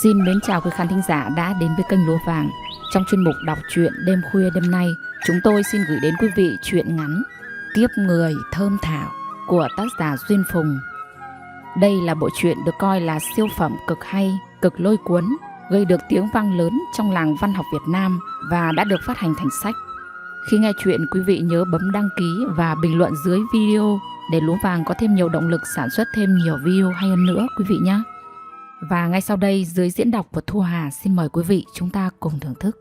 Xin mến chào quý khán thính giả đã đến với kênh Lúa Vàng. Trong chuyên mục đọc truyện đêm khuya đêm nay, chúng tôi xin gửi đến quý vị truyện ngắn Kiếp Người Thơm Thảo của tác giả Duyên Phùng. Đây là bộ truyện được coi là siêu phẩm cực hay, cực lôi cuốn, gây được tiếng vang lớn trong làng văn học Việt Nam và đã được phát hành thành sách. Khi nghe chuyện, quý vị nhớ bấm đăng ký và bình luận dưới video để Lúa Vàng có thêm nhiều động lực sản xuất thêm nhiều video hay hơn nữa quý vị nhé. Và ngay sau đây, dưới diễn đọc của Thu Hà, xin mời quý vị chúng ta cùng thưởng thức.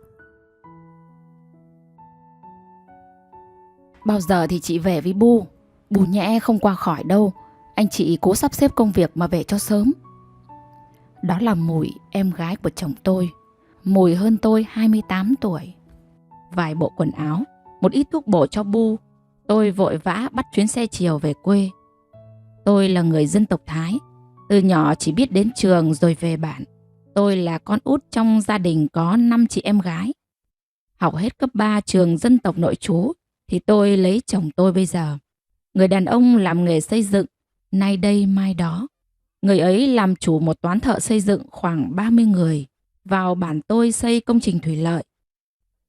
Bao giờ thì chị về với Bu? Bu nhẽ không qua khỏi đâu. Anh chị cố sắp xếp công việc mà về cho sớm. Đó là Mùi, em gái của chồng tôi. Mùi hơn tôi 28 tuổi. Vài bộ quần áo, một ít thuốc bổ cho Bu. Tôi vội vã bắt chuyến xe chiều về quê. Tôi là người dân tộc Thái. Từ nhỏ chỉ biết đến trường rồi về bản. Tôi là con út trong gia đình có 5 chị em gái. Học hết cấp 3 trường dân tộc nội trú thì tôi lấy chồng tôi bây giờ. Người đàn ông làm nghề xây dựng, nay đây mai đó. Người ấy làm chủ một toán thợ xây dựng khoảng 30 người. Vào bản tôi xây công trình thủy lợi.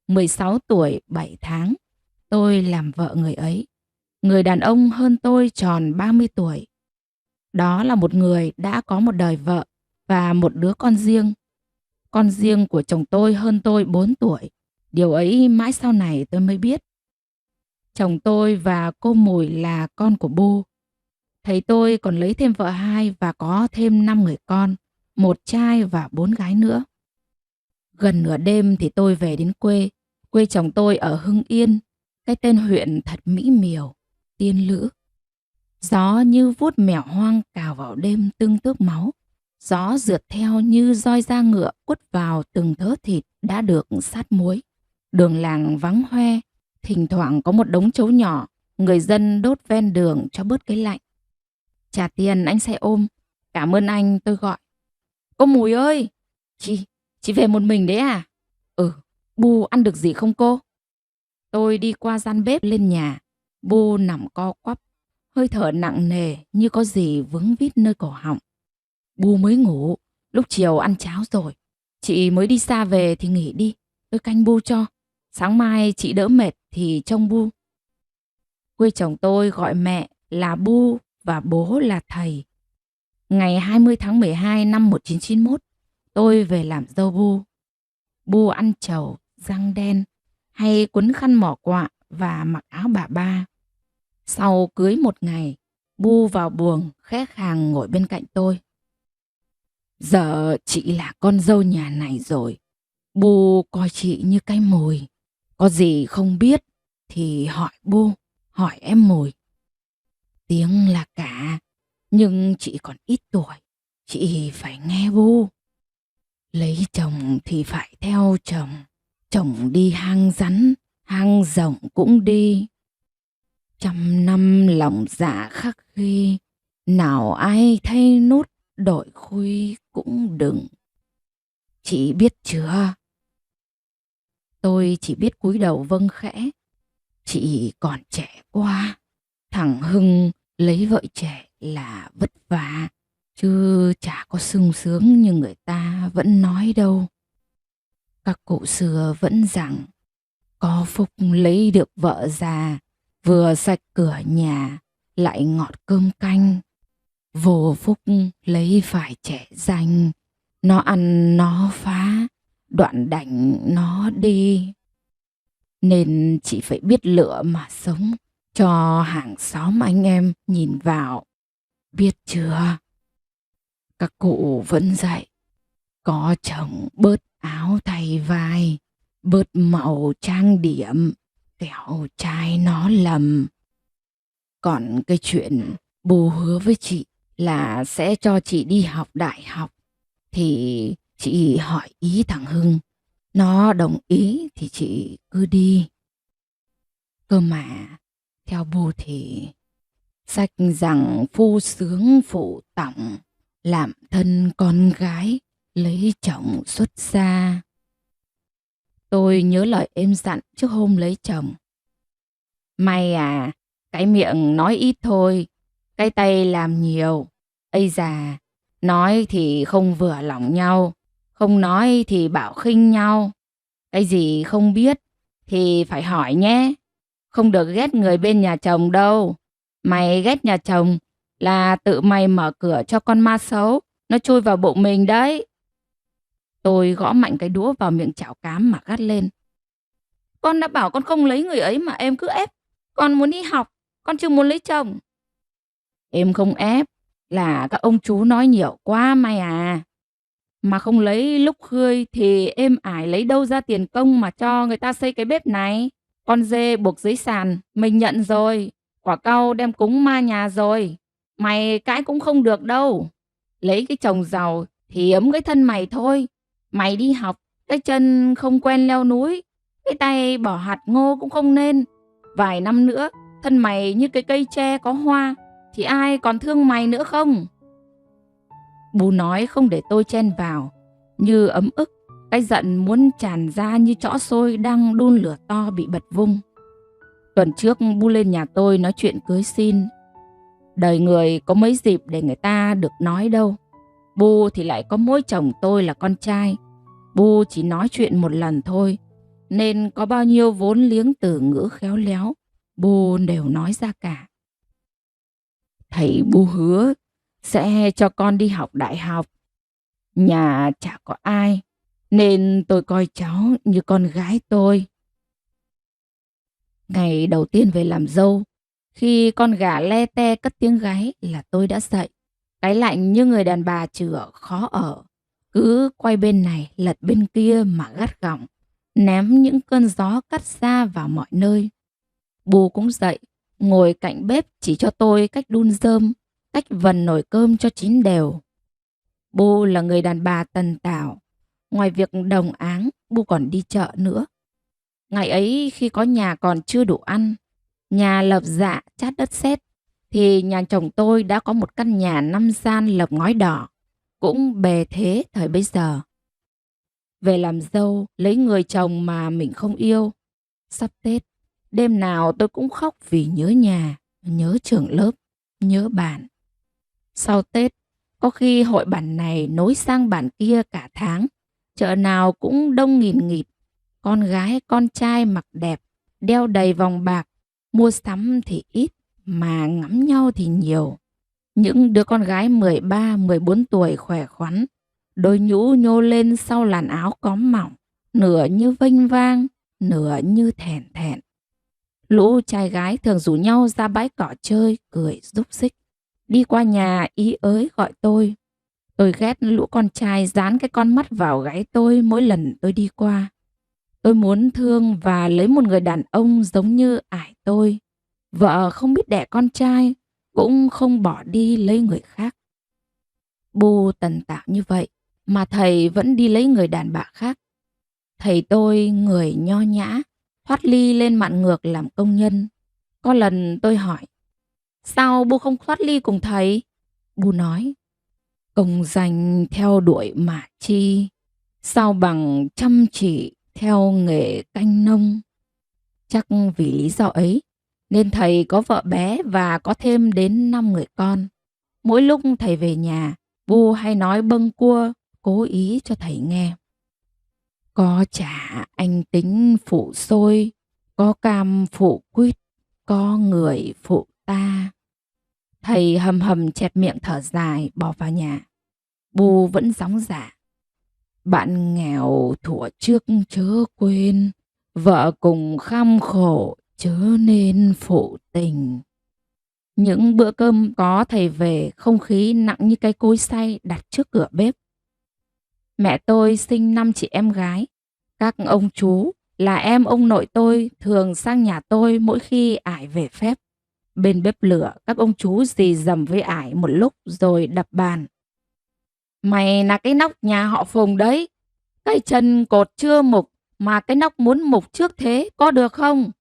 16 tuổi 7 tháng, tôi làm vợ người ấy. Người đàn ông hơn tôi tròn 30 tuổi. Đó là một người đã có một đời vợ và một đứa con riêng. Con riêng của chồng tôi hơn tôi 4 tuổi. Điều ấy mãi sau này tôi mới biết. Chồng tôi và cô Mùi là con của Bu. Thầy tôi còn lấy thêm vợ hai và có thêm 5 người con, 1 trai và 4 gái nữa. Gần nửa đêm thì tôi về đến quê. Quê chồng tôi ở Hưng Yên, cái tên huyện thật mỹ miều, Tiên Lữ. Gió như vuốt mèo hoang cào vào đêm tưng tước máu. Gió rượt theo như roi da ngựa quất vào từng thớ thịt đã được sát muối. Đường làng vắng hoe, thỉnh thoảng có một đống trấu nhỏ, người dân đốt ven đường cho bớt cái lạnh. Trả tiền anh xe ôm. Cảm ơn anh, tôi gọi. Cô Mùi ơi! Chị về một mình đấy à? Bu ăn được gì không cô? Tôi đi qua gian bếp lên nhà. Bu nằm co quắp, hơi thở nặng nề như có gì vướng vít nơi cổ họng. Bu mới ngủ, lúc chiều ăn cháo rồi. Chị mới đi xa về thì nghỉ đi, tôi canh Bu cho. Sáng mai chị đỡ mệt thì trông Bu. Quê chồng tôi gọi mẹ là Bu và bố là thầy. Ngày 20 tháng 12 năm 1991, tôi về làm dâu Bu. Bu ăn trầu, răng đen, hay quấn khăn mỏ quạ và mặc áo bà ba. Sau cưới một ngày, Bu vào buồng khẽ khàng ngồi bên cạnh tôi. Giờ chị là con dâu nhà này rồi. Bu coi chị như cái Mùi. Có gì không biết thì hỏi Bu, hỏi em Mùi. Tiếng là cả, nhưng chị còn ít tuổi. Chị phải nghe Bu. Lấy chồng thì phải theo chồng. Chồng đi hang rắn, hang rồng cũng đi. 100 năm lòng dạ khắc ghi, nào ai thay nút đổi khuy cũng đừng. Chị biết chưa? Tôi chỉ biết cúi đầu vâng khẽ. Chị còn trẻ quá. Thằng Hưng lấy vợ trẻ là vất vả, chứ chả có sung sướng như người ta vẫn nói đâu. Các cụ xưa vẫn rằng có phúc lấy được vợ già, vừa sạch cửa nhà, lại ngọt cơm canh. Vô phúc lấy phải trẻ danh, nó ăn nó phá, đoạn đành nó đi. Nên chị phải biết lựa mà sống, cho hàng xóm anh em nhìn vào. Biết chưa? Các cụ vẫn dạy, có chồng bớt áo thay vai, bớt màu trang điểm, kẻo trai nó lầm. Còn cái chuyện Bu hứa với chị là sẽ cho chị đi học đại học, thì chị hỏi ý thằng Hưng. Nó đồng ý thì chị cứ đi. Cơ mà theo Bu thì sách rằng phu sướng phụ tòng, làm thân con gái, lấy chồng xuất gia. Tôi nhớ lời êm dặn trước hôm lấy chồng. May à, cái miệng nói ít thôi, cái tay làm nhiều. Ây già, nói thì không vừa lòng nhau, Không nói thì bảo khinh nhau. Cái gì không biết thì phải hỏi nhé. Không được ghét người bên nhà chồng đâu. Mày ghét nhà chồng là tự mày mở cửa cho con ma xấu nó chui vào bụng mình đấy. Tôi gõ mạnh cái đũa vào miệng chảo cám mà gắt lên. Con đã bảo con không lấy người ấy mà em cứ ép. Con muốn đi học, con chưa muốn lấy chồng. Em không ép, là các ông chú nói nhiều quá mày à. Mà không lấy lúc khơi thì em ải lấy đâu ra tiền công mà cho người ta xây cái bếp này. Con dê buộc dưới sàn, mình nhận rồi. Quả cau đem cúng ma nhà rồi. Mày cãi cũng không được đâu. Lấy cái chồng giàu thì ấm cái thân mày thôi. Mày đi học, cái chân không quen leo núi, cái tay bỏ hạt ngô cũng không nên. Vài năm nữa, thân mày như cái cây tre có hoa, thì ai còn thương mày nữa không? Bố nói không để tôi chen vào. Như ấm ức, cái giận muốn tràn ra như chõ xôi đang đun lửa to bị bật vung. Tuần trước Bu lên nhà tôi nói chuyện cưới xin. Đời người có mấy dịp để người ta được nói đâu. Bu thì lại có mỗi chồng tôi là con trai. Bu chỉ nói chuyện một lần thôi, nên có bao nhiêu vốn liếng từ ngữ khéo léo, Bu đều nói ra cả. Thầy Bu hứa sẽ cho con đi học đại học. Nhà chả có ai, nên tôi coi cháu như con gái tôi. Ngày đầu tiên về làm dâu, khi con gà le te cất tiếng gáy là tôi đã dậy. Cái lạnh như người đàn bà chửa khó ở. Cứ quay bên này lật bên kia mà gắt gỏng, ném những cơn gió cắt xa vào mọi nơi. Bu cũng dậy, ngồi cạnh bếp chỉ cho tôi cách đun rơm, cách vần nồi cơm cho chín đều. Bu là người đàn bà tần tảo. Ngoài việc đồng áng, Bu còn đi chợ nữa. Ngày ấy khi có nhà còn chưa đủ ăn, nhà lợp dạ chát đất sét, thì nhà chồng tôi đã có một căn nhà 5 gian lợp ngói đỏ, cũng bề thế thời bấy giờ. Về làm dâu, lấy người chồng mà mình không yêu. Sắp Tết, đêm nào tôi cũng khóc vì nhớ nhà, nhớ trường lớp, nhớ bạn. Sau Tết, có khi hội bản này nối sang bản kia cả tháng. Chợ nào cũng đông nghìn nghịt. Con gái, con trai mặc đẹp, đeo đầy vòng bạc. Mua sắm thì ít, mà ngắm nhau thì nhiều. Những đứa con gái 13, 14 tuổi khỏe khoắn, đôi nhũ nhô lên sau làn áo cóm mỏng, nửa như vênh vang, nửa như thẹn thẹn. Lũ trai gái thường rủ nhau ra bãi cỏ chơi, cười rúc rích. Đi qua nhà ý ới gọi tôi. Tôi ghét lũ con trai dán cái con mắt vào gáy tôi mỗi lần tôi đi qua. Tôi muốn thương và lấy một người đàn ông giống như ải tôi. Vợ không biết đẻ con trai, cũng không bỏ đi lấy người khác. Bu tần tảo như vậy, mà thầy vẫn đi lấy người đàn bà khác. Thầy tôi người nho nhã, thoát ly lên mạn ngược làm công nhân. Có lần tôi hỏi, sao Bu không thoát ly cùng thầy? Bu nói, công danh theo đuổi mà chi, sao bằng chăm chỉ theo nghề canh nông. Chắc vì lý do ấy nên thầy có vợ bé và có thêm đến 5 người con. Mỗi lúc thầy về nhà, Bu hay nói bâng cua, cố ý cho thầy nghe. Có chả anh tính phụ xôi, có cam phụ quýt, có người phụ ta. Thầy hầm hầm chẹp miệng thở dài bỏ vào nhà. Bu vẫn gióng giả. Bạn nghèo thuở trước chớ quên, vợ cùng kham khổ chớ nên phụ tình. Những bữa cơm có thầy về, không khí nặng như cái cối xay đặt trước cửa bếp. Mẹ tôi sinh 5 chị em gái. Các ông chú là em ông nội tôi thường sang nhà tôi mỗi khi ải về phép. Bên bếp lửa, các ông chú dì dầm với ải một lúc rồi đập bàn. Mày là cái nóc nhà họ Phùng đấy. Cái chân cột chưa mục mà cái nóc muốn mục trước thế, có được không?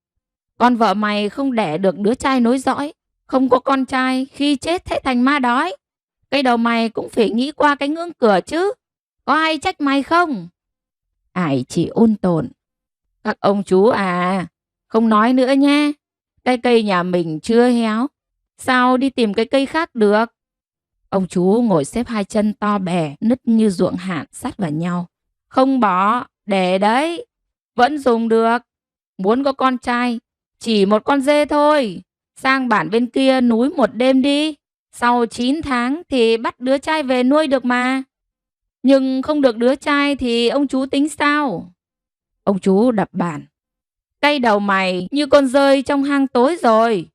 Con vợ mày không đẻ được đứa trai nối dõi, không có con trai, khi chết sẽ thành ma đói. Cái đầu mày cũng phải nghĩ qua cái ngưỡng cửa chứ. Có ai trách mày không? Ải chỉ ôn tồn. Các ông chú à, không nói nữa nha. Cái cây nhà mình chưa héo, sao đi tìm cái cây khác được? Ông chú ngồi xếp hai chân to bè, nứt như ruộng hạn sát vào nhau. Không bỏ, để đấy, vẫn dùng được. Muốn có con trai, chỉ một con dê thôi. Sang bản bên kia núi một đêm đi. Sau 9 tháng thì bắt đứa trai về nuôi được mà. Nhưng không được đứa trai thì ông chú tính sao? Ông chú đập bàn. Cái đầu mày như con dơi trong hang tối rồi.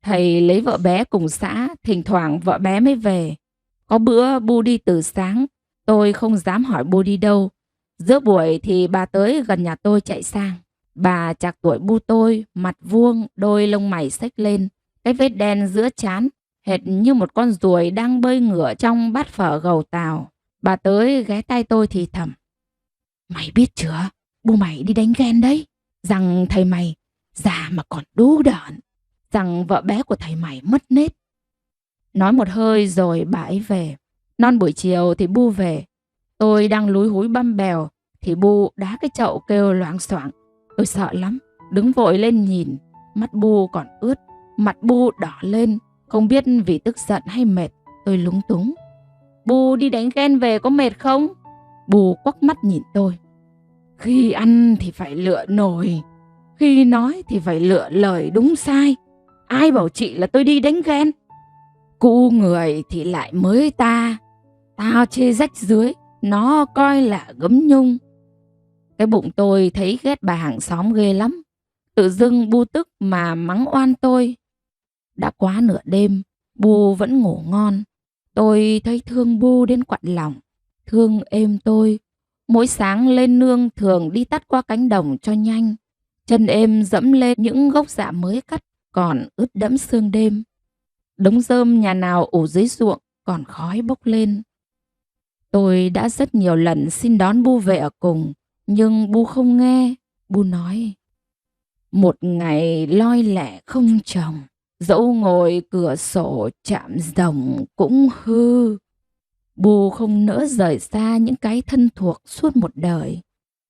Thầy lấy vợ bé cùng xã, thỉnh thoảng vợ bé mới về. Có bữa Bu đi từ sáng, tôi không dám hỏi Bu đi đâu. Giữa buổi thì bà tới gần nhà tôi chạy sang. Bà chạc tuổi Bu tôi, mặt vuông, đôi lông mày xếch lên, cái vết đen giữa trán, hệt như một con ruồi đang bơi ngửa trong bát phở gầu tàu. Bà tới ghé tai tôi thì thầm. Mày biết chưa, Bu mày đi đánh ghen đấy. Rằng thầy mày già mà còn đú đởn. Rằng vợ bé của thầy mày mất nết. Nói một hơi rồi bà ấy về. Non buổi chiều thì Bu về. Tôi đang lúi húi băm bèo thì Bu đá cái chậu kêu loảng xoảng. Tôi sợ lắm, đứng vội lên nhìn. Mắt Bu còn ướt, mặt Bu đỏ lên. Không biết vì tức giận hay mệt. Tôi lúng túng. Bu đi đánh ghen về có mệt không? Bu quắc mắt nhìn tôi. Khi ăn thì phải lựa nồi, khi nói thì phải lựa lời đúng sai. Ai bảo chị là tôi đi đánh ghen? Cụ người thì lại mới ta. Tao chê rách dưới, nó coi là gấm nhung. Cái bụng tôi thấy ghét bà hàng xóm ghê lắm. Tự dưng Bu tức mà mắng oan tôi. Đã quá nửa đêm, Bu vẫn ngủ ngon. Tôi thấy thương Bu đến quặn lòng. Thương êm tôi. Mỗi sáng lên nương thường đi tắt qua cánh đồng cho nhanh. Chân êm dẫm lên những gốc dạ mới cắt còn ướt đẫm sương đêm. Đống rơm nhà nào ủ dưới ruộng còn khói bốc lên. Tôi đã rất nhiều lần xin đón Bu về ở cùng, nhưng Bu không nghe. Bu nói, một ngày loi lẻ không chồng, dẫu ngồi cửa sổ chạm rồng cũng hư. Bu không nỡ rời xa những cái thân thuộc suốt một đời.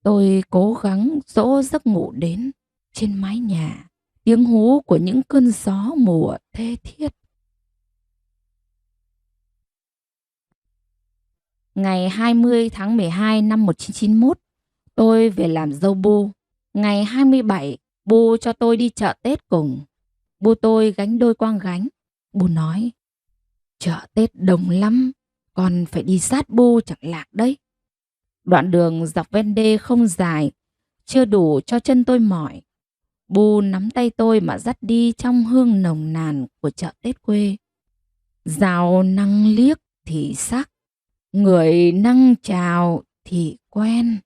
Tôi cố gắng dỗ giấc ngủ đến trên mái nhà, tiếng hú của những cơn gió mùa thê thiết. Ngày 20 tháng 12 năm 1991, tôi về làm dâu Bu. Ngày 27, Bu cho tôi đi chợ Tết cùng. Bu tôi gánh đôi quang gánh. Bu nói, chợ Tết đông lắm, con phải đi sát Bu chẳng lạc đấy. Đoạn đường dọc ven đê không dài, chưa đủ cho chân tôi mỏi. Bu nắm tay tôi mà dắt đi trong hương nồng nàn của chợ Tết quê. Dao năng liếc thì sắc, người năng chào thì quen.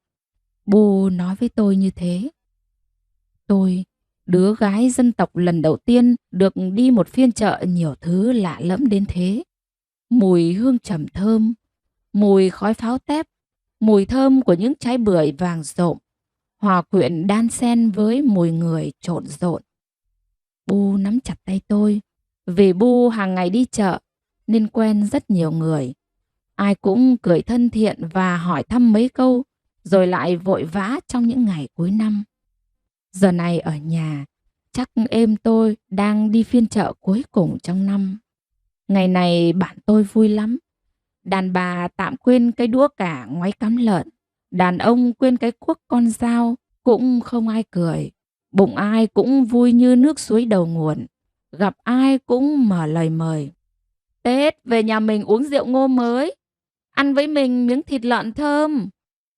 Bu nói với tôi như thế. Tôi, đứa gái dân tộc lần đầu tiên được đi một phiên chợ nhiều thứ lạ lẫm đến thế. Mùi hương trầm thơm, mùi khói pháo tép, mùi thơm của những trái bưởi vàng rộm, hòa quyện đan xen với mùi người trộn rộn. Bu nắm chặt tay tôi. Vì Bu hàng ngày đi chợ nên quen rất nhiều người. Ai cũng cười thân thiện và hỏi thăm mấy câu, rồi lại vội vã trong những ngày cuối năm. Giờ này ở nhà, chắc em tôi đang đi phiên chợ cuối cùng trong năm. Ngày này bạn tôi vui lắm. Đàn bà tạm quên cái đũa cả ngoáy cắm lợn. Đàn ông quên cái cuốc con dao, cũng không ai cười. Bụng ai cũng vui như nước suối đầu nguồn. Gặp ai cũng mở lời mời. Tết về nhà mình uống rượu ngô mới. Ăn với mình miếng thịt lợn thơm.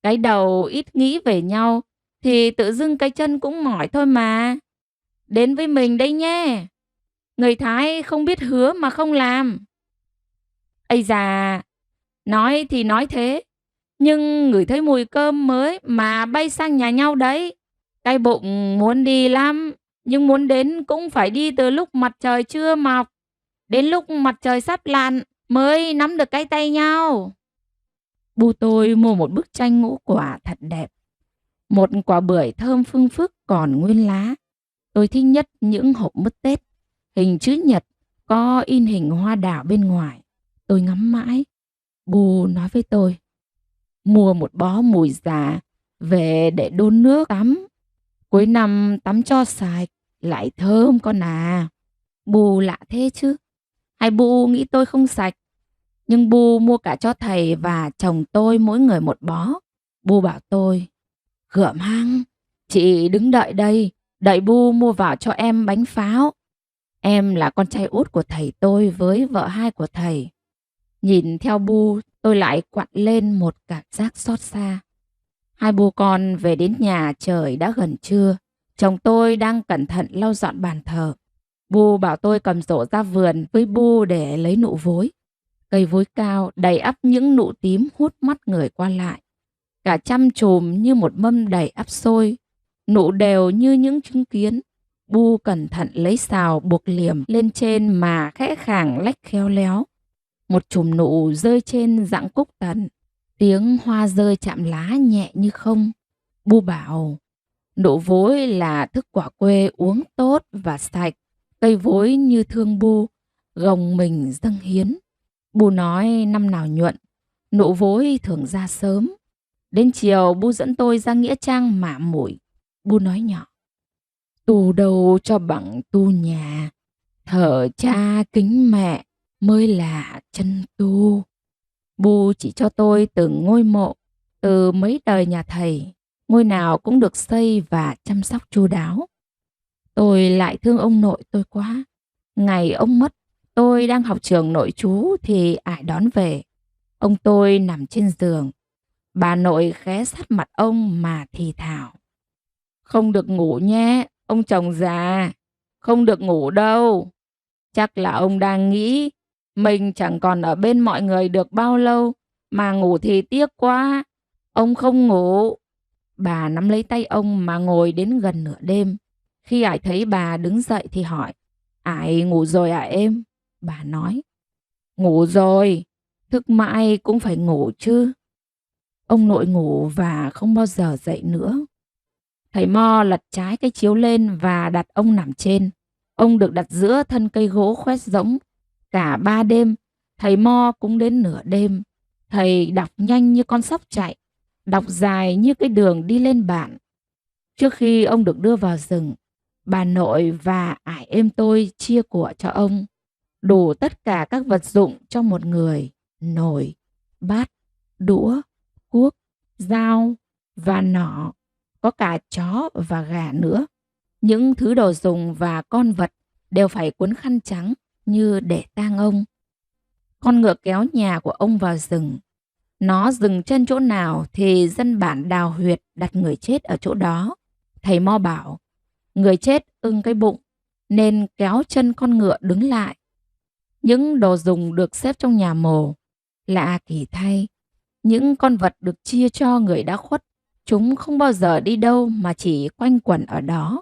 Cái đầu ít nghĩ về nhau thì tự dưng cái chân cũng mỏi thôi mà. Đến với mình đây nhé. Người Thái không biết hứa mà không làm. Ây da, nói thì nói thế, nhưng ngửi thấy mùi cơm mới mà bay sang nhà nhau đấy. Cái bụng muốn đi lắm, nhưng muốn đến cũng phải đi từ lúc mặt trời chưa mọc. Đến lúc mặt trời sắp lặn mới nắm được cái tay nhau. Bu tôi mua một bức tranh ngũ quả thật đẹp. Một quả bưởi thơm phưng phức còn nguyên lá. Tôi thích nhất những hộp mứt Tết, hình chữ nhật, có in hình hoa đào bên ngoài. Tôi ngắm mãi. Bu nói với tôi, mua một bó mùi già về để đun nước tắm. Cuối năm tắm cho sạch, lại thơm con à. Bu lạ thế chứ? Hay Bu nghĩ tôi không sạch? Nhưng Bu mua cả cho thầy và chồng tôi mỗi người một bó. Bu bảo tôi, gượm hăng, chị đứng đợi đây, đợi Bu mua vào cho em bánh pháo. Em là con trai út của thầy tôi với vợ hai của thầy. Nhìn theo Bu, tôi lại quặn lên một cảm giác xót xa. Hai bố con về đến nhà trời đã gần trưa. Chồng tôi đang cẩn thận lau dọn bàn thờ. Bu bảo tôi cầm rổ ra vườn với Bu để lấy nụ vối. Cây vối cao đầy ắp những nụ tím hút mắt người qua lại. Cả trăm chùm như một mâm đầy ắp xôi, nụ đều như những trứng kiến. Bu cẩn thận lấy xào buộc liềm lên trên mà khẽ khàng lách khéo léo. Một chùm nụ rơi trên dặng cúc tần, tiếng hoa rơi chạm lá nhẹ như không. Bu bảo, nụ vối là thức quả quê uống tốt và sạch. Cây vối như thương Bu, gồng mình dâng hiến. Bu nói năm nào nhuận, nụ vối thường ra sớm. Đến chiều Bu dẫn tôi ra nghĩa trang mả mũi. Bu nói nhỏ, tu đâu cho bằng tu nhà, thờ cha kính mẹ mới là chân tu. Bu chỉ cho tôi từng ngôi mộ, từ mấy đời nhà thầy, ngôi nào cũng được xây và chăm sóc chu đáo. Tôi lại thương ông nội tôi quá. Ngày ông mất, tôi đang học trường nội trú thì Ải đón về. Ông tôi nằm trên giường. Bà nội ghé sát mặt ông mà thì thào, không được ngủ nhé, ông chồng già. Không được ngủ đâu. Chắc là ông đang nghĩ mình chẳng còn ở bên mọi người được bao lâu, mà ngủ thì tiếc quá. Ông không ngủ. Bà nắm lấy tay ông mà ngồi đến gần nửa đêm. Khi Ải thấy bà đứng dậy thì hỏi, Ải ngủ rồi à em? Bà nói, ngủ rồi, thức mãi cũng phải ngủ chứ. Ông nội ngủ và không bao giờ dậy nữa. Thầy Mo lật trái cái chiếu lên và đặt ông nằm trên. Ông được đặt giữa thân cây gỗ khoét rỗng. Cả 3 đêm, thầy Mo cũng đến nửa đêm. Thầy đọc nhanh như con sóc chạy, đọc dài như cái đường đi lên bản. Trước khi ông được đưa vào rừng, bà nội và ải êm tôi chia của cho ông. Đủ tất cả các vật dụng cho một người: nồi, bát, đũa, cuốc, dao và nỏ. Có cả chó và gà nữa. Những thứ đồ dùng và con vật đều phải cuốn khăn trắng như để tang ông. Con ngựa kéo nhà của ông vào rừng. Nó dừng chân chỗ nào thì dân bản đào huyệt đặt người chết ở chỗ đó. Thầy Mo bảo, người chết ưng cái bụng nên kéo chân con ngựa đứng lại. Những đồ dùng được xếp trong nhà mồ. Lạ kỳ thay, những con vật được chia cho người đã khuất, chúng không bao giờ đi đâu mà chỉ quanh quẩn ở đó.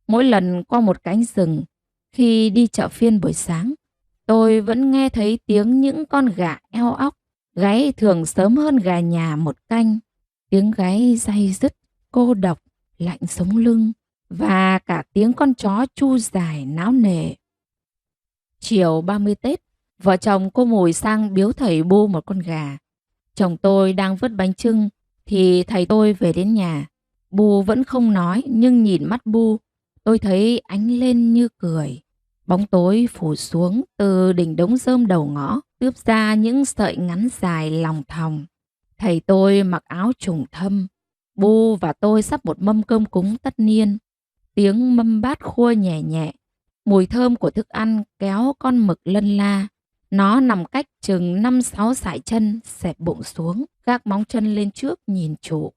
Mỗi lần qua một cánh rừng, khi đi chợ phiên buổi sáng, tôi vẫn nghe thấy tiếng những con gà eo óc, gáy thường sớm hơn gà nhà một canh. Tiếng gáy day dứt, cô độc, lạnh sống lưng, và cả tiếng con chó chu dài náo nề. Chiều 30 Tết, vợ chồng cô Mùi sang biếu thầy Bu một con gà. Chồng tôi đang vớt bánh chưng thì thầy tôi về đến nhà. Bu vẫn không nói, nhưng nhìn mắt Bu, tôi thấy ánh lên như cười. Bóng tối phủ xuống từ đỉnh đống rơm đầu ngõ, tướp ra những sợi ngắn dài lòng thòng. Thầy tôi mặc áo trùng thâm. Bu và tôi sắp một mâm cơm cúng tất niên. Tiếng mâm bát khua nhẹ nhẹ. Mùi thơm của thức ăn kéo con mực lân la. Nó nằm cách chừng 5-6 sải chân, xẹp bụng xuống, gác móng chân lên trước nhìn chủ.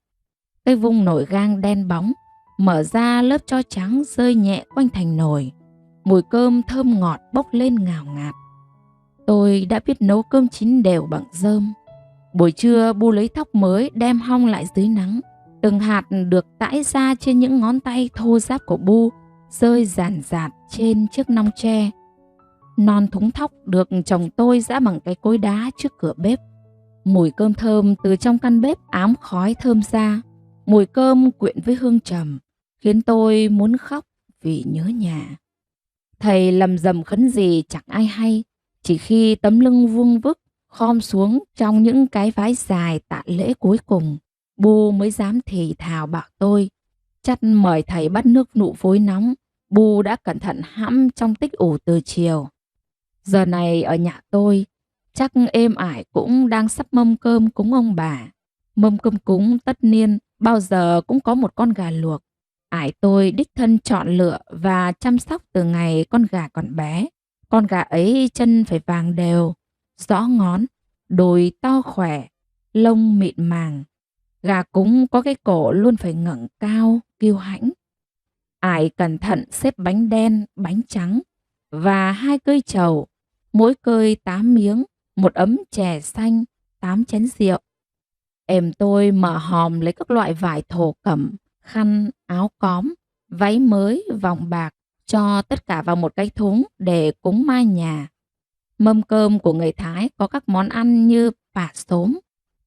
Cái vung nồi gang đen bóng, mở ra lớp tro trắng rơi nhẹ quanh thành nồi. Mùi cơm thơm ngọt bốc lên ngào ngạt. Tôi đã biết nấu cơm chín đều bằng rơm. Buổi trưa Bu lấy thóc mới đem hong lại dưới nắng. Từng hạt được tãi ra trên những ngón tay thô ráp của Bu, rơi ràn rạt trên chiếc nong tre. Non thúng thóc được chồng tôi giã bằng cái cối đá trước cửa bếp. Mùi cơm thơm từ trong căn bếp ám khói thơm ra. Mùi cơm quyện với hương trầm khiến tôi muốn khóc vì nhớ nhà. Thầy lầm rầm khấn gì chẳng ai hay. Chỉ khi tấm lưng vuông vức khom xuống trong những cái vái dài tạ lễ cuối cùng, Bu mới dám thì thào bảo tôi. Chắt mời thầy bắt nước nụ vối nóng. Bu đã cẩn thận hãm trong tích ủ từ chiều. Giờ này ở nhà tôi, Chắc êm ải cũng đang sắp mâm cơm cúng ông bà. Mâm cơm cúng tất niên bao giờ cũng có một con gà luộc. Ải tôi đích thân chọn lựa và chăm sóc từ ngày con gà còn bé. Con gà ấy chân phải vàng đều, rõ ngón, đùi to khỏe, lông mịn màng. Gà cúng có cái cổ luôn phải ngẩng cao, kiêu hãnh. Ải cẩn thận xếp bánh đen, bánh trắng và 2 cơi trầu, mỗi cơi 8 miếng, một ấm chè xanh, 8 chén rượu. Em tôi mở hòm lấy các loại vải thổ cẩm, khăn, áo cóm, váy mới, vòng bạc, cho tất cả vào một cái thúng để cúng mai nhà. Mâm cơm của người Thái có các món ăn như pả xốm,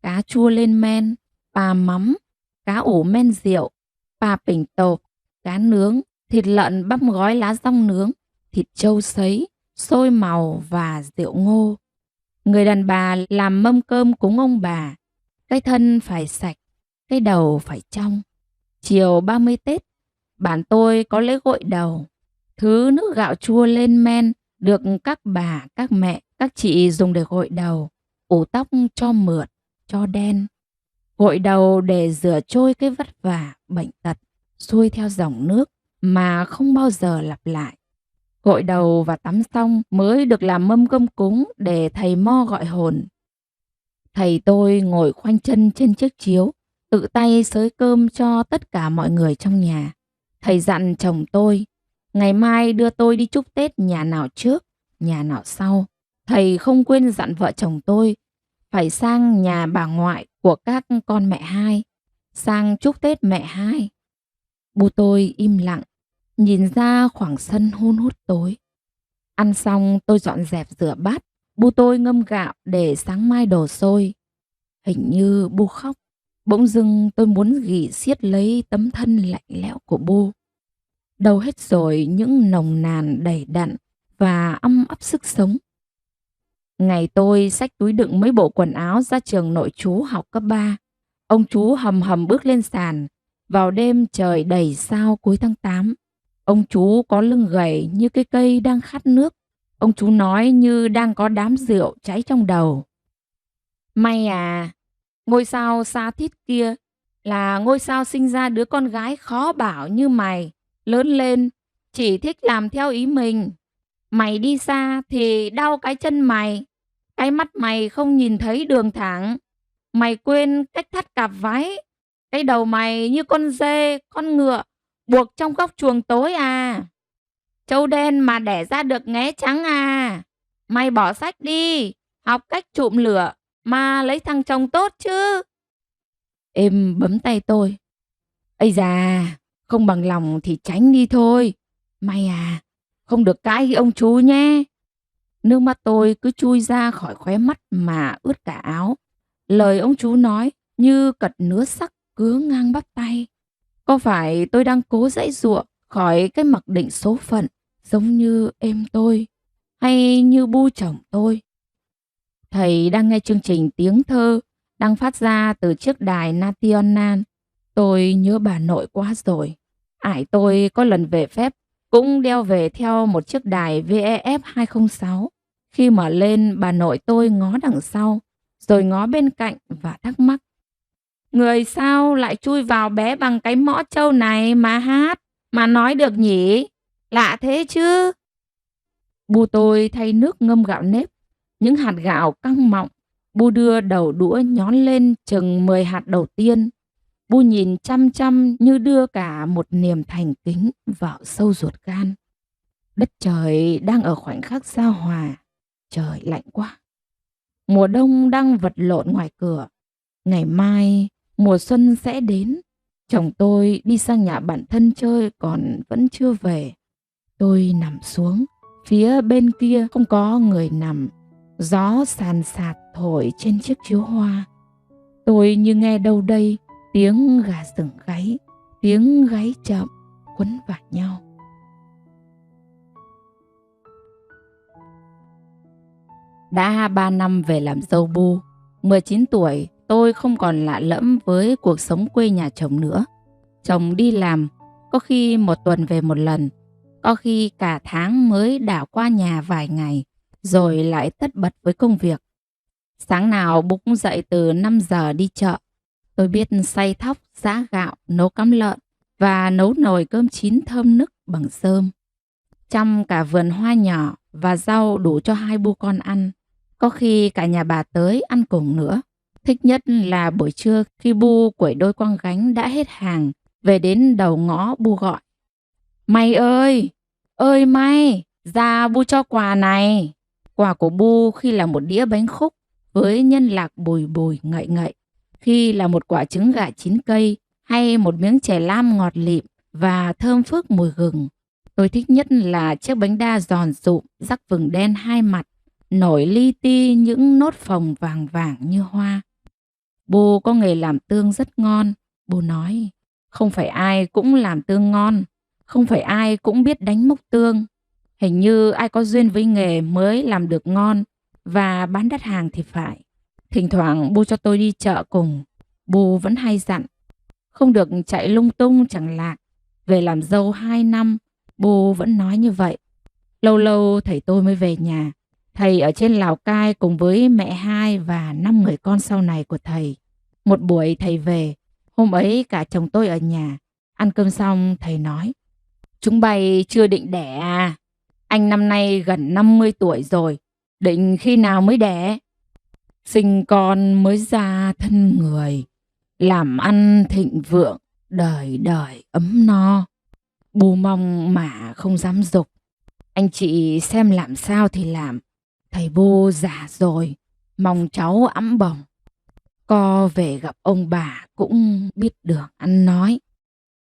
cá chua lên men, pà mắm, cá ủ men rượu, pà pỉnh tộp, cá nướng, thịt lợn băm gói lá dong nướng, thịt trâu sấy, xôi màu và rượu ngô. Người đàn bà làm mâm cơm cúng ông bà. Cái thân phải sạch, cái đầu phải trong. Chiều 30 Tết, bản tôi có lễ gội đầu. Thứ nước gạo chua lên men được các bà, các mẹ, các chị dùng để gội đầu, ủ tóc cho mượt, cho đen. Gội đầu để rửa trôi cái vất vả, bệnh tật, xuôi theo dòng nước mà không bao giờ lặp lại. Gội đầu và tắm xong mới được làm mâm cơm cúng để thầy mo gọi hồn. Thầy tôi ngồi khoanh chân trên chiếc chiếu, tự tay xới cơm cho tất cả mọi người trong nhà. Thầy dặn chồng tôi, ngày mai đưa tôi đi chúc Tết nhà nào trước, nhà nào sau. Thầy không quên dặn vợ chồng tôi, phải sang nhà bà ngoại của các con mẹ hai, sang chúc Tết mẹ hai. Bu tôi im lặng, nhìn ra khoảng sân hun hút tối. Ăn xong tôi dọn dẹp rửa bát, bu tôi ngâm gạo để sáng mai đổ xôi. Hình như bu khóc. Bỗng dưng tôi muốn ghì siết lấy tấm thân lạnh lẽo của bu. Đâu hết rồi những nồng nàn đầy đặn và âm ấp sức sống. Ngày tôi xách túi đựng mấy bộ quần áo ra trường nội trú học cấp 3. Ông chú hầm hầm bước lên sàn. Vào đêm trời đầy sao cuối tháng 8. Ông chú có lưng gầy như cái cây đang khát nước. Ông chú nói như đang có đám rượu cháy trong đầu. May à, ngôi sao xa thít kia là ngôi sao sinh ra đứa con gái khó bảo như mày. Lớn lên chỉ thích làm theo ý mình. Mày đi xa thì đau cái chân mày. Cái mắt mày không nhìn thấy đường thẳng. Mày quên cách thắt cặp váy. Cái đầu mày như con dê, con ngựa buộc trong góc chuồng tối à. Trâu đen mà đẻ ra được nghé trắng à. Mày bỏ sách đi, học cách trụm lửa mà lấy thằng chồng tốt chứ. Em bấm tay tôi. Ây da, không bằng lòng thì tránh đi thôi. May à, không được cãi với ông chú nhé. Nước mắt tôi cứ chui ra khỏi khóe mắt mà ướt cả áo. Lời ông chú nói như cật nứa sắc cứa ngang bắp tay. Có phải tôi đang cố giãy giụa khỏi cái mặc định số phận giống như em tôi hay như bu chồng tôi? Thầy đang nghe chương trình tiếng thơ đang phát ra từ chiếc đài National. Tôi nhớ bà nội quá rồi. Ải tôi có lần về phép cũng đeo về theo một chiếc đài VEF 206. Khi mở lên, bà nội tôi ngó đằng sau, rồi ngó bên cạnh và thắc mắc. Người sao lại chui vào bé bằng cái mõ trâu này mà hát, mà nói được nhỉ? Lạ thế chứ. Bu tôi thay nước ngâm gạo nếp, những hạt gạo căng mọng. Bu đưa đầu đũa nhón lên chừng 10 hạt đầu tiên. Bu nhìn chăm chăm như đưa cả một niềm thành kính vào sâu ruột gan. Đất trời đang ở khoảnh khắc giao hòa. Trời lạnh quá. Mùa đông đang vật lộn ngoài cửa. Ngày mai mùa xuân sẽ đến. Chồng tôi đi sang nhà bạn thân chơi còn vẫn chưa về. Tôi nằm xuống. Phía bên kia không có người nằm. Gió sàn sạt thổi trên chiếc chiếu hoa. Tôi như nghe đâu đây tiếng gà rừng gáy, tiếng gáy chậm quấn vào nhau. Đã 3 năm về làm dâu Bu. 19 tuổi, tôi không còn lạ lẫm với cuộc sống quê nhà chồng nữa. Chồng đi làm, có khi một tuần về một lần, có khi cả tháng mới đảo qua nhà vài ngày, rồi lại tất bật với công việc. Sáng nào bố cũng dậy từ 5 giờ đi chợ. Tôi biết xay thóc, giã gạo, nấu cám lợn và nấu nồi cơm chín thơm nức bằng rơm. Chăm cả vườn hoa nhỏ và rau đủ cho 2 bu con ăn. Có khi cả nhà bà tới ăn cùng nữa. Thích nhất là buổi trưa khi bu quẩy đôi quăng gánh đã hết hàng, về đến đầu ngõ bu gọi. May ơi! Ơi May! Ra bu cho quà này! Quà của bu khi là một đĩa bánh khúc với nhân lạc bùi bùi ngậy ngậy, khi là một quả trứng gà chín cây hay một miếng chè lam ngọt lịm và thơm phức mùi gừng. Tôi thích nhất là chiếc bánh đa giòn rụm, rắc vừng đen 2 mặt, nổi li ti những nốt phồng vàng vàng như hoa. Bu có nghề làm tương rất ngon. Bu nói, không phải ai cũng làm tương ngon, không phải ai cũng biết đánh mốc tương. Hình như ai có duyên với nghề mới làm được ngon và bán đắt hàng thì phải. Thỉnh thoảng Bu cho tôi đi chợ cùng. Bu vẫn hay dặn, không được chạy lung tung chẳng lạc. Về làm dâu 2 năm, Bu vẫn nói như vậy. Lâu lâu thầy tôi mới về nhà. Thầy ở trên Lào Cai cùng với mẹ 2 và 5 người con sau này của thầy. Một buổi thầy về, hôm ấy cả chồng tôi ở nhà. Ăn cơm xong thầy nói, chúng bay chưa định đẻ à? Anh năm nay gần 50 tuổi rồi, định khi nào mới đẻ? Sinh con mới ra thân người, làm ăn thịnh vượng, đời đời ấm no. Bu mong mà không dám giục. Anh chị xem làm sao thì làm. Thầy Bu già rồi, mong cháu ẵm bồng. Co về gặp ông bà cũng biết đường ăn nói.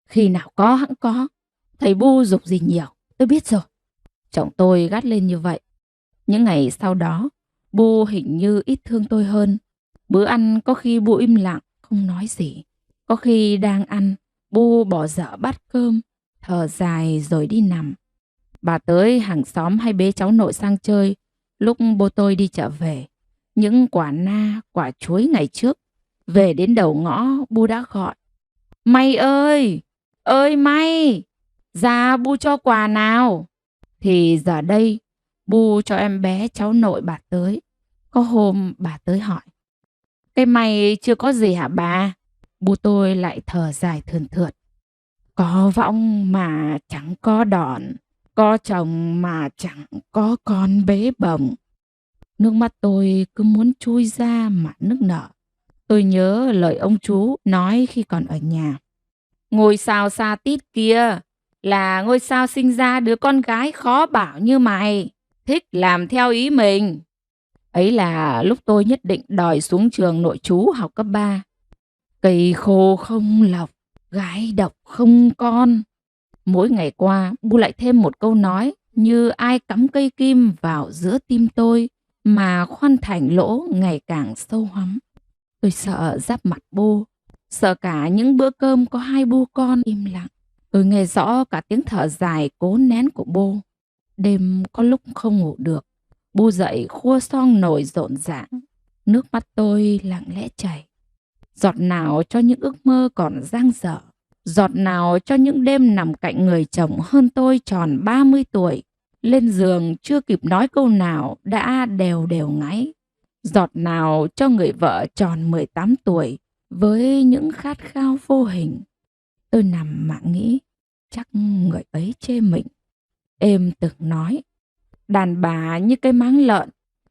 Khi nào có hẵng có. Thầy Bu giục gì nhiều, tôi biết rồi. Chồng tôi gắt lên như vậy. Những ngày sau đó, Bu hình như ít thương tôi hơn. Bữa ăn có khi Bu im lặng, không nói gì. Có khi đang ăn, Bu bỏ dở bát cơm, thở dài rồi đi nằm. Bà tới hàng xóm hay bế cháu nội sang chơi. Lúc bố tôi đi chợ về, những quả na, quả chuối ngày trước, về đến đầu ngõ, Bu đã gọi. May ơi! Ơi May! Ra Bu cho quà nào! Thì giờ đây, Bu cho em bé cháu nội bà tới. Có hôm bà tới hỏi, cái May chưa có gì hả bà? Bu tôi lại thở dài thườn thượt. Có võng mà chẳng có đòn, có chồng mà chẳng có con bế bồng. Nước mắt tôi cứ muốn chui ra mà nức nở. Tôi nhớ lời ông chú nói khi còn ở nhà. Ngôi sao xa tít kia là ngôi sao sinh ra đứa con gái khó bảo như mày, thích làm theo ý mình. Ấy là lúc tôi nhất định đòi xuống trường nội trú học cấp 3. Cây khô không lọc, gái độc không con. Mỗi ngày qua, Bu lại thêm một câu nói như ai cắm cây kim vào giữa tim tôi mà khoan thành lỗ ngày càng sâu hoắm. Tôi sợ giáp mặt Bu, sợ cả những bữa cơm có 2 Bu con im lặng. Tôi nghe rõ cả tiếng thở dài cố nén của Bu. Đêm có lúc không ngủ được, Bu dậy khua xoong nồi rộn ràng. Nước mắt tôi lặng lẽ chảy. Giọt nào cho những ước mơ còn dang dở. Giọt nào cho những đêm nằm cạnh người chồng hơn tôi tròn 30 tuổi. Lên giường chưa kịp nói câu nào đã đều đều ngáy. Giọt nào cho người vợ tròn 18 tuổi với những khát khao vô hình. Tôi nằm mà nghĩ, chắc người ấy chê mình. Êm từng nói, đàn bà như cái máng lợn,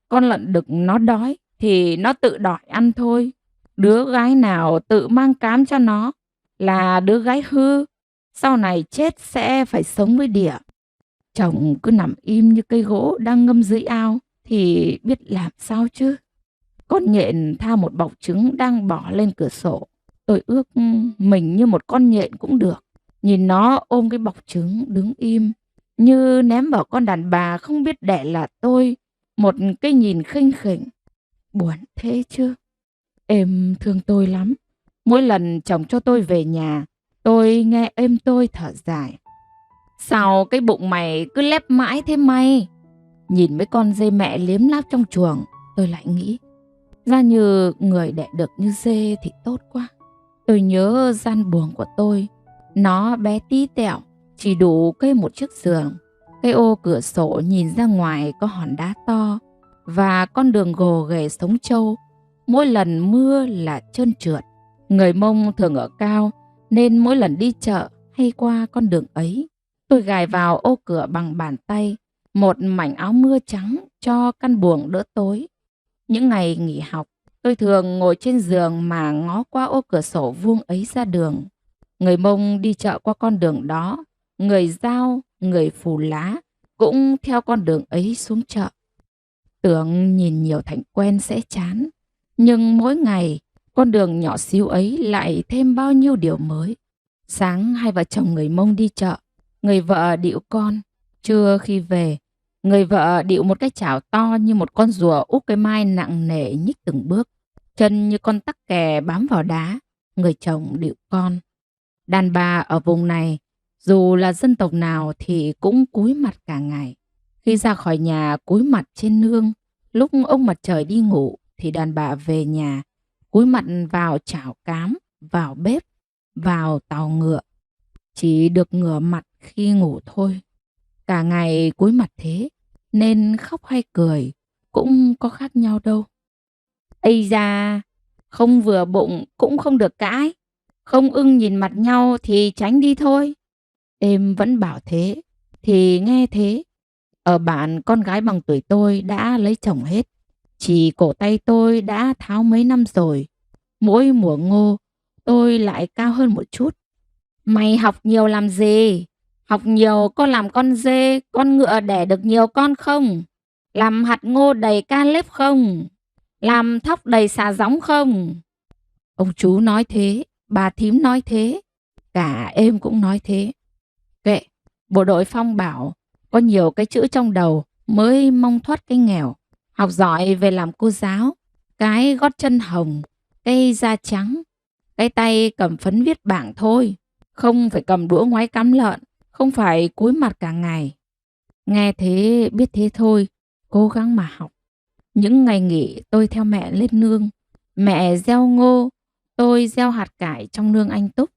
con lợn đực nó đói thì nó tự đòi ăn thôi. Đứa gái nào tự mang cám cho nó là đứa gái hư, sau này chết sẽ phải sống với đỉa. Chồng cứ nằm im như cây gỗ đang ngâm dưới ao thì biết làm sao chứ. Con nhện tha một bọc trứng đang bỏ lên cửa sổ. Tôi ước mình như một con nhện cũng được. Nhìn nó ôm cái bọc trứng đứng im, như ném vào con đàn bà không biết đẻ là tôi một cái nhìn khinh khỉnh. Buồn thế chứ. Em thương tôi lắm. Mỗi lần chồng cho tôi về nhà, tôi nghe em tôi thở dài. Sao cái bụng mày cứ lép mãi thế May? Nhìn mấy con dê mẹ liếm láp trong chuồng, tôi lại nghĩ, ra như người đẻ được như dê thì tốt quá. Tôi nhớ gian buồng của tôi, nó bé tí tẹo, chỉ đủ kê một chiếc giường. Cái ô cửa sổ nhìn ra ngoài có hòn đá to. và con đường gồ ghề Sống Châu, mỗi lần mưa là trơn trượt. Người Mông thường ở cao nên mỗi lần đi chợ hay qua con đường ấy, tôi gài vào ô cửa bằng bàn tay một mảnh áo mưa trắng cho căn buồng đỡ tối. Những ngày nghỉ học, tôi thường ngồi trên giường mà ngó qua ô cửa sổ vuông ấy ra đường. Người Mông đi chợ qua con đường đó, người Dao, người Phù Lá cũng theo con đường ấy xuống chợ. Tưởng nhìn nhiều thành quen sẽ chán, nhưng mỗi ngày con đường nhỏ xíu ấy lại thêm bao nhiêu điều mới. Sáng hai vợ chồng người Mông đi chợ, người vợ điệu con. Trưa khi về, người vợ điệu một cái chảo to như một con rùa úp cái mai nặng nề nhích từng bước. Chân như con tắc kè bám vào đá, người chồng điệu con. Đàn bà ở vùng này, dù là dân tộc nào thì cũng cúi mặt cả ngày. Khi ra khỏi nhà cúi mặt trên nương, lúc ông mặt trời đi ngủ thì đàn bà về nhà cúi mặt vào chảo cám, vào bếp, vào tàu ngựa. Chỉ được ngửa mặt khi ngủ thôi. Cả ngày cúi mặt thế nên khóc hay cười cũng có khác nhau đâu. Ây da, không vừa bụng cũng không được cãi. Không ưng nhìn mặt nhau thì tránh đi thôi. Em vẫn bảo thế, thì nghe thế. Ở bản con gái bằng tuổi tôi đã lấy chồng hết. Chỉ cổ tay tôi đã tháo mấy năm rồi. Mỗi mùa ngô tôi lại cao hơn một chút. Mày học nhiều làm gì? Học nhiều có làm con dê, con ngựa đẻ được nhiều con không? Làm hạt ngô đầy ca lếp không? Làm thóc đầy xà giống không? Ông chú nói thế, bà thím nói thế, cả em cũng nói thế. Kệ, bộ đội Phong bảo có nhiều cái chữ trong đầu mới mong thoát cái nghèo. Học giỏi về làm cô giáo, cái gót chân hồng, cái da trắng, cái tay cầm phấn viết bảng thôi. Không phải cầm đũa ngoái cắm lợn, không phải cúi mặt cả ngày. Nghe thế biết thế thôi, cố gắng mà học. Những ngày nghỉ tôi theo mẹ lên nương. Mẹ gieo ngô, tôi gieo hạt cải trong nương anh Túc.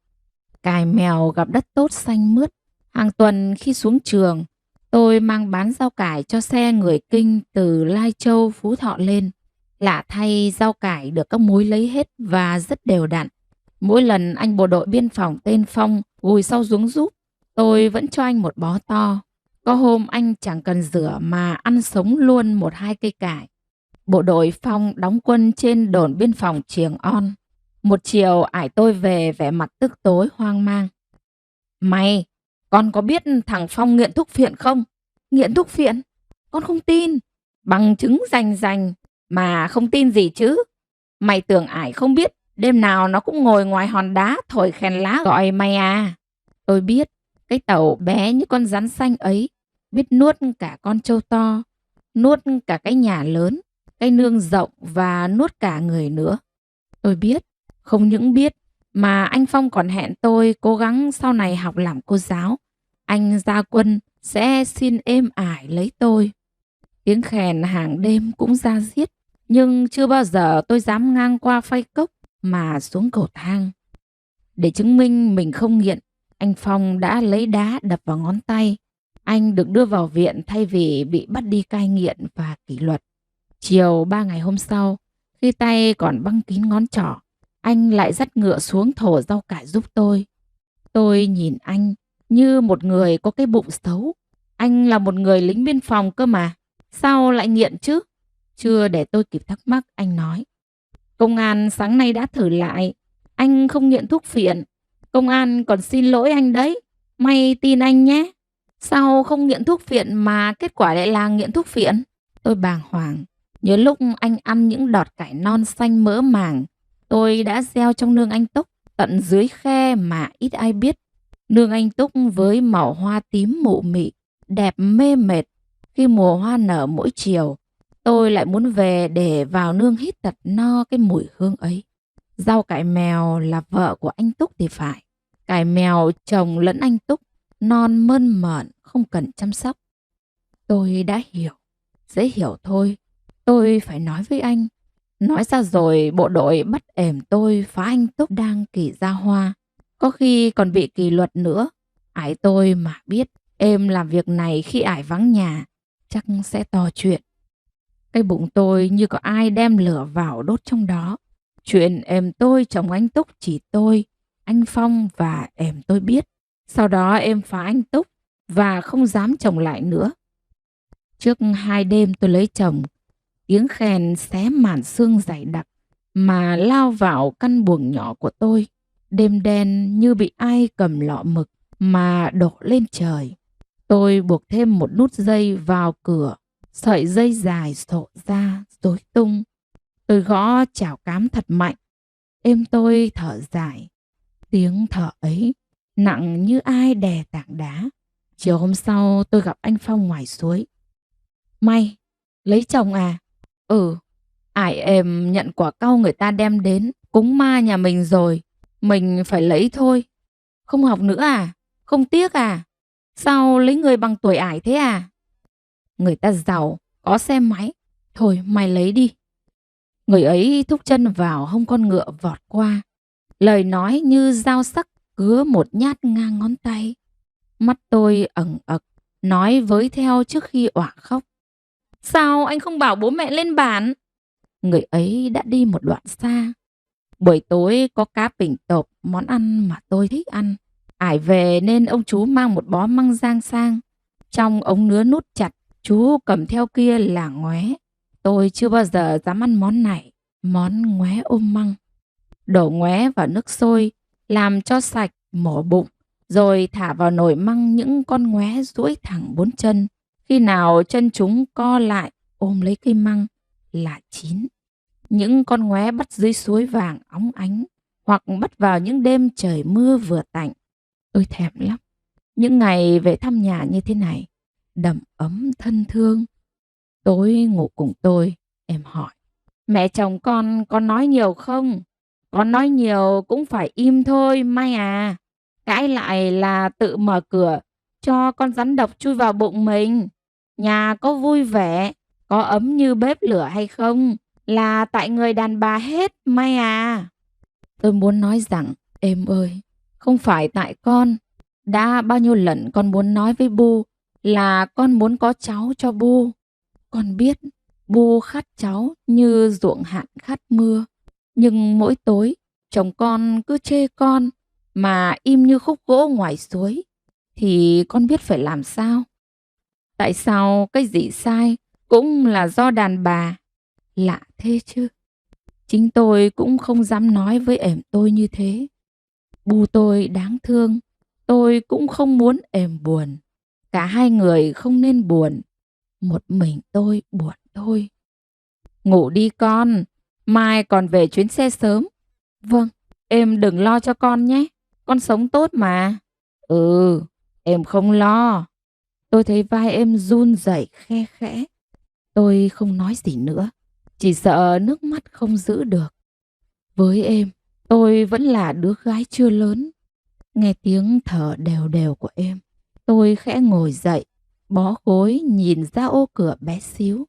Cải mèo gặp đất tốt xanh mướt. Hàng tuần khi xuống trường, tôi mang bán rau cải cho xe người Kinh từ Lai Châu, Phú Thọ lên. Lạ thay rau cải được các mối lấy hết và rất đều đặn. Mỗi lần anh bộ đội biên phòng tên Phong gùi sau giếng giúp, tôi vẫn cho anh một bó to. Có hôm anh chẳng cần rửa mà ăn sống luôn một hai cây cải. Bộ đội Phong đóng quân trên đồn biên phòng Triềng On. Một chiều ải tôi về vẻ mặt tức tối hoang mang. Mày, con có biết thằng Phong nghiện thuốc phiện không? Nghiện thuốc phiện? Con không tin. Bằng chứng rành rành mà không tin gì chứ. Mày tưởng ải không biết đêm nào nó cũng ngồi ngoài hòn đá thổi kèn lá gọi mày à? Tôi biết cái tàu bé như con rắn xanh ấy biết nuốt cả con trâu to, nuốt cả cái nhà lớn, cái nương rộng và nuốt cả người nữa. Tôi biết, không những biết mà anh Phong còn hẹn tôi cố gắng sau này học làm cô giáo. Anh ra quân sẽ xin êm ải lấy tôi. Tiếng khèn hàng đêm cũng ra diết, nhưng chưa bao giờ tôi dám ngang qua phây cốc mà xuống cầu thang. Để chứng minh mình không nghiện, anh Phong đã lấy đá đập vào ngón tay. Anh được đưa vào viện thay vì bị bắt đi cai nghiện và kỷ luật. Chiều 3 ngày hôm sau, khi tay còn băng kín ngón trỏ, anh lại dắt ngựa xuống thổ rau cải giúp tôi. Tôi nhìn anh như một người có cái bụng xấu. Anh là một người lính biên phòng cơ mà. Sao lại nghiện chứ? Chưa để tôi kịp thắc mắc, anh nói. Công an sáng nay đã thử lại. Anh không nghiện thuốc phiện. Công an còn xin lỗi anh đấy. May tin anh nhé. Sao không nghiện thuốc phiện mà kết quả lại là nghiện thuốc phiện? Tôi bàng hoàng. Nhớ lúc anh ăn những đọt cải non xanh mỡ màng tôi đã gieo trong nương anh Túc tận dưới khe mà ít ai biết. Nương anh Túc với màu hoa tím mụ mị, đẹp mê mệt. Khi mùa hoa nở mỗi chiều, tôi lại muốn về để vào nương hít thật no cái mùi hương ấy. Rau cải mèo là vợ của anh Túc thì phải. Cải mèo chồng lẫn anh Túc, non mơn mởn, không cần chăm sóc. Tôi đã hiểu, dễ hiểu thôi. Tôi phải nói với anh. Nói ra rồi bộ đội bắt ẻm tôi phá anh Túc đang kỳ ra hoa. Có khi còn bị kỷ luật nữa. Ải tôi mà biết em làm việc này khi ải vắng nhà, chắc sẽ to chuyện. Cái bụng tôi như có ai đem lửa vào đốt trong đó. Chuyện em tôi chồng anh Túc chỉ tôi, anh Phong và em tôi biết. Sau đó em phá anh Túc và không dám chồng lại nữa. Trước 2 đêm tôi lấy chồng, tiếng khèn xé màn xương dày đặc mà lao vào căn buồng nhỏ của tôi. Đêm đen như bị ai cầm lọ mực mà đổ lên trời. Tôi buộc thêm một nút dây vào cửa, sợi dây dài xộ ra rối tung. Tôi gõ chảo cám thật mạnh. Em tôi thở dài. Tiếng thở ấy nặng như ai đè tảng đá. Chiều hôm sau tôi gặp anh Phong ngoài suối. May, lấy chồng à? Ừ, ải em nhận quả cau người ta đem đến cúng ma nhà mình rồi. Mình phải lấy thôi. Không học nữa à? Không tiếc à? Sao lấy người bằng tuổi ải thế à? Người ta giàu, có xe máy. Thôi mày lấy đi. Người ấy thúc chân vào hông con ngựa vọt qua. Lời nói như dao sắc cứa một nhát ngang ngón tay. Mắt tôi ẩn ực, nói với theo trước khi òa khóc. Sao anh không bảo bố mẹ lên bản? Người ấy đã đi một đoạn xa. Buổi tối có cá bình tộp, món ăn mà tôi thích ăn. Ải về nên ông chú mang một bó măng rang sang. Trong ống nứa nút chặt, chú cầm theo kia là ngoé. Tôi chưa bao giờ dám ăn món này, món ngoé ôm măng. Đổ ngoé vào nước sôi, làm cho sạch, mổ bụng, rồi thả vào nồi măng những con ngoé duỗi thẳng 4 chân. Khi nào chân chúng co lại, ôm lấy cây măng là chín. Những con ngoé bắt dưới suối vàng óng ánh, hoặc bắt vào những đêm trời mưa vừa tạnh. Tôi thèm lắm. Những ngày về thăm nhà như thế này, đầm ấm thân thương. Tối ngủ cùng tôi, em hỏi. Mẹ chồng con có nói nhiều không? Con nói nhiều cũng phải im thôi, May à. Cãi lại là tự mở cửa, cho con rắn độc chui vào bụng mình. Nhà có vui vẻ, có ấm như bếp lửa hay không? Là tại người đàn bà hết, May à. Tôi muốn nói rằng, em ơi, không phải tại con. Đã bao nhiêu lần con muốn nói với Bu là con muốn có cháu cho Bu. Con biết Bu khát cháu như ruộng hạn khát mưa. Nhưng mỗi tối chồng con cứ chê con mà im như khúc gỗ ngoài suối. Thì con biết phải làm sao? Tại sao cái gì sai cũng là do đàn bà? Lạ thế chứ. Chính tôi cũng không dám nói với em tôi như thế. Bu tôi đáng thương. Tôi cũng không muốn em buồn. Cả hai người không nên buồn. Một mình tôi buồn thôi. Ngủ đi con. Mai còn về chuyến xe sớm. Vâng, em đừng lo cho con nhé. Con sống tốt mà. Ừ, em không lo. Tôi thấy vai em run rẩy khe khẽ. Tôi không nói gì nữa. Chỉ sợ nước mắt không giữ được. Với em, tôi vẫn là đứa gái chưa lớn. Nghe tiếng thở đều đều của em, tôi khẽ ngồi dậy, bó gối nhìn ra ô cửa bé xíu.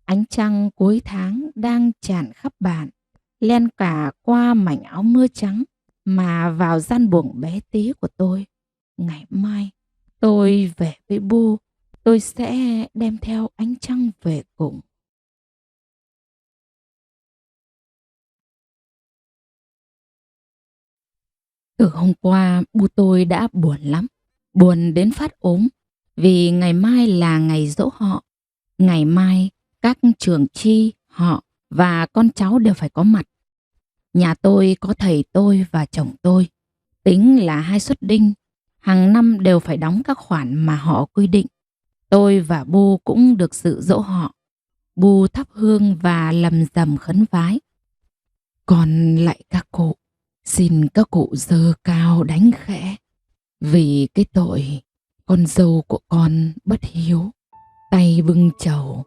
Ánh trăng cuối tháng đang tràn khắp bàn, len cả qua mảnh áo mưa trắng mà vào gian buồng bé tí của tôi. Ngày mai, tôi về với Bu, tôi sẽ đem theo ánh trăng về cùng. Từ hôm qua, Bu tôi đã buồn lắm, buồn đến phát ốm, vì ngày mai là ngày giỗ họ. Ngày mai, các trường chi, họ và con cháu đều phải có mặt. Nhà tôi có thầy tôi và chồng tôi, tính là 2 suất đinh, hàng năm đều phải đóng các khoản mà họ quy định. Tôi và Bu cũng được dự dỗ họ. Bu thắp hương và lầm rầm khấn vái. Còn lại các cụ, xin các cụ giơ cao đánh khẽ, vì cái tội con dâu của con bất hiếu, tay bưng chầu,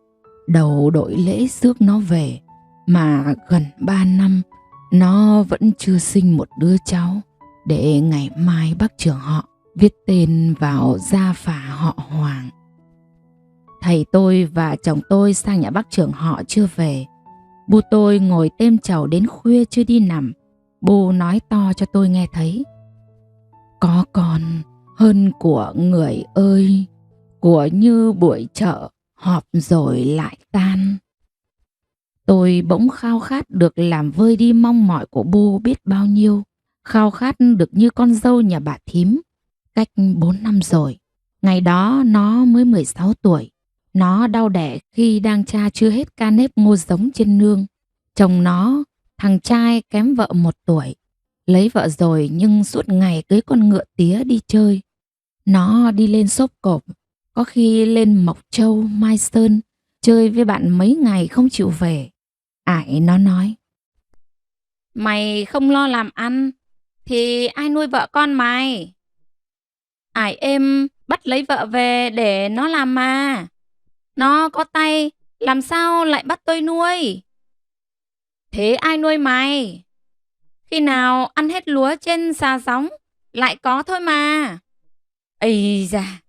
đầu đội lễ rước nó về, mà gần 3 năm nó vẫn chưa sinh một đứa cháu, để ngày mai bác trưởng họ viết tên vào gia phả họ Hoàng. Thầy tôi và chồng tôi sang nhà bác trưởng họ chưa về. Bu tôi ngồi têm chầu đến khuya chưa đi nằm. Bu nói to cho tôi nghe thấy. Có con hơn của người ơi, của như buổi chợ họp rồi lại tan. Tôi bỗng khao khát được làm vơi đi mong mỏi của Bu biết bao nhiêu. Khao khát được như con dâu nhà bà thím. Cách 4 năm rồi. Ngày đó nó mới 16 tuổi. Nó đau đẻ khi đang cha chưa hết ca nếp ngô giống trên nương. Chồng nó, thằng trai kém vợ 1 tuổi. Lấy vợ rồi nhưng suốt ngày cưới con ngựa tía đi chơi. Nó đi lên Xốp Cộp, có khi lên Mộc Châu, Mai Sơn, chơi với bạn mấy ngày không chịu về. Ải nó nói: "Mày không lo làm ăn, thì ai nuôi vợ con mày? Ải êm bắt lấy vợ về để nó làm mà. Nó có tay, làm sao lại bắt tôi nuôi? Thế ai nuôi mày? Khi nào ăn hết lúa trên xà gióng, lại có thôi mà. Ây da,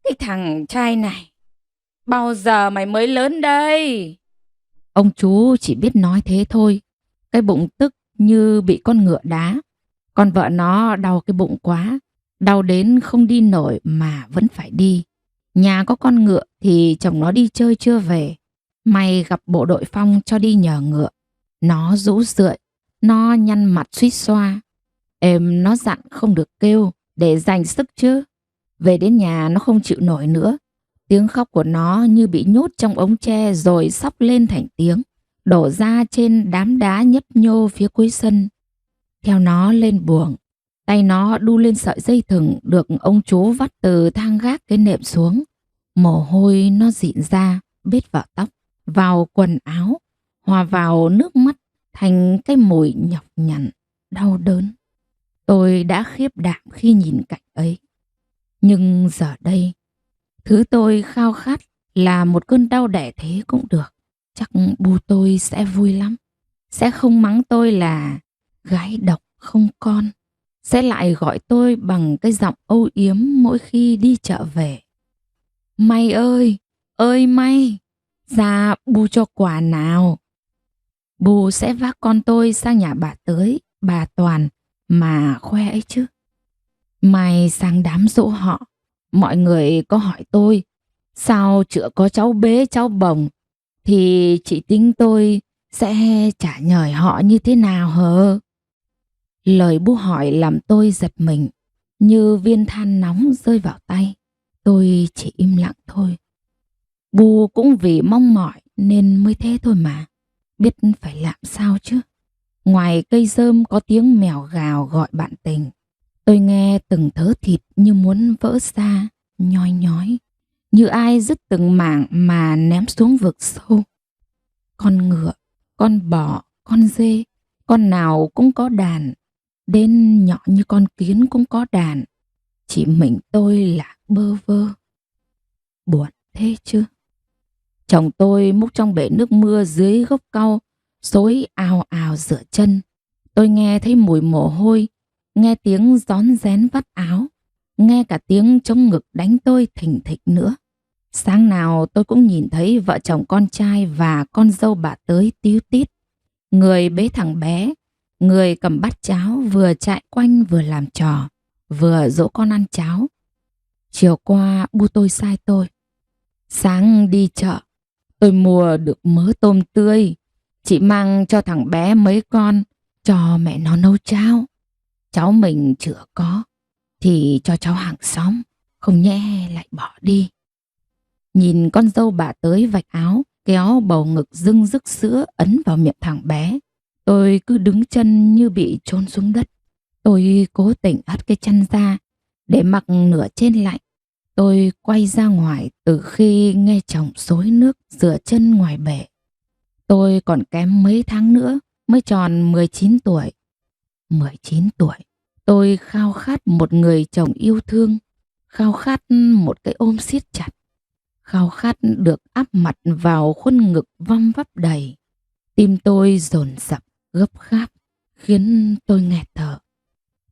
cái thằng trai này, bao giờ mày mới lớn đây?" Ông chú chỉ biết nói thế thôi. Cái bụng tức như bị con ngựa đá. Con vợ nó đau cái bụng quá. Đau đến không đi nổi mà vẫn phải đi. Nhà có con ngựa thì chồng nó đi chơi chưa về. May gặp bộ đội phong cho đi nhờ ngựa. Nó rũ rượi, nó nhăn mặt suýt xoa. Em nó dặn không được kêu để dành sức chứ. Về đến nhà nó không chịu nổi nữa. Tiếng khóc của nó như bị nhốt trong ống tre rồi sóc lên thành tiếng, đổ ra trên đám đá nhấp nhô phía cuối sân. Theo nó lên buồng, tay nó đu lên sợi dây thừng được ông chú vắt từ thang gác cái nệm xuống. Mồ hôi nó rịn ra, bết vào tóc, vào quần áo, hòa vào nước mắt thành cái mùi nhọc nhằn, đau đớn. Tôi đã khiếp đảm khi nhìn cảnh ấy. Nhưng giờ đây, thứ tôi khao khát là một cơn đau đẻ thế cũng được. Chắc Bu tôi sẽ vui lắm. Sẽ không mắng tôi là gái độc không con. Sẽ lại gọi tôi bằng cái giọng âu yếm mỗi khi đi chợ về: "May ơi, ơi May, ra Bu cho quà nào." Bu sẽ vác con tôi sang nhà bà Tới, bà Toàn mà khoe ấy chứ. May sang đám giỗ họ, mọi người có hỏi tôi sao chữa có cháu bế cháu bồng, thì chị tính tôi sẽ trả nhời họ như thế nào hờ? Lời Bu hỏi làm tôi giật mình, như viên than nóng rơi vào tay. Tôi chỉ im lặng thôi. Bu cũng vì mong mỏi nên mới thế thôi mà. Biết phải làm sao chứ. Ngoài cây rơm có tiếng mèo gào gọi bạn tình. Tôi nghe từng thớ thịt như muốn vỡ ra, nhoi nhói, như ai dứt từng mảng mà ném xuống vực sâu. Con ngựa, con bò, con dê, con nào cũng có đàn, đến nhỏ như con kiến cũng có đàn. Chỉ mình tôi là bơ vơ. Buồn thế chứ. Chồng tôi múc trong bể nước mưa dưới gốc cau, xối ào ào rửa chân. Tôi nghe thấy mùi mồ hôi, nghe tiếng rón rén vắt áo, nghe cả tiếng trống ngực đánh tôi thình thịch nữa. Sáng nào tôi cũng nhìn thấy vợ chồng con trai và con dâu bà Tới tíu tít. Người bế thằng bé, người cầm bát cháo vừa chạy quanh vừa làm trò, vừa dỗ con ăn cháo. Chiều qua Bu tôi sai tôi. Sáng đi chợ, tôi mua được mớ tôm tươi. Chị mang cho thằng bé mấy con, cho mẹ nó nấu cháo. Cháu mình chữa có, thì cho cháu hàng xóm, không nhẽ lại bỏ đi. Nhìn con dâu bà Tới vạch áo, kéo bầu ngực dưng dứt sữa ấn vào miệng thằng bé. Tôi cứ đứng chân như bị chôn xuống đất. Tôi cố tình hất cái chân ra để mặc nửa trên lạnh. Tôi quay ra ngoài từ khi nghe chồng xối nước rửa chân ngoài bể. Tôi còn kém mấy tháng nữa mới tròn 19 tuổi. 19 tuổi, tôi khao khát một người chồng yêu thương, khao khát một cái ôm siết chặt, khao khát được áp mặt vào khuôn ngực văm vắp đầy. Tim tôi dồn dập, gấp gáp, khiến tôi nghẹt thở.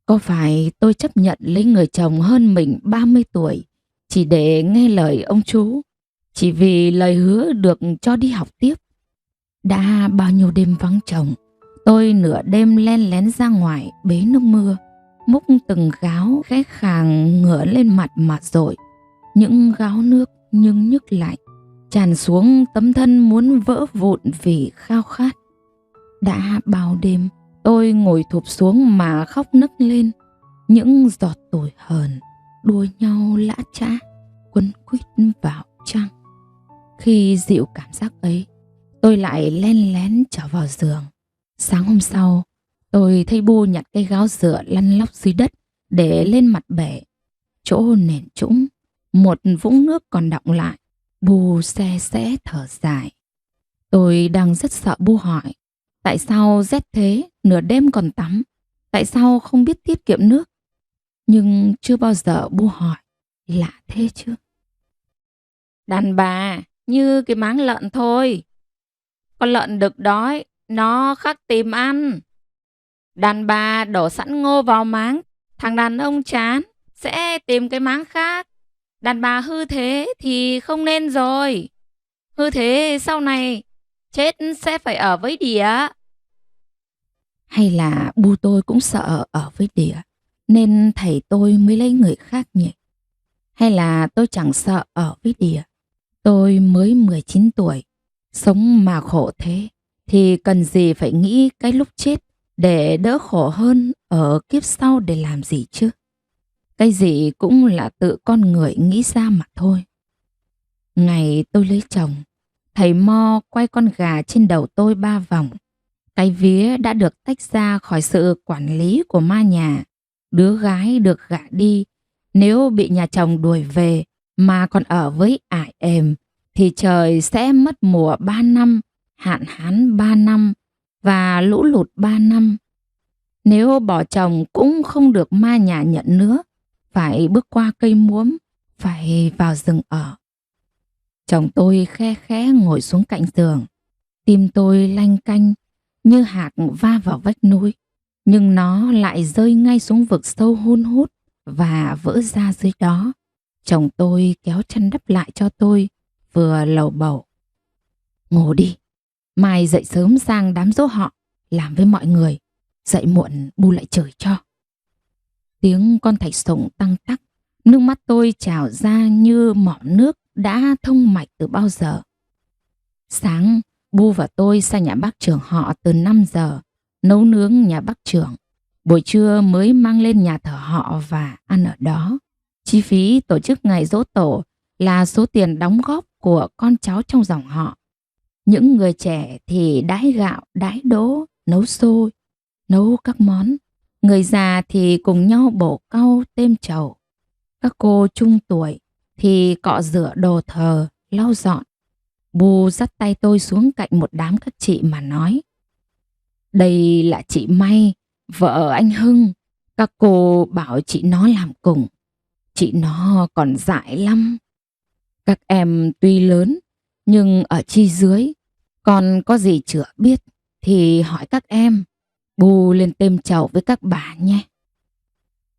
Có phải tôi chấp nhận lấy người chồng hơn mình 30 tuổi chỉ để nghe lời ông chú, chỉ vì lời hứa được cho đi học tiếp? Đã bao nhiêu đêm vắng chồng, tôi nửa đêm len lén ra ngoài bế nước mưa, múc từng gáo khẽ khàng ngửa lên mặt mà dội. Những gáo nước nhưng nhức lạnh, tràn xuống tấm thân muốn vỡ vụn vì khao khát. Đã bao đêm tôi ngồi thụp xuống mà khóc nấc lên, những giọt tủi hờn đua nhau lã chã quấn quýt vào trăng. Khi dịu cảm giác ấy, tôi lại len lén trở vào giường. Sáng hôm sau, tôi thấy Bu nhặt cây gáo dựa lăn lóc dưới đất để lên mặt bể. Chỗ nền trũng, một vũng nước còn đọng lại. Bu se sẽ thở dài. Tôi đang rất sợ Bu hỏi, tại sao rét thế, nửa đêm còn tắm? Tại sao không biết tiết kiệm nước? Nhưng chưa bao giờ Bu hỏi, lạ thế chứ. Đàn bà như cái máng lợn thôi. Con lợn đực đói, nó khắc tìm ăn. Đàn bà đổ sẵn ngô vào máng, thằng đàn ông chán sẽ tìm cái máng khác. Đàn bà hư thế thì không nên rồi. Hư thế sau này chết sẽ phải ở với đỉa. Hay là Bu tôi cũng sợ ở với đỉa nên thầy tôi mới lấy người khác nhỉ? Hay là tôi chẳng sợ ở với đỉa? Tôi mới 19 tuổi, sống mà khổ thế thì cần gì phải nghĩ cái lúc chết để đỡ khổ hơn ở kiếp sau để làm gì chứ? Cái gì cũng là tự con người nghĩ ra mà thôi. Ngày tôi lấy chồng, thầy Mo quay con gà trên đầu tôi 3 vòng. Cái vía đã được tách ra khỏi sự quản lý của ma nhà. Đứa gái được gả đi, nếu bị nhà chồng đuổi về mà còn ở với ải ềm thì trời sẽ mất mùa 3 năm, hạn hán 3 năm và lũ lụt 3 năm. Nếu bỏ chồng cũng không được ma nhà nhận nữa, phải bước qua cây muống, phải vào rừng ở. Chồng tôi khe khẽ ngồi xuống cạnh giường, tim tôi lanh canh như hạc va vào vách núi, nhưng nó lại rơi ngay xuống vực sâu hun hút và vỡ ra dưới đó. Chồng tôi kéo chăn đắp lại cho tôi, vừa lầu bầu. Ngủ đi, mai dậy sớm sang đám dỗ họ, làm với mọi người. Dậy muộn Bu lại chửi cho. Tiếng con thạch sủng tăng tắc, nước mắt tôi trào ra như mỏ nước đã thông mạch từ bao giờ. Sáng, Bu và tôi sang nhà bác trưởng họ từ 5 giờ, nấu nướng nhà bác trưởng. Buổi trưa mới mang lên nhà thờ họ và ăn ở đó. Chi phí tổ chức ngày giỗ tổ là số tiền đóng góp của con cháu trong dòng họ. Những người trẻ thì đãi gạo, đãi đỗ, nấu xôi, nấu các món. Người già thì cùng nhau bổ cau têm trầu. Các cô trung tuổi thì cọ rửa đồ thờ, lau dọn. Bu dắt tay tôi xuống cạnh một đám các chị mà nói: đây là chị May, vợ anh Hưng. Các cô bảo chị nó làm cùng. Chị nó còn dại lắm. Các em tuy lớn nhưng ở chi dưới, còn có gì chưa biết thì hỏi các em. Bu lên têm trầu với các bà nhé.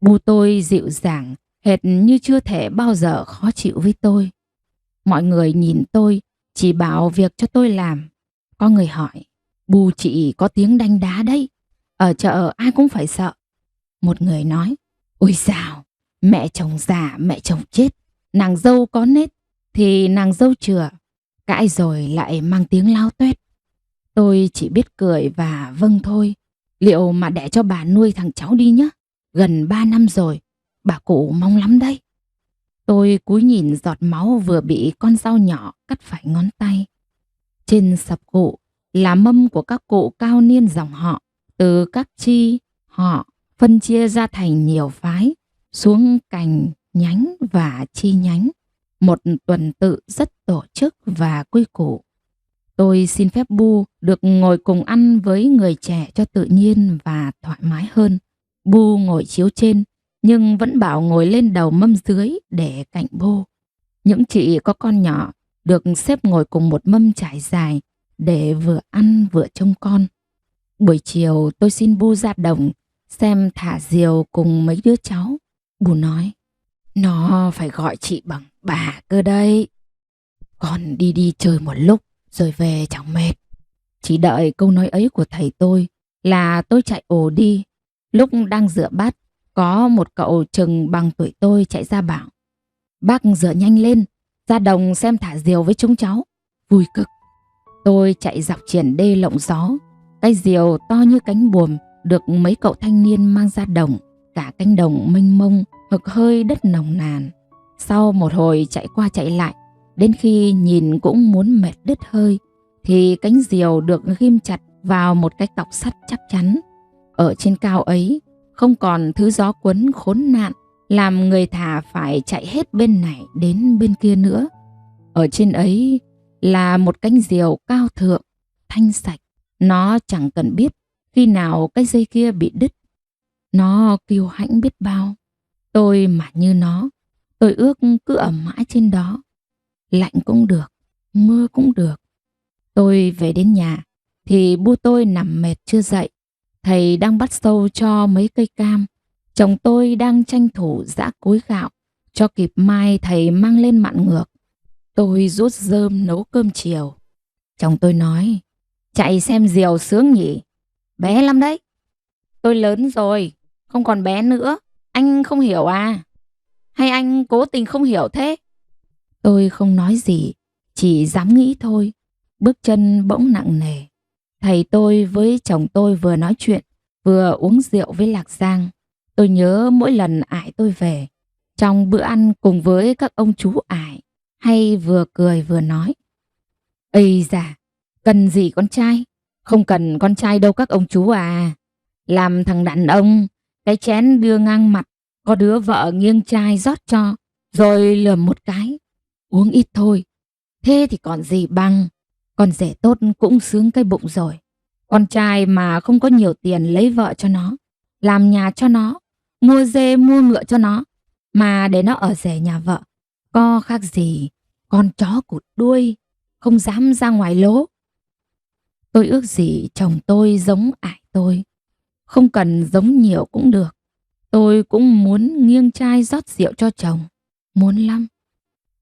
Bu tôi dịu dàng, hệt như chưa thể bao giờ khó chịu với tôi. Mọi người nhìn tôi, chỉ bảo việc cho tôi làm. Có người hỏi: Bu chị có tiếng đanh đá đấy, ở chợ ai cũng phải sợ. Một người nói: ôi dào, mẹ chồng già mẹ chồng chết, nàng dâu có nết thì nàng dâu chừa, cãi rồi lại mang tiếng lao toét. Tôi chỉ biết cười và vâng thôi. Liệu mà để cho bà nuôi thằng cháu đi nhá, gần 3 năm rồi, bà cụ mong lắm đấy. Tôi cúi nhìn giọt máu vừa bị con dao nhỏ cắt phải ngón tay. Trên sập cụ là mâm của các cụ cao niên dòng họ, từ các chi họ phân chia ra thành nhiều phái, xuống cành, nhánh và chi nhánh. Một tuần tự rất tổ chức và quy củ. Tôi xin phép Bu được ngồi cùng ăn với người trẻ cho tự nhiên và thoải mái hơn. Bu ngồi chiếu trên, nhưng vẫn bảo ngồi lên đầu mâm dưới để cạnh Bu. Những chị có con nhỏ được xếp ngồi cùng một mâm trải dài để vừa ăn vừa trông con. Buổi chiều tôi xin Bu ra đồng xem thả diều cùng mấy đứa cháu. Bu nói: nó phải gọi chị bằng bà cơ đấy. Con đi đi chơi một lúc rồi về chẳng mệt. Chỉ đợi câu nói ấy của thầy tôi là tôi chạy ồ đi. Lúc đang rửa bát, có một cậu chừng bằng tuổi tôi chạy ra bảo: bác rửa nhanh lên, Ra đồng xem thả diều với chúng cháu. Vui cực. Tôi chạy dọc triển đê lộng gió. Cái diều to như cánh buồm được mấy cậu thanh niên mang ra đồng. Cả cánh đồng mênh mông, hực hơi đất nồng nàn. Sau một hồi chạy qua chạy lại, đến khi nhìn cũng muốn mệt đứt hơi, thì cánh diều được ghim chặt vào một cái cọc sắt chắc chắn. Ở trên cao ấy không còn thứ gió cuốn khốn nạn làm người thả phải chạy hết bên này đến bên kia nữa. Ở trên ấy là một cánh diều cao thượng, thanh sạch. Nó chẳng cần biết khi nào cái dây kia bị đứt. Nó kiêu hãnh biết bao. Tôi mà như nó, tôi ước cứ ở mãi trên đó. Lạnh cũng được, mưa cũng được. Tôi về đến nhà thì bu tôi nằm mệt chưa dậy. Thầy đang bắt sâu cho mấy cây cam. Chồng tôi đang tranh thủ giã cối gạo cho kịp mai thầy mang lên mặn ngược. Tôi rút rơm nấu cơm chiều. Chồng tôi nói, chạy xem diều sướng nhỉ? Bé lắm đấy. Tôi lớn rồi, không còn bé nữa. Anh không hiểu à? Hay anh cố tình không hiểu thế? Tôi không nói gì, chỉ dám nghĩ thôi. Bước chân bỗng nặng nề. Thầy tôi với chồng tôi vừa nói chuyện, vừa uống rượu với Lạc Giang. Tôi nhớ mỗi lần ải tôi về, trong bữa ăn cùng với các ông chú ải, hay vừa cười vừa nói. Ây da, cần gì con trai? Không cần con trai đâu các ông chú à. Làm thằng đàn ông, cái chén đưa ngang mặt, có đứa vợ nghiêng chai rót cho, rồi lườm một cái. Uống ít thôi, thế thì còn gì bằng. Con rể tốt cũng sướng cái bụng rồi. Con trai mà không có nhiều tiền lấy vợ cho nó, làm nhà cho nó, mua dê mua ngựa cho nó, mà để nó ở rể nhà vợ, có khác gì con chó cụt đuôi, không dám ra ngoài lố. Tôi ước gì chồng tôi giống ải tôi. Không cần giống nhiều cũng được. Tôi cũng muốn nghiêng chai rót rượu cho chồng. Muốn lắm.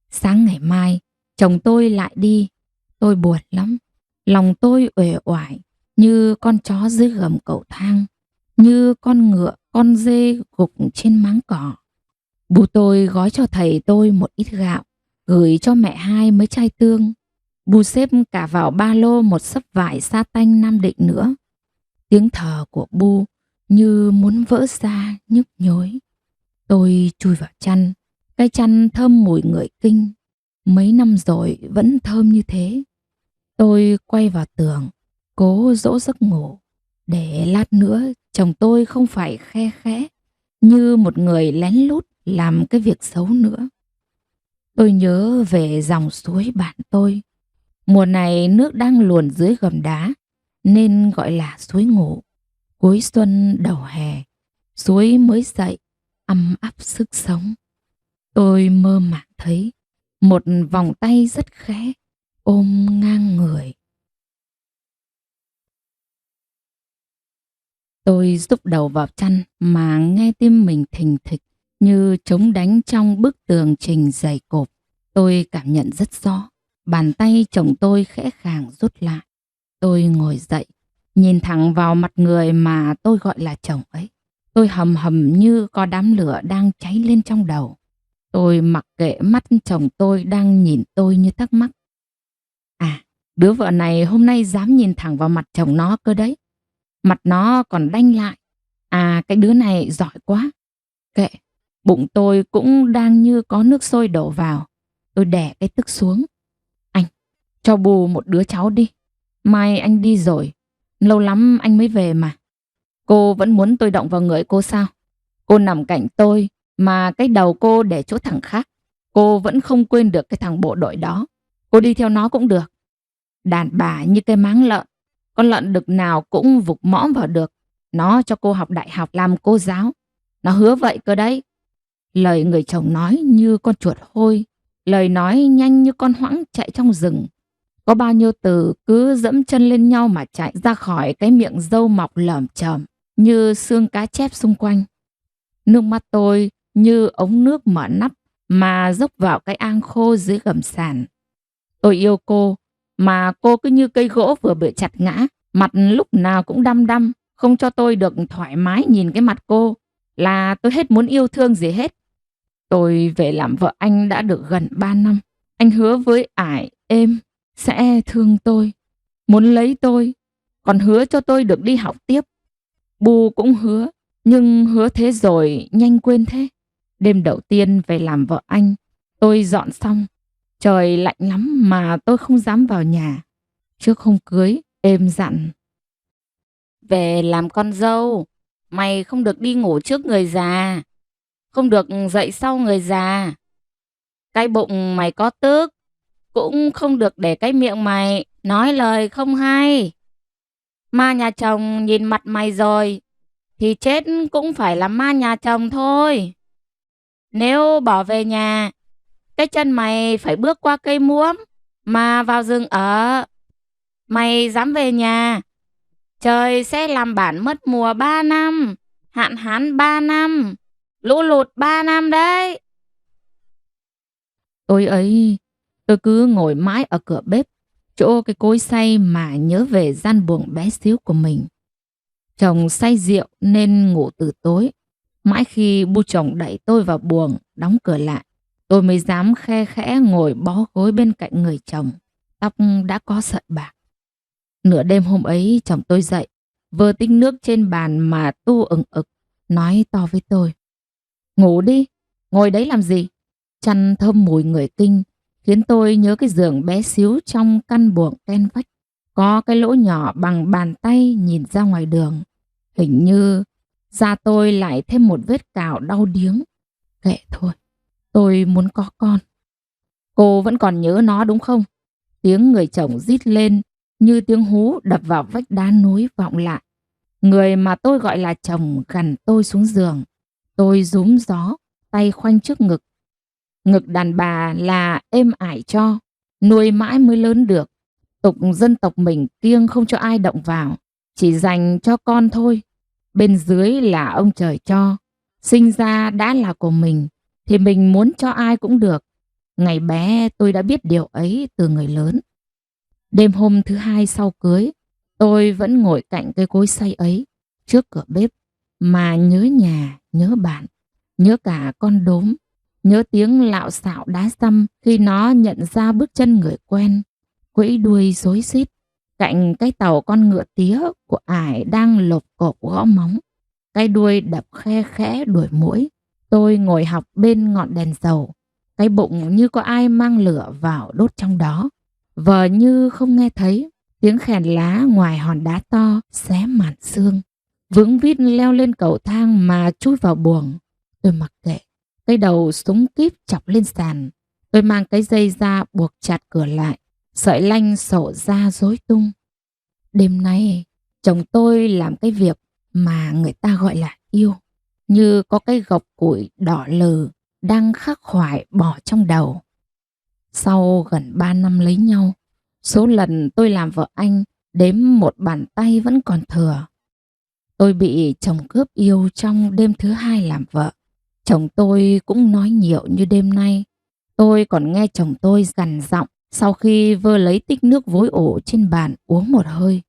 Sáng ngày mai, chồng tôi lại đi. Tôi buồn lắm. Lòng tôi uể oải như con chó dưới gầm cầu thang, như con ngựa, con dê gục trên máng cỏ. Bố tôi gói cho thầy tôi một ít gạo, gửi cho mẹ hai mấy chai tương. Bu xếp cả vào ba lô một xấp vải sa tanh Nam Định nữa. Tiếng thở của Bu như muốn vỡ ra nhức nhối. Tôi chui vào chăn, cái chăn thơm mùi ngợi kinh. Mấy năm rồi vẫn thơm như thế. Tôi quay vào tường, cố dỗ giấc ngủ, để lát nữa chồng tôi không phải khe khẽ như một người lén lút làm cái việc xấu nữa. Tôi nhớ về dòng suối bạn tôi. Mùa này nước đang luồn dưới gầm đá nên gọi là suối ngủ. Cuối xuân đầu hè, suối mới dậy, ăm ắp sức sống. Tôi mơ màng thấy một vòng tay rất khẽ ôm ngang người. Tôi rúc đầu vào chăn mà nghe tim mình thình thịch như trống đánh trong bức tường trình dày cộp. Tôi cảm nhận rất rõ. Bàn tay chồng tôi khẽ khàng rút lại. Tôi ngồi dậy, nhìn thẳng vào mặt người mà tôi gọi là chồng ấy. Tôi hầm hầm như có đám lửa đang cháy lên trong đầu. Tôi mặc kệ mắt chồng tôi đang nhìn tôi như thắc mắc. À, đứa vợ này hôm nay dám nhìn thẳng vào mặt chồng nó cơ đấy. Mặt nó còn đanh lại. À, cái đứa này giỏi quá. Kệ, bụng tôi cũng đang như có nước sôi đổ vào. Tôi đè cái tức xuống. Anh, cho bù một đứa cháu đi. Mai anh đi rồi. Lâu lắm anh mới về mà. Cô vẫn muốn tôi động vào người cô sao? Cô nằm cạnh tôi mà cái đầu cô để chỗ thằng khác. Cô vẫn không quên được cái thằng bộ đội đó. Cô đi theo nó cũng được. Đàn bà như cái máng lợn. Con lợn đực nào cũng vụt mõm vào được. Nó cho cô học đại học làm cô giáo. Nó hứa vậy cơ đấy. Lời người chồng nói như con chuột hôi. Lời nói nhanh như con hoãng chạy trong rừng. Có bao nhiêu từ cứ dẫm chân lên nhau mà chạy ra khỏi cái miệng râu mọc lởm chởm như xương cá chép xung quanh. Nước mắt tôi như ống nước mở nắp mà dốc vào cái ang khô dưới gầm sàn. Tôi yêu cô mà cô cứ như cây gỗ vừa bị chặt ngã, mặt lúc nào cũng đăm đăm, không cho tôi được thoải mái nhìn cái mặt cô, là tôi hết muốn yêu thương gì hết. Tôi về làm vợ anh đã được gần 3 năm. Anh hứa với ải em sẽ thương tôi, muốn lấy tôi, còn hứa cho tôi được đi học tiếp. Bu cũng hứa, nhưng hứa thế rồi nhanh quên thế. Đêm đầu tiên về làm vợ anh, tôi dọn xong. Trời lạnh lắm mà tôi không dám vào nhà. Trước hôm cưới, em dặn: về làm con dâu, mày không được đi ngủ trước người già, không được dậy sau người già. Cái bụng mày có tức, cũng không được để cái miệng mày nói lời không hay. Ma nhà chồng nhìn mặt mày rồi, thì chết cũng phải là ma nhà chồng thôi. Nếu bỏ về nhà, cái chân mày phải bước qua cây muỗng mà vào rừng ở. Mày dám về nhà, trời sẽ làm bản mất mùa 3 năm, hạn hán 3 năm, lũ lụt 3 năm đấy. Tối ấy, tôi cứ ngồi mãi ở cửa bếp, chỗ cái cối xay mà nhớ về gian buồng bé xíu của mình. Chồng say rượu nên ngủ từ tối. Mãi khi bu chồng đẩy tôi vào buồng, đóng cửa lại, tôi mới dám khe khẽ ngồi bó gối bên cạnh người chồng. Tóc đã có sợi bạc. Nửa đêm hôm ấy chồng tôi dậy, vơ tích nước trên bàn mà tu ừng ực, nói to với tôi: ngủ đi, ngồi đấy làm gì? Chăn thơm mùi người Kinh, khiến tôi nhớ cái giường bé xíu trong căn buồng ken vách. Có cái lỗ nhỏ bằng bàn tay nhìn ra ngoài đường. Hình như da tôi lại thêm một vết cào đau điếng. Kệ thôi, tôi muốn có con. Cô vẫn còn nhớ nó đúng không? Tiếng người chồng rít lên như tiếng hú đập vào vách đá núi vọng lại. Người mà tôi gọi là chồng gằn tôi xuống giường. Tôi rúm gió, tay khoanh trước ngực. Ngực đàn bà là êm ải cho, nuôi mãi mới lớn được. Tục dân tộc mình kiêng không cho ai động vào, chỉ dành cho con thôi. Bên dưới là ông trời cho, sinh ra đã là của mình, thì mình muốn cho ai cũng được. Ngày bé tôi đã biết điều ấy từ người lớn. Đêm hôm thứ hai sau cưới, tôi vẫn ngồi cạnh cây cối xay ấy, trước cửa bếp, mà nhớ nhà, nhớ bạn, nhớ cả con đốm, nhớ tiếng lạo xạo đá dăm khi nó nhận ra bước chân người quen, quẫy đuôi rối rít cạnh cái tàu con ngựa tía của ải đang lộp cộp gõ móng. Cái đuôi đập khe khẽ đuổi muỗi. Tôi ngồi học bên ngọn đèn dầu, cái bụng như có ai mang lửa vào đốt trong đó. Vờ như không nghe thấy tiếng khèn lá ngoài hòn đá to xé màn xương. Vướng vít leo lên cầu thang mà chui vào buồng. Tôi mặc kệ. Cái đầu súng kíp chọc lên sàn. Tôi mang cái dây ra buộc chặt cửa lại. Sợi lanh sổ ra rối tung. Đêm nay, chồng tôi làm cái việc mà người ta gọi là yêu. Như có cái gộc củi đỏ lừ đang khắc khoải bỏ trong đầu. Sau gần 3 năm lấy nhau, số lần tôi làm vợ anh đếm một bàn tay vẫn còn thừa. Tôi bị chồng cướp yêu trong đêm thứ hai làm vợ. Chồng tôi cũng nói nhiều như đêm nay. Tôi còn nghe chồng tôi gằn giọng sau khi vơ lấy tích nước vối ổ trên bàn uống một hơi.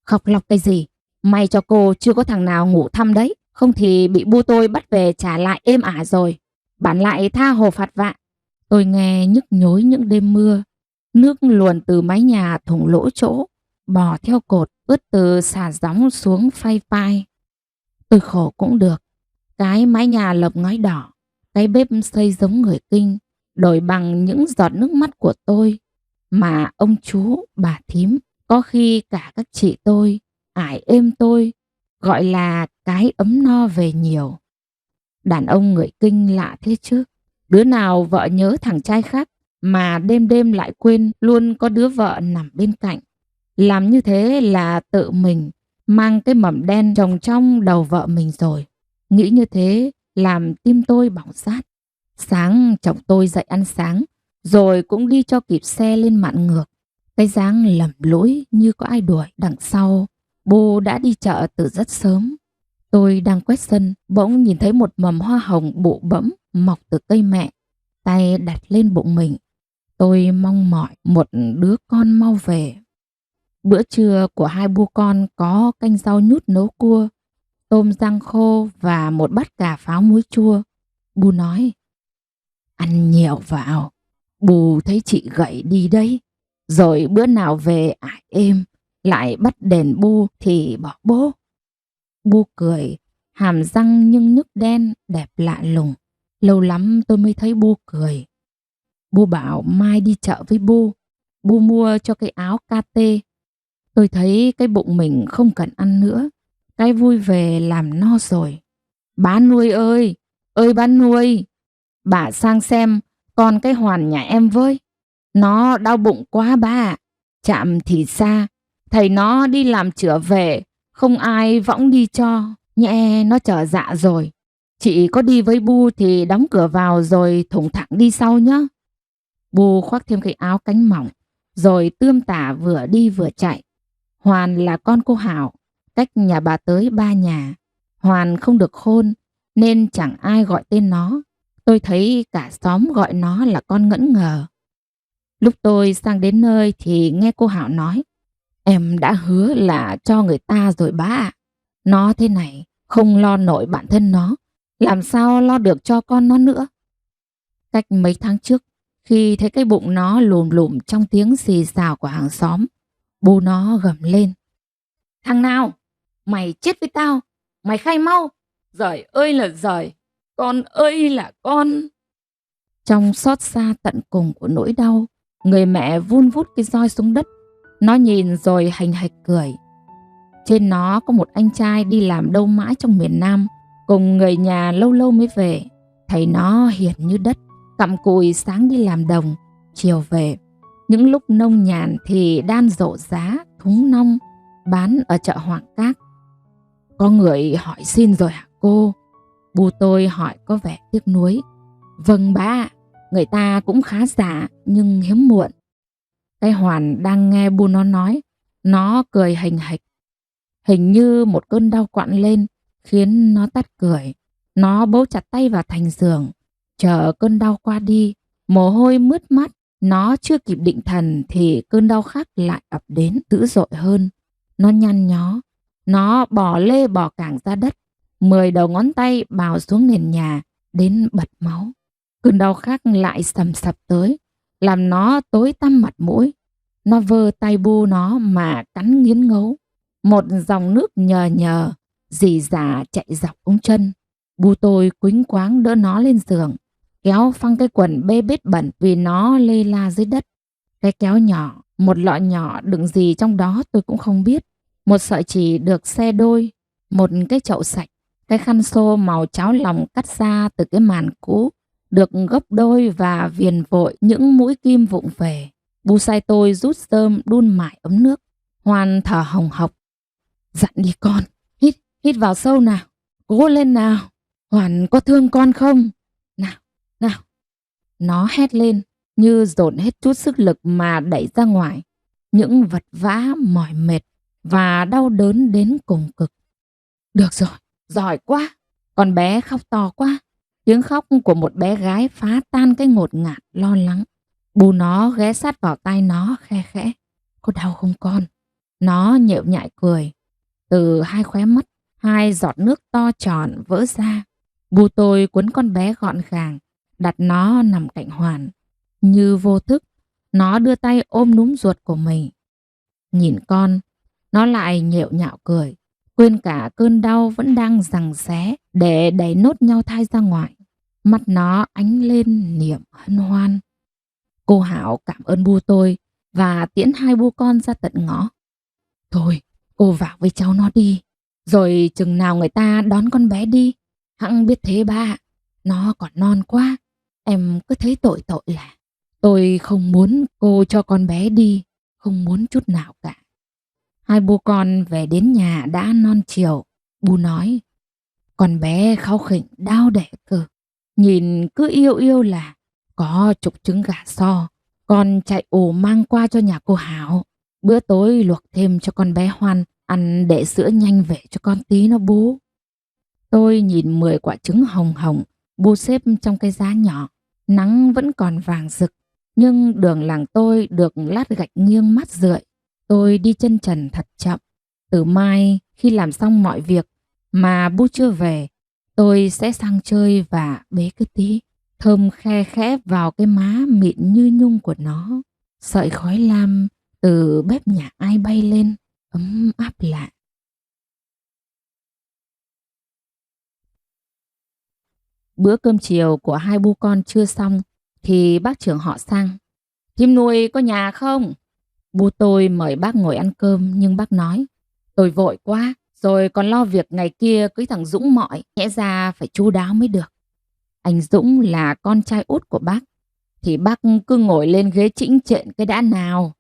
Khóc lóc cái gì? May cho cô chưa có thằng nào ngủ thăm đấy. Không thì bị bu tôi bắt về trả lại êm ả rồi. Bản lại tha hồ phạt vạ. Tôi nghe nhức nhối những đêm mưa. Nước luồn từ mái nhà thủng lỗ chỗ, bò theo cột, ướt từ xà gióng xuống phay pai. Tôi khổ cũng được. Cái mái nhà lợp ngói đỏ, cái bếp xây giống người Kinh, đổi bằng những giọt nước mắt của tôi. Mà ông chú, bà thím, có khi cả các chị tôi, ải êm tôi, gọi là cái ấm no về nhiều. Đàn ông người Kinh lạ thế chứ. Đứa nào vợ nhớ thằng trai khác mà đêm đêm lại quên luôn có đứa vợ nằm bên cạnh. Làm như thế là tự mình mang cái mầm đen trồng trong đầu vợ mình rồi. Nghĩ như thế làm tim tôi bỏng rát. Sáng chồng tôi dậy ăn sáng, rồi cũng đi cho kịp xe lên mạn ngược. Cái dáng lầm lũi như có ai đuổi đằng sau. Bố đã đi chợ từ rất sớm. Tôi đang quét sân, bỗng nhìn thấy một mầm hoa hồng bụ bẫm mọc từ cây mẹ. Tay đặt lên bụng mình. Tôi mong mỏi một đứa con mau về. Bữa trưa của hai bố con có canh rau nhút nấu cua, tôm rang khô và một bát cà pháo muối chua. Bu nói: ăn nhiều vào, bù thấy chị gầy đi đấy. Rồi bữa nào về ải êm, lại bắt đền bu thì bỏ bố. Bu cười, hàm răng nhưng nhức đen đẹp lạ lùng. Lâu lắm tôi mới thấy Bu cười. Bu bảo mai đi chợ với Bu. Bu mua cho cái áo KT. Tôi thấy cái bụng mình không cần ăn nữa. Cái vui về làm no rồi. Bà nuôi ơi! Ơi bà nuôi! Bà sang xem con cái Hoàn nhà em với. Nó đau bụng quá bà ạ. Chạm thì xa. Thầy nó đi làm chữa về. Không ai võng đi cho. Nhẹ nó trở dạ rồi. Chị có đi với Bu thì đóng cửa vào rồi thủng thẳng đi sau nhé. Bu khoác thêm cái áo cánh mỏng. Rồi tươm tả vừa đi vừa chạy. Hoàn là con cô Hảo. Cách nhà bà tới 3 nhà. Hoàn không được khôn nên chẳng ai gọi tên nó. Tôi thấy cả xóm gọi nó là con ngẫn ngờ. Lúc tôi sang đến nơi thì nghe cô Hảo nói: em đã hứa là cho người ta rồi bá ạ. Nó thế này không lo nổi bản thân nó, làm sao lo được cho con nó nữa. Cách mấy tháng trước, khi thấy cái bụng nó lùm lùm trong tiếng xì xào của hàng xóm, bố nó gầm lên: thằng nào? Mày chết với tao! Mày khai mau! Giời ơi là giời! Con ơi là con! Trong xót xa tận cùng của nỗi đau, người mẹ vun vút cái roi xuống đất. Nó nhìn rồi hành hạch cười. Trên nó có một anh trai đi làm đâu mãi trong miền Nam, cùng người nhà lâu lâu mới về. Thấy nó hiền như đất, cặm cụi sáng đi làm đồng, chiều về. Những lúc nông nhàn thì đan rộ giá, thúng nong, bán ở chợ Hoàng Cát. Có người hỏi xin rồi hả cô? Bu tôi hỏi có vẻ tiếc nuối. Vâng bá ạ, người ta cũng khá giả nhưng hiếm muộn. Cái Hoàn đang nghe Bu nó nói, nó cười hành hạch. Hình như một cơn đau quặn lên khiến nó tắt cười. Nó bấu chặt tay vào thành giường, chờ cơn đau qua đi. Mồ hôi mướt mắt. Nó chưa kịp định thần thì cơn đau khác lại ập đến dữ dội hơn. Nó nhăn nhó. Nó bò lê bò cảng ra đất. 10 đầu ngón tay bào xuống nền nhà đến bật máu. Cơn đau khác lại sầm sập tới, làm nó tối tăm mặt mũi. Nó vơ tay Bu nó mà cắn nghiến ngấu. Một dòng nước nhờ nhờ rỉ rả chạy dọc ống chân. Bu tôi quýnh quáng đỡ nó lên giường, kéo phăng cái quần bê bết bẩn vì nó lê la dưới đất. Cái kéo nhỏ, một lọ nhỏ đựng gì trong đó tôi cũng không biết. Một sợi chỉ được xe đôi, một cái chậu sạch, cái khăn xô màu cháo lòng cắt ra từ cái màn cũ, được gấp đôi và viền vội những mũi kim vụng về. Bu sai tôi rút rơm đun mải ấm nước. Hoàn thở hồng hộc. Dặn đi con, hít vào sâu nào, cố lên nào. Hoàn có thương con không? Nào. Nó hét lên như dồn hết chút sức lực mà đẩy ra ngoài. Những vật vã mỏi mệt và đau đớn đến cùng cực. Được rồi, giỏi quá. Con bé khóc to quá. Tiếng khóc của một bé gái phá tan cái ngột ngạt lo lắng. Bu nó ghé sát vào tai nó khe khẽ. Có đau không con? Nó nhệu nhại cười. Từ hai khóe mắt, 2 giọt nước to tròn vỡ ra. Bu tôi cuốn con bé gọn gàng, đặt nó nằm cạnh Hoàn. Như vô thức, nó đưa tay ôm núm ruột của mình. Nhìn con, nó lại nhệu nhạo cười, quên cả cơn đau vẫn đang giằng xé để đẩy nốt nhau thai ra ngoài. Mắt nó ánh lên niềm hân hoan. Cô Hảo cảm ơn Bu tôi và tiễn 2 bu con ra tận ngõ. Thôi, cô vào với cháu nó đi, rồi chừng nào người ta đón con bé đi. Hẵng biết thế ba, nó còn non quá. Em cứ thấy tội là. Tôi không muốn cô cho con bé đi, không muốn chút nào cả. 2 bố con về đến nhà đã non chiều. Bu nói, con bé kháu khỉnh đau đẻ cơ. Nhìn cứ yêu yêu là có chục trứng gà so. Con chạy ồ mang qua cho nhà cô Hảo. Bữa tối luộc thêm cho con bé Hoan ăn để sữa nhanh về cho con tí nó bú. Tôi nhìn 10 quả trứng hồng hồng Bu xếp trong cái giá nhỏ. Nắng vẫn còn vàng rực, nhưng đường làng tôi được lát gạch nghiêng mát rượi. Tôi đi chân trần thật chậm. Từ mai khi làm xong mọi việc mà Bu chưa về, tôi sẽ sang chơi và bế cái tí. Thơm khe khẽ vào cái má mịn như nhung của nó. Sợi khói lam từ bếp nhà ai bay lên, ấm áp lạ. Bữa cơm chiều của hai bu con chưa xong thì bác trưởng họ sang. Thím nuôi có nhà không? Bu tôi mời bác ngồi ăn cơm nhưng bác nói: tôi vội quá, rồi còn lo việc ngày kia cưới thằng Dũng mọi, nhẽ ra phải chu đáo mới được. Anh Dũng là con trai út của bác, thì bác cứ ngồi lên ghế chĩnh chện cái đã nào.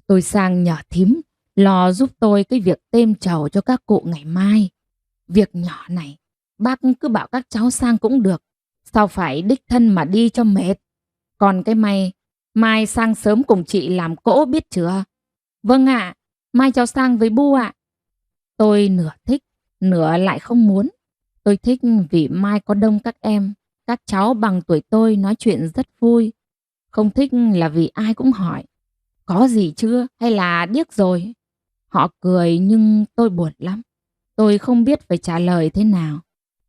Tôi sang nhờ thím lo giúp tôi cái việc têm trầu cho các cụ ngày mai. Việc nhỏ này, bác cứ bảo các cháu sang cũng được. Sao phải đích thân mà đi cho mệt. Còn cái mai sang sớm cùng chị làm cỗ biết chưa? Vâng ạ, mai cháu sang với bu ạ. Tôi nửa thích, nửa lại không muốn. Tôi thích vì mai có đông các em, các cháu bằng tuổi tôi nói chuyện rất vui. Không thích là vì ai cũng hỏi: có gì chưa hay là điếc rồi? Họ cười nhưng tôi buồn lắm. Tôi không biết phải trả lời thế nào.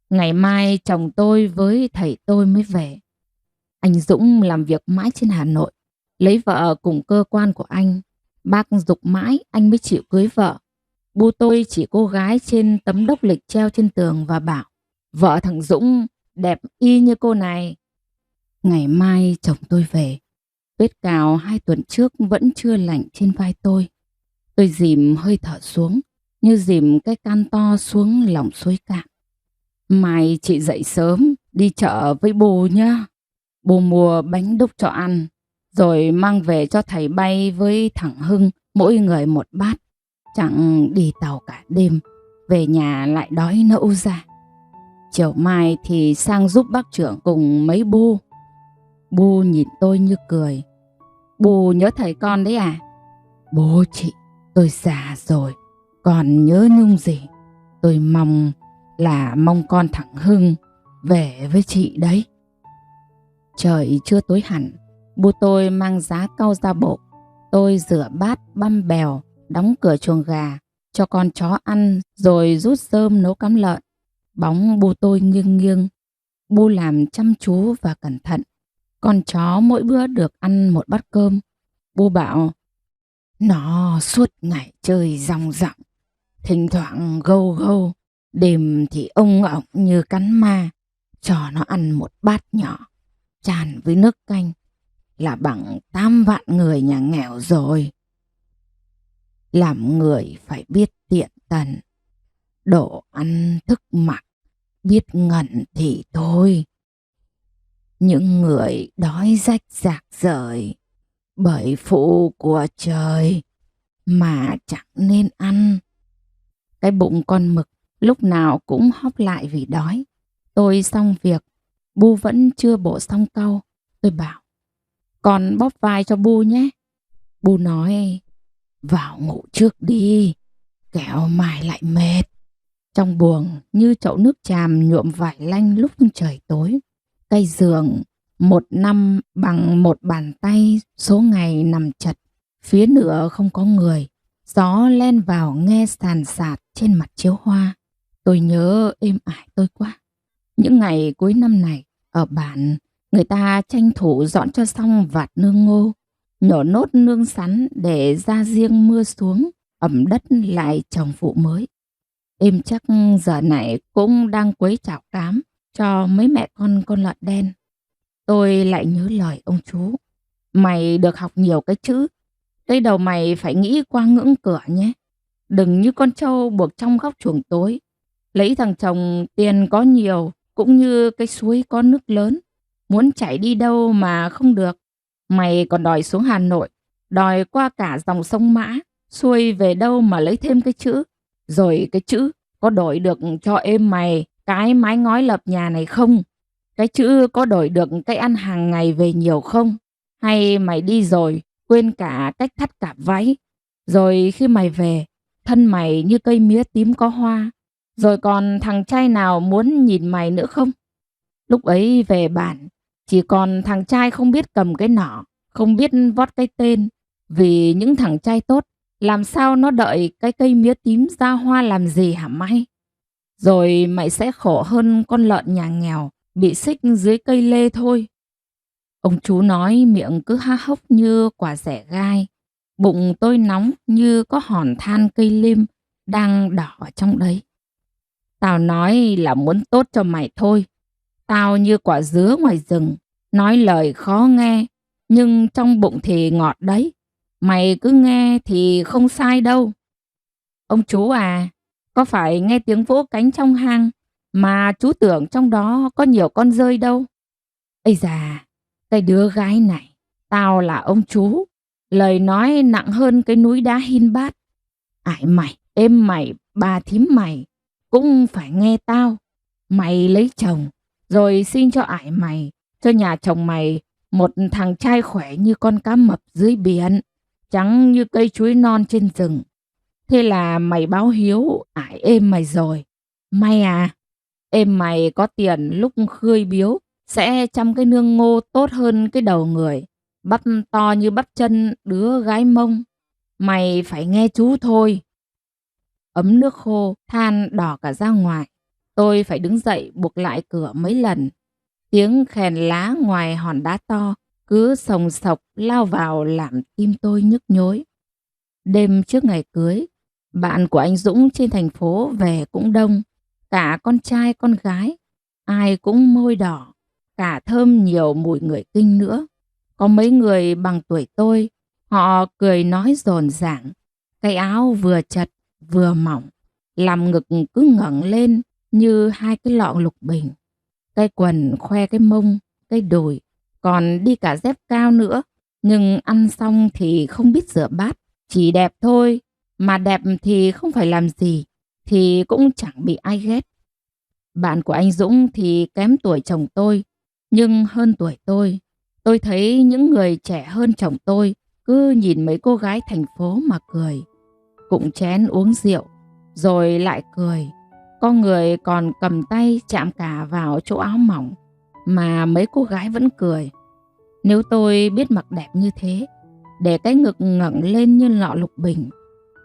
Ngày mai chồng tôi với thầy tôi mới về. Anh Dũng làm việc mãi trên Hà Nội, lấy vợ cùng cơ quan của anh. Bác giục mãi anh mới chịu cưới vợ. Bu tôi chỉ cô gái trên tấm đốc lịch treo trên tường và bảo: vợ thằng Dũng đẹp y như cô này. Ngày mai chồng tôi về. Vết cào 2 tuần trước vẫn chưa lành trên vai tôi. Tôi dìm hơi thở xuống, như dìm cái can to xuống lòng suối cạn. Mai chị dậy sớm, đi chợ với bố nhá. Bố mua bánh đúc cho ăn, rồi mang về cho thầy Bay với thằng Hưng, mỗi người một bát. Chẳng đi tàu cả đêm, về nhà lại đói nẫu ra. Chiều mai thì sang giúp bác trưởng cùng mấy bu. Bu nhìn tôi như cười: bu nhớ thầy con đấy à? Bố chị, tôi già rồi, còn nhớ nhung gì. Tôi mong con thằng Hưng về với chị đấy. Trời chưa tối hẳn, bu tôi mang giá cau ra bộ. Tôi rửa bát băm bèo, đóng cửa chuồng gà, cho con chó ăn, rồi rút rơm nấu cám lợn. Bóng bu tôi nghiêng nghiêng. Bu làm chăm chú và cẩn thận. Con chó mỗi bữa được ăn một bát cơm. Bu bảo: nó suốt ngày chơi rong rọng, thỉnh thoảng gâu gâu, đêm thì ông ổng như cắn ma. Cho nó ăn một bát nhỏ, tràn với nước canh, là bằng 8 vạn người nhà nghèo rồi. Làm người phải biết tiện tần, đồ ăn thức mặc, biết ngẩn thì thôi. Những người đói rách rạc rời bởi phụ của trời mà chẳng nên ăn. Cái bụng con mực lúc nào cũng hóp lại vì đói. Tôi xong việc, bu vẫn chưa bổ xong cau. Tôi bảo: con bóp vai cho bu nhé. Bu nói: vào ngủ trước đi, kẻo mai lại mệt. Trong buồng như chậu nước tràm nhuộm vải lanh lúc trời tối. Cây giường 1 năm bằng 1 bàn tay, số ngày nằm chật, phía nửa không có người. Gió len vào nghe sàn sạt trên mặt chiếu hoa. Tôi nhớ êm ải tôi quá. Những ngày cuối năm này, ở bản, người ta tranh thủ dọn cho xong vạt nương ngô, nhổ nốt nương sắn để ra riêng mưa xuống, ẩm đất lại trồng vụ mới. Em chắc giờ này cũng đang quấy chảo cám cho mấy mẹ con lợn đen. Tôi lại nhớ lời ông chú: mày được học nhiều cái chữ, cái đầu mày phải nghĩ qua ngưỡng cửa nhé. Đừng như con trâu buộc trong góc chuồng tối. Lấy thằng chồng tiền có nhiều cũng như cái suối có nước lớn, muốn chảy đi đâu mà không được. Mày còn đòi xuống Hà Nội, đòi qua cả dòng sông Mã, xuôi về đâu mà lấy thêm cái chữ. Rồi cái chữ có đổi được cho em mày cái mái ngói lập nhà này không? Cái chữ có đổi được cái ăn hàng ngày về nhiều không? Hay mày đi rồi quên cả cách thắt cạp váy? Rồi khi mày về, thân mày như cây mía tím có hoa. Rồi còn thằng trai nào muốn nhìn mày nữa không? Lúc ấy về bản, chỉ còn thằng trai không biết cầm cái nỏ, không biết vót cái tên. Vì những thằng trai tốt, làm sao nó đợi cái cây mía tím ra hoa làm gì hả mày? Rồi mày sẽ khổ hơn con lợn nhà nghèo, bị xích dưới cây lê thôi. Ông chú nói miệng cứ há hốc như quả dẻ gai. Bụng tôi nóng như có hòn than cây lim đang đỏ ở trong đấy. Tao nói là muốn tốt cho mày thôi. Tao như quả dứa ngoài rừng, nói lời khó nghe, nhưng trong bụng thì ngọt đấy. Mày cứ nghe thì không sai đâu. Ông chú à, có phải nghe tiếng vỗ cánh trong hang mà chú tưởng trong đó có nhiều con dơi đâu. Ây da, cái đứa gái này, tao là ông chú, lời nói nặng hơn cái núi đá Hin Bát. Ải mày, êm mày, bà thím mày, cũng phải nghe tao. Mày lấy chồng, rồi xin cho ải mày, cho nhà chồng mày một thằng trai khỏe như con cá mập dưới biển, trắng như cây chuối non trên rừng. Thế là mày báo hiếu ải êm mày rồi. May à, êm mày có tiền lúc khươi biếu, sẽ chăm cái nương ngô tốt hơn cái đầu người. Bắp to như bắp chân đứa gái Mông. Mày phải nghe chú thôi. Ấm nước khô, than đỏ cả ra ngoài. Tôi phải đứng dậy buộc lại cửa mấy lần. Tiếng khèn lá ngoài hòn đá to cứ sồng sộc lao vào làm tim tôi nhức nhối. Đêm trước ngày cưới, bạn của anh Dũng trên thành phố về cũng đông. Cả con trai con gái, ai cũng môi đỏ, cả thơm nhiều mùi người Kinh nữa. Có mấy người bằng tuổi tôi, họ cười nói rộn ràng. Cái áo vừa chật vừa mỏng, làm ngực cứ ngẩng lên như hai cái lọ lục bình. Cái quần khoe cái mông, cái đùi, còn đi cả dép cao nữa. Nhưng ăn xong thì không biết rửa bát, chỉ đẹp thôi. Mà đẹp thì không phải làm gì, thì cũng chẳng bị ai ghét. Bạn của anh Dũng thì kém tuổi chồng tôi, nhưng hơn tuổi tôi. Tôi thấy những người trẻ hơn chồng tôi cứ nhìn mấy cô gái thành phố mà cười. Cụng chén uống rượu, rồi lại cười. Có người còn cầm tay chạm cả vào chỗ áo mỏng, mà mấy cô gái vẫn cười. Nếu tôi biết mặc đẹp như thế, để cái ngực ngẩng lên như lọ lục bình,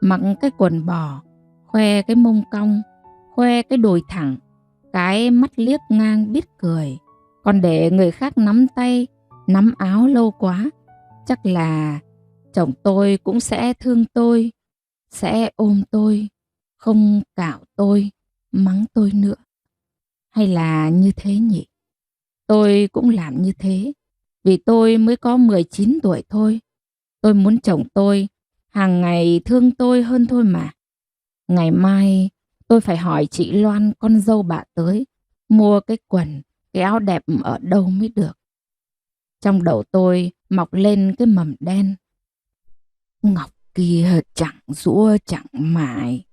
mặc cái quần bò, khoe cái mông cong, khoe cái đùi thẳng, cái mắt liếc ngang biết cười. Còn để người khác nắm tay, nắm áo lâu quá, chắc là chồng tôi cũng sẽ thương tôi, sẽ ôm tôi, không cạo tôi, mắng tôi nữa. Hay là như thế nhỉ? Tôi cũng làm như thế, vì tôi mới có 19 tuổi thôi. Tôi muốn chồng tôi hàng ngày thương tôi hơn thôi mà. Ngày mai tôi phải hỏi chị Loan con dâu bà tới mua cái quần, cái áo đẹp ở đâu mới được. Trong đầu tôi mọc lên cái mầm đen. Ngọc kia chẳng giũa chẳng mài,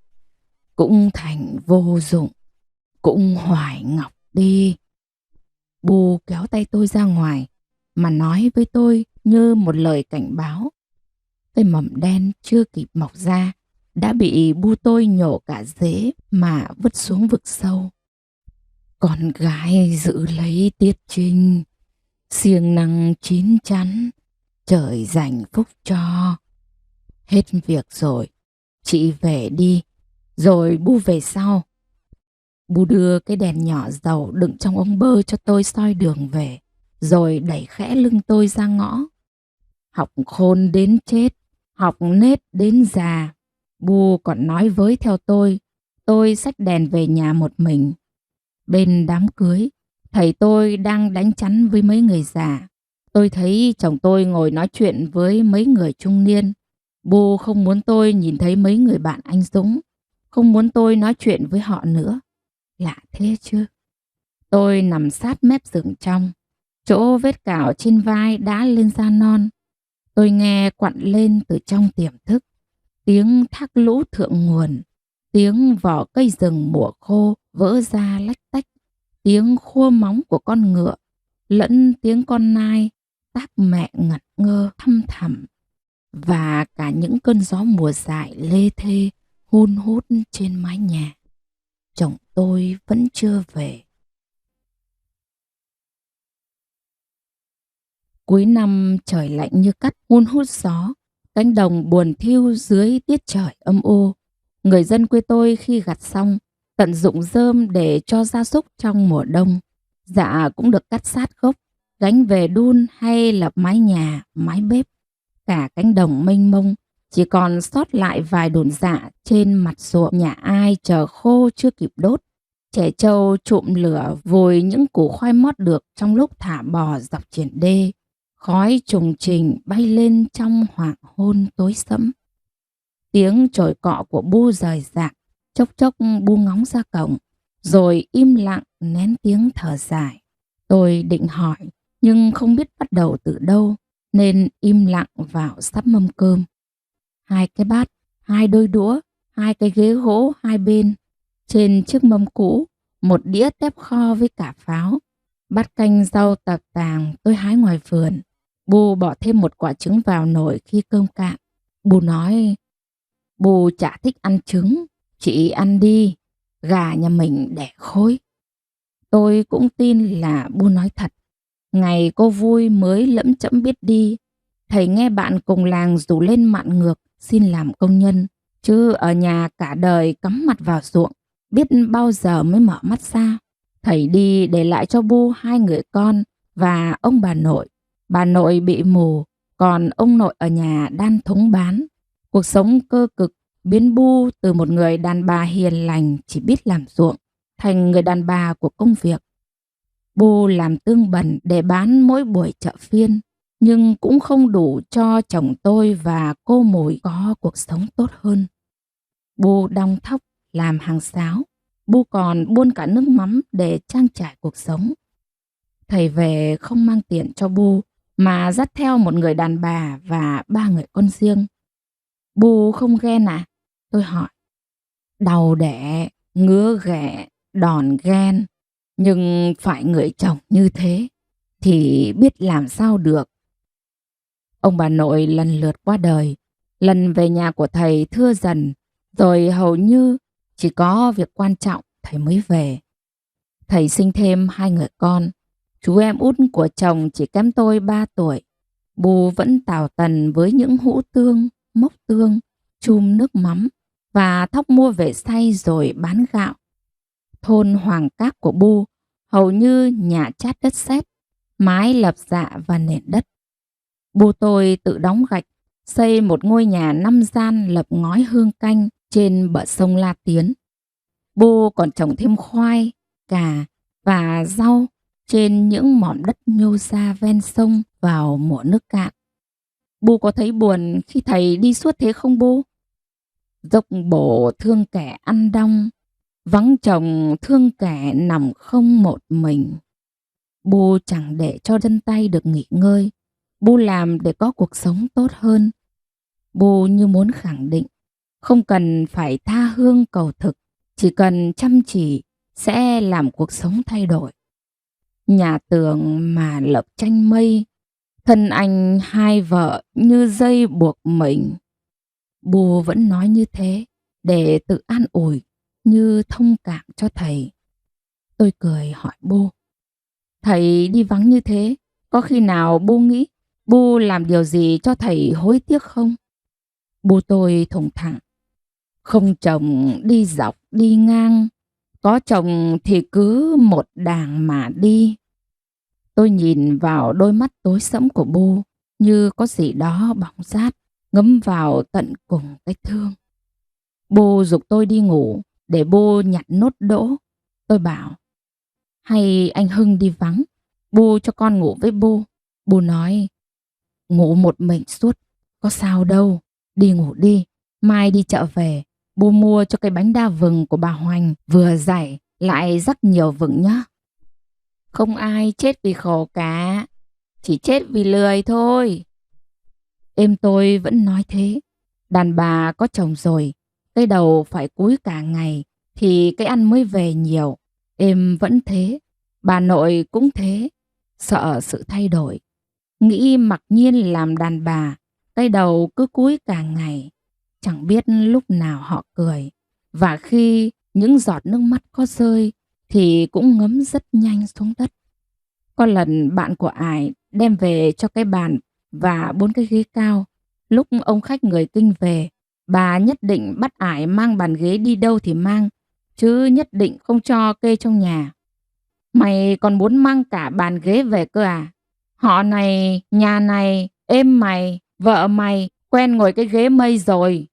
cũng thành vô dụng, cũng hoài ngọc đi. Bu kéo tay tôi ra ngoài mà nói với tôi như một lời cảnh báo. Cái mầm đen chưa kịp mọc ra đã bị bu tôi nhổ cả rễ mà vứt xuống vực sâu. Con gái giữ lấy tiết trinh, siêng năng chín chắn, trời dành phúc cho. Hết việc rồi, chị về đi, rồi bu về sau. Bu đưa cái đèn nhỏ dầu đựng trong ống bơ cho tôi soi đường về, rồi đẩy khẽ lưng tôi ra ngõ. Học khôn đến chết, học nết đến già. Bu còn nói với theo tôi xách đèn về nhà một mình. Bên đám cưới, thầy tôi đang đánh chắn với mấy người già. Tôi thấy chồng tôi ngồi nói chuyện với mấy người trung niên. Bu không muốn tôi nhìn thấy mấy người bạn anh Dũng, không muốn tôi nói chuyện với họ nữa. Lạ thế chứ. Tôi nằm sát mép giường trong, chỗ vết cào trên vai đã lên da non. Tôi nghe quặn lên từ trong tiềm thức, tiếng thác lũ thượng nguồn, tiếng vỏ cây rừng mùa khô vỡ ra lách tách, tiếng khua móng của con ngựa, lẫn tiếng con nai tác mẹ ngẩn ngơ thăm thẳm, và cả những cơn gió mùa dại lê thê hun hút trên mái nhà. Chồng tôi vẫn chưa về. Cuối năm trời lạnh như cắt hun hút gió, cánh đồng buồn thiu dưới tiết trời âm u. Người dân quê tôi khi gặt xong, tận dụng rơm để cho gia súc trong mùa đông. Dạ cũng được cắt sát gốc, gánh về đun hay lập mái nhà, mái bếp. Cả cánh đồng mênh mông, chỉ còn sót lại vài đồn dạ trên mặt ruộng nhà ai chờ khô chưa kịp đốt. Trẻ trâu trụm lửa vùi những củ khoai mót được trong lúc thả bò dọc triển đê. Khói trùng trình bay lên trong hoàng hôn tối sẫm. Tiếng chổi cọ của Bu rời rạc, chốc chốc Bu ngóng ra cổng, rồi im lặng nén tiếng thở dài. Tôi định hỏi, nhưng không biết bắt đầu từ đâu, nên im lặng vào sắp mâm cơm. 2 cái bát, 2 đôi đũa, 2 cái ghế gỗ hai bên. Trên chiếc mâm cũ, một đĩa tép kho với cả pháo. Bát canh rau tạp tàng tôi hái ngoài vườn. Bu bỏ thêm một quả trứng vào nồi khi cơm cạn. Bu nói, Bu chả thích ăn trứng, chị ăn đi, gà nhà mình đẻ khối. Tôi cũng tin là Bu nói thật. Ngày cô vui mới lẫm chẫm biết đi, thầy nghe bạn cùng làng rủ lên Mạn Ngược xin làm công nhân, chứ ở nhà cả đời cắm mặt vào ruộng, biết bao giờ mới mở mắt ra. Thầy đi để lại cho Bu 2 người con và ông bà nội. Bà nội bị mù, còn ông nội ở nhà đan thúng bán. Cuộc sống cơ cực biến Bu từ một người đàn bà hiền lành chỉ biết làm ruộng thành người đàn bà của công việc. Bu làm tương bần để bán mỗi buổi chợ phiên, nhưng cũng không đủ cho chồng tôi và cô Mùi có cuộc sống tốt hơn. Bu đong thóc, làm hàng sáo. Bu còn buôn cả nước mắm để trang trải cuộc sống. Thầy về không mang tiền cho Bu, mà dắt theo một người đàn bà và 3 người con riêng. Bu không ghen à? Tôi hỏi. Đau đẻ, ngứa ghẻ, đòn ghen. Nhưng phải người chồng như thế thì biết làm sao được. Ông bà nội lần lượt qua đời. Lần về nhà của thầy thưa dần, rồi hầu như chỉ có việc quan trọng thầy mới về. Thầy sinh thêm 2 người con. Chú em út của chồng chỉ kém tôi 3 tuổi. Bu vẫn tào tần với những hũ tương, mốc tương, chum nước mắm và thóc mua về xay rồi bán gạo. Thôn Hoàng Các của Bu hầu như nhà chát đất sét, mái lập dạ và nền đất. Bu tôi tự đóng gạch, xây một ngôi nhà 5 gian lập ngói hương canh trên bờ sông La Tiến. Bu còn trồng thêm khoai, cà và rau trên những mỏm đất nhô ra ven sông vào mùa nước cạn. Bu có thấy buồn khi thầy đi suốt thế không Bu? Dốc bổ thương kẻ ăn đong, vắng chồng thương kẻ nằm không một mình. Bu chẳng để cho chân tay được nghỉ ngơi. Bu làm để có cuộc sống tốt hơn. Bu như muốn khẳng định, không cần phải tha hương cầu thực, chỉ cần chăm chỉ sẽ làm cuộc sống thay đổi. Nhà tường mà lập tranh mây, thân anh 2 vợ như dây buộc mình. Bu vẫn nói như thế để tự an ủi, như thông cảm cho thầy. Tôi cười hỏi Bu, thầy đi vắng như thế, có khi nào Bu nghĩ Bu làm điều gì cho thầy hối tiếc không? Bu tôi thủng thẳng, không chồng đi dọc đi ngang, có chồng thì cứ một đàng mà đi. Tôi nhìn vào đôi mắt tối sẫm của Bu như có gì đó bỏng rát, ngấm vào tận cùng cái thương. Bu giục tôi đi ngủ để Bu nhặt nốt đỗ. Tôi bảo, hay anh Hưng đi vắng, Bu cho con ngủ với Bu. Bu nói, ngủ một mình suốt, có sao đâu, đi ngủ đi, mai đi chợ về, Bu mua cho cái bánh đa vừng của bà Hoành vừa dày, lại rắc nhiều vừng nhá. Không ai chết vì khổ cả, chỉ chết vì lười thôi. Em tôi vẫn nói thế, đàn bà có chồng rồi, cái đầu phải cúi cả ngày thì cái ăn mới về nhiều. Em vẫn thế, bà nội cũng thế, sợ sự thay đổi. Nghĩ mặc nhiên làm đàn bà, cái đầu cứ cúi cả ngày, chẳng biết lúc nào họ cười. Và khi những giọt nước mắt có rơi thì cũng ngấm rất nhanh xuống đất. Có lần bạn của Ải đem về cho cái bàn và 4 cái ghế cao. Lúc ông khách người Kinh về, bà nhất định bắt Ải mang bàn ghế đi đâu thì mang, chứ nhất định không cho kê trong nhà. Mày còn muốn mang cả bàn ghế về cơ à? Họ này, nhà này, êm mày, vợ mày quen ngồi cái ghế mây rồi.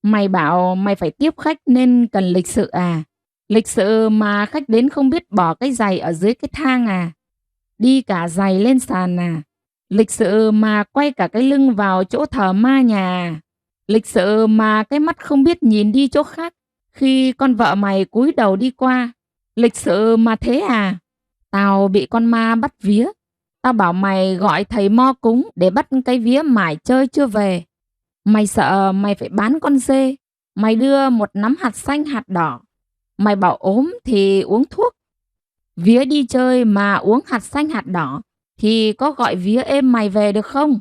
Mày bảo mày phải tiếp khách nên cần lịch sự à? Lịch sự mà khách đến không biết bỏ cái giày ở dưới cái thang à? Đi cả giày lên sàn à? Lịch sự mà quay cả cái lưng vào chỗ thờ ma nhà à? Lịch sự mà cái mắt không biết nhìn đi chỗ khác khi con vợ mày cúi đầu đi qua. Lịch sự mà thế à? Tao bị con ma bắt vía. Tao bảo mày gọi thầy mo cúng để bắt cái vía mải chơi chưa về. Mày sợ mày phải bán con dê. Mày đưa một nắm hạt xanh hạt đỏ. Mày bảo ốm thì uống thuốc. Vía đi chơi mà uống hạt xanh hạt đỏ thì có gọi vía êm mày về được không?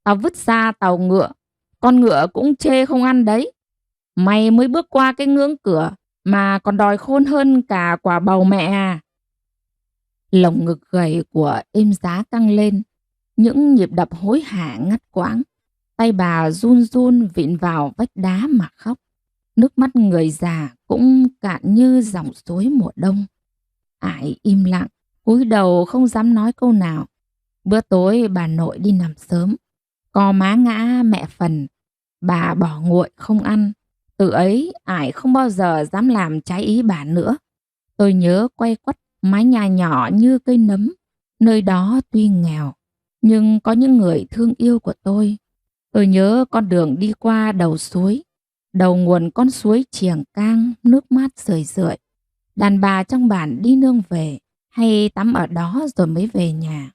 Tao vứt ra tàu ngựa. Con ngựa cũng chê không ăn đấy. Mày mới bước qua cái ngưỡng cửa mà còn đòi khôn hơn cả quả bầu mẹ à? Lồng ngực gầy của êm giá căng lên. Những nhịp đập hối hả ngắt quãng. Tay bà run run vịn vào vách đá mà khóc. Nước mắt người già cũng cạn như dòng suối mùa đông. Ải im lặng, cúi đầu không dám nói câu nào. Bữa tối bà nội đi nằm sớm. Co má ngã mẹ phần. Bà bỏ nguội không ăn. Từ ấy Ải không bao giờ dám làm trái ý bà nữa. Tôi nhớ quay quắt mái nhà nhỏ như cây nấm. Nơi đó tuy nghèo, nhưng có những người thương yêu của tôi. Tôi nhớ con đường đi qua đầu suối. Đầu nguồn con suối Triềng Cang nước mát rười rượi. Đàn bà trong bản đi nương về hay tắm ở đó rồi mới về nhà.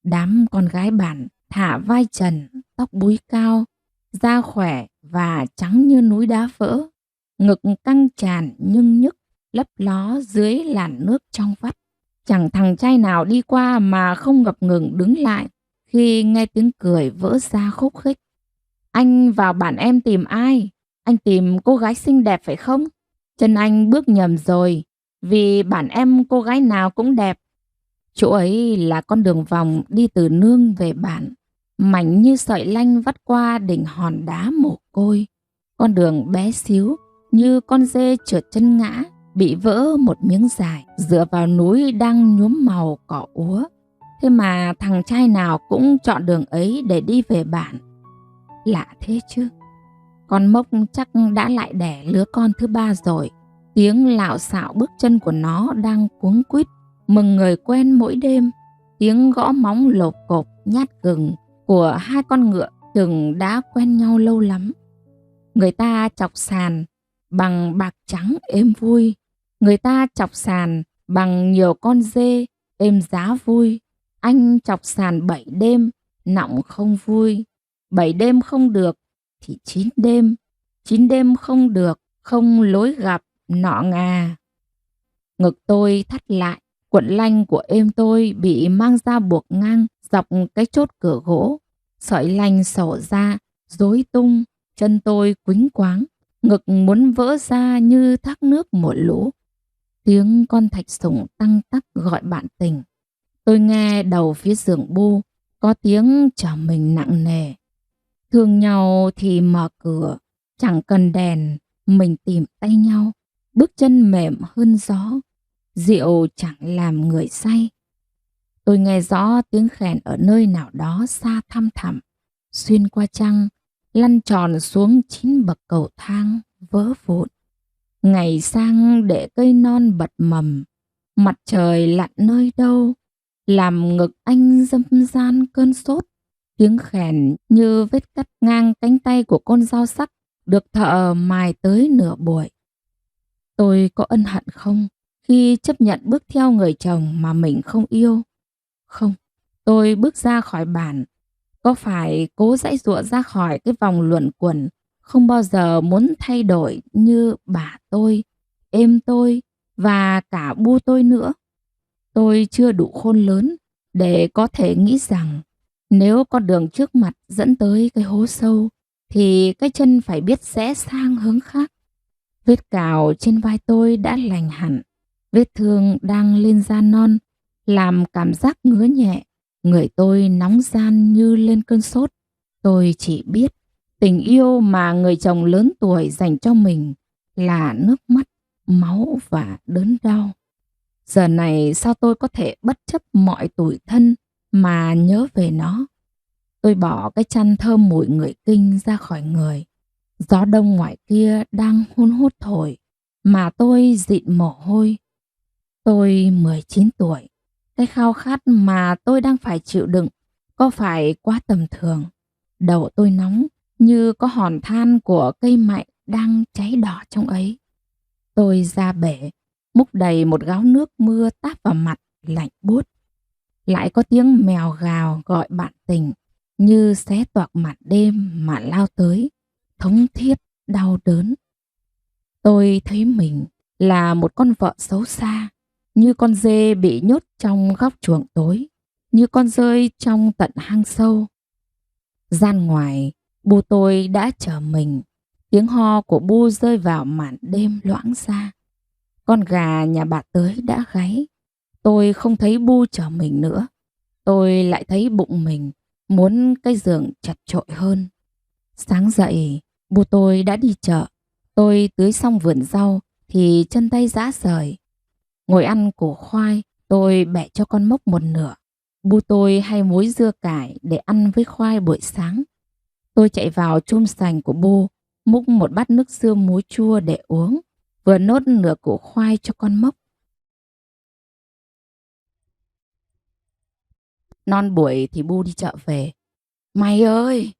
Đám con gái bản thả vai trần, tóc búi cao, da khỏe và trắng như núi đá vỡ. Ngực căng tràn nhưng nhức, lấp ló dưới làn nước trong vắt. Chẳng thằng trai nào đi qua mà không ngập ngừng đứng lại khi nghe tiếng cười vỡ ra khúc khích. Anh vào bản em tìm ai? Anh tìm cô gái xinh đẹp phải không? Chân anh bước nhầm rồi, vì bản em cô gái nào cũng đẹp. Chỗ ấy là con đường vòng đi từ nương về bản, mảnh như sợi lanh vắt qua đỉnh hòn đá mồ côi. Con đường bé xíu như con dê trượt chân ngã, bị vỡ một miếng dài, dựa vào núi đang nhuốm màu cỏ úa. Thế mà thằng trai nào cũng chọn đường ấy để đi về bản. Lạ thế chứ. Con Mốc chắc đã lại đẻ lứa con thứ 3 rồi. Tiếng lạo xạo bước chân của nó đang cuống quýt mừng người quen mỗi đêm. Tiếng gõ móng lộp cộp nhát gừng của hai con ngựa chừng đã quen nhau lâu lắm. Người ta chọc sàn bằng bạc trắng êm vui. Người ta chọc sàn bằng nhiều con dê êm giá vui. Anh chọc sàn 7 đêm nọng không vui. 7 đêm không được thì 9 đêm. 9 đêm không được, không lối gặp nọ ngà. Ngực tôi thắt lại, cuộn lanh của êm tôi bị mang ra buộc ngang dọc cái chốt cửa gỗ. Sợi lanh xổ ra, rối tung, chân tôi quýnh quáng, ngực muốn vỡ ra như thác nước một lũ. Tiếng con thạch sủng tăng tắc gọi bạn tình. Tôi nghe đầu phía giường bu, có tiếng trở mình nặng nề. Thương nhau thì mở cửa, chẳng cần đèn, mình tìm tay nhau. Bước chân mềm hơn gió, rượu chẳng làm người say. Tôi nghe rõ tiếng khèn ở nơi nào đó xa thăm thẳm, xuyên qua trăng, lăn tròn xuống 9 bậc cầu thang vỡ vụn. Ngày sang để cây non bật mầm, mặt trời lặn nơi đâu, làm ngực anh dâm gian cơn sốt. Tiếng khèn như vết cắt ngang cánh tay của con dao sắc được thợ mài tới nửa buổi. Tôi có ân hận không khi chấp nhận bước theo người chồng mà mình không yêu? Không, tôi bước ra khỏi bản. Có phải cố giãy giụa ra khỏi cái vòng luẩn quẩn không bao giờ muốn thay đổi như bà tôi, em tôi và cả bu tôi nữa? Tôi chưa đủ khôn lớn để có thể nghĩ rằng nếu con đường trước mặt dẫn tới cái hố sâu thì cái chân phải biết rẽ sang hướng khác. Vết cào trên vai tôi đã lành hẳn. Vết thương đang lên da non làm cảm giác ngứa nhẹ. Người tôi nóng gian như lên cơn sốt. Tôi chỉ biết tình yêu mà người chồng lớn tuổi dành cho mình là nước mắt, máu và đớn đau. Giờ này sao tôi có thể bất chấp mọi tủi thân mà nhớ về nó. Tôi bỏ cái chăn thơm mùi người Kinh ra khỏi người. Gió đông ngoài kia đang hun hút thổi, mà tôi dịn mồ hôi. Tôi 19 tuổi, cái khao khát mà tôi đang phải chịu đựng có phải quá tầm thường. Đầu tôi nóng như có hòn than của cây mạnh đang cháy đỏ trong ấy. Tôi ra bể, múc đầy một gáo nước mưa táp vào mặt, lạnh buốt. Lại có tiếng mèo gào gọi bạn tình, như xé toạc màn đêm mà lao tới, thống thiết, đau đớn. Tôi thấy mình là một con vợ xấu xa, như con dê bị nhốt trong góc chuồng tối, như con dơi trong tận hang sâu. Gian ngoài, Bu tôi đã chờ mình, tiếng ho của Bu rơi vào màn đêm loãng xa. Con gà nhà bà Tới đã gáy, tôi không thấy Bu chờ mình nữa. Tôi lại thấy bụng mình muốn cái giường chật chội hơn. Sáng dậy, Bu tôi đã đi chợ. Tôi tưới xong vườn rau thì chân tay rã rời. Ngồi ăn củ khoai, tôi bẻ cho con Mốc một nửa. Bu tôi hay muối dưa cải để ăn với khoai buổi sáng. Tôi chạy vào chum sành của Bu, múc một bát nước dưa muối chua để uống, vừa nốt nửa củ khoai cho con Mốc. Non buổi thì Bu đi chợ về. Mày ơi!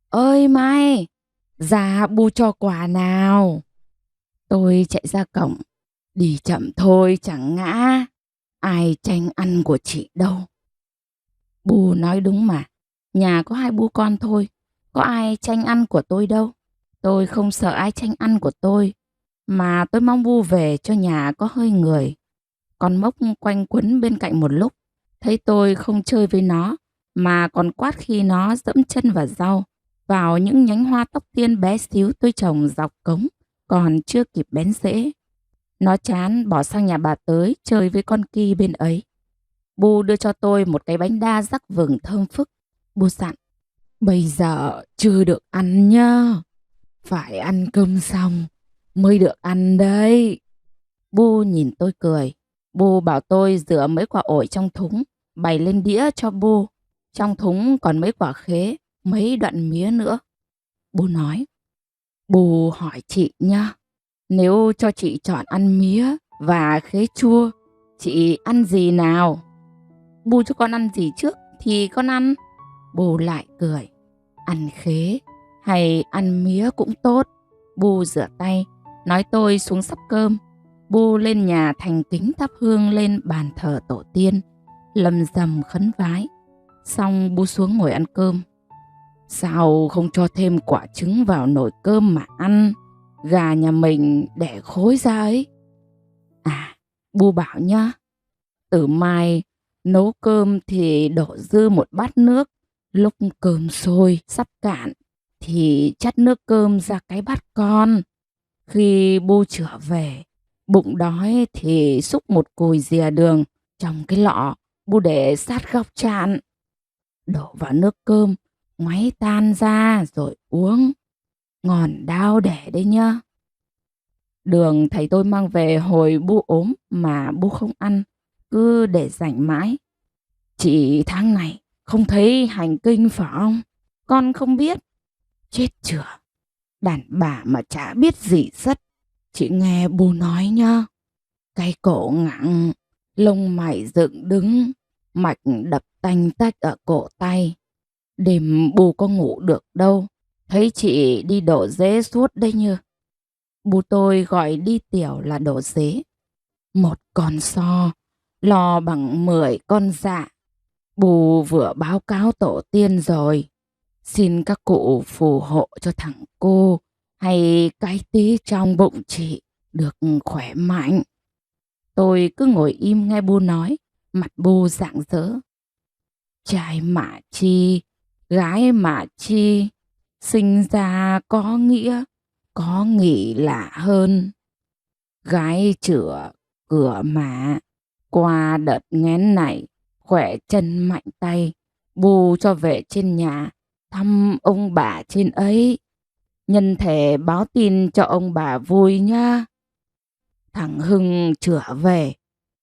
Ơi mày! Ra Bu cho quà nào! Tôi chạy ra cổng. Đi chậm thôi chẳng ngã. Ai tranh ăn của chị đâu. Bu nói đúng mà. Nhà có 2 bố con thôi. Có ai tranh ăn của tôi đâu. Tôi không sợ ai tranh ăn của tôi. Mà tôi mong Bu về cho nhà có hơi người. Con Mốc quanh quấn bên cạnh một lúc. Thấy tôi không chơi với nó, mà còn quát khi nó dẫm chân vào rau, vào những nhánh hoa tóc tiên bé xíu tôi trồng dọc cống, còn chưa kịp bén rễ. Nó chán bỏ sang nhà bà Tới chơi với con Ki bên ấy. Bu đưa cho tôi một cái bánh đa rắc vừng thơm phức. Bu dặn, bây giờ chưa được ăn nhá. Phải ăn cơm xong mới được ăn đấy. Bu nhìn tôi cười. Bu bảo tôi rửa mấy quả ổi trong thúng, bày lên đĩa cho Bu. Trong thúng còn mấy quả khế, mấy đoạn mía nữa. Bu nói, Bu hỏi chị nhá. Nếu cho chị chọn ăn mía và khế chua, chị ăn gì nào? Bu cho con ăn gì trước thì con ăn. Bu lại cười, ăn khế hay ăn mía cũng tốt. Bu rửa tay, nói tôi xuống sắp cơm. Bu lên nhà thành kính thắp hương lên bàn thờ tổ tiên, lầm rầm khấn vái. Xong Bu xuống ngồi ăn cơm. Sao không cho thêm quả trứng vào nồi cơm mà ăn? Gà nhà mình đẻ khối ra ấy. À, Bu bảo nhá, từ mai nấu cơm thì đổ dư một bát nước. Lúc cơm sôi sắp cạn thì chắt nước cơm ra cái bát con. Khi Bu trở về, bụng đói thì xúc một cùi dìa đường trong cái lọ Bu để sát góc chạn. Đổ vào nước cơm, ngoáy tan ra rồi uống. Ngon đau đẻ đấy nhá. Đường thầy tôi mang về hồi Bu ốm mà Bu không ăn, cứ để dành mãi. Chị tháng này không thấy hành kinh phải không? Con không biết. Chết chửa, đàn bà mà chả biết gì rất. Chị nghe Bu nói nhá. Cái cổ ngẳng, lông mày dựng đứng, mạch đập tanh tách ở cổ tay. Đêm Bu có ngủ được đâu, thấy chị đi đổ dế suốt đây như. Bu tôi gọi đi tiểu là đổ dế. Một con so, lo bằng 10 con dạ. Bu vừa báo cáo tổ tiên rồi. Xin các cụ phù hộ cho thằng cô hay cái tí trong bụng chị được khỏe mạnh. Tôi cứ ngồi im nghe Bu nói, mặt Bu rạng rỡ. Trai mà chi, gái mà chi, sinh ra có nghĩa, có nghĩ lạ hơn. Gái chữa cửa mà, qua đợt nghén này, khỏe chân mạnh tay, Bu cho về trên nhà, thăm ông bà trên ấy. Nhân thể báo tin cho ông bà vui nhá. Thằng Hưng trở về,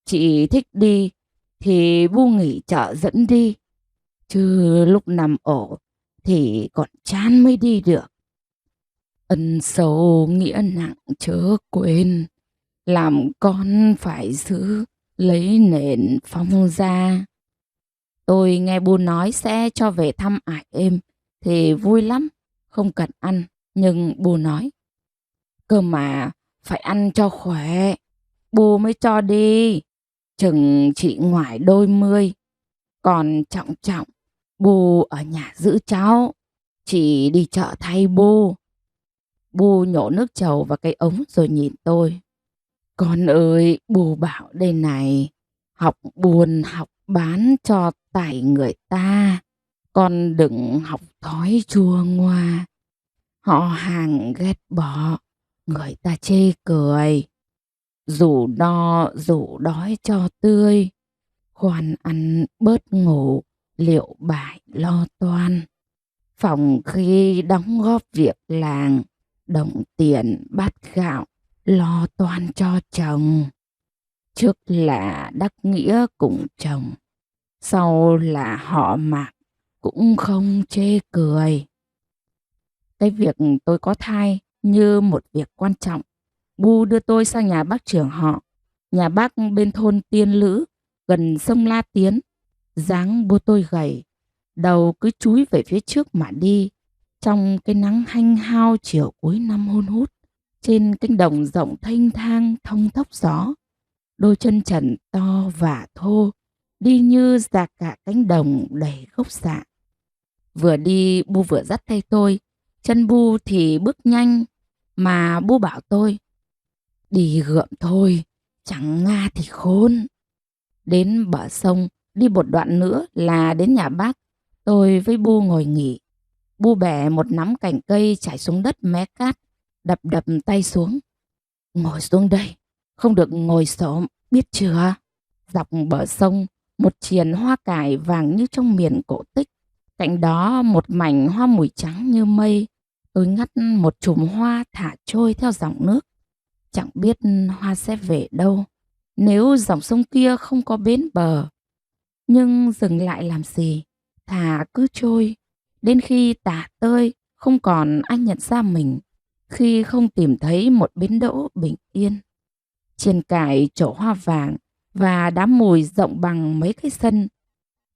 chị thích đi thì Bu nghỉ chợ dẫn đi. chứ lúc nằm ổ thì còn chán mới đi được. Ân sâu nghĩa nặng chớ quên, làm con phải giữ lấy nền phong gia. Tôi nghe Bu nói sẽ cho về thăm ải êm thì vui lắm, không cần ăn. Nhưng Bu nói, cơ mà phải ăn cho khỏe, Bu mới cho đi. Chừng chị ngoài đôi mươi, còn Trọng Trọng, Bu ở nhà giữ cháu, chị đi chợ thay Bu. Bu nhổ nước trầu vào cái ống rồi nhìn tôi. Con ơi, Bu bảo đây này, học buôn học bán cho tài người ta. Con đừng học thói chua ngoa. Họ hàng ghét bỏ, người ta chê cười. Dù no dù đói cho tươi, khoan ăn bớt ngủ, liệu bại lo toan. Phòng khi đóng góp việc làng, đồng tiền bát gạo, lo toan cho chồng. Trước là đắc nghĩa cùng chồng, sau là họ Mạc cũng không chê cười. Cái việc tôi có thai như một việc quan trọng. Bu đưa tôi sang nhà bác trưởng họ, nhà bác bên thôn Tiên Lữ, gần sông La Tiến. Dáng Bu tôi gầy, đầu cứ chúi về phía trước mà đi, trong cái nắng hanh hao chiều cuối năm hun hút. Trên cánh đồng rộng thênh thang thông thốc gió, đôi chân trần to và thô, đi như dạt cả cánh đồng đầy gốc xạ. Vừa đi Bu vừa dắt tay tôi, chân Bu thì bước nhanh, mà Bu bảo tôi, đi gượm thôi, chẳng nga thì khôn. Đến bờ sông, đi một đoạn nữa là đến nhà bác. Tôi với Bu ngồi nghỉ. Bu bẻ một nắm cành cây trải xuống đất mé cát, đập đập tay xuống. Ngồi xuống đây, không được ngồi xổm, biết chưa? Dọc bờ sông, một triền hoa cải vàng như trong miền cổ tích. Cạnh đó một mảnh hoa mùi trắng như mây. Tôi ngắt một chùm hoa thả trôi theo dòng nước. Chẳng biết hoa sẽ về đâu nếu dòng sông kia không có bến bờ. Nhưng dừng lại làm gì? Thả cứ trôi, đến khi tả tơi không còn ai nhận ra mình, khi không tìm thấy một bến đỗ bình yên. Trên cải chậu hoa vàng và đám mùi rộng bằng mấy cái sân.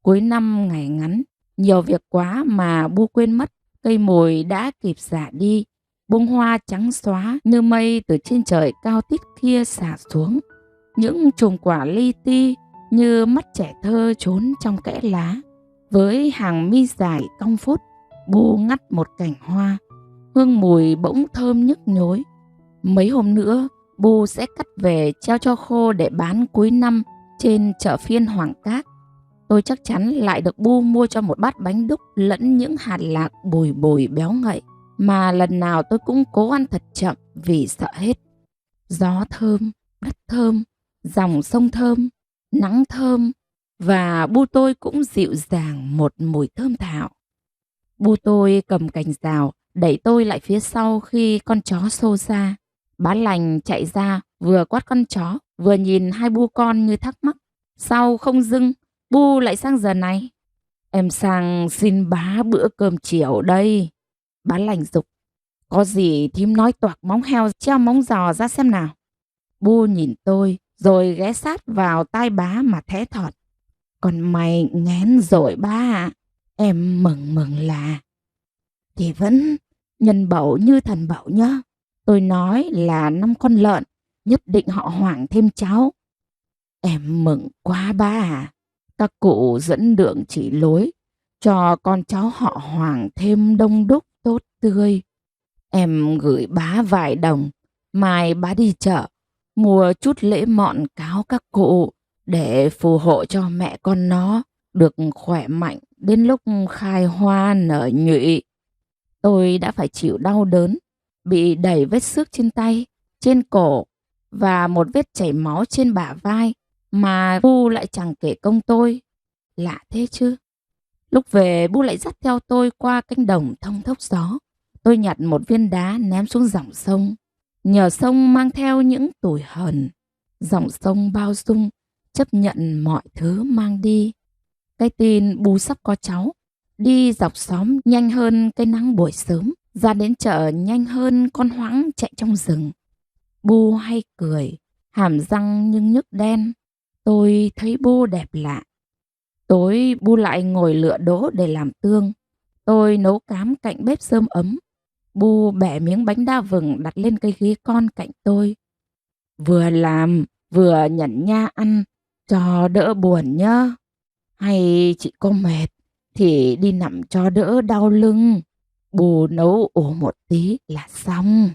Cuối năm ngày ngắn, nhiều việc quá mà Bu quên mất. Cây mùi đã kịp xả đi, bông hoa trắng xóa như mây từ trên trời cao tít kia xả xuống. Những chùm quả li ti như mắt trẻ thơ trốn trong kẽ lá. Với hàng mi dài cong phút, Bu ngắt một cành hoa, hương mùi bỗng thơm nhức nhối. Mấy hôm nữa, Bu sẽ cắt về treo cho khô để bán cuối năm trên chợ phiên Hoàng Cát. Tôi chắc chắn lại được Bu mua cho một bát bánh đúc lẫn những hạt lạc bùi bùi béo ngậy, mà lần nào tôi cũng cố ăn thật chậm vì sợ hết. Gió thơm, đất thơm, dòng sông thơm, nắng thơm, và Bu tôi cũng dịu dàng một mùi thơm thảo. Bu tôi cầm cành rào, đẩy tôi lại phía sau khi con chó xô ra. Bá Lành chạy ra, vừa quát con chó, vừa nhìn hai Bu con như thắc mắc. Sao không dưng, Bu lại sang giờ này? Em sang xin bá bữa cơm chiều đây. Bá Lành giục. Có gì thím nói toạc móng heo treo móng giò ra xem nào. Bu nhìn tôi, rồi ghé sát vào tai bá mà thé thọt. Còn mày ngén rồi ba ạ. Em mừng mừng là. Thì vẫn nhân bậu như thần bậu nhá. Tôi nói là 5 con lợn, nhất định họ Hoàng thêm cháu. Em mừng quá ba à. Các cụ dẫn đường chỉ lối, cho con cháu họ Hoàng thêm đông đúc tốt tươi. Em gửi bá vài đồng, mai bá đi chợ, mua chút lễ mọn cáo các cụ, để phù hộ cho mẹ con nó được khỏe mạnh đến lúc khai hoa nở nhụy. Tôi đã phải chịu đau đớn, bị đầy vết xước trên tay, trên cổ và một vết chảy máu trên bả vai, mà Bu lại chẳng kể công tôi. Lạ thế chứ. Lúc về Bu lại dắt theo tôi qua cánh đồng thông thốc gió. Tôi nhặt một viên đá ném xuống dòng sông. Nhờ sông mang theo những tủi hờn, dòng sông bao dung, chấp nhận mọi thứ mang đi. cái tin Bu sắp có cháu. Đi dọc xóm nhanh hơn cái nắng buổi sớm. Ra đến chợ nhanh hơn con hoãng chạy trong rừng. Bu hay cười, hàm răng nhưng nhức đen. Tôi thấy Bu đẹp lạ. Tối Bu lại ngồi lựa đỗ để làm tương. Tôi nấu cám cạnh bếp rơm ấm. Bu bẻ miếng bánh đa vừng đặt lên cái ghế con cạnh tôi. Vừa làm, vừa nhẩn nha ăn, cho đỡ buồn nhá. Hay chị có mệt, thì đi nằm cho đỡ đau lưng. Bu nấu ủ một tí là xong.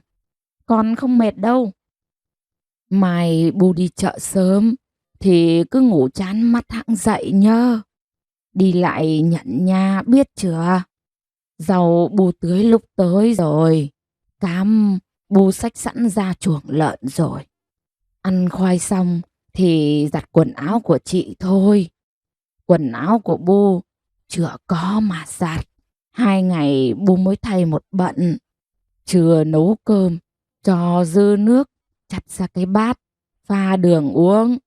Con không mệt đâu. Mai Bu đi chợ sớm, thì cứ ngủ chán mắt hẵng dậy nhá. Đi lại nhận nha biết chưa? Rau Bu tưới lúc tới rồi. Cám Bu xách sẵn ra chuồng lợn rồi. Ăn khoai xong thì giặt quần áo của chị thôi. Quần áo của Bu chưa có mà giặt. 2 ngày Bu mới thay một bận. Chưa nấu cơm, cho dư nước, chặt ra cái bát, pha đường uống.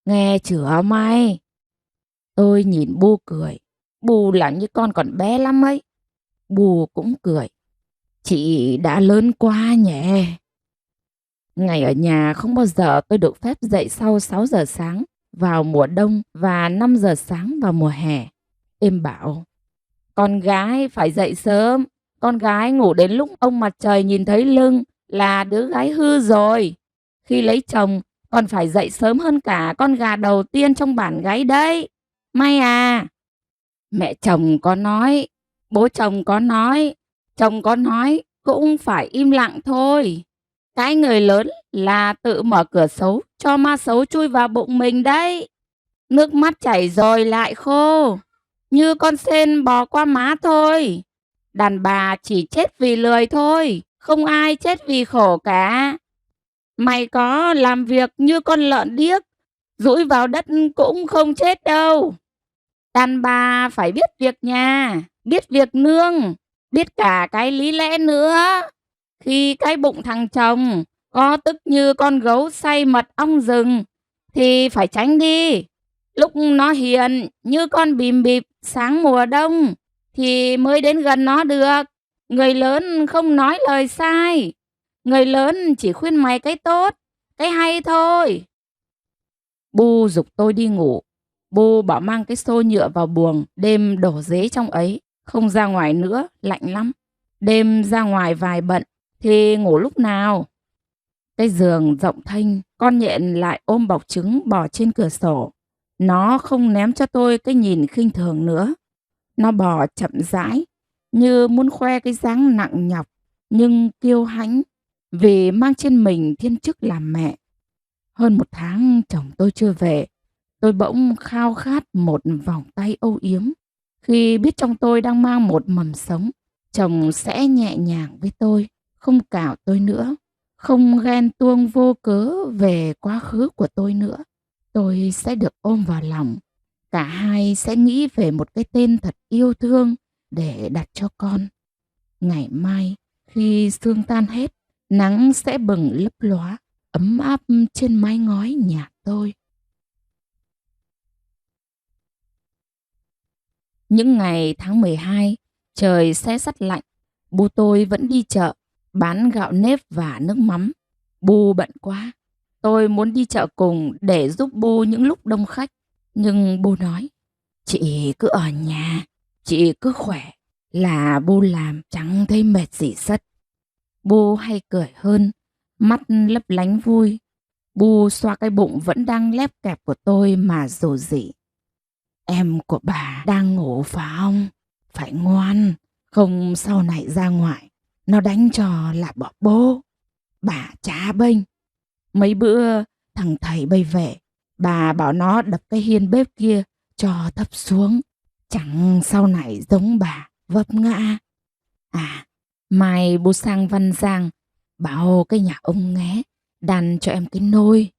Nghe chưa mày? Tôi nhìn Bu cười. Bu là như con còn bé lắm ấy. Bu cũng cười. Chị đã lớn quá nhỉ. Ngày ở nhà không bao giờ tôi được phép dậy sau 6 giờ sáng vào mùa đông và 5 giờ sáng vào mùa hè. Em bảo, con gái phải dậy sớm. Con gái ngủ đến lúc ông mặt trời nhìn thấy lưng là đứa gái hư rồi. Khi lấy chồng, còn phải dậy sớm hơn cả con gà đầu tiên trong bản gáy đấy. May à. Mẹ chồng có nói, bố chồng có nói, chồng có nói, cũng phải im lặng thôi. Cái người lớn là tự mở cửa xấu cho ma xấu chui vào bụng mình đấy. Nước mắt chảy rồi lại khô, như con sên bò qua má thôi. Đàn bà chỉ chết vì lười thôi, không ai chết vì khổ cả. Mày có làm việc như con lợn điếc, dũi vào đất cũng không chết đâu. Đàn bà phải biết việc nhà, biết việc nương, biết cả cái lý lẽ nữa. Khi cái bụng thằng chồng có tức như con gấu say mật ong rừng thì phải tránh đi. Lúc nó hiền như con bìm bịp sáng mùa đông thì mới đến gần nó được. Người lớn không nói lời sai. Người lớn chỉ khuyên mày cái tốt, cái hay thôi. Bu giục tôi đi ngủ. Bu bảo mang cái xô nhựa vào buồng, đêm đổ dế trong ấy. Không ra ngoài nữa, lạnh lắm. Đêm ra ngoài vài bận thì ngủ lúc nào. Cái giường rộng thênh, con nhện lại ôm bọc trứng bò trên cửa sổ. Nó không ném cho tôi cái nhìn khinh thường nữa. Nó bò chậm rãi, như muốn khoe cái dáng nặng nhọc, nhưng kiêu hãnh, vì mang trên mình thiên chức làm mẹ. Hơn 1 tháng chồng tôi chưa về, tôi bỗng khao khát một vòng tay âu yếm. Khi biết trong tôi đang mang một mầm sống, chồng sẽ nhẹ nhàng với tôi, không cạo tôi nữa, không ghen tuông vô cớ về quá khứ của tôi nữa. Tôi sẽ được ôm vào lòng. Cả hai sẽ nghĩ về một cái tên thật yêu thương để đặt cho con. Ngày mai, khi sương tan hết, nắng sẽ bừng lấp lóa, ấm áp trên mái ngói nhà tôi. Những ngày tháng 12, trời se sắt lạnh, Bu tôi vẫn đi chợ, bán gạo nếp và nước mắm. Bu bận quá. Tôi muốn đi chợ cùng để giúp Bu những lúc đông khách. Nhưng Bu nói, chị cứ ở nhà, chị cứ khỏe, là Bu làm chẳng thấy mệt gì sất. Bu hay cười hơn, mắt lấp lánh vui. Bu xoa cái bụng vẫn đang lép kẹp của tôi mà rủ rỉ. Em của bà đang ngủ phải không? Phải ngoan, không sau này ra ngoài nó đánh cho là bỏ bố. Bà chả bênh. Mấy bữa thằng thầy bay về, bà bảo nó đập cái hiên bếp kia cho thấp xuống. Chẳng sau này giống bà vấp ngã. À, mai bố sang Văn Giang bảo cái nhà ông nghé đàn cho em cái nôi.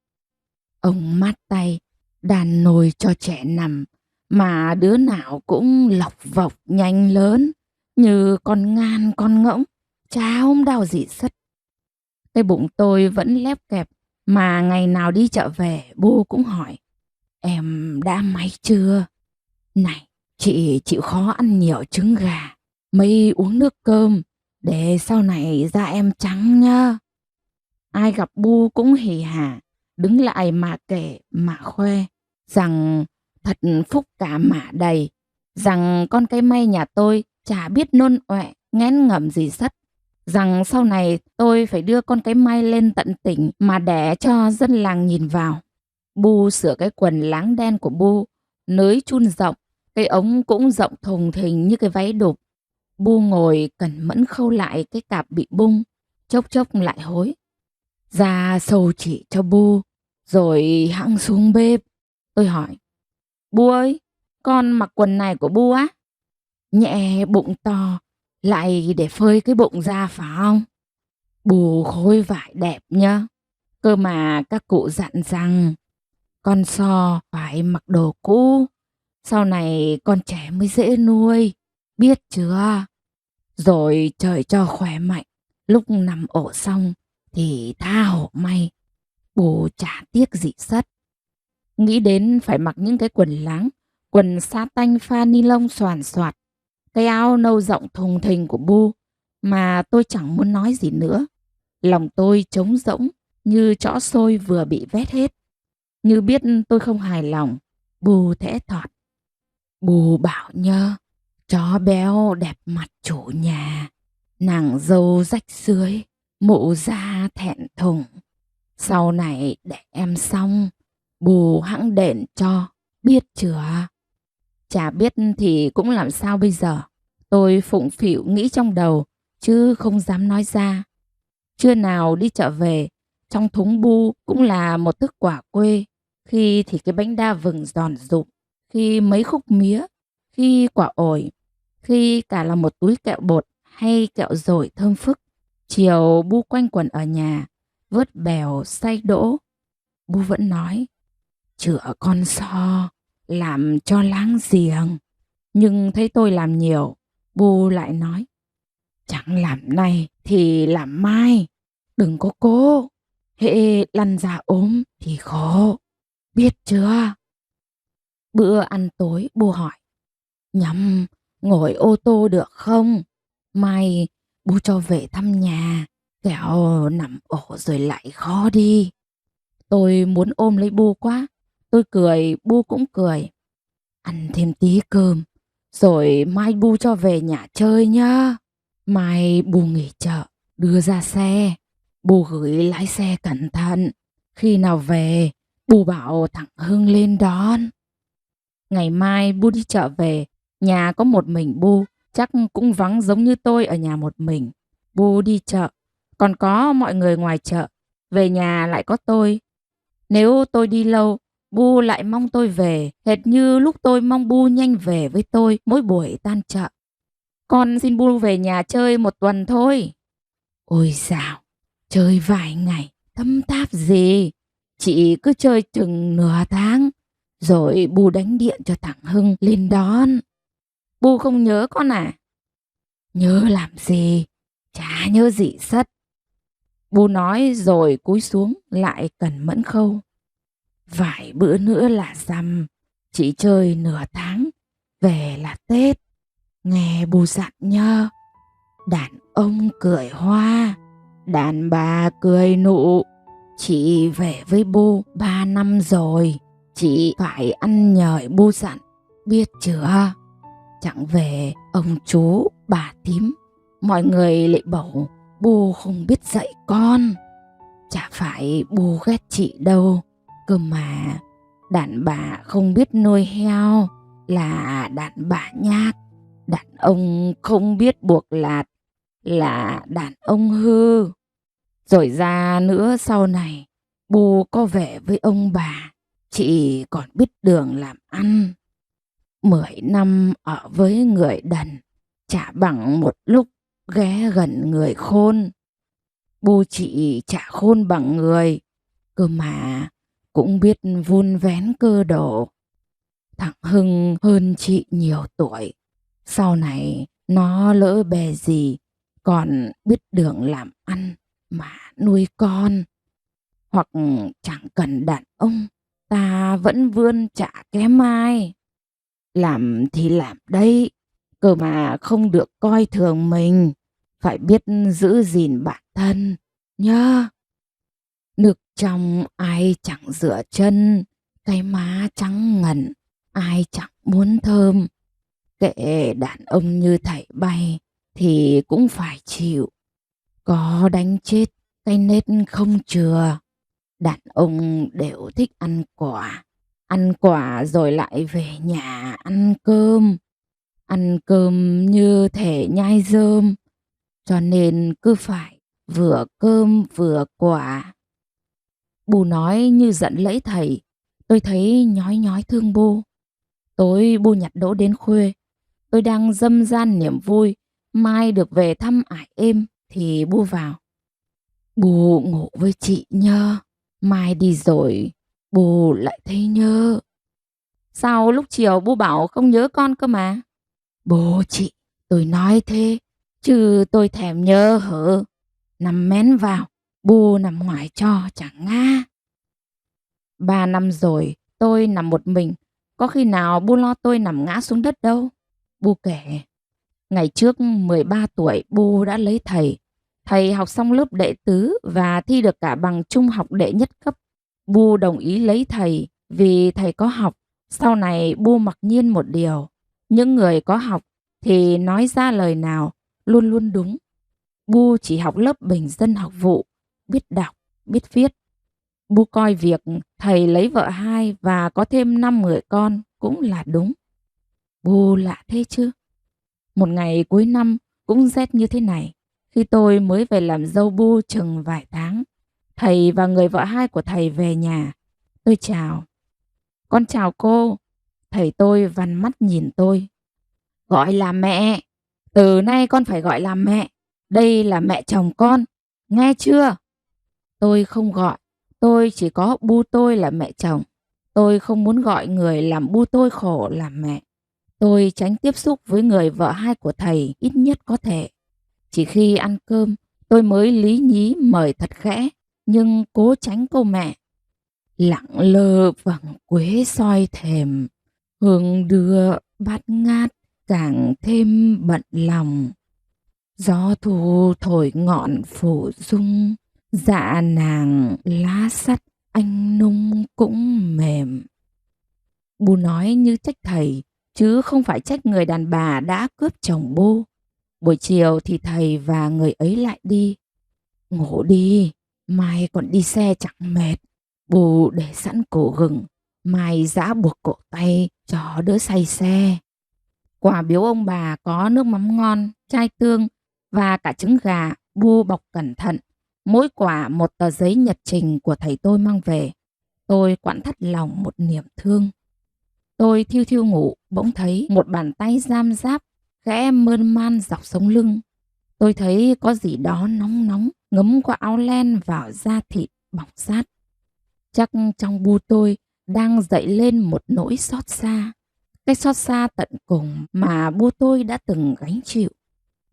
Ông mát tay đàn nồi cho trẻ nằm, mà đứa nào cũng lọc vọc nhanh lớn, như con ngan con ngỗng, chả không đau gì sất. Cái bụng tôi vẫn lép kẹp, mà ngày nào đi chợ về bố cũng hỏi, em đã may chưa? Này, chị chịu khó ăn nhiều trứng gà, mấy uống nước cơm, để sau này da em trắng nhá. Ai gặp Bu cũng hỉ hả, đứng lại mà kể mà khoe, rằng thật phúc cả mạ đầy, rằng con cái may nhà tôi chả biết nôn ọe, nghén ngẩm gì sất, rằng sau này tôi phải đưa con cái may lên tận tỉnh mà đẻ cho dân làng nhìn vào. Bu sửa cái quần láng đen của Bu, nới chun rộng, cái ống cũng rộng thùng thình như cái váy đục. Bu ngồi cẩn mẫn khâu lại cái cạp bị bung, chốc chốc lại hối. Ra sâu chỉ cho Bu, rồi hẵng xuống bếp. Tôi hỏi, Bu ơi, con mặc quần này của Bu á? Nhẹ bụng to, lại để phơi cái bụng ra phải không? Bu khối vải đẹp nhá. Cơ mà các cụ dặn rằng con so phải mặc đồ cũ, sau này con trẻ mới dễ nuôi, biết chưa? Rồi trời cho khỏe mạnh, lúc nằm ổ xong thì tha hồ may, bù chả tiếc gì sất. Nghĩ đến phải mặc những cái quần láng, quần sa tanh pha ni lông xoàn xoạt, cái áo nâu rộng thùng thình của Bu, mà tôi chẳng muốn nói gì nữa. Lòng tôi trống rỗng như chõ xôi vừa bị vét hết. Như biết tôi không hài lòng, Bu thẽ thọt. Bu bảo nhớ, chó béo đẹp mặt chủ nhà, nàng dâu rách rưới, mụ da thẹn thùng. Sau này để em xong, Bu hẵng đền cho, biết chưa? Chả biết thì cũng làm sao bây giờ. Tôi phụng phịu nghĩ trong đầu, chứ không dám nói ra. Trưa nào đi chợ về, trong thúng Bu cũng là một thức quả quê. Khi thì cái bánh đa vừng giòn rụm, khi mấy khúc mía, khi quả ổi, khi cả là một túi kẹo bột hay kẹo dổi thơm phức. Chiều Bu quanh quẩn ở nhà, vớt bèo xay đỗ. Bu vẫn nói, chữa con so, làm cho láng giềng. Nhưng thấy tôi làm nhiều, Bu lại nói, chẳng làm nay thì làm mai, đừng có cố, hễ lăn ra ốm thì khổ, biết chưa? Bữa ăn tối Bu hỏi, nhắm ngồi ô tô được không? Mai Bu cho về thăm nhà, kẻo nằm ổ rồi lại khó đi. Tôi muốn ôm lấy Bu quá. Tôi cười, Bu cũng cười. Ăn thêm tí cơm, rồi mai Bu cho về nhà chơi nhá. Mai Bu nghỉ chợ, đưa ra xe. Bu gửi lái xe cẩn thận. Khi nào về, Bu bảo thằng Hưng lên đón. Ngày mai Bu đi chợ về, nhà có một mình Bu, chắc cũng vắng giống như tôi ở nhà một mình. Bu đi chợ, còn có mọi người ngoài chợ, về nhà lại có tôi. Nếu tôi đi lâu, Bu lại mong tôi về, hệt như lúc tôi mong Bu nhanh về với tôi mỗi buổi tan chợ. Con xin Bu về nhà chơi một tuần thôi. Ôi dào, chơi vài ngày, thấm tháp gì. Chị cứ chơi chừng nửa tháng, rồi Bu đánh điện cho thằng Hưng lên đón. Bu không nhớ con à? Nhớ làm gì, chả nhớ gì sất. Bu nói rồi cúi xuống lại cẩn mẫn khâu. Vài bữa nữa là rằm, chị chơi nửa tháng, về là Tết. Nghe Bu dặn nhớ, đàn ông cười hoa, đàn bà cười nụ. Chị về với Bu 3 năm rồi, chị phải ăn nhời Bu dặn, biết chưa? Chẳng về ông chú, bà thím, mọi người lại bảo Bu không biết dạy con. Chả phải Bu ghét chị đâu, cơ mà đàn bà không biết nuôi heo là đàn bà nhát, đàn ông không biết buộc lạt là đàn ông hư. Rồi ra nữa sau này Bu có vẻ với ông bà, chị còn biết đường làm ăn. 10 năm ở với người đần chả bằng một lúc ghé gần người khôn. Bu chị chả khôn bằng người, cơ mà cũng biết vun vén cơ đồ. Thằng Hưng hơn chị nhiều tuổi, sau này nó lỡ bè gì còn biết đường làm ăn mà nuôi con. Hoặc chẳng cần đàn ông, ta vẫn vươn chả kém ai. Làm thì làm đấy, cơ mà không được coi thường mình, phải biết giữ gìn bản thân nhá. Nước trong ai chẳng rửa chân, cái má trắng ngần ai chẳng muốn thơm. Kệ đàn ông như thảy bay thì cũng phải chịu, có đánh chết cái nết không chừa. Đàn ông đều thích ăn quả rồi lại về nhà ăn cơm như thể nhai rơm, cho nên cứ phải vừa cơm vừa quả. Bố nói như giận lẫy thầy, tôi thấy nhói nhói thương bố. Tối bố nhặt đỗ đến khuya, tôi đang dâm gian niềm vui, mai được về thăm ải êm thì bố vào. Bố ngủ với chị nhớ, mai đi rồi, bố lại thấy nhớ. Sao lúc chiều bố bảo không nhớ con cơ mà? Bố chị, tôi nói thế, chứ tôi thèm nhớ hở. Nằm mén vào, bố nằm ngoài cho chẳng ngã. 3 năm rồi, tôi nằm một mình. Có khi nào bố lo tôi nằm ngã xuống đất đâu. Bố kể, Ngày trước 13 tuổi bố đã lấy thầy. Thầy học xong lớp đệ tứ và thi được cả bằng trung học đệ nhất cấp. Bố đồng ý lấy thầy vì thầy có học. Sau này bố mặc nhiên một điều. Những người có học thì nói ra lời nào luôn luôn đúng. Bố chỉ học lớp bình dân học vụ, biết đọc, biết viết. Bố coi việc thầy lấy vợ hai và có thêm 5 người con cũng là đúng. bố lạ thế chứ. Một ngày cuối năm cũng rét như thế này, khi tôi mới về làm dâu bố chừng vài tháng, thầy và người vợ hai của thầy về nhà. Tôi chào. Con chào cô. Thầy tôi vằn mắt nhìn tôi. Gọi là mẹ. Từ nay con phải gọi là mẹ. Đây là mẹ chồng con. Nghe chưa? Tôi không gọi. Tôi chỉ có bu tôi là mẹ chồng. Tôi không muốn gọi người làm bu tôi khổ là mẹ. Tôi tránh tiếp xúc với người vợ hai của thầy ít nhất có thể. Chỉ khi ăn cơm, tôi mới lý nhí mời thật khẽ, nhưng cố tránh câu mẹ. Lặng lơ vầng quế soi thềm, hương đưa bát ngát càng thêm bận lòng. Gió thu thổi ngọn phủ dung, dạ nàng lá sắt anh nung cũng mềm. Bố nói như trách thầy, chứ không phải trách người đàn bà đã cướp chồng bố. Buổi chiều thì thầy và người ấy lại đi. Ngủ đi, mai còn đi xe chẳng mệt. Bố để sẵn cổ gừng, mai giã buộc cổ tay cho đỡ say xe. Quà biếu ông bà có nước mắm ngon, chai tương và cả trứng gà bu bọc cẩn thận. Mỗi quả một tờ giấy nhật trình của thầy tôi mang về. Tôi quặn thắt lòng một niềm thương. Tôi thiêu thiêu ngủ, bỗng thấy một bàn tay giam giáp, khẽ mơn man dọc sống lưng. Tôi thấy có gì đó nóng nóng ngấm qua áo len vào da thịt bỏng rát. Chắc trong bu tôi đang dậy lên một nỗi xót xa. Cái xót xa tận cùng mà bu tôi đã từng gánh chịu.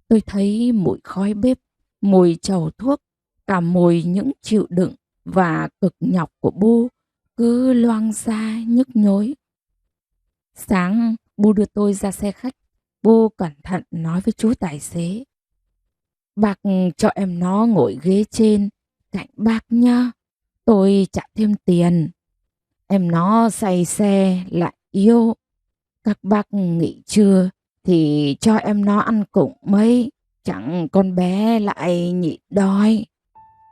Tôi thấy mùi khói bếp, mùi trầu thuốc, cả mùi những chịu đựng và cực nhọc của bu cứ loang ra nhức nhối. Sáng, bu đưa tôi ra xe khách. Bu cẩn thận nói với chú tài xế. Bác cho em nó ngồi ghế trên, cạnh bác nhá. Tôi trả thêm tiền. Em nó say xe lại yêu. Các bác nghỉ trưa thì cho em nó ăn cùng mấy. Chẳng con bé lại nhịn đói.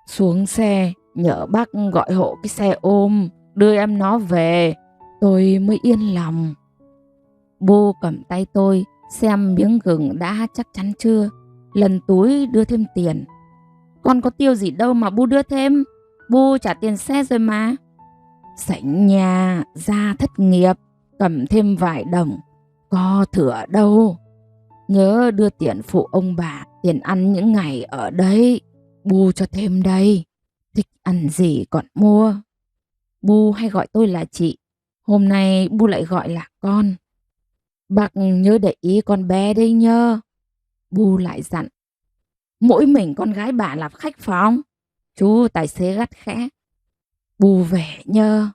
Xuống xe nhờ bác gọi hộ cái xe ôm đưa em nó về. Tôi mới yên lòng. Bu cầm tay tôi xem miếng gừng đã chắc chắn chưa. Lần túi đưa thêm tiền. Con có tiêu gì đâu mà bu đưa thêm. Bu trả tiền xe rồi mà. Sảnh nhà ra thất nghiệp, cầm thêm vài đồng, có thừa đâu. Nhớ đưa tiền phụ ông bà, tiền ăn những ngày ở đây. Bu cho thêm đây, thích ăn gì còn mua. Bu hay gọi tôi là chị. Hôm nay bu lại gọi là con. Bác nhớ để ý con bé đây nhớ. Bu lại dặn. Mỗi mình con gái bà là khách phòng. Chú tài xế gắt khẽ. Bu về nhớ.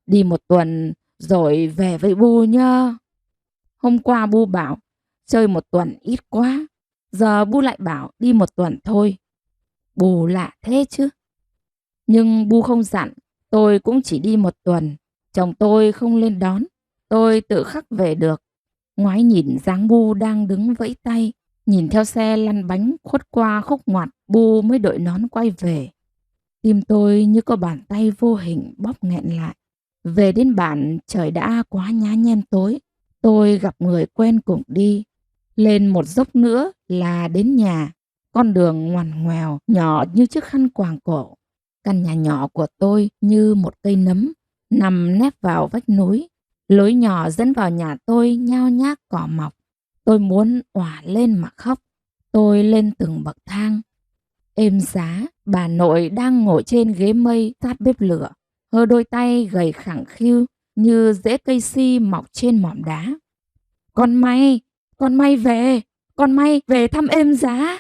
Đi một tuần rồi về với bu nhớ. Hôm qua Bu bảo chơi 1 tuần ít quá. Giờ Bu lại bảo đi 1 tuần thôi. Bu lạ thế chứ. Nhưng Bu không dặn, tôi cũng chỉ đi 1 tuần. Chồng tôi không lên đón, tôi tự khắc về được. Ngoái nhìn dáng Bu đang đứng vẫy tay, nhìn theo xe lăn bánh khuất qua khúc ngoặt, Bu mới đội nón quay về. Tim tôi như có bàn tay vô hình bóp nghẹn lại. Về đến bản trời đã quá nhá nhem tối. Tôi gặp người quen cùng đi. Lên một dốc nữa là đến nhà. Con đường ngoằn ngoèo, nhỏ như chiếc khăn quàng cổ. Căn nhà nhỏ của tôi như một cây nấm, nằm nép vào vách núi. Lối nhỏ dẫn vào nhà tôi nhao nhác cỏ mọc. Tôi muốn òa lên mà khóc. Tôi lên từng bậc thang. Êm giá, bà nội đang ngồi trên ghế mây sát bếp lửa, hơ đôi tay gầy khẳng khiu như rễ cây si mọc trên mỏm đá. Con May về, con May về thăm êm giá.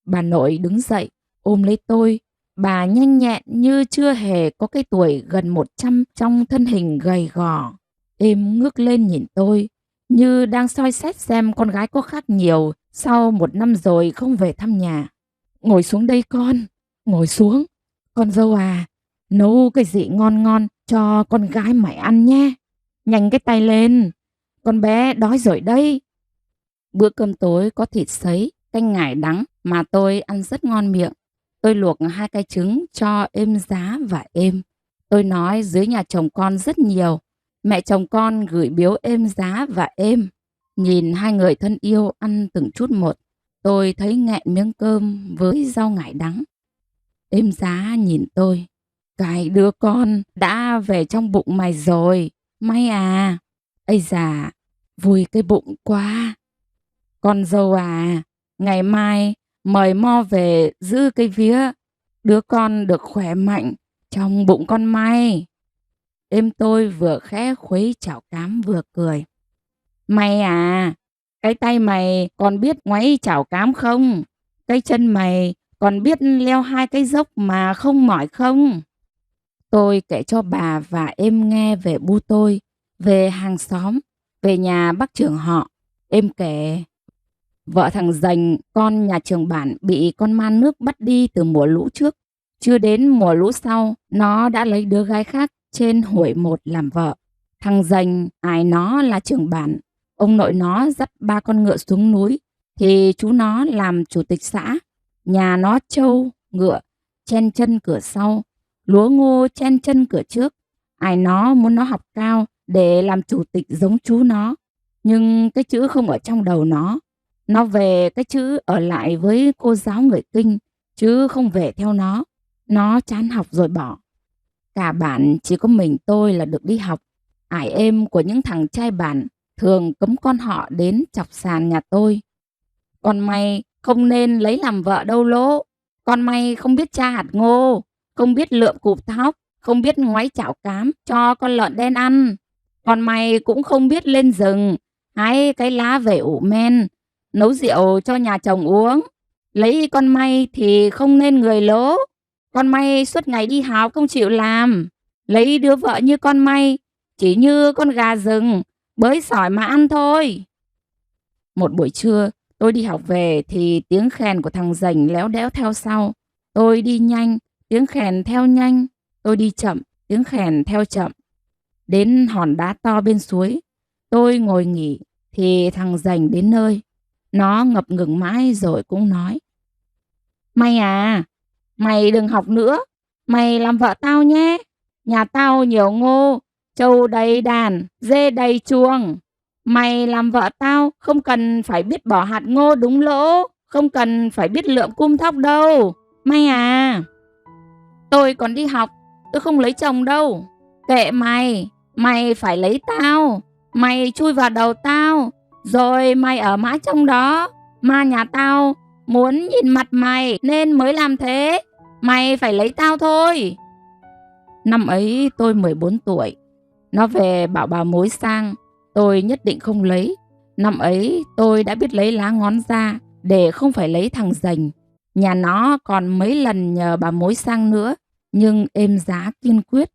Bà nội đứng dậy, ôm lấy tôi. Bà nhanh nhẹn như chưa hề có cái tuổi gần 100 trong thân hình gầy gò. Êm ngước lên nhìn tôi, như đang soi xét xem con gái có khác nhiều sau 1 năm rồi không về thăm nhà. Ngồi xuống đây con, ngồi xuống. Con dâu à, nấu cái gì ngon ngon cho con gái mày ăn nhé. Nhanh cái tay lên, con bé đói rồi đây. Bữa cơm tối có thịt sấy, canh ngải đắng mà tôi ăn rất ngon miệng. Tôi luộc 2 cái trứng cho êm giá và êm. Tôi nói dưới nhà chồng con rất nhiều. Mẹ chồng con gửi biếu êm giá và êm. Nhìn hai người thân yêu ăn từng chút một, tôi thấy nghẹn miếng cơm với rau ngải đắng. Êm giá nhìn tôi. Cái đứa con đã về trong bụng mày rồi. May à. Ây da, vui cái bụng quá. Con dâu à, ngày mai mời Mo về giữ cái vía. Đứa con được khỏe mạnh trong bụng con May. Êm tôi vừa khẽ khuấy chảo cám vừa cười. May à, cái tay mày còn biết ngoáy chảo cám không? Cái chân mày còn biết leo 2 cái dốc mà không mỏi không? Tôi kể cho bà và Êm nghe về Bu tôi, về hàng xóm, về nhà bác trưởng họ. Êm kể vợ thằng Dành, con nhà trưởng bản bị con ma nước bắt đi từ mùa lũ trước. Chưa đến mùa lũ sau, nó đã lấy đứa gái khác trên Hủi một làm vợ. Thằng Dành ải nó là trưởng bản. Ông nội nó dắt 3 con ngựa xuống núi, thì chú nó làm chủ tịch xã. Nhà nó trâu, ngựa, chen chân cửa sau, lúa ngô chen chân cửa trước. Ai nó muốn nó học cao để làm chủ tịch giống chú nó. Nhưng cái chữ không ở trong đầu nó. Nó về cái chữ ở lại với cô giáo người Kinh, chứ không về theo nó. Nó chán học rồi bỏ. Cả bản chỉ có mình tôi là được đi học. Ải êm của những thằng trai bản thường cấm con họ đến chọc sàn nhà tôi. Con mày không nên lấy làm vợ đâu lố. Con mày không biết tra hạt ngô, không biết lượm cụp thóc, không biết ngoáy chảo cám cho con lợn đen ăn. Con mày cũng không biết lên rừng hái cái lá về ủ men, nấu rượu cho nhà chồng uống. Lấy con mày thì không nên người lố. Con mày suốt ngày đi học không chịu làm. Lấy đứa vợ như con mày chỉ như con gà rừng, bới sỏi mà ăn thôi. Một buổi trưa, tôi đi học về thì tiếng khèn của thằng Dành léo đéo theo sau. Tôi đi nhanh, tiếng khèn theo nhanh. Tôi đi chậm, tiếng khèn theo chậm. Đến hòn đá to bên suối, tôi ngồi nghỉ thì thằng Dành đến nơi. Nó ngập ngừng mãi rồi cũng nói. Mày à, mày đừng học nữa. Mày làm vợ tao nhé. Nhà tao nhiều ngô, trâu đầy đàn, dê đầy chuồng. Mày làm vợ tao không cần phải biết bỏ hạt ngô đúng lỗ, không cần phải biết lượm cung thóc đâu. Mày à, tôi còn đi học, tôi không lấy chồng đâu. Kệ mày, mày phải lấy tao. Mày chui vào đầu tao, rồi mày ở mãi trong đó. Mà nhà tao muốn nhìn mặt mày nên mới làm thế. Mày phải lấy tao thôi. Năm ấy tôi 14 tuổi. Nó về bảo bà mối sang, tôi nhất định không lấy. Năm ấy tôi đã biết lấy lá ngón ra để không phải lấy thằng Dành. Nhà nó còn mấy lần nhờ bà mối sang nữa, nhưng êm giá kiên quyết.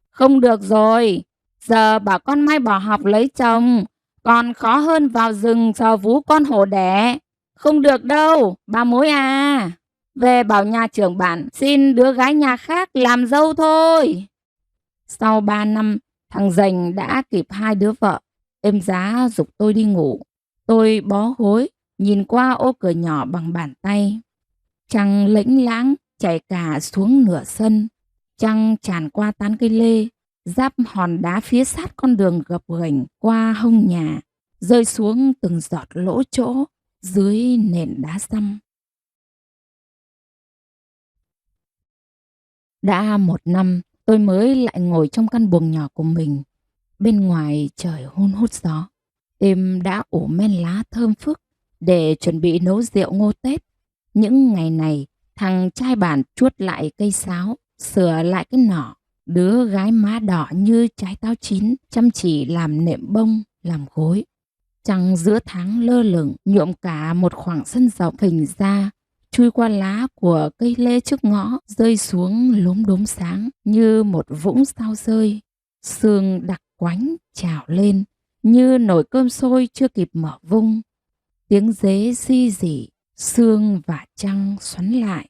Không được rồi, giờ bảo con Mai bỏ học lấy chồng. Còn khó hơn vào rừng sờ vú con hổ đẻ. Không được đâu, bà mối à. Về bảo nhà trưởng bản xin đứa gái nhà khác làm dâu thôi. Sau 3 năm, thằng Dành đã kịp 2 đứa vợ. Êm giá giục tôi đi ngủ. Tôi bó gối, nhìn qua ô cửa nhỏ bằng bàn tay. Trăng lễnh lãng chảy cả xuống nửa sân. Trăng tràn qua tán cây lê, giáp hòn đá phía sát con đường gập ghềnh qua hông nhà, rơi xuống từng giọt lỗ chỗ dưới nền đá săm. Đã 1 năm, tôi mới lại ngồi trong căn buồng nhỏ của mình. Bên ngoài trời hun hút gió. Đêm đã ủ men lá thơm phức để chuẩn bị nấu rượu ngô Tết. Những ngày này, thằng trai bản chuốt lại cây sáo, sửa lại cái nỏ. Đứa gái má đỏ như trái táo chín, chăm chỉ làm nệm bông, làm gối. Trăng giữa tháng lơ lửng, nhuộm cả một khoảng sân rộng phình ra, chui qua lá của cây lê trước ngõ, rơi xuống lốm đốm sáng như một vũng sao rơi. Sương đặc quánh trào lên như nồi cơm sôi chưa kịp mở vung. Tiếng dế ri rỉ, sương và trăng xoắn lại.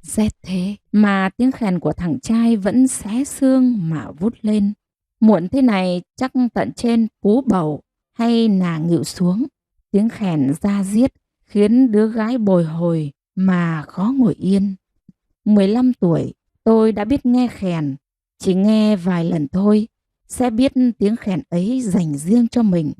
Rét thế mà tiếng khèn của thằng trai vẫn xé xương mà vút lên. Muộn thế này chắc tận trên pú bầu hay nà nghịu xuống. Tiếng khèn da diết khiến đứa gái bồi hồi mà khó ngồi yên. 15 tuổi tôi đã biết nghe khèn, chỉ nghe vài lần thôi sẽ biết tiếng khèn ấy dành riêng cho mình.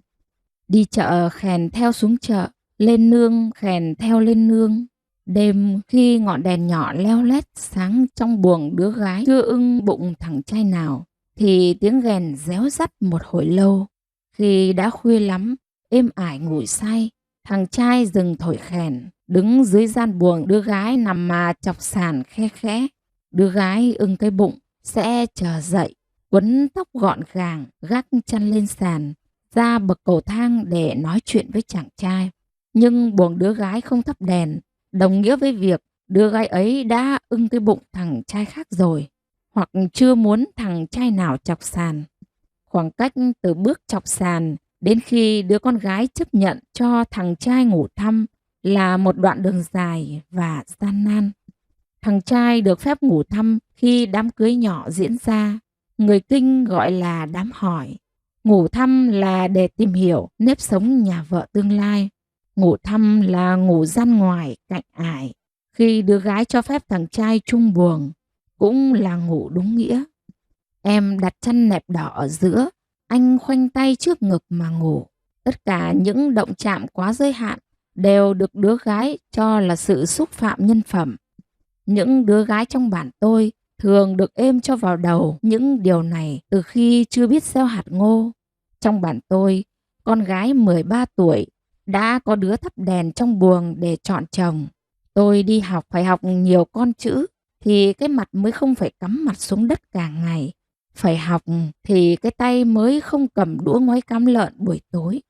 Đi chợ khèn theo xuống chợ, lên nương khèn theo lên nương. Đêm khi ngọn đèn nhỏ leo lét sáng trong buồng đứa gái chưa ưng bụng thằng trai nào, thì tiếng khèn réo rắt một hồi lâu. Khi đã khuya lắm, êm ải ngủ say, thằng trai dừng thổi khèn, đứng dưới gian buồng đứa gái nằm mà chọc sàn khe khẽ. Đứa gái ưng cái bụng sẽ trở dậy, quấn tóc gọn gàng, gác chăn lên sàn, ra bậc cầu thang để nói chuyện với chàng trai. Nhưng buồng đứa gái không thắp đèn, đồng nghĩa với việc đứa gái ấy đã ưng cái bụng thằng trai khác rồi, hoặc chưa muốn thằng trai nào chọc sàn. Khoảng cách từ bước chọc sàn đến khi đứa con gái chấp nhận cho thằng trai ngủ thăm là một đoạn đường dài và gian nan. Thằng trai được phép ngủ thăm khi đám cưới nhỏ diễn ra. Người Kinh gọi là đám hỏi. Ngủ thăm là để tìm hiểu nếp sống nhà vợ tương lai. Ngủ thăm là ngủ gian ngoài cạnh ải. Khi đứa gái cho phép thằng trai chung buồng, cũng là ngủ đúng nghĩa. Em đặt chăn nẹp đỏ ở giữa, anh khoanh tay trước ngực mà ngủ. Tất cả những động chạm quá giới hạn đều được đứa gái cho là sự xúc phạm nhân phẩm. Những đứa gái trong bản tôi thường được êm cho vào đầu những điều này từ khi chưa biết gieo hạt ngô. Trong bản tôi, con gái 13 tuổi đã có đứa thắp đèn trong buồng để chọn chồng. Tôi đi học phải học nhiều con chữ thì cái mặt mới không phải cắm mặt xuống đất cả ngày. Phải học thì cái tay mới không cầm đũa ngoáy cám lợn buổi tối.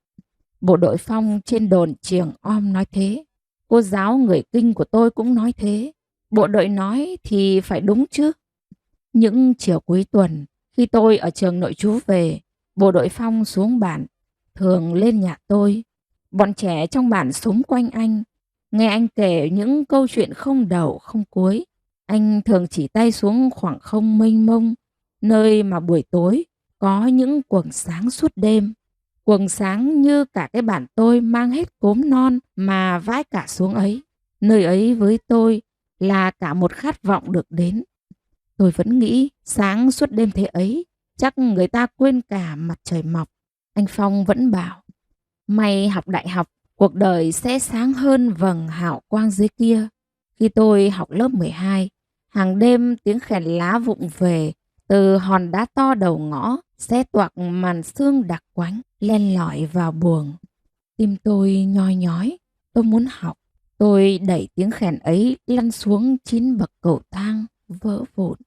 Bộ đội phong trên đồn Triềng Om nói thế. Cô giáo người Kinh của tôi cũng nói thế. Bộ đội nói thì phải đúng chứ. Những chiều cuối tuần, khi tôi ở trường nội trú về, bộ đội phong xuống bản, thường lên nhà tôi. Bọn trẻ trong bản xúm quanh anh, nghe anh kể những câu chuyện không đầu không cuối. Anh thường chỉ tay xuống khoảng không mênh mông, nơi mà buổi tối có những quầng sáng suốt đêm. Quầng sáng như cả cái bản tôi mang hết cốm non mà vãi cả xuống ấy. Nơi ấy với tôi là cả một khát vọng được đến. Tôi vẫn nghĩ sáng suốt đêm thế ấy, chắc người ta quên cả mặt trời mọc. Anh Phong vẫn bảo, mày học đại học, cuộc đời sẽ sáng hơn vầng hào quang dưới kia. Khi tôi học lớp 12, hàng đêm tiếng khèn lá vụng về từ hòn đá to đầu ngõ, xé toạc màn sương đặc quánh, len lỏi vào buồng. Tim tôi nhoi nhói, tôi muốn học. Tôi đẩy tiếng khèn ấy lăn xuống 9 bậc cầu thang, vỡ vụn.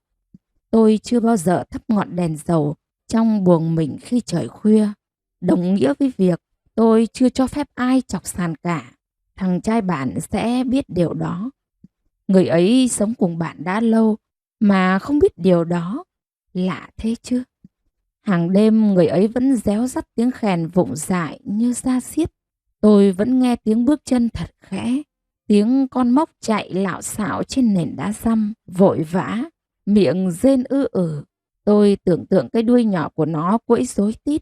Tôi chưa bao giờ thắp ngọn đèn dầu trong buồng mình khi trời khuya. Đồng nghĩa với việc tôi chưa cho phép ai chọc sàn cả. Thằng trai bạn sẽ biết điều đó. Người ấy sống cùng bạn đã lâu mà không biết điều đó. Lạ thế chứ. Hàng đêm người ấy vẫn réo rắt tiếng khèn vụng dại như da diết. Tôi vẫn nghe tiếng bước chân thật khẽ, tiếng con mốc chạy lạo xạo trên nền đá dăm, vội vã, miệng rên ư ử. Tôi tưởng tượng cái đuôi nhỏ của nó quẫy rối tít.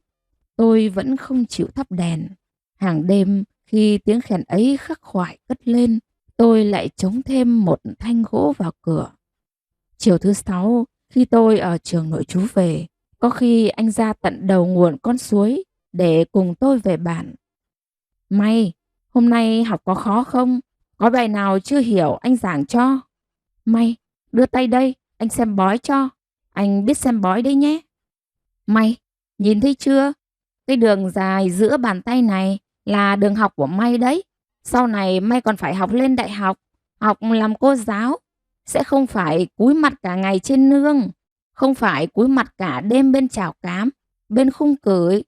Tôi vẫn không chịu thắp đèn. Hàng đêm khi tiếng khèn ấy khắc khoải cất lên, tôi lại chống thêm một thanh gỗ vào cửa. Chiều thứ 6, khi tôi ở trường nội trú về, có khi anh ra tận đầu nguồn con suối để cùng tôi về bản. May, hôm nay học có khó không? Có bài nào chưa hiểu anh giảng cho? May, đưa tay đây, anh xem bói cho. Anh biết xem bói đấy nhé. May, nhìn thấy chưa? Cái đường dài giữa bàn tay này là đường học của May đấy. Sau này May còn phải học lên đại học, học làm cô giáo. Sẽ không phải cúi mặt cả ngày trên nương, không phải cúi mặt cả đêm bên chảo cám, bên khung cửi.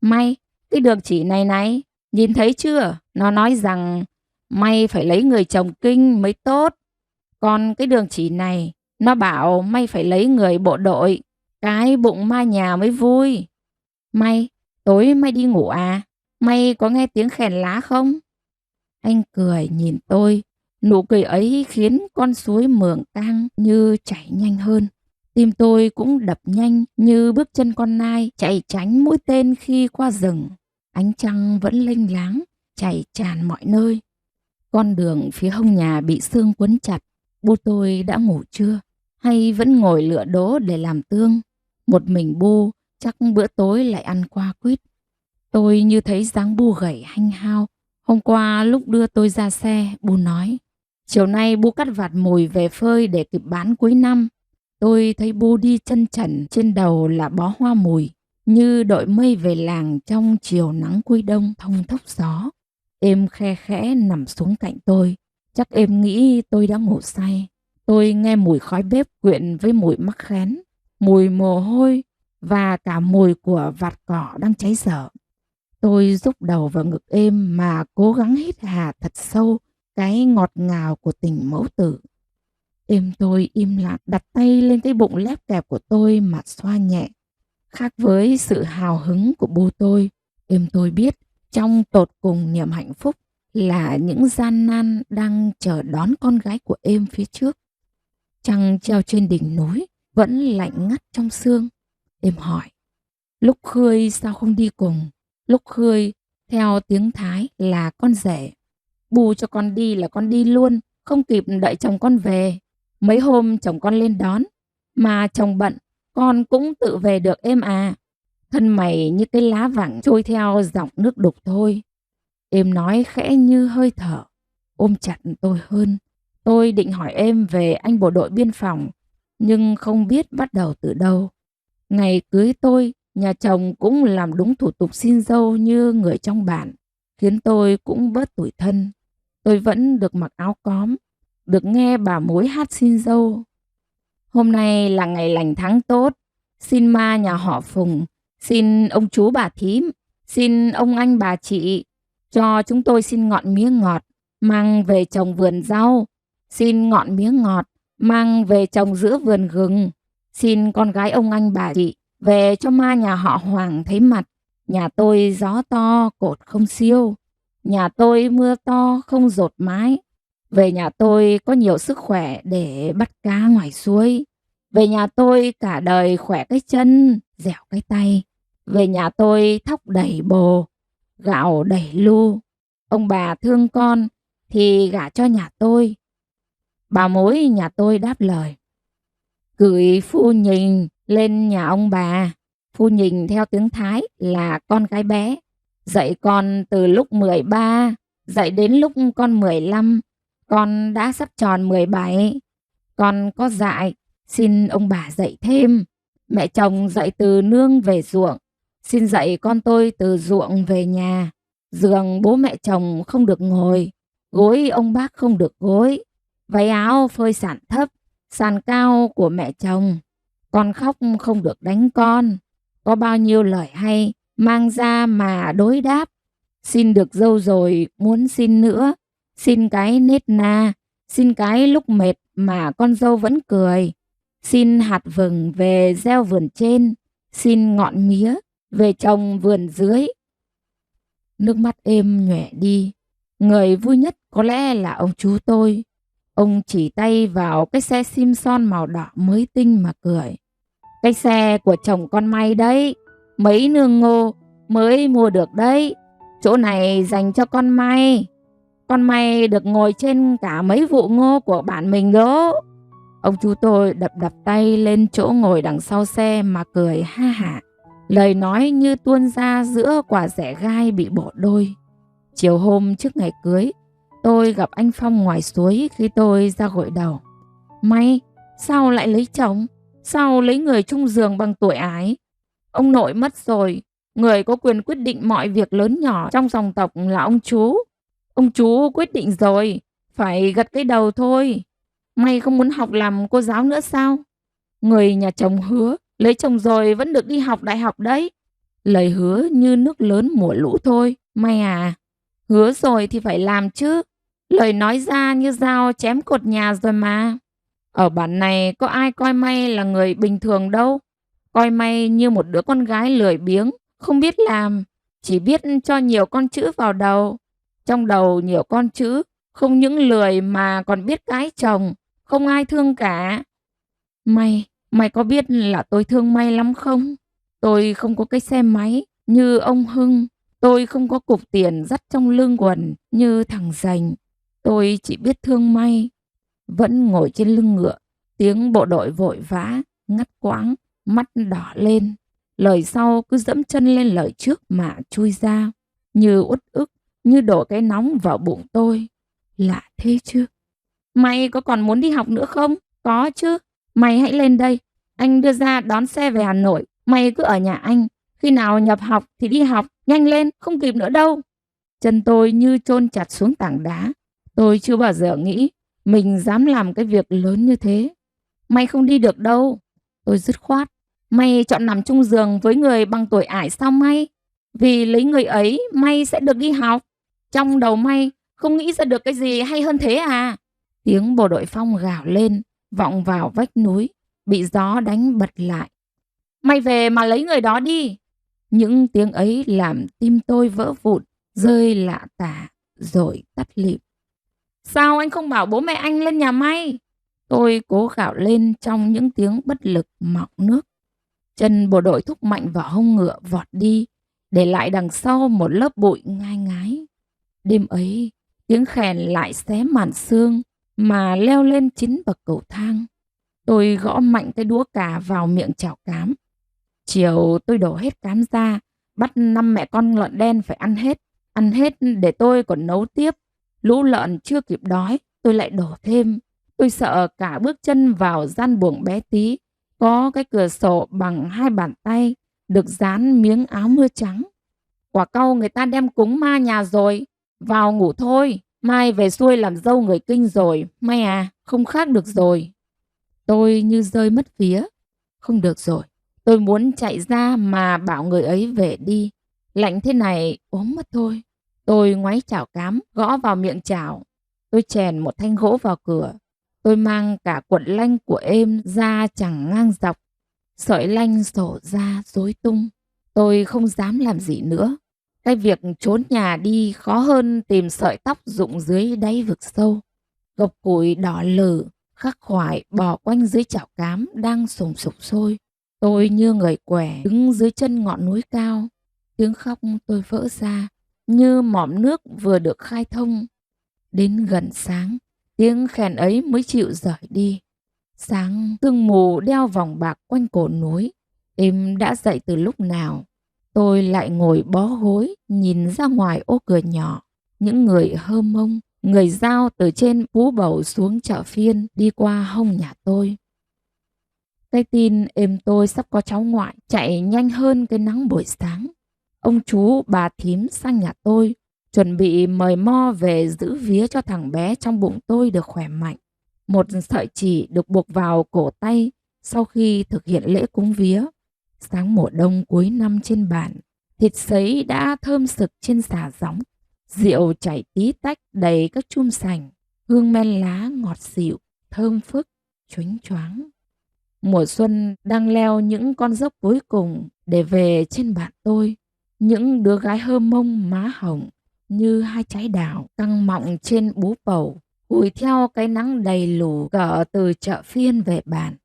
May, cái đường chỉ này này, nhìn thấy chưa? Nó nói rằng May phải lấy người chồng kinh mới tốt. Còn cái đường chỉ này, nó bảo May phải lấy người bộ đội, cái bụng ma nhà mới vui. May, tối May đi ngủ à? May có nghe tiếng khèn lá không? Anh cười nhìn tôi, nụ cười ấy khiến con suối Mường Cang như chảy nhanh hơn. Tim tôi cũng đập nhanh như bước chân con nai chạy tránh mũi tên khi qua rừng. Ánh trăng vẫn lênh láng, chảy tràn mọi nơi. Con đường phía hông nhà bị sương quấn chặt. Bu tôi đã ngủ chưa? Hay vẫn ngồi lựa đố để làm tương? Một mình Bu chắc bữa tối lại ăn qua quýt. Tôi như thấy dáng Bu gầy hanh hao. Hôm qua lúc đưa tôi ra xe, Bu nói, chiều nay Bu cắt vạt mùi về phơi để kịp bán cuối năm. Tôi thấy Bu đi chân trần, trên đầu là bó hoa mùi, như đội mây về làng trong chiều nắng cuối đông thông thốc gió. Em khe khẽ nằm xuống cạnh tôi, chắc em nghĩ tôi đã ngủ say. Tôi nghe mùi khói bếp quyện với mùi mắc khén, mùi mồ hôi và cả mùi của vạt cỏ đang cháy dở. Tôi rúc đầu vào ngực êm mà cố gắng hít hà thật sâu cái ngọt ngào của tình mẫu tử. Êm tôi im lặng đặt tay lên cái bụng lép kẹp của tôi mà xoa nhẹ. Khác với sự hào hứng của Bu tôi, êm tôi biết trong tột cùng niềm hạnh phúc là những gian nan đang chờ đón con gái của êm phía trước. Trăng treo trên đỉnh núi vẫn lạnh ngắt trong sương. Êm hỏi, lúc khơi sao không đi cùng? Lúc khơi theo tiếng Thái là con rể. Bu cho con đi là con đi luôn, không kịp đợi chồng con về. Mấy hôm chồng con lên đón, mà chồng bận, con cũng tự về được êm à. Thân mày như cái lá vàng trôi theo dòng nước đục thôi. Êm nói khẽ như hơi thở, ôm chặt tôi hơn. Tôi định hỏi êm về anh bộ đội biên phòng, nhưng không biết bắt đầu từ đâu. Ngày cưới tôi, nhà chồng cũng làm đúng thủ tục xin dâu như người trong bản, khiến tôi cũng bớt tủi thân. Tôi vẫn được mặc áo cóm, được nghe bà mối hát xin dâu. Hôm nay là ngày lành tháng tốt, xin ma nhà họ Phùng, xin ông chú bà thím, xin ông anh bà chị, cho chúng tôi xin ngọn mía ngọt, mang về trồng vườn rau, xin ngọn mía ngọt, mang về trồng giữa vườn gừng, xin con gái ông anh bà chị, về cho ma nhà họ Hoàng thấy mặt. Nhà tôi gió to, cột không siêu, nhà tôi mưa to, không dột mái. Về nhà tôi có nhiều sức khỏe để bắt cá ngoài suối. Về nhà tôi cả đời khỏe cái chân, dẻo cái tay. Về nhà tôi thóc đầy bồ, gạo đầy lu. Ông bà thương con thì gả cho nhà tôi. Bà mối nhà tôi đáp lời, gửi phu nhìn lên nhà ông bà. Phu nhìn theo tiếng Thái là con gái bé. Dạy con từ lúc 13, dạy đến lúc con 15, con đã sắp tròn 17. Con có dạy, xin ông bà dạy thêm. Mẹ chồng dạy từ nương về ruộng, xin dạy con tôi từ ruộng về nhà. Giường bố mẹ chồng không được ngồi, gối ông bác không được gối, váy áo phơi sàn thấp, sàn cao của mẹ chồng. Con khóc không được đánh con. Có bao nhiêu lời hay mang ra mà đối đáp. Xin được dâu rồi muốn xin nữa, xin cái nết na, xin cái lúc mệt mà con dâu vẫn cười. Xin hạt vừng về gieo vườn trên, xin ngọn mía về trồng vườn dưới. Nước mắt êm nhòe đi. Người vui nhất có lẽ là ông chú tôi. Ông chỉ tay vào cái xe Simpson màu đỏ mới tinh mà cười. Cái xe của chồng con May đấy. Mấy nương ngô mới mua được đấy. Chỗ này dành cho con May. Con May được ngồi trên cả mấy vụ ngô của bạn mình đó. Ông chú tôi đập đập tay lên chỗ ngồi đằng sau xe mà cười ha hả. Lời nói như tuôn ra giữa quả dẻ gai bị bổ đôi. Chiều hôm trước ngày cưới, tôi gặp anh Phong ngoài suối khi tôi ra gội đầu. May, sao lại lấy chồng? Sao lấy người chung giường bằng tuổi ái? Ông nội mất rồi, người có quyền quyết định mọi việc lớn nhỏ trong dòng tộc là ông chú. Ông chú quyết định rồi, phải gật cái đầu thôi. May không muốn học làm cô giáo nữa sao? Người nhà chồng hứa, lấy chồng rồi vẫn được đi học đại học đấy. Lời hứa như nước lớn mùa lũ thôi, May à. Hứa rồi thì phải làm chứ. Lời nói ra như dao chém cột nhà rồi mà. Ở bản này có ai coi May là người bình thường đâu. Coi May như một đứa con gái lười biếng, không biết làm, chỉ biết cho nhiều con chữ vào đầu. Trong đầu nhiều con chữ, không những lười mà còn biết cái chồng, không ai thương cả. Mày có biết là tôi thương May lắm không? Tôi không có cái xe máy như ông Hưng. Tôi không có cục tiền dắt trong lưng quần như thằng Dành. Tôi chỉ biết thương May. Vẫn ngồi trên lưng ngựa, tiếng bộ đội vội vã, ngắt quãng, mắt đỏ lên. Lời sau cứ dẫm chân lên lời trước mà chui ra, như uất ức, như đổ cái nóng vào bụng tôi. Lạ thế chứ. Mày có còn muốn đi học nữa không? Có chứ. Mày hãy lên đây. Anh đưa ra đón xe về Hà Nội. Mày cứ ở nhà anh. Khi nào nhập học thì đi học. Nhanh lên, không kịp nữa đâu. Chân tôi như chôn chặt xuống tảng đá. Tôi chưa bao giờ nghĩ mình dám làm cái việc lớn như thế. Mày không đi được đâu. Tôi dứt khoát. Mày chọn nằm chung giường với người bằng tuổi ải sao May? Vì lấy người ấy, May sẽ được đi học. Trong đầu May không nghĩ ra được cái gì hay hơn thế à? Tiếng bộ đội Phong gào lên, vọng vào vách núi, bị gió đánh bật lại. Mày về mà lấy người đó đi. Những tiếng ấy làm tim tôi vỡ vụn, rơi lạ tả, rồi tắt lịm. Sao anh không bảo bố mẹ anh lên nhà May? Tôi cố gào lên trong những tiếng bất lực mọng nước. Chân bộ đội thúc mạnh vào hông ngựa vọt đi, để lại đằng sau một lớp bụi ngai ngái. Đêm ấy, tiếng khèn lại xé màn sương mà leo lên 9 bậc cầu thang. Tôi gõ mạnh cái đũa cà vào miệng chảo cám. Chiều tôi đổ hết cám ra, bắt 5 mẹ con lợn đen phải ăn hết để tôi còn nấu tiếp. Lũ lợn chưa kịp đói, tôi lại đổ thêm. Tôi sợ cả bước chân vào gian buồng bé tí, có cái cửa sổ bằng 2 bàn tay, được dán miếng áo mưa trắng. Quả cau người ta đem cúng ma nhà rồi, vào ngủ thôi, mai về xuôi làm dâu người Kinh rồi, May à, không khác được rồi. Tôi như rơi mất vía. Không được rồi, tôi muốn chạy ra mà bảo người ấy về đi. Lạnh thế này ốm mất thôi. Tôi ngoáy chảo cám, gõ vào miệng chảo. Tôi chèn một thanh gỗ vào cửa. Tôi mang cả cuộn lanh của êm ra chẳng ngang dọc. Sợi lanh xổ ra rối tung. Tôi không dám làm gì nữa. Cái việc trốn nhà đi khó hơn tìm sợi tóc rụng dưới đáy vực sâu. Gộc củi đỏ lử, khắc khoải bò quanh dưới chảo cám đang sùng sục sôi. Tôi như người què đứng dưới chân ngọn núi cao. Tiếng khóc tôi vỡ ra như mỏm nước vừa được khai thông. Đến gần sáng, tiếng khèn ấy mới chịu rời đi. Sáng sương mù đeo vòng bạc quanh cổ núi. Em đã dậy từ lúc nào? Tôi lại ngồi bó gối nhìn ra ngoài ô cửa nhỏ. Những người Hơ Mông, người Dao từ trên Phú Bầu xuống chợ Phiên đi qua hông nhà tôi. Cái tin em tôi sắp có cháu ngoại chạy nhanh hơn cái nắng buổi sáng. Ông chú bà thím sang nhà tôi, chuẩn bị mời mo về giữ vía cho thằng bé trong bụng tôi được khỏe mạnh. Một sợi chỉ được buộc vào cổ tay sau khi thực hiện lễ cúng vía. Sáng mùa đông cuối năm trên bàn, thịt sấy đã thơm sực trên xà gióng. Rượu chảy tí tách đầy các chum sành, hương men lá ngọt dịu, thơm phức, choáng choáng. Mùa xuân đang leo những con dốc cuối cùng để về trên bạn tôi. Những đứa gái hơ mông má hồng như hai trái đào căng mọng trên bú bầu, hùi theo cái nắng đầy lù cỡ từ chợ phiên về bàn.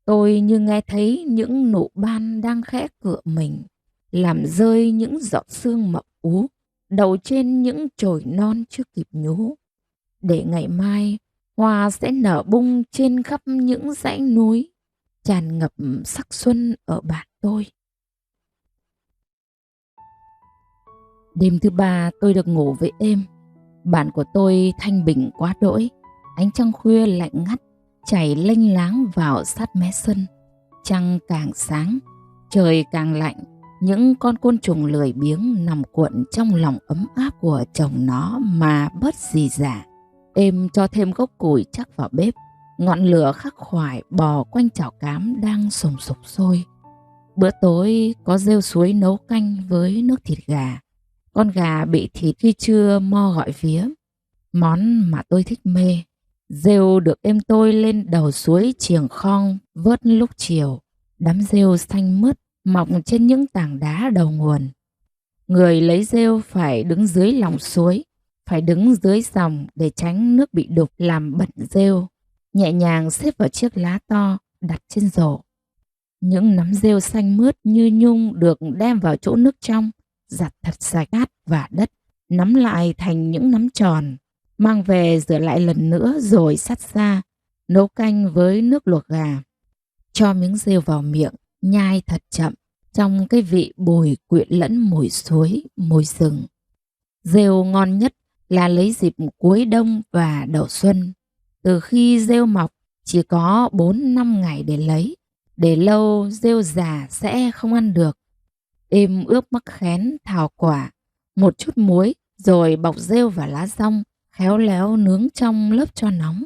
Tôi như nghe thấy những nụ ban đang khẽ cựa mình, làm rơi những giọt sương mộng ú, đậu trên những chồi non chưa kịp nhú. Để ngày mai, hoa sẽ nở bung trên khắp những dãy núi, tràn ngập sắc xuân ở bạn tôi. Đêm thứ ba tôi được ngủ với êm. Bạn của tôi thanh bình quá đỗi. Ánh trăng khuya lạnh ngắt chảy lênh láng vào sát mé sân. Trăng càng sáng, trời càng lạnh. Những con côn trùng lười biếng nằm cuộn trong lòng ấm áp của chồng nó mà bớt gì rả. Êm cho thêm gốc củi chắc vào bếp. Ngọn lửa khắc khoải bò quanh chảo cám đang sùng sục sôi. Bữa tối có rêu suối nấu canh với nước thịt gà. Con gà bị thịt khi trưa mo gọi vía, món mà tôi thích mê. Rêu được êm tôi lên đầu suối Chiềng Khong vớt lúc chiều. Đám rêu xanh mướt mọc trên những tảng đá đầu nguồn. Người lấy rêu phải đứng dưới lòng suối, phải đứng dưới dòng để tránh nước bị đục làm bẩn rêu. Nhẹ nhàng xếp vào chiếc lá to đặt trên rổ. Những nắm rêu xanh mướt như nhung được đem vào chỗ nước trong, giặt thật sạch cát và đất, nắm lại thành những nắm tròn, mang về rửa lại lần nữa rồi sắt ra, nấu canh với nước luộc gà. Cho miếng rêu vào miệng, nhai thật chậm, trong cái vị bùi quyện lẫn mùi suối, mùi rừng. Rêu ngon nhất là lấy dịp cuối đông và đầu xuân. Từ khi rêu mọc chỉ có 4-5 ngày để lấy. Để lâu rêu già sẽ không ăn được. Êm ướp mắc khén, thảo quả, một chút muối rồi bọc rêu và lá dong, khéo léo nướng trong lớp cho nóng.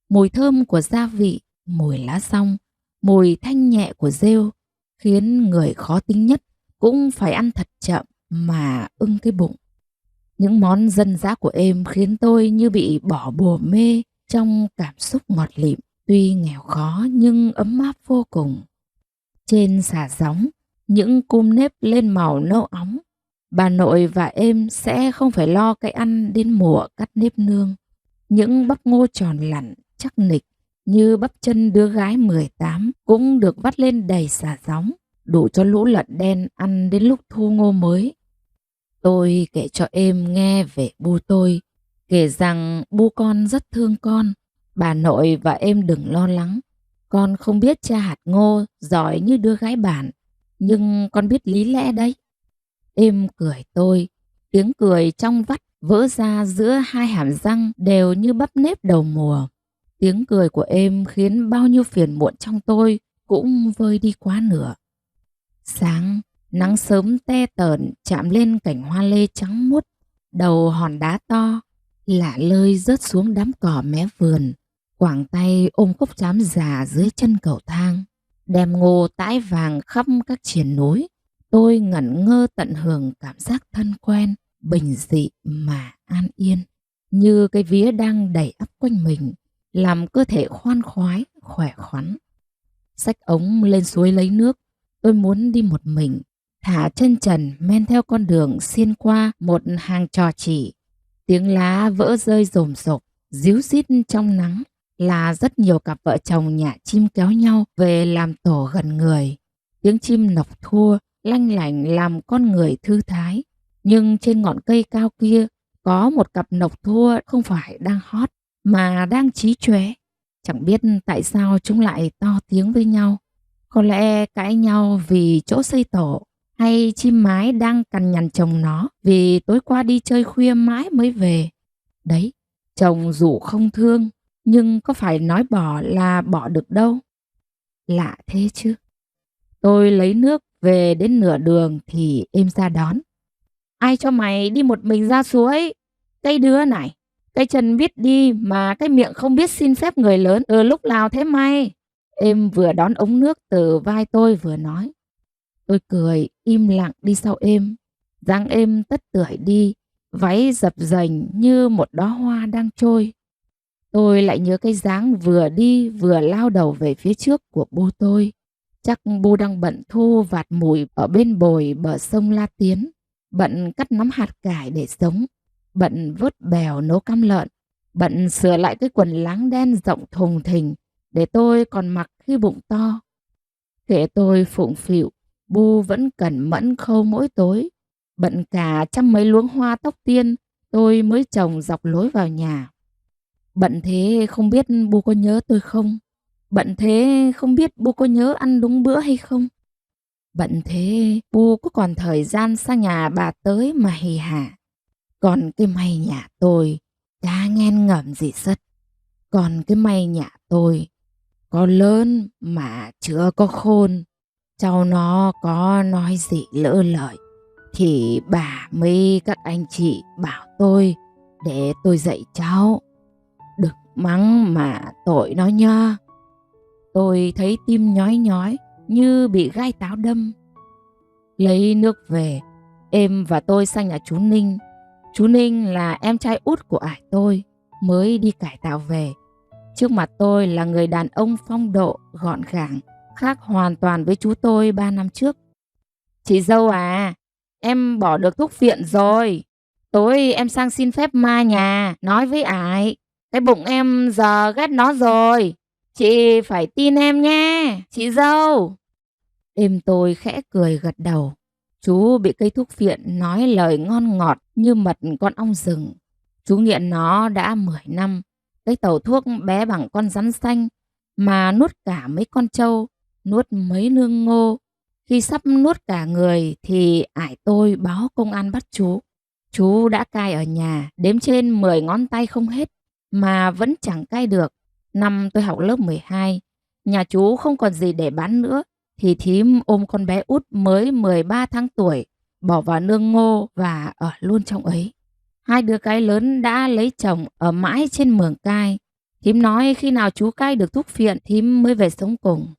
Mùi thơm của gia vị, mùi lá dong, mùi thanh nhẹ của rêu khiến người khó tính nhất cũng phải ăn thật chậm mà ưng cái bụng. Những món dân dã của Êm khiến tôi như bị bỏ bùa mê trong cảm xúc ngọt lịm, tuy nghèo khó nhưng ấm áp vô cùng. Trên xà gióng, những cum nếp lên màu nâu óng. Bà nội và Êm sẽ không phải lo cái ăn đến mùa cắt nếp nương. Những bắp ngô tròn lẳn, chắc nịch như bắp chân đứa gái 18 cũng được vắt lên đầy xà gióng, đủ cho lũ lợn đen ăn đến lúc thu ngô mới. Tôi kể cho Êm nghe về bu tôi, kể rằng bu con rất thương con. Bà nội và Êm đừng lo lắng. Con không biết cha hạt ngô giỏi như đứa gái bản, nhưng con biết lý lẽ đấy. Êm cười tôi, tiếng cười trong vắt vỡ ra giữa hai hàm răng đều như bắp nếp đầu mùa. Tiếng cười của Êm khiến bao nhiêu phiền muộn trong tôi cũng vơi đi quá nửa. Sáng, nắng sớm te tởn chạm lên cành hoa lê trắng muốt, đầu hòn đá to, lả lơi rớt xuống đám cỏ mé vườn. Quàng tay ôm cốc trám già dưới chân cầu thang, đem ngô tãi vàng khắp các triền núi. Tôi ngẩn ngơ tận hưởng cảm giác thân quen, bình dị mà an yên, như cái vía đang đầy ắp quanh mình, làm cơ thể khoan khoái, khỏe khoắn. Xách ống lên suối lấy nước, tôi muốn đi một mình, thả chân trần men theo con đường xiên qua một hàng trò chỉ. Tiếng lá vỡ rơi rồm rộp, ríu rít trong nắng, là rất nhiều cặp vợ chồng nhả chim kéo nhau về làm tổ gần người. Tiếng chim nọc thua lanh lảnh làm con người thư thái. Nhưng trên ngọn cây cao kia có một cặp nọc thua không phải đang hót mà đang chí chóe. Chẳng biết tại sao chúng lại to tiếng với nhau. Có lẽ cãi nhau vì chỗ xây tổ, hay chim mái đang cằn nhằn chồng nó vì tối qua đi chơi khuya mãi mới về. Đấy, chồng dù không thương nhưng có phải nói bỏ là bỏ được đâu. Lạ thế chứ. Tôi lấy nước về đến nửa đường thì Êm ra đón. Ai cho mày đi một mình ra suối? Cái đứa này, cái chân biết đi mà cái miệng không biết xin phép người lớn. Lúc nào thế mày? Êm vừa đón ống nước từ vai tôi vừa nói. Tôi cười im lặng đi sau Êm. Dáng Êm tất tưởi đi, váy dập dềnh như một đóa hoa đang trôi. Tôi lại nhớ cái dáng vừa đi vừa lao đầu về phía trước của bố tôi. Chắc bố đang bận thu vạt mùi ở bên bồi bờ sông La Tiến, bận cắt nắm hạt cải để sống, bận vớt bèo nấu cám lợn, bận sửa lại cái quần láng đen rộng thùng thình để tôi còn mặc khi bụng to. Kệ tôi phụng phịu, bu vẫn cẩn mẫn khâu mỗi tối, bận cả trăm mấy luống hoa tóc tiên tôi mới trồng dọc lối vào nhà. Bận thế không biết bu có nhớ tôi không? Bận thế không biết bu có nhớ ăn đúng bữa hay không? Bận thế bu có còn thời gian sang nhà bà tới mà hì hả? Còn cái may nhà tôi chả nghen ngẩm gì sất. Còn cái may nhà tôi có lớn mà chưa có khôn. Cháu nó có nói gì lỡ lời thì bà mấy các anh chị bảo tôi để tôi dạy cháu. Đừng mắng mà tội nó nha. Tôi thấy tim nhói nhói như bị gai táo đâm. Lấy nước về, em và tôi sang nhà chú Ninh. Chú Ninh là em trai út của ải tôi, mới đi cải tạo về. Trước mặt tôi là người đàn ông phong độ, gọn gàng, khác hoàn toàn với chú tôi 3 năm trước. Chị dâu à, em bỏ được thuốc phiện rồi. Tối em sang xin phép ma nhà, nói với ải. Cái bụng em giờ ghét nó rồi. Chị phải tin em nha, chị dâu. Em tôi khẽ cười gật đầu. Chú bị cây thuốc phiện nói lời ngon ngọt như mật con ong rừng. Chú nghiện nó đã 10 năm. Cái tàu thuốc bé bằng con rắn xanh mà nuốt cả mấy con trâu, nuốt mấy nương ngô. Khi sắp nuốt cả người thì ải tôi báo công an bắt chú. Chú đã cai ở nhà đếm trên 10 ngón tay không hết mà vẫn chẳng cai được. Năm tôi học lớp 12, nhà chú không còn gì để bán nữa thì thím ôm con bé út mới 13 tháng tuổi bỏ vào nương ngô và ở luôn trong ấy. Hai đứa cái lớn đã lấy chồng ở mãi trên Mường Cai. Thím nói khi nào chú cai được thuốc phiện thím mới về sống cùng.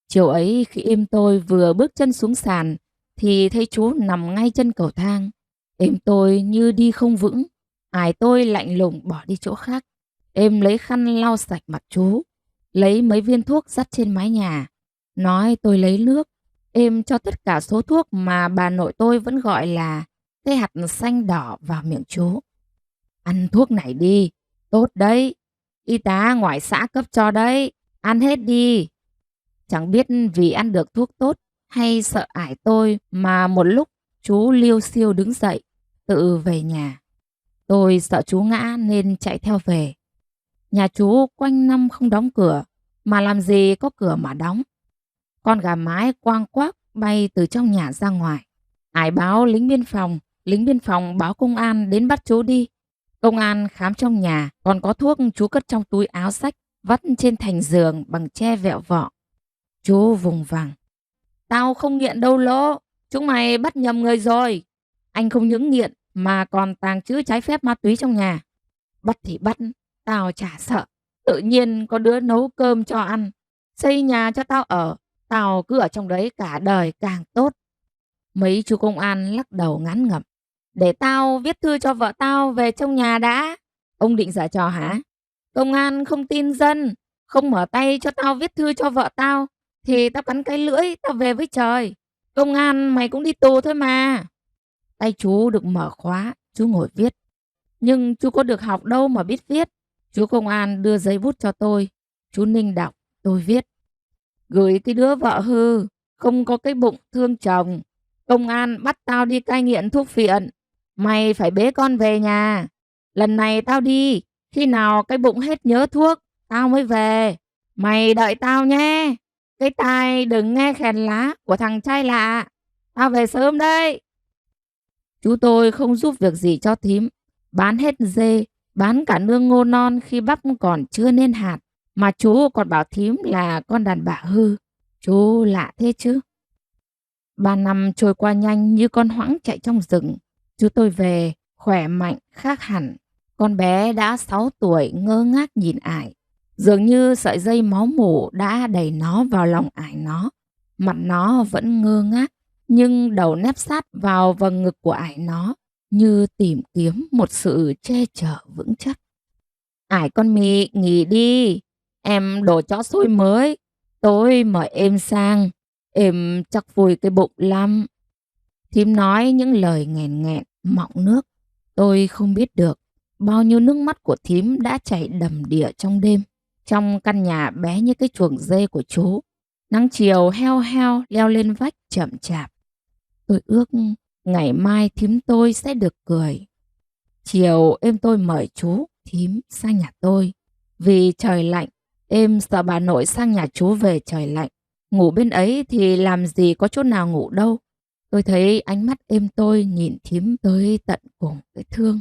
Chiều ấy khi em tôi vừa bước chân xuống sàn thì thấy chú nằm ngay chân cầu thang. Em tôi như đi không vững. Ải tôi lạnh lùng bỏ đi chỗ khác. Em lấy khăn lau sạch mặt chú, lấy mấy viên thuốc dắt trên mái nhà. Nói tôi lấy nước. Em cho tất cả số thuốc mà bà nội tôi vẫn gọi là cái hạt xanh đỏ vào miệng chú. Ăn thuốc này đi, tốt đấy. Y tá ngoại xã cấp cho đấy, ăn hết đi. Chẳng biết vì ăn được thuốc tốt hay sợ ải tôi mà một lúc chú liêu xiêu đứng dậy, tự về nhà. Tôi sợ chú ngã nên chạy theo về. Nhà chú quanh năm không đóng cửa, mà làm gì có cửa mà đóng. Con gà mái quang quác bay từ trong nhà ra ngoài. Ải báo lính biên phòng báo công an đến bắt chú đi. Công an khám trong nhà, còn có thuốc chú cất trong túi áo xách, vắt trên thành giường bằng tre vẹo vọ. Chú vùng vằng. Tao không nghiện đâu lỗ, chúng mày bắt nhầm người rồi. Anh không những nghiện mà còn tàng trữ trái phép ma túy trong nhà. Bắt thì bắt, tao chả sợ. Tự nhiên có đứa nấu cơm cho ăn, xây nhà cho tao ở. Tao cứ ở trong đấy cả đời càng tốt. Mấy chú công an lắc đầu ngán ngẩm. Để tao viết thư cho vợ tao về trong nhà đã. Ông định giở trò hả? Công an không tin dân, không mở tay cho tao viết thư cho vợ tao thì tao cắn cái lưỡi tao về với trời. Công an mày cũng đi tù thôi mà. Tay chú được mở khóa, chú ngồi viết. Nhưng chú có được học đâu mà biết viết. Chú công an đưa giấy bút cho tôi. Chú Ninh đọc, tôi viết. Gửi cái đứa vợ hư, không có cái bụng thương chồng. Công an bắt tao đi cai nghiện thuốc phiện. Mày phải bế con về nhà. Lần này tao đi, khi nào cái bụng hết nhớ thuốc, tao mới về. Mày đợi tao nhé. Cái tai đừng nghe khèn lá của thằng trai lạ. Tao về sớm đây. Chú tôi không giúp việc gì cho thím. Bán hết dê, bán cả nương ngô non khi bắp còn chưa nên hạt. Mà chú còn bảo thím là con đàn bà hư. Chú lạ thế chứ. 3 năm trôi qua nhanh như con hoãng chạy trong rừng. Chú tôi về, khỏe mạnh, khác hẳn. Con bé đã 6 tuổi ngơ ngác nhìn ải. Dường như sợi dây máu mủ đã đẩy nó vào lòng ải nó. Mặt nó vẫn ngơ ngác, nhưng đầu nép sát vào vầng ngực của ải nó, như tìm kiếm một sự che chở vững chắc. Ải con mị nghỉ đi. Em đồ chó xôi mới. Tôi mời em sang. Em chắc vui cái bụng lắm. Thím nói những lời nghẹn nghẹn, mọng nước. Tôi không biết được bao nhiêu nước mắt của thím đã chảy đầm đìa trong đêm. Trong căn nhà bé như cái chuồng dê của chú, nắng chiều heo heo leo lên vách chậm chạp. Tôi ước ngày mai thím tôi sẽ được cười. Chiều em tôi mời chú, thím sang nhà tôi. Vì trời lạnh, em sợ bà nội sang nhà chú về trời lạnh. Ngủ bên ấy thì làm gì có chỗ nào ngủ đâu. Tôi thấy ánh mắt em tôi nhìn thím tới tận cùng cái thương.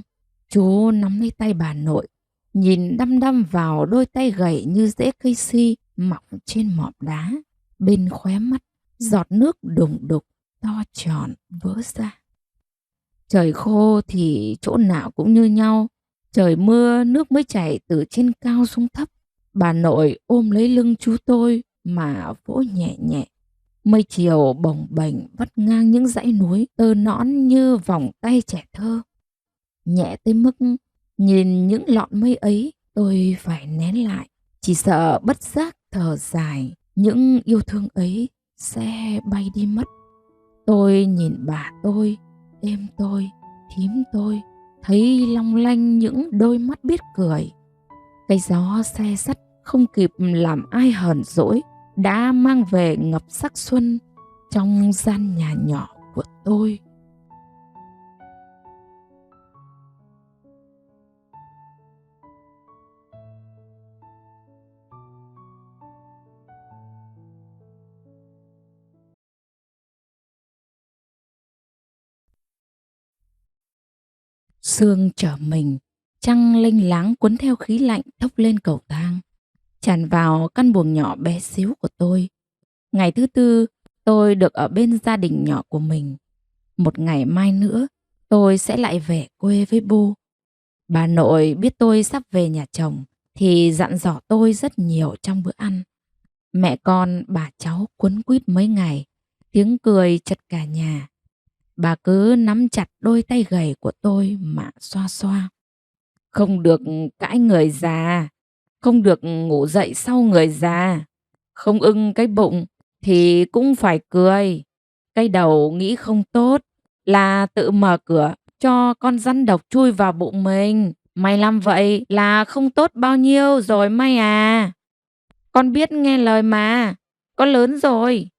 Chú nắm lấy tay bà nội, nhìn đăm đăm vào đôi tay gầy như rễ cây si mọc trên mỏm đá. Bên khóe mắt, giọt nước đùng đục, to tròn vỡ ra. Trời khô thì chỗ nào cũng như nhau. Trời mưa nước mới chảy từ trên cao xuống thấp. Bà nội ôm lấy lưng chú tôi mà vỗ nhẹ nhẹ. Mây chiều bồng bềnh vắt ngang những dãy núi tơ nõn như vòng tay trẻ thơ. Nhẹ tới mức nhìn những lọn mây ấy tôi phải nén lại. Chỉ sợ bất giác thở dài, những yêu thương ấy sẽ bay đi mất. Tôi nhìn bà tôi, em tôi, thím tôi, thấy long lanh những đôi mắt biết cười. Cái gió xe sắt không kịp làm ai hờn dỗi đã mang về ngập sắc xuân trong gian nhà nhỏ của tôi. Sương trở mình, trăng lênh láng cuốn theo khí lạnh thốc lên cầu thang, tràn vào căn buồng nhỏ bé xíu của tôi. Ngày thứ tư, tôi được ở bên gia đình nhỏ của mình. Một ngày mai nữa, tôi sẽ lại về quê với Bu. Bà nội biết tôi sắp về nhà chồng thì dặn dò tôi rất nhiều trong bữa ăn. Mẹ con, bà cháu quấn quýt mấy ngày, tiếng cười chật cả nhà. Bà cứ nắm chặt đôi tay gầy của tôi mà xoa xoa. Không được cãi người già, không được ngủ dậy sau người già. Không ưng cái bụng thì cũng phải cười. Cái đầu nghĩ không tốt là tự mở cửa cho con rắn độc chui vào bụng mình. Mày làm vậy là không tốt bao nhiêu rồi mày à. Con biết nghe lời mà, con lớn rồi.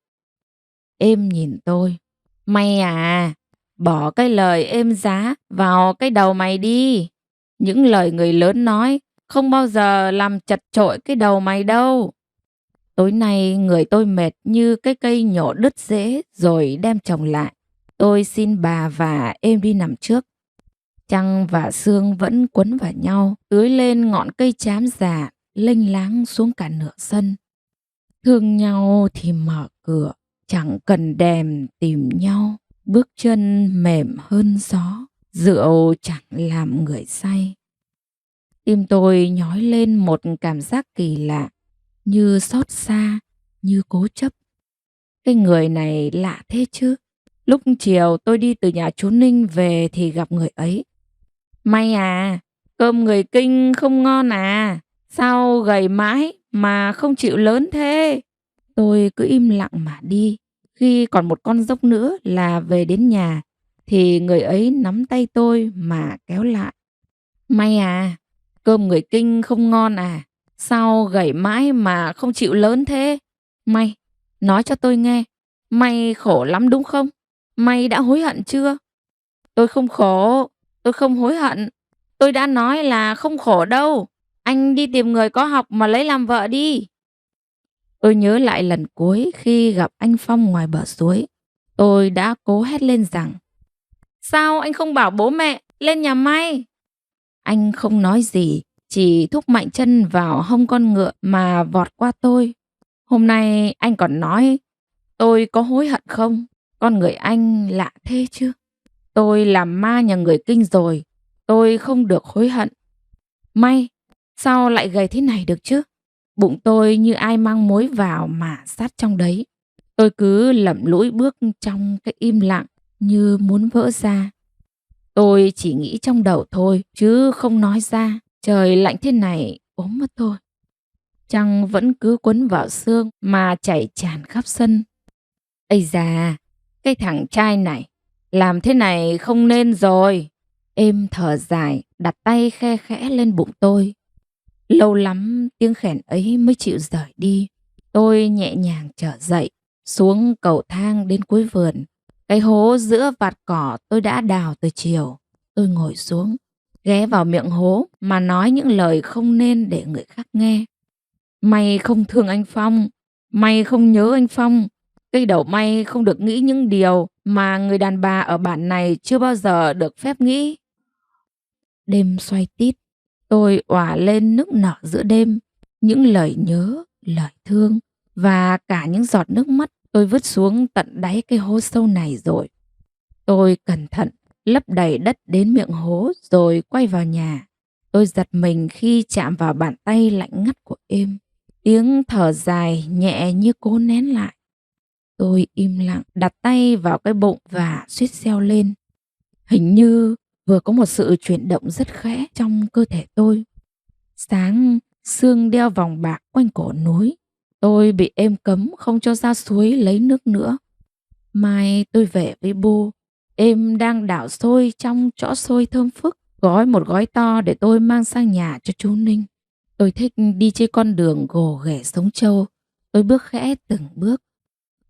Em nhìn tôi. Mày à, bỏ cái lời êm giá vào cái đầu mày đi. Những lời người lớn nói không bao giờ làm chật chội cái đầu mày đâu. Tối nay người tôi mệt như cái cây nhổ đứt rễ rồi đem trồng lại. Tôi xin bà và em đi nằm trước. Trăng và sương vẫn quấn vào nhau, tưới lên ngọn cây trám già, lênh láng xuống cả nửa sân. Thương nhau thì mở cửa, chẳng cần đèn tìm nhau. Bước chân mềm hơn gió, rượu chẳng làm người say. Tim tôi nhói lên một cảm giác kỳ lạ, như xót xa, như cố chấp. Cái người này lạ thế chứ. Lúc chiều tôi đi từ nhà chú Ninh về thì gặp người ấy. Mày à, cơm người Kinh không ngon à? Sao gầy mãi mà không chịu lớn thế? Tôi cứ im lặng mà đi. Khi còn một con dốc nữa là về đến nhà thì người ấy nắm tay tôi mà kéo lại. Mày à, cơm người Kinh không ngon à? Sao gầy mãi mà không chịu lớn thế? Mày, nói cho tôi nghe, mày khổ lắm đúng không? Mày đã hối hận chưa? Tôi không khổ, tôi không hối hận. Tôi đã nói là không khổ đâu. Anh đi tìm người có học mà lấy làm vợ đi. Tôi nhớ lại lần cuối khi gặp anh Phong ngoài bờ suối. Tôi đã cố hét lên rằng: sao anh không bảo bố mẹ lên nhà may? Anh không nói gì, chỉ thúc mạnh chân vào hông con ngựa mà vọt qua tôi. Hôm nay anh còn nói tôi có hối hận không? Con người anh lạ thế chứ. Tôi làm ma nhà người Kinh rồi, tôi không được hối hận. May, sao lại gầy thế này được chứ? Bụng tôi như ai mang muối vào mà sát trong đấy. Tôi cứ lẩm lũi bước trong cái im lặng như muốn vỡ ra. Tôi chỉ nghĩ trong đầu thôi chứ không nói ra. Trời lạnh thế này ốm mất thôi. Trăng vẫn cứ quấn vào xương mà chảy tràn khắp sân. Ây da, cái thằng trai này, làm thế này không nên rồi. Êm thở dài, đặt tay khe khẽ lên bụng tôi. Lâu lắm tiếng khèn ấy mới chịu rời đi. Tôi nhẹ nhàng trở dậy, xuống cầu thang đến cuối vườn. Cái hố giữa vạt cỏ tôi đã đào từ chiều. Tôi ngồi xuống, ghé vào miệng hố mà nói những lời không nên để người khác nghe. Mày không thương anh Phong, mày không nhớ anh Phong. Cái đầu mày không được nghĩ những điều mà người đàn bà ở bản này chưa bao giờ được phép nghĩ. Đêm xoay tít, tôi òa lên nức nở giữa đêm. Những lời nhớ, lời thương và cả những giọt nước mắt tôi vứt xuống tận đáy cái hố sâu này rồi. Tôi cẩn thận lấp đầy đất đến miệng hố rồi quay vào nhà. Tôi giật mình khi chạm vào bàn tay lạnh ngắt của Êm. Tiếng thở dài nhẹ như cố nén lại. Tôi im lặng đặt tay vào cái bụng và suýt reo lên. Hình như vừa có một sự chuyển động rất khẽ trong cơ thể tôi. Sáng, sương đeo vòng bạc quanh cổ núi. Tôi bị Êm cấm không cho ra suối lấy nước nữa. Mai tôi về với bố. Êm đang đảo xôi trong chõ xôi thơm phức. Gói một gói to để tôi mang sang nhà cho chú Ninh. Tôi thích đi trên con đường gồ ghề sống trâu. Tôi bước khẽ từng bước.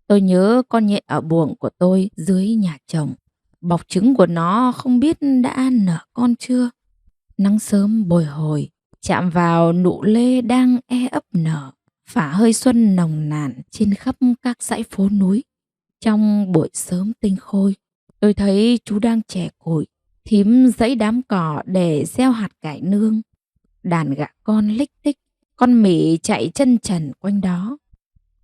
Tôi nhớ con nhện ở buồng của tôi dưới nhà chồng. Bọc trứng của nó không biết đã nở con chưa. Nắng sớm bồi hồi, chạm vào nụ lê đang e ấp nở, phả hơi xuân nồng nàn trên khắp các dãy phố núi. Trong buổi sớm tinh khôi, tôi thấy chú đang chẻ củi, thím giãy đám cỏ để gieo hạt cải nương. Đàn gà con lích tích, con mỉ chạy chân trần quanh đó.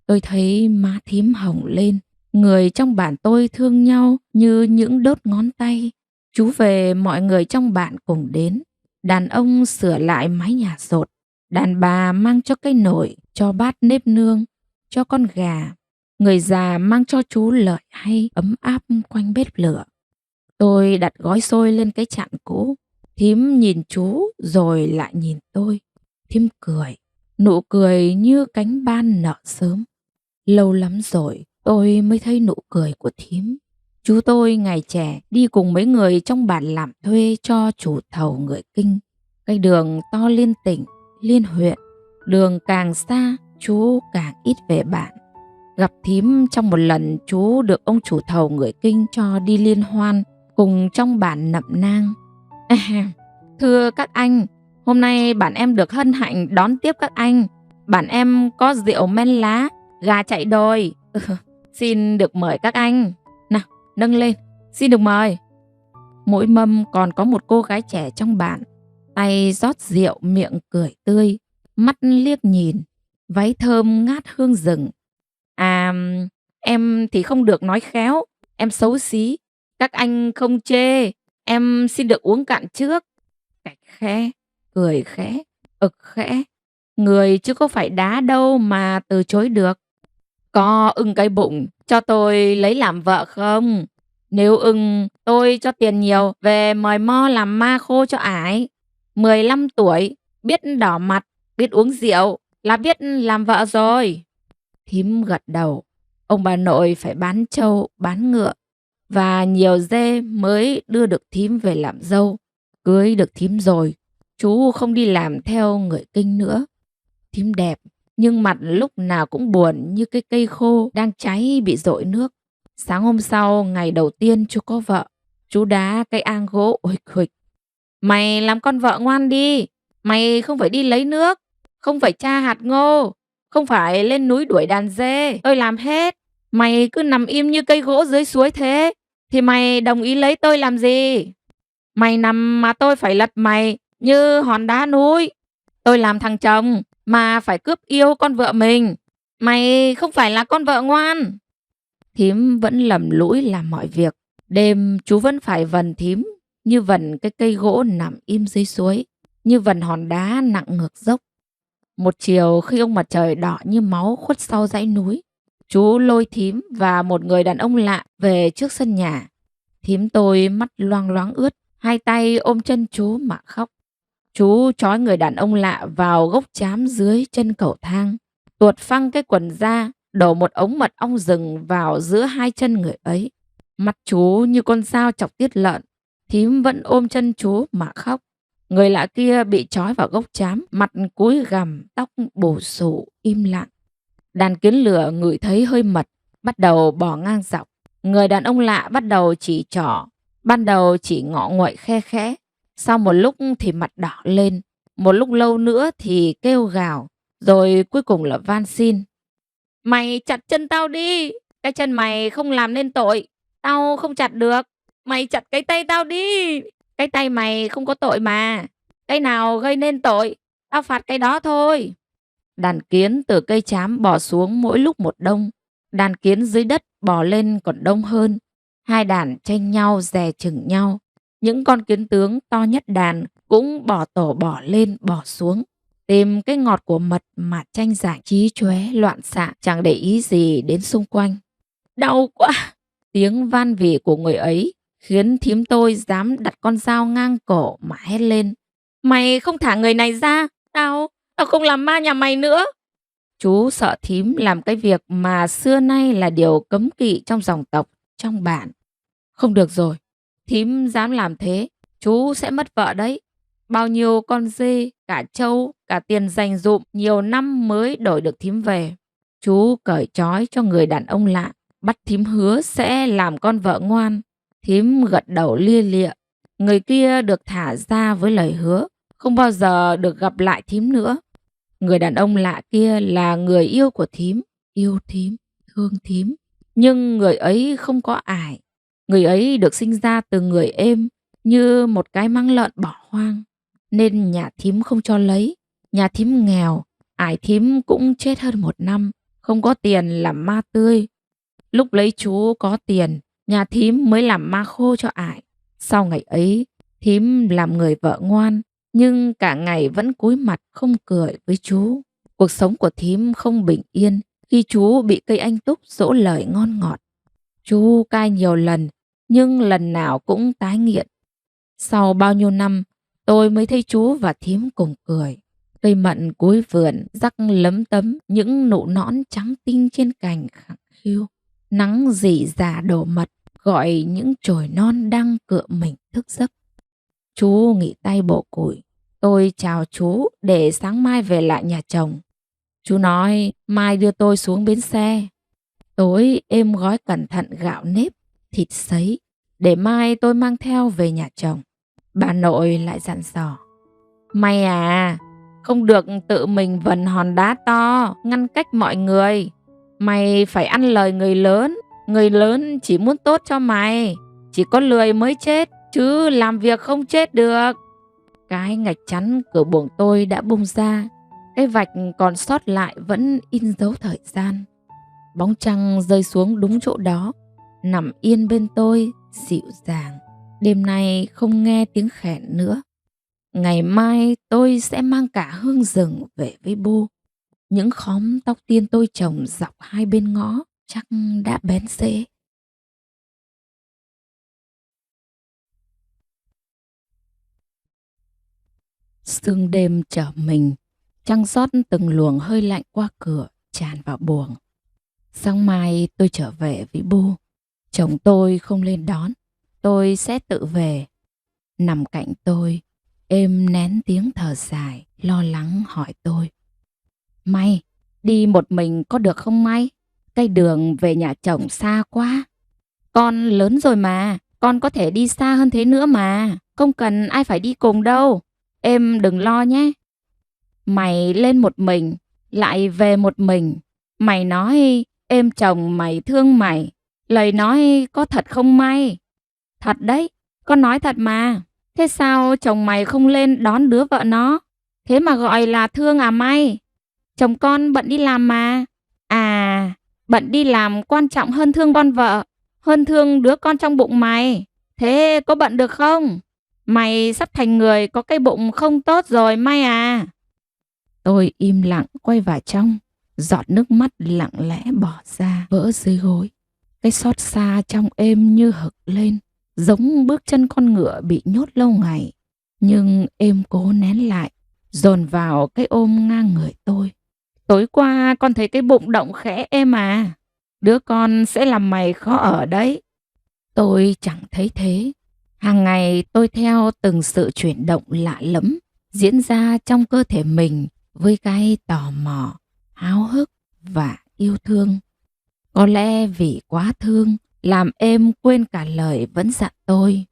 Tôi thấy má thím hồng lên, người trong bản tôi thương nhau như những đốt ngón tay. Chú về mọi người trong bản cùng đến. Đàn ông sửa lại mái nhà sột, đàn bà mang cho cái nồi, cho bát nếp nương, cho con gà. Người già mang cho chú lời hay ấm áp quanh bếp lửa. Tôi đặt gói xôi lên cái chạn cũ. Thím nhìn chú rồi lại nhìn tôi. Thím cười, nụ cười như cánh ban nở sớm. Lâu lắm rồi tôi mới thấy nụ cười của thím. Chú tôi ngày trẻ đi cùng mấy người trong bản làm thuê cho chủ thầu người Kinh. Cái đường to liên tỉnh, liên huyện. Đường càng xa, chú càng ít về bản. Gặp thím trong một lần chú được ông chủ thầu người Kinh cho đi liên hoan cùng trong bản Nậm Nang. Thưa các anh, hôm nay bản em được hân hạnh đón tiếp các anh. Bản em có rượu men lá, gà chạy đồi. Xin được mời các anh. Nào, nâng lên, xin được mời. Mỗi mâm còn có một cô gái trẻ trong bản. Tay rót rượu, miệng cười tươi, mắt liếc nhìn, váy thơm ngát hương rừng. À, em thì không được nói khéo, em xấu xí. Các anh không chê, em xin được uống cạn trước. Cạch khẽ, cười khẽ, ực khẽ. Người chứ có phải đá đâu mà từ chối được. Có ưng cái bụng cho tôi lấy làm vợ không? Nếu ưng, tôi cho tiền nhiều về mời mo làm ma khô cho ải. 15 tuổi, biết đỏ mặt, biết uống rượu là biết làm vợ rồi. Thím gật đầu. Ông bà nội phải bán trâu, bán ngựa và nhiều dê mới đưa được thím về làm dâu. Cưới được thím rồi, chú không đi làm theo người Kinh nữa. Thím đẹp, nhưng mặt lúc nào cũng buồn như cái cây khô đang cháy bị dội nước. Sáng hôm sau, ngày đầu tiên chú có vợ, chú đá cây ang gỗ uịch huịch. Mày làm con vợ ngoan đi, mày không phải đi lấy nước, không phải tra hạt ngô, không phải lên núi đuổi đàn dê, tôi làm hết. Mày cứ nằm im như cây gỗ dưới suối thế, thì mày đồng ý lấy tôi làm gì? Mày nằm mà tôi phải lật mày như hòn đá núi. Tôi làm thằng chồng mà phải cướp yêu con vợ mình. Mày không phải là con vợ ngoan. Thím vẫn lầm lũi làm mọi việc. Đêm chú vẫn phải vần thím như vần cái cây gỗ nằm im dưới suối, như vần hòn đá nặng ngược dốc. Một chiều khi ông mặt trời đỏ như máu khuất sau dãy núi, chú lôi thím và một người đàn ông lạ về trước sân nhà. Thím tôi mắt loang loáng ướt, hai tay ôm chân chú mà khóc. Chú trói người đàn ông lạ vào gốc trám dưới chân cầu thang, tuột phăng cái quần ra, đổ một ống mật ong rừng vào giữa hai chân người ấy. Mặt chú như con dao chọc tiết lợn, thím vẫn ôm chân chú mà khóc. Người lạ kia bị trói vào gốc trám, mặt cúi gằm, tóc bù xù, im lặng. Đàn kiến lửa ngửi thấy hơi mật, bắt đầu bò ngang dọc. Người đàn ông lạ bắt đầu chỉ trỏ, ban đầu chỉ ngọ nguậy khe khẽ. Sau một lúc thì mặt đỏ lên, một lúc lâu nữa thì kêu gào, rồi cuối cùng là van xin. Mày chặt chân tao đi, cái chân mày không làm nên tội, tao không chặt được. Mày chặt cái tay tao đi, cái tay mày không có tội mà. Cái nào gây nên tội, tao phạt cái đó thôi. Đàn kiến từ cây trám bò xuống mỗi lúc một đông. Đàn kiến dưới đất bò lên còn đông hơn. Hai đàn tranh nhau dè chừng nhau. Những con kiến tướng to nhất đàn cũng bỏ tổ bò lên bò xuống. Tìm cái ngọt của mật mà tranh giành chí chóe loạn xạ, chẳng để ý gì đến xung quanh. Đau quá! Tiếng van vỉ của người ấy khiến thím tôi dám đặt con dao ngang cổ mà hét lên. Mày không thả người này ra, tao không làm ma nhà mày nữa. Chú sợ thím làm cái việc mà xưa nay là điều cấm kỵ trong dòng tộc, trong bản. Không được rồi, thím dám làm thế, chú sẽ mất vợ đấy. Bao nhiêu con dê, cả trâu, cả tiền dành dụm nhiều năm mới đổi được thím về. Chú cởi trói cho người đàn ông lạ, bắt thím hứa sẽ làm con vợ ngoan. Thím gật đầu lia lịa. Người kia được thả ra với lời hứa không bao giờ được gặp lại thím nữa. Người đàn ông lạ kia là người yêu của thím, yêu thím, thương thím. Nhưng người ấy không có ải. Người ấy được sinh ra từ người êm, như một cái măng lợn bỏ hoang. Nên nhà thím không cho lấy. Nhà thím nghèo, ải thím cũng chết hơn 1 năm, không có tiền làm ma tươi. Lúc lấy chú có tiền, nhà thím mới làm ma khô cho ải. Sau ngày ấy, thím làm người vợ ngoan, nhưng cả ngày vẫn cúi mặt không cười với chú. Cuộc sống của thím không bình yên khi chú bị cây anh túc dỗ lời ngon ngọt. Chú cai nhiều lần, nhưng lần nào cũng tái nghiện. Sau bao nhiêu năm, tôi mới thấy chú và thím cùng cười. Cây mận cuối vườn rắc lấm tấm những nụ nõn trắng tinh trên cành khẳng khiu. Nắng rỉ rả đổ mật gọi những chồi non đang cựa mình thức giấc. Chú nghỉ tay bổ củi. Tôi chào chú để sáng mai về lại nhà chồng. Chú nói mai đưa tôi xuống bến xe. Tối êm gói cẩn thận gạo nếp, thịt sấy để mai tôi mang theo về nhà chồng. Bà nội lại dặn dò. Mày à, không được tự mình vần hòn đá to ngăn cách mọi người. Mày phải ăn lời người lớn. Người lớn chỉ muốn tốt cho mày. Chỉ có lười mới chết, chứ làm việc không chết được. Cái ngạch chắn cửa buồng tôi đã bung ra. Cái vạch còn sót lại vẫn in dấu thời gian. Bóng trăng rơi xuống đúng chỗ đó, nằm yên bên tôi, dịu dàng. Đêm nay không nghe tiếng khèn nữa. Ngày mai tôi sẽ mang cả hương rừng về với bô. Những khóm tóc tiên tôi trồng dọc hai bên ngõ chắc đã bén rễ. Sương đêm trở mình, trăng rót từng luồng hơi lạnh qua cửa tràn vào buồng. Sáng mai tôi trở về với bô. Chồng tôi không lên đón, tôi sẽ tự về. Nằm cạnh tôi, êm nén tiếng thở dài, lo lắng hỏi tôi. May, đi một mình có được không May? Cái đường về nhà chồng xa quá. Con lớn rồi mà, con có thể đi xa hơn thế nữa mà. Không cần ai phải đi cùng đâu. Em đừng lo nhé. Mày lên một mình, lại về một mình. Mày nói em chồng mày thương mày. Lời nói có thật không May? Thật đấy, con nói thật mà. Thế sao chồng mày không lên đón đứa vợ nó? Thế mà gọi là thương à May? Chồng con bận đi làm mà. À, bận đi làm quan trọng hơn thương con vợ, hơn thương đứa con trong bụng mày. Thế có bận được không? Mày sắp thành người có cái bụng không tốt rồi May à. Tôi im lặng quay vào trong. Giọt nước mắt lặng lẽ bỏ ra vỡ dưới gối. Cái xót xa trong êm như hực lên, giống bước chân con ngựa bị nhốt lâu ngày. Nhưng em cố nén lại, dồn vào cái ôm ngang người tôi. Tối qua con thấy cái bụng động khẽ em à. Đứa con sẽ làm mày khó ở đấy. Tôi chẳng thấy thế. Hàng ngày tôi theo từng sự chuyển động lạ lẫm diễn ra trong cơ thể mình với cái tò mò, háo hức và yêu thương. Có lẽ vì quá thương làm em quên cả lời vẫn dặn tôi.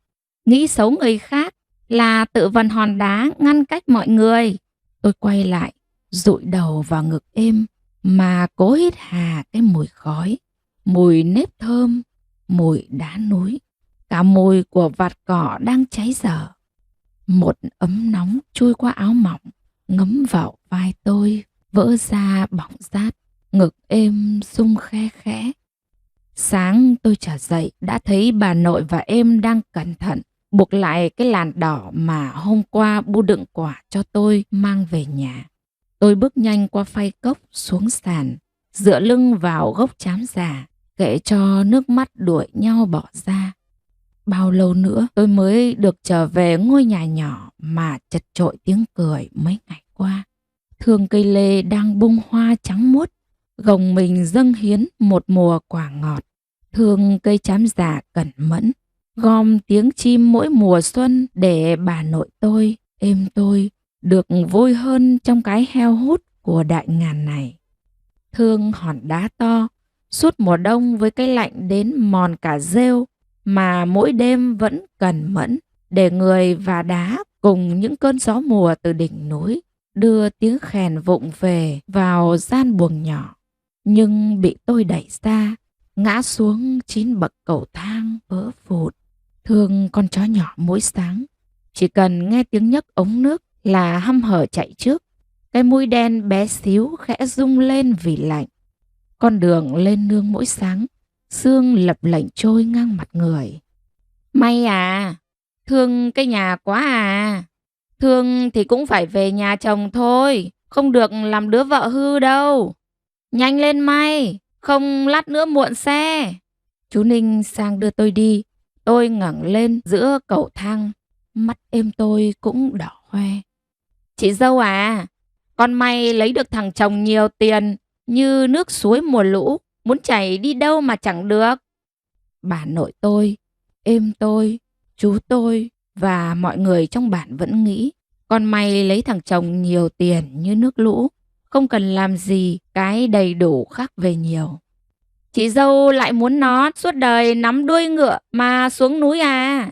Nghĩ xấu người khác là tự vần hòn đá ngăn cách mọi người. Tôi quay lại, dụi đầu vào ngực em mà cố hít hà cái mùi khói, mùi nếp thơm, mùi đá núi, cả mùi của vạt cỏ đang cháy dở. Một ấm nóng chui qua áo mỏng, ngấm vào vai tôi, vỡ ra bỏng rát, ngực êm rung khe khẽ. Sáng tôi trở dậy đã thấy bà nội và em đang cẩn thận buộc lại cái làn đỏ mà hôm qua bu đựng quả cho tôi mang về nhà. Tôi bước nhanh qua phay cốc xuống sàn, dựa lưng vào gốc trám già, kệ cho nước mắt đuổi nhau bỏ ra. Bao lâu nữa tôi mới được trở về ngôi nhà nhỏ mà chật chội tiếng cười mấy ngày qua. Thương cây lê đang bung hoa trắng muốt, gồng mình dâng hiến một mùa quả ngọt. Thương cây trám già cẩn mẫn, gom tiếng chim mỗi mùa xuân để bà nội tôi, em tôi được vui hơn trong cái heo hút của đại ngàn này. Thương hòn đá to, suốt mùa đông với cái lạnh đến mòn cả rêu mà mỗi đêm vẫn cẩn mẫn để người và đá cùng những cơn gió mùa từ đỉnh núi đưa tiếng khèn vụng về vào gian buồng nhỏ. Nhưng bị tôi đẩy ra, ngã xuống 9 bậc cầu thang vỡ vụn. Thương con chó nhỏ mỗi sáng, chỉ cần nghe tiếng nhấc ống nước là hăm hở chạy trước. Cái mũi đen bé xíu khẽ rung lên vì lạnh. Con đường lên nương mỗi sáng, sương lập lệnh trôi ngang mặt người. May à, thương cái nhà quá à. Thương thì cũng phải về nhà chồng thôi, không được làm đứa vợ hư đâu. Nhanh lên May, không lát nữa muộn xe. Chú Ninh sang đưa tôi đi. Tôi ngẩng lên giữa cầu thang, mắt em tôi cũng đỏ hoe. Chị dâu à, con May lấy được thằng chồng nhiều tiền như nước suối mùa lũ, muốn chảy đi đâu mà chẳng được. Bà nội tôi, em tôi, chú tôi và mọi người trong bản vẫn nghĩ con May lấy thằng chồng nhiều tiền như nước lũ, không cần làm gì cái đầy đủ khác về nhiều. Chị dâu lại muốn nó suốt đời nắm đuôi ngựa mà xuống núi à?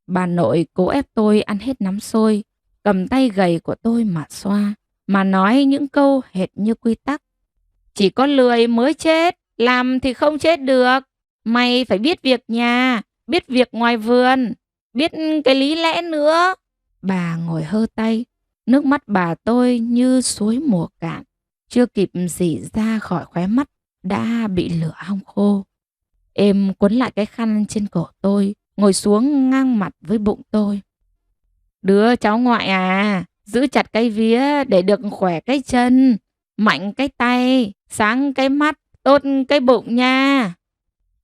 Bà nội cố ép tôi ăn hết nắm xôi, cầm tay gầy của tôi mà xoa, mà nói những câu hệt như quy tắc. Chỉ có lười mới chết, làm thì không chết được. Mày phải biết việc nhà, biết việc ngoài vườn, biết cái lý lẽ nữa. Bà ngồi hơ tay, nước mắt bà tôi như suối mùa cạn, chưa kịp rỉ ra khỏi khóe mắt đã bị lửa hong khô. Em quấn lại cái khăn trên cổ tôi, ngồi xuống ngang mặt với bụng tôi. Đứa cháu ngoại à, giữ chặt cái vía để được khỏe cái chân, mạnh cái tay, sáng cái mắt, tốt cái bụng nha.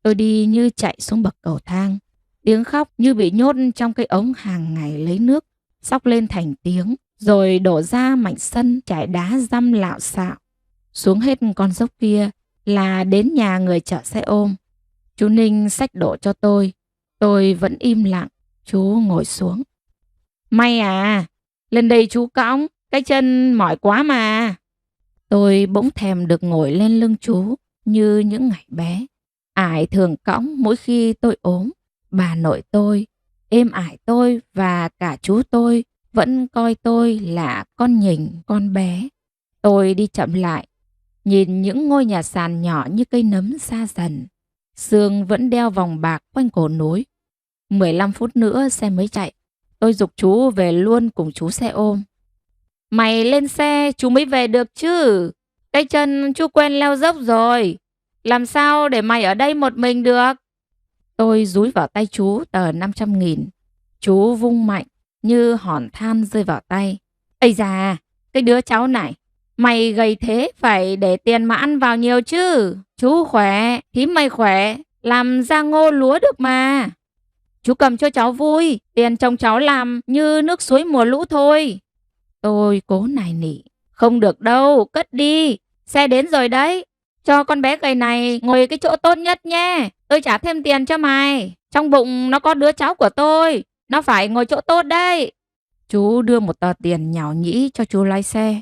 Tôi đi như chạy xuống bậc cầu thang, tiếng khóc như bị nhốt trong cái ống hàng ngày lấy nước, xóc lên thành tiếng, rồi đổ ra mảnh sân trải đá răm lạo xạo. Xuống hết con dốc kia là đến nhà người chở xe ôm. Chú Ninh xách đổ cho tôi vẫn im lặng. Chú ngồi xuống. May à, lên đây chú cõng, cái chân mỏi quá mà. Tôi bỗng thèm được ngồi lên lưng chú như những ngày bé. Ải thường cõng mỗi khi tôi ốm. Bà nội tôi, em ải tôi và cả chú tôi vẫn coi tôi là con nhỉnh, con bé. Tôi đi chậm lại, nhìn những ngôi nhà sàn nhỏ như cây nấm xa dần. Sương vẫn đeo vòng bạc quanh cổ núi. 15 phút nữa xe mới chạy. Tôi giục chú về luôn cùng chú xe ôm. Mày lên xe chú mới về được chứ. Cái chân chú quen leo dốc rồi. Làm sao để mày ở đây một mình được? Tôi dúi vào tay chú tờ 500.000. Chú vung mạnh như hòn than rơi vào tay. Ây da, cái đứa cháu này, mày gầy thế phải để tiền mà ăn vào nhiều chứ. Chú khỏe, thím mày khỏe, làm ra ngô lúa được mà. Chú cầm cho cháu vui, tiền chồng cháu làm như nước suối mùa lũ thôi. Tôi cố nài nỉ. Không được đâu, cất đi. Xe đến rồi đấy. Cho con bé gầy này ngồi cái chỗ tốt nhất nhé. Tôi trả thêm tiền cho mày. Trong bụng nó có đứa cháu của tôi. Nó phải ngồi chỗ tốt đấy. Chú đưa một tờ tiền nhảo nhĩ cho chú lái xe.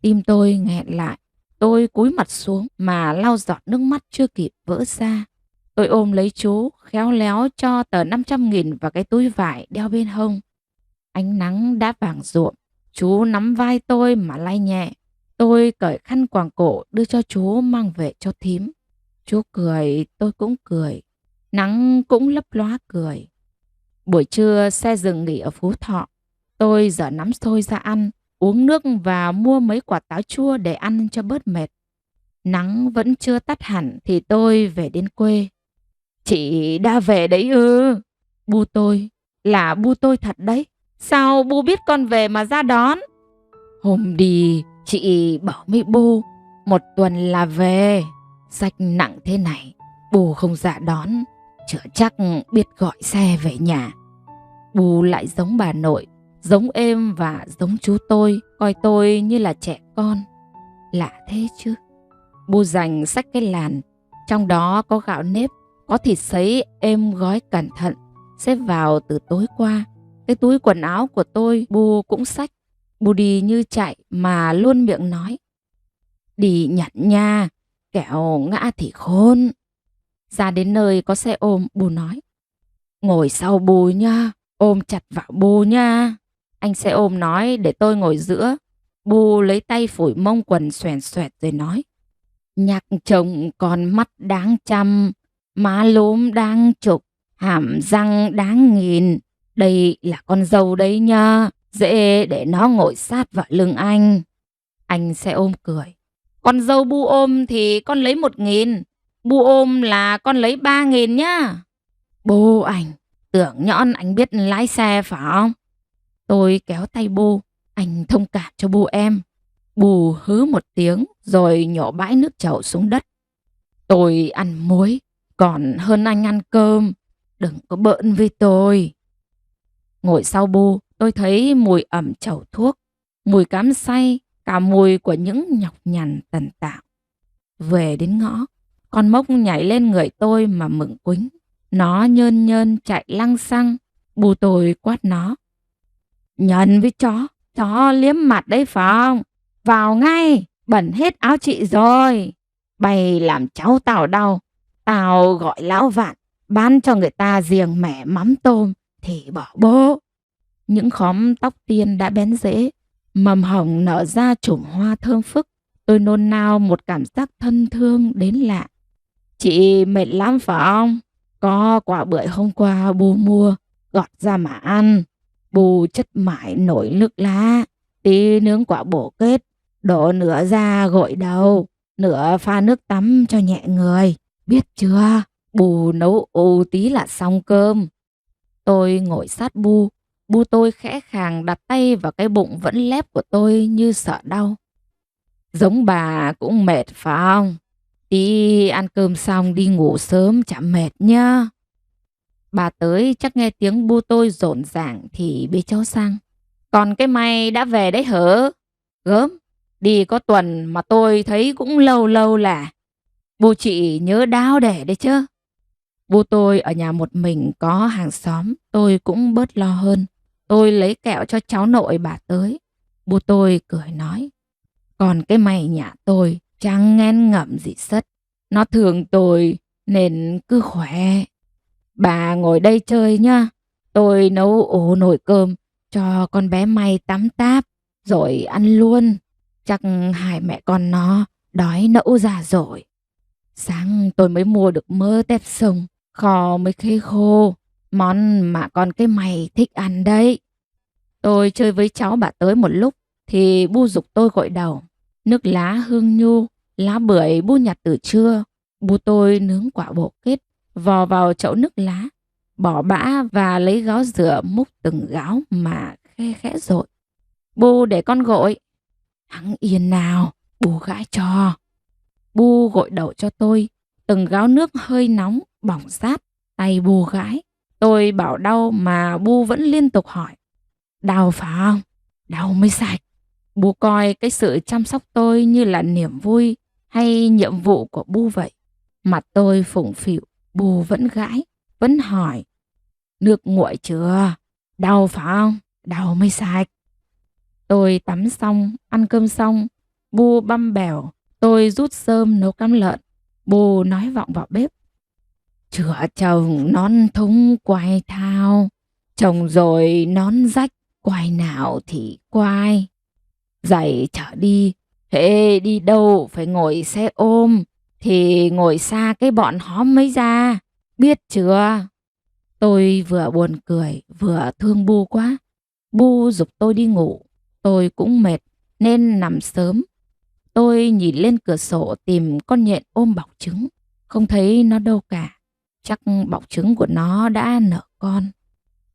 Tim tôi nghẹn lại. Tôi cúi mặt xuống mà lau giọt nước mắt chưa kịp vỡ ra. Tôi ôm lấy chú, khéo léo cho tờ 500.000 vào cái túi vải đeo bên hông. Ánh nắng đã vàng ruộm. Chú nắm vai tôi mà lay nhẹ. Tôi cởi khăn quàng cổ đưa cho chú mang về cho thím. Chú cười, tôi cũng cười. Nắng cũng lấp lóa cười. Buổi trưa xe dừng nghỉ ở Phú Thọ. Tôi dở nắm xôi ra ăn, uống nước và mua mấy quả táo chua để ăn cho bớt mệt. Nắng vẫn chưa tắt hẳn thì tôi về đến quê. Chị đã về đấy ư? Bu tôi, là bu tôi thật đấy. Sao bu biết con về mà ra đón? Hôm đi, chị bảo với bu, 1 tuần là về. Sách nặng thế này, bu không ra đón, chưa chắc biết gọi xe về nhà. Bu lại giống bà nội, giống êm và giống chú tôi, coi tôi như là trẻ con. Lạ thế chứ. Bu dành xách cái làn, trong đó có gạo nếp, có thịt sấy êm gói cẩn thận, xếp vào từ tối qua. Cái túi quần áo của tôi bu cũng xách. Bu đi như chạy mà luôn miệng nói: đi nhặt nha, kẻo ngã thì khôn. Ra đến nơi có xe ôm, bu nói: ngồi sau bu nha, ôm chặt vào bu nha. Anh xe ôm nói để tôi ngồi giữa. Bu lấy tay phủi mông quần xoèn xoẹt rồi nói: nhạc chồng con mắt đáng chăm, má lúm đáng chục, hàm răng đáng nghìn. Đây là con dâu đấy nha, dễ để nó ngồi sát vào lưng anh. Anh xe ôm cười: con dâu bu ôm thì con lấy 1.000, bu ôm là con lấy 3.000 nhá. Bu anh, tưởng nhõn anh biết lái xe phải không? Tôi kéo tay bu: anh thông cảm cho bu em. Bu hứ một tiếng rồi nhổ bãi nước chậu xuống đất. Tôi ăn muối còn hơn anh ăn cơm, đừng có bỡn với tôi. Ngồi sau bu, tôi thấy mùi ẩm chậu thuốc, mùi cám xay, cả mùi của những nhọc nhằn tần tảo. Về đến ngõ, con mốc nhảy lên người tôi mà mừng quính. Nó nhơn nhơn chạy lăng xăng. Bu tôi quát nó: Nhân với chó liếm mặt đấy phải không? Vào ngay, bẩn hết áo chị rồi. Bày làm cháu tao đau. Tao gọi lão Vạn bán cho người ta riềng mẻ mắm tôm thì bỏ bố. Những khóm tóc tiên đã bén rễ, mầm hồng nở ra chùm hoa thơm phức. Tôi nôn nao một cảm giác thân thương đến lạ. Chị mệt lắm phải không? Có quả bưởi hôm qua bu mua, gọt ra mà ăn. Bu chất mải nổi nước lá, tí nướng quả bổ kết, đổ nửa ra gội đầu, nửa pha nước tắm cho nhẹ người. Biết chưa? Bu nấu ù tí là xong cơm. Tôi ngồi sát bu. Bu tôi khẽ khàng đặt tay vào cái bụng vẫn lép của tôi như sợ đau. Giống bà cũng mệt phải không? Tí ăn cơm xong đi ngủ sớm chả mệt nhá. Bà tới chắc nghe tiếng bu tôi rộn ràng thì bế cháu sang. Còn cái mày đã về đấy hả? Gớm, đi có tuần mà tôi thấy cũng lâu lâu là. Bu chị nhớ đáo để đấy chứ. Bu tôi ở nhà một mình có hàng xóm, tôi cũng bớt lo hơn. Tôi lấy kẹo cho cháu nội bà tới. Bu tôi cười nói: còn cái mày nhà tôi chẳng nghen ngẩm gì sất. Nó thương tôi nên cứ khỏe. Bà ngồi đây chơi nhá. Tôi nấu ổ nồi cơm cho con bé May tắm táp rồi ăn luôn. Chắc hai mẹ con nó đói nẫu ra rồi. Sáng tôi mới mua được mớ tép sông, kho mới khế khô. Món mà con cái mày thích ăn đấy. Tôi chơi với cháu bà tới một lúc thì bu giục tôi gội đầu. Nước lá hương nhu, lá bưởi bu nhặt từ trưa. Bu tôi nướng quả bổ kết, vò vào chậu nước lá, bỏ bã và lấy gáo rửa múc từng gáo mà khe khẽ dội. Bu để con gội. Hẵng yên nào, bu gãi cho. Bu gội đầu cho tôi, từng gáo nước hơi nóng, bỏng rát, tay bu gãi. Tôi bảo đau mà Bu vẫn liên tục hỏi. Đau phải không? Đau mới sạch. Bu coi cái sự chăm sóc tôi như là niềm vui hay nhiệm vụ của Bu vậy. Mặt tôi phụng phịu, Bu vẫn gãi, vẫn hỏi. Nước nguội chưa? Đau phải không? Đau mới sạch. Tôi tắm xong, ăn cơm xong, Bu băm bèo, tôi rút rơm nấu cám lợn. Bu nói vọng vào bếp. Chữa chồng nón thúng quay thao, chồng rồi nón rách, quay nào thì quay. Dậy trở đi, hễ đi đâu phải ngồi xe ôm, thì ngồi xa cái bọn hóm mới ra, biết chưa? Tôi vừa buồn cười, vừa thương Bu quá. Bu giục tôi đi ngủ, tôi cũng mệt nên nằm sớm. Tôi nhìn lên cửa sổ tìm con nhện ôm bọc trứng, không thấy nó đâu cả. Chắc bọc trứng của nó đã nở con.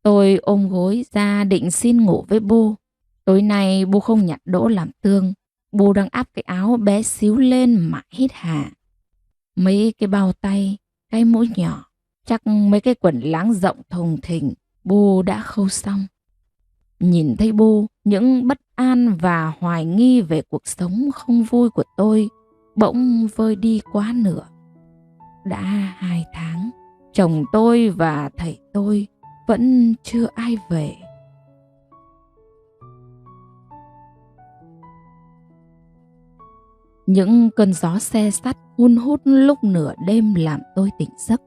Tôi ôm gối ra định xin ngủ với Bu. Tối nay Bu không nhặt đỗ làm tương. Bu đang áp cái áo bé xíu lên mà hít hà. Mấy cái bao tay, cái mũi nhỏ, chắc mấy cái quần láng rộng thùng thình, Bu đã khâu xong. Nhìn thấy Bu, những bất an và hoài nghi về cuộc sống không vui của tôi bỗng vơi đi quá nửa. Đã 2 tháng, chồng tôi và thầy tôi vẫn chưa ai về. Những cơn gió xe sắt hun hút lúc nửa đêm làm tôi tỉnh giấc.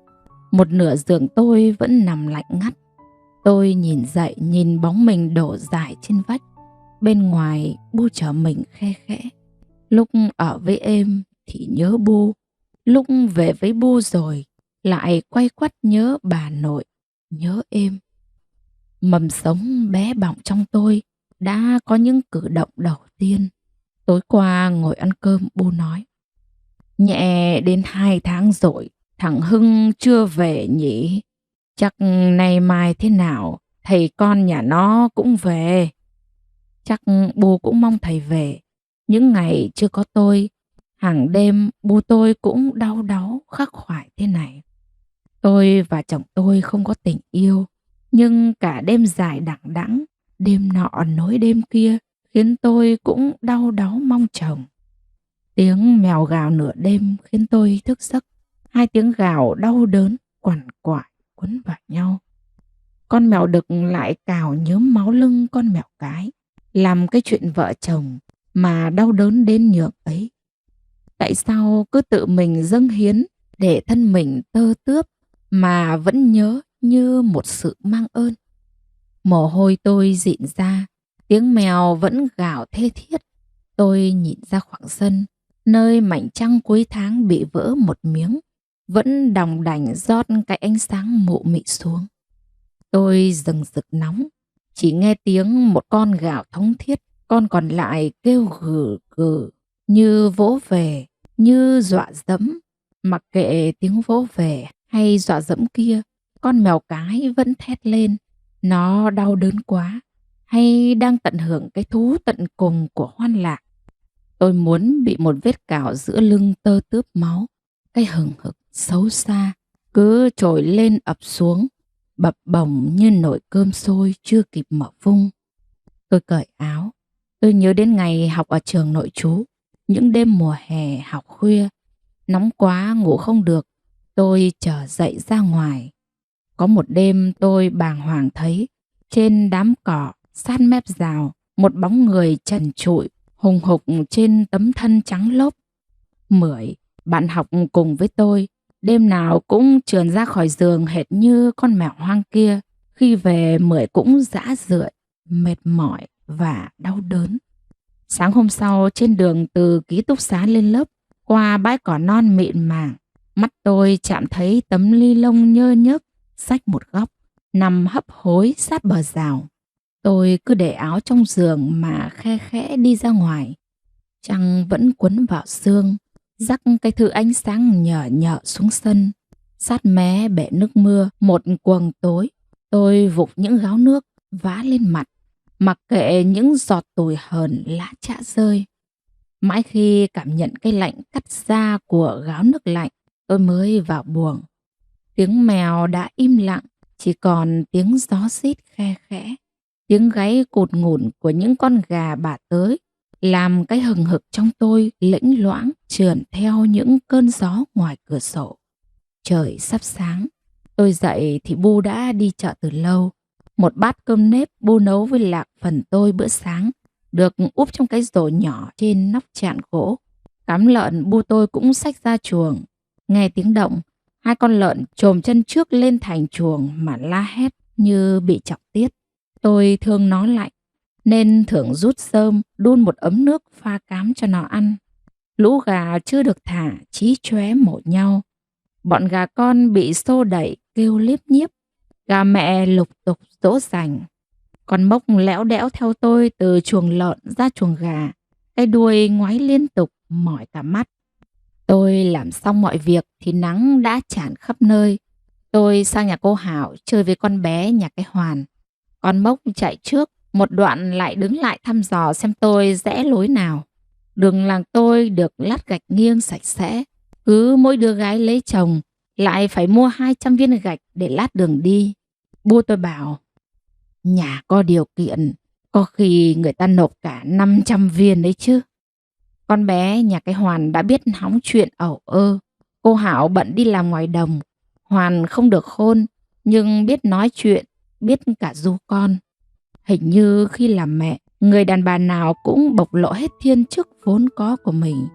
Một nửa giường tôi vẫn nằm lạnh ngắt. Tôi nhìn dậy nhìn bóng mình đổ dài trên vách. Bên ngoài Bu chở mình khe khẽ. Lúc ở với em thì nhớ Bu. Lúc về với Bu rồi lại quay quắt nhớ bà nội, nhớ em. Mầm sống bé bỏng trong tôi đã có những cử động đầu tiên. Tối qua ngồi ăn cơm Bu nói. Nhẹ đến 2 tháng rồi, thằng Hưng chưa về nhỉ? Chắc nay mai thế nào, thầy con nhà nó cũng về. Chắc Bu cũng mong thầy về. Những ngày chưa có tôi, hàng đêm Bu tôi cũng đau đáu khắc khoải thế này. Tôi và chồng tôi không có tình yêu, nhưng cả đêm dài đằng đẵng, đêm nọ nối đêm kia, khiến tôi cũng đau đáu mong chồng. Tiếng mèo gào nửa đêm khiến tôi thức giấc. 2 tiếng gào đau đớn, quằn quại, quấn vào nhau. Con mèo đực lại cào nhớm máu lưng con mèo cái, làm cái chuyện vợ chồng mà đau đớn đến nhường ấy. Tại sao cứ tự mình dâng hiến để thân mình tơ tướp mà vẫn nhớ như một sự mang ơn? Mồ hôi tôi rịn ra, tiếng mèo vẫn gào thê thiết. Tôi nhìn ra khoảng sân, nơi mảnh trăng cuối tháng bị vỡ một miếng, vẫn đòng đành rót cái ánh sáng mụ mị xuống. Tôi rừng rực nóng, chỉ nghe tiếng một con gào thống thiết, con còn lại kêu gừ gừ, như vỗ về, như dọa dẫm. Mặc kệ tiếng vỗ về hay dọa dẫm kia, con mèo cái vẫn thét lên. Nó đau đớn quá, hay đang tận hưởng cái thú tận cùng của hoan lạc. Tôi muốn bị một vết cào giữa lưng tơ tướp máu, cái hừng hực xấu xa cứ trồi lên ập xuống, bập bồng như nồi cơm sôi chưa kịp mở vung. Tôi cởi áo. Tôi nhớ đến ngày học ở trường nội trú, những đêm mùa hè học khuya, nóng quá ngủ không được, tôi trở dậy ra ngoài. Có một đêm tôi bàng hoàng thấy trên đám cỏ sát mép rào một bóng người trần trụi hùng hục trên tấm thân trắng lốp. Mưởi, bạn học cùng với tôi, đêm nào cũng trườn ra khỏi giường hệt như con mèo hoang kia. Khi về Mưởi cũng rã rượi, mệt mỏi và đau đớn. Sáng hôm sau trên đường từ ký túc xá lên lớp, qua bãi cỏ non mịn màng, mắt tôi chạm thấy tấm ni lông nhơ nhớp xách một góc, nằm hấp hối sát bờ rào. Tôi cứ để áo trong giường mà khe khẽ đi ra ngoài. Trăng vẫn quấn vào sương, rắc cái thứ ánh sáng nhở nhở xuống sân. Sát mé bể nước mưa một quầng tối, tôi vục những gáo nước vá lên mặt, mặc kệ những giọt tủi hờn lá chã rơi. Mãi khi cảm nhận cái lạnh cắt da của gáo nước lạnh, tôi mới vào buồng. Tiếng mèo đã im lặng, chỉ còn tiếng gió rít khe khẽ, tiếng gáy cụt ngủn của những con gà bà tới, làm cái hừng hực trong tôi lễnh loãng trườn theo những cơn gió ngoài cửa sổ. Trời sắp sáng, tôi dậy thì Bu đã đi chợ từ lâu. Một bát cơm nếp Bu nấu với lạc phần tôi bữa sáng, được úp trong cái rổ nhỏ trên nóc chạn gỗ. Cám lợn Bu tôi cũng xách ra chuồng. Nghe tiếng động, hai con lợn chồm chân trước lên thành chuồng mà la hét như bị chọc tiết. Tôi thương nó lạnh, nên thường rút rơm đun một ấm nước pha cám cho nó ăn. Lũ gà chưa được thả chí chóe mổ nhau. Bọn gà con bị xô đẩy kêu liếp nhiếp. Gà mẹ lục tục dỗ dành. Con Mốc lẽo đẽo theo tôi từ chuồng lợn ra chuồng gà. Cái đuôi ngoáy liên tục mỏi cả mắt. Tôi làm xong mọi việc thì nắng đã tràn khắp nơi. Tôi sang nhà cô Hảo chơi với con bé nhà cái Hoàn. Con Mốc chạy trước, một đoạn lại đứng lại thăm dò xem tôi rẽ lối nào. Đường làng tôi được lát gạch nghiêng sạch sẽ. Cứ mỗi đứa gái lấy chồng lại phải mua 200 viên gạch để lát đường đi. Bu tôi bảo, nhà có điều kiện, có khi người ta nộp cả 500 viên đấy chứ. Con bé nhà cái Hoàn đã biết hóng chuyện ẩu ơ. Cô Hảo bận đi làm ngoài đồng. Hoàn không được khôn, nhưng biết nói chuyện, biết cả ru con. Hình như khi làm mẹ, người đàn bà nào cũng bộc lộ hết thiên chức vốn có của mình.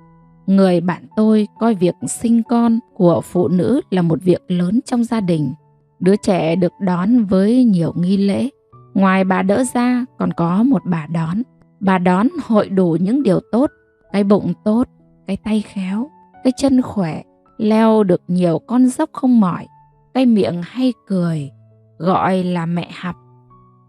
Người bạn tôi coi việc sinh con của phụ nữ là một việc lớn trong gia đình. Đứa trẻ được đón với nhiều nghi lễ. Ngoài bà đỡ ra còn có một bà đón. Bà đón hội đủ những điều tốt. Cái bụng tốt, cái tay khéo, cái chân khỏe, leo được nhiều con dốc không mỏi, cái miệng hay cười, gọi là mẹ học.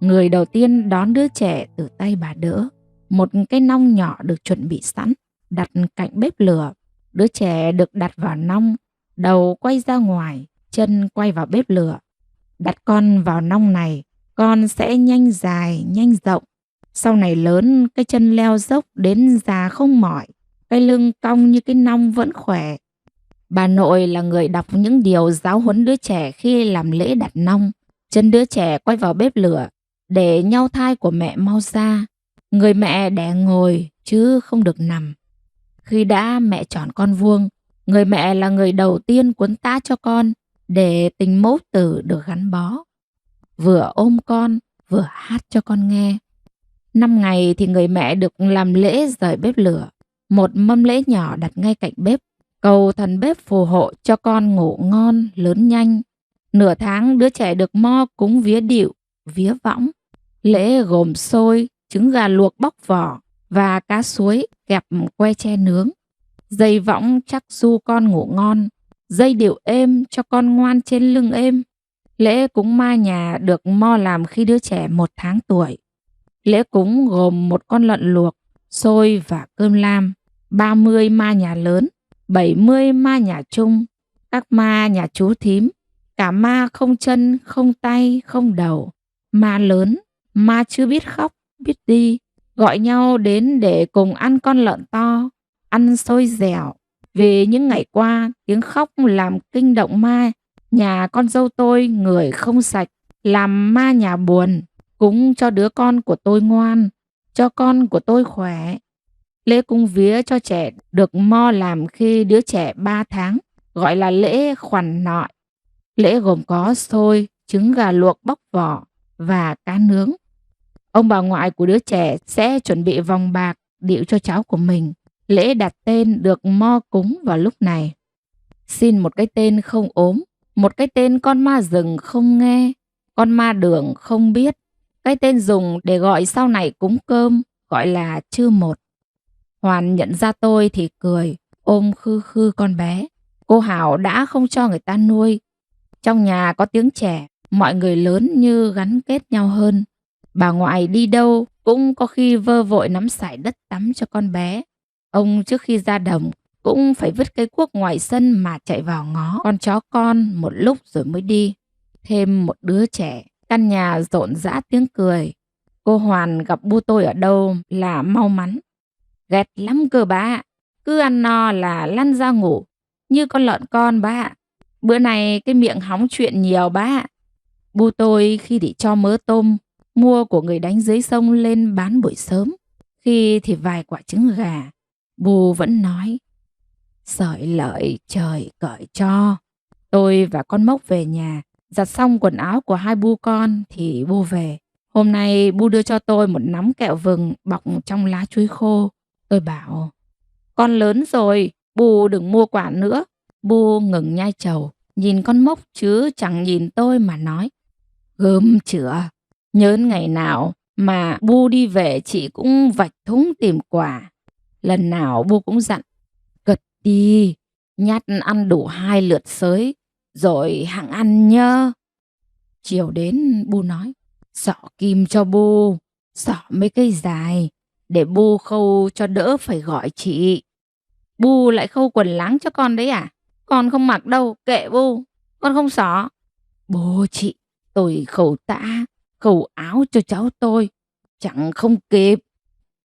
Người đầu tiên đón đứa trẻ từ tay bà đỡ. Một cái nong nhỏ được chuẩn bị sẵn, đặt cạnh bếp lửa. Đứa trẻ được đặt vào nong, đầu quay ra ngoài, chân quay vào bếp lửa. Đặt con vào nong này, con sẽ nhanh dài, nhanh rộng. Sau này lớn, cái chân leo dốc đến già không mỏi, cái lưng cong như cái nong vẫn khỏe. Bà nội là người đọc những điều giáo huấn đứa trẻ khi làm lễ đặt nong. Chân đứa trẻ quay vào bếp lửa, để nhau thai của mẹ mau ra. Người mẹ đẻ ngồi chứ không được nằm. Khi đã mẹ tròn con vuông, người mẹ là người đầu tiên quấn tã cho con, để tình mẫu tử được gắn bó. Vừa ôm con, vừa hát cho con nghe. 5 ngày thì người mẹ được làm lễ rời bếp lửa. Một mâm lễ nhỏ đặt ngay cạnh bếp, cầu thần bếp phù hộ cho con ngủ ngon, lớn nhanh. Nửa tháng đứa trẻ được mo cúng vía điệu, vía võng. Lễ gồm xôi, trứng gà luộc bóc vỏ và cá suối kẹp que tre nướng. Dây võng chắc du con ngủ ngon, dây điệu êm cho con ngoan trên lưng êm. Lễ cúng ma nhà được mo làm khi đứa trẻ 1 tháng tuổi. Lễ cúng gồm một con lợn luộc, xôi và cơm lam, 30 ma nhà lớn, 70 ma nhà chung, các ma nhà chú thím, cả ma không chân, không tay, không đầu, ma lớn, ma chưa biết khóc, biết đi, gọi nhau đến để cùng ăn con lợn to, ăn xôi dẻo. Vì những ngày qua, tiếng khóc làm kinh động ma. Nhà con dâu tôi người không sạch, làm ma nhà buồn. Cúng cho đứa con của tôi ngoan, cho con của tôi khỏe. Lễ cúng vía cho trẻ được mo làm khi đứa trẻ 3 tháng, gọi là lễ khoằn nọi. Lễ gồm có xôi, trứng gà luộc bóc vỏ và cá nướng. Ông bà ngoại của đứa trẻ sẽ chuẩn bị vòng bạc điệu cho cháu của mình. Lễ đặt tên được mo cúng vào lúc này. Xin một cái tên không ốm, một cái tên con ma rừng không nghe, con ma đường không biết. Cái tên dùng để gọi sau này cúng cơm gọi là chư một. Hoàn nhận ra tôi thì cười, ôm khư khư con bé. Cô Hảo đã không cho người ta nuôi. Trong nhà có tiếng trẻ, mọi người lớn như gắn kết nhau hơn. Bà ngoại đi đâu cũng có khi vơ vội nắm sải đất tắm cho con bé. Ông trước khi ra đồng cũng phải vứt cây cuốc ngoài sân mà chạy vào ngó con chó con một lúc rồi mới đi. Thêm một đứa trẻ, căn nhà rộn rã tiếng cười. Cô Hoàn gặp bu tôi ở đâu là mau mắn. Ghét lắm cơ bà ạ. Cứ ăn no là lăn ra ngủ, như con lợn con bà ạ. Bữa này cái miệng hóng chuyện nhiều bà ạ. Bu tôi khi đi cho mớ tôm mua của người đánh dưới sông lên bán buổi sớm, khi thì vài quả trứng gà. Bu vẫn nói: "Sợi lợi trời cởi cho." Tôi và con Mốc về nhà, giặt xong quần áo của hai bu con thì Bu về. Hôm nay Bu đưa cho tôi một nắm kẹo vừng bọc trong lá chuối khô. Tôi bảo: "Con lớn rồi, Bu đừng mua quả nữa." Bu ngừng nhai trầu, nhìn con Mốc chứ chẳng nhìn tôi mà nói: "Gớm chửa, nhớ ngày nào mà Bu đi về chị cũng vạch thúng tìm quà. Lần nào Bu cũng dặn: Cất đi, nhát ăn đủ 2 lượt sới, rồi hẵng ăn nhớ." Chiều đến Bu nói: "Xỏ kim cho Bu, xỏ mấy cây dài, để Bu khâu cho đỡ phải gọi chị." "Bu lại khâu quần láng cho con đấy à? Con không mặc đâu, kệ Bu, con không xỏ." "Bố chị, tôi khâu tã, khâu áo cho cháu tôi, chẳng không kịp."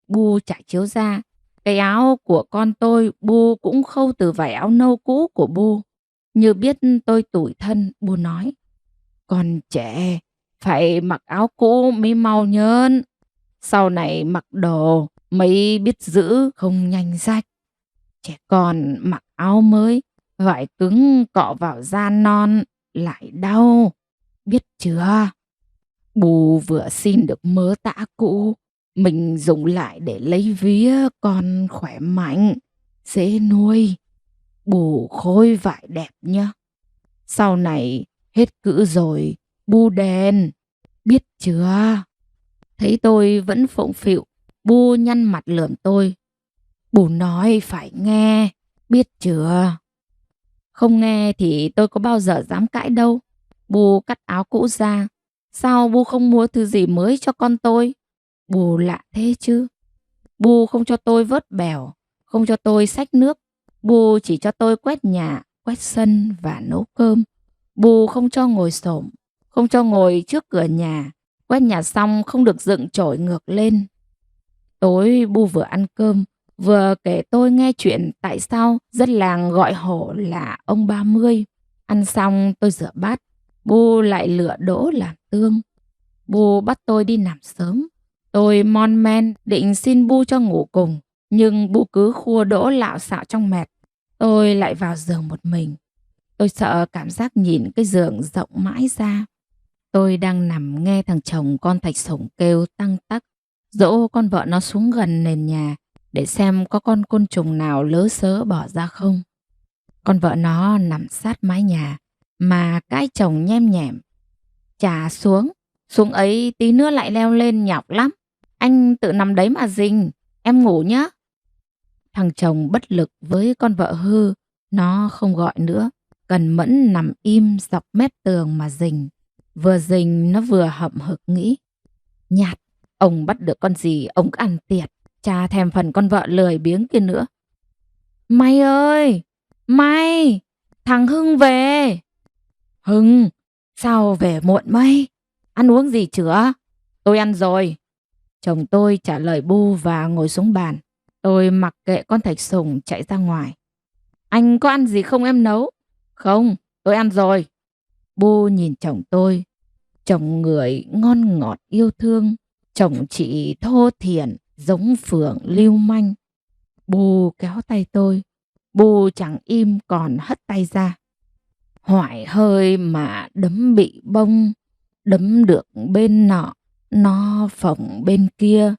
Bu trải chiếu ra: "Cái áo của con tôi Bu cũng khâu từ vải áo nâu cũ của Bu." Như biết tôi tủi thân, Bu nói: "Con trẻ, phải mặc áo cũ mới mau nhớn. Sau này mặc đồ mới biết giữ không nhanh rách. Trẻ con mặc áo mới, vải cứng cọ vào da non lại đau. Biết chưa? Bu vừa xin được mớ tã cũ, mình dùng lại để lấy vía con khỏe mạnh, dễ nuôi. Bu khôi vải đẹp nhá. Sau này hết cữ rồi, Bu đèn. Biết chưa?" Thấy tôi vẫn phụng phịu, Bu nhăn mặt lườm tôi: "Bu nói phải nghe, biết chưa?" Không nghe thì tôi có bao giờ dám cãi đâu. Bu cắt áo cũ ra: "Sao Bu không mua thứ gì mới cho con tôi?" Bu lạ thế chứ. Bu không cho tôi vớt bèo, không cho tôi xách nước. Bu chỉ cho tôi quét nhà, quét sân và nấu cơm. Bu không cho ngồi xổm, không cho ngồi trước cửa nhà. Quét nhà xong không được dựng chổi ngược lên. Tối Bu vừa ăn cơm, vừa kể tôi nghe chuyện tại sao dân làng gọi hổ là ông 30. Ăn xong tôi rửa bát, Bu lại lựa đỗ làm tương. Bu bắt tôi đi nằm sớm. Tôi mon men định xin Bu cho ngủ cùng, nhưng Bu cứ khua đỗ lạo xạo trong mệt. Tôi lại vào giường một mình. Tôi sợ cảm giác nhìn cái giường rộng mãi ra. Tôi đang nằm nghe thằng chồng con Thạch Sủng kêu tăng tắc, dỗ con vợ nó xuống gần nền nhà để xem có con côn trùng nào lớ xớ bỏ ra không. Con vợ nó nằm sát mái nhà mà cái chồng nhem nhẻm: "Chà xuống, xuống ấy tí nữa lại leo lên nhọc lắm. Anh tự nằm đấy mà rình, em ngủ nhá." Thằng chồng bất lực với con vợ hư, nó không gọi nữa, cần mẫn nằm im dọc mép tường mà rình. Vừa rình nó vừa hậm hực nghĩ: "Nhạt, ông bắt được con gì ông cứ ăn tiệt, chả thèm phần con vợ lười biếng kia nữa." "May ơi, May, thằng Hưng về." "Hưng, sao về muộn mây? Ăn uống gì chưa?" "Tôi ăn rồi." Chồng tôi trả lời Bu và ngồi xuống bàn. Tôi mặc kệ con Thạch Sủng chạy ra ngoài. "Anh có ăn gì không em nấu?" "Không, tôi ăn rồi." Bu nhìn chồng tôi. Chồng người ngon ngọt yêu thương, chồng chị thô thiển giống phượng lưu manh. Bu kéo tay tôi. Bu chẳng im còn hất tay ra: "Hoài hơi mà đấm bị bông, đấm được bên nọ, nó phỏng bên kia.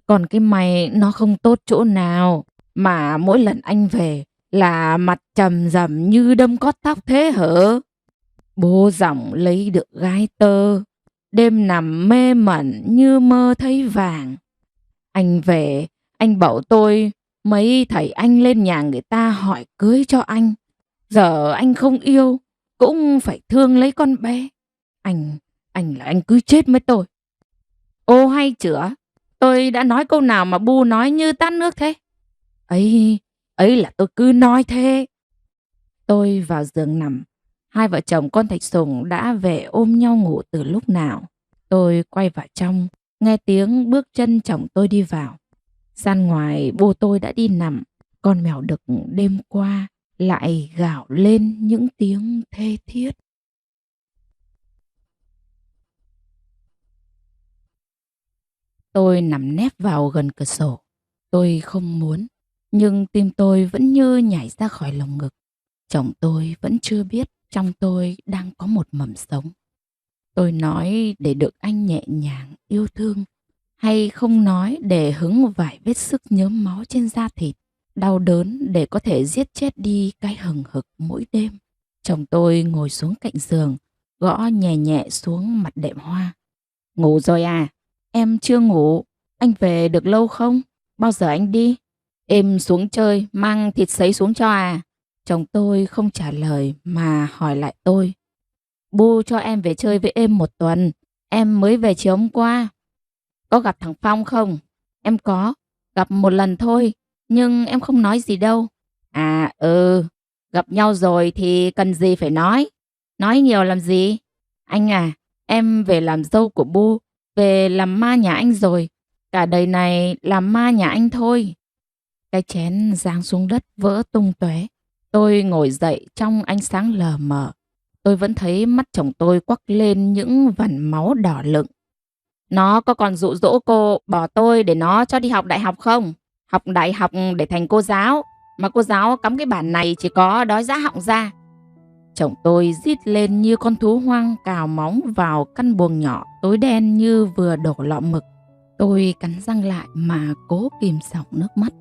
Còn cái mày nó không tốt chỗ nào, mà mỗi lần anh về là mặt trầm rầm như đâm cót tóc thế hở? Bố dòng lấy được gái tơ, đêm nằm mê mẩn như mơ thấy vàng. Anh về, anh bảo tôi mấy thầy anh lên nhà người ta hỏi cưới cho anh. Giờ anh không yêu, cũng phải thương lấy con bé. Anh là anh cứ chết với tôi." "Ô hay chữa, tôi đã nói câu nào mà Bu nói như tát nước thế?" "Ấy, ấy là tôi cứ nói thế." Tôi vào giường nằm. Hai vợ chồng con Thạch Sủng đã về ôm nhau ngủ từ lúc nào. Tôi quay vào trong, nghe tiếng bước chân chồng tôi đi vào. Gian ngoài Bu tôi đã đi nằm. Con mèo đực đêm qua lại gào lên những tiếng thê thiết. Tôi nằm nép vào gần cửa sổ. Tôi không muốn, nhưng tim tôi vẫn như nhảy ra khỏi lồng ngực. Chồng tôi vẫn chưa biết trong tôi đang có một mầm sống. Tôi nói để được anh nhẹ nhàng yêu thương, hay không nói để hứng vài vết sức nhớm máu trên da thịt, đau đớn để có thể giết chết đi cái hừng hực mỗi đêm. Chồng tôi ngồi xuống cạnh giường, gõ nhẹ nhẹ xuống mặt đệm hoa. Ngủ rồi à? Em chưa ngủ. Anh về được lâu không? Bao giờ anh đi? Em xuống chơi, mang thịt sấy xuống cho à? Chồng tôi không trả lời mà hỏi lại tôi. Bu cho em về chơi với em một tuần. Em mới về chiều hôm qua. Có gặp thằng Phong không? Em có. Gặp một lần thôi. Nhưng em không nói gì đâu. À gặp nhau rồi thì cần gì phải nói. Nói nhiều làm gì? Anh à, em về làm dâu của Bu. Về làm ma nhà anh rồi. Cả đời này làm ma nhà anh thôi. Cái chén giáng xuống đất vỡ tung tóe. Tôi ngồi dậy trong ánh sáng lờ mờ. Tôi vẫn thấy mắt chồng tôi quắc lên những vằn máu đỏ lựng. Nó có còn dụ dỗ cô bỏ tôi để nó cho đi học đại học không? Học đại học để thành cô giáo. Mà cô giáo cắm cái bản này chỉ có đói giá họng ra. Chồng tôi rít lên như con thú hoang cào móng vào căn buồng nhỏ tối đen như vừa đổ lọ mực. Tôi cắn răng lại mà cố kìm dòng nước mắt.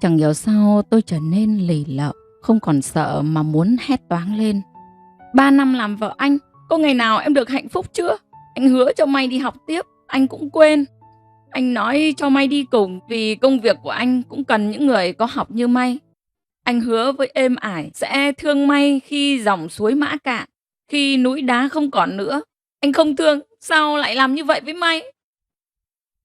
Chẳng hiểu sao tôi trở nên lì lợm, không còn sợ mà muốn hét toáng lên. 3 năm làm vợ anh, có ngày nào em được hạnh phúc chưa? Anh hứa cho May đi học tiếp, anh cũng quên. Anh nói cho May đi cùng vì công việc của anh cũng cần những người có học như May. Anh hứa với êm ải sẽ thương May khi dòng suối Mã cạn, khi núi đá không còn nữa. Anh không thương, sao lại làm như vậy với May?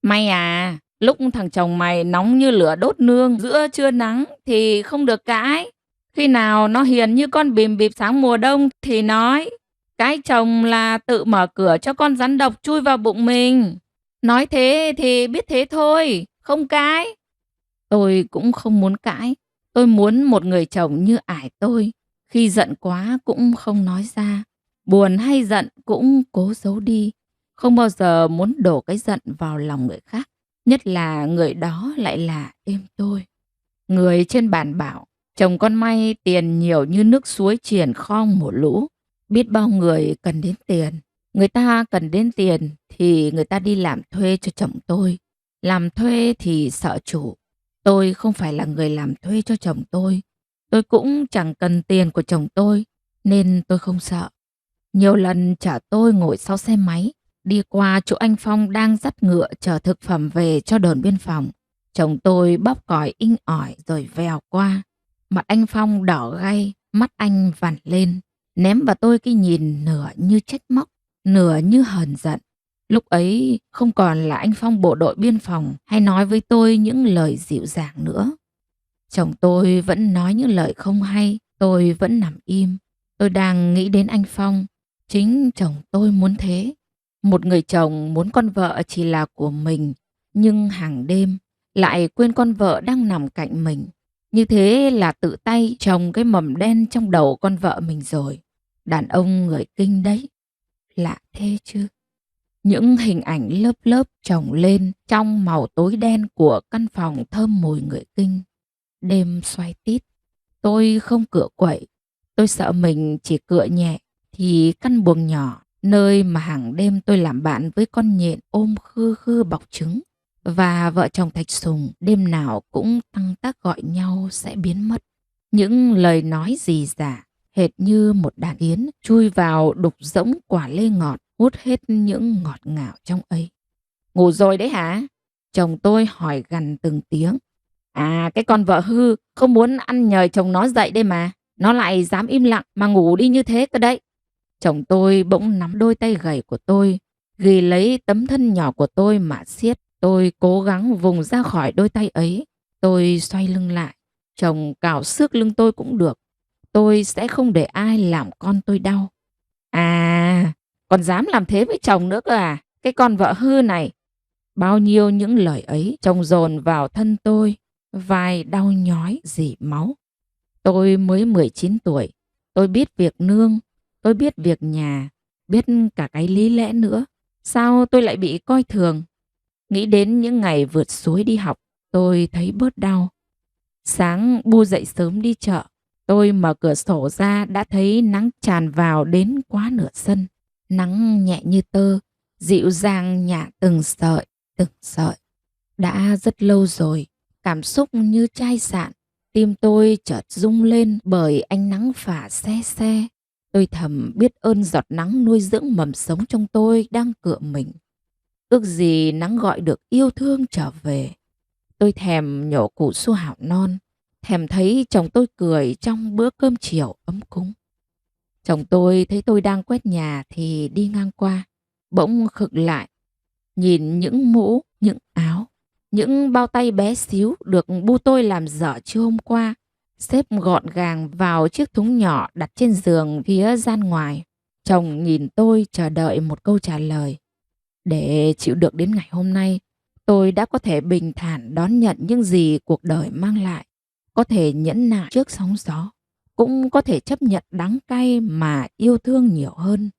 May à, lúc thằng chồng mày nóng như lửa đốt nương giữa trưa nắng thì không được cãi. Khi nào nó hiền như con bìm bịp sáng mùa đông thì nói. Cái chồng là tự mở cửa cho con rắn độc chui vào bụng mình. Nói thế thì biết thế thôi, không cãi. Tôi cũng không muốn cãi. Tôi muốn một người chồng như ải tôi. Khi giận quá cũng không nói ra. Buồn hay giận cũng cố giấu đi. Không bao giờ muốn đổ cái giận vào lòng người khác. Nhất là người đó lại là em tôi. Người trên bàn bảo, chồng con May tiền nhiều như nước suối triển khong một lũ. Biết bao người cần đến tiền. Người ta cần đến tiền thì người ta đi làm thuê cho chồng tôi. Làm thuê thì sợ chủ. Tôi không phải là người làm thuê cho chồng tôi. Tôi cũng chẳng cần tiền của chồng tôi, nên tôi không sợ. Nhiều lần chở tôi ngồi sau xe máy, đi qua chỗ anh Phong đang dắt ngựa chở thực phẩm về cho đồn biên phòng. Chồng tôi bóp còi inh ỏi rồi vèo qua. Mặt anh Phong đỏ gay, mắt anh vằn lên, ném vào tôi cái nhìn nửa như trách móc, nửa như hờn giận. Lúc ấy không còn là anh Phong bộ đội biên phòng hay nói với tôi những lời dịu dàng nữa. Chồng tôi vẫn nói những lời không hay, tôi vẫn nằm im. Tôi đang nghĩ đến anh Phong, chính chồng tôi muốn thế. Một người chồng muốn con vợ chỉ là của mình, nhưng hàng đêm lại quên con vợ đang nằm cạnh mình. Như thế là tự tay trồng cái mầm đen trong đầu con vợ mình rồi. Đàn ông người Kinh đấy. Lạ thế chứ. Những hình ảnh lớp lớp chồng lên trong màu tối đen của căn phòng thơm mùi người Kinh. Đêm xoay tít, tôi không cựa quậy. Tôi sợ mình chỉ cựa nhẹ thì căn buồng nhỏ nơi mà hàng đêm tôi làm bạn với con nhện ôm khư khư bọc trứng và vợ chồng Thạch Sùng đêm nào cũng tăng tác gọi nhau sẽ biến mất. Những lời nói rì rả hệt như một đàn yến chui vào đục rỗng quả lê ngọt, hút hết những ngọt ngào trong ấy. Ngủ rồi đấy hả? Chồng tôi hỏi gằn từng tiếng. À, cái con vợ hư không muốn ăn nhờ chồng nó dậy đây mà. Nó lại dám im lặng mà ngủ đi như thế cơ đấy. Chồng tôi bỗng nắm đôi tay gầy của tôi, ghi lấy tấm thân nhỏ của tôi mà siết. Tôi cố gắng vùng ra khỏi đôi tay ấy. Tôi xoay lưng lại. Chồng cào xước lưng tôi cũng được. Tôi sẽ không để ai làm con tôi đau. À, còn dám làm thế với chồng nữa cơ à? Cái con vợ hư này. Bao nhiêu những lời ấy chồng dồn vào thân tôi. Vai đau nhói dỉ máu. Tôi mới 19 tuổi. Tôi biết việc nương. Tôi biết việc nhà. Biết cả cái lý lẽ nữa. Sao tôi lại bị coi thường? Nghĩ đến những ngày vượt suối đi học, tôi thấy bớt đau. Sáng Bu dậy sớm đi chợ, tôi mở cửa sổ ra đã thấy nắng tràn vào đến quá nửa sân. Nắng nhẹ như tơ, dịu dàng nhả từng sợi, từng sợi. Đã rất lâu rồi, cảm xúc như chai sạn, tim tôi chợt rung lên bởi ánh nắng phả se se. Tôi thầm biết ơn giọt nắng nuôi dưỡng mầm sống trong tôi đang cựa mình. Ước gì nắng gọi được yêu thương trở về. Tôi thèm nhổ củ su hào non, thèm thấy chồng tôi cười trong bữa cơm chiều ấm cúng. Chồng tôi thấy tôi đang quét nhà thì đi ngang qua, bỗng khựng lại, nhìn những mũ, những áo, những bao tay bé xíu được Bu tôi làm dở trưa hôm qua, xếp gọn gàng vào chiếc thúng nhỏ đặt trên giường phía gian ngoài. Chồng nhìn tôi chờ đợi một câu trả lời. Để chịu được đến ngày hôm nay, tôi đã có thể bình thản đón nhận những gì cuộc đời mang lại. Có thể nhẫn nại trước sóng gió, cũng có thể chấp nhận đắng cay mà yêu thương nhiều hơn.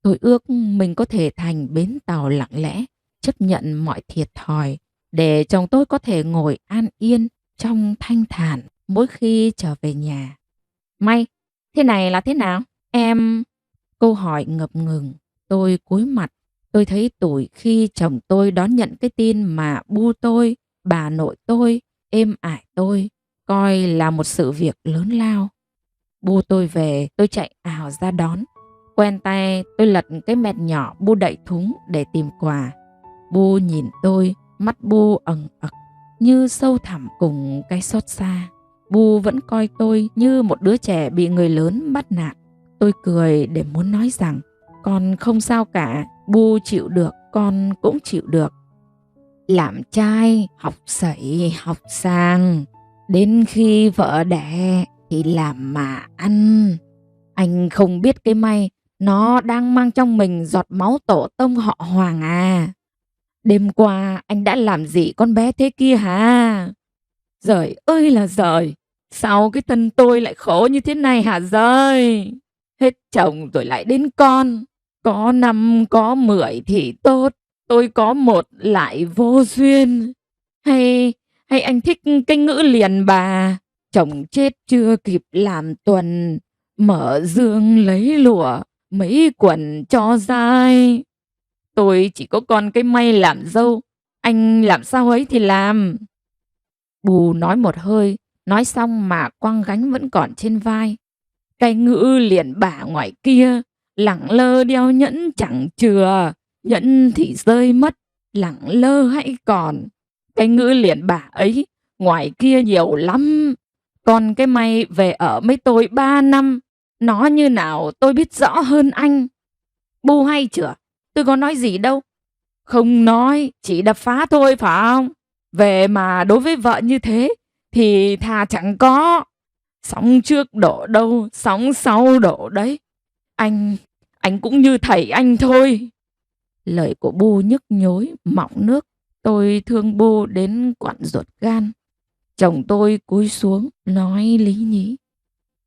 Tôi ước mình có thể thành bến tàu lặng lẽ, chấp nhận mọi thiệt thòi, để chồng tôi có thể ngồi an yên trong thanh thản mỗi khi trở về nhà. May, thế này là thế nào? Em... Câu hỏi ngập ngừng, tôi cúi mặt. Tôi thấy tủi khi chồng tôi đón nhận cái tin mà Bu tôi, bà nội tôi, êm ải tôi, coi là một sự việc lớn lao. Bu tôi về, tôi chạy ào ra đón. Quen tay, tôi lật cái mẹt nhỏ Bu đậy thúng để tìm quà. Bu nhìn tôi, mắt Bu ẩn ực như sâu thẳm cùng cái xót xa. Bu vẫn coi tôi như một đứa trẻ bị người lớn bắt nạt. Tôi cười để muốn nói rằng con không sao cả, Bu chịu được, con cũng chịu được. Làm trai, học sẩy, học sang, đến khi vợ đẻ thì làm mà ăn. Anh không biết cái may, nó đang mang trong mình giọt máu tổ tông họ Hoàng à. Đêm qua anh đã làm gì con bé thế kia hả? Giời ơi là giời, sao cái thân tôi lại khổ như thế này hả giời? Hết chồng rồi lại đến con. Có 5 có 10 thì tốt, tôi có một lại vô duyên. Hay hay anh thích cái ngữ liền bà, chồng chết chưa kịp làm tuần, mở giường lấy lụa, mấy quần cho dai. Tôi chỉ có con cái may làm dâu, anh làm sao ấy thì làm. Bù nói một hơi, nói xong mà quăng gánh vẫn còn trên vai. Cái ngữ liền bà ngoài kia, lẳng lơ đeo nhẫn chẳng chừa, nhẫn thì rơi mất, lẳng lơ hãy còn. Cái ngữ liền bà ấy ngoài kia nhiều lắm. Còn cái may về ở mấy tôi 3 năm, nó như nào tôi biết rõ hơn anh. Bu hay chưa? Tôi có nói gì đâu. Không nói, chỉ đập phá thôi phải không? Về mà đối với vợ như thế thì thà chẳng có. Sóng trước đổ đâu, sóng sau đổ đấy. Anh cũng như thầy anh thôi. Lời của Bu nhức nhối, mọng nước. Tôi thương Bu đến quặn ruột gan. Chồng tôi cúi xuống, nói lý nhí.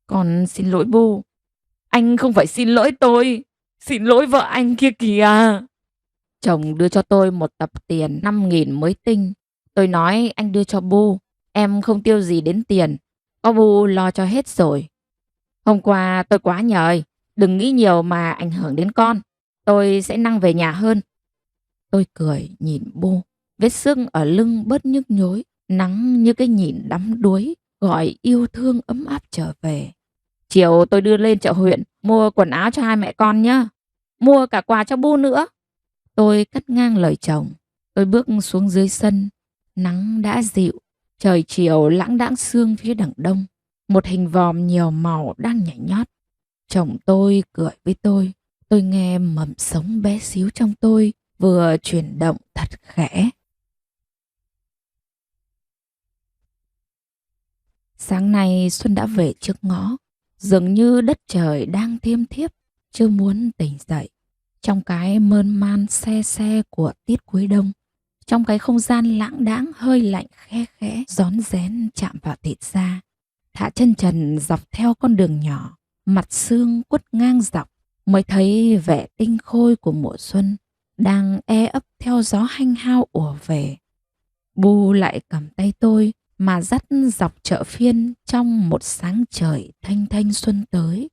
Con xin lỗi Bu. Anh không phải xin lỗi tôi, xin lỗi vợ anh kia kìa. Chồng đưa cho tôi một tập tiền 5.000 mới tinh. Tôi nói anh đưa cho Bu, em không tiêu gì đến tiền. Có Bu lo cho hết rồi. Hôm qua tôi quá nhời, đừng nghĩ nhiều mà ảnh hưởng đến con. Tôi sẽ năng về nhà hơn. Tôi cười nhìn Bu, vết sưng ở lưng bớt nhức nhối, nắng như cái nhìn đắm đuối, gọi yêu thương ấm áp trở về. Chiều tôi đưa lên chợ huyện, mua quần áo cho hai mẹ con nhá. Mua cả quà cho Bu nữa. Tôi cắt ngang lời chồng. Tôi bước xuống dưới sân. Nắng đã dịu. Trời chiều lãng đãng sương phía đằng đông. Một hình vòm nhiều màu đang nhảy nhót. Chồng tôi cười với tôi. Tôi nghe mầm sống bé xíu trong tôi vừa chuyển động thật khẽ. Sáng nay Xuân đã về trước ngõ. Dường như đất trời đang thiêm thiếp, chưa muốn tỉnh dậy. Trong cái mơn man se se của tiết cuối đông, trong cái không gian lãng đãng hơi lạnh khe khẽ rón rén chạm vào thịt da. Thả chân trần dọc theo con đường nhỏ, mặt sương quất ngang dọc, mới thấy vẻ tinh khôi của mùa xuân đang e ấp theo gió hanh hao ùa về. Bu lại cầm tay tôi mà dắt dọc chợ phiên trong một sáng trời thanh thanh xuân tới.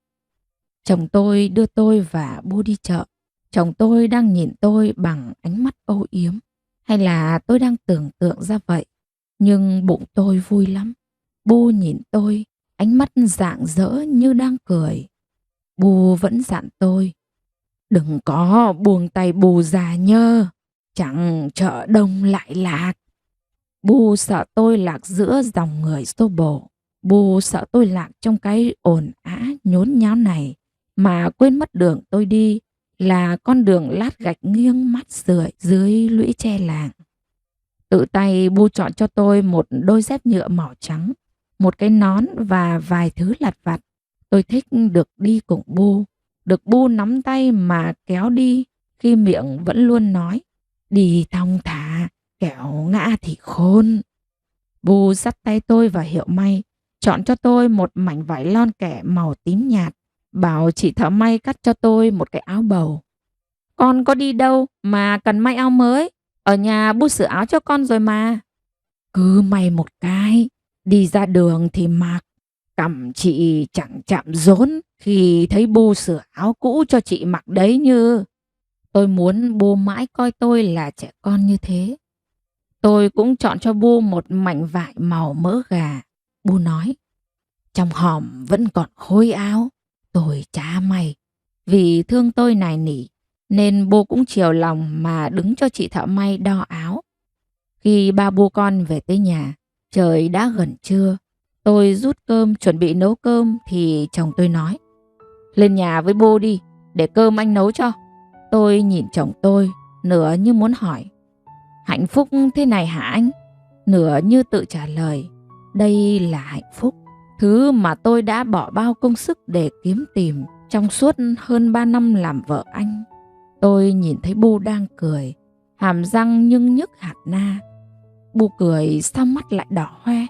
Chồng tôi đưa tôi và Bu đi chợ. Chồng tôi đang nhìn tôi bằng ánh mắt âu yếm. Hay là tôi đang tưởng tượng ra vậy? Nhưng bụng tôi vui lắm. Bu nhìn tôi, ánh mắt rạng rỡ như đang cười. Bu vẫn dặn tôi: đừng có buông tay Bu già nhơ, chẳng chợ đông lại lạc. Bu sợ tôi lạc giữa dòng người xô bồ. Bu sợ tôi lạc trong cái ồn ào nhốn nháo này mà quên mất đường tôi đi là con đường lát gạch nghiêng mắt rượi dưới lũy tre làng. Tự tay Bu chọn cho tôi một đôi dép nhựa màu trắng, một cái nón và vài thứ lặt vặt. Tôi thích được đi cùng Bu, được Bu nắm tay mà kéo đi khi miệng vẫn luôn nói: đi thong thả, kẻo ngã thì khôn. Bu dắt tay tôi vào hiệu may, chọn cho tôi một mảnh vải lon kẻ màu tím nhạt, bảo chị thợ may cắt cho tôi một cái áo bầu. Con có đi đâu mà cần may áo mới? Ở nhà Bu sửa áo cho con rồi mà. Cứ may một cái, đi ra đường thì mặc. Cằm chị chẳng chạm rốn khi thấy Bu sửa áo cũ cho chị mặc đấy như. Tôi muốn Bu mãi coi tôi là trẻ con như thế. Tôi cũng chọn cho Bu một mảnh vải màu mỡ gà. Bu nói: trong hòm vẫn còn khối áo. Tôi chả may. Vì thương tôi nài nỉ nên Bu cũng chiều lòng mà đứng cho chị thợ may đo áo. Khi ba Bu con về tới nhà, trời đã gần trưa. Tôi rút cơm chuẩn bị nấu cơm thì chồng tôi nói: lên nhà với Bu đi, để cơm anh nấu cho. Tôi nhìn chồng tôi, nửa như muốn hỏi: hạnh phúc thế này hả anh? Nửa như tự trả lời: đây là hạnh phúc, thứ mà tôi đã bỏ bao công sức để kiếm tìm trong suốt hơn 3 năm làm vợ anh. Tôi nhìn thấy Bu đang cười, hàm răng nhưng nhức hạt na. Bu cười xong mắt lại đỏ hoe.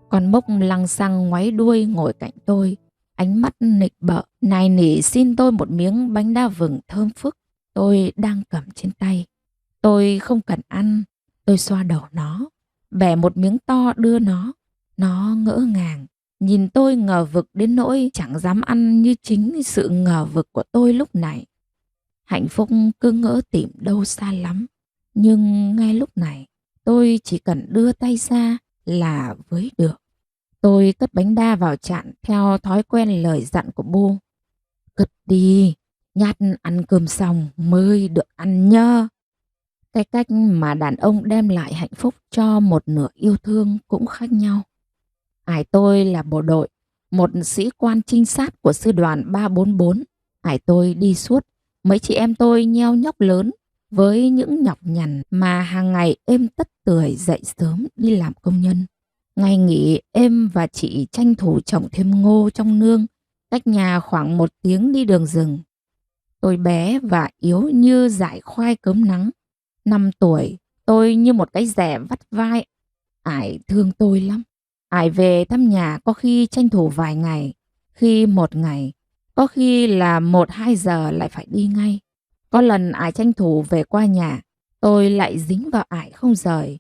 Con mốc lăng xăng ngoáy đuôi ngồi cạnh tôi, ánh mắt nịnh bợ nài nỉ xin tôi một miếng bánh đa vừng thơm phức tôi đang cầm trên tay. Tôi không cần ăn. Tôi xoa đầu nó, bẻ một miếng to đưa nó. Nó ngỡ ngàng, nhìn tôi ngờ vực đến nỗi chẳng dám ăn như chính sự ngờ vực của tôi lúc này. Hạnh phúc cứ ngỡ tìm đâu xa lắm. Nhưng ngay lúc này, tôi chỉ cần đưa tay ra là với được. Tôi cất bánh đa vào chạn theo thói quen lời dặn của Bu. Cất đi, nhát ăn cơm xong mới được ăn nhớ. Cái cách mà đàn ông đem lại hạnh phúc cho một nửa yêu thương cũng khác nhau. Ải tôi là bộ đội, một sĩ quan trinh sát của sư đoàn 344. Ải tôi đi suốt, mấy chị em tôi nheo nhóc lớn với những nhọc nhằn mà hàng ngày êm tất tưởi dậy sớm đi làm công nhân. Ngày nghỉ em và chị tranh thủ trồng thêm ngô trong nương, cách nhà khoảng 1 tiếng đi đường rừng. Tôi bé và yếu như dải khoai cớm nắng. 5 tuổi, tôi như một cái rẻ vắt vai. Ải thương tôi lắm. Ải về thăm nhà có khi tranh thủ vài ngày, khi 1 ngày, có khi là 1-2 giờ lại phải đi ngay. Có lần Ải tranh thủ về qua nhà, tôi lại dính vào Ải không rời.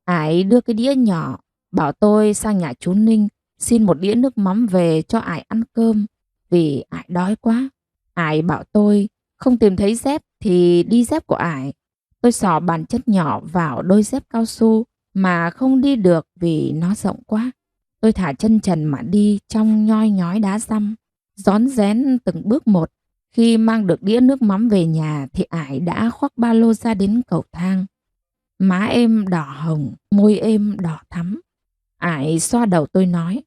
Ải đưa cái đĩa nhỏ, bảo tôi sang nhà chú Ninh xin một đĩa nước mắm về cho Ải ăn cơm, vì Ải đói quá. Ải bảo tôi không tìm thấy dép thì đi dép của Ải. Tôi xỏ bàn chân nhỏ vào đôi dép cao su mà không đi được vì nó rộng quá. Tôi thả chân trần mà đi trong nhoi nhói đá dăm, rón rén từng bước một. Khi mang được đĩa nước mắm về nhà thì Ải đã khoác ba lô ra đến cầu thang. Má em đỏ hồng, môi em đỏ thắm. Ải xoa đầu tôi nói: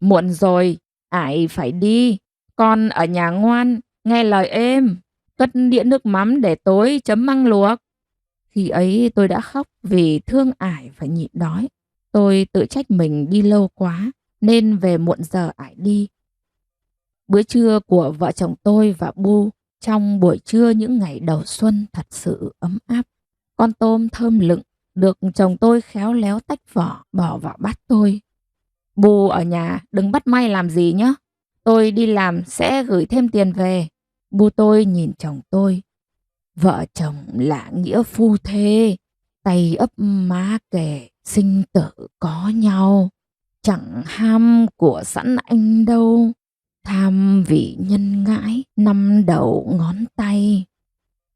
muộn rồi, Ải phải đi. Con ở nhà ngoan, nghe lời em. Cất đĩa nước mắm để tối chấm măng luộc. Khi ấy tôi đã khóc vì thương Ải phải nhịn đói. Tôi tự trách mình đi lâu quá nên về muộn giờ Ải đi. Bữa trưa của vợ chồng tôi và Bu trong buổi trưa những ngày đầu xuân thật sự ấm áp. Con tôm thơm lựng được chồng tôi khéo léo tách vỏ bỏ vào bát tôi. Bu ở nhà đừng bắt may làm gì nhé. Tôi đi làm sẽ gửi thêm tiền về. Bu tôi nhìn chồng tôi. Vợ chồng là nghĩa phu thê, tay ấp má kề, sinh tử có nhau. Chẳng ham của sẵn anh đâu, tham vì nhân ngãi năm đầu ngón tay.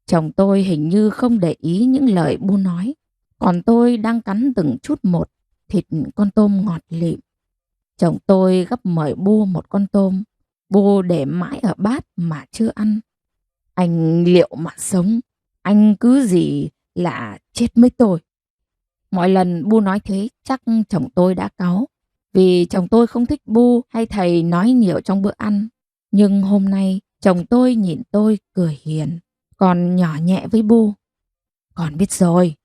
Chồng tôi hình như không để ý những lời Bu nói, còn tôi đang cắn từng chút một thịt con tôm ngọt lịm. Chồng tôi gắp mời Bu một con tôm, Bu để mãi ở bát mà chưa ăn. Anh liệu mà sống, anh cứ gì là chết với tôi. Mọi lần Bu nói thế chắc chồng tôi đã cáu, vì chồng tôi không thích Bu hay thầy nói nhiều trong bữa ăn. Nhưng hôm nay chồng tôi nhìn tôi cười hiền, còn nhỏ nhẹ với Bu. Con biết rồi,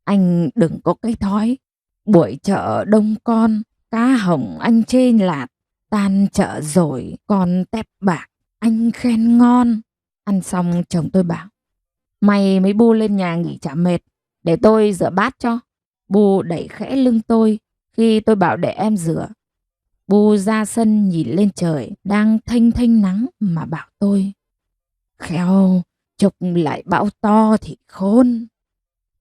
anh đừng có cái thói. Buổi chợ đông con, cá hồng anh chê lạt, tan chợ rồi còn tép bạc, anh khen ngon. Ăn xong chồng tôi bảo, mày mới Bu lên nhà nghỉ chả mệt, để tôi rửa bát cho. Bu đẩy khẽ lưng tôi khi tôi bảo để em rửa. Bu ra sân nhìn lên trời đang thênh thênh nắng mà bảo tôi, khéo chốc lại bão to thì khôn.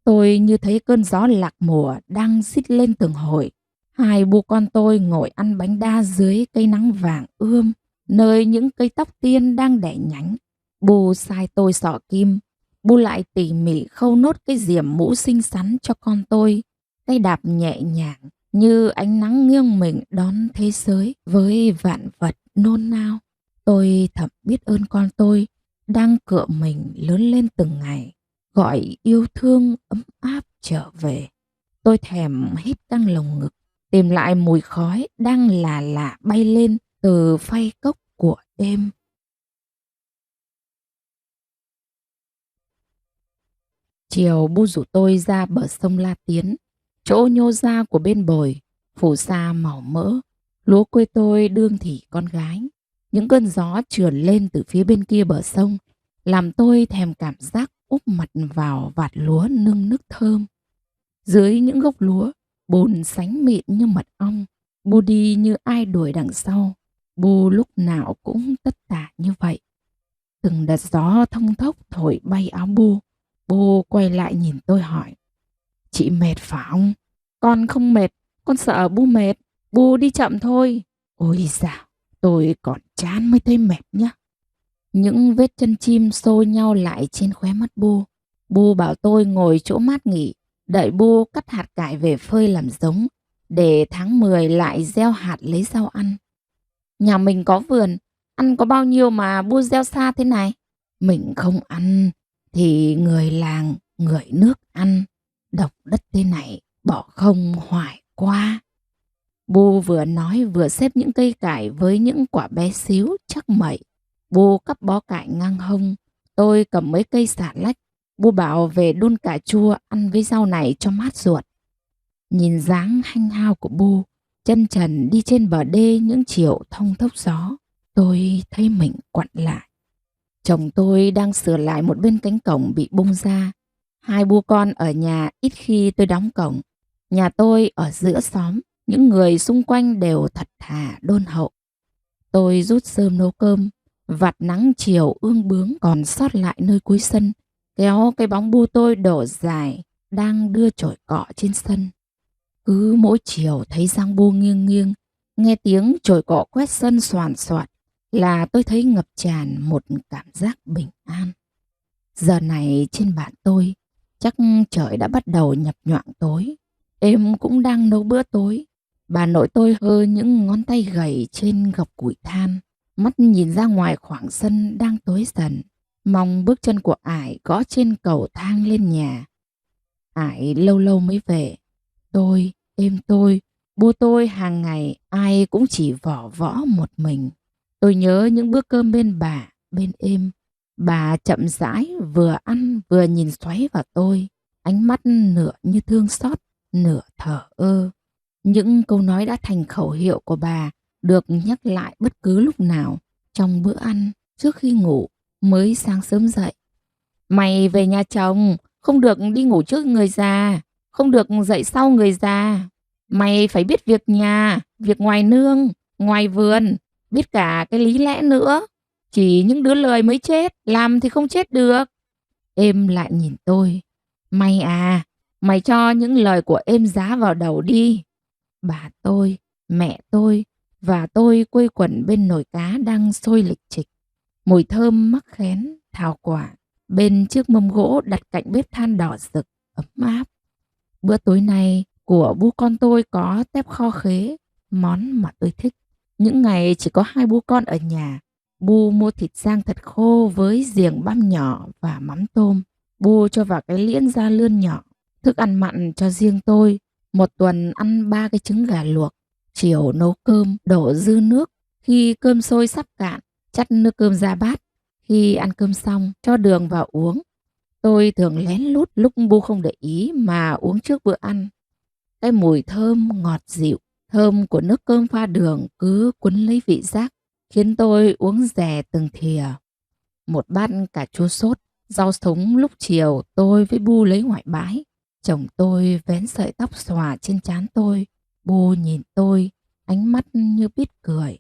Tôi như thấy cơn gió lạc mùa đang rít lên từng hồi. Hai Bu con tôi ngồi ăn bánh đa dưới cây nắng vàng ươm, nơi những cây tóc tiên đang đẻ nhánh. Bu sai tôi xỏ kim, Bu lại tỉ mỉ khâu nốt cái diềm mũ xinh xắn cho con tôi. Cái đạp nhẹ nhàng như ánh nắng nghiêng mình đón thế giới với vạn vật nôn nao. Tôi thầm biết ơn con tôi đang cựa mình lớn lên từng ngày, gọi yêu thương ấm áp trở về. Tôi thèm hít căng lồng ngực, tìm lại mùi khói đang là lạ bay lên từ phay cốc của đêm. Chiều Bu rủ tôi ra bờ sông La Tiến, chỗ nhô ra của bên bồi, phù sa màu mỡ. Lúa quê tôi đương thì con gái. Những cơn gió trườn lên từ phía bên kia bờ sông, làm tôi thèm cảm giác úp mặt vào vạt lúa nưng nức thơm. Dưới những gốc lúa, bùn sánh mịn như mật ong. Bu đi như ai đuổi đằng sau. Bu lúc nào cũng tất tả như vậy. Từng đợt gió thông thốc thổi bay áo Bu. Bu quay lại nhìn tôi hỏi, chị mệt phải không? Con không mệt, con sợ Bu mệt. Bu đi chậm thôi. Ôi dào, tôi còn chán mới thấy mệt nhá. Những vết chân chim xô nhau lại trên khóe mắt Bu. Bu bảo tôi ngồi chỗ mát nghỉ, đợi Bu cắt hạt cải về phơi làm giống, để tháng 10 lại gieo hạt lấy rau ăn. Nhà mình có vườn, ăn có bao nhiêu mà Bu gieo xa thế này? Mình không ăn, thì người làng, người nước ăn. Độc đất thế này, bỏ không hoài qua. Bu vừa nói vừa xếp những cây cải với những quả bé xíu chắc mẩy. Bu cắp bó cải ngang hông, tôi cầm mấy cây xả lách. Bu bảo về đun cà chua ăn với rau này cho mát ruột. Nhìn dáng hanh hao của Bu, chân trần đi trên bờ đê những chiều thông thốc gió, tôi thấy mình quặn lại. Chồng tôi đang sửa lại một bên cánh cổng bị bung ra. Hai Bu con ở nhà ít khi tôi đóng cổng. Nhà tôi ở giữa xóm, những người xung quanh đều thật thà đôn hậu. Tôi rút rơm nấu cơm, vạt nắng chiều ương bướng còn sót lại nơi cuối sân, kéo cái bóng Bu tôi đổ dài đang đưa chổi cọ trên sân. Cứ mỗi chiều thấy Giang Bu nghiêng nghiêng, nghe tiếng chổi cọ quét sân xoàn xoạt, là tôi thấy ngập tràn một cảm giác bình an. Giờ này trên bản tôi, chắc trời đã bắt đầu nhập nhoạng tối. Em cũng đang nấu bữa tối. Bà nội tôi hơ những ngón tay gầy trên gọc củi than, mắt nhìn ra ngoài khoảng sân đang tối dần, mong bước chân của ải gõ trên cầu thang lên nhà. Ải lâu lâu mới về. Tôi, em tôi, Bu tôi hàng ngày ai cũng chỉ vỏ võ một mình. Tôi nhớ những bữa cơm bên bà, bên em. Bà chậm rãi vừa ăn vừa nhìn xoáy vào tôi, ánh mắt nửa như thương xót, nửa thờ ơ. Những câu nói đã thành khẩu hiệu của bà được nhắc lại bất cứ lúc nào, trong bữa ăn, trước khi ngủ, mới sáng sớm dậy. Mày về nhà chồng, không được đi ngủ trước người già, không được dậy sau người già. Mày phải biết việc nhà, việc ngoài nương, ngoài vườn, biết cả cái lý lẽ nữa. Chỉ những đứa lười mới chết, làm thì không chết được. Êm lại nhìn tôi. Mày à, mày cho những lời của êm giá vào đầu đi. Bà tôi, mẹ tôi và tôi quây quần bên nồi cá đang sôi lịch trịch. Mùi thơm mắc khén, thảo quả bên chiếc mâm gỗ đặt cạnh bếp than đỏ rực, ấm áp. Bữa tối nay của bố con tôi có tép kho khế, món mà tôi thích. Những ngày chỉ có hai bố con ở nhà, Bu mua thịt rang thật khô với riềng băm nhỏ và mắm tôm. Bu cho vào cái liễn da lươn nhỏ. Thức ăn mặn cho riêng tôi. Một tuần ăn 3 cái trứng gà luộc. Chiều nấu cơm, đổ dư nước. Khi cơm sôi sắp cạn, chắt nước cơm ra bát. Khi ăn cơm xong, cho đường vào uống. Tôi thường lén lút lúc Bu không để ý mà uống trước bữa ăn. Cái mùi thơm ngọt dịu, thơm của nước cơm pha đường cứ cuốn lấy vị giác, khiến tôi uống rè từng thìa. Một bát cà chua sốt, rau sống lúc chiều tôi với Bu lấy ngoài bãi. Chồng tôi vén sợi tóc xòa trên trán tôi. Bu nhìn tôi, ánh mắt như biết cười.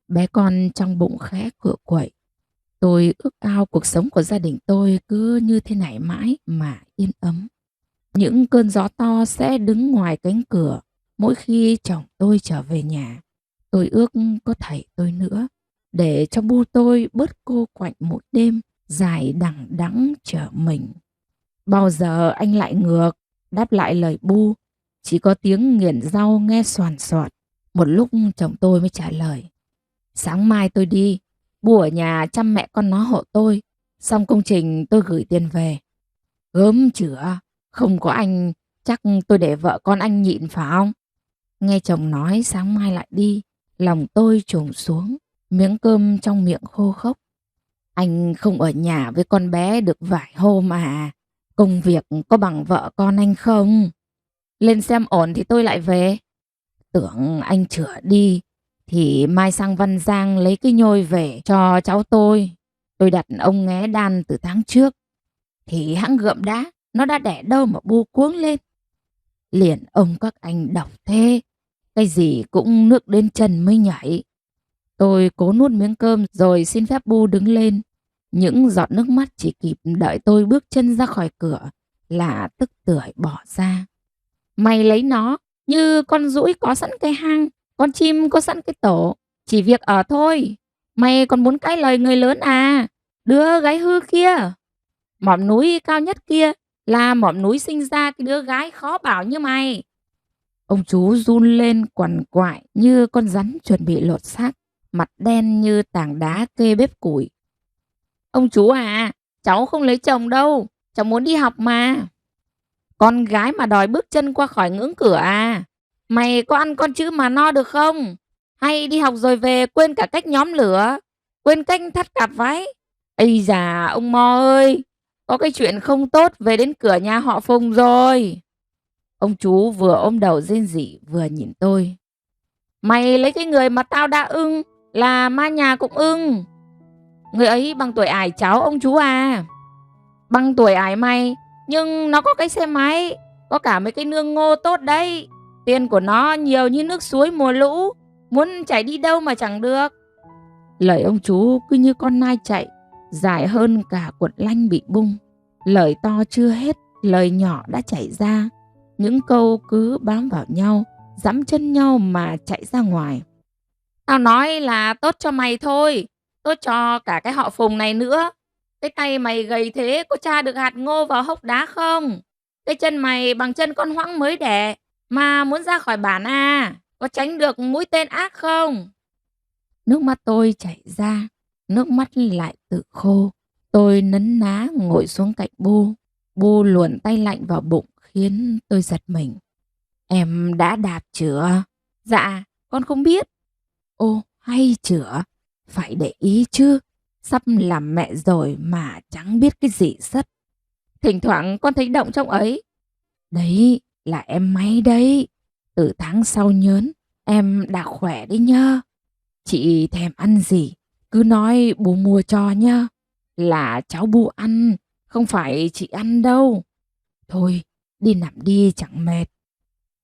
Bé con trong bụng khẽ cựa quậy. Tôi ước ao cuộc sống của gia đình tôi cứ như thế này mãi mà yên ấm. Những cơn gió to sẽ đứng ngoài cánh cửa mỗi khi chồng tôi trở về nhà. Tôi ước có thầy tôi nữa để cho Bu tôi bớt cô quạnh mỗi đêm dài đằng đẵng chờ mình. Bao giờ anh lại ngược, đáp lại lời Bu, chỉ có tiếng nghiền rau nghe soàn soạt. Một lúc chồng tôi mới trả lời. Sáng mai tôi đi, Bu ở nhà chăm mẹ con nó hộ tôi, xong công trình tôi gửi tiền về. Gớm chửa, không có anh chắc tôi để vợ con anh nhịn phải không? Nghe chồng nói sáng mai lại đi, lòng tôi trùng xuống, miếng cơm trong miệng khô khốc. Anh không ở nhà với con bé được vài hôm à, công việc có bằng vợ con anh không? Lên xem ổn thì tôi lại về. Tưởng anh chữa đi thì mai sang Văn Giang lấy cái nhôi về cho cháu tôi. Tôi đặt ông nghé đan từ tháng trước. Thì hãng gượm đá, nó đã đẻ đâu mà Bu cuống lên. Liền ông các anh độc thế, cái gì cũng nước đến chân mới nhảy. Tôi cố nuốt miếng cơm rồi xin phép Bu đứng lên. Những giọt nước mắt chỉ kịp đợi tôi bước chân ra khỏi cửa là tức tưởi bỏ ra. Mày lấy nó như con dũi có sẵn cái hang, con chim có sẵn cái tổ, chỉ việc ở thôi. Mày còn muốn cãi lời người lớn à? Đứa gái hư kia. Mỏm núi cao nhất kia là mỏm núi sinh ra cái đứa gái khó bảo như mày. Ông chú run lên quằn quại như con rắn chuẩn bị lột xác, mặt đen như tảng đá kê bếp củi. Ông chú à, cháu không lấy chồng đâu, cháu muốn đi học mà. Con gái mà đòi bước chân qua khỏi ngưỡng cửa à? Mày có ăn con chữ mà no được không? Hay đi học rồi về quên cả cách nhóm lửa, quên cách thắt cặp váy? Ây già ông Mo ơi, có cái chuyện không tốt về đến cửa nhà họ Phùng rồi. Ông chú vừa ôm đầu rên rỉ vừa nhìn tôi. Mày lấy cái người mà tao đã ưng là ma nhà cũng ưng. Người ấy bằng tuổi ải cháu ông chú à. Bằng tuổi ải mày, nhưng nó có cái xe máy, có cả mấy cái nương ngô tốt đấy. Tiền của nó nhiều như nước suối mùa lũ, muốn chảy đi đâu mà chẳng được. Lời ông chú cứ như con nai chạy, dài hơn cả cuộn lanh bị bung. Lời to chưa hết, lời nhỏ đã chảy ra. Những câu cứ bám vào nhau, dẫm chân nhau mà chạy ra ngoài. Tao nói là tốt cho mày thôi, tốt cho cả cái họ Phùng này nữa. Cái tay mày gầy thế có tra được hạt ngô vào hốc đá không? Cái chân mày bằng chân con hoãng mới đẻ mà muốn ra khỏi bản à? Có tránh được mũi tên ác không? Nước mắt tôi chảy ra, nước mắt lại tự khô. Tôi nấn ná ngồi xuống cạnh Bu. Bu luồn tay lạnh vào bụng khiến tôi giật mình. Em đã đạp chưa? Dạ, con không biết. Ô, hay chữa, phải để ý chứ. Sắp làm mẹ rồi mà chẳng biết cái gì sất. Thỉnh thoảng con thấy động trong ấy. Đấy là em may đấy. Từ tháng sau nhớn, em đã khỏe đấy nhá. Chị thèm ăn gì, cứ nói bố mua cho nhá. Là cháu Bu ăn, không phải chị ăn đâu. Thôi, đi nằm đi chẳng mệt.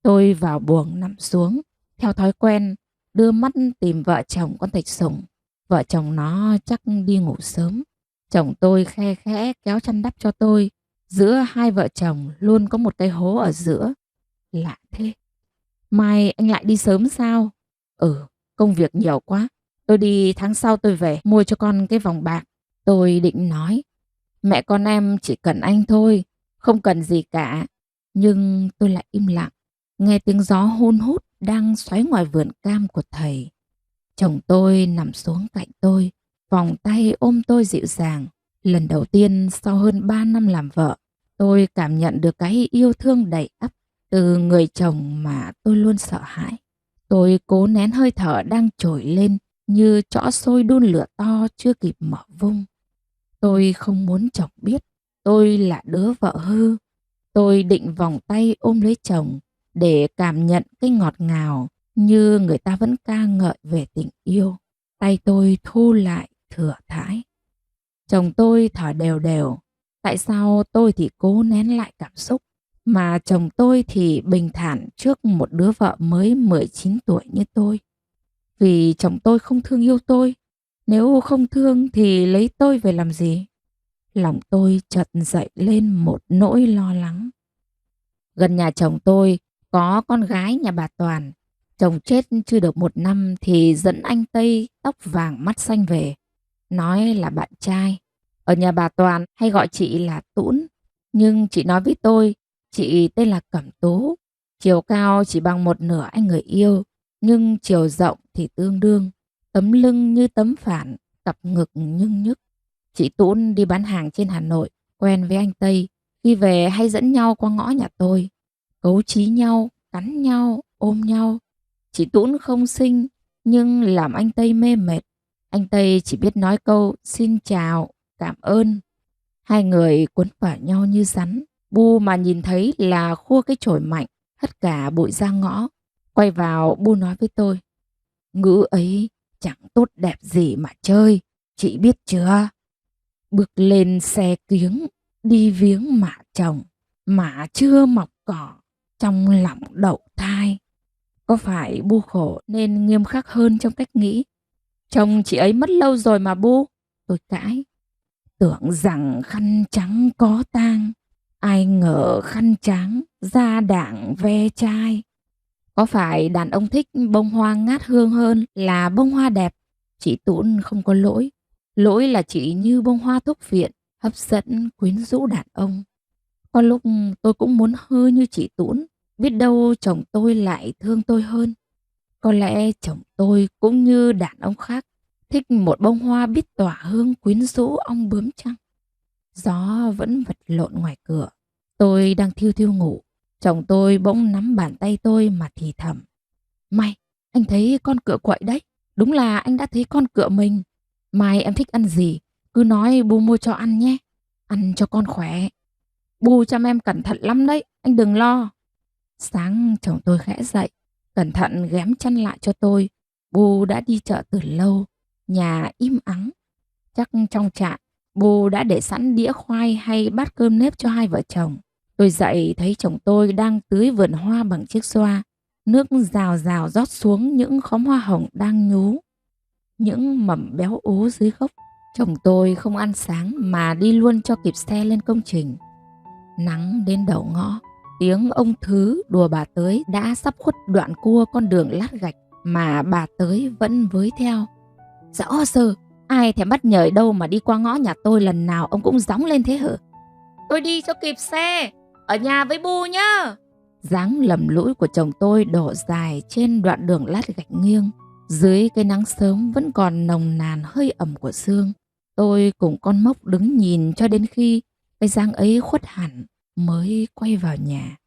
Tôi vào buồng nằm xuống, theo thói quen, đưa mắt tìm vợ chồng con Thạch Sùng. Vợ chồng nó chắc đi ngủ sớm. Chồng tôi khe khẽ kéo chăn đắp cho tôi. Giữa hai vợ chồng luôn có một cái hố ở giữa. Lạ thế. Mai anh lại đi sớm sao? Ừ, công việc nhiều quá. Tôi đi tháng sau tôi về mua cho con cái vòng bạc. Tôi định nói, mẹ con em chỉ cần anh thôi, không cần gì cả. Nhưng tôi lại im lặng, nghe tiếng gió hun hút đang xoáy ngoài vườn cam của thầy. Chồng tôi nằm xuống cạnh tôi, vòng tay ôm tôi dịu dàng. Lần đầu tiên sau hơn 3 năm làm vợ, tôi cảm nhận được cái yêu thương đầy ắp từ người chồng mà tôi luôn sợ hãi. Tôi cố nén hơi thở đang trồi lên như chõ sôi đun lửa to chưa kịp mở vung. Tôi không muốn chồng biết tôi là đứa vợ hư. Tôi định vòng tay ôm lấy chồng để cảm nhận cái ngọt ngào như người ta vẫn ca ngợi về tình yêu. Tay tôi thu lại thừa thãi. Chồng tôi thở đều đều. Tại sao tôi thì cố nén lại cảm xúc, mà chồng tôi thì bình thản trước một đứa vợ mới 19 tuổi như tôi? Vì chồng tôi không thương yêu tôi. Nếu không thương thì lấy tôi về làm gì? Lòng tôi chợt dậy lên một nỗi lo lắng. Gần nhà chồng tôi có con gái nhà bà Toàn. Chồng chết chưa được 1 năm thì dẫn anh Tây tóc vàng mắt xanh về. Nói là bạn trai. Ở nhà bà Toàn hay gọi chị là Tũn. Nhưng chị nói với tôi, chị tên là Cẩm Tú. Chiều cao chỉ bằng một nửa anh người yêu, nhưng chiều rộng thì tương đương. Tấm lưng như tấm phản, cặp ngực nhưng nhức. Chị Tũn đi bán hàng trên Hà Nội, quen với anh Tây. Khi về hay dẫn nhau qua ngõ nhà tôi. Cấu chí nhau, cắn nhau, ôm nhau. Chị Tũn không xinh, nhưng làm anh Tây mê mệt. Anh Tây chỉ biết nói câu xin chào, cảm ơn. Hai người cuốn vào nhau như rắn. Bu mà nhìn thấy là khua cái chổi mạnh, hất cả bụi ra ngõ. Quay vào Bu nói với tôi, ngữ ấy chẳng tốt đẹp gì mà chơi, chị biết chưa? Bước lên xe kiếng, đi viếng mạ chồng, mà chưa mọc cỏ, trong lòng đậu thai. Có phải Bu khổ nên nghiêm khắc hơn trong cách nghĩ? Chồng chị ấy mất lâu rồi mà Bu. Tôi cãi. Tưởng rằng khăn trắng có tang, ai ngờ khăn trắng da đảng ve chai. Có phải đàn ông thích bông hoa ngát hương hơn là bông hoa đẹp? Chị Tũn không có lỗi. Lỗi là chị như bông hoa thuốc viện, hấp dẫn quyến rũ đàn ông. Có lúc tôi cũng muốn hư như chị Tũn. Biết đâu chồng tôi lại thương tôi hơn. Có lẽ chồng tôi cũng như đàn ông khác, thích một bông hoa biết tỏa hương quyến rũ ong bướm chăng? Gió vẫn vật lộn ngoài cửa. Tôi đang thiêu thiêu ngủ. Chồng tôi bỗng nắm bàn tay tôi mà thì thầm. Mai, anh thấy con cựa quậy đấy. Đúng là anh đã thấy con cựa mình. Mai em thích ăn gì, cứ nói Bu mua cho ăn nhé. Ăn cho con khỏe. Bu chăm em cẩn thận lắm đấy, anh đừng lo. Sáng chồng tôi khẽ dậy, cẩn thận ghém chăn lại cho tôi. Bu đã đi chợ từ lâu, nhà im ắng. Chắc trong trại, Bu đã để sẵn đĩa khoai hay bát cơm nếp cho hai vợ chồng. Tôi dậy thấy chồng tôi đang tưới vườn hoa bằng chiếc xoa. Nước rào rào rót xuống những khóm hoa hồng đang nhú, những mầm béo ú dưới gốc. Chồng tôi không ăn sáng mà đi luôn cho kịp xe lên công trình. Nắng đến đầu ngõ, tiếng ông Thứ đùa bà Tới đã sắp khuất đoạn cua con đường lát gạch mà bà Tới vẫn với theo. Rõ sơ, ai thèm bắt nhời đâu mà đi qua ngõ nhà tôi lần nào ông cũng gióng lên thế hả? Tôi đi cho kịp xe, ở nhà với Bu nhá. Dáng lầm lũi của chồng tôi đổ dài trên đoạn đường lát gạch nghiêng. Dưới cái nắng sớm vẫn còn nồng nàn hơi ẩm của sương. Tôi cùng con Mốc đứng nhìn cho đến khi cái dáng ấy khuất hẳn mới quay vào nhà.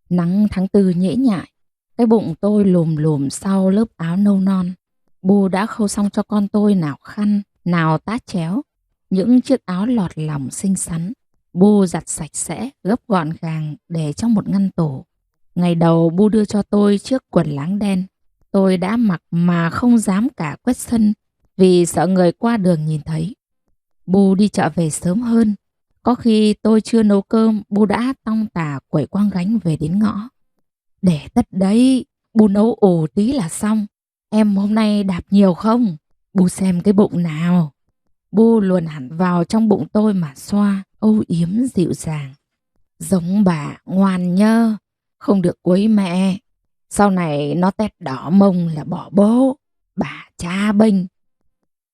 Nắng tháng 4 nhễ nhại, cái bụng tôi lùm lùm sau lớp áo nâu non. Bu đã khâu xong cho con tôi nào khăn, nào tát chéo, những chiếc áo lọt lòng xinh xắn. Bu giặt sạch sẽ, gấp gọn gàng để trong một ngăn tủ. Ngày đầu Bu đưa cho tôi chiếc quần láng đen. Tôi đã mặc mà không dám cả quét sân vì sợ người qua đường nhìn thấy. Bu đi chợ về sớm hơn. Có khi tôi chưa nấu cơm, Bu đã tong tả quẩy quang gánh về đến ngõ. Để tất đấy, Bu nấu ồ tí là xong. em hôm nay đạp nhiều không? Bu xem cái bụng nào. Bu luồn hẳn vào trong bụng tôi mà xoa, âu yếm dịu dàng. Giống bà ngoan nhơ, không được quấy mẹ. Sau này nó tét đỏ mông là bỏ bố. Bà cha bênh.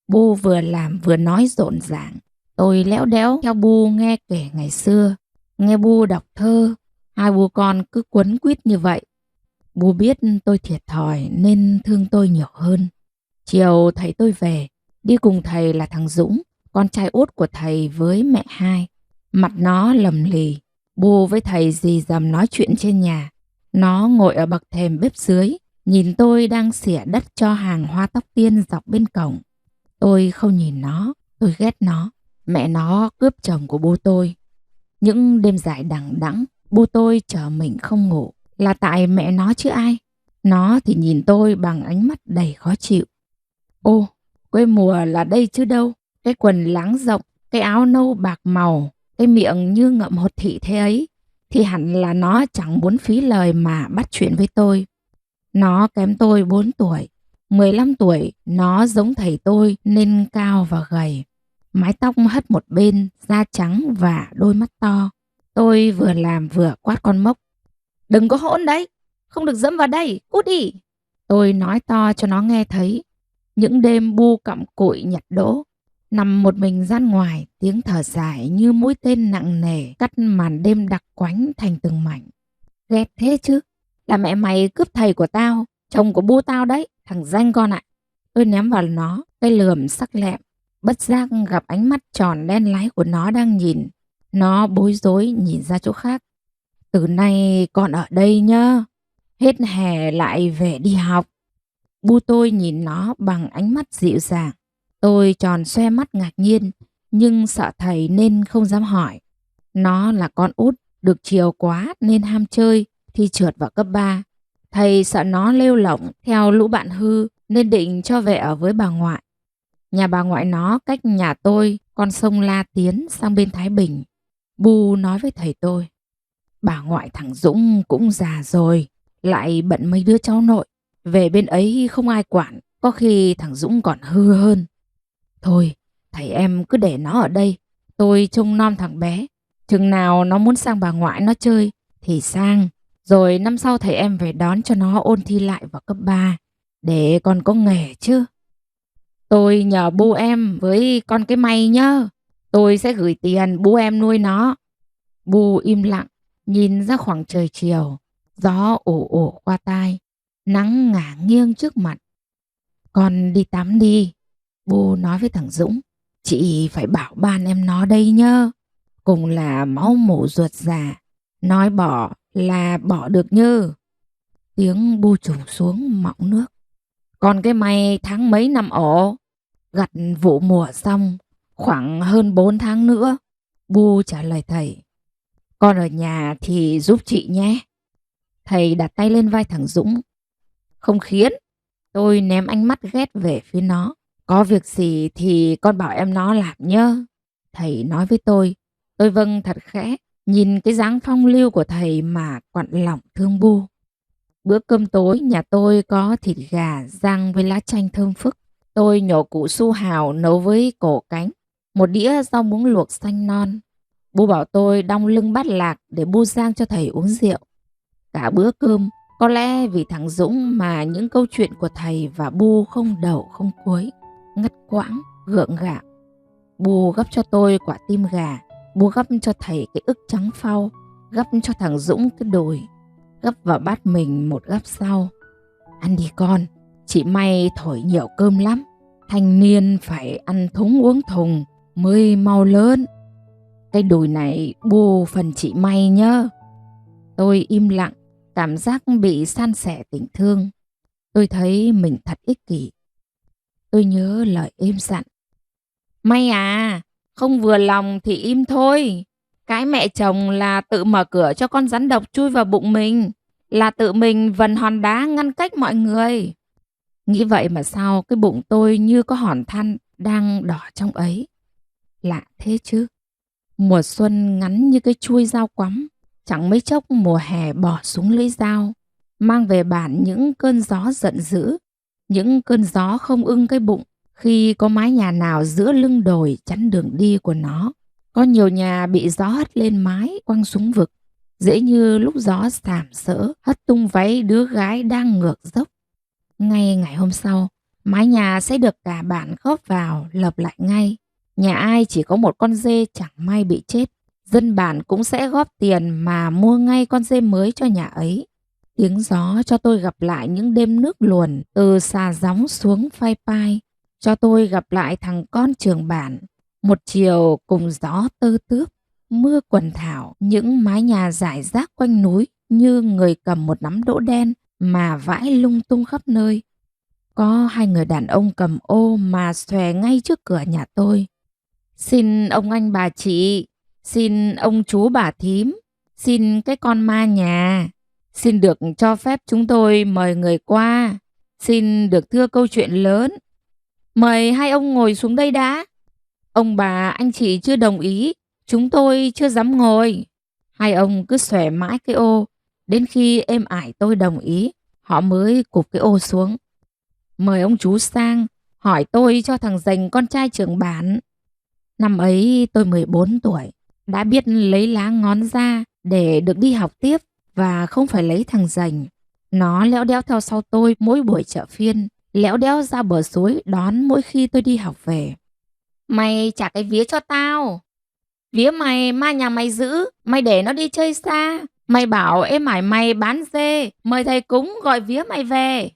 Bu vừa làm vừa nói rộn ràng. Tôi léo đéo theo Bu nghe kể ngày xưa. Nghe Bu đọc thơ. Hai bố con cứ quấn quýt như vậy. Bu biết tôi thiệt thòi nên thương tôi nhiều hơn. Chiều thầy tôi về. Đi cùng thầy là thằng Dũng, con trai út của thầy với mẹ hai. Mặt nó lầm lì. Bu với thầy dì dầm nói chuyện trên nhà. Nó ngồi ở bậc thềm bếp dưới, nhìn tôi đang xỉa đất cho hàng hoa tóc tiên dọc bên cổng. Tôi không nhìn nó, tôi ghét nó. Mẹ nó cướp chồng của bố tôi. Những đêm dài đằng đẵng, bố tôi chờ mình không ngủ là tại mẹ nó chứ ai. Nó thì nhìn tôi bằng ánh mắt đầy khó chịu. Ô, quê mùa là đây chứ đâu. Cái quần láng rộng, cái áo nâu bạc màu, cái miệng như ngậm hột thị thế ấy, thì hẳn là nó chẳng muốn phí lời mà bắt chuyện với tôi. Nó kém tôi 4 tuổi. 15 tuổi, nó giống thầy tôi nên cao và gầy. Mái tóc hất một bên, da trắng và đôi mắt to. Tôi vừa làm vừa quát con mốc. Đừng có hỗn đấy, không được dẫm vào đây, cút đi. Tôi nói to cho nó nghe thấy. Những đêm Bu cặm cụi nhặt đỗ, nằm một mình gian ngoài, tiếng thở dài như mũi tên nặng nề cắt màn đêm đặc quánh thành từng mảnh. Ghét thế chứ, là mẹ mày cướp thầy của tao, chồng của Bu tao đấy, thằng danh con ạ. Tôi ném vào nó cái lườm sắc lẹm, bất giác gặp ánh mắt tròn đen láy của nó đang nhìn. Nó bối rối nhìn ra chỗ khác. Từ nay con ở đây nhá, hết hè lại về đi học. Bu tôi nhìn nó bằng ánh mắt dịu dàng. Tôi tròn xoe mắt ngạc nhiên, nhưng sợ thầy nên không dám hỏi. Nó là con út, được chiều quá nên ham chơi, thì trượt vào cấp 3. Thầy sợ nó lêu lỏng theo lũ bạn hư nên định cho về ở với bà ngoại. Nhà bà ngoại nó cách nhà tôi con sông La Tiến sang bên Thái Bình. Bu nói với thầy tôi. Bà ngoại thằng Dũng cũng già rồi, lại bận mấy đứa cháu nội. Về bên ấy không ai quản, có khi thằng Dũng còn hư hơn. Thôi, thầy em cứ để nó ở đây, tôi trông nom thằng bé. Chừng nào nó muốn sang bà ngoại nó chơi thì sang. Rồi năm sau thầy em về đón cho nó ôn thi lại vào cấp 3, để con có nghề chứ. Tôi nhờ Bu em với con cái may nhá. Tôi sẽ gửi tiền Bu em nuôi nó. Bu im lặng, nhìn ra khoảng trời chiều. Gió ồ ồ qua tai, nắng ngả nghiêng trước mặt. Con đi tắm đi. Bu nói với thằng Dũng. Chị phải bảo ban em nó đây nhá. Cùng là máu mủ ruột già. Nói bỏ là bỏ được như. Tiếng Bu trùng xuống mọng nước. Còn cái mày tháng mấy năm ổ. Gặt vụ mùa xong, khoảng hơn 4 tháng nữa. Bu trả lời thầy. Con ở nhà thì giúp chị nhé. Thầy đặt tay lên vai thằng Dũng. Không khiến. Tôi ném ánh mắt ghét về phía nó. Có việc gì thì con bảo em nó làm nhớ. Thầy nói với tôi. Tôi vâng thật khẽ. Nhìn cái dáng phong lưu của thầy mà quặn lòng thương Bu. Bữa cơm tối nhà tôi có thịt gà rang với lá chanh thơm phức. Tôi nhổ củ su hào nấu với cổ cánh. Một đĩa rau muống luộc xanh non. Bu bảo tôi đong lưng bát lạc để Bu rang cho thầy uống rượu. Cả bữa cơm, có lẽ vì thằng Dũng mà những câu chuyện của thầy và Bu không đầu không cuối, ngắt quãng, gượng gạo. Bu gấp cho tôi quả tim gà, Bu gấp cho thầy cái ức trắng phau, gấp cho thằng Dũng cái đùi, gấp vào bát mình một gắp sau. Ăn đi con, chị May thổi nhiều cơm lắm, thanh niên phải ăn thúng uống thùng mới mau lớn. Cái đùi này Bu phần chị May nhá. Tôi im lặng, cảm giác bị san sẻ tình thương. Tôi thấy mình thật ích kỷ. Tôi nhớ lời êm dặn. May à, không vừa lòng thì im thôi. Cái mẹ chồng là tự mở cửa cho con rắn độc chui vào bụng mình. Là tự mình vần hòn đá ngăn cách mọi người. Nghĩ vậy mà sao cái bụng tôi như có hòn than đang đỏ trong ấy. Lạ thế chứ. Mùa xuân ngắn như cái chuôi dao quắm. Chẳng mấy chốc mùa hè bỏ xuống lưỡi dao, mang về bản những cơn gió giận dữ. Những cơn gió không ưng cái bụng khi có mái nhà nào giữa lưng đồi chắn đường đi của nó. Có nhiều nhà bị gió hất lên mái quăng xuống vực, dễ như lúc gió sàm sỡ hất tung váy đứa gái đang ngược dốc. Ngay ngày hôm sau, mái nhà sẽ được cả bản góp vào lợp lại ngay. Nhà ai chỉ có một con dê chẳng may bị chết, dân bản cũng sẽ góp tiền mà mua ngay con dê mới cho nhà ấy. Tiếng gió cho tôi gặp lại những đêm nước luồn từ Xà Gióng xuống Phai Pai, cho tôi gặp lại thằng con trường bản. Một chiều cùng gió tơ tước, mưa quần thảo, những mái nhà rải rác quanh núi như người cầm một nắm đỗ đen mà vãi lung tung khắp nơi. Có hai người đàn ông cầm ô mà xòe ngay trước cửa nhà tôi. Xin ông anh bà chị, xin ông chú bà thím, xin cái con ma nhà, xin được cho phép chúng tôi mời người qua, xin được thưa câu chuyện lớn. Mời hai ông ngồi xuống đây đã. Ông bà anh chị chưa đồng ý, chúng tôi chưa dám ngồi. Hai ông cứ xòe mãi cái ô, đến khi êm ải tôi đồng ý, họ mới cụp cái ô xuống. Mời ông chú sang, hỏi tôi cho thằng Dành con trai trưởng bản. Năm ấy tôi 14 tuổi, đã biết lấy lá ngón ra để được đi học tiếp và không phải lấy thằng Dành. Nó léo đéo theo sau tôi mỗi buổi chợ phiên, léo đéo ra bờ suối đón mỗi khi tôi đi học về. Mày trả cái vía cho tao. Vía mày ma nhà mày giữ, mày để nó đi chơi xa. Mày bảo êm ải mày bán dê, mời thầy cúng gọi vía mày về.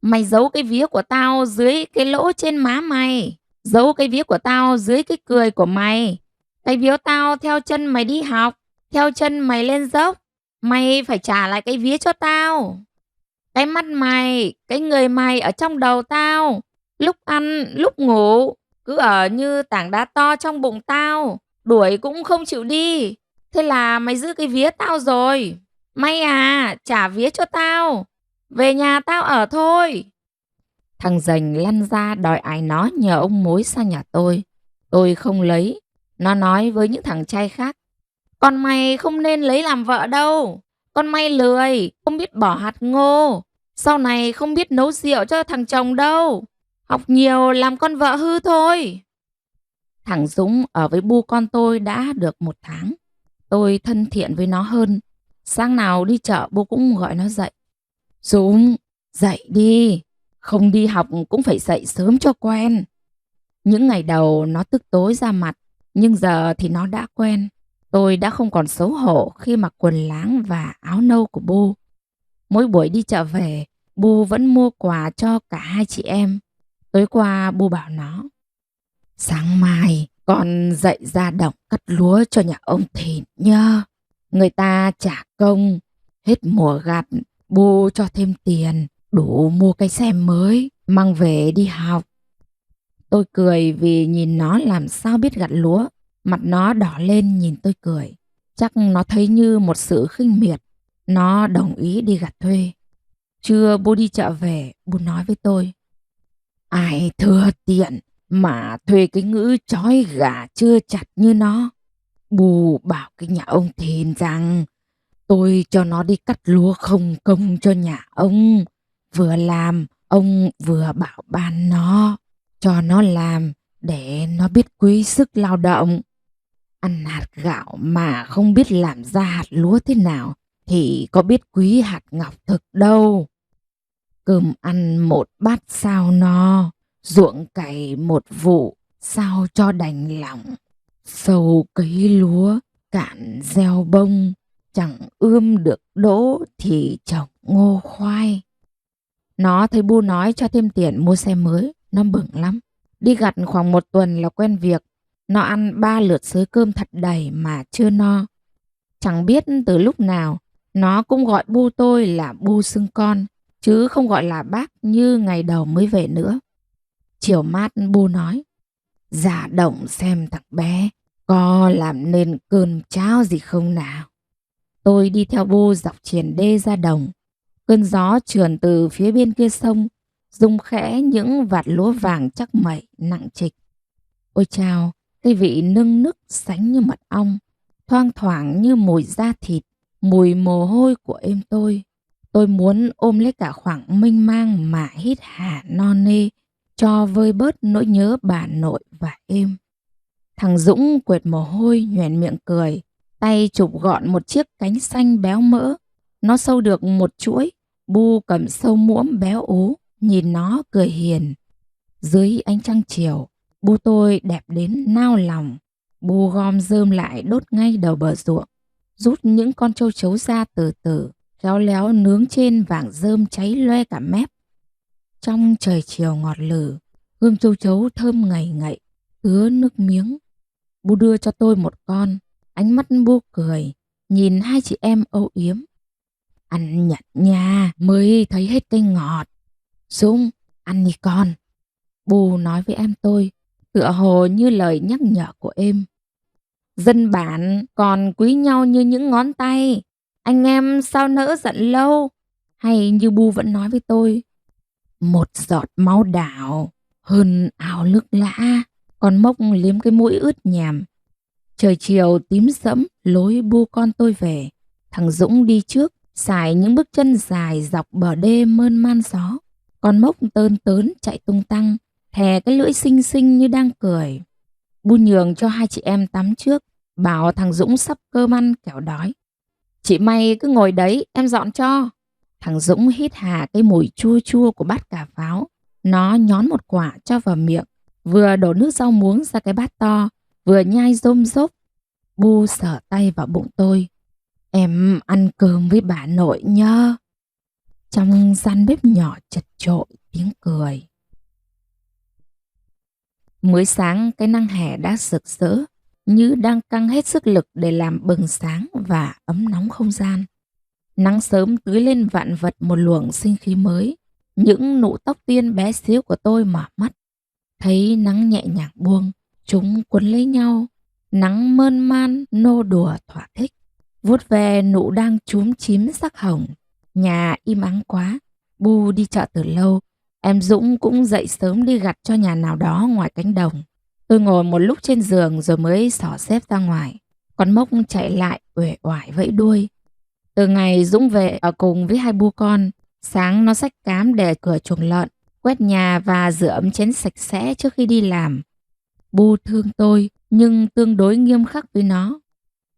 Mày giấu cái vía của tao dưới cái lỗ trên má mày. Giấu cái vía của tao dưới cái cười của mày. Cái vía tao theo chân mày đi học, theo chân mày lên dốc. Mày phải trả lại cái vía cho tao. Cái mắt mày, cái người mày ở trong đầu tao. Lúc ăn, lúc ngủ, cứ ở như tảng đá to trong bụng tao. Đuổi cũng không chịu đi. Thế là mày giữ cái vía tao rồi. May à, trả vía cho tao. Về nhà tao ở thôi. Thằng Dành lăn ra đòi ải nó nhờ ông mối sang nhà tôi. Tôi không lấy. Nó nói với những thằng trai khác. Con mày không nên lấy làm vợ đâu. Con mày lười, không biết bỏ hạt ngô. Sau này không biết nấu rượu cho thằng chồng đâu. Học nhiều làm con vợ hư thôi. Thằng Dũng ở với bu con tôi đã được 1 tháng. Tôi thân thiện với nó hơn. Sáng nào đi chợ bu cũng gọi nó dậy. Dũng, dậy đi. Không đi học cũng phải dậy sớm cho quen. Những ngày đầu nó tức tối ra mặt, nhưng giờ thì nó đã quen. Tôi đã không còn xấu hổ khi mặc quần láng và áo nâu của bu. Mỗi buổi đi chợ về, bu vẫn mua quà cho cả hai chị em. Tối qua bu bảo nó. Sáng mai con dậy ra đồng cắt lúa cho nhà ông Thìn nhá. Người ta trả công, hết mùa gặt, bu cho thêm tiền, đủ mua cái xe mới, mang về đi học. Tôi cười vì nhìn nó làm sao biết gặt lúa. Mặt nó đỏ lên nhìn tôi cười. Chắc nó thấy như một sự khinh miệt. Nó đồng ý đi gặt thuê. Trưa bu đi chợ về, bu nói với tôi. Ai thừa tiện mà thuê cái ngữ chói gà chưa chặt như nó. Bu bảo cái nhà ông Thìn rằng tôi cho nó đi cắt lúa không công cho nhà ông. Vừa làm, ông vừa bảo ban nó. Cho nó làm để nó biết quý sức lao động. Ăn hạt gạo mà không biết làm ra hạt lúa thế nào thì có biết quý hạt ngọc thực đâu. Cơm ăn 1 bát sao no, ruộng cày 1 vụ sao cho đành lòng. Sâu cấy lúa, cạn gieo bông, chẳng ươm được đỗ thì trồng ngô khoai. Nó thấy bu nói cho thêm tiền mua xe mới, nó bừng lắm. Đi gặt khoảng 1 tuần là quen việc. Nó ăn 3 lượt xới cơm thật đầy mà chưa no. Chẳng biết từ lúc nào nó cũng gọi bu tôi là bu xưng con, chứ không gọi là bác như ngày đầu mới về nữa. Chiều mát bu nói. Dạ động xem thằng bé có làm nên cơm cháo gì không nào. Tôi đi theo bu dọc triền đê ra đồng. Cơn gió trườn từ phía bên kia sông, rung khẽ những vạt lúa vàng chắc mẩy nặng trịch. Ôi chao, cái vị nưng nức sánh như mật ong, thoang thoảng như mùi da thịt, mùi mồ hôi của em tôi. Tôi muốn ôm lấy cả khoảng mênh mang mà hít hà non nê, cho vơi bớt nỗi nhớ bà nội và em. Thằng Dũng quệt mồ hôi, nhoẻn miệng cười, tay chụp gọn một chiếc cánh xanh béo mỡ. Nó sâu được một chuỗi, Bu cầm sâu muỗng béo ú, nhìn nó cười hiền. Dưới ánh trăng chiều, Bu tôi đẹp đến nao lòng. Bu gom rơm lại đốt ngay đầu bờ ruộng, rút những con trâu chấu ra từ từ, khéo léo nướng trên vàng rơm cháy loe cả mép. Trong trời chiều ngọt lử, hương trâu chấu thơm ngậy ngậy, ứa nước miếng. Bu đưa cho tôi một con, ánh mắt Bu cười, nhìn hai chị em âu yếm. Ăn nhặt nha, mới thấy hết cây ngọt. Dũng, ăn đi con. Bu nói với em tôi, tựa hồ như lời nhắc nhở của em. Dân bản còn quý nhau như những ngón tay. Anh em sao nỡ giận lâu? Hay như Bu vẫn nói với tôi, một giọt máu đảo hơn ao nước lã. Con Mốc liếm cái mũi ướt nhèm. Trời chiều tím sẫm lối Bu con tôi về. Thằng Dũng đi trước, xài những bước chân dài dọc bờ đê mơn man gió. Con Mốc tơn tớn chạy tung tăng, thè cái lưỡi xinh xinh như đang cười. Bu nhường cho hai chị em tắm trước, bảo thằng Dũng sắp cơm ăn kẻo đói. Chị mày cứ ngồi đấy, em dọn cho. Thằng Dũng hít hà cái mùi chua chua của bát cà pháo. Nó nhón một quả cho vào miệng, vừa đổ nước rau muống ra cái bát to, vừa nhai rôm rốp. Bu sờ tay vào bụng tôi. Em ăn cơm với bà nội nhá. Trong gian bếp nhỏ chật chội tiếng cười. Mới sáng cái nắng hè đã rực rỡ, như đang căng hết sức lực để làm bừng sáng và ấm nóng không gian. Nắng sớm tưới lên vạn vật một luồng sinh khí mới. Những nụ tóc tiên bé xíu của tôi mở mắt. Thấy nắng nhẹ nhàng buông, chúng quấn lấy nhau. Nắng mơn man nô đùa thỏa thích, vuốt ve nụ đang chúm chím sắc hồng. Nhà im ắng quá, Bu đi chợ từ lâu. Em Dũng cũng dậy sớm đi gặt cho nhà nào đó ngoài cánh đồng. Tôi ngồi một lúc trên giường rồi mới xỏ dép ra ngoài. Con Mốc chạy lại uể oải vẫy đuôi. Từ ngày Dũng về ở cùng với hai Bu con, sáng nó xách cám để cửa chuồng lợn, quét nhà và rửa ấm chén sạch sẽ trước khi đi làm. Bu thương tôi nhưng tương đối nghiêm khắc với nó.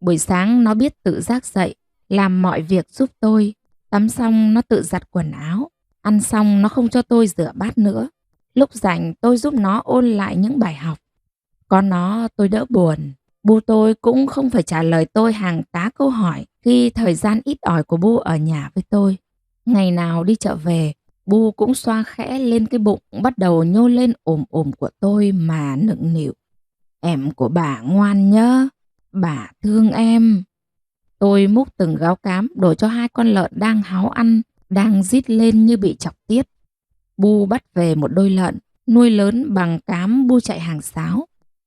Buổi sáng nó biết tự giác dậy, làm mọi việc giúp tôi. Tắm xong nó tự giặt quần áo, ăn xong nó không cho tôi rửa bát nữa. Lúc rảnh tôi giúp nó ôn lại những bài học. Có nó tôi đỡ buồn. Bu tôi cũng không phải trả lời tôi hàng tá câu hỏi khi thời gian ít ỏi của Bu ở nhà với tôi. Ngày nào đi chợ về, Bu cũng xoa khẽ lên cái bụng bắt đầu nhô lên ồm ồm của tôi mà nựng nịu. Em của bà ngoan nhớ, bà thương em. Tôi múc từng gáo cám đổ cho hai con lợn đang háo ăn, đang rít lên như bị chọc tiết. Bu bắt về một đôi lợn, nuôi lớn bằng cám Bu chạy hàng sáo.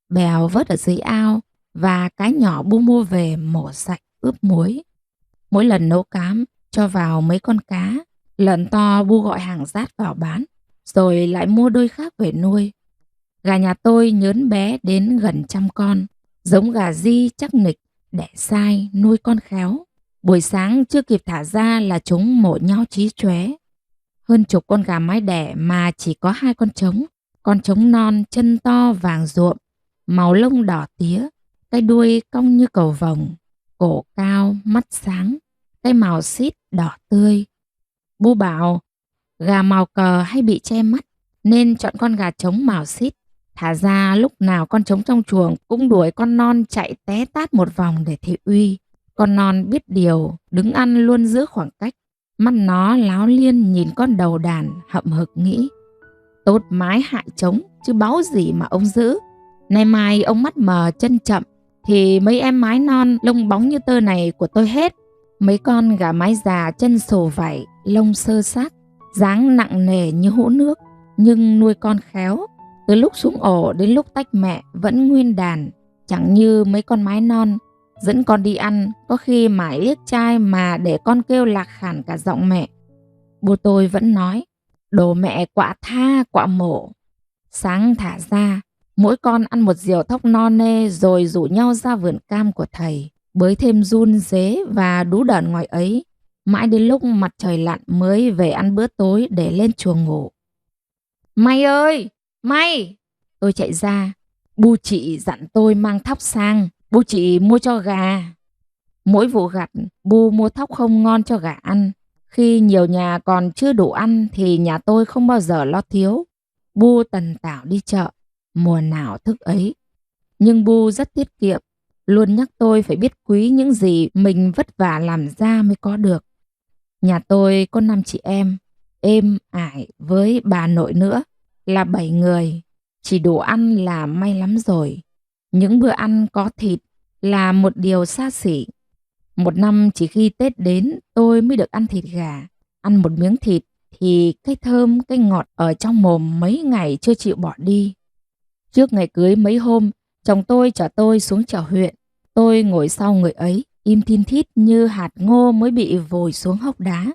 Bèo vớt ở dưới ao và cái nhỏ Bu mua về mổ sạch ướp muối. Mỗi lần nấu cám cho vào mấy con cá, lợn to Bu gọi hàng rát vào bán, rồi lại mua đôi khác về nuôi. Gà nhà tôi nhớn bé đến gần 100 con, giống gà di chắc nịch, đẻ sai, nuôi con khéo. Buổi sáng chưa kịp thả ra là chúng mổ nhau chí chóe. Hơn chục con gà mái đẻ mà chỉ có 2 con trống non chân to vàng ruộm, màu lông đỏ tía, cái đuôi cong như cầu vồng, cổ cao, mắt sáng, cái màu xít đỏ tươi. Bu bảo gà màu cờ hay bị che mắt nên chọn con gà trống màu xít. Thả ra lúc nào con trống trong chuồng cũng đuổi con non chạy té tát một vòng để thị uy. Con non biết điều, đứng ăn luôn giữ khoảng cách. Mắt nó láo liên nhìn con đầu đàn hậm hực nghĩ. Tốt mái hại trống chứ báu gì mà ông giữ. Nay mai ông mắt mờ chân chậm thì mấy em mái non lông bóng như tơ này của tôi hết. Mấy con gà mái già chân xồ vảy, lông sơ xác, dáng nặng nề như hũ nước, nhưng nuôi con khéo. Từ lúc xuống ổ đến lúc tách mẹ vẫn nguyên đàn, chẳng như mấy con mái non. Dẫn con đi ăn, có khi mải liếc chai mà để con kêu lạc khàn cả giọng mẹ. Bu tôi vẫn nói, đồ mẹ quạ tha quạ mổ. Sáng thả ra, mỗi con ăn một diều thóc no nê rồi rủ nhau ra vườn cam của thầy, bới thêm giun dế và đú đợn ngoài ấy. Mãi đến lúc mặt trời lặn mới về ăn bữa tối để lên chuồng ngủ. May ơi! May! Tôi chạy ra. Bu chị dặn tôi mang thóc sang. Bu chị mua cho gà. Mỗi vụ gặt, Bu mua thóc không ngon cho gà ăn. Khi nhiều nhà còn chưa đủ ăn thì nhà tôi không bao giờ lo thiếu. Bu tần tảo đi chợ, mùa nào thức ấy. Nhưng Bu rất tiết kiệm, luôn nhắc tôi phải biết quý những gì mình vất vả làm ra mới có được. Nhà tôi có 5 chị em ải với bà nội nữa là 7 người. Chỉ đủ ăn là may lắm rồi. Những bữa ăn có thịt là một điều xa xỉ. Một năm chỉ khi Tết đến tôi mới được ăn thịt gà. Ăn một miếng thịt thì cái thơm, cái ngọt ở trong mồm mấy ngày chưa chịu bỏ đi. Trước ngày cưới mấy hôm, chồng tôi chở tôi xuống chợ huyện. Tôi ngồi sau người ấy, im thin thít như hạt ngô mới bị vùi xuống hốc đá.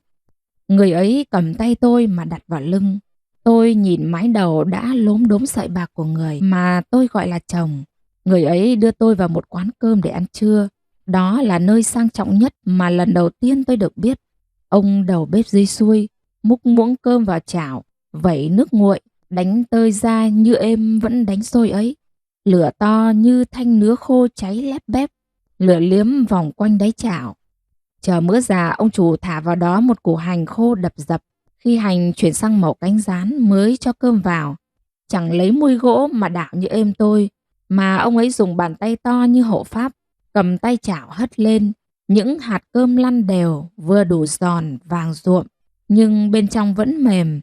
Người ấy cầm tay tôi mà đặt vào lưng. Tôi nhìn mái đầu đã lốm đốm sợi bạc của người mà tôi gọi là chồng. Người ấy đưa tôi vào một quán cơm để ăn trưa. Đó là nơi sang trọng nhất mà lần đầu tiên tôi được biết. Ông đầu bếp dưới xuôi, múc muỗng cơm vào chảo, vẩy nước nguội, đánh tơi ra như êm vẫn đánh xôi ấy. Lửa to như thanh nứa khô cháy lép bép, lửa liếm vòng quanh đáy chảo. Chờ mỡ già, ông chủ thả vào đó một củ hành khô đập dập. Khi hành chuyển sang màu cánh gián mới cho cơm vào. Chẳng lấy muôi gỗ mà đảo như êm tôi, mà ông ấy dùng bàn tay to như hộ pháp, cầm tay chảo hất lên. Những hạt cơm lăn đều, vừa đủ giòn, vàng ruộm, nhưng bên trong vẫn mềm.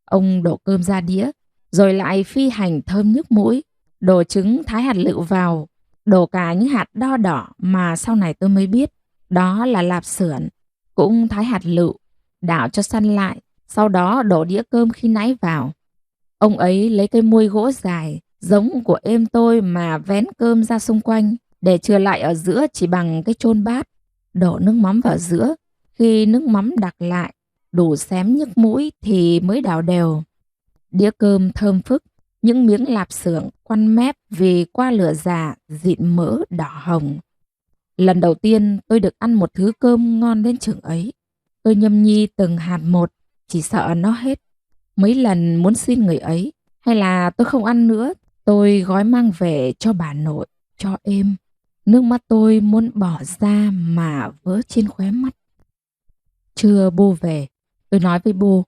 Ông đổ cơm ra đĩa, rồi lại phi hành thơm nhức mũi, đổ trứng thái hạt lựu vào, đổ cả những hạt đo đỏ mà sau này tôi mới biết. Đó là lạp xưởng, cũng thái hạt lựu, đảo cho săn lại, sau đó đổ đĩa cơm khi nãy vào. Ông ấy lấy cây muôi gỗ dài, giống của em tôi mà vén cơm ra xung quanh, để chừa lại ở giữa chỉ bằng cái chôn bát, đổ nước mắm vào giữa. Khi nước mắm đặc lại, đủ xém nhức mũi thì mới đảo đều. Đĩa cơm thơm phức, những miếng lạp xưởng quăn mép vì qua lửa già, dịn mỡ đỏ hồng. Lần đầu tiên tôi được ăn một thứ cơm ngon đến chừng ấy. Tôi nhâm nhi từng hạt một, chỉ sợ nó hết. Mấy lần muốn xin người ấy, hay là tôi không ăn nữa, tôi gói mang về cho bà nội, cho em. Nước mắt tôi muốn bỏ ra mà vỡ trên khóe mắt. Trưa Bu về, tôi nói với Bu,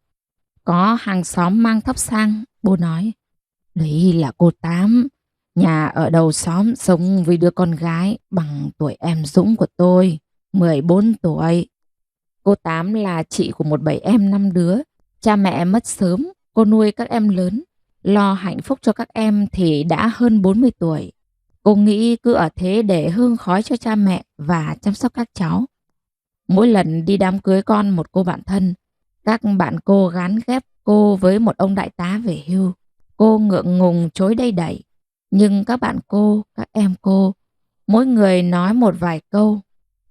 có hàng xóm mang thóc sang. Bu nói, đấy là cô Tám, nhà ở đầu xóm, sống với đứa con gái bằng tuổi em Dũng của tôi, 14 tuổi. Cô Tám là chị của một 7 em 5 đứa. Cha mẹ mất sớm, cô nuôi các em lớn, lo hạnh phúc cho các em thì đã hơn 40 tuổi. Cô nghĩ cứ ở thế để hương khói cho cha mẹ và chăm sóc các cháu. Mỗi lần đi đám cưới con một cô bạn thân, các bạn cô gán ghép cô với một ông đại tá về hưu. Cô ngượng ngùng chối đầy đẩy. Nhưng các bạn cô, các em cô, mỗi người nói một vài câu.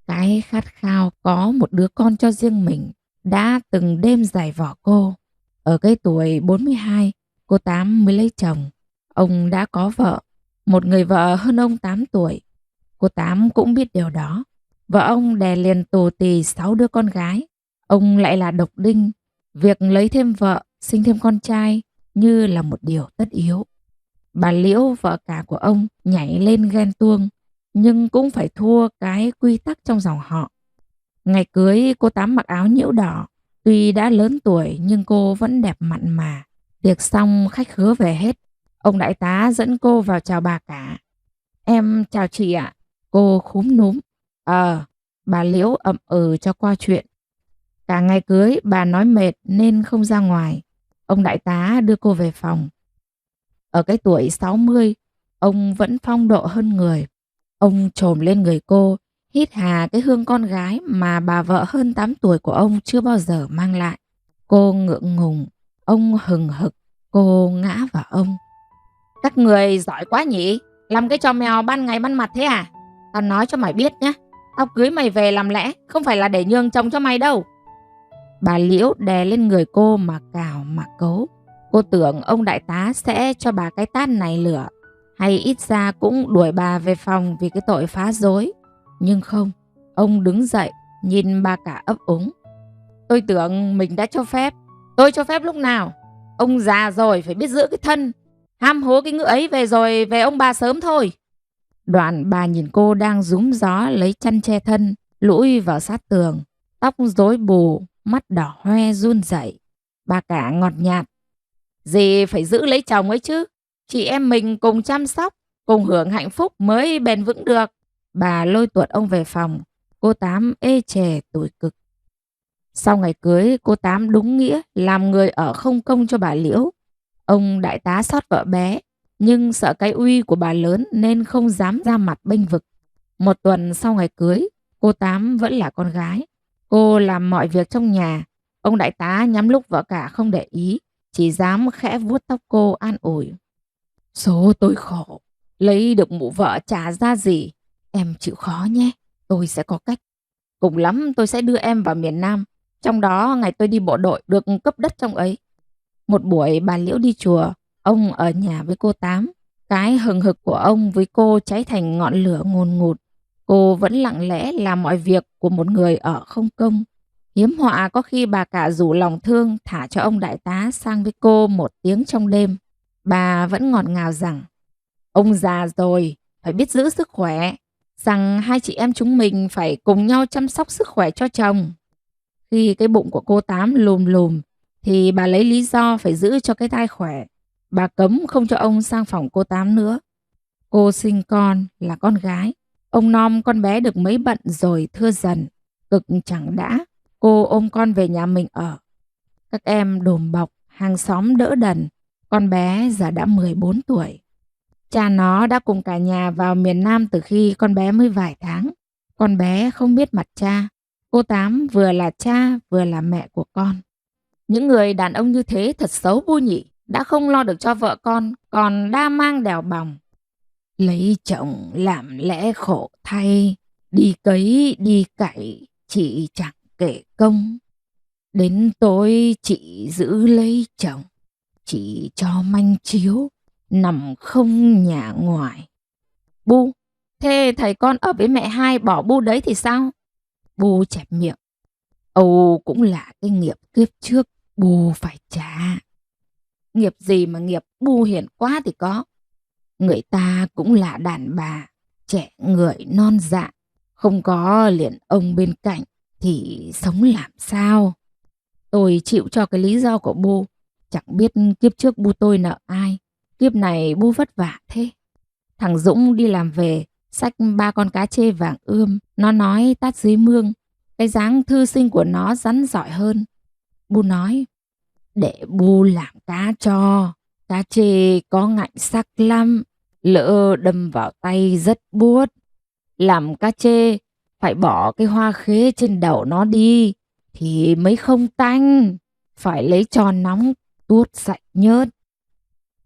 Cái khát khao có một đứa con cho riêng mình đã từng đêm giày vò cô. Ở cái tuổi 42, cô Tám mới lấy chồng. Ông đã có vợ, một người vợ hơn ông 8 tuổi. Cô Tám cũng biết điều đó. Vợ ông đè liền tù tì 6 đứa con gái. Ông lại là độc đinh. Việc lấy thêm vợ, sinh thêm con trai như là một điều tất yếu. Bà Liễu, vợ cả của ông, nhảy lên ghen tuông, nhưng cũng phải thua cái quy tắc trong dòng họ. Ngày cưới, cô Tám mặc áo nhiễu đỏ. Tuy đã lớn tuổi nhưng cô vẫn đẹp mặn mà. Tiệc xong khách khứa về hết. Ông đại tá dẫn cô vào chào bà cả. Em chào chị ạ. Cô khúm núm. Bà Liễu ậm ừ cho qua chuyện. Cả ngày cưới bà nói mệt nên không ra ngoài. Ông đại tá đưa cô về phòng. Ở cái tuổi 60, ông vẫn phong độ hơn người. Ông chồm lên người cô, hít hà cái hương con gái mà bà vợ hơn 8 tuổi của ông chưa bao giờ mang lại. Cô ngượng ngùng, ông hừng hực, cô ngã vào ông. Các người giỏi quá nhỉ, làm cái trò mèo ban ngày ban mặt thế à? Tao nói cho mày biết nhá, tao cưới mày về làm lẽ, không phải là để nhường chồng cho mày đâu. Bà Liễu đè lên người cô mà cào mà cấu. Cô tưởng ông đại tá sẽ cho bà cái tát này lửa, hay ít ra cũng đuổi bà về phòng vì cái tội phá rối. Nhưng không, ông đứng dậy, nhìn bà cả ấp úng. tôi tưởng mình đã cho phép. Tôi cho phép lúc nào? Ông già rồi phải biết giữ cái thân. Ham hố cái ngựa ấy về rồi về ông bà sớm thôi. Đoạn bà nhìn cô đang rúm gió lấy chăn che thân, lũi vào sát tường. Tóc rối bù, mắt đỏ hoe run rẩy. Bà cả ngọt nhạt. Dì phải giữ lấy chồng ấy chứ. Chị em mình cùng chăm sóc, cùng hưởng hạnh phúc mới bền vững được. Bà lôi tuột ông về phòng. Cô Tám ê chề tủi cực. Sau ngày cưới, cô Tám đúng nghĩa làm người ở không công cho bà Liễu. Ông đại tá xót vợ bé, nhưng sợ cái uy của bà lớn nên không dám ra mặt bênh vực. Một tuần sau ngày cưới, cô Tám vẫn là con gái. Cô làm mọi việc trong nhà. Ông đại tá nhắm lúc vợ cả không để ý, chỉ dám khẽ vuốt tóc cô an ủi. Số tôi khổ, lấy được mụ vợ trả ra gì. Em chịu khó nhé, tôi sẽ có cách. Cùng lắm tôi sẽ đưa em vào miền Nam. Trong đó ngày tôi đi bộ đội được cấp đất trong ấy. Một buổi bà Liễu đi chùa, ông ở nhà với cô Tám. Cái hừng hực của ông với cô cháy thành ngọn lửa ngùn ngụt. Cô vẫn lặng lẽ làm mọi việc của một người ở không công. Hiếm họa có khi bà cả rủ lòng thương thả cho ông đại tá sang với cô một tiếng trong đêm. Bà vẫn ngọt ngào rằng ông già rồi, phải biết giữ sức khỏe. Rằng hai chị em chúng mình phải cùng nhau chăm sóc sức khỏe cho chồng. Khi cái bụng của cô Tám lùm lùm thì bà lấy lý do phải giữ cho cái thai khỏe. Bà cấm không cho ông sang phòng cô Tám nữa. Cô sinh con là con gái. Ông nom con bé được mấy bận rồi thưa dần. Cực chẳng đã, cô ôm con về nhà mình ở. Các em đùm bọc, hàng xóm đỡ đần. Con bé giờ đã 14 tuổi. Cha nó đã cùng cả nhà vào miền Nam từ khi con bé mới vài tháng. Con bé không biết mặt cha. Cô Tám vừa là cha vừa là mẹ của con. Những người đàn ông như thế thật xấu Bu nhỉ. Đã không lo được cho vợ con, còn đa mang đèo bòng. Lấy chồng làm lẽ khổ thay. Đi cấy đi cày chị chẳng kể công. Đến tối chị giữ lấy chồng. Chị cho manh chiếu, nằm không nhà ngoài. Bu, thế thầy con ở với mẹ hai bỏ Bu đấy thì sao? Bu chẹp miệng. Âu cũng là cái nghiệp kiếp trước Bu phải trả. Nghiệp gì mà nghiệp Bu hiền quá thì có. Người ta cũng là đàn bà, trẻ người non dạ. Không có liền ông bên cạnh thì sống làm sao? Tôi chịu cho cái lý do của Bu. Chẳng biết kiếp trước Bu tôi nợ ai. Kiếp này Bu vất vả thế. Thằng Dũng đi làm về, xách 3 con cá chê vàng ươm. Nó nói tát dưới mương. Cái dáng thư sinh của nó rắn giỏi hơn. Bu nói, để Bu làm cá cho. Cá chê có ngạnh sắc lắm. Lỡ đâm vào tay rất buốt. Làm cá chê phải bỏ cái hoa khế trên đầu nó đi thì mới không tanh. Phải lấy tròn nóng tuốt sạch nhớt.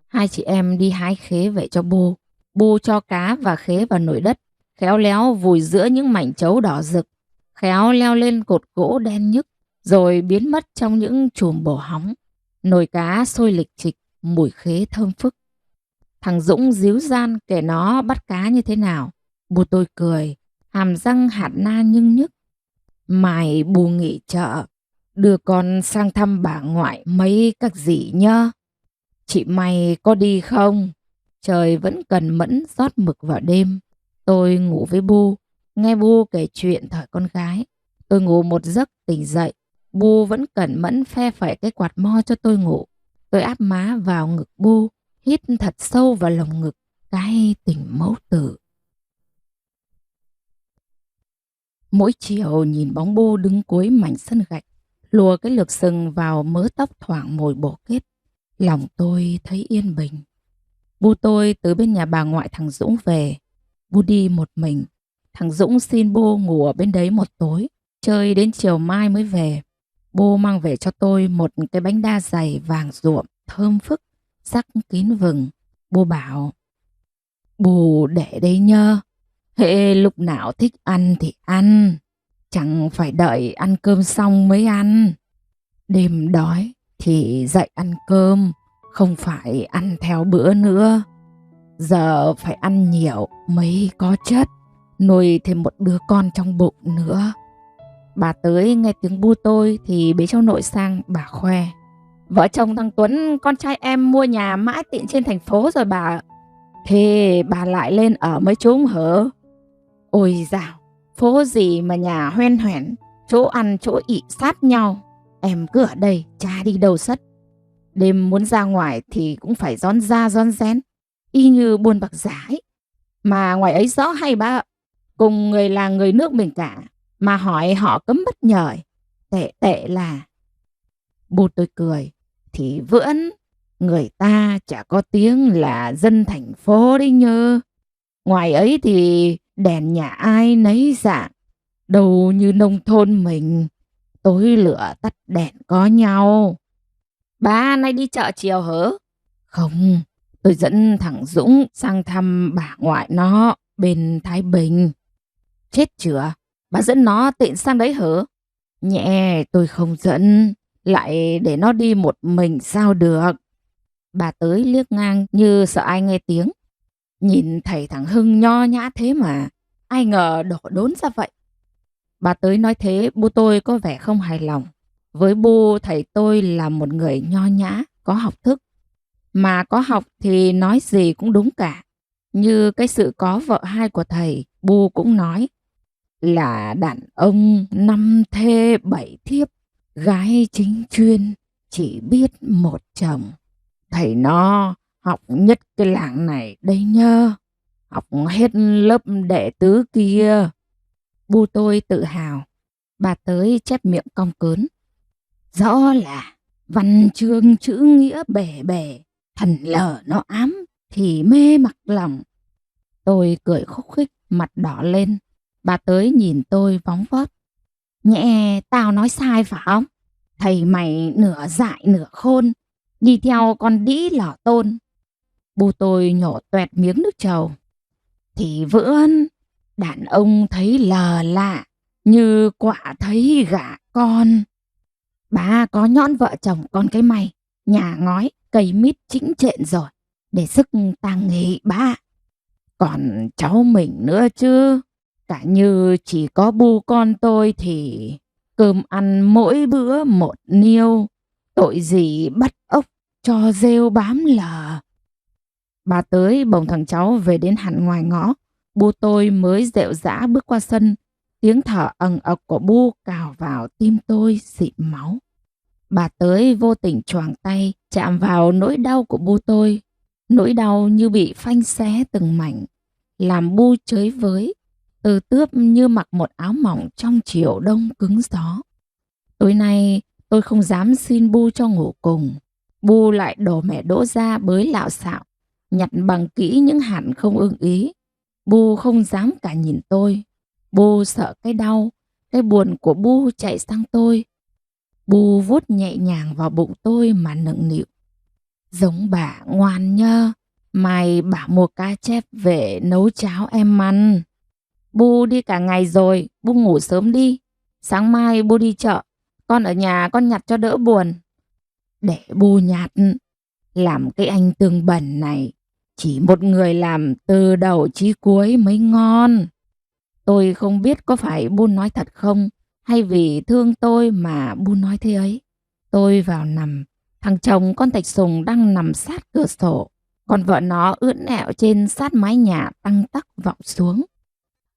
Hai chị em đi hái khế về cho Bu. Bu cho cá và khế vào nồi đất, khéo léo vùi giữa những mảnh trấu đỏ rực, khéo leo lên cột gỗ đen nhức, rồi biến mất trong những chùm bổ hóng. Nồi cá sôi lịch trịch, mùi khế thơm phức. Thằng Dũng díu gian kể nó bắt cá như thế nào. Bu tôi cười, hàm răng hạt na nhưng nhức. Mày Bu nghỉ chợ, đưa con sang thăm bà ngoại mấy các dì nhá. Chị mày có đi không? Trời vẫn cần mẫn rót mực vào đêm. Tôi ngủ với Bu, nghe Bu kể chuyện thời con gái. Tôi ngủ một giấc tỉnh dậy. Bu vẫn cẩn mẫn phe phẩy cái quạt mo cho tôi ngủ. Tôi áp má vào ngực Bu, hít thật sâu vào lồng ngực cái tình mẫu tử. Mỗi chiều nhìn bóng Bu đứng cuối mảnh sân gạch, lùa cái lược sừng vào mớ tóc thoảng mồi bổ kết, lòng tôi thấy yên bình. Bu tôi từ bên nhà bà ngoại thằng Dũng về. Bu đi một mình. Thằng Dũng xin Bu ngủ ở bên đấy một tối, chơi đến chiều mai mới về. Bu mang về cho tôi một cái bánh đa dày vàng ruộm, thơm phức, sắc kín vừng. Bu bảo, Bu để đây nhớ. Hễ lúc nào thích ăn thì ăn. Chẳng phải đợi ăn cơm xong mới ăn. Đêm đói thì dậy ăn cơm, không phải ăn theo bữa nữa. Giờ phải ăn nhiều mới có chất, nuôi thêm một đứa con trong bụng nữa. Bà tới nghe tiếng bu tôi thì bế cháu nội sang, bà khoe: Vợ chồng thằng Tuấn, con trai em mua nhà mãi tiện trên thành phố rồi bà ạ. Thế bà lại lên ở mấy chúng hả? Ôi dào, phố gì mà nhà hoen hoẻn, chỗ ăn chỗ ị sát nhau. Em cứ ở đây, chả đi đâu sất. Đêm muốn ra ngoài thì cũng phải rón ra rón rén, y như buôn bạc giả ấy. Mà ngoài ấy rõ hay bà ạ. Cùng người làng người nước mình cả, mà hỏi họ cấm bất nhời. Tệ tệ là... Bu tôi cười: Thì vưỡn, người ta chả có tiếng là dân thành phố đấy nhơ. Ngoài ấy thì đèn nhà ai nấy dạng, đâu như nông thôn mình, tối lửa tắt đèn có nhau. Bà nay đi chợ chiều hả? Không, tôi dẫn thằng Dũng sang thăm bà ngoại nó bên Thái Bình. Chết chưa, bà dẫn nó tiện sang đấy hả? Nhẹ, tôi không dẫn, lại để nó đi một mình sao được. Bà tới liếc ngang như sợ ai nghe tiếng. Nhìn thầy thằng Hưng nho nhã thế mà, ai ngờ đổ đốn ra vậy. Bà tới nói thế, bu tôi có vẻ không hài lòng. Với bu, thầy tôi là một người nho nhã, có học thức. Mà có học thì nói gì cũng đúng cả. Như cái sự có vợ hai của thầy, bu cũng nói là đàn ông 5 thê 7 thiếp, gái chính chuyên, chỉ biết một chồng. Thầy nó học nhất cái làng này đây nhơ, học hết lớp đệ tứ kia. Bu tôi tự hào. Bà tới chép miệng cong cớn: Rõ là văn chương chữ nghĩa bể bể, thần lờ nó ám thì mê mặc lòng. Tôi cười khúc khích, mặt đỏ lên. Bà tới nhìn tôi vóng vót: Nhẹ, tao nói sai phải không? Thầy mày nửa dại nửa khôn, đi theo con đĩ lỏ tôn. Bu tôi nhổ toẹt miếng nước trầu: Thì vưỡn, đàn ông thấy lờ lạ như quả thấy gả con. Bà có nhõn vợ chồng con cái mày, nhà ngói cây mít chĩnh trện rồi, để sức tang nghỉ bà. Còn cháu mình nữa chứ, cả như chỉ có bu con tôi thì cơm ăn mỗi bữa một niêu, tội gì bắt ốc cho rêu bám lờ. Bà tới bồng thằng cháu về đến hẳn ngoài ngõ. Bu tôi mới dệu dã bước qua sân. Tiếng thở ầng ọc của bu cào vào tim tôi dịn máu. Bà tới vô tình choàng tay chạm vào nỗi đau của bu tôi. Nỗi đau như bị phanh xé từng mảnh, làm bu chới với, từ tướp như mặc một áo mỏng trong chiều đông cứng gió. Tối nay tôi không dám xin bu cho ngủ cùng. Bu lại đổ mẹ đỗ ra bới lạo xạo, nhặt bằng kỹ những hạt không ưng ý. Bu không dám cả nhìn tôi. Bu sợ cái đau, cái buồn của bu chạy sang tôi. Bu vuốt nhẹ nhàng vào bụng tôi mà nựng nịu: Giống bà ngoan nhơ, mai bà mua cá chép về nấu cháo em ăn. Bu đi cả ngày rồi, bu ngủ sớm đi. Sáng mai bu đi chợ, con ở nhà con nhặt cho đỡ buồn. Để bu nhặt, làm cái anh tương bẩn này chỉ một người làm từ đầu chí cuối mới ngon. Tôi không biết có phải bu nói thật không, hay vì thương tôi mà bu nói thế ấy. Tôi vào nằm, thằng chồng con Thạch Sùng đang nằm sát cửa sổ, còn vợ nó ưỡn ẹo trên sát mái nhà tăng tắc vọng xuống: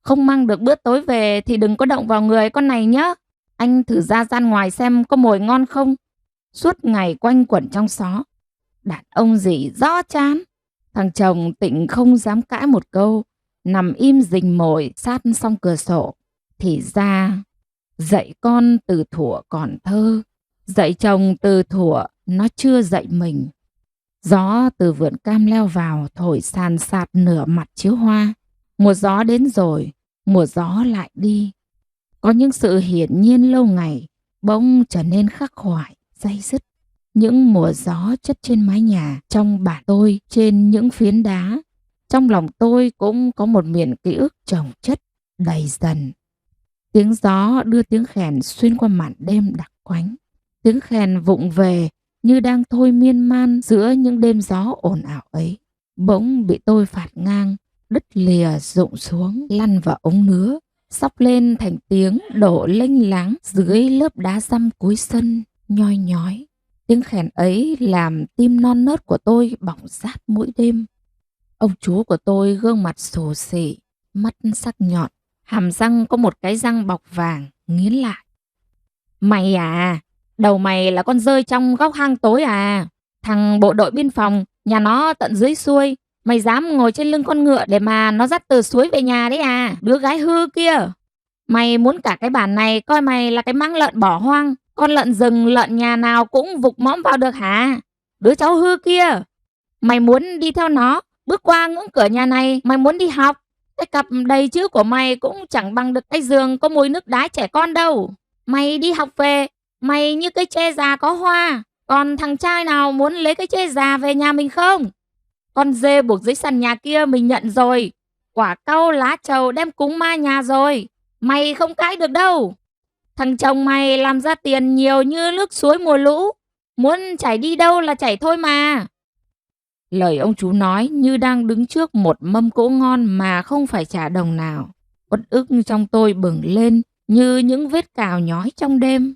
Không mang được bữa tối về thì đừng có động vào người con này nhá. Anh thử ra gian ngoài xem có mồi ngon không. Suốt ngày quanh quẩn trong xó, đàn ông gì rõ chán. Thằng chồng Tịnh không dám cãi một câu, nằm im rình mồi sát song cửa sổ. Thì ra dạy con từ thuở còn thơ, dạy chồng từ thuở nó chưa dạy mình. Gió từ vườn cam leo vào thổi sàn sạt nửa mặt chiếu hoa. Mùa gió đến rồi, mùa gió lại đi. Có những sự hiển nhiên lâu ngày bỗng trở nên khắc khoải, day dứt. Những mùa gió chất trên mái nhà, trong bản tôi, trên những phiến đá. Trong lòng tôi cũng có một miền ký ức chồng chất, đầy dần. Tiếng gió đưa tiếng khèn xuyên qua màn đêm đặc quánh. Tiếng khèn vụng về như đang thôi miên man giữa những đêm gió ồn ào ấy. Bỗng bị tôi phạt ngang, đứt lìa rụng xuống, lăn vào ống nứa, xóc lên thành tiếng đổ lênh láng dưới lớp đá răm cuối sân, nhoi nhói. Tiếng khèn ấy làm tim non nớt của tôi bỏng rát mỗi đêm. Ông chú của tôi gương mặt xồ xỉ, mắt sắc nhọn, hàm răng có một cái răng bọc vàng, nghiến lại. Mày à, đầu mày là con dơi trong góc hang tối à? Thằng bộ đội biên phòng, nhà nó tận dưới xuôi. Mày dám ngồi trên lưng con ngựa để mà nó dắt từ suối về nhà đấy à? Đứa gái hư kia. Mày muốn cả cái bản này coi mày là cái máng lợn bỏ hoang. Con lợn rừng, lợn nhà nào cũng vụt mõm vào được hả? Đứa cháu hư kia. Mày muốn đi theo nó, bước qua ngưỡng cửa nhà này, mày muốn đi học. Cái cặp đầy chữ của mày cũng chẳng bằng được cái giường có mùi nước đái trẻ con đâu. Mày đi học về, mày như cây tre già có hoa. Còn thằng trai nào muốn lấy cái tre già về nhà mình không? Con dê buộc dưới sàn nhà kia mình nhận rồi. Quả cau lá trầu đem cúng ma nhà rồi. Mày không cãi được đâu. Thằng chồng mày làm ra tiền nhiều như nước suối mùa lũ. Muốn chảy đi đâu là chảy thôi mà. Lời ông chú nói như đang đứng trước một mâm cỗ ngon mà không phải trả đồng nào. Uất ức trong tôi bừng lên như những vết cào nhói trong đêm.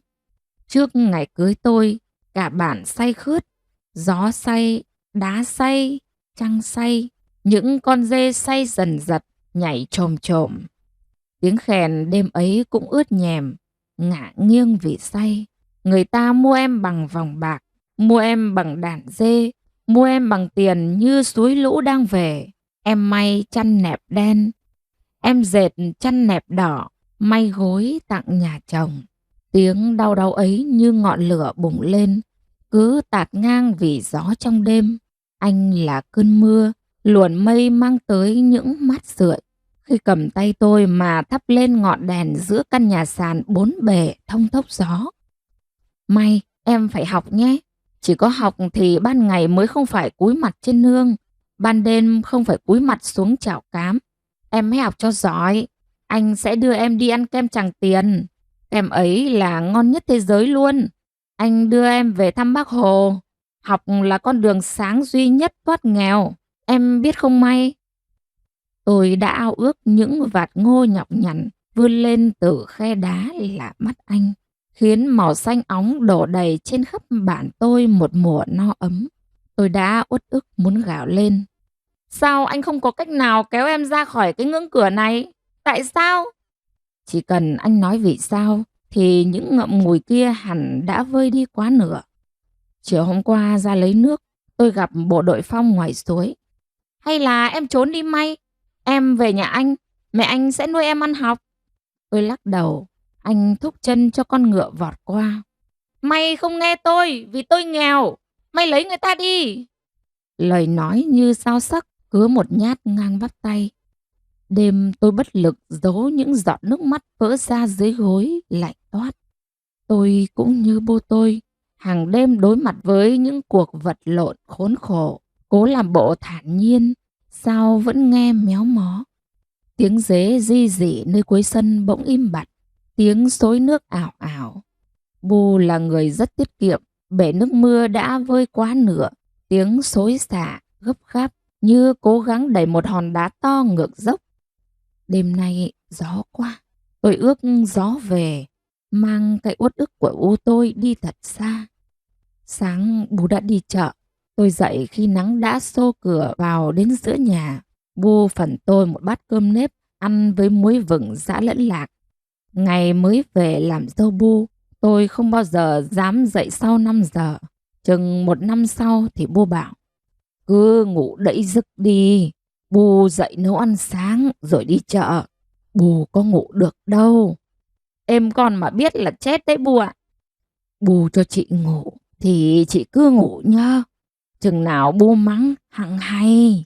Trước ngày cưới tôi, cả bản say khướt, gió say, đá say, trăng say, những con dê say dần dật, nhảy chồm chồm. Tiếng khèn đêm ấy cũng ướt nhèm, ngả nghiêng vì say. Người ta mua em bằng vòng bạc, mua em bằng đàn dê, mua em bằng tiền như suối lũ đang về. Em may chăn nẹp đen, em dệt chăn nẹp đỏ, may gối tặng nhà chồng. Tiếng đau đau ấy như ngọn lửa bùng lên, cứ tạt ngang vì gió trong đêm. Anh là cơn mưa, luồn mây mang tới những mát rượi. Khi cầm tay tôi mà thắp lên ngọn đèn giữa căn nhà sàn bốn bề thông thốc gió. May, em phải học nhé. Chỉ có học thì ban ngày mới không phải cúi mặt trên nương, ban đêm không phải cúi mặt xuống chảo cám. Em hãy học cho giỏi, anh sẽ đưa em đi ăn kem Tràng Tiền. Kem ấy là ngon nhất thế giới luôn. Anh đưa em về thăm Bác Hồ. Học là con đường sáng duy nhất thoát nghèo. Em biết không May? Tôi đã ao ước những vạt ngô nhọc nhằn vươn lên từ khe đá là mắt anh, khiến màu xanh óng đổ đầy trên khắp bản tôi một mùa no ấm. Tôi đã uất ức muốn gào lên. Sao anh không có cách nào kéo em ra khỏi cái ngưỡng cửa này? Tại sao? Chỉ cần anh nói vì sao thì những ngậm ngùi kia hẳn đã vơi đi quá nửa. Chiều hôm qua ra lấy nước, tôi gặp bộ đội phong ngoài suối. Hay là em trốn đi May? Em về nhà anh, mẹ anh sẽ nuôi em ăn học. Tôi lắc đầu, anh thúc chân cho con ngựa vọt qua. Mày không nghe tôi vì tôi nghèo, mày lấy người ta đi. Lời nói như dao sắc cứa một nhát ngang bắp tay. Đêm tôi bất lực giấu những giọt nước mắt vỡ ra dưới gối lạnh toát. Tôi cũng như bố tôi, hàng đêm đối mặt với những cuộc vật lộn khốn khổ, cố làm bộ thản nhiên, sao vẫn nghe méo mó. Tiếng dế ri rỉ nơi cuối sân bỗng im bặt, tiếng xối nước ảo ảo. Bu là người rất tiết kiệm, bể nước mưa đã vơi quá nửa, tiếng xối xả gấp gáp như cố gắng đẩy một hòn đá to ngược dốc. Đêm nay gió quá, tôi ước gió về, mang cái uất ức của U tôi đi thật xa. Sáng Bu đã đi chợ, tôi dậy khi nắng đã xô cửa vào đến giữa nhà. Bu phần tôi một bát cơm nếp ăn với muối vừng giã lẫn lạc. Ngày mới về làm dâu Bu, tôi không bao giờ dám dậy sau 5 giờ. Chừng 1 năm sau thì Bu bảo, cứ ngủ đẫy giấc đi. Bu dậy nấu ăn sáng rồi đi chợ. Bu có ngủ được đâu. Em con mà biết là chết đấy Bu ạ. Bu cho chị ngủ thì chị cứ ngủ nhá. Chừng nào Bu mắng hằng hay.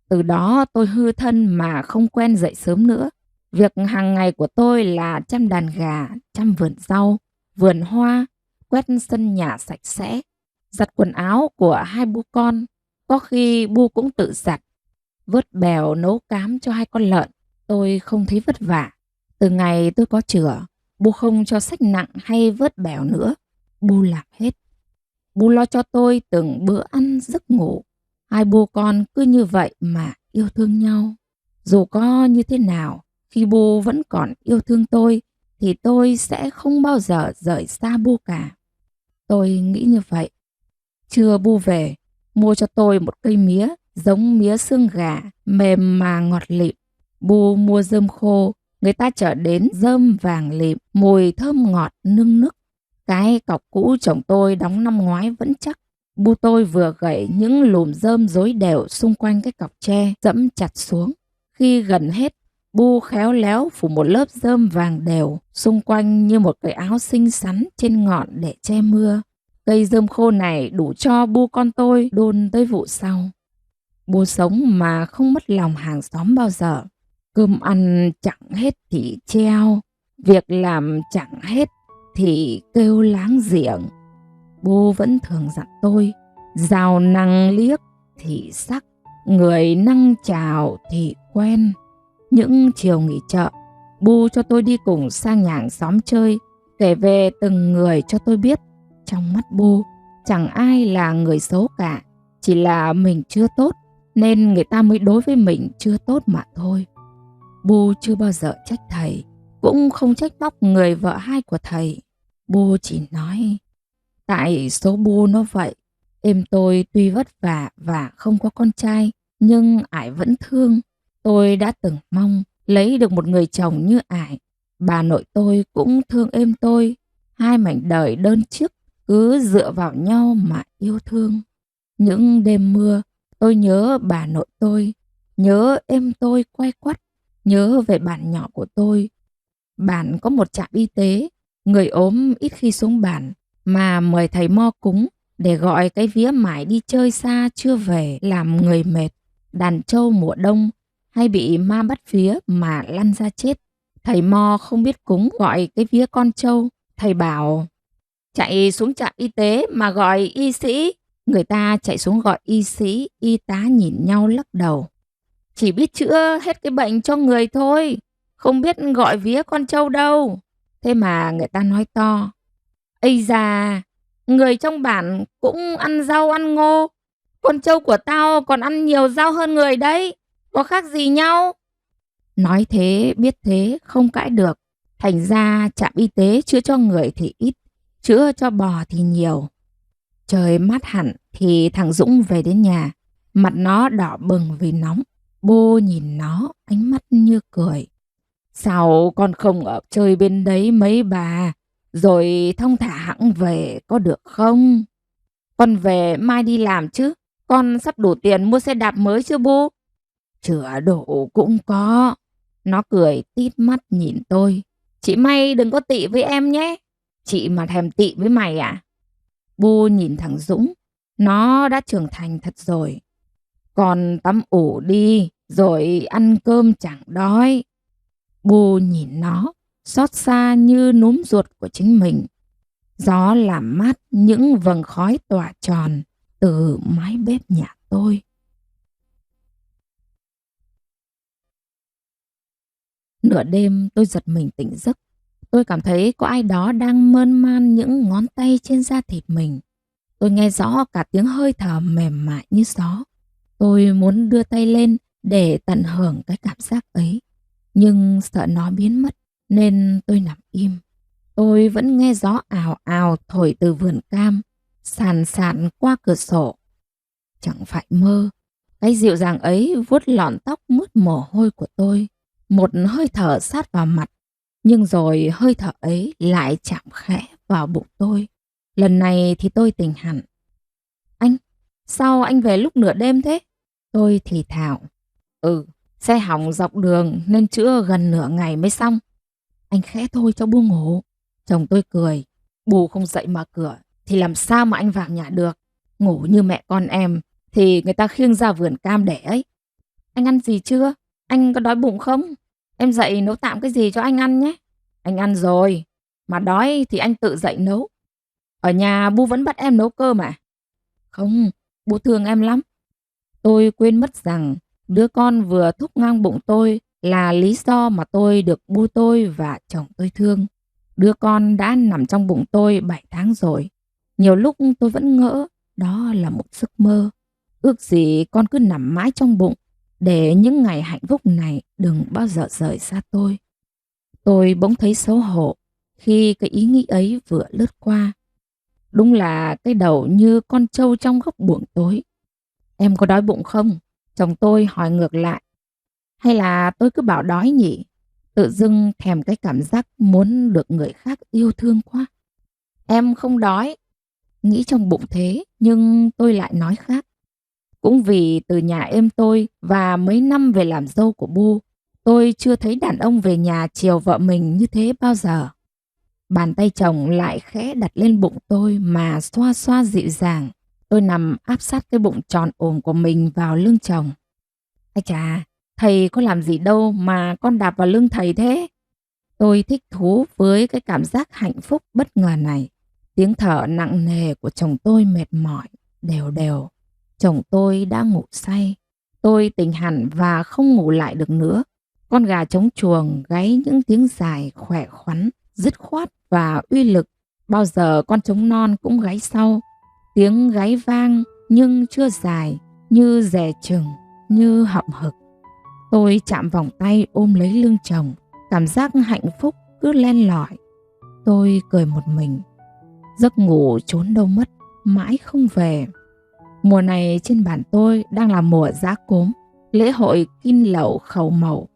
Từ đó tôi hư thân mà không quen dậy sớm nữa. Việc hàng ngày của tôi là chăm đàn gà, chăm vườn rau, vườn hoa, quét sân nhà sạch sẽ, giặt quần áo của 2 Bu con. Có khi Bu cũng tự giặt, vớt bèo nấu cám cho 2 con lợn. Tôi không thấy vất vả. Từ ngày tôi có chửa, Bu không cho xách nặng hay vớt bèo nữa. Bu làm hết. Bu lo cho tôi từng bữa ăn giấc ngủ. 2 Bu con cứ như vậy mà yêu thương nhau. Dù có như thế nào, Khi Bu vẫn còn yêu thương tôi thì tôi sẽ không bao giờ rời xa Bu cả. Tôi nghĩ như vậy. Trưa Bu về, mua cho tôi một cây mía giống mía xương gà, mềm mà ngọt lịm. Bu mua rơm khô, người ta chở đến rơm vàng lịm, mùi thơm ngọt nưng nức. Cái cọc cũ chồng tôi đóng năm ngoái vẫn chắc. Bu tôi vừa gẩy những lùm rơm rối đều xung quanh cái cọc tre, dẫm chặt xuống. Khi gần hết, Bu khéo léo phủ một lớp rơm vàng đều xung quanh như một cái áo xinh xắn trên ngọn để che mưa. Cây rơm khô này đủ cho Bu con tôi đôn tới vụ sau. Bu sống mà không mất lòng hàng xóm bao giờ. Cơm ăn chẳng hết thì treo, việc làm chẳng hết thì kêu láng giềng. Bu vẫn thường dặn tôi, rào năng liếc thì sắc, người năng chào thì quen. Những chiều nghỉ chợ, Bu cho tôi đi cùng sang nhà hàng xóm chơi, kể về từng người cho tôi biết. Trong mắt Bu, chẳng ai là người xấu cả, chỉ là mình chưa tốt, nên người ta mới đối với mình chưa tốt mà thôi. Bu chưa bao giờ trách thầy, cũng không trách móc người vợ hai của thầy. Bu chỉ nói, tại số Bu nó vậy. Em tôi tuy vất vả và không có con trai, nhưng ải vẫn thương. Tôi đã từng mong lấy được một người chồng như ải. Bà nội tôi cũng thương em tôi. Hai mảnh đời đơn chiếc cứ dựa vào nhau mà yêu thương. Những đêm mưa, tôi nhớ bà nội tôi, nhớ em tôi quay quắt, nhớ về bản nhỏ của tôi. Bản có một trạm y tế, người ốm ít khi xuống bản, mà mời thầy mo cúng để gọi cái vía mải đi chơi xa chưa về làm người mệt. Đàn trâu mùa đông hay bị ma bắt vía mà lăn ra chết. Thầy mo không biết cúng gọi cái vía con trâu. Thầy bảo, chạy xuống trạm y tế mà gọi y sĩ. Người ta chạy xuống gọi y sĩ, y tá nhìn nhau lắc đầu. Chỉ biết chữa hết cái bệnh cho người thôi, không biết gọi vía con trâu đâu. Thế mà người ta nói to, ây da, người trong bản cũng ăn rau ăn ngô. Con trâu của tao còn ăn nhiều rau hơn người đấy, có khác gì nhau. Nói thế, biết thế, không cãi được. Thành ra trạm y tế chữa cho người thì ít, chữa cho bò thì nhiều. Trời mát hẳn thì thằng Dũng về đến nhà. Mặt nó đỏ bừng vì nóng. Bô nhìn nó, ánh mắt như cười. Sao con không ở chơi bên đấy mấy bà, rồi thong thả hẵng về có được không? Con về mai đi làm chứ. Con sắp đủ tiền mua xe đạp mới chưa bố? Chữa độ cũng có. Nó cười tít mắt nhìn tôi. Chị May đừng có tị với em nhé. Chị mà thèm tị với mày à? Bu nhìn thằng Dũng. Nó đã trưởng thành thật rồi. Con tắm ủ đi, rồi ăn cơm chẳng đói. Bu nhìn nó, xót xa như núm ruột của chính mình. Gió làm mát những vầng khói tỏa tròn từ mái bếp nhà tôi. Nửa đêm tôi giật mình tỉnh giấc. Tôi cảm thấy có ai đó đang mơn man những ngón tay trên da thịt mình. Tôi nghe rõ cả tiếng hơi thở mềm mại như gió. Tôi muốn đưa tay lên để tận hưởng cái cảm giác ấy. Nhưng sợ nó biến mất nên tôi nằm im. Tôi vẫn nghe gió ào ào thổi từ vườn cam, sàn sàn qua cửa sổ. Chẳng phải mơ, cái dịu dàng ấy vuốt lọn tóc mướt mồ hôi của tôi. Một hơi thở sát vào mặt, nhưng rồi hơi thở ấy lại chạm khẽ vào bụng tôi. Lần này thì tôi tỉnh hẳn. Anh, sao anh về lúc nửa đêm thế? Tôi thì thào. Xe hỏng dọc đường nên chữa gần nửa ngày mới xong. Anh khẽ thôi cho Bu ngủ. Chồng tôi cười. Bu không dậy mở cửa thì làm sao mà anh vào nhà được. Ngủ như mẹ con em thì người ta khiêng ra vườn cam để ấy. Anh ăn gì chưa? Anh có đói bụng không? Em dậy nấu tạm cái gì cho anh ăn nhé. Anh ăn rồi. Mà đói thì anh tự dậy nấu. Ở nhà Bu vẫn bắt em nấu cơm à? Không, Bu thương em lắm. Tôi quên mất rằng đứa con vừa thúc ngang bụng tôi là lý do mà tôi được Bu tôi và chồng tôi thương. Đứa con đã nằm trong bụng tôi 7 tháng rồi. Nhiều lúc tôi vẫn ngỡ đó là một giấc mơ. Ước gì con cứ nằm mãi trong bụng, để những ngày hạnh phúc này đừng bao giờ rời xa tôi. Tôi bỗng thấy xấu hổ khi cái ý nghĩ ấy vừa lướt qua. Đúng là cái đầu như con trâu trong góc buồng tối. Em có đói bụng không? Chồng tôi hỏi ngược lại. Hay là tôi cứ bảo đói nhỉ? Tự dưng thèm cái cảm giác muốn được người khác yêu thương quá. Em không đói. Nghĩ trong bụng thế, nhưng tôi lại nói khác. Cũng vì từ nhà em tôi và mấy năm về làm dâu của Bu, tôi chưa thấy đàn ông về nhà chiều vợ mình như thế bao giờ. Bàn tay chồng lại khẽ đặt lên bụng tôi mà xoa xoa dịu dàng. Tôi nằm áp sát cái bụng tròn ồm của mình vào lưng chồng. Ây chà, thầy có làm gì đâu mà con đạp vào lưng thầy thế? Tôi thích thú với cái cảm giác hạnh phúc bất ngờ này. Tiếng thở nặng nề của chồng tôi mệt mỏi, đều đều. Chồng tôi đã ngủ say. Tôi tỉnh hẳn và không ngủ lại được nữa. Con gà trống chuồng gáy những tiếng dài khỏe khoắn, dứt khoát và uy lực. Bao giờ con trống non cũng gáy sau. Tiếng gáy vang nhưng chưa dài, như dè chừng, như hậm hực. Tôi chạm vòng tay ôm lấy lưng chồng. Cảm giác hạnh phúc cứ len lỏi. Tôi cười một mình. Giấc ngủ trốn đâu mất, mãi không về. Mùa này trên bản tôi đang là mùa giã cốm, lễ hội kin lẩu khẩu mẩu.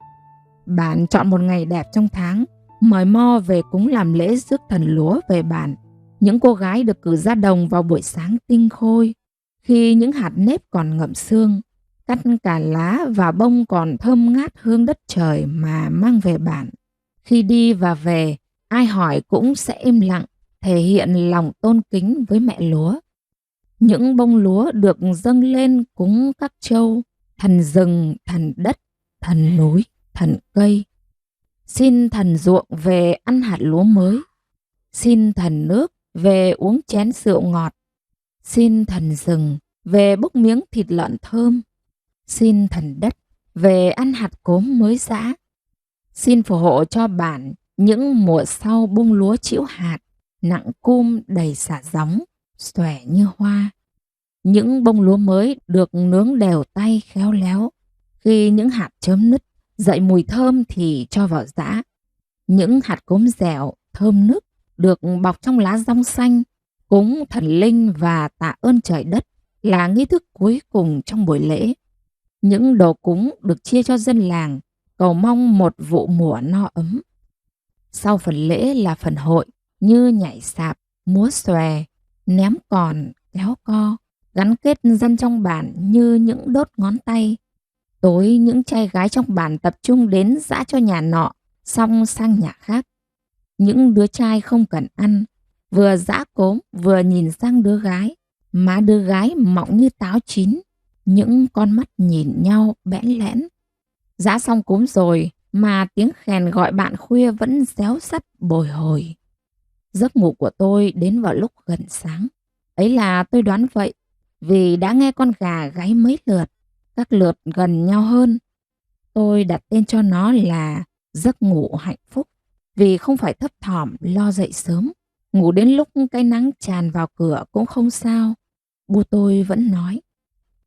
Bản chọn một ngày đẹp trong tháng, mời mo về cúng làm lễ rước thần lúa về bản. Những cô gái được cử ra đồng vào buổi sáng tinh khôi, khi những hạt nếp còn ngậm xương, cắt cả lá và bông còn thơm ngát hương đất trời mà mang về bản. Khi đi và về, ai hỏi cũng sẽ im lặng, thể hiện lòng tôn kính với mẹ lúa. Những bông lúa được dâng lên cúng các trâu, thần rừng, thần đất, thần núi, thần cây. Xin thần ruộng về ăn hạt lúa mới. Xin thần nước về uống chén rượu ngọt. Xin thần rừng về bốc miếng thịt lợn thơm. Xin thần đất về ăn hạt cốm mới giã. Xin phù hộ cho bản những mùa sau bông lúa chĩu hạt, nặng cum đầy xả gióng, xòe như hoa. Những bông lúa mới được nướng đều tay khéo léo. Khi những hạt chớm nứt, dậy mùi thơm thì cho vào giã. Những hạt cốm dẻo, thơm nức được bọc trong lá rong xanh, cúng thần linh và tạ ơn trời đất là nghi thức cuối cùng trong buổi lễ. Những đồ cúng được chia cho dân làng, cầu mong một vụ mùa no ấm. Sau phần lễ là phần hội như nhảy sạp, múa xòe, ném còn, kéo co, gắn kết dân trong bản như những đốt ngón tay. Tối những trai gái trong bản tập trung đến giã cho nhà nọ, xong sang nhà khác. Những đứa trai không cần ăn, vừa giã cốm vừa nhìn sang đứa gái. Má đứa gái mọng như táo chín, những con mắt nhìn nhau bẽn lẽn. Giã xong cốm rồi mà tiếng khèn gọi bạn khuya vẫn réo sắt bồi hồi. Giấc ngủ của tôi đến vào lúc gần sáng. Ấy là tôi đoán vậy, vì đã nghe con gà gáy mấy lượt, các lượt gần nhau hơn. Tôi đặt tên cho nó là giấc ngủ hạnh phúc, vì không phải thấp thỏm lo dậy sớm. Ngủ đến lúc cái nắng tràn vào cửa cũng không sao. Bu tôi vẫn nói,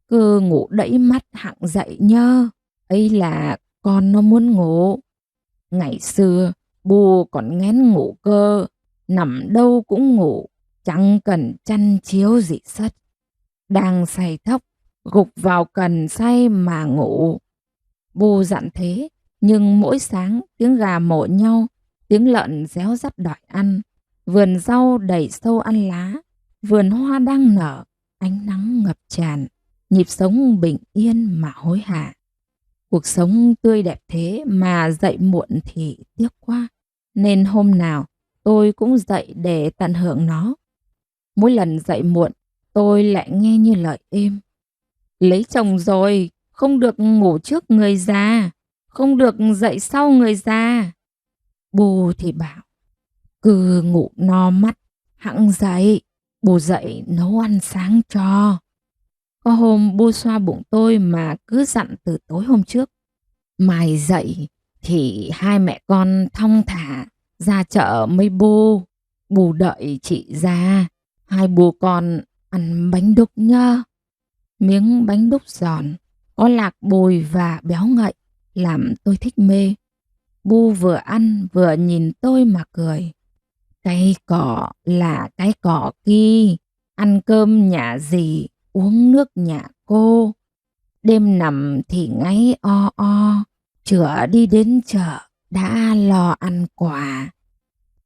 cứ ngủ đẫy mắt hạng dậy nhơ. Ấy là con nó muốn ngủ. Ngày xưa Bu còn ngén ngủ cơ, nằm đâu cũng ngủ, chẳng cần chăn chiếu gì sất. Đang say thóc, gục vào cần say mà ngủ. Bu dặn thế, nhưng mỗi sáng tiếng gà mổ nhau, tiếng lợn réo rắt đòi ăn. Vườn rau đầy sâu ăn lá, vườn hoa đang nở, ánh nắng ngập tràn, nhịp sống bình yên mà hối hả. Cuộc sống tươi đẹp thế mà dậy muộn thì tiếc quá. Nên hôm nào tôi cũng dậy để tận hưởng nó. Mỗi lần dậy muộn, tôi lại nghe như lời êm. Lấy chồng rồi, không được ngủ trước người già, không được dậy sau người già. Bu thì bảo, cứ ngủ no mắt, hẵng dậy, Bu dậy nấu ăn sáng cho. Có hôm Bu xoa bụng tôi mà cứ dặn từ tối hôm trước. Mai dậy thì hai mẹ con thong thả ra chợ mấy Bu. Bu đợi chị ra, hai bố con ăn bánh đúc nhá. Miếng bánh đúc giòn, có lạc bùi và béo ngậy, làm tôi thích mê. Bu vừa ăn vừa nhìn tôi mà cười. Cái cỏ là cái cỏ kia, ăn cơm nhà dì, uống nước nhà cô. Đêm nằm thì ngáy o o, chửa đi đến chợ đã lo ăn quà.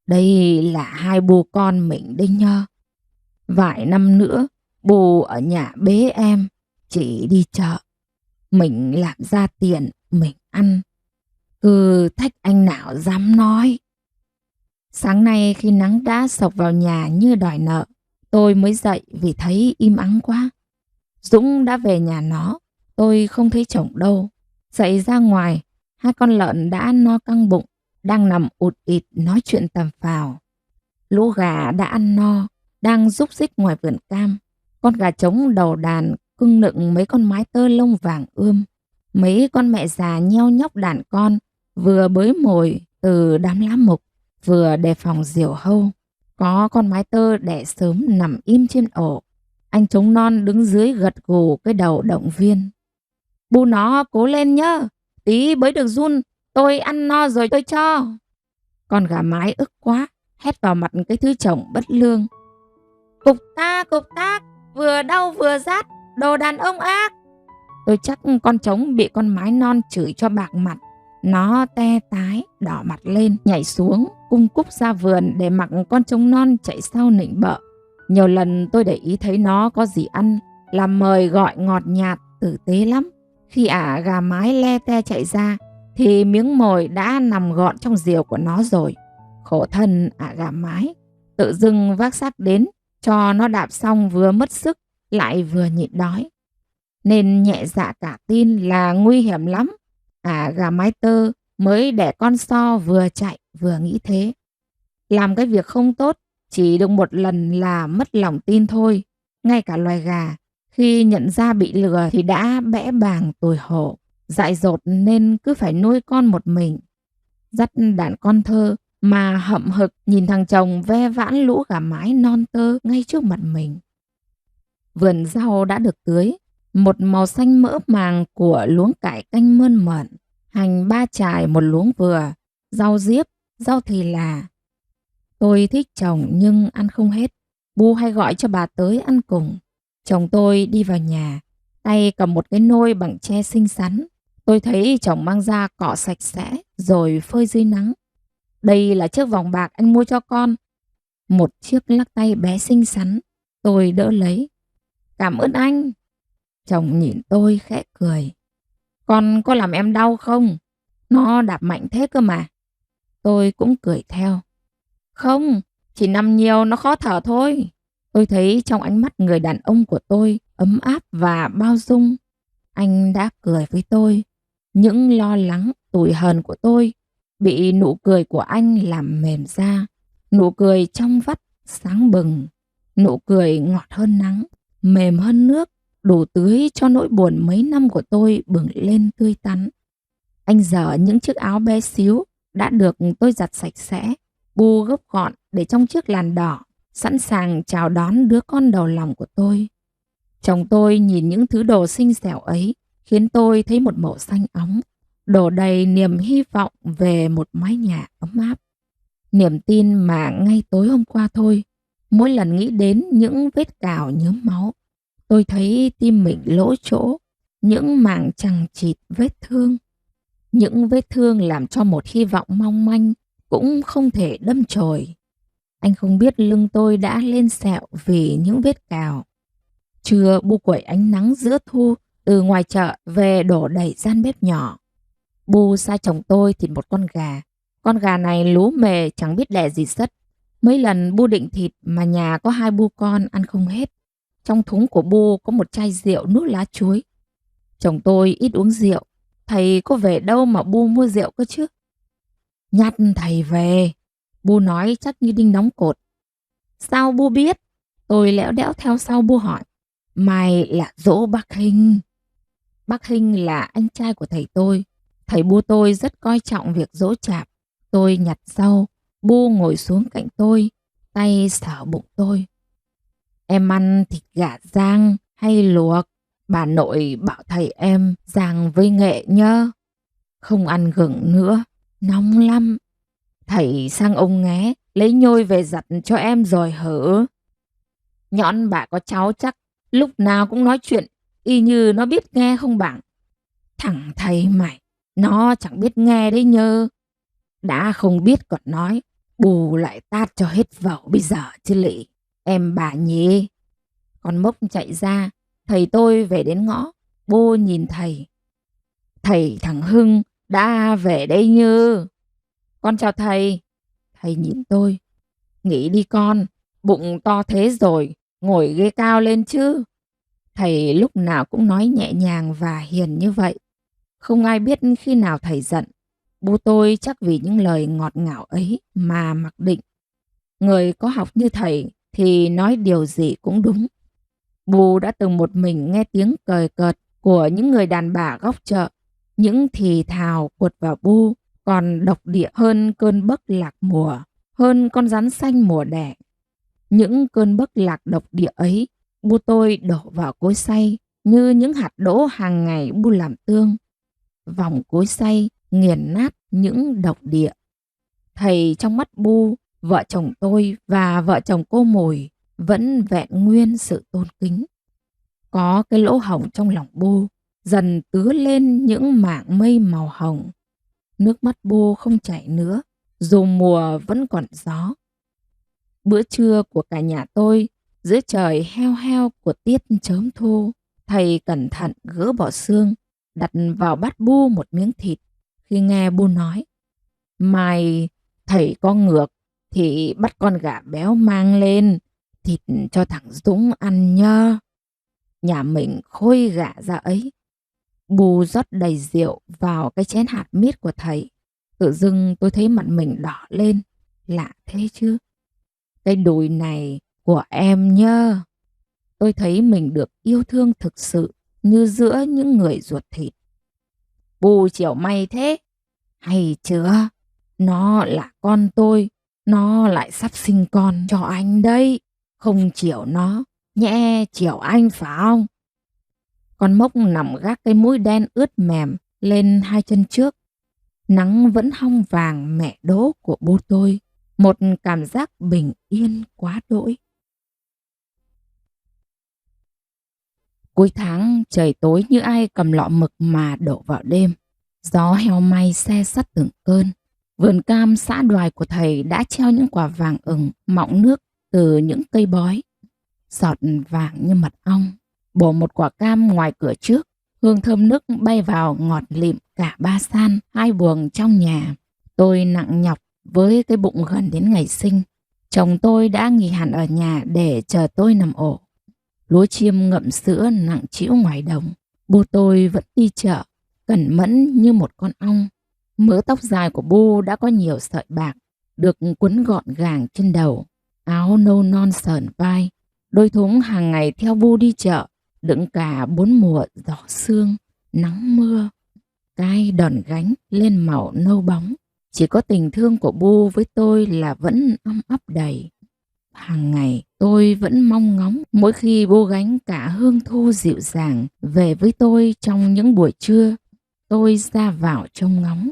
Đây là hai bố con mình đấy nhá. Vài năm nữa, bố ở nhà bế em, chỉ đi chợ. Mình làm ra tiền, mình ăn. Cứ thách anh nào dám nói. Sáng nay khi nắng đã sộc vào nhà như đòi nợ, tôi mới dậy vì thấy im ắng quá. Dũng đã về nhà nó, tôi không thấy chồng đâu. Dậy ra ngoài, hai con lợn đã no căng bụng, đang nằm ụt ịt nói chuyện tầm phào. Lũ gà đã ăn no, đang rúc rích ngoài vườn cam. Con gà trống đầu đàn cưng nựng mấy con mái tơ lông vàng ươm. Mấy con mẹ già nheo nhóc đàn con, vừa bới mồi từ đám lá mục, vừa đề phòng diều hâu. Có con mái tơ đẻ sớm nằm im trên ổ. Anh trống non đứng dưới gật gù cái đầu động viên. Bu nó cố lên nhá, tí bới được giun, tôi ăn no rồi tôi cho. Con gà mái ức quá, hét vào mặt cái thứ chồng bất lương. Cục tác, vừa đau vừa rát, đồ đàn ông ác. Tôi chắc con trống bị con mái non chửi cho bạc mặt. Nó te tái, đỏ mặt lên, nhảy xuống, cung cúc ra vườn để mặc con trống non chạy sau nịnh bợ. Nhiều lần tôi để ý thấy nó có gì ăn, làm mời gọi ngọt nhạt, tử tế lắm. Khi gà mái le te chạy ra, thì miếng mồi đã nằm gọn trong diều của nó rồi. Khổ thân gà mái, tự dưng vác xác đến, cho nó đạp xong vừa mất sức, lại vừa nhịn đói. Nên nhẹ dạ cả tin là nguy hiểm lắm. Gà mái tơ mới đẻ con so vừa chạy vừa nghĩ thế. Làm cái việc không tốt chỉ được một lần là mất lòng tin thôi. Ngay cả loài gà khi nhận ra bị lừa thì đã bẽ bàng tủi hổ, dại dột nên cứ phải nuôi con một mình. Dắt đàn con thơ mà hậm hực nhìn thằng chồng ve vãn lũ gà mái non tơ ngay trước mặt mình. Vườn rau đã được tưới, một màu xanh mỡ màng của luống cải canh mơn mởn, hành ba chài một luống vừa, rau diếp, rau thì là. Tôi thích chồng nhưng ăn không hết. Bu hay gọi cho bà tới ăn cùng. Chồng tôi đi vào nhà, tay cầm một cái nôi bằng tre xinh xắn. Tôi thấy chồng mang ra cọ sạch sẽ rồi phơi dưới nắng. Đây là chiếc vòng bạc anh mua cho con. Một chiếc lắc tay bé xinh xắn. Tôi đỡ lấy. Cảm ơn anh. Chồng nhìn tôi khẽ cười. Con có làm em đau không? Nó đạp mạnh thế cơ mà. Tôi cũng cười theo. Không, chỉ nằm nhiều nó khó thở thôi. Tôi thấy trong ánh mắt người đàn ông của tôi ấm áp và bao dung. Anh đã cười với tôi. Những lo lắng, tủi hờn của tôi bị nụ cười của anh làm mềm ra. Nụ cười trong vắt, sáng bừng. Nụ cười ngọt hơn nắng, mềm hơn nước, đủ tưới cho nỗi buồn mấy năm của tôi bừng lên tươi tắn. Anh dở những chiếc áo bé xíu đã được tôi giặt sạch sẽ, bu gấp gọn để trong chiếc làn đỏ, sẵn sàng chào đón đứa con đầu lòng của tôi. Chồng tôi nhìn những thứ đồ xinh xẻo ấy, khiến tôi thấy một màu xanh óng, đổ đầy niềm hy vọng về một mái nhà ấm áp. Niềm tin mà ngay tối hôm qua thôi, mỗi lần nghĩ đến những vết cào nhuốm máu, tôi thấy tim mình lỗ chỗ, những mảng chằng chịt vết thương. Những vết thương làm cho một hy vọng mong manh cũng không thể đâm chồi. Anh không biết lưng tôi đã lên sẹo vì những vết cào. Trưa Bu quẩy ánh nắng giữa thu từ ngoài chợ về đổ đầy gian bếp nhỏ. Bu sai chồng tôi thịt một con gà. Con gà này lú mề chẳng biết đẻ gì sất. Mấy lần Bu định thịt mà nhà có hai Bu con ăn không hết. Trong thúng của Bu có một chai rượu nuốt lá chuối. Chồng tôi ít uống rượu. Thầy có về đâu mà Bu mua rượu cơ chứ? Nhát thầy về. Bu nói chắc như đinh đóng cột. Sao Bu biết? Tôi lẽo đẽo theo sau Bu hỏi. Mày là dỗ bác Hinh. Bác Hinh là anh trai của thầy tôi. Thầy Bu tôi rất coi trọng việc dỗ chạp. Tôi nhặt rau. Bu ngồi xuống cạnh tôi, tay sờ bụng tôi. Em ăn thịt gà rang hay luộc? Bà nội bảo thầy em rang với nghệ nhá. Không ăn gừng nữa, nóng lắm. Thầy sang ông Nghé lấy nhôi về giặt cho em rồi hử? Nhõn bà có cháu chắc lúc nào cũng nói chuyện y như nó biết nghe không bạn? Thằng thầy mày, nó chẳng biết nghe đấy nhơ. Đã không biết còn nói, bù lại tát cho hết vẩu bây giờ chứ lị. Em bà nhỉ? Con Mốc chạy ra, thầy tôi về đến ngõ. Bô nhìn thầy. Thầy thằng Hưng đã về đây như. Con chào thầy. Thầy nhìn tôi. Nghỉ đi con, bụng to thế rồi, ngồi ghế cao lên chứ. Thầy lúc nào cũng nói nhẹ nhàng và hiền như vậy. Không ai biết khi nào thầy giận. Bố tôi chắc vì những lời ngọt ngào ấy mà mặc định. Người có học như thầy thì nói điều gì cũng đúng. Bố đã từng một mình nghe tiếng cười cợt của những người đàn bà góc chợ. Những thì thào quật vào bu còn độc địa hơn cơn bấc lạc mùa, hơn con rắn xanh mùa đẻ. Những cơn bấc lạc độc địa ấy, bu tôi đổ vào cối xay như những hạt đỗ hàng ngày bu làm tương. Vòng cối xay nghiền nát những độc địa. Thầy trong mắt bu, vợ chồng tôi và vợ chồng cô Mùi vẫn vẹn nguyên sự tôn kính. Có cái lỗ hổng trong lòng bu dần tứa lên những mảng mây màu hồng. Nước mắt bu không chảy nữa, dù mùa vẫn còn gió. Bữa trưa của cả nhà tôi dưới trời heo heo của tiết chớm thu, thầy cẩn thận gỡ bỏ xương, đặt vào bát bu một miếng thịt. Khi nghe bu nói, mai thầy có ngược thì bắt con gà béo mang lên, thịt cho thằng Dũng ăn nhá. Nhà mình khôi gà ra ấy. Bu rót đầy rượu vào cái chén hạt miết của thầy. Tự dưng tôi thấy mặt mình đỏ lên. Lạ thế chứ. Cái đùi này của em nhá. Tôi thấy mình được yêu thương thực sự như giữa những người ruột thịt. Bu chiều may thế. Hay chưa? Nó là con tôi. Nó lại sắp sinh con cho anh đấy. Không chiều nó, nhẹ chiều anh phải không? Con Mốc nằm gác cái mũi đen ướt mềm lên hai chân trước. Nắng vẫn hong vàng mẹ đố của bố tôi. Một cảm giác bình yên quá đỗi. Cuối tháng trời tối như ai cầm lọ mực mà đổ vào đêm. Gió heo may se sắt từng cơn. Vườn cam xã Đoài của thầy đã treo những quả vàng ửng mọng nước từ những cây bói. Giọt vàng như mật ong. Bổ một quả cam ngoài cửa trước. Hương thơm nức bay vào ngọt lịm cả ba san, hai buồng trong nhà. Tôi nặng nhọc với cái bụng gần đến ngày sinh. Chồng tôi đã nghỉ hẳn ở nhà để chờ tôi nằm ổ. Lúa chiêm ngậm sữa nặng trĩu ngoài đồng. Bu tôi vẫn đi chợ, cẩn mẫn như một con ong. Mớ tóc dài của Bu đã có nhiều sợi bạc, được quấn gọn gàng trên đầu. Áo nâu non sờn vai. Đôi thúng hàng ngày theo Bu đi chợ, đựng cả 4 mùa gió sương, nắng mưa. Cái đòn gánh lên màu nâu bóng. Chỉ có tình thương của Bu với tôi là vẫn âm ấp đầy. Hàng ngày tôi vẫn mong ngóng mỗi khi Bu gánh cả hương thu dịu dàng về với tôi trong những buổi trưa. Tôi ra vào trông ngóng.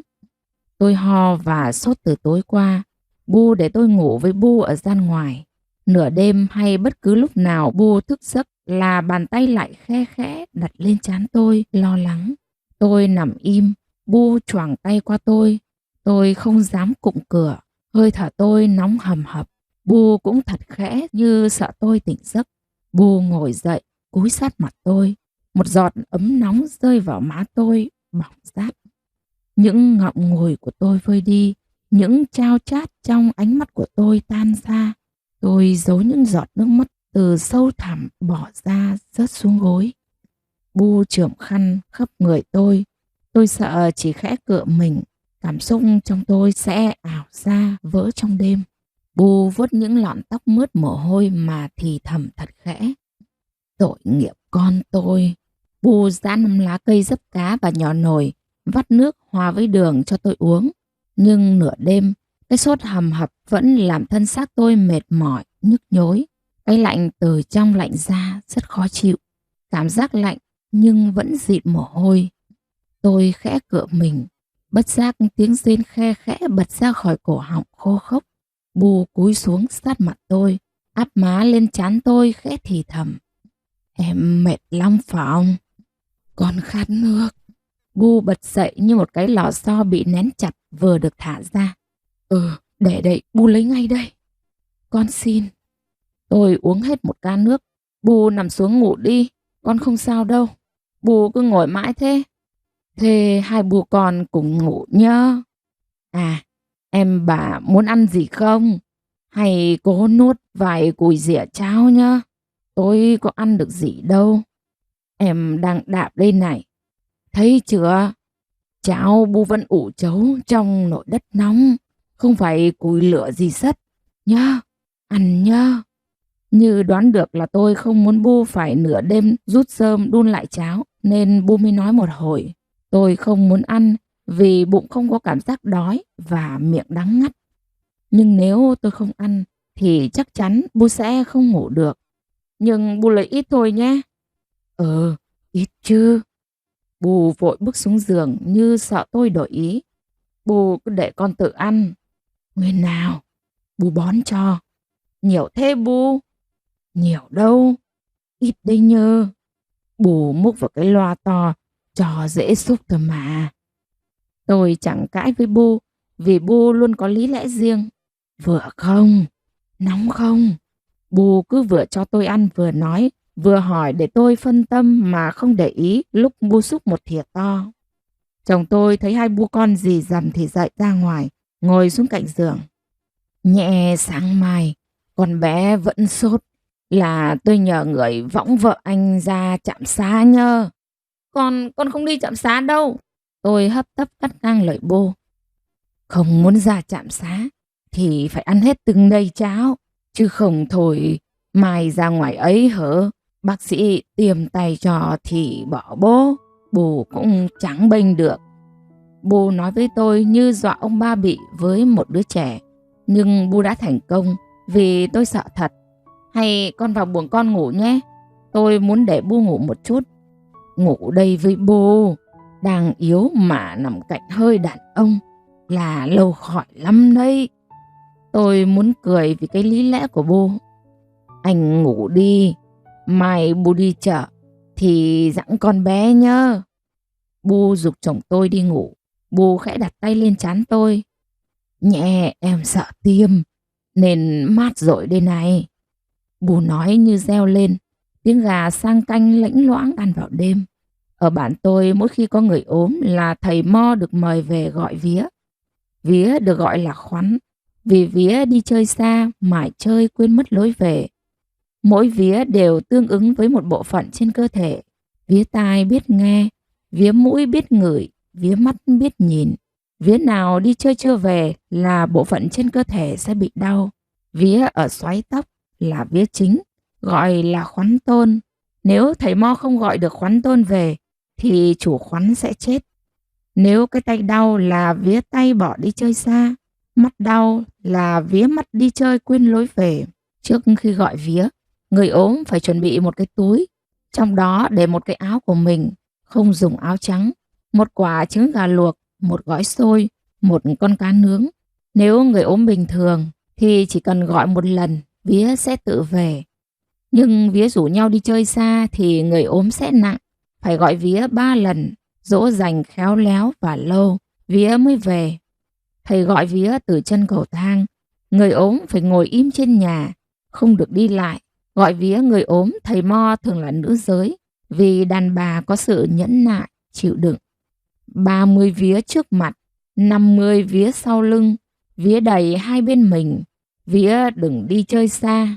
Tôi ho và sốt từ tối qua. Bu để tôi ngủ với Bu ở gian ngoài. Nửa đêm hay bất cứ lúc nào Bu thức giấc là bàn tay lại khe khẽ đặt lên trán tôi, lo lắng. Tôi nằm im, Bu choàng tay qua tôi. Tôi không dám cụng cửa, hơi thở tôi nóng hầm hập. Bu cũng thật khẽ như sợ tôi tỉnh giấc. Bu ngồi dậy, cúi sát mặt tôi. Một giọt ấm nóng rơi vào má tôi, bỏng rát. Những ngậm ngùi của tôi vơi đi, những chao chát trong ánh mắt của tôi tan ra. Tôi giấu những giọt nước mắt từ sâu thẳm bỏ ra rớt xuống gối. Bu chườm khăn khắp người tôi. Tôi sợ chỉ khẽ cựa mình, cảm xúc trong tôi sẽ ảo ra vỡ trong đêm. Bu vuốt những lọn tóc mướt mồ hôi mà thì thầm thật khẽ. Tội nghiệp con tôi. Bu giã 5 lá cây dấp cá và nhỏ nồi, vắt nước hòa với đường cho tôi uống. Nhưng nửa đêm, cái sốt hầm hập vẫn làm thân xác tôi mệt mỏi, nhức nhối. Cái lạnh từ trong lạnh ra rất khó chịu. Cảm giác lạnh nhưng vẫn dịn mồ hôi. Tôi khẽ cựa mình, bất giác tiếng rên khe khẽ bật ra khỏi cổ họng khô khốc. Bu cúi xuống sát mặt tôi, áp má lên trán tôi khẽ thì thầm. Em mệt lắm phải không? Con khát nước. Bu bật dậy như một cái lò xo bị nén chặt vừa được thả ra. Để đây, Bu lấy ngay đây. Con xin. Tôi uống hết một ca nước. Bu nằm xuống ngủ đi, con không sao đâu. Bu cứ ngồi mãi thế. Thế hai Bu con cùng ngủ nhá. À, em bà muốn ăn gì không? Hay cố nuốt vài cùi dĩa cháo nhá. Tôi có ăn được gì đâu. Em đang đạp đây này. Thấy chưa? Cháo Bu vẫn ủ chấu trong nồi đất nóng. Không phải củi lửa gì sất. Nhá, ăn nhá. Như đoán được là tôi không muốn Bu phải nửa đêm rút rơm đun lại cháo, nên Bu mới nói một hồi. Tôi không muốn ăn vì bụng không có cảm giác đói và miệng đắng ngắt. Nhưng nếu tôi không ăn thì chắc chắn Bu sẽ không ngủ được. Nhưng Bu lấy ít thôi nhé. Ít chứ. Bu vội bước xuống giường như sợ tôi đổi ý. Bu cứ để con tự ăn. Nguyên nào, Bu bón cho. Nhiều thế Bu? Nhiều đâu, ít đây nhơ. Bu múc vào cái loa to cho dễ xúc thôi mà. Tôi chẳng cãi với Bu vì Bu luôn có lý lẽ riêng. Vừa không? Nóng không? Bu cứ vừa cho tôi ăn vừa nói, vừa hỏi để tôi phân tâm mà không để ý lúc Bu xúc một thìa to. Chồng tôi thấy hai Bu con rì rầm thì dậy ra ngoài, ngồi xuống cạnh giường. Nhẹ sáng mai, con bé vẫn sốt, là tôi nhờ người võng vợ anh ra trạm xá nhơ. Con không đi trạm xá đâu. Tôi hấp tấp cắt ngang lời Bu. Không muốn ra trạm xá thì phải ăn hết từng đầy cháo, chứ không thôi mai ra ngoài ấy hở, bác sĩ tiêm tay cho thì bỏ bố, Bu cũng chẳng bênh được. Bu nói với tôi như dọa ông ba bị với một đứa trẻ, nhưng Bu đã thành công vì tôi sợ thật. Hay con vào buồng con ngủ nhé, tôi muốn để Bu ngủ một chút. Ngủ đây với Bu, đang yếu mà nằm cạnh hơi đàn ông là lâu khỏi lắm đấy. Tôi muốn cười vì cái lý lẽ của Bu. Anh ngủ đi, mai Bu đi chợ thì dặn con bé nhớ. Bu giục chồng tôi đi ngủ. Bu khẽ đặt tay lên trán tôi. Nhẹ, em sợ tiêm nên mát rội đây này. Bu nói như reo lên. Tiếng gà sang canh lãnh loãng ăn vào đêm. Ở bản tôi mỗi khi có người ốm là thầy mo được mời về gọi vía. Vía được gọi là khoắn vì vía đi chơi xa, mải chơi quên mất lối về. Mỗi vía đều tương ứng với một bộ phận trên cơ thể. Vía tai biết nghe, vía mũi biết ngửi, vía mắt biết nhìn. Vía nào đi chơi chưa về là bộ phận trên cơ thể sẽ bị đau. Vía ở xoáy tóc là vía chính, gọi là khoắn tôn. Nếu thầy mo không gọi được khoắn tôn về thì chủ khoắn sẽ chết. Nếu cái tay đau là vía tay bỏ đi chơi xa. Mắt đau là vía mắt đi chơi quên lối về. Trước khi gọi vía, người ốm phải chuẩn bị một cái túi, trong đó để một cái áo của mình, không dùng áo trắng, một quả trứng gà luộc, một gói xôi, một con cá nướng. Nếu người ốm bình thường thì chỉ cần gọi một lần, vía sẽ tự về. Nhưng vía rủ nhau đi chơi xa thì người ốm sẽ nặng, phải gọi vía 3 lần, dỗ dành khéo léo và lâu, vía mới về. Thầy gọi vía từ chân cầu thang, người ốm phải ngồi im trên nhà, không được đi lại. Gọi vía người ốm, thầy mo thường là nữ giới, vì đàn bà có sự nhẫn nại, chịu đựng. 30 vía trước mặt, 50 vía sau lưng, vía đầy hai bên mình, vía đừng đi chơi xa.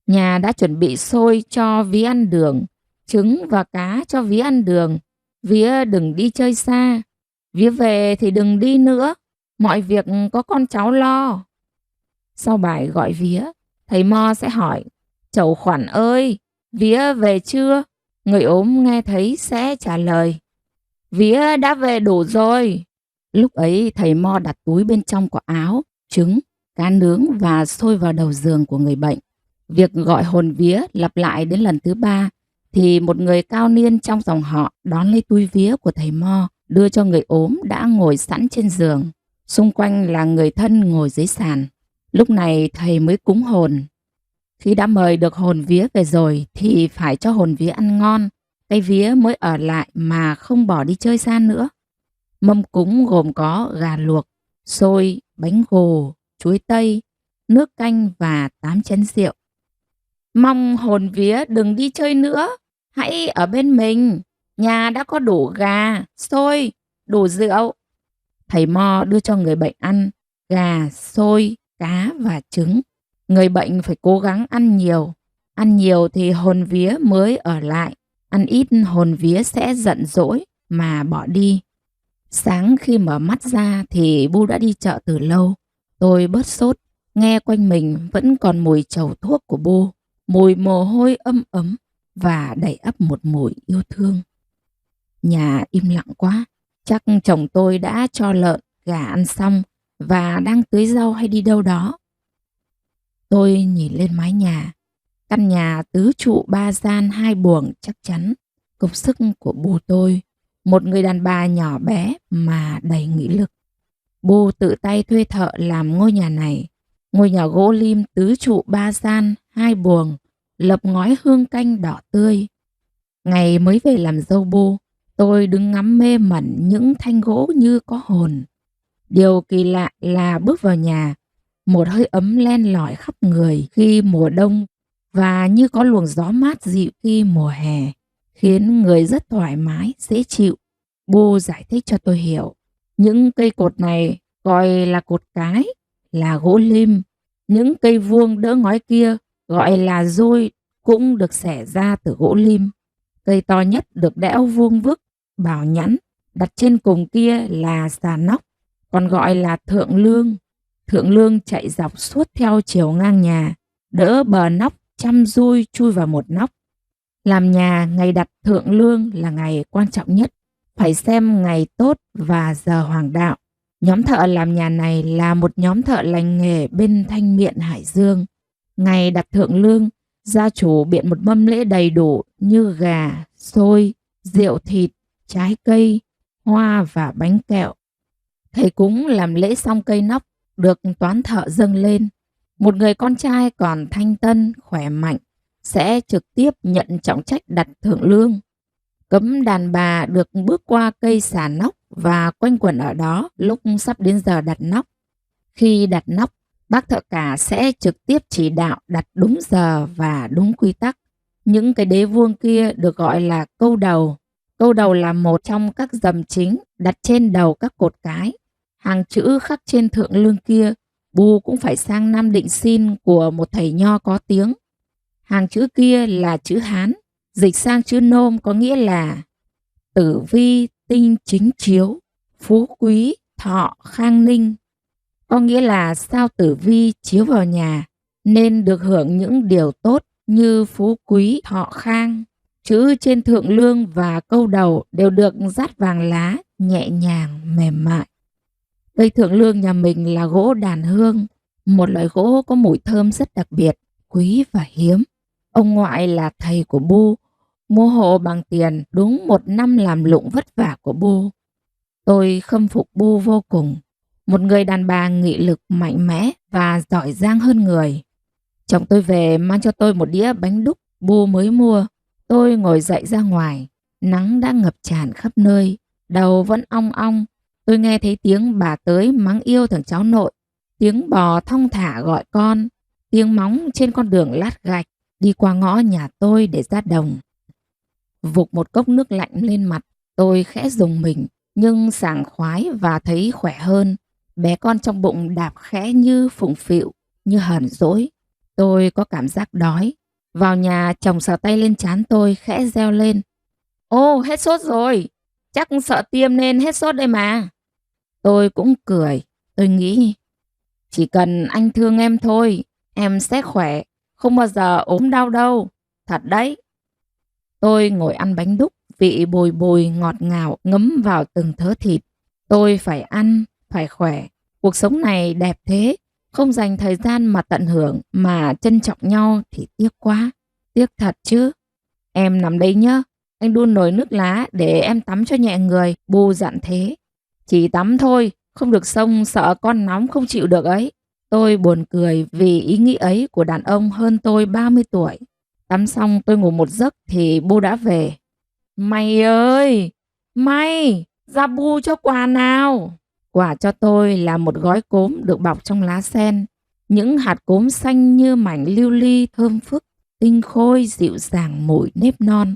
Nhà đã chuẩn bị xôi cho vía ăn đường, trứng và cá cho vía ăn đường, vía đừng đi chơi xa. Vía về thì đừng đi nữa, mọi việc có con cháu lo. Sau bài gọi vía, thầy mo sẽ hỏi, Chầu Khoản ơi, vía về chưa? Người ốm nghe thấy sẽ trả lời, vía đã về đủ rồi. Lúc ấy thầy mo đặt túi bên trong có áo, trứng, cá nướng và xôi vào đầu giường của người bệnh. Việc gọi hồn vía lặp lại đến lần thứ 3 thì một người cao niên trong dòng họ đón lấy túi vía của thầy Mo, đưa cho người ốm đã ngồi sẵn trên giường. Xung quanh là người thân ngồi dưới sàn. Lúc này thầy mới cúng hồn. Khi đã mời được hồn vía về rồi thì phải cho hồn vía ăn ngon, cái vía mới ở lại mà không bỏ đi chơi xa nữa. Mâm cúng gồm có gà luộc, xôi, bánh gồ, chuối tây, nước canh và 8 chén rượu. Mong hồn vía đừng đi chơi nữa, hãy ở bên mình. Nhà đã có đủ gà, xôi, đủ rượu. Thầy Mo đưa cho người bệnh ăn gà, xôi, cá và trứng. Người bệnh phải cố gắng ăn nhiều. Ăn nhiều thì hồn vía mới ở lại. Ăn ít hồn vía sẽ giận dỗi mà bỏ đi. Sáng khi mở mắt ra thì Bu đã đi chợ từ lâu. Tôi bớt sốt, nghe quanh mình vẫn còn mùi trầu thuốc của Bu. Mùi mồ hôi ấm ấm và đầy ắp một mùi yêu thương. Nhà im lặng quá. Chắc chồng tôi đã cho lợn, gà ăn xong và đang tưới rau hay đi đâu đó. Tôi nhìn lên mái nhà. Căn nhà tứ trụ 3 gian 2 buồng chắc chắn. Công sức của Bu tôi. Một người đàn bà nhỏ bé mà đầy nghị lực. Bu tự tay thuê thợ làm ngôi nhà này. Ngôi nhà gỗ lim tứ trụ 3 gian 2 buồng, lợp ngói hương canh đỏ tươi. Ngày mới về làm dâu Bu, tôi đứng ngắm mê mẩn những thanh gỗ như có hồn. Điều kỳ lạ là bước vào nhà, một hơi ấm len lỏi khắp người khi mùa đông và như có luồng gió mát dịu khi mùa hè, khiến người rất thoải mái, dễ chịu. Bu giải thích cho tôi hiểu. Những cây cột này gọi là cột cái, là gỗ lim. Những cây vuông đỡ ngói kia gọi là dôi, cũng được xẻ ra từ gỗ lim. Cây to nhất được đẽo vuông vức, bảo nhẵn, đặt trên cùng kia là xà nóc, còn gọi là thượng lương. Thượng lương chạy dọc suốt theo chiều ngang nhà, đỡ bờ nóc chăm dui chui vào một nóc. Làm nhà, ngày đặt thượng lương là ngày quan trọng nhất, phải xem ngày tốt và giờ hoàng đạo. Nhóm thợ làm nhà này là một nhóm thợ lành nghề bên Thanh Miện, Hải Dương. Ngày đặt thượng lương, gia chủ biện một mâm lễ đầy đủ như gà, xôi, rượu thịt, trái cây, hoa và bánh kẹo. Thầy cúng làm lễ xong cây nóc, được toán thợ dâng lên. Một người con trai còn thanh tân, khỏe mạnh sẽ trực tiếp nhận trọng trách đặt thượng lương. Cấm đàn bà được bước qua cây xà nóc và quanh quẩn ở đó lúc sắp đến giờ đặt nóc. Khi đặt nóc, bác thợ cả sẽ trực tiếp chỉ đạo đặt đúng giờ và đúng quy tắc. Những cái đế vuông kia được gọi là câu đầu. Câu đầu là một trong các dầm chính đặt trên đầu các cột cái. Hàng chữ khắc trên thượng lương kia, Bu cũng phải sang Nam Định xin của một thầy nho có tiếng. Hàng chữ kia là chữ Hán, dịch sang chữ Nôm có nghĩa là tử vi tinh chính chiếu, phú quý thọ khang ninh. Có nghĩa là sao tử vi chiếu vào nhà nên được hưởng những điều tốt như phú quý thọ khang. Chữ trên thượng lương và câu đầu đều được dát vàng lá, nhẹ nhàng, mềm mại. Cây thượng lương nhà mình là gỗ đàn hương, một loại gỗ có mùi thơm rất đặc biệt, quý và hiếm. Ông ngoại là thầy của Bu, mua hộ bằng tiền đúng 1 năm làm lụng vất vả của Bu. Tôi khâm phục Bu vô cùng, một người đàn bà nghị lực mạnh mẽ và giỏi giang hơn người. Chồng tôi về mang cho tôi một đĩa bánh đúc Bu mới mua. Tôi ngồi dậy ra ngoài, nắng đã ngập tràn khắp nơi, đầu vẫn ong ong. Tôi nghe thấy tiếng bà tới mắng yêu thằng cháu nội, tiếng bò thong thả gọi con, tiếng móng trên con đường lát gạch đi qua ngõ nhà tôi để ra đồng. Vục một cốc nước lạnh lên mặt, tôi khẽ rùng mình nhưng sảng khoái và thấy khỏe hơn. Bé con trong bụng đạp khẽ như phụng phịu, như hờn dỗi. Tôi có cảm giác đói. Vào nhà, chồng sờ tay lên trán tôi khẽ reo lên: "Ô, hết sốt rồi, chắc sợ tiêm nên hết sốt đây mà." Tôi cũng cười, tôi nghĩ chỉ cần anh thương em thôi, em sẽ khỏe, không bao giờ ốm đau đâu, thật đấy. Tôi ngồi ăn bánh đúc, vị bồi bồi ngọt ngào ngấm vào từng thớ thịt. Tôi phải ăn, phải khỏe, cuộc sống này đẹp thế, không dành thời gian mà tận hưởng, mà trân trọng nhau thì tiếc quá, tiếc thật chứ. Em nằm đây nhá. Anh đun nồi nước lá để em tắm cho nhẹ người. Bu dặn thế. Chỉ tắm thôi, không được xông, sợ con nóng không chịu được ấy. Tôi buồn cười vì ý nghĩ ấy của đàn ông hơn tôi 30 tuổi. Tắm xong tôi ngủ một giấc thì Bu đã về. Mày ơi, mày, ra Bu cho quà nào. Quà cho tôi là một gói cốm được bọc trong lá sen. Những hạt cốm xanh như mảnh lưu ly thơm phức, tinh khôi dịu dàng mùi nếp non.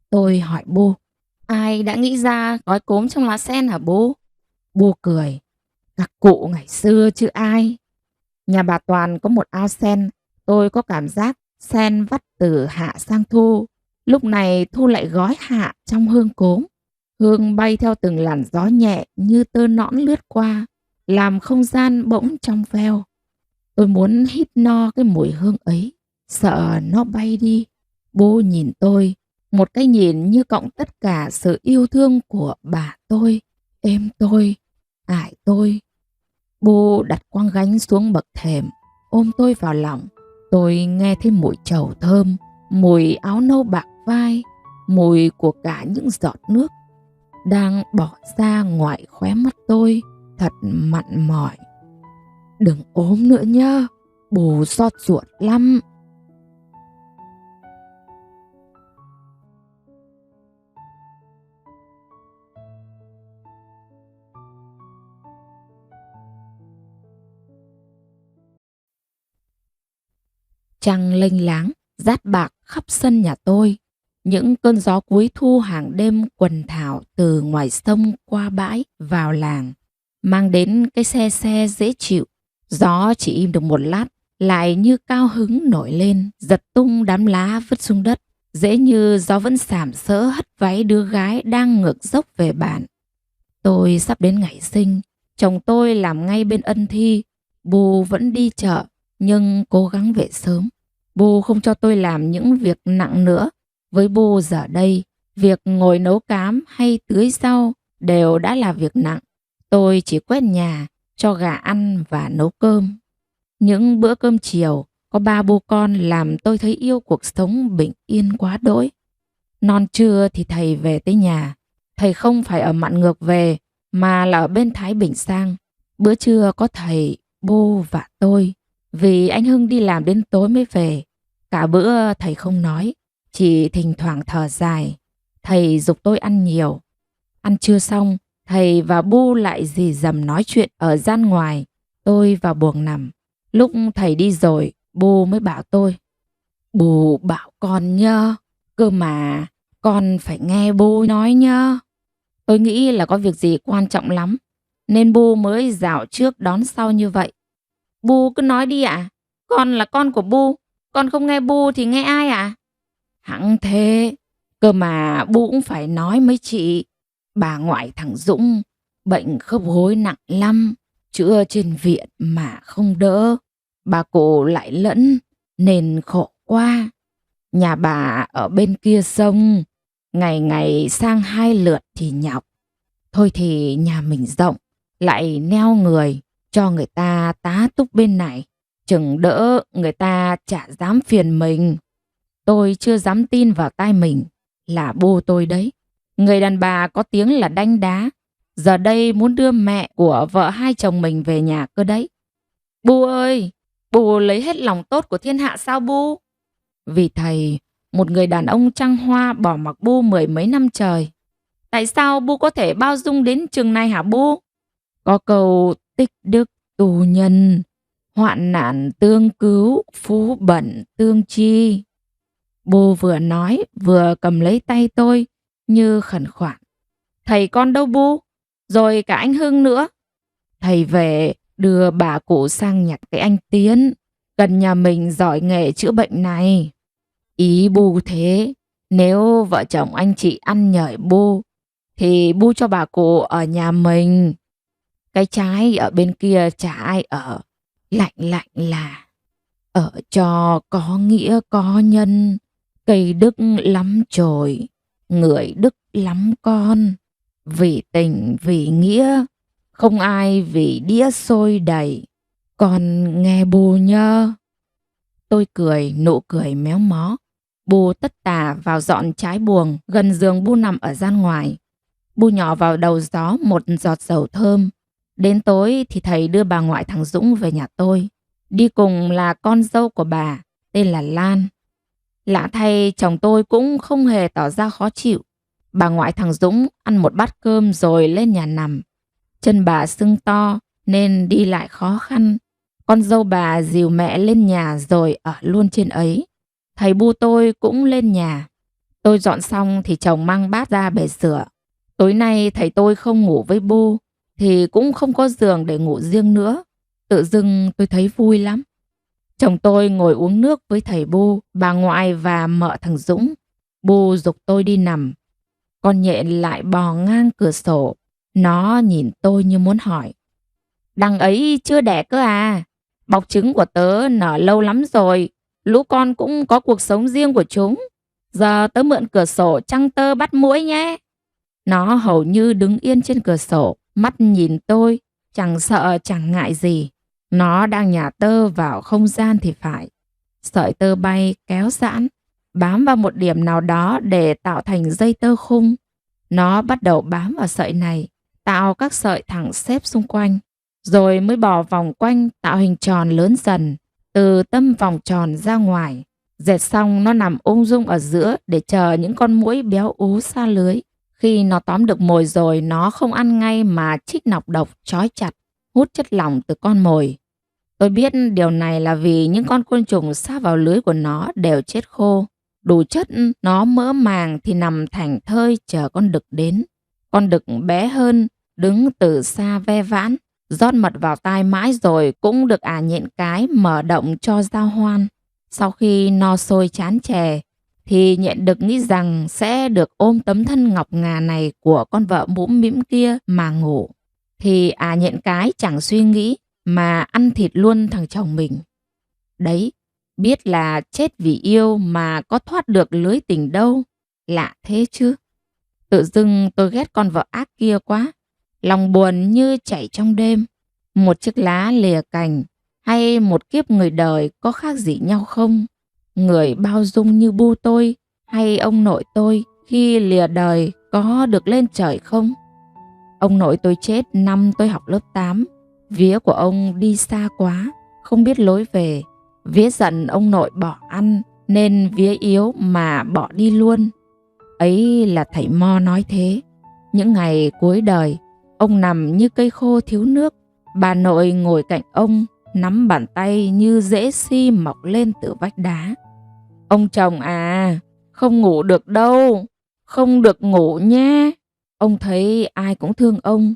Tôi hỏi Bu, ai đã nghĩ ra gói cốm trong lá sen hả Bu? Bu cười, các cụ ngày xưa chứ ai. Nhà bà Toàn có một ao sen, tôi có cảm giác sen vắt từ hạ sang thu. Lúc này thu lại gói hạ trong hương cốm. Hương bay theo từng làn gió nhẹ như tơ nõn lướt qua, làm không gian bỗng trong veo. Tôi muốn hít no cái mùi hương ấy, sợ nó bay đi. Bu nhìn tôi, một cái nhìn như cộng tất cả sự yêu thương của bà tôi, em tôi, ải tôi. Bu đặt quăng gánh xuống bậc thềm, ôm tôi vào lòng. Tôi nghe thấy mùi trầu thơm, mùi áo nâu bạc vai, mùi của cả những giọt nước đang bỏ ra ngoài khóe mắt tôi, thật mặn mỏi. Đừng ốm nữa nhá, bù xót ruột lắm. Trăng lênh láng, rát bạc khắp sân nhà tôi. Những cơn gió cuối thu hàng đêm quần thảo từ ngoài sông qua bãi vào làng, mang đến cái se se dễ chịu. Gió chỉ im được một lát, lại như cao hứng nổi lên, giật tung đám lá vứt xuống đất. Dễ như gió vẫn sàm sỡ hất váy đứa gái đang ngược dốc về bản. Tôi sắp đến ngày sinh, chồng tôi làm ngay bên Ân Thi. Bu vẫn đi chợ, nhưng cố gắng về sớm. Bu không cho tôi làm những việc nặng nữa. Với Bu giờ đây, việc ngồi nấu cám hay tưới rau đều đã là việc nặng. Tôi chỉ quét nhà, cho gà ăn và nấu cơm. Những bữa cơm chiều, có 3 bố con làm tôi thấy yêu cuộc sống bình yên quá đỗi. Non trưa thì thầy về tới nhà. Thầy không phải ở Mạn Ngược về, mà là ở bên Thái Bình sang. Bữa trưa có thầy, Bu và tôi. Vì anh Hưng đi làm đến tối mới về. Cả bữa thầy không nói, chỉ thỉnh thoảng thở dài. Thầy giục tôi ăn nhiều. Ăn trưa xong, thầy và Bu lại rì rầm nói chuyện ở gian ngoài. Tôi vào buồng nằm. Lúc thầy đi rồi, Bu mới bảo tôi. Bu bảo con nhá, cơ mà con phải nghe Bu nói nhá. Tôi nghĩ là có việc gì quan trọng lắm, nên Bu mới dạo trước đón sau như vậy. Bu cứ nói đi ạ. Con là con của Bu, con không nghe Bu thì nghe ai ạ? Hẳn thế, cơ mà Bu cũng phải nói mấy chị. Bà ngoại thằng Dũng bệnh khớp gối nặng lắm, chữa trên viện mà không đỡ. Bà cụ lại lẫn nên khổ quá. Nhà bà ở bên kia sông, ngày ngày sang 2 lượt thì nhọc. Thôi thì nhà mình rộng, lại neo người, cho người ta tá túc bên này. Chừng đỡ người ta chả dám phiền mình. Tôi chưa dám tin vào tai mình, là Bu tôi đấy. Người đàn bà có tiếng là đanh đá, giờ đây muốn đưa mẹ của vợ hai chồng mình về nhà cơ đấy. Bu ơi, Bu lấy hết lòng tốt của thiên hạ sao Bu? Vì thầy, một người đàn ông trăng hoa bỏ mặc Bu 10 mấy năm trời. Tại sao Bu có thể bao dung đến chừng này hả Bu? Có câu tích đức tù nhân, hoạn nạn tương cứu, phú bẩn tương chi. Bu vừa nói vừa cầm lấy tay tôi như khẩn khoản. Thầy con đâu Bu? Rồi cả anh Hưng nữa. Thầy về đưa bà cụ sang nhặt cái anh Tiến, gần nhà mình giỏi nghề chữa bệnh này. Ý Bu thế, nếu vợ chồng anh chị ăn nhờ Bu, thì Bu cho bà cụ ở nhà mình. Cái trái ở bên kia chả ai ở, lạnh lạnh là ở cho có nghĩa có nhân. Cây đức lắm trồi, người đức lắm con. Vì tình vì nghĩa, không ai vì đĩa sôi đầy. Con nghe Bu nhớ. Tôi cười nụ cười méo mó. Bu tất tả vào dọn trái buồng gần giường Bu nằm ở gian ngoài. Bu nhỏ vào đầu gió một giọt dầu thơm. Đến tối thì thầy đưa bà ngoại thằng Dũng về nhà tôi. Đi cùng là con dâu của bà, tên là Lan. Lạ thay chồng tôi cũng không hề tỏ ra khó chịu. Bà ngoại thằng Dũng ăn một bát cơm rồi lên nhà nằm. Chân bà sưng to nên đi lại khó khăn. Con dâu bà dìu mẹ lên nhà rồi ở luôn trên ấy. Thầy Bu tôi cũng lên nhà. Tôi dọn xong thì chồng mang bát ra bể rửa. Tối nay thầy tôi không ngủ với Bu thì cũng không có giường để ngủ riêng nữa. Tự dưng tôi thấy vui lắm. Chồng tôi ngồi uống nước với thầy Bu, bà ngoại và mợ thằng Dũng. Bu giục tôi đi nằm. Con nhện lại bò ngang cửa sổ. Nó nhìn tôi như muốn hỏi. Đằng ấy chưa đẻ cơ à? Bọc trứng của tớ nở lâu lắm rồi. Lũ con cũng có cuộc sống riêng của chúng. Giờ tớ mượn cửa sổ trăng tơ bắt muỗi nhé. Nó hầu như đứng yên trên cửa sổ, mắt nhìn tôi, chẳng sợ chẳng ngại gì. Nó đang nhả tơ vào không gian thì phải. Sợi tơ bay kéo giãn, bám vào một điểm nào đó để tạo thành dây tơ khung. Nó bắt đầu bám vào sợi này, tạo các sợi thẳng xếp xung quanh, rồi mới bò vòng quanh tạo hình tròn lớn dần, từ tâm vòng tròn ra ngoài. Dệt xong nó nằm ung dung ở giữa để chờ những con muỗi béo ú xa lưới. Khi nó tóm được mồi rồi nó không ăn ngay mà chích nọc độc trói chặt, hút chất lỏng từ con mồi. Tôi biết điều này là vì những con côn trùng sát vào lưới của nó đều chết khô. Đủ chất nó mỡ màng thì nằm thảnh thơi chờ con đực đến. Con đực bé hơn, đứng từ xa ve vãn, rót mật vào tai mãi rồi cũng được nhện cái mở động cho giao hoan. Sau khi no sôi chán chè, thì nhện đực nghĩ rằng sẽ được ôm tấm thân ngọc ngà này của con vợ mũm mĩm kia mà ngủ. Thì nhện cái chẳng suy nghĩ mà ăn thịt luôn thằng chồng mình. Đấy, biết là chết vì yêu mà có thoát được lưới tình đâu. Lạ thế chứ. Tự dưng tôi ghét con vợ ác kia quá. Lòng buồn như chảy trong đêm. Một chiếc lá lìa cành hay một kiếp người đời có khác gì nhau không? Người bao dung như Bu tôi hay ông nội tôi khi lìa đời có được lên trời không? Ông nội tôi chết năm tôi học lớp 8. Vía của ông đi xa quá, không biết lối về. Vía giận ông nội bỏ ăn nên vía yếu mà bỏ đi luôn. Ấy là thầy Mo nói thế. Những ngày cuối đời, ông nằm như cây khô thiếu nước. Bà nội ngồi cạnh ông, nắm bàn tay như rễ si mọc lên từ vách đá. Ông chồng không ngủ được đâu, không được ngủ nhé. Ông thấy ai cũng thương ông.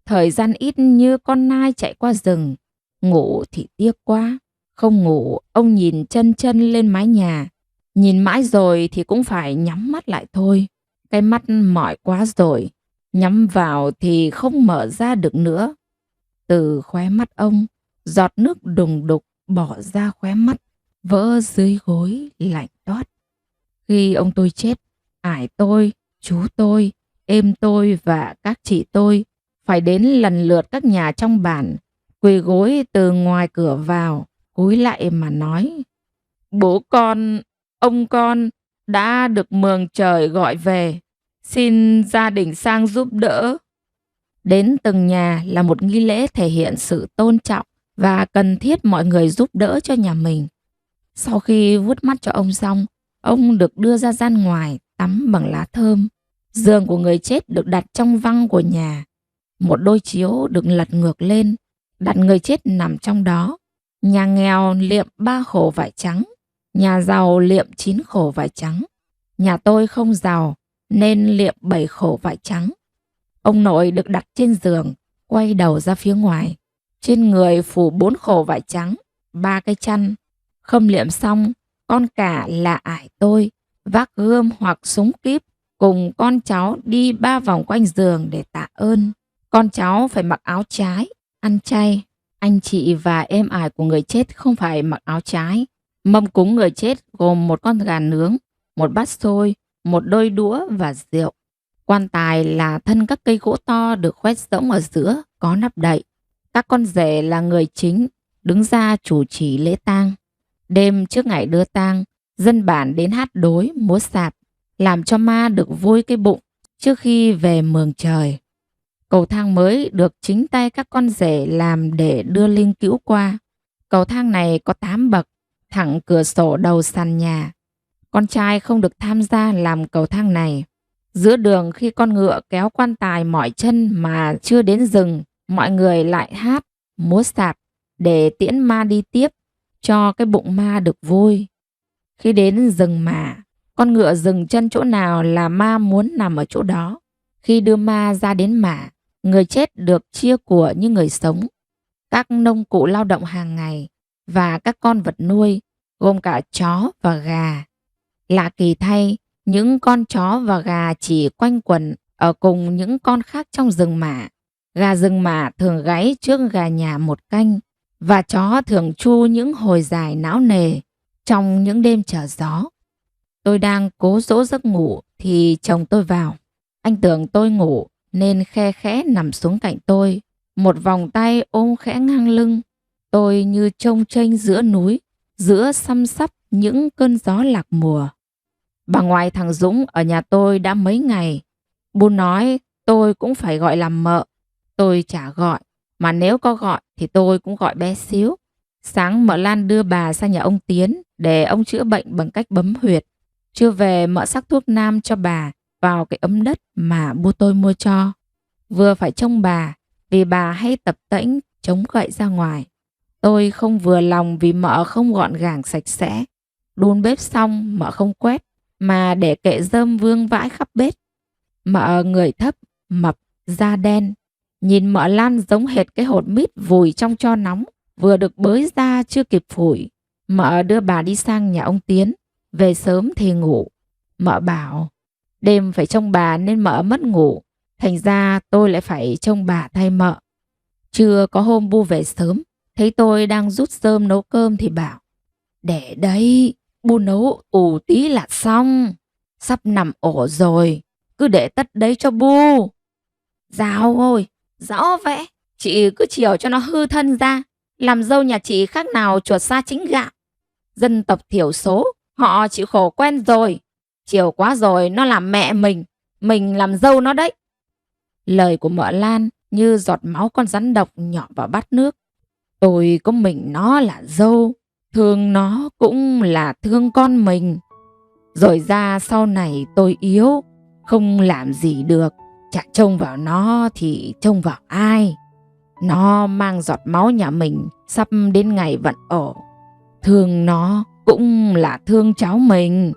Thời gian ít như con nai chạy qua rừng. Ngủ thì tiếc quá. Không ngủ, ông nhìn chân chân lên mái nhà. Nhìn mãi rồi thì cũng phải nhắm mắt lại thôi. Cái mắt mỏi quá rồi. Nhắm vào thì không mở ra được nữa. Từ khóe mắt ông, giọt nước đùng đục bỏ ra khóe mắt, vỡ dưới gối lạnh toát. Khi ông tôi chết, ải tôi, chú tôi, em tôi và các chị tôi phải đến lần lượt các nhà trong bản, quỳ gối từ ngoài cửa vào, cúi lại mà nói: Bố con, ông con đã được mường trời gọi về, xin gia đình sang giúp đỡ. Đến từng nhà là một nghi lễ thể hiện sự tôn trọng và cần thiết mọi người giúp đỡ cho nhà mình. Sau khi vuốt mắt cho ông xong, ông được đưa ra gian ngoài tắm bằng lá thơm. Giường của người chết được đặt trong văng của nhà. Một đôi chiếu được lật ngược lên, đặt người chết nằm trong đó. Nhà nghèo liệm 3 khổ vải trắng, nhà giàu liệm 9 khổ vải trắng. Nhà tôi không giàu nên liệm 7 khổ vải trắng. Ông nội được đặt trên giường, quay đầu ra phía ngoài. Trên người phủ 4 khổ vải trắng, 3 cái chăn. Khâm liệm xong, con cả là ải tôi vác gươm hoặc súng kíp cùng con cháu đi 3 vòng quanh giường để tạ ơn. Con cháu phải mặc áo trái, ăn chay. Anh chị và em ải của người chết không phải mặc áo trái. Mâm cúng người chết gồm một con gà nướng, một bát xôi, một đôi đũa và rượu. Quan tài là thân các cây gỗ to được khoét rỗng ở giữa, có nắp đậy. Các con rể là người chính, đứng ra chủ trì lễ tang. Đêm trước ngày đưa tang, Dân bản đến hát đối, múa sạp, làm cho ma được vui cái bụng trước khi về mường trời. Cầu thang mới được chính tay các con rể làm để đưa linh cữu qua. Cầu thang này có 8 bậc, thẳng cửa sổ đầu sàn nhà. Con trai không được tham gia làm cầu thang này. Giữa đường khi con ngựa kéo quan tài mỏi chân mà chưa đến rừng, mọi người lại hát, múa sạp để tiễn ma đi tiếp, cho cái bụng ma được vui. Khi đến rừng mà, con ngựa dừng chân chỗ nào là ma muốn nằm ở chỗ đó. Khi đưa ma ra đến mả, người chết được chia của như người sống. Các nông cụ lao động hàng ngày và các con vật nuôi, gồm cả chó và gà. Lạ kỳ thay, những con chó và gà chỉ quanh quẩn ở cùng những con khác trong rừng mả. Gà rừng mả thường gáy trước gà nhà một canh, và chó thường tru những hồi dài não nề trong những đêm trở gió. Tôi đang cố dỗ giấc ngủ thì chồng tôi vào. Anh tưởng tôi ngủ nên khe khẽ nằm xuống cạnh tôi, một vòng tay ôm khẽ ngang lưng. Tôi như chông chênh giữa núi, giữa xăm xắp những cơn gió lạc mùa. Bà ngoại thằng Dũng ở nhà tôi đã mấy ngày. Bu nói tôi cũng phải gọi là mợ. Tôi chả gọi, mà nếu có gọi thì tôi cũng gọi bé xíu. Sáng mợ Lan đưa bà sang nhà ông Tiến để ông chữa bệnh bằng cách bấm huyệt. Trưa về mợ sắc thuốc nam cho bà vào cái ấm đất mà bu tôi mua cho. Vừa phải trông bà vì bà hay tập tễnh chống gậy ra ngoài. Tôi không vừa lòng vì mợ không gọn gàng sạch sẽ. Đun bếp xong mợ không quét mà để kệ rơm vương vãi khắp bếp. Mợ người thấp, mập, da đen. Nhìn mợ Lan giống hệt cái hột mít vùi trong tro nóng, vừa được bới ra chưa kịp phủi. Mợ đưa bà đi sang nhà ông Tiến, về sớm thì ngủ. Mợ bảo đêm phải trông bà nên mợ mất ngủ, thành ra tôi lại phải trông bà thay mợ. Trưa có hôm Bu về sớm, thấy tôi đang rút rơm nấu cơm thì bảo: để đấy, Bu nấu ù tí là xong, sắp nằm ổ rồi, cứ để tất đấy cho Bu. Dạo ôi, rõ vẽ, chị cứ chiều cho nó hư thân ra, làm dâu nhà chị khác nào chuột sa chính gạo. Dân tộc thiểu số, họ chịu khổ quen rồi, chiều quá rồi nó làm mẹ mình làm dâu nó đấy. Lời của mợ Lan như giọt máu con rắn độc nhỏ vào bát nước. Tôi có mình nó là dâu, thương nó cũng là thương con mình. Rồi ra sau này tôi yếu, không làm gì được, chả trông vào nó thì trông vào ai. Nó mang giọt máu nhà mình sắp đến ngày vận ổ. Thương nó cũng là thương cháu mình.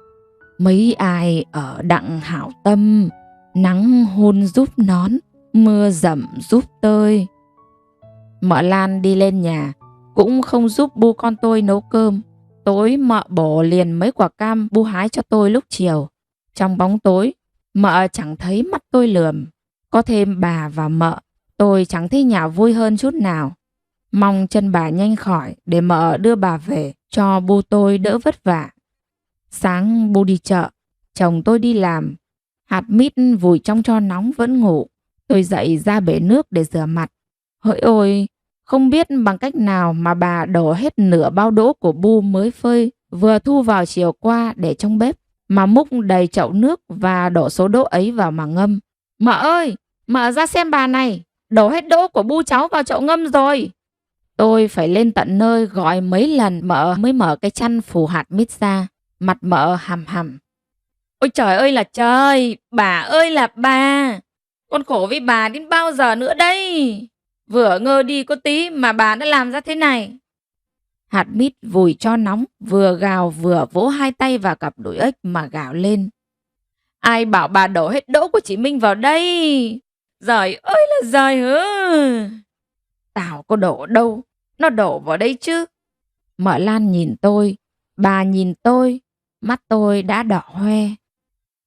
Mấy ai ở đặng hảo tâm, nắng hôn giúp nón, mưa dầm giúp tơi. Mợ Lan đi lên nhà, cũng không giúp Bu con tôi nấu cơm. Tối mợ bổ liền mấy quả cam Bu hái cho tôi lúc chiều. Trong bóng tối, mợ chẳng thấy mắt tôi lườm. Có thêm bà và mợ, tôi chẳng thấy nhà vui hơn chút nào. Mong chân bà nhanh khỏi để mợ đưa bà về cho Bu tôi đỡ vất vả. Sáng Bu đi chợ, chồng tôi đi làm. Hạt mít vùi trong tro nóng vẫn ngủ. Tôi dậy ra bể nước để rửa mặt. Hỡi ôi, không biết bằng cách nào mà bà đổ hết nửa bao đỗ của Bu mới phơi vừa thu vào chiều qua để trong bếp, mà múc đầy chậu nước và đổ số đỗ ấy vào mà ngâm. Mợ ơi, mợ ra xem bà này, đổ hết đỗ của Bu cháu vào chậu ngâm rồi. Tôi phải lên tận nơi gọi mấy lần mợ mới mở cái chăn phủ hạt mít ra. Mặt mợ hằm hằm. Ôi trời ơi là trời, bà ơi là bà. Con khổ với bà đến bao giờ nữa đây? Vừa ngơ đi có tí mà bà đã làm ra thế này. Hạt mít vùi cho nóng, vừa gào vừa vỗ hai tay vào cặp đùi ếch mà gào lên. Ai bảo bà đổ hết đỗ của chị Minh vào đây? Giời ơi là giời hứ. Tao có đổ đâu, nó đổ vào đây chứ. Mợ Lan nhìn tôi, bà nhìn tôi, mắt tôi đã đỏ hoe.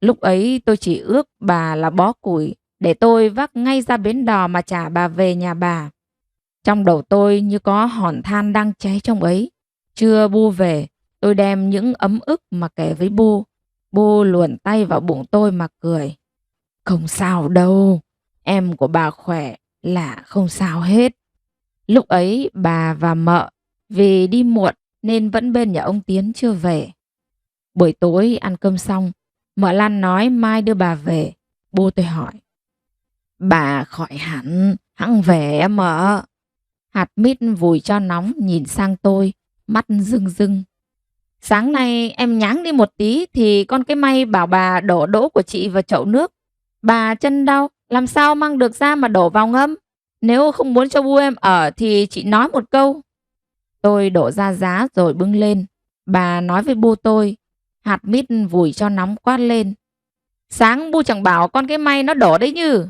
Lúc ấy tôi chỉ ước bà là bó củi để tôi vác ngay ra bến đò mà trả bà về nhà bà. Trong đầu tôi như có hòn than đang cháy trong ấy. Trưa Bu về, tôi đem những ấm ức mà kể với Bu. Bu luồn tay vào bụng tôi mà cười. Không sao đâu, em của bà khỏe là không sao hết. Lúc ấy bà và mợ vì đi muộn nên vẫn bên nhà ông Tiến chưa về. Buổi tối ăn cơm xong, mợ Lan nói mai đưa bà về. Bố tôi hỏi, bà khỏi hẳn, hẵng về em mợ. Hạt mít vùi cho nóng nhìn sang tôi, mắt rưng rưng. Sáng nay em nháng đi một tí thì con cái may bảo bà đổ đỗ của chị vào chậu nước. Bà chân đau, làm sao mang được ra mà đổ vào ngâm. Nếu không muốn cho bu em ở thì chị nói một câu. Tôi đổ ra giá rồi bưng lên. Bà nói với bu tôi, hạt mít vùi cho nóng quát lên. Sáng bu chẳng bảo con cái may nó đổ đấy như.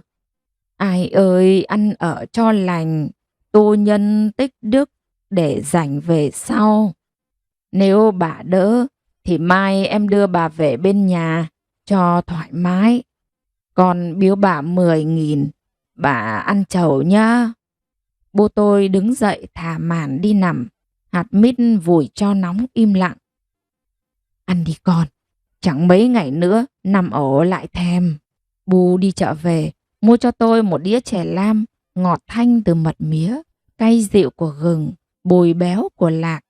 Ai ơi, ăn ở cho lành, tu nhân tích đức để dành về sau. Nếu bà đỡ thì mai em đưa bà về bên nhà cho thoải mái. Còn biếu bà 10.000, bà ăn chầu nhá. Bố tôi đứng dậy thả màn đi nằm. Hạt mít vùi cho nóng im lặng. Ăn đi con, chẳng mấy ngày nữa nằm ổ lại thèm. Bu đi chợ về, mua cho tôi một đĩa chè lam, ngọt thanh từ mật mía, cay dịu của gừng, bùi béo của lạc.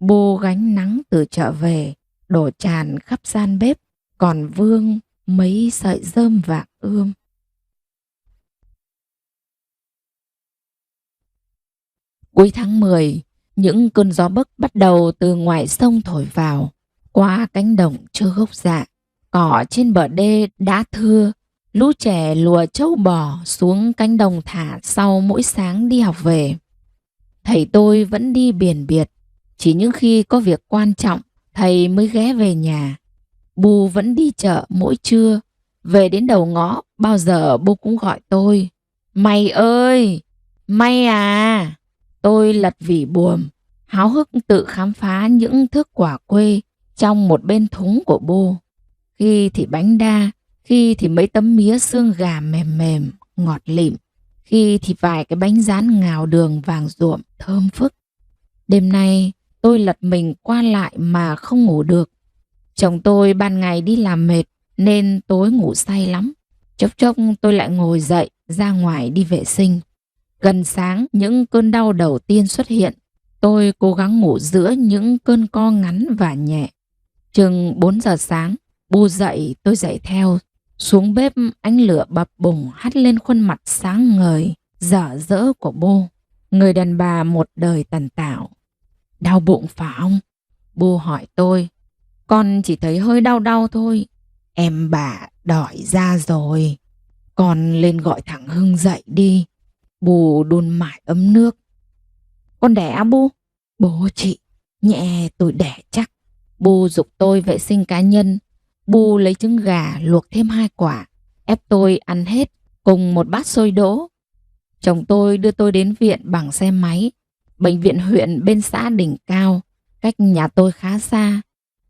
Bu gánh nắng từ chợ về, đổ tràn khắp gian bếp, còn vương mấy sợi rơm vàng ươm. Cuối tháng 10, những cơn gió bấc bắt đầu từ ngoài sông thổi vào, qua cánh đồng trơ gốc rạ. Cỏ trên bờ đê đã thưa, lũ trẻ lùa trâu bò xuống cánh đồng thả sau mỗi sáng đi học về. Thầy tôi vẫn đi biển biệt, chỉ những khi có việc quan trọng thầy mới ghé về nhà. Bu vẫn đi chợ mỗi trưa, về đến đầu ngõ bao giờ Bu cũng gọi tôi. Mày ơi, may à. Tôi lật vỉ buồm, háo hức tự khám phá những thước quả quê trong một bên thúng của Bu. Khi thì bánh đa, khi thì mấy tấm mía xương gà mềm mềm, ngọt lịm, khi thì vài cái bánh rán ngào đường vàng ruộm thơm phức. Đêm nay tôi lật mình qua lại mà không ngủ được. Chồng tôi ban ngày đi làm mệt nên tối ngủ say lắm. Chốc chốc tôi lại ngồi dậy ra ngoài đi vệ sinh. Gần sáng những cơn đau đầu tiên xuất hiện. Tôi cố gắng ngủ giữa những cơn co ngắn và nhẹ. Chừng 4 giờ sáng, Bu dậy tôi dậy theo. Xuống bếp ánh lửa bập bùng hắt lên khuôn mặt sáng ngời, dở dỡ của Bu. Người đàn bà một đời tần tảo. Đau bụng phải không? Bu hỏi tôi. Con chỉ thấy hơi đau đau thôi. Em bà đòi ra rồi. Con lên gọi thằng Hưng dậy đi. Bu đun mải ấm nước. Con đẻ à Bu? Bố chị, nhẹ tôi đẻ chắc. Bu giục tôi vệ sinh cá nhân. Bu lấy trứng gà luộc thêm 2 quả, ép tôi ăn hết cùng một bát xôi đỗ. Chồng tôi đưa tôi đến viện bằng xe máy. Bệnh viện huyện bên xã Đỉnh Cao, cách nhà tôi khá xa.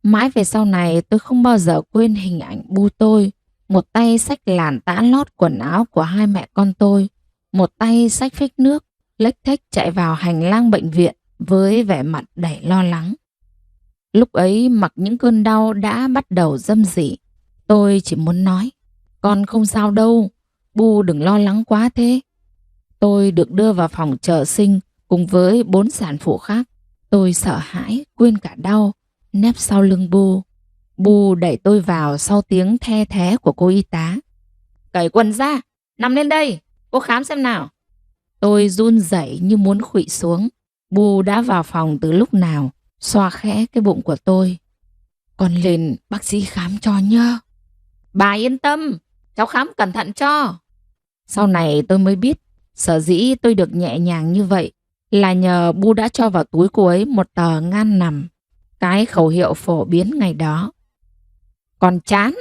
Mãi về sau này tôi không bao giờ quên hình ảnh Bu tôi, một tay xách làn tã lót quần áo của hai mẹ con tôi, một tay xách phích nước, lếch thếch chạy vào hành lang bệnh viện với vẻ mặt đầy lo lắng. Lúc ấy mặc những cơn đau đã bắt đầu râm rỉ. Tôi chỉ muốn nói, con không sao đâu, Bu đừng lo lắng quá thế. Tôi được đưa vào phòng chờ sinh cùng với 4 sản phụ khác. Tôi sợ hãi, quên cả đau, nép sau lưng Bu. Bu đẩy tôi vào sau tiếng the thé của cô y tá. Cởi quần ra, nằm lên đây, cô khám xem nào. Tôi run rẩy như muốn khuỵu xuống. Bu đã vào phòng từ lúc nào, xoa khẽ cái bụng của tôi. Con lên bác sĩ khám cho nhá. Bà yên tâm, cháu khám cẩn thận cho. Sau này tôi mới biết, sở dĩ tôi được nhẹ nhàng như vậy là nhờ Bu đã cho vào túi cô ấy một tờ ngan nằm, cái khẩu hiệu phổ biến ngày đó. Còn chán,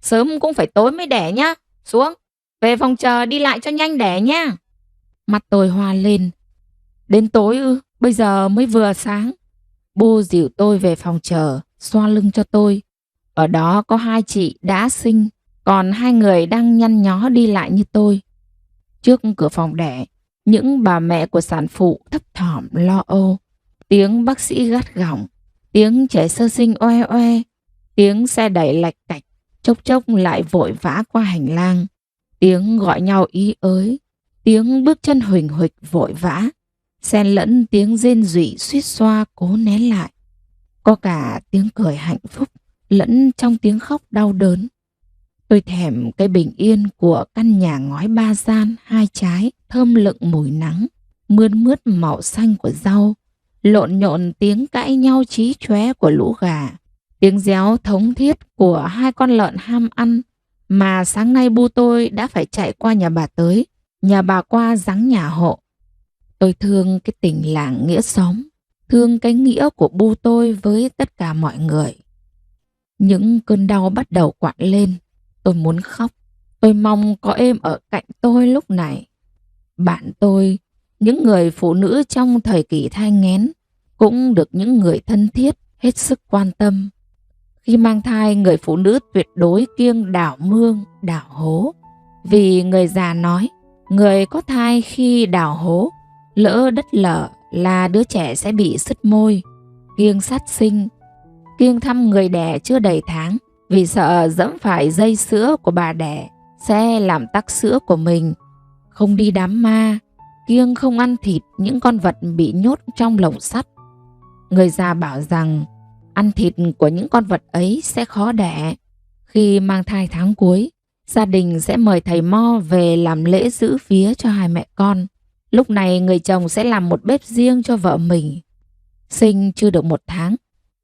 sớm cũng phải tối mới đẻ nhá. Xuống, về phòng chờ đi lại cho nhanh đẻ nhá. Mắt tôi hoa lên. Đến tối ư? Bây giờ mới vừa sáng. Bu dìu tôi về phòng chờ, xoa lưng cho tôi. Ở đó có 2 chị đã sinh, còn 2 người đang nhăn nhó đi lại như tôi. Trước cửa phòng đẻ, những bà mẹ của sản phụ thấp thỏm lo âu. Tiếng bác sĩ gắt gỏng, tiếng trẻ sơ sinh oe oe, tiếng xe đẩy lạch cạch, chốc chốc lại vội vã qua hành lang. Tiếng gọi nhau ý ới, tiếng bước chân huỳnh huỵch vội vã, xen lẫn tiếng rên rỉ suýt xoa cố nén lại. Có cả tiếng cười hạnh phúc lẫn trong tiếng khóc đau đớn. Tôi thèm cái bình yên của căn nhà ngói ba gian hai trái, thơm lựng mùi nắng, mướt mướt màu xanh của rau, lộn nhộn tiếng cãi nhau chí chóe của lũ gà, tiếng réo thống thiết của hai con lợn ham ăn mà sáng nay bu tôi đã phải chạy qua nhà bà tới, nhà bà qua giáng nhà hộ. Tôi thương cái tình làng nghĩa xóm, thương cái nghĩa của bu tôi với tất cả mọi người. Những cơn đau bắt đầu quặn lên, tôi muốn khóc. Tôi mong có êm ở cạnh tôi lúc này. Bạn tôi, những người phụ nữ trong thời kỳ thai nghén, cũng được những người thân thiết hết sức quan tâm. Khi mang thai, người phụ nữ tuyệt đối kiêng đào mương, đào hố. Vì người già nói, người có thai khi đào hố, lỡ đất lở là đứa trẻ sẽ bị sứt môi. Kiêng sát sinh, kiêng thăm người đẻ chưa đầy tháng, vì sợ dẫm phải dây sữa của bà đẻ sẽ làm tắc sữa của mình. Không đi đám ma, kiêng không ăn thịt những con vật bị nhốt trong lồng sắt. Người già bảo rằng ăn thịt của những con vật ấy sẽ khó đẻ. Khi mang thai tháng cuối, gia đình sẽ mời thầy mo về làm lễ giữ vía cho hai mẹ con. Lúc này người chồng sẽ làm một bếp riêng cho vợ mình. Sinh chưa được 1 tháng,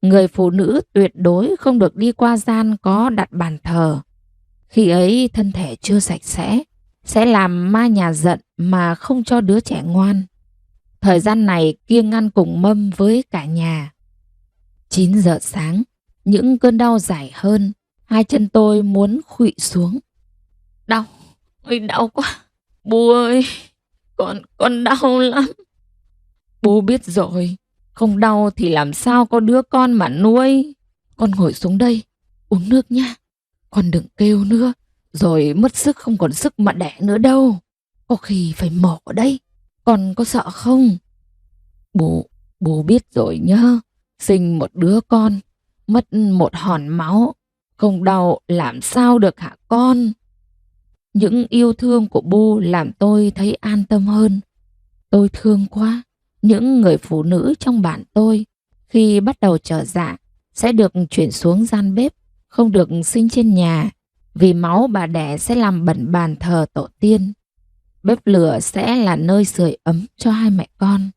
người phụ nữ tuyệt đối không được đi qua gian có đặt bàn thờ. Khi ấy thân thể chưa sạch sẽ làm ma nhà giận mà không cho đứa trẻ ngoan. Thời gian này kiêng ăn cùng mâm với cả nhà. 9 giờ sáng, những cơn đau dài hơn, hai chân tôi muốn khuỵu xuống. Đau, ôi đau quá. Bố ơi, con đau lắm. Bố biết rồi, không đau thì làm sao có đứa con mà nuôi. Con ngồi xuống đây, uống nước nha. Con đừng kêu nữa, rồi mất sức không còn sức mà đẻ nữa đâu. Có khi phải mổ ở đây, con có sợ không? Bố biết rồi nhá. Sinh một đứa con, mất một hòn máu, không đau làm sao được hả con? Những yêu thương của Bu làm tôi thấy an tâm hơn. Tôi thương quá. Những người phụ nữ trong bản tôi khi bắt đầu trở dạ sẽ được chuyển xuống gian bếp, không được sinh trên nhà, vì máu bà đẻ sẽ làm bẩn bàn thờ tổ tiên. Bếp lửa sẽ là nơi sưởi ấm cho hai mẹ con.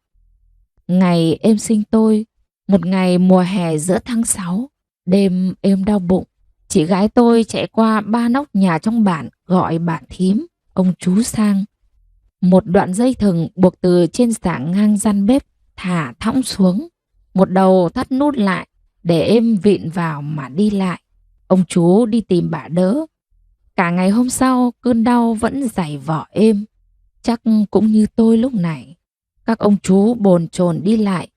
Ngày em sinh tôi, một ngày mùa hè giữa tháng 6, đêm em đau bụng, chị gái tôi chạy qua 3 nóc nhà trong bản gọi bà thím, ông chú sang. Một đoạn dây thừng buộc từ trên xảng ngang gian bếp thả thõng xuống, một đầu thắt nút lại để em vịn vào mà đi lại. Ông chú đi tìm bà đỡ. Cả ngày hôm sau cơn đau vẫn giày vò em, chắc cũng như tôi lúc này. Các ông chú bồn chồn đi lại,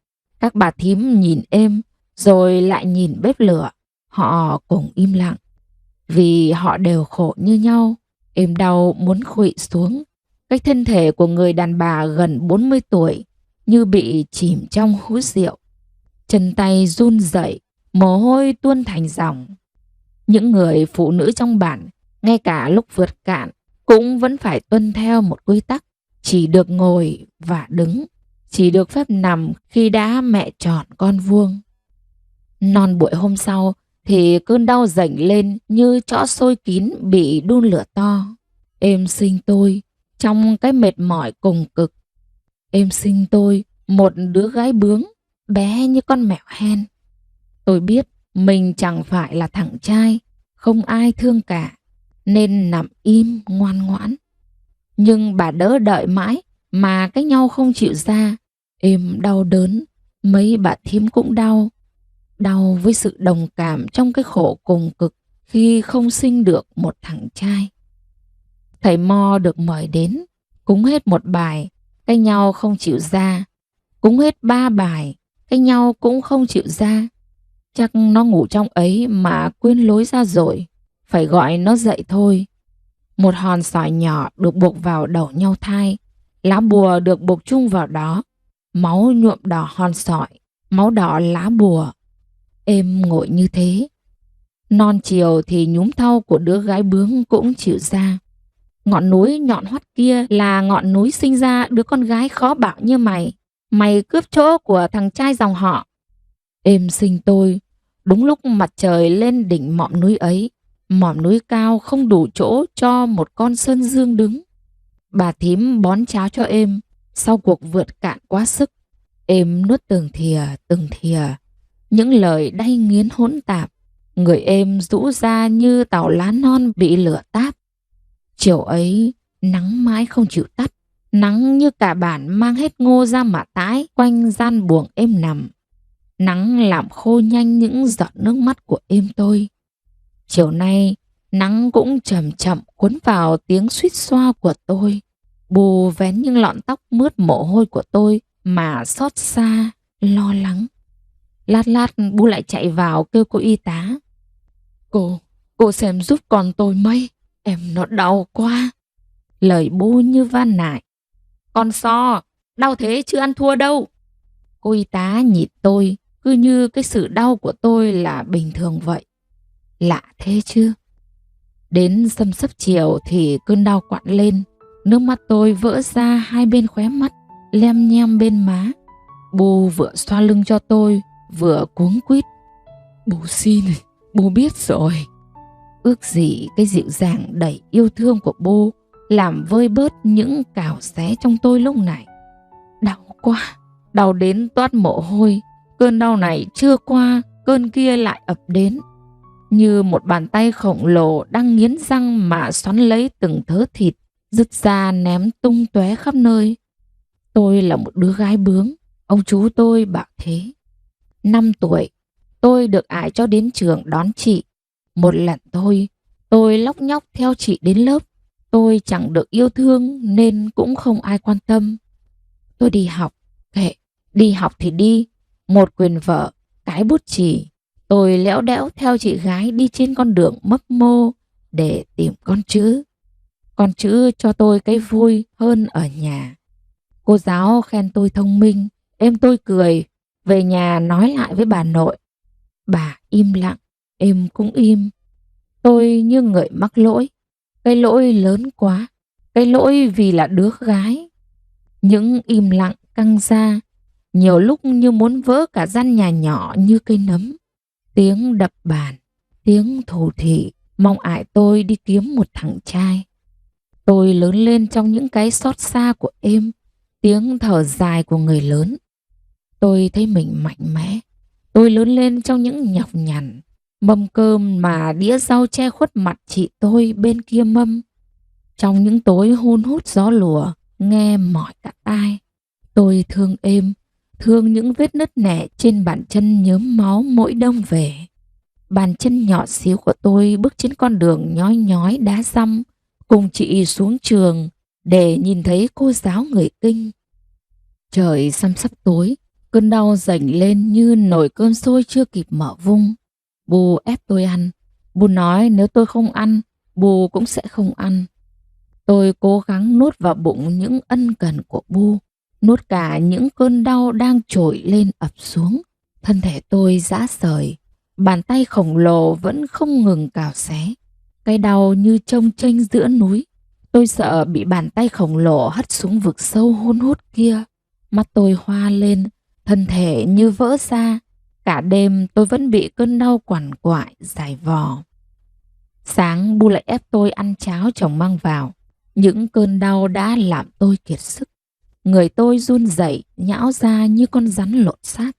các bà thím nhìn em rồi lại nhìn bếp lửa. Họ cùng im lặng, vì họ đều khổ như nhau. Em đau muốn khuỵu xuống. Cái thân thể của người đàn bà gần 40 tuổi như bị chìm trong hú rượu. Chân tay run rẩy, mồ hôi tuôn thành dòng. Những người phụ nữ trong bản, ngay cả lúc vượt cạn, cũng vẫn phải tuân theo một quy tắc. Chỉ được ngồi và đứng, chỉ được phép nằm khi đã mẹ tròn con vuông. Non buổi hôm sau thì cơn đau dành lên như chõ sôi kín bị đun lửa to. Em sinh tôi trong cái mệt mỏi cùng cực. Em sinh tôi một đứa gái bướng, bé như con mèo hen. Tôi biết mình chẳng phải là thằng trai, không ai thương cả, nên nằm im ngoan ngoãn. Nhưng bà đỡ đợi mãi mà cái nhau không chịu ra. Em đau đớn, mấy bà thím cũng đau. Đau với sự đồng cảm trong cái khổ cùng cực khi không sinh được một thằng trai. Thầy Mo được mời đến, cúng hết một bài, cái nhau không chịu ra. Cúng hết 3 bài, cái nhau cũng không chịu ra. Chắc nó ngủ trong ấy mà quên lối ra rồi, phải gọi nó dậy thôi. Một hòn sỏi nhỏ được buộc vào đầu nhau thai, lá bùa được buộc chung vào đó. Máu nhuộm đỏ hòn sỏi, máu đỏ lá bùa. Em ngồi như thế. Non chiều thì nhúm thau của đứa gái bướng cũng chịu ra. Ngọn núi nhọn hoắt kia là ngọn núi sinh ra đứa con gái khó bảo như mày. Mày cướp chỗ của thằng trai dòng họ. Em sinh tôi, Đúng lúc mặt trời lên đỉnh mỏm núi ấy, mỏm núi cao không đủ chỗ cho một con sơn dương đứng. Bà thím bón cháo cho êm, sau cuộc vượt cạn quá sức, êm nuốt từng thìa, những lời đay nghiến hỗn tạp, người êm rũ ra như tàu lá non bị lửa táp. Chiều ấy, nắng mãi không chịu tắt, nắng như cả bản mang hết ngô ra mà tái quanh gian buồng êm nằm. Nắng làm khô nhanh những giọt nước mắt của êm tôi. Chiều nay, nắng cũng chậm chậm cuốn vào tiếng suýt xoa của tôi, bù vén những lọn tóc mướt mồ hôi của tôi mà xót xa, lo lắng. Lát lát Bu lại chạy vào kêu cô y tá. Cô xem giúp con tôi mấy, em nó đau quá. Lời Bu như van nài. Con So, đau thế chứ ăn thua đâu. Cô y tá nhìn tôi cứ như cái sự đau của tôi là bình thường vậy. Lạ thế chứ. Đến sâm sấp chiều thì cơn đau quặn lên, nước mắt tôi vỡ ra hai bên khóe mắt, lem nhem bên má. Bu vừa xoa lưng cho tôi, vừa cuống quýt. Bố xin, bố biết rồi. Ước gì cái dịu dàng đầy yêu thương của Bu làm vơi bớt những cào xé trong tôi lúc này. Đau quá, đau đến toát mồ hôi. Cơn đau này chưa qua, cơn kia lại ập đến. Như một bàn tay khổng lồ đang nghiến răng mà xoắn lấy từng thớ thịt, rứt ra ném tung tóe khắp nơi. Tôi là một đứa gái bướng, ông chú tôi bảo thế. 5 tuổi, tôi được ải cho đến trường đón chị. Một lần thôi, tôi lóc nhóc theo chị đến lớp. Tôi chẳng được yêu thương nên cũng không ai quan tâm. Tôi đi học, kệ, đi học thì đi. Một quyền vở, cái bút chì. Tôi lẽo đẽo theo chị gái đi trên con đường mấp mô để tìm con chữ. Con chữ cho tôi cái vui hơn ở nhà. Cô giáo khen tôi thông minh, em tôi cười, về nhà nói lại với bà nội. Bà im lặng, em cũng im. Tôi như người mắc lỗi, cái lỗi lớn quá, cái lỗi vì là đứa gái. Những im lặng căng ra, nhiều lúc như muốn vỡ cả gian nhà nhỏ như cây nấm. Tiếng đập bàn, tiếng thủ thỉ, mong ải tôi đi kiếm một thằng trai. Tôi lớn lên trong những cái xót xa của êm, tiếng thở dài của người lớn. Tôi thấy mình mạnh mẽ. Tôi lớn lên trong những nhọc nhằn, mâm cơm mà đĩa rau che khuất mặt chị tôi bên kia mâm. Trong những tối hun hút gió lùa, nghe mỏi cả tai. Tôi thương êm, thương những vết nứt nẻ trên bàn chân nhớm máu mỗi đông về. Bàn chân nhỏ xíu của tôi bước trên con đường nhói nhói đá răm, cùng chị xuống trường để nhìn thấy cô giáo người Kinh. Trời săm sắp tối, cơn đau dành lên như nồi cơm sôi chưa kịp mở vung. Bu ép tôi ăn. Bu nói nếu tôi không ăn, Bu cũng sẽ không ăn. Tôi cố gắng nuốt vào bụng những ân cần của Bu, nuốt cả những cơn đau đang trồi lên ập xuống. Thân thể tôi rã rời, bàn tay khổng lồ vẫn không ngừng cào xé. Cái đau như chông chênh giữa núi. Tôi sợ bị bàn tay khổng lồ hất xuống vực sâu hun hút kia. Mắt tôi hoa lên, thân thể như vỡ ra. Cả đêm tôi vẫn bị cơn đau quằn quại, dài vò. Sáng Bu lại ép tôi ăn cháo chồng mang vào. Những cơn đau đã làm tôi kiệt sức. Người tôi run rẩy, nhão ra như con rắn lột xác.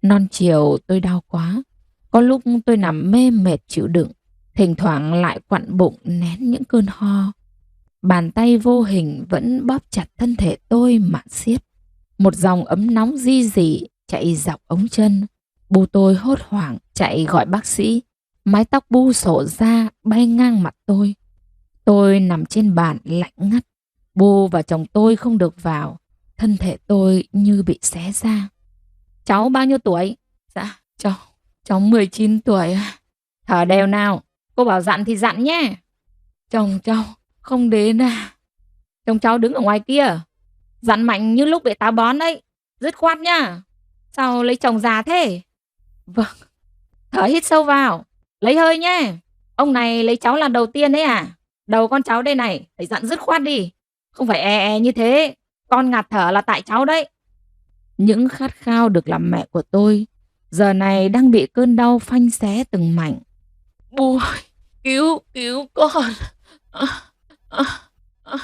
Non chiều tôi đau quá. Có lúc tôi nằm mê mệt chịu đựng, thỉnh thoảng lại quặn bụng nén những cơn ho. Bàn tay vô hình vẫn bóp chặt thân thể tôi mà siết. Một dòng ấm nóng ri rỉ chạy dọc ống chân. Bu tôi hốt hoảng chạy gọi bác sĩ. Mái tóc Bu xổ ra bay ngang mặt tôi. Tôi nằm trên bàn lạnh ngắt. Bu và chồng tôi không được vào. Thân thể tôi như bị xé ra. Cháu bao nhiêu tuổi? Dạ, cháu 19 tuổi. Thở đều nào. Cô bảo dặn thì dặn nhé. Chồng cháu không đến à? Chồng cháu đứng ở ngoài kia. Dặn mạnh như lúc bị táo bón đấy. Dứt khoát nhá. Sao lấy chồng già thế? Vâng. Thở hít sâu vào. Lấy hơi nhé. Ông này lấy cháu lần đầu tiên đấy à? Đầu con cháu đây này. Phải dặn dứt khoát đi. Không phải như thế. Con ngạt thở là tại cháu đấy. Những khát khao được làm mẹ của tôi giờ này đang bị cơn đau phanh xé từng mảnh. Bu ơi, cứu con. À, à, à.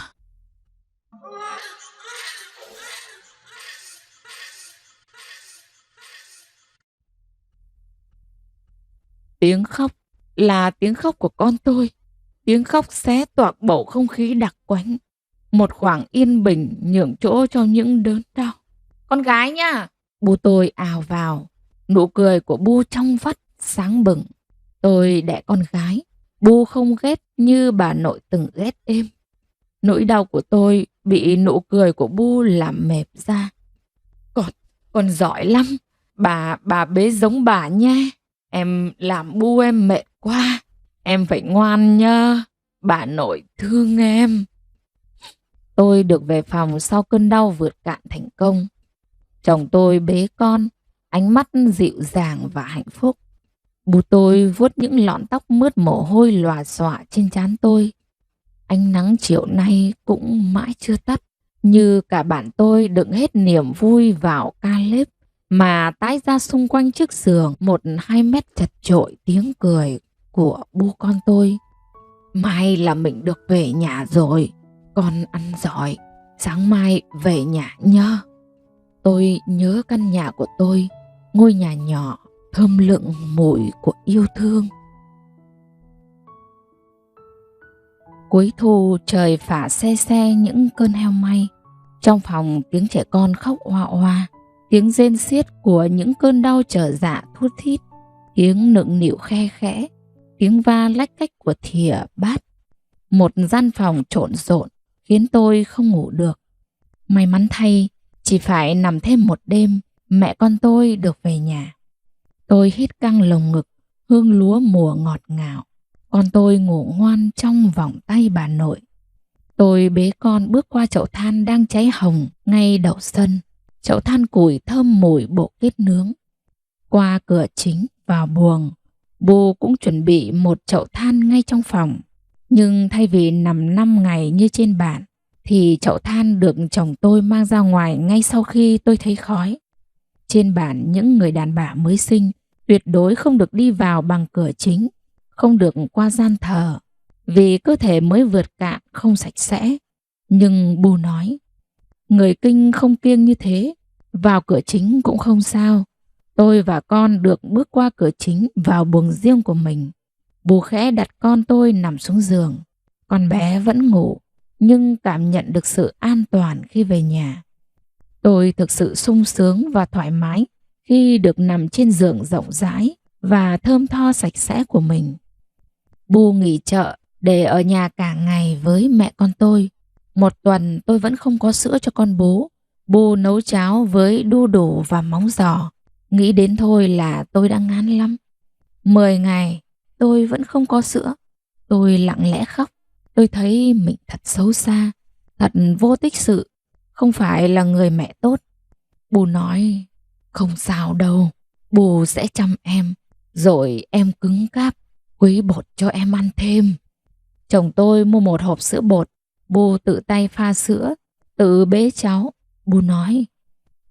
Tiếng khóc là tiếng khóc của con tôi. Tiếng khóc xé toạc bầu không khí đặc quánh. Một khoảng yên bình nhường chỗ cho những đớn đau. Con gái nha! Bu tôi ào vào. Nụ cười của Bu trong vắt, sáng bừng. Tôi đẻ con gái. Bu không ghét như bà nội từng ghét êm. Nỗi đau của tôi bị nụ cười của Bu làm mẹp ra. Con giỏi lắm. Bà bế giống bà nha. Em làm Bu em mệt quá. Em phải ngoan nha. Bà nội thương em. Tôi được về phòng sau cơn đau vượt cạn thành công. Chồng tôi bế con, ánh mắt dịu dàng và hạnh phúc. Bu tôi vuốt những lọn tóc mướt mồ hôi lòa xòa trên trán tôi. Ánh nắng chiều nay cũng mãi chưa tắt. Như cả bản tôi đựng hết niềm vui vào ca lếp mà tái ra xung quanh chiếc giường 1-2 mét chật chội tiếng cười của Bu con tôi. Mai là mình được về nhà rồi. Con ăn giỏi, sáng mai về nhà nhá. Tôi nhớ căn nhà của tôi, ngôi nhà nhỏ thơm lựng mùi của yêu thương. Cuối thu trời phả se se những cơn heo may. Trong phòng tiếng trẻ con khóc oa oa, tiếng rên xiết của những cơn đau trở dạ thút thít, tiếng nựng nịu khe khẽ, tiếng va lách cách của thìa bát. Một gian phòng trộn rộn khiến tôi không ngủ được. May mắn thay, chỉ phải nằm thêm một đêm, mẹ con tôi được về nhà. Tôi hít căng lồng ngực, hương lúa mùa ngọt ngào. Con tôi ngủ ngoan trong vòng tay bà nội. Tôi bế con bước qua chậu than đang cháy hồng ngay đầu sân. Chậu than củi thơm mùi bộ kết nướng. Qua cửa chính vào buồng, Bu cũng chuẩn bị một chậu than ngay trong phòng. Nhưng thay vì nằm 5 ngày như trên bản, thì chậu than được chồng tôi mang ra ngoài ngay sau khi tôi thấy khói. Trên bản, những người đàn bà mới sinh tuyệt đối không được đi vào bằng cửa chính, không được qua gian thờ, vì cơ thể mới vượt cạn không sạch sẽ. Nhưng Bu nói, người kinh không kiêng như thế, vào cửa chính cũng không sao. Tôi và con được bước qua cửa chính vào buồng riêng của mình. Bu khẽ đặt con tôi nằm xuống giường. Con bé vẫn ngủ, nhưng cảm nhận được sự an toàn khi về nhà. Tôi thực sự sung sướng và thoải mái khi được nằm trên giường rộng rãi và thơm tho sạch sẽ của mình. Bu nghỉ chợ để ở nhà cả ngày với mẹ con tôi. Một tuần tôi vẫn không có sữa cho con bú. Bu nấu cháo với đu đủ và móng giò. Nghĩ đến thôi là tôi đã ngán lắm. 10 ngày tôi vẫn không có sữa. Tôi lặng lẽ khóc. Tôi thấy mình thật xấu xa, thật vô tích sự, không phải là người mẹ tốt. Bu nói, không sao đâu, Bu sẽ chăm em, rồi em cứng cáp, quấy bột cho em ăn thêm. Chồng tôi mua một hộp sữa bột, Bu tự tay pha sữa, tự bế cháu. Bu nói,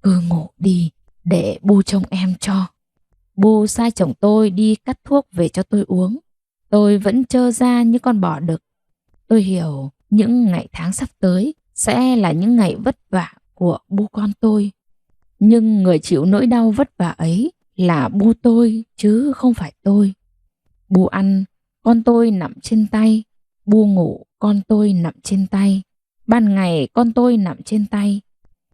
cứ ngủ đi, để Bu trông em cho. Bu sai chồng tôi đi cắt thuốc về cho tôi uống. Tôi vẫn trơ ra như con bò đực. Tôi hiểu những ngày tháng sắp tới sẽ là những ngày vất vả của Bu con tôi. Nhưng người chịu nỗi đau vất vả ấy là Bu tôi chứ không phải tôi. Bu ăn, con tôi nằm trên tay. Bu ngủ, con tôi nằm trên tay. Ban ngày con tôi nằm trên tay.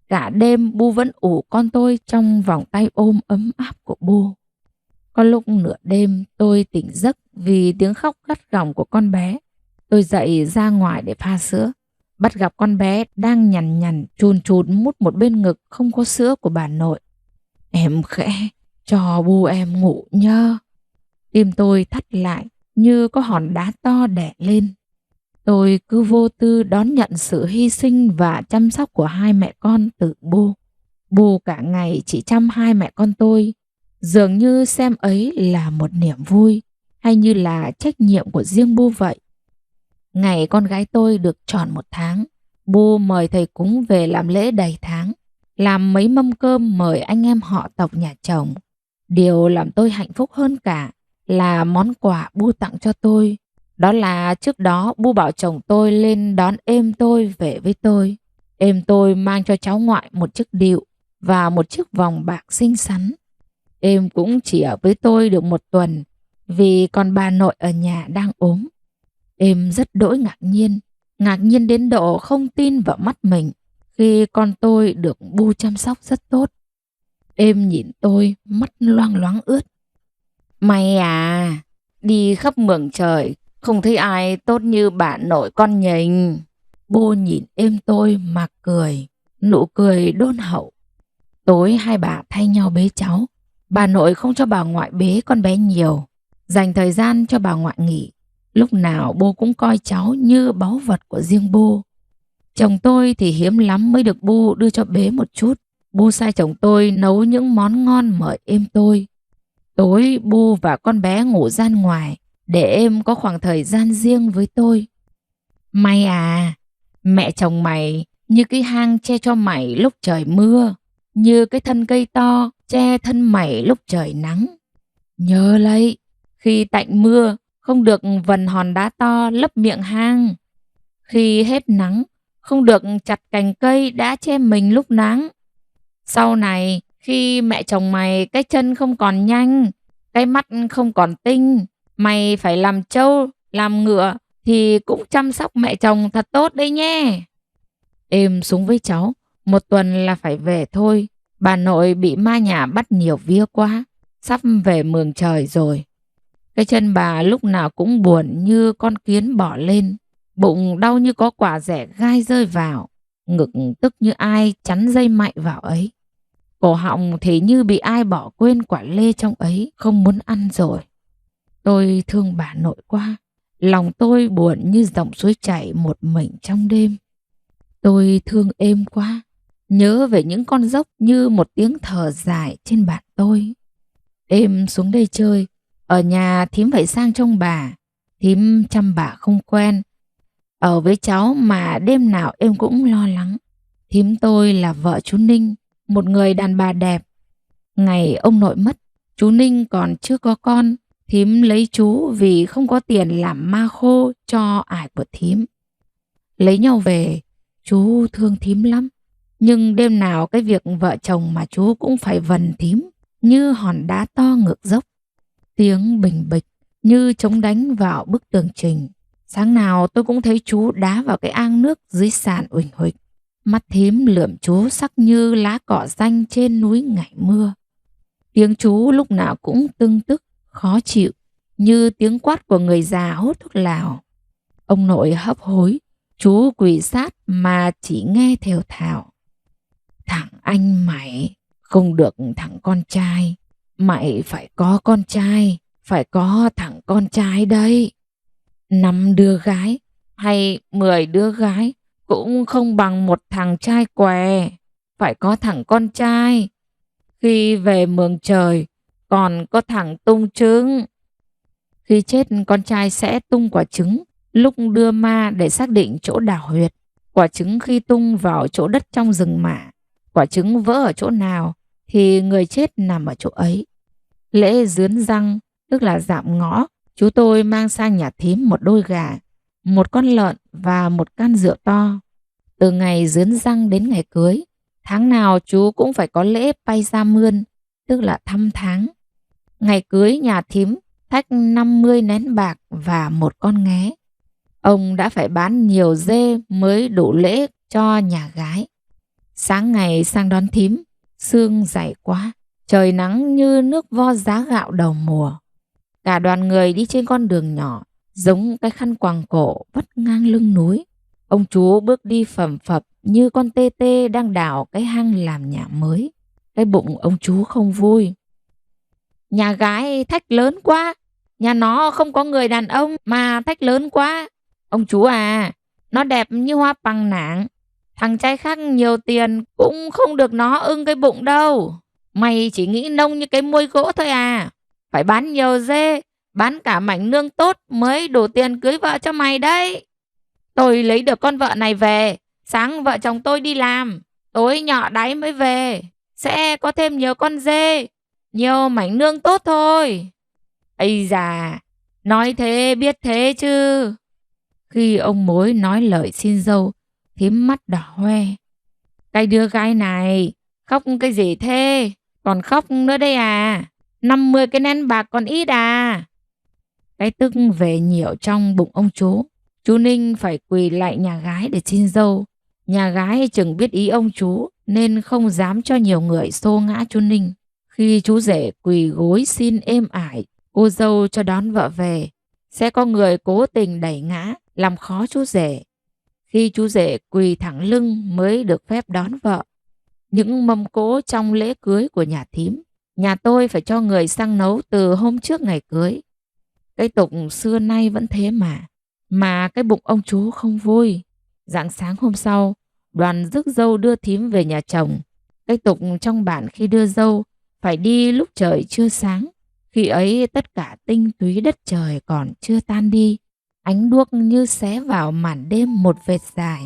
Cả đêm Bu vẫn ủ con tôi trong vòng tay ôm ấm áp của Bu. Có lúc nửa đêm tôi tỉnh giấc vì tiếng khóc gắt gỏng của con bé. Tôi dậy ra ngoài để pha sữa, bắt gặp con bé đang nhằn nhằn chùn chụn mút một bên ngực không có sữa của bà nội. Em khẽ cho Bu em ngủ nhớ. Tim tôi thắt lại như có hòn đá to đè lên. Tôi cứ vô tư đón nhận sự hy sinh và chăm sóc của hai mẹ con từ Bu. Bu cả ngày chỉ chăm hai mẹ con tôi, dường như xem ấy là một niềm vui hay như là trách nhiệm của riêng Bu vậy. Ngày con gái tôi được tròn 1 tháng, Bu mời thầy cúng về làm lễ đầy tháng, làm mấy mâm cơm mời anh em họ tộc nhà chồng. Điều làm tôi hạnh phúc hơn cả là món quà Bu tặng cho tôi. Đó là trước đó Bu bảo chồng tôi lên đón em tôi về với tôi. Em tôi mang cho cháu ngoại một chiếc địu và một chiếc vòng bạc xinh xắn. Em cũng chỉ ở với tôi được 1 tuần vì còn bà nội ở nhà đang ốm. Em rất đỗi ngạc nhiên đến độ không tin vào mắt mình khi con tôi được Bu chăm sóc rất tốt. Em nhìn tôi mắt loang loáng ướt. Mày à, đi khắp mường trời, không thấy ai tốt như bà nội con nhình. Bu nhìn em tôi mà cười, nụ cười đôn hậu. Tối hai bà thay nhau bế cháu. Bà nội không cho bà ngoại bế con bé nhiều, dành thời gian cho bà ngoại nghỉ. Lúc nào Bu cũng coi cháu như báu vật của riêng Bu. Chồng tôi thì hiếm lắm mới được Bu đưa cho bế một chút. Bu sai chồng tôi nấu những món ngon mời em tôi. Tối Bu và con bé ngủ gian ngoài để em có khoảng thời gian riêng với tôi. May à, mẹ chồng mày như cái hang che cho mày lúc trời mưa, như cái thân cây to che thân mày lúc trời nắng. Nhớ lấy, khi tạnh mưa không được vần hòn đá to lấp miệng hang. Khi hết nắng không được chặt cành cây đã che mình lúc nắng. Sau này khi mẹ chồng mày cái chân không còn nhanh, cái mắt không còn tinh, mày phải làm trâu, làm ngựa thì cũng chăm sóc mẹ chồng thật tốt đấy nhé. Em xuống với cháu, 1 tuần là phải về thôi. Bà nội bị ma nhà bắt nhiều vía quá, sắp về mường trời rồi. Cái chân bà lúc nào cũng buồn như con kiến bỏ lên, bụng đau như có quả dẻ gai rơi vào, ngực tức như ai chắn dây mại vào ấy. Cổ họng thì như bị ai bỏ quên quả lê trong ấy, không muốn ăn rồi. Tôi thương bà nội quá, lòng tôi buồn như dòng suối chảy một mình trong đêm. Tôi thương em quá, nhớ về những con dốc như một tiếng thở dài trên bạn tôi. Em xuống đây chơi, ở nhà thím phải sang trông bà, thím chăm bà không quen. Ở với cháu mà đêm nào em cũng lo lắng. Thím tôi là vợ chú Ninh, một người đàn bà đẹp. Ngày ông nội mất, chú Ninh còn chưa có con, thím lấy chú vì không có tiền làm ma khô cho ải của thím. Lấy nhau về, chú thương thím lắm. Nhưng đêm nào cái việc vợ chồng mà chú cũng phải vần thím như hòn đá to ngược dốc. Tiếng bình bịch như chống đánh vào bức tường trình. Sáng nào tôi cũng thấy chú đá vào cái ang nước dưới sàn uỳnh huỳnh. Mắt thím lườm chú sắc như lá cỏ xanh trên núi ngày mưa. Tiếng chú lúc nào cũng tưng tức, khó chịu, như tiếng quát của người già hút thuốc lào. Ông nội hấp hối, chú quỳ sát mà chỉ nghe thều thào. Thằng anh mày không được thằng con trai, mày phải có con trai, phải có thằng con trai đây. 5 đứa gái hay 10 đứa gái cũng không bằng một thằng trai què, phải có thằng con trai. Khi về mường trời còn có thằng tung trứng. Khi chết con trai sẽ tung quả trứng lúc đưa ma để xác định chỗ đào huyệt. Quả trứng khi tung vào chỗ đất trong rừng mả, quả trứng vỡ ở chỗ nào thì người chết nằm ở chỗ ấy. Lễ dướn răng tức là dạm ngõ, chú tôi mang sang nhà thím một đôi gà, một con lợn và một can rượu to. Từ ngày dướn răng đến ngày cưới, tháng nào chú cũng phải có lễ pay ra mươn, tức là thăm tháng. Ngày cưới nhà thím thách 50 nén bạc và một con nghé. Ông đã phải bán nhiều dê mới đủ lễ cho nhà gái. Sáng ngày sang đón thím, sương dày quá, trời nắng như nước vo giá gạo đầu mùa. Cả đoàn người đi trên con đường nhỏ, giống cái khăn quàng cổ vắt ngang lưng núi. Ông chú bước đi phầm phập như con tê tê đang đào cái hang làm nhà mới. Cái bụng ông chú không vui. Nhà gái thách lớn quá, nhà nó không có người đàn ông mà thách lớn quá. Ông chú à, nó đẹp như hoa bằng nảng. Thằng trai khác nhiều tiền cũng không được nó ưng cái bụng đâu. Mày chỉ nghĩ nông như cái muôi gỗ thôi à. Phải bán nhiều dê, bán cả mảnh nương tốt mới đủ tiền cưới vợ cho mày đấy. Tôi lấy được con vợ này về, sáng vợ chồng tôi đi làm, tối nhỏ đáy mới về, sẽ có thêm nhiều con dê. nhiều mảnh nương tốt thôi. Ây già, nói thế biết thế chứ. Khi ông mối nói lời xin dâu, thím mắt đỏ hoe. Cái đứa gái này, khóc cái gì thế? Còn khóc nữa đây à? 50 cái nén bạc còn ít à? Cái tức về nhiều trong bụng ông chú. Chú Ninh phải quỳ lại nhà gái để xin dâu. Nhà gái chừng biết ý ông chú nên không dám cho nhiều người xô ngã chú Ninh. Khi chú rể quỳ gối xin êm ải cô dâu cho đón vợ về, sẽ có người cố tình đẩy ngã làm khó chú rể. Khi chú rể quỳ thẳng lưng mới được phép đón vợ. Những mâm cỗ trong lễ cưới của nhà thím, nhà tôi phải cho người sang nấu từ hôm trước ngày cưới. Cái tục xưa nay vẫn thế mà cái bụng ông chú không vui. Rạng sáng hôm sau, đoàn rước dâu đưa thím về nhà chồng. Cái tục trong bản khi đưa dâu phải đi lúc trời chưa sáng. Khi ấy tất cả tinh túy đất trời còn chưa tan đi. Ánh đuốc như xé vào màn đêm một vệt dài.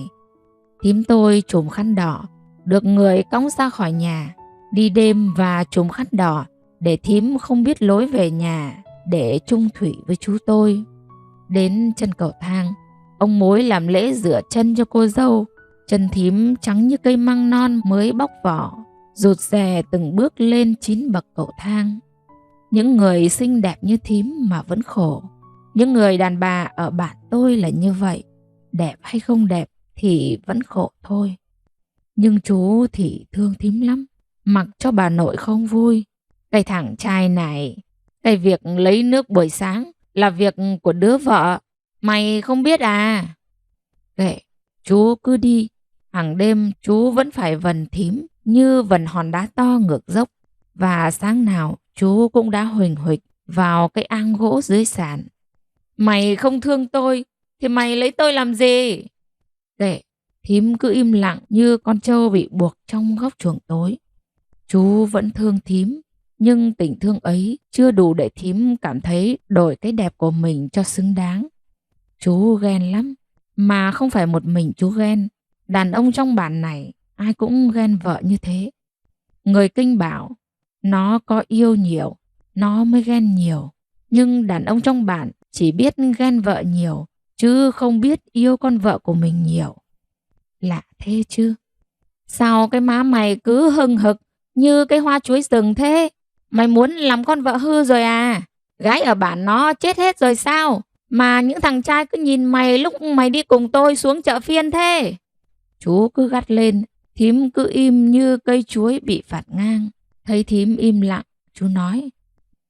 Thím tôi trùm khăn đỏ, được người cõng ra khỏi nhà, đi đêm và trùm khăn đỏ để thím không biết lối về nhà, để chung thủy với chú tôi. Đến chân cầu thang, ông mối làm lễ rửa chân cho cô dâu. Chân thím trắng như cây măng non mới bóc vỏ, rụt rè từng bước lên 9 bậc cầu thang. Những người xinh đẹp như thím mà vẫn khổ. Những người đàn bà ở bản tôi là như vậy. Đẹp hay không đẹp thì vẫn khổ thôi. Nhưng chú thì thương thím lắm, mặc cho bà nội không vui. Cái thằng trai này, cái việc lấy nước buổi sáng là việc của đứa vợ, mày không biết à? Kệ, chú cứ đi. Hàng đêm chú vẫn phải vần thím như vần hòn đá to ngược dốc. Và sáng nào chú cũng đã huỳnh huỵch vào cái ang gỗ dưới sàn. Mày không thương tôi thì mày lấy tôi làm gì? Kệ, thím cứ im lặng như con trâu bị buộc trong góc chuồng tối. Chú vẫn thương thím, nhưng tình thương ấy chưa đủ để thím cảm thấy đổi cái đẹp của mình cho xứng đáng. Chú ghen lắm, mà không phải một mình chú ghen. Đàn ông trong bản này ai cũng ghen vợ như thế. Người Kinh bảo nó có yêu nhiều, nó mới ghen nhiều. Nhưng đàn ông trong bản chỉ biết ghen vợ nhiều, chứ không biết yêu con vợ của mình nhiều. Lạ thế chứ. Sao cái má mày cứ hừng hực như cái hoa chuối rừng thế? Mày muốn làm con vợ hư rồi à? Gái ở bản nó chết hết rồi sao? Mà những thằng trai cứ nhìn mày lúc mày đi cùng tôi xuống chợ phiên thế. Chú cứ gắt lên, thím cứ im như cây chuối bị phạt ngang. Thấy thím im lặng, chú nói: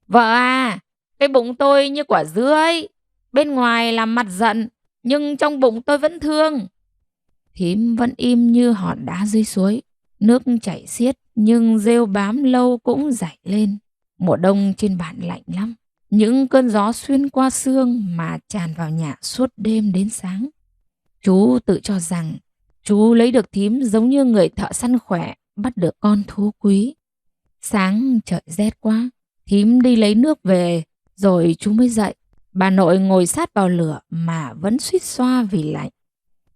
Vợ à, cái bụng tôi như quả dứa ấy. Bên ngoài làm mặt giận, nhưng trong bụng tôi vẫn thương. Thím vẫn im như hòn đá dưới suối. Nước chảy xiết nhưng rêu bám lâu cũng dảy lên. Mùa đông trên bản lạnh lắm. Những cơn gió xuyên qua xương mà tràn vào nhà suốt đêm đến sáng. Chú tự cho rằng chú lấy được thím giống như người thợ săn khỏe bắt được con thú quý. Sáng trời rét quá, thím đi lấy nước về rồi chú mới dậy. Bà nội ngồi sát vào lửa mà vẫn suýt xoa vì lạnh.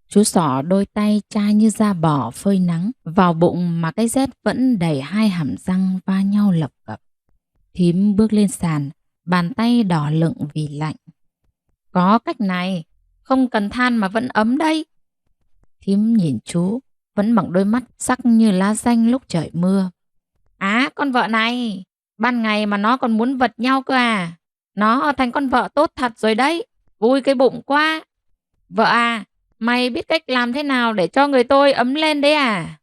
Chú xỏ đôi tay chai như da bò phơi nắng vào bụng mà cái rét vẫn đầy hai hàm răng va nhau lập cập. Thím bước lên sàn, bàn tay đỏ lựng vì lạnh. Có cách này, không cần than mà vẫn ấm đây. Thím nhìn chú, vẫn bằng đôi mắt sắc như lá xanh lúc trời mưa. Á, con vợ này, ban ngày mà nó còn muốn vật nhau cơ à? Nó thành con vợ tốt thật rồi đấy, vui cái bụng quá. Vợ à, mày biết cách làm thế nào để cho người tôi ấm lên đấy à?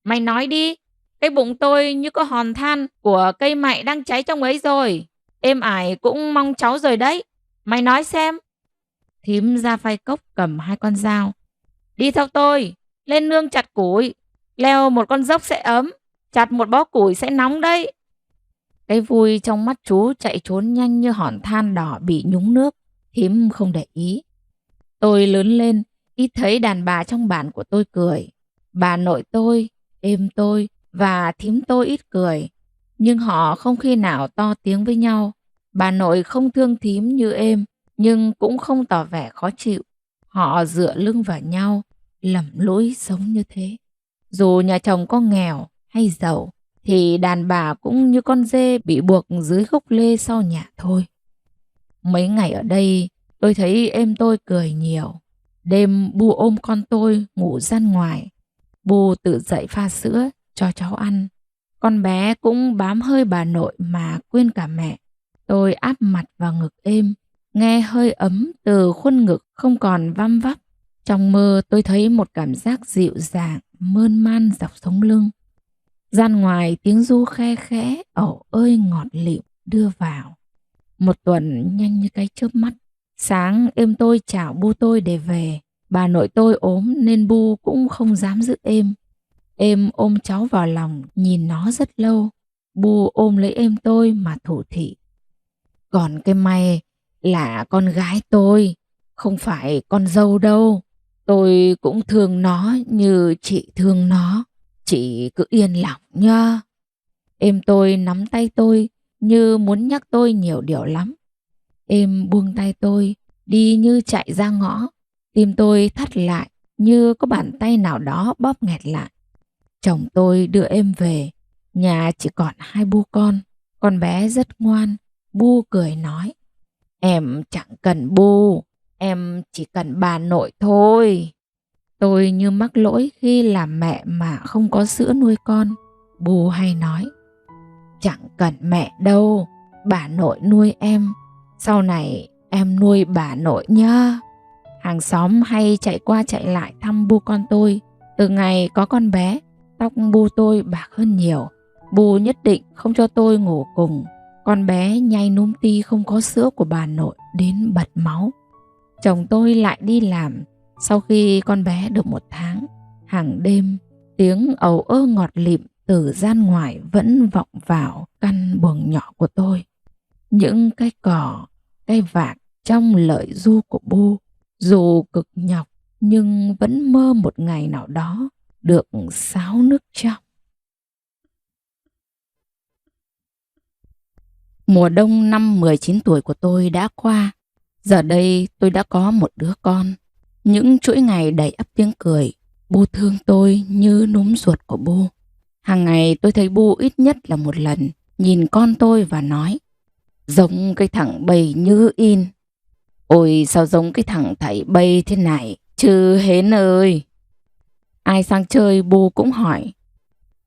Mày nói đi, cái bụng tôi như có hòn than của cây mại đang cháy trong ấy rồi. Êm ải cũng mong cháu rồi đấy. Mày nói xem. Thím ra phai cốc cầm hai con dao. Đi theo tôi, lên nương chặt củi. Leo một con dốc sẽ ấm, chặt một bó củi sẽ nóng đấy. Cái vui trong mắt chú chạy trốn nhanh như hòn than đỏ bị nhúng nước. Thím không để ý. Tôi lớn lên, ít thấy đàn bà trong bản của tôi cười. Bà nội tôi, em tôi và thím tôi ít cười. Nhưng họ không khi nào to tiếng với nhau. Bà nội không thương thím như em, nhưng cũng không tỏ vẻ khó chịu. Họ dựa lưng vào nhau, lầm lũi sống như thế. Dù nhà chồng có nghèo hay giàu, thì đàn bà cũng như con dê bị buộc dưới gốc lê sau nhà thôi. Mấy ngày ở đây tôi thấy em tôi cười nhiều. Đêm Bu ôm con tôi ngủ gian ngoài. Bu tự dậy pha sữa cho cháu ăn. Con bé cũng bám hơi bà nội mà quên cả mẹ. Tôi áp mặt vào ngực êm, nghe hơi ấm từ khuôn ngực không còn văm vắp. Trong mơ tôi thấy một cảm giác dịu dàng, mơn man dọc sống lưng. Gian ngoài tiếng ru khe khẽ, ẩu ơi ngọt lịm đưa vào. Một tuần nhanh như cái chớp mắt. Sáng em tôi chào Bu tôi để về. Bà nội tôi ốm nên Bu cũng không dám giữ êm. Em ôm cháu vào lòng nhìn nó rất lâu. Bu ôm lấy em tôi mà thủ thỉ. Còn cái may là con gái tôi, không phải con dâu đâu. Tôi cũng thương nó như chị thương nó. Chị cứ yên lòng nha. Em tôi nắm tay tôi như muốn nhắc tôi nhiều điều lắm. Em buông tay tôi, đi như chạy ra ngõ. Tim tôi thắt lại như có bàn tay nào đó bóp nghẹt lại. Chồng tôi đưa em về. Nhà chỉ còn 2 Bu con. Con bé rất ngoan. Bu cười nói. Em chẳng cần Bu, em chỉ cần bà nội thôi. Tôi như mắc lỗi khi làm mẹ mà không có sữa nuôi con. Bu hay nói. Chẳng cần mẹ đâu, bà nội nuôi em. Sau này em nuôi bà nội nhá. Hàng xóm hay chạy qua chạy lại thăm Bu con tôi. Từ ngày có con bé, tóc Bu tôi bạc hơn nhiều. Bu nhất định không cho tôi ngủ cùng. Con bé nhai núm ti không có sữa của bà nội đến bật máu. Chồng tôi lại đi làm. Sau khi con bé được 1 tháng, hàng đêm tiếng ầu ơ ngọt lịm từ gian ngoài vẫn vọng vào căn buồng nhỏ của tôi. Những cái cỏ, cái vạc trong lời ru của Bu, dù cực nhọc nhưng vẫn mơ một ngày nào đó được xáo nước trong. Mùa đông năm 19 tuổi của tôi đã qua. Giờ đây tôi đã có một đứa con. Những chuỗi ngày đầy ắp tiếng cười. Bu thương tôi như núm ruột của Bu. Hàng ngày tôi thấy Bu ít nhất là một lần nhìn con tôi và nói. Giống cái thằng Bầy như in. Ôi sao giống cái thằng thầy Bầy thế này chứ Hến ơi. Ai sang chơi Bu cũng hỏi.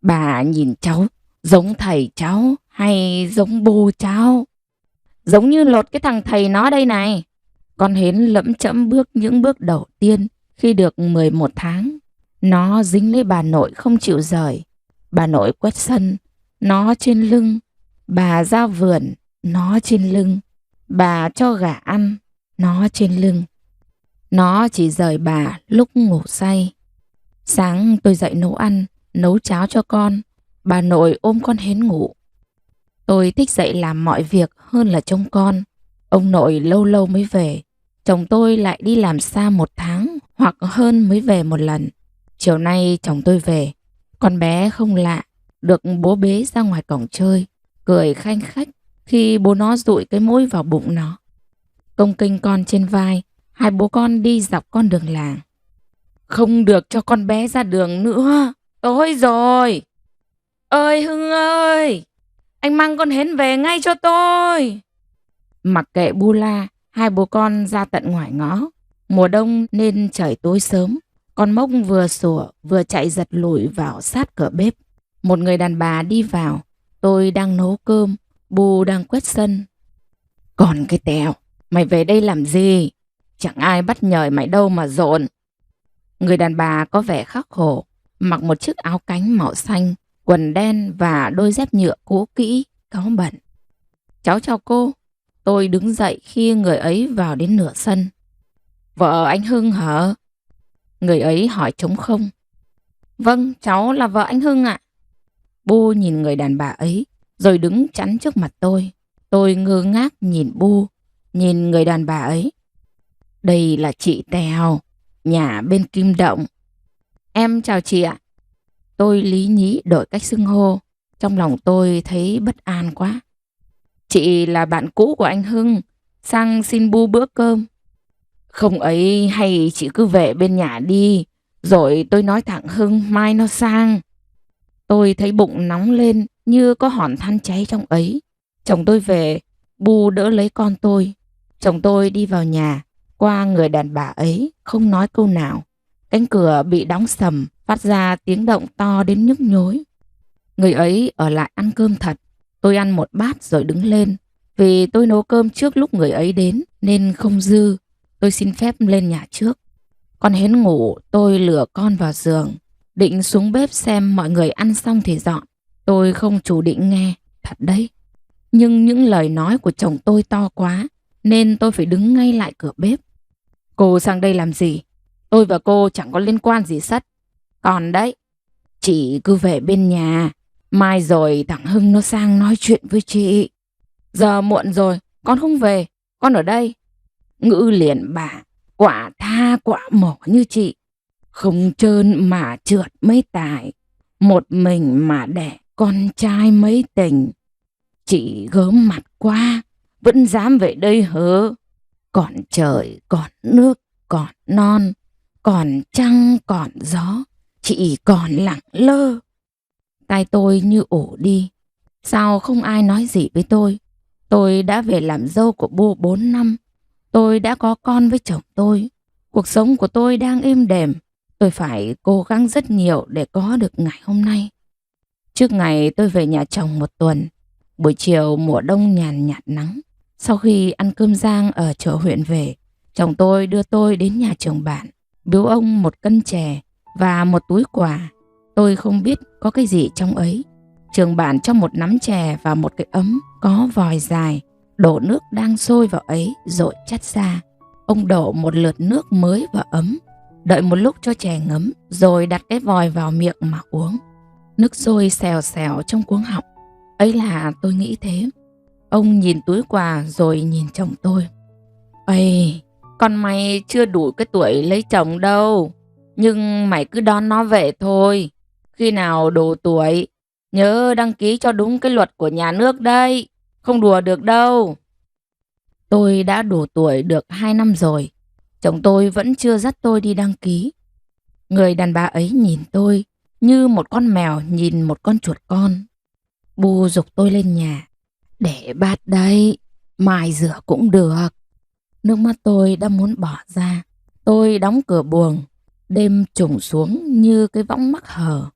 Bà nhìn cháu giống thầy cháu hay giống Bu cháu? Giống như lột cái thằng thầy nó đây này. Con Hến lẫm chẫm bước những bước đầu tiên khi được 11 tháng. Nó dính lấy bà nội không chịu rời. Bà nội quét sân, nó trên lưng. Bà ra vườn, nó trên lưng. Bà cho gà ăn, nó trên lưng. Nó chỉ rời bà lúc ngủ say. Sáng tôi dậy nấu ăn, nấu cháo cho con. Bà nội ôm con Hến ngủ. Tôi thích dậy làm mọi việc hơn là trông con. Ông nội lâu lâu mới về. Chồng tôi lại đi làm xa 1 tháng hoặc hơn mới về một lần. Chiều nay chồng tôi về. Con bé không lạ, được bố bế ra ngoài cổng chơi, cười khanh khách khi bố nó dụi cái mũi vào bụng nó. Công kênh con trên vai, 2 bố con đi dọc con đường làng. Không được cho con bé ra đường nữa, tối rồi. Ơi Hưng ơi, anh mang con Hến về ngay cho tôi. Mặc kệ Bu la, 2 bố con ra tận ngoài ngõ. Mùa đông nên trời tối sớm. Con Mốc vừa sủa vừa chạy giật lùi vào sát cửa bếp. Một người đàn bà đi vào. Tôi đang nấu cơm, Bu đang quét sân. Còn cái tèo, mày về đây làm gì? Chẳng ai bắt nhời mày đâu mà dộn. Người đàn bà có vẻ khắc khổ, mặc một chiếc áo cánh màu xanh, quần đen và đôi dép nhựa cũ kỹ, cáu bẩn. Cháu chào cô. Tôi đứng dậy khi người ấy vào đến nửa sân. Vợ anh Hưng hả? Người ấy hỏi trống không. Vâng, cháu là vợ anh Hưng ạ. Bu nhìn người đàn bà ấy, rồi đứng chắn trước mặt tôi. Tôi ngơ ngác nhìn Bu, nhìn người đàn bà ấy. Đây là chị Tèo, nhà bên Kim Động. Em chào chị ạ. Tôi lý nhí đổi cách xưng hô. Trong lòng tôi thấy bất an quá. Chị là bạn cũ của anh Hưng, sang xin Bu bữa cơm. Không ấy hay chị cứ về bên nhà đi, rồi tôi nói thẳng Hưng mai nó sang. Tôi thấy bụng nóng lên như có hòn than cháy trong ấy. Chồng tôi về, Bu đỡ lấy con tôi. Chồng tôi đi vào nhà, qua người đàn bà ấy, không nói câu nào. Cánh cửa bị đóng sầm, phát ra tiếng động to đến nhức nhối. Người ấy ở lại ăn cơm thật. Tôi ăn một bát rồi đứng lên. Vì tôi nấu cơm trước lúc người ấy đến nên không dư. Tôi xin phép lên nhà trước. Con Hến ngủ, tôi lừa con vào giường. Định xuống bếp xem mọi người ăn xong thì dọn. Tôi không chủ định nghe, thật đấy. Nhưng những lời nói của chồng tôi to quá, nên tôi phải đứng ngay lại cửa bếp. Cô sang đây làm gì? Tôi và cô chẳng có liên quan gì sắt. Còn đấy, chị cứ về bên nhà. Mai rồi thằng Hưng nó sang nói chuyện với chị. Giờ muộn rồi, con không về, con ở đây. Ngữ liền bà, quả tha quả mỏ như chị. Không trơn mà trượt mấy tài. Một mình mà đẻ con trai mấy tình. Chị gớm mặt quá, vẫn dám về đây hớ. Còn trời, còn nước, còn non, còn trăng, còn gió. Chị còn lặng lơ. Tai tôi như ổ đi. Sao không ai nói gì với tôi? Tôi đã về làm dâu của Bu 4 năm. Tôi đã có con với chồng tôi. Cuộc sống của tôi đang êm đềm. Tôi phải cố gắng rất nhiều để có được ngày hôm nay. Trước ngày tôi về nhà chồng 1 tuần. Buổi chiều mùa đông nhàn nhạt nắng. Sau khi ăn cơm rang ở chợ huyện về, chồng tôi đưa tôi đến nhà trường bản, biếu ông 1 cân chè và 1 túi quà. Tôi không biết có cái gì trong ấy. Trường bản cho 1 nắm chè và 1 cái ấm có vòi dài, đổ nước đang sôi vào ấy rồi chắt ra. Ông đổ 1 lượt nước mới vào ấm, đợi một lúc cho chè ngấm rồi đặt cái vòi vào miệng mà uống. Nước sôi xèo xèo trong cuống họng. Ấy là tôi nghĩ thế. Ông nhìn túi quà rồi nhìn chồng tôi. Ây, con mày chưa đủ cái tuổi lấy chồng đâu. Nhưng mày cứ đón nó về thôi. Khi nào đủ tuổi, nhớ đăng ký cho đúng cái luật của nhà nước đây. Không đùa được đâu. Tôi đã đủ tuổi được 2 năm rồi. Chồng tôi vẫn chưa dắt tôi đi đăng ký. Người đàn bà ấy nhìn tôi như một con mèo nhìn một con chuột con. Bu giục tôi lên nhà. Để bát đây, mai rửa cũng được. Nước mắt tôi đã muốn bỏ ra. Tôi đóng cửa buồng, đêm trùng xuống như cái võng mắc hở.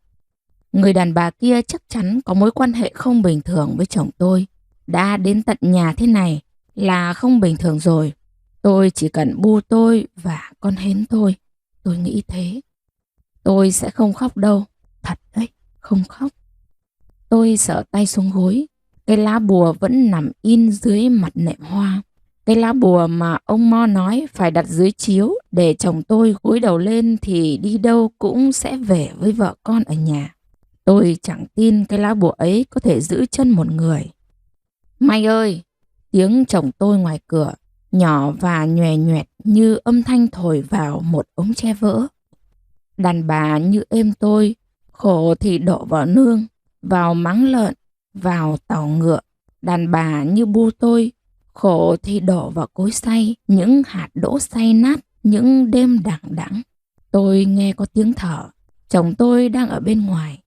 Người đàn bà kia chắc chắn có mối quan hệ không bình thường với chồng tôi. Đã đến tận nhà thế này là không bình thường rồi. Tôi chỉ cần Bu tôi và con Hến thôi. Tôi nghĩ thế. Tôi sẽ không khóc đâu. Thật đấy, không khóc. Tôi sợ tay xuống gối. Cái lá bùa vẫn nằm in dưới mặt nệm hoa. Cái lá bùa mà ông Mo nói phải đặt dưới chiếu để chồng tôi gối đầu lên thì đi đâu cũng sẽ về với vợ con ở nhà. Tôi chẳng tin cái lá bùa ấy có thể giữ chân một người. May ơi! Tiếng chồng tôi ngoài cửa, nhỏ và nhòe nhoẹt như âm thanh thổi vào một ống tre vỡ. Đàn bà như êm tôi, khổ thì đổ vào nương, vào mắng lợn, vào tàu ngựa. Đàn bà như Bu tôi, khổ thì đổ vào cối xay, những hạt đỗ xay nát, những đêm đằng đẵng. Tôi nghe có tiếng thở, chồng tôi đang ở bên ngoài.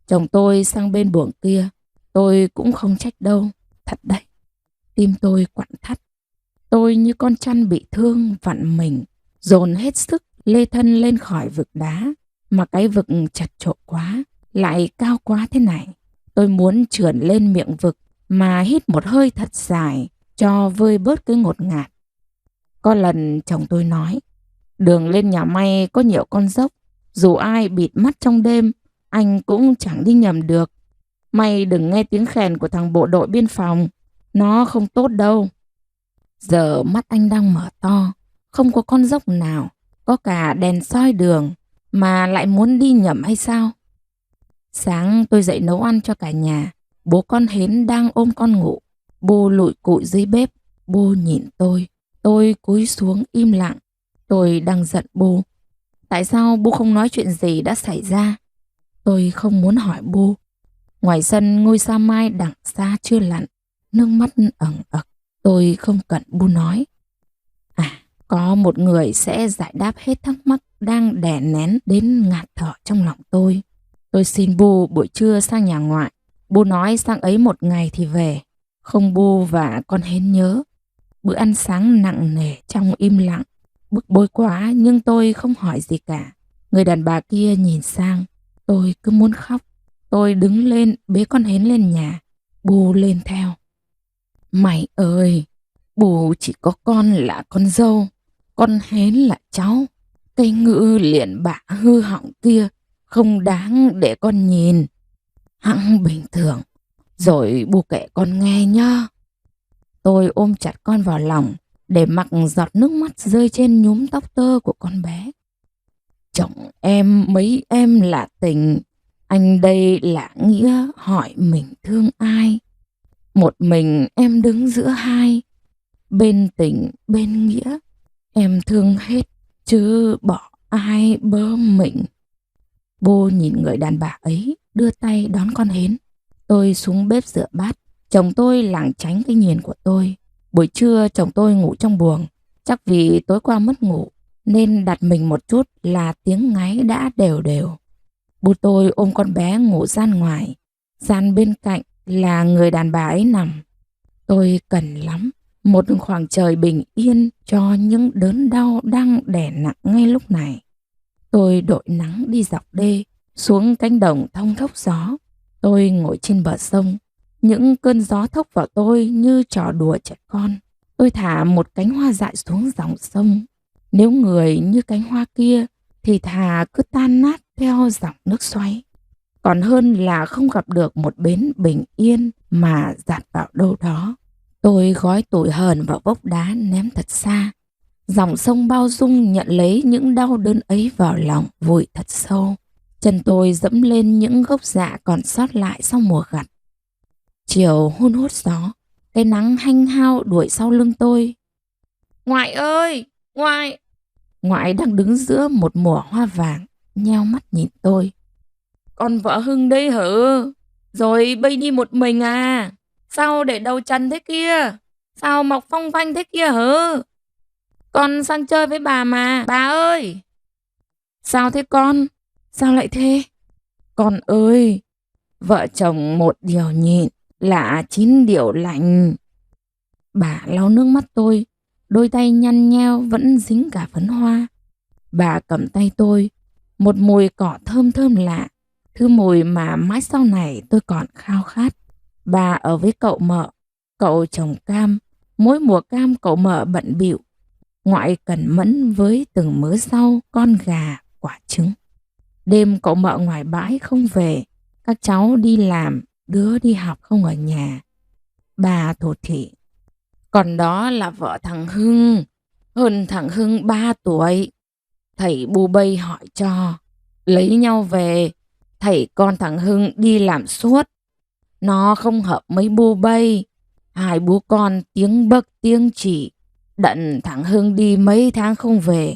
Chồng tôi sang bên buồng kia, tôi cũng không trách đâu, thật đấy. Tim tôi quặn thắt. Tôi như con chăn bị thương vặn mình, dồn hết sức lê thân lên khỏi vực đá. Mà cái vực chật chội quá, lại cao quá thế này. Tôi muốn trườn lên miệng vực mà hít một hơi thật dài cho vơi bớt cái ngột ngạt. Có lần chồng tôi nói, đường lên nhà may có nhiều con dốc, dù ai bịt mắt trong đêm, anh cũng chẳng đi nhầm được. Mày đừng nghe tiếng khèn của thằng bộ đội biên phòng, nó không tốt đâu. Giờ mắt anh đang mở to, không có con dốc nào, có cả đèn soi đường, mà lại muốn đi nhầm hay sao? Sáng tôi dậy nấu ăn cho cả nhà. Bố con Hến đang ôm con ngủ. Bu lụi cụi dưới bếp. Bu nhìn tôi cúi xuống im lặng. Tôi đang giận Bu. Tại sao Bu không nói chuyện gì đã xảy ra? Tôi không muốn hỏi Bu. Ngoài sân ngôi sao mai đằng xa chưa lặn, nước mắt ẩn ực. Tôi không cần Bu nói. Có một người sẽ giải đáp hết thắc mắc đang đè nén đến ngạt thở trong lòng tôi. Tôi xin Bu buổi trưa sang nhà ngoại, Bu nói sang ấy một ngày thì về. Không Bu và con Hến nhớ. Bữa ăn sáng nặng nề trong im lặng. Bức bối quá nhưng tôi không hỏi gì cả. Người đàn bà kia nhìn sang. Tôi cứ muốn khóc. Tôi đứng lên bế con Hến lên nhà. Bu lên theo. Mày ơi, Bu chỉ có con là con dâu, con Hến là cháu. Cây ngữ liền bạ hư hỏng kia không đáng để con nhìn. Hẵng bình thường, rồi Bu kể con nghe nhá. Tôi ôm chặt con vào lòng để mặc giọt nước mắt rơi trên nhúm tóc tơ của con bé. Chồng em mấy em là tình, anh đây là nghĩa, hỏi mình thương ai. Một mình em đứng giữa hai, bên tình bên nghĩa, em thương hết chứ bỏ ai bơ mình. Bô nhìn người đàn bà ấy đưa tay đón con Hến. Tôi xuống bếp rửa bát. Chồng tôi lảng tránh cái nhìn của tôi. Buổi trưa chồng tôi ngủ trong buồng. Chắc vì tối qua mất ngủ nên đặt mình một chút là tiếng ngáy đã đều đều. Bố tôi ôm con bé ngủ gian ngoài. Gian bên cạnh là người đàn bà ấy nằm. Tôi cần lắm một khoảng trời bình yên cho những đớn đau đang đè nặng ngay lúc này. Tôi đội nắng đi dọc đê, xuống cánh đồng thong thốc gió. Tôi ngồi trên bờ sông. Những cơn gió thốc vào tôi như trò đùa trẻ con. Tôi thả một cánh hoa dại xuống dòng sông. Nếu người như cánh hoa kia thì thà cứ tan nát theo dòng nước xoáy. Còn hơn là không gặp được một bến bình yên mà dạt vào đâu đó. Tôi gói tủi hờn vào vốc đá ném thật xa. Dòng sông bao dung nhận lấy những đau đớn ấy vào lòng, vùi thật sâu. Chân tôi dẫm lên những gốc dạ còn sót lại sau mùa gặt. Chiều hun hút gió, cái nắng hanh hao đuổi sau lưng tôi. Ngoại ơi, ngoại! Ngoại đang đứng giữa một mùa hoa vàng, nheo mắt nhìn tôi. Con vợ Hưng đây hả? Rồi bây đi một mình à? Sao để đầu trần thế kia? Sao mọc phong phanh thế kia hả? Con sang chơi với bà mà, bà ơi! Sao thế con? Sao lại thế? Con ơi! Vợ chồng một điều nhịn là 9 điều lành. Bà lau nước mắt tôi, đôi tay nhăn nheo vẫn dính cả phấn hoa. Bà cầm tay tôi, một mùi cỏ thơm thơm lạ, thứ mùi mà mãi sau này tôi còn khao khát. Bà ở với cậu mợ, cậu trồng cam, mỗi mùa cam cậu mợ bận bịu. Ngoại cẩn mẫn với từng mớ rau, con gà, quả trứng. Đêm cậu mợ ngoài bãi không về, các cháu đi làm, đứa đi học không ở nhà. Bà thổ thị. Còn đó là vợ thằng Hưng, hơn thằng Hưng 3 tuổi. Thầy bu bây hỏi cho, lấy nhau về, thầy con thằng Hưng đi làm suốt. Nó không hợp mấy bu bây, hai bố con tiếng bấc tiếng chỉ. Đận thằng Hưng đi mấy tháng không về,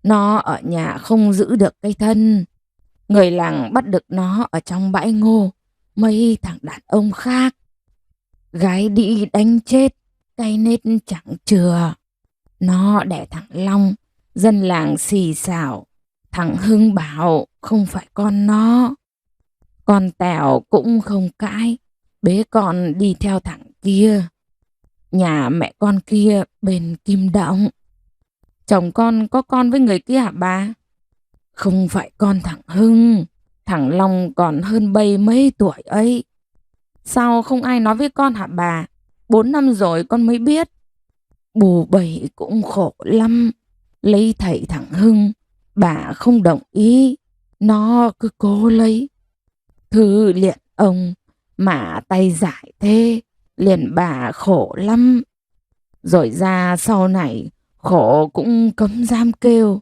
nó ở nhà không giữ được cái thân. Người làng bắt được nó ở trong bãi ngô, mấy thằng đàn ông khác. Gái đi đánh chết, cay nết chẳng chừa. Nó đẻ thằng Long, dân làng xì xào. Thằng Hưng bảo không phải con nó. Con Tèo cũng không cãi, bế con đi theo thằng kia. Nhà mẹ con kia bên Kim Động. Chồng con có con với người kia hả bà? Không phải con thằng Hưng, thằng Long còn hơn bây mấy tuổi ấy. Sao không ai nói với con hả bà? 4 năm rồi con mới biết. Bù bầy cũng khổ lắm. Lấy thầy thằng Hưng, bà không đồng ý, nó cứ cố lấy. Thư liền ông mà tay giải thế, liền bà khổ lắm. Rồi ra sau này khổ cũng cấm dám kêu.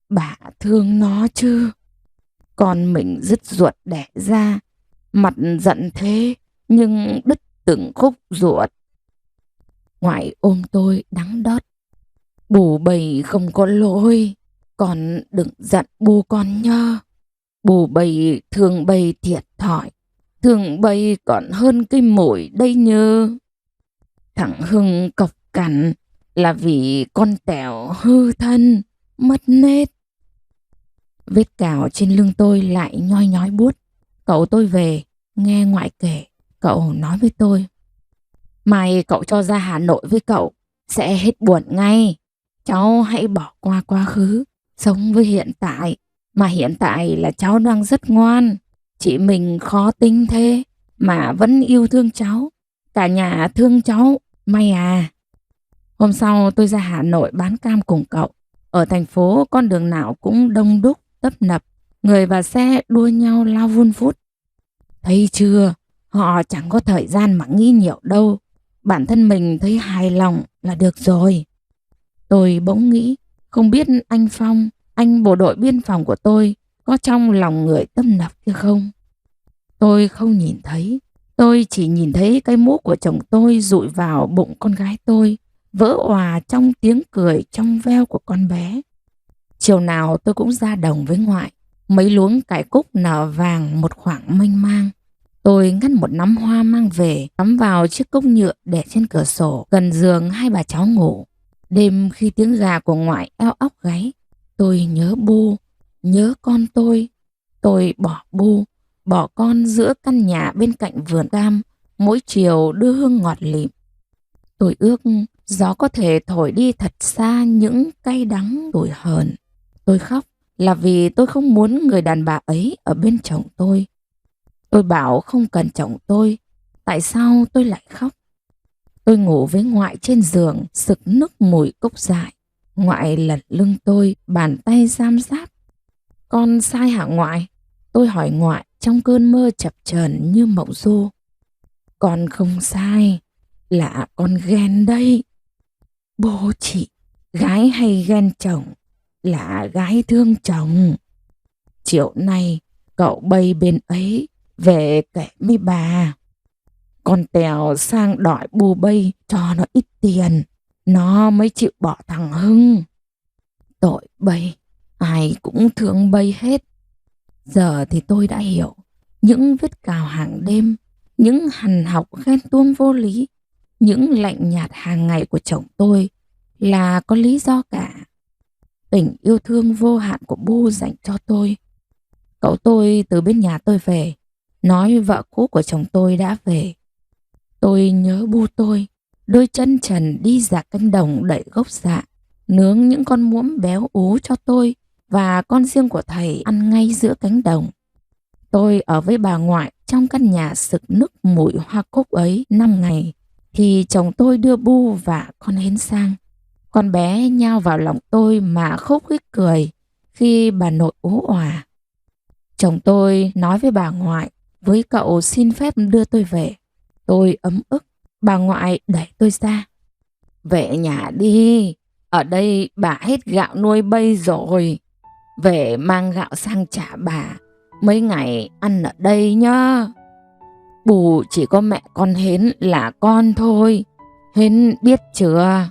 Bà thương nó chứ. Con mình dứt ruột đẻ ra, mặt giận thế nhưng đứt từng khúc ruột. Ngoại ôm tôi đắng đót. Bù bầy không có lỗi, con đừng giận bu con nhá. Bù bầy thương bầy thiệt thòi, thương bầy còn hơn cái mũi đây nhớ. Thằng Hưng cọc cằn là vì con Tèo hư thân, mất nết. Vết cào trên lưng tôi lại nhoi nhói buốt. Cậu tôi về, nghe ngoại kể, cậu nói với tôi: mai cậu cho ra Hà Nội với cậu sẽ hết buồn ngay. Cháu hãy bỏ qua quá khứ, sống với hiện tại. Mà hiện tại là cháu đang rất ngoan. Chị mình khó tính thế mà vẫn yêu thương cháu. Cả nhà thương cháu, may à. Hôm sau tôi ra Hà Nội bán cam cùng cậu. Ở thành phố con đường nào cũng đông đúc, tấp nập. Người và xe đua nhau lao vun vút. Thấy chưa, họ chẳng có thời gian mà nghĩ nhiều đâu. Bản thân mình thấy hài lòng là được rồi. Tôi bỗng nghĩ, không biết anh Phong, anh bộ đội biên phòng của tôi, có trong lòng người tâm nập kia không? Tôi không nhìn thấy. Tôi chỉ nhìn thấy cái mũ của chồng tôi dụi vào bụng con gái tôi, vỡ òa trong tiếng cười trong veo của con bé. Chiều nào tôi cũng ra đồng với ngoại. Mấy luống cải cúc nở vàng một khoảng mênh mang. Tôi ngắt một nắm hoa mang về, cắm vào chiếc cốc nhựa để trên cửa sổ, gần giường hai bà cháu ngủ. Đêm khi tiếng gà của ngoại eo óc gáy, tôi nhớ Bu, nhớ con tôi. Tôi bỏ Bu, bỏ con giữa căn nhà bên cạnh vườn cam, mỗi chiều đưa hương ngọt lịm. Tôi ước gió có thể thổi đi thật xa những cay đắng tủi hờn. Tôi khóc là vì tôi không muốn người đàn bà ấy ở bên chồng tôi. Tôi bảo không cần chồng tôi, tại sao tôi lại khóc? Tôi ngủ với ngoại trên giường, sực nức mùi cốc dại. Ngoại lật lưng tôi, bàn tay giam giáp. Con sai hả ngoại? Tôi hỏi ngoại trong cơn mơ chập chờn như mộng du. Con không sai, là con ghen đây. Bố chị, gái hay ghen chồng, là gái thương chồng. Chiều nay cậu bay bên ấy về kể với bà. Con Tèo sang đòi Bu bay cho nó ít tiền, nó mới chịu bỏ thằng Hưng. Tội bay, ai cũng thương bay hết. Giờ thì tôi đã hiểu, những vết cào hàng đêm, những hằn học ghen tuông vô lý, những lạnh nhạt hàng ngày của chồng tôi là có lý do cả. Tình yêu thương vô hạn của Bu dành cho tôi. Cậu tôi từ bên nhà tôi về, nói vợ cũ của chồng tôi đã về. Tôi nhớ Bu tôi, đôi chân trần đi dạt cánh đồng đậy gốc dạ, nướng những con muỗng béo ú cho tôi và con riêng của thầy ăn ngay giữa cánh đồng. Tôi ở với bà ngoại trong căn nhà sực nức mùi hoa cúc ấy 5 ngày, thì chồng tôi đưa Bu và con Hến sang. Con bé nhao vào lòng tôi mà khúc khích cười khi bà nội ú òa. Chồng tôi nói với bà ngoại, với cậu xin phép đưa tôi về. Tôi ấm ức, bà ngoại đẩy tôi ra. Về nhà đi, ở đây bà hết gạo nuôi bây rồi. Về mang gạo sang trả bà, mấy ngày ăn ở đây nhá. Bù chỉ có mẹ con Hến là con thôi, Hến biết chưa?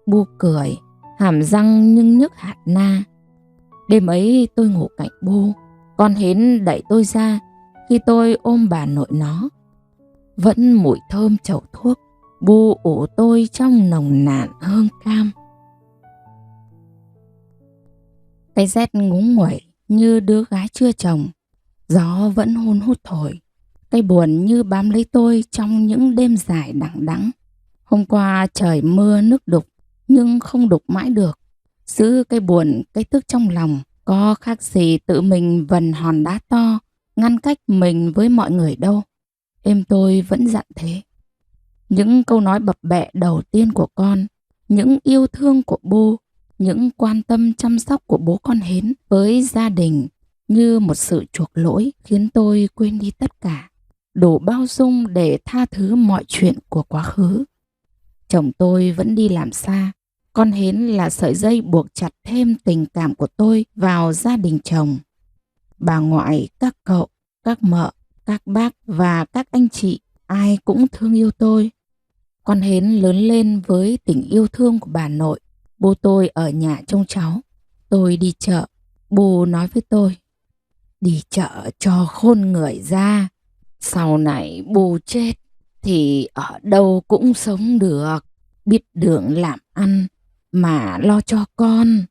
Bu cười, hàm răng nhưng nhức hạt na. Đêm ấy tôi ngủ cạnh Bu, con Hến đẩy tôi ra khi tôi ôm bà nội nó. Vẫn mùi thơm chậu thuốc, Bu ủ tôi trong nồng nàn hương cam. Cái rét ngúng nguẩy như đứa gái chưa chồng, gió vẫn hun hút thổi. Cái buồn như bám lấy tôi trong những đêm dài đằng đẵng. Hôm qua trời mưa nước đục, nhưng không đục mãi được. Giữ cái buồn, cái tức trong lòng, có khác gì tự mình vần hòn đá to, ngăn cách mình với mọi người đâu. Em tôi vẫn dặn thế. Những câu nói bập bẹ đầu tiên của con, những yêu thương của Bu, những quan tâm chăm sóc của bố con Hến với gia đình như một sự chuộc lỗi khiến tôi quên đi tất cả, đủ bao dung để tha thứ mọi chuyện của quá khứ. Chồng tôi vẫn đi làm xa, con Hến là sợi dây buộc chặt thêm tình cảm của tôi vào gia đình chồng. Bà ngoại, các cậu, các mợ, các bác và các anh chị ai cũng thương yêu tôi. Con Hến lớn lên với tình yêu thương của bà nội. Bố tôi ở nhà trông cháu. Tôi đi chợ. Bố nói với tôi, đi chợ cho khôn người ra. Sau này bố chết thì ở đâu cũng sống được. Biết đường làm ăn mà lo cho con.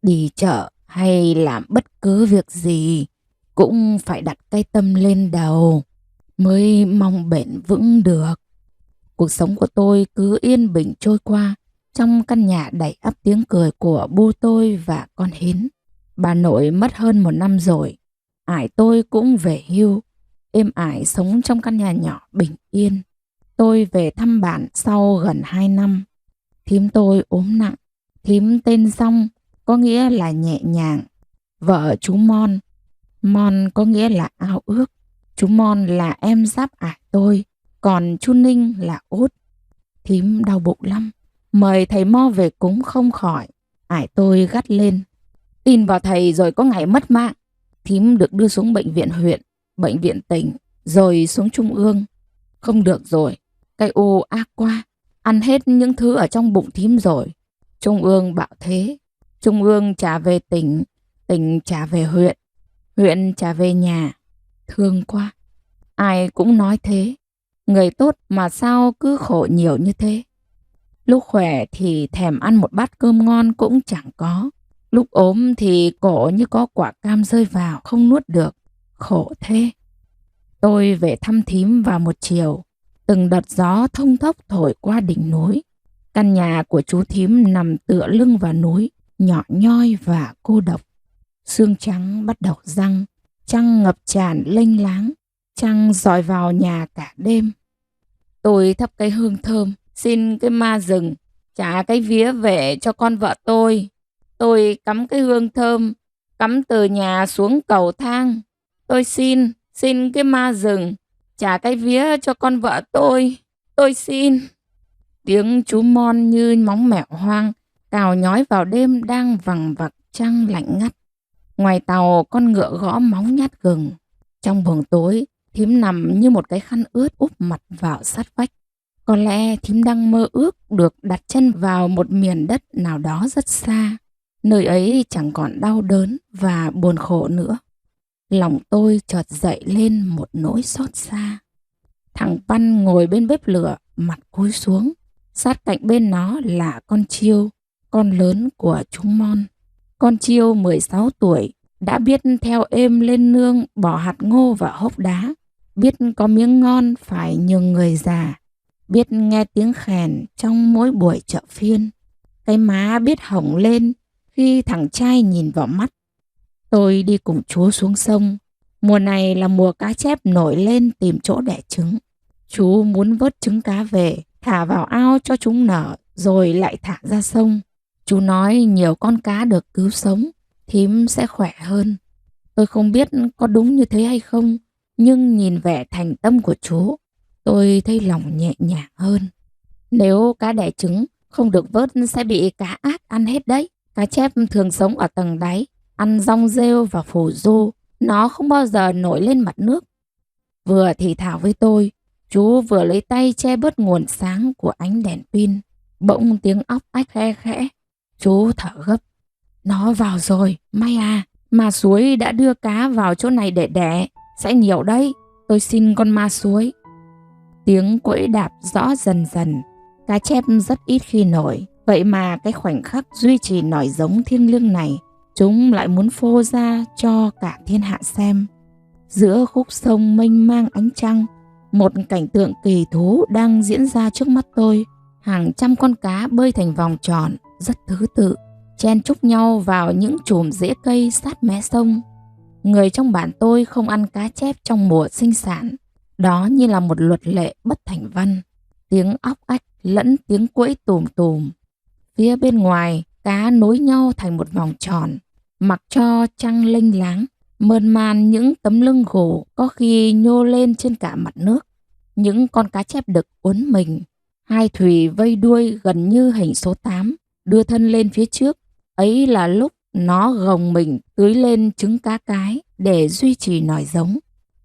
Đi chợ hay làm bất cứ việc gì cũng phải đặt cái tâm lên đầu. mới mong bền vững được. Cuộc sống của tôi cứ yên bình trôi qua trong căn nhà đầy ắp tiếng cười của bố tôi và con Hiến. Bà nội mất hơn 1 năm rồi. Ải tôi cũng về hưu, êm ải sống trong căn nhà nhỏ bình yên. Tôi về thăm bạn sau gần 2 năm. Thím tôi ốm nặng. Thím tên Song có nghĩa là nhẹ nhàng. Vợ chú Mon. Mon có nghĩa là ao ước. Chú Mon là em giáp ải tôi. Còn chú Ninh là út. Thím đau bụng lắm. Mời thầy Mo về cúng không khỏi. Ải tôi gắt lên. Tin vào thầy rồi có ngày mất mạng. Thím được đưa xuống bệnh viện huyện, bệnh viện tỉnh, rồi xuống trung ương. Không được rồi. Cái u ác quá. Ăn hết những thứ ở trong bụng thím rồi. Trung ương bảo thế. Trung ương trả về tỉnh, tỉnh trả về huyện, huyện trả về nhà. Thương quá. Ai cũng nói thế. Người tốt mà sao cứ khổ nhiều như thế. Lúc khỏe thì thèm ăn một bát cơm ngon cũng chẳng có. Lúc ốm thì cổ như có quả cam rơi vào không nuốt được. Khổ thế. Tôi về thăm thím vào một chiều. Từng đợt gió thông thốc thổi qua đỉnh núi. Căn nhà của chú thím nằm tựa lưng vào núi, nhỏ nhoi và cô độc. Sương trắng bắt đầu giăng, trăng ngập tràn lênh láng, trăng dọi vào nhà cả đêm. Tôi thắp cây hương thơm, xin cái ma rừng trả cái vía về cho con vợ tôi. Tôi cắm cái hương thơm, cắm từ nhà xuống cầu thang. Tôi xin cái ma rừng trả cái vía cho con vợ tôi. Tôi xin. Tiếng chú Mon như móng mèo hoang cào nhói vào đêm đang vằng vặc trăng lạnh ngắt. Ngoài tàu con ngựa gõ móng nhát gừng. Trong buồng tối, thím nằm như một cái khăn ướt úp mặt vào sát vách. Có lẽ thím đang mơ ước được đặt chân vào một miền đất nào đó rất xa. Nơi ấy chẳng còn đau đớn và buồn khổ nữa. Lòng tôi chợt dậy lên một nỗi xót xa. Thằng Văn ngồi bên bếp lửa, mặt cúi xuống. Sát cạnh bên nó là con Chiêu, con lớn của chú Mon. Con Chiêu 16 tuổi, đã biết theo êm lên nương bỏ hạt ngô vào hốc đá. Biết có miếng ngon phải nhường người già. Biết nghe tiếng khèn trong mỗi buổi chợ phiên. Cái má biết hồng lên khi thằng trai nhìn vào mắt. Tôi đi cùng chú xuống sông. Mùa này là mùa cá chép nổi lên tìm chỗ đẻ trứng. Chú muốn vớt trứng cá về, thả vào ao cho chúng nở, rồi lại thả ra sông. Chú nói nhiều con cá được cứu sống, thím sẽ khỏe hơn. Tôi không biết có đúng như thế hay không, nhưng nhìn vẻ thành tâm của chú, tôi thấy lòng nhẹ nhàng hơn. Nếu cá đẻ trứng không được vớt sẽ bị cá ác ăn hết đấy. Cá chép thường sống ở tầng đáy, ăn rong rêu và phù du, nó không bao giờ nổi lên mặt nước. Vừa thì thào với tôi, chú vừa lấy tay che bớt nguồn sáng của ánh đèn pin. Bỗng tiếng óc ách khe khẽ. Chú thở gấp. Nó vào rồi, may à. Ma suối đã đưa cá vào chỗ này để đẻ. Sẽ nhiều đấy. Tôi xin con ma suối. Tiếng quẫy đạp rõ dần dần. Cá chép rất ít khi nổi. Vậy mà cái khoảnh khắc duy trì nòi giống thiêng liêng này, chúng lại muốn phô ra cho cả thiên hạ xem. Giữa khúc sông mênh mang ánh trăng, một cảnh tượng kỳ thú đang diễn ra trước mắt tôi. Hàng trăm con cá bơi thành vòng tròn, rất thứ tự, chen chúc nhau vào những chùm rễ cây sát mé sông. Người trong bản tôi không ăn cá chép trong mùa sinh sản. Đó như là một luật lệ bất thành văn. Tiếng óc ách lẫn tiếng quẫy tùm tùm. Phía bên ngoài, cá nối nhau thành một vòng tròn, mặc cho trăng lênh láng, mơn man những tấm lưng gỗ có khi nhô lên trên cả mặt nước. Những con cá chép đực uốn mình, hai thùy vây đuôi gần như hình số 8, đưa thân lên phía trước. Ấy là lúc nó gồng mình tưới lên trứng cá cái để duy trì nòi giống.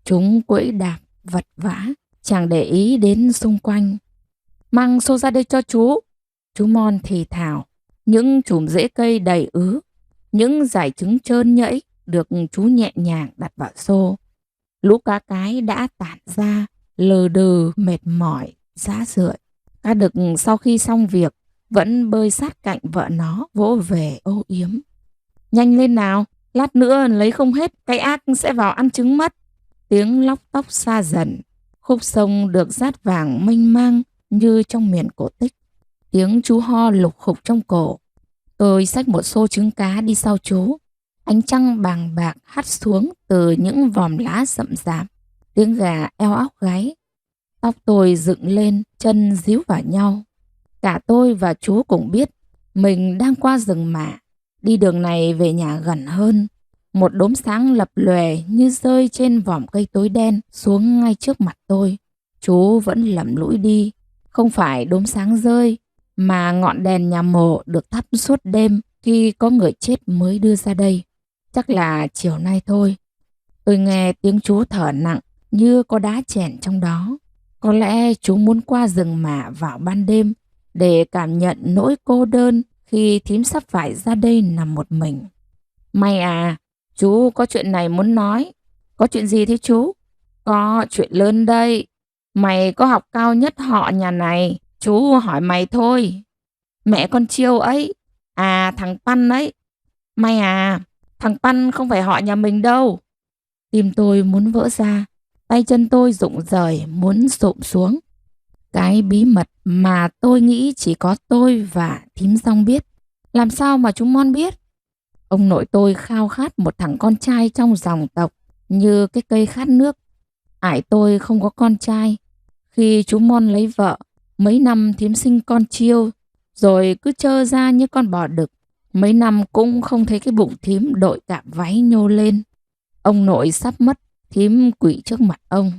Chúng quẫy đạp, vật vã, chẳng để ý đến xung quanh. Mang xô ra đây cho chú. Chú Mon thì thào. Những chùm rễ cây đầy ứ, những dải trứng trơn nhẫy được chú nhẹ nhàng đặt vào xô. Lũ cá cái đã tản ra, lờ đừ, mệt mỏi, rã rượi. Cá đực sau khi xong việc vẫn bơi sát cạnh vợ nó, vỗ về âu yếm. Nhanh lên nào, lát nữa lấy không hết, cái ác sẽ vào ăn trứng mất. Tiếng lóc tóc xa dần. Khúc sông được dát vàng mênh mang như trong miền cổ tích. Tiếng chú ho lục khục trong cổ. Tôi xách một xô trứng cá đi sau chú. Ánh trăng bàng bạc hắt xuống từ những vòm lá rậm rạp. Tiếng gà eo óc gáy. Tóc tôi dựng lên, chân díu vào nhau. Cả tôi và chú cũng biết mình đang qua rừng mạ. Đi đường này về nhà gần hơn. Một đốm sáng lập lòe như rơi trên vòm cây tối đen xuống ngay trước mặt tôi. Chú vẫn lẩm lũi đi. Không phải đốm sáng rơi, mà ngọn đèn nhà mồ được thắp suốt đêm khi có người chết mới đưa ra đây. Chắc là chiều nay thôi. Tôi nghe tiếng chú thở nặng như có đá chèn trong đó. Có lẽ chú muốn qua rừng mạ vào ban đêm để cảm nhận nỗi cô đơn khi thím sắp phải ra đây nằm một mình. May à, chú có chuyện này muốn nói. Có chuyện gì thế chú? Có chuyện lớn đây. Mày có học cao nhất họ nhà này. Chú hỏi mày thôi. Mẹ con Chiêu ấy. À, thằng Păn ấy. May à, thằng Păn không phải họ nhà mình đâu. Tim tôi muốn vỡ ra. Tay chân tôi rụng rời muốn xụm xuống. Cái bí mật mà tôi nghĩ chỉ có tôi và thím Dong biết. Làm sao mà chúng Mon biết? Ông nội tôi khao khát một thằng con trai trong dòng tộc như cái cây khát nước. Ải tôi không có con trai. Khi chú Mon lấy vợ, mấy năm thím sinh con Chiêu, rồi cứ trơ ra như con bò đực. Mấy năm cũng không thấy cái bụng thím đội cạp váy nhô lên. Ông nội sắp mất, thím quỵ trước mặt ông.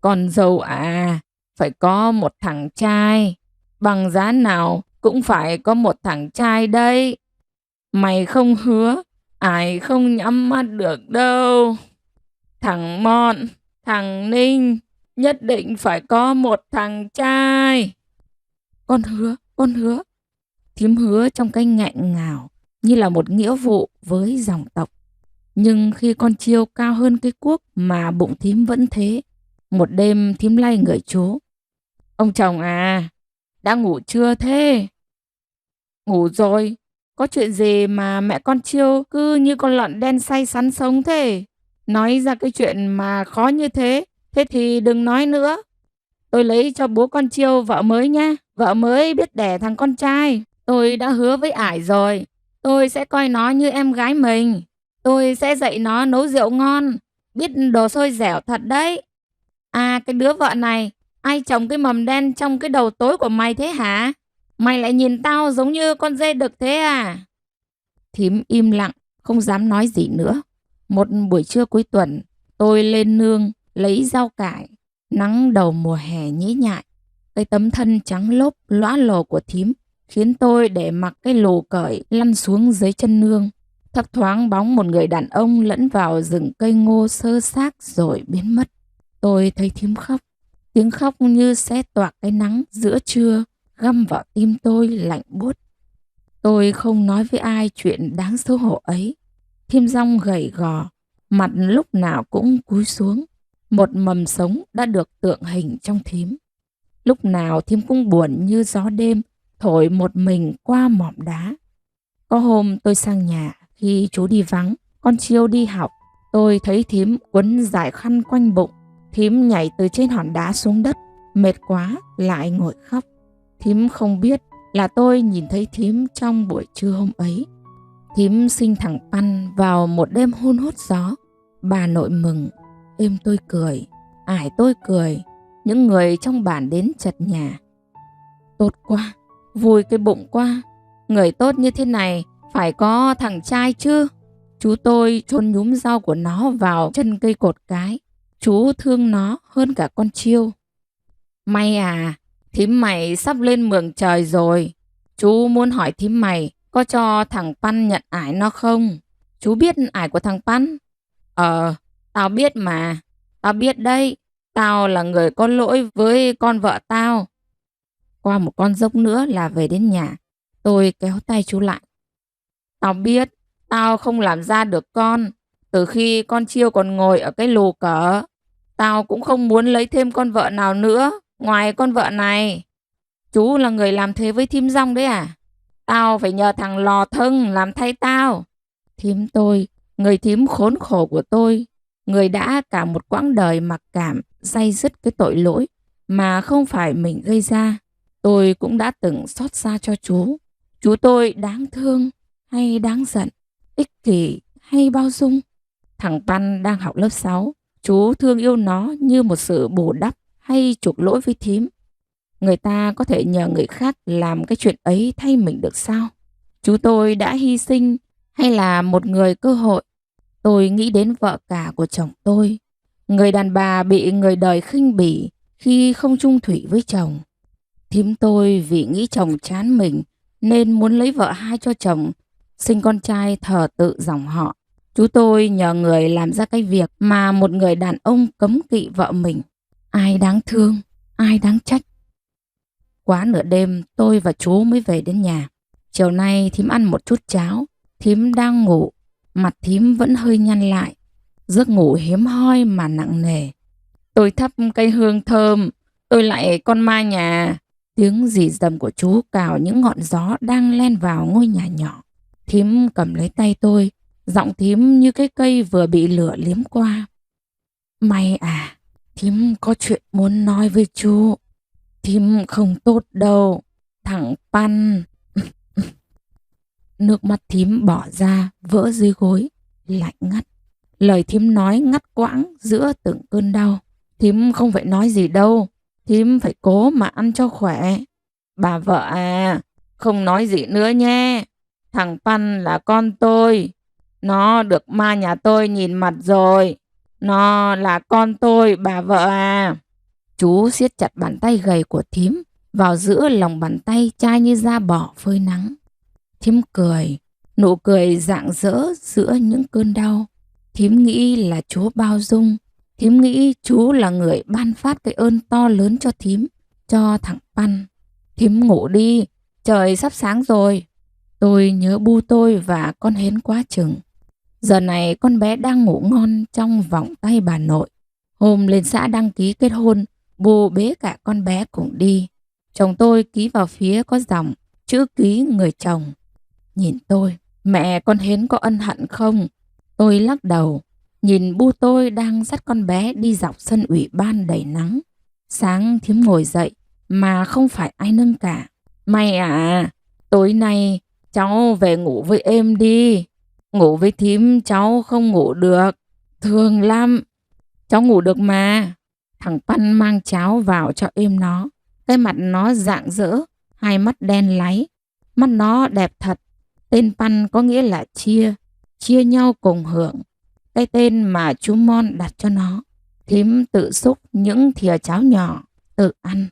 Con dâu à, phải có một thằng trai. Bằng giá nào cũng phải có một thằng trai đây. Mày không hứa, ai không nhắm mắt được đâu. Thằng Mon, thằng Ninh, nhất định phải có một thằng trai. Con hứa. Thím hứa trong cái nghẹn ngào như là một nghĩa vụ với dòng tộc. Nhưng khi con Chiêu cao hơn cái cuốc mà bụng thím vẫn thế. Một đêm thím lay người chú. Ông chồng à, đã ngủ chưa thế? Ngủ rồi. Có chuyện gì mà mẹ con Chiêu cứ như con lợn đen say sắn sống thế? Nói ra cái chuyện mà khó như thế, thế thì đừng nói nữa. Tôi lấy cho bố con Chiêu vợ mới nha. Vợ mới biết đẻ thằng con trai. Tôi đã hứa với ải rồi. Tôi sẽ coi nó như em gái mình. Tôi sẽ dạy nó nấu rượu ngon. Biết đồ xôi dẻo thật đấy. À, cái đứa vợ này, ai trồng cái mầm đen trong cái đầu tối của mày thế hả? Mày lại nhìn tao giống như con dê đực thế à? Thím im lặng, không dám nói gì nữa. Một buổi trưa cuối tuần, tôi lên nương lấy rau cải. Nắng đầu mùa hè nhễ nhại. Cái tấm thân trắng lốp lõa lồ của thím khiến tôi để mặc cái lù cởi lăn xuống dưới chân nương. Thấp thoáng bóng một người đàn ông lẫn vào rừng cây ngô sơ xác rồi biến mất. Tôi thấy thím khóc. Tiếng khóc như xé toạc cái nắng giữa trưa găm vào tim tôi lạnh buốt. Tôi không nói với ai chuyện đáng xấu hổ ấy. Thím Dong gầy gò, mặt lúc nào cũng cúi xuống. Một mầm sống đã được tượng hình trong thím. Lúc nào thím cũng buồn như gió đêm thổi một mình qua mỏm đá. Có hôm tôi sang nhà khi chú đi vắng, con Chiêu đi học. Tôi thấy thím quấn dải khăn quanh bụng. Thím nhảy từ trên hòn đá xuống đất, mệt quá lại ngồi khóc. Thím không biết là tôi nhìn thấy thím trong buổi trưa hôm ấy. Thím sinh thằng Păn vào một đêm hun hút gió. Bà nội mừng, êm tôi cười, ải tôi cười. Những người trong bản đến chật nhà. Tốt quá, vui cái bụng quá. Người tốt như thế này phải có thằng trai chứ. Chú tôi chôn nhúm rau của nó vào chân cây cột cái. Chú thương nó hơn cả con Chiêu. May à, thím mày sắp lên mường trời rồi. Chú muốn hỏi thím mày có cho thằng Păn nhận ải nó không? Chú biết ải của thằng Păn? Tao biết mà. Tao biết đấy. Tao là người có lỗi với con vợ tao. Qua một con dốc nữa là về đến nhà. Tôi kéo tay chú lại. Tao biết tao không làm ra được con. Từ khi con Chiêu còn ngồi ở cái lù cờ, tao cũng không muốn lấy thêm con vợ nào nữa ngoài con vợ này. Chú là người làm thế với thím Dong đấy à? Tao phải nhờ thằng Lò Thâng làm thay tao. Thím tôi, người thím khốn khổ của tôi, Người đã cả một quãng đời mặc cảm, day dứt cái tội lỗi mà không phải mình gây ra. Tôi cũng đã từng xót xa cho chú. Chú tôi đáng thương hay đáng giận, ích kỷ hay bao dung? Thằng Pan đang học lớp 6. Chú thương yêu nó như một sự bù đắp hay chuộc lỗi với thím. Người ta có thể nhờ người khác làm cái chuyện ấy thay mình được sao? Chú tôi đã hy sinh hay là một người cơ hội? Tôi nghĩ đến vợ cả của chồng tôi. Người đàn bà bị người đời khinh bỉ khi không chung thủy với chồng. Thím tôi vì nghĩ chồng chán mình nên muốn lấy vợ hai cho chồng, sinh con trai thờ tự dòng họ. Chú tôi nhờ người làm ra cái việc mà một người đàn ông cấm kỵ vợ mình. Ai đáng thương, ai đáng trách. Quá nửa đêm tôi và chú mới về đến nhà. Chiều nay thím ăn một chút cháo. Thím đang ngủ, mặt thím vẫn hơi nhăn lại. Giấc ngủ hiếm hoi mà nặng nề. Tôi thắp cây hương thơm, tôi lại con ma nhà. Tiếng rì rầm của chú cào những ngọn gió đang len vào ngôi nhà nhỏ. Thím cầm lấy tay tôi, giọng thím như cái cây vừa bị lửa liếm qua. May à, thím có chuyện muốn nói với chú. Thím không tốt đâu, thằng Pan. Nước mắt thím bỏ ra, vỡ dưới gối, lạnh ngắt. Lời thím nói ngắt quãng giữa từng cơn đau. Thím không phải nói gì đâu, thím phải cố mà ăn cho khỏe. Bà vợ à, không nói gì nữa nhé. Thằng Pan là con tôi. Nó được ma nhà tôi nhìn mặt rồi. Nó là con tôi, bà vợ à. Chú siết chặt bàn tay gầy của thím vào giữa lòng bàn tay chai như da bò phơi nắng. Thím cười, nụ cười rạng rỡ giữa những cơn đau. Thím nghĩ là chú bao dung. Thím nghĩ chú là người ban phát cái ơn to lớn cho thím, cho thằng Pan. Thím ngủ đi, trời sắp sáng rồi. Tôi nhớ bu tôi và con hến quá chừng. Giờ này con bé đang ngủ ngon trong vòng tay bà nội. Hôm lên xã đăng ký kết hôn, bu bế cả con bé cùng đi. Chồng tôi ký vào phía có dòng chữ ký người chồng. Nhìn tôi, mẹ con hến có ân hận không? Tôi lắc đầu, nhìn bu tôi đang dắt con bé đi dọc sân ủy ban đầy nắng. Sáng thím ngồi dậy mà không phải ai nâng cả. May à, tối nay cháu về ngủ với em đi. Ngủ với thím cháu không ngủ được. Thương lắm. Cháu ngủ được mà. Thằng Pan mang cháo vào cho em nó. Cái mặt nó rạng rỡ, hai mắt đen láy. Mắt nó đẹp thật. Tên Pan có nghĩa là chia, chia nhau cùng hưởng. Cái tên mà chú Mon đặt cho nó. Thím tự xúc những thìa cháo nhỏ, tự ăn.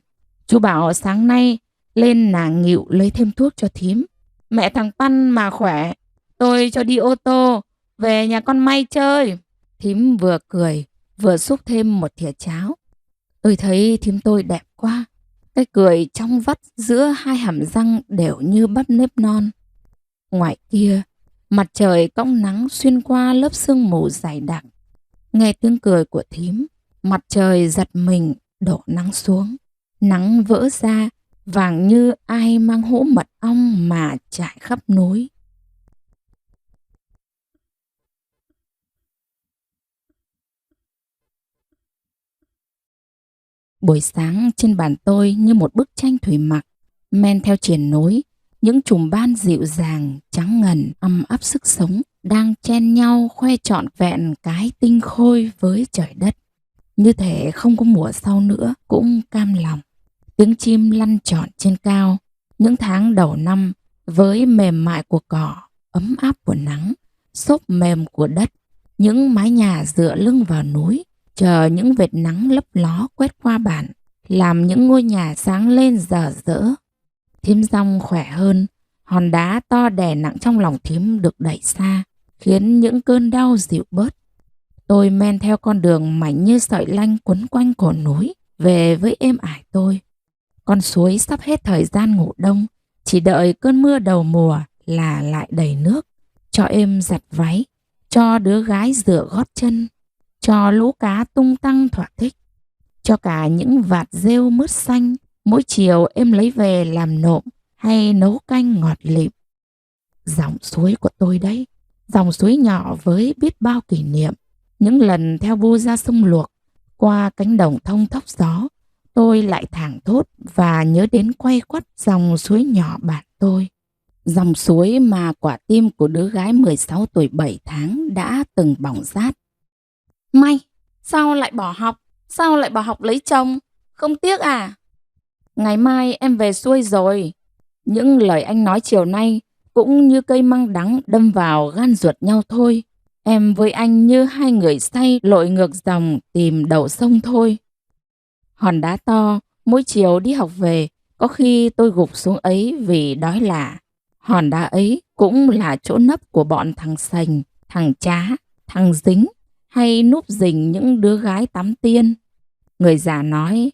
Chú bảo sáng nay lên nàng Nghịu lấy thêm thuốc cho thím. Mẹ thằng Pan mà khỏe, tôi cho đi ô tô về nhà con May chơi. Thím vừa cười vừa xúc thêm một thìa cháo. Tôi thấy thím tôi đẹp quá. Cái cười trong vắt giữa hai hàm răng đều như bắp nếp non. Ngoài kia, mặt trời cong nắng xuyên qua lớp sương mù dày đặc. Nghe tiếng cười của thím, mặt trời giật mình đổ nắng xuống. Nắng vỡ ra, vàng như ai mang hũ mật ong mà trải khắp núi. Buổi sáng trên bàn tôi như một bức tranh thủy mặc, men theo triền núi, những chùm ban dịu dàng, trắng ngần, âm áp sức sống, đang chen nhau khoe trọn vẹn cái tinh khôi với trời đất. Như thể không có mùa sau nữa cũng cam lòng. Tiếng chim lăn trọn trên cao, những tháng đầu năm với mềm mại của cỏ, ấm áp của nắng, xốp mềm của đất, những mái nhà dựa lưng vào núi, chờ những vệt nắng lấp ló quét qua bản, làm những ngôi nhà sáng lên rờ rỡ. Thím Dong khỏe hơn, hòn đá to đè nặng trong lòng thím được đẩy xa, khiến những cơn đau dịu bớt. Tôi men theo con đường mảnh như sợi lanh quấn quanh cổ núi, về với êm ải tôi. Con suối sắp hết thời gian ngủ đông, chỉ đợi cơn mưa đầu mùa là lại đầy nước, cho êm giặt váy, cho đứa gái rửa gót chân, cho lũ cá tung tăng thỏa thích, cho cả những vạt rêu mướt xanh mỗi chiều em lấy về làm nộm hay nấu canh ngọt lịm. Dòng suối của tôi đấy, dòng suối nhỏ với biết bao kỷ niệm, Những lần theo Bu ra sông Luộc, qua cánh đồng thông thóc gió, tôi lại thảng thốt và nhớ đến quay quắt dòng suối nhỏ bạn tôi. Dòng suối mà quả tim của đứa gái 16 tuổi 7 tháng đã từng bỏng rát. May, sao lại bỏ học? Sao lại bỏ học lấy chồng? Không tiếc à? Ngày mai em về xuôi rồi. Những lời anh nói chiều nay cũng như cây măng đắng đâm vào gan ruột nhau thôi. Em với anh như hai người say lội ngược dòng tìm đầu sông thôi. Hòn đá to, mỗi chiều đi học về, có khi tôi gục xuống ấy vì đói lả. Hòn đá ấy cũng là chỗ nấp của bọn thằng Sành, thằng Trá, thằng Dính, hay núp rình những đứa gái tắm tiên. Người già nói,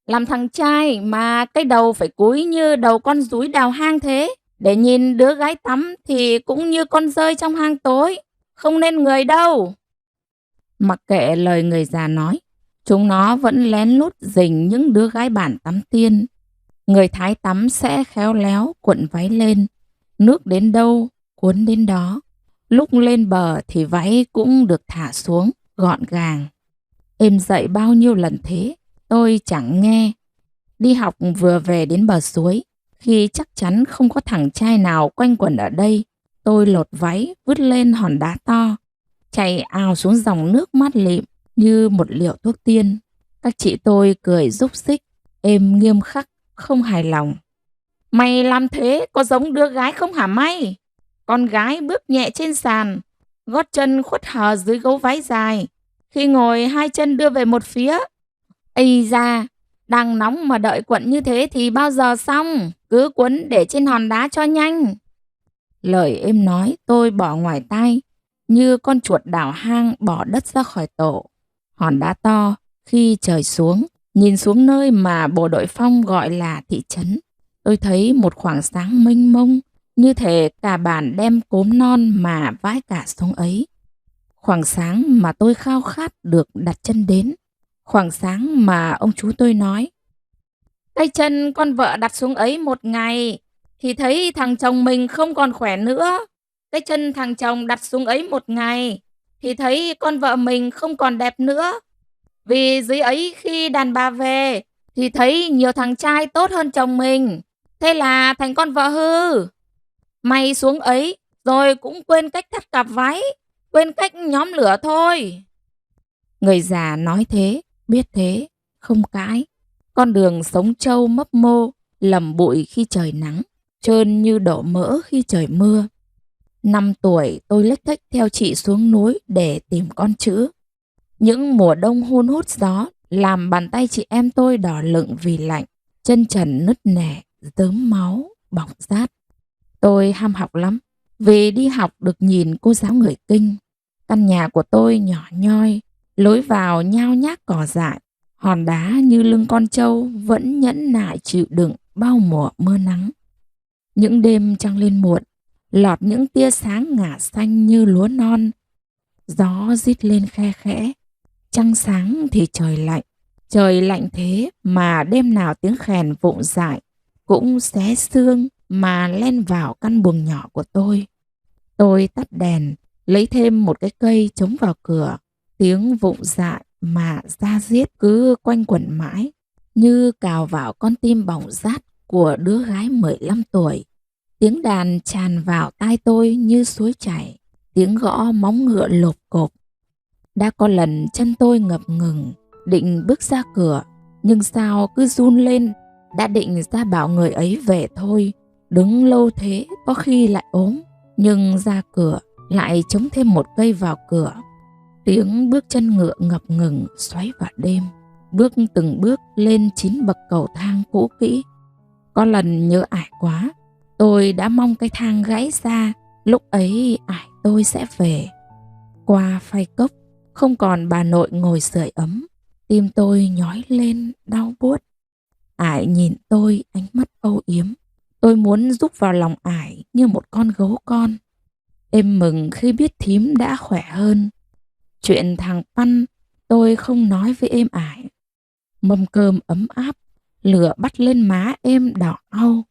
làm thằng trai mà cái đầu phải cúi như đầu con dúi đào hang thế. Để nhìn đứa gái tắm thì cũng như con dơi trong hang tối, không nên người đâu. Mặc kệ lời người già nói, chúng nó vẫn lén lút rình những đứa gái bản tắm tiên. Người Thái tắm sẽ khéo léo cuộn váy lên, nước đến đâu cuốn đến đó. Lúc lên bờ thì váy cũng được thả xuống gọn gàng. Êm dậy bao nhiêu lần thế, tôi chẳng nghe. Đi học vừa về đến bờ suối, khi chắc chắn không có thằng trai nào quanh quẩn ở đây, tôi lột váy vứt lên hòn đá to, chạy ào xuống dòng nước mát lịm như một liều thuốc tiên. Các chị tôi cười rúc xích, êm nghiêm khắc, không hài lòng. Mày làm thế có giống đứa gái không hả mày? Con gái bước nhẹ trên sàn, gót chân khuất hờ dưới gấu váy dài. Khi ngồi hai chân đưa về một phía. Ây da, đang nóng mà đợi cuộn như thế thì bao giờ xong? Cứ cuốn để trên hòn đá cho nhanh. Lời êm nói tôi bỏ ngoài tai, như con chuột đào hang bỏ đất ra khỏi tổ. Hòn đá to, khi trời xuống, nhìn xuống nơi mà bộ đội phong gọi là thị trấn, tôi thấy một khoảng sáng mênh mông, như thể cả bản đem cốm non mà vãi cả xuống ấy. Khoảng sáng mà tôi khao khát được đặt chân đến. Khoảng sáng mà ông chú tôi nói, tay chân con vợ đặt xuống ấy một ngày thì thấy thằng chồng mình không còn khỏe nữa. Cái chân thằng chồng đặt xuống ấy một ngày thì thấy con vợ mình không còn đẹp nữa. Vì dưới ấy khi đàn bà về thì thấy nhiều thằng trai tốt hơn chồng mình. Thế là thành con vợ hư. Mày xuống ấy rồi cũng quên cách thắt cặp váy, quên cách nhóm lửa thôi. Người già nói thế, biết thế, không cãi. Con đường sống trâu mấp mô, lầm bụi khi trời nắng, trơn như đổ mỡ khi trời mưa. 5 tuổi tôi lếch thếch theo chị xuống núi để tìm con chữ. Những mùa đông hun hút gió làm bàn tay chị em tôi đỏ lựng vì lạnh, chân trần nứt nẻ, rớm máu, bỏng rát. Tôi ham học lắm, vì đi học được nhìn cô giáo người Kinh. Căn nhà của tôi nhỏ nhoi, lối vào nhao nhác cỏ dại, hòn đá như lưng con trâu vẫn nhẫn nại chịu đựng bao mùa mưa nắng. Những đêm trăng lên muộn, lọt những tia sáng ngả xanh như lúa non. Gió rít lên khe khẽ, trăng sáng thì trời lạnh thế mà đêm nào tiếng khèn vụng dại cũng xé xương mà len vào căn buồng nhỏ của tôi. Tôi tắt đèn, lấy thêm một cái cây chống vào cửa. Tiếng vụng dại mà da diết cứ quanh quẩn mãi, như cào vào con tim bỏng rát của đứa gái 15 tuổi. Tiếng đàn tràn vào tai tôi như suối chảy, tiếng gõ móng ngựa lộp cộp. Đã có lần chân tôi ngập ngừng, định bước ra cửa, nhưng sao cứ run lên. Đã định ra bảo người ấy về thôi, đứng lâu thế có khi lại ốm. Nhưng ra cửa lại chống thêm một cây vào cửa. Tiếng bước chân ngựa ngập ngừng xoáy vào đêm, bước từng bước lên 9 bậc cầu thang cũ kỹ. Có lần nhớ ải quá, tôi đã mong cái thang gãy ra, lúc ấy ải tôi sẽ về. Qua phai cốc, không còn bà nội ngồi sưởi ấm, tim tôi nhói lên đau buốt. Ải nhìn tôi ánh mắt âu yếm, tôi muốn rúc vào lòng ải như một con gấu con. Êm mừng khi biết thím đã khỏe hơn. Chuyện thằng Păn tôi không nói với êm ải. Mâm cơm ấm áp, lửa bắt lên má êm đỏ au.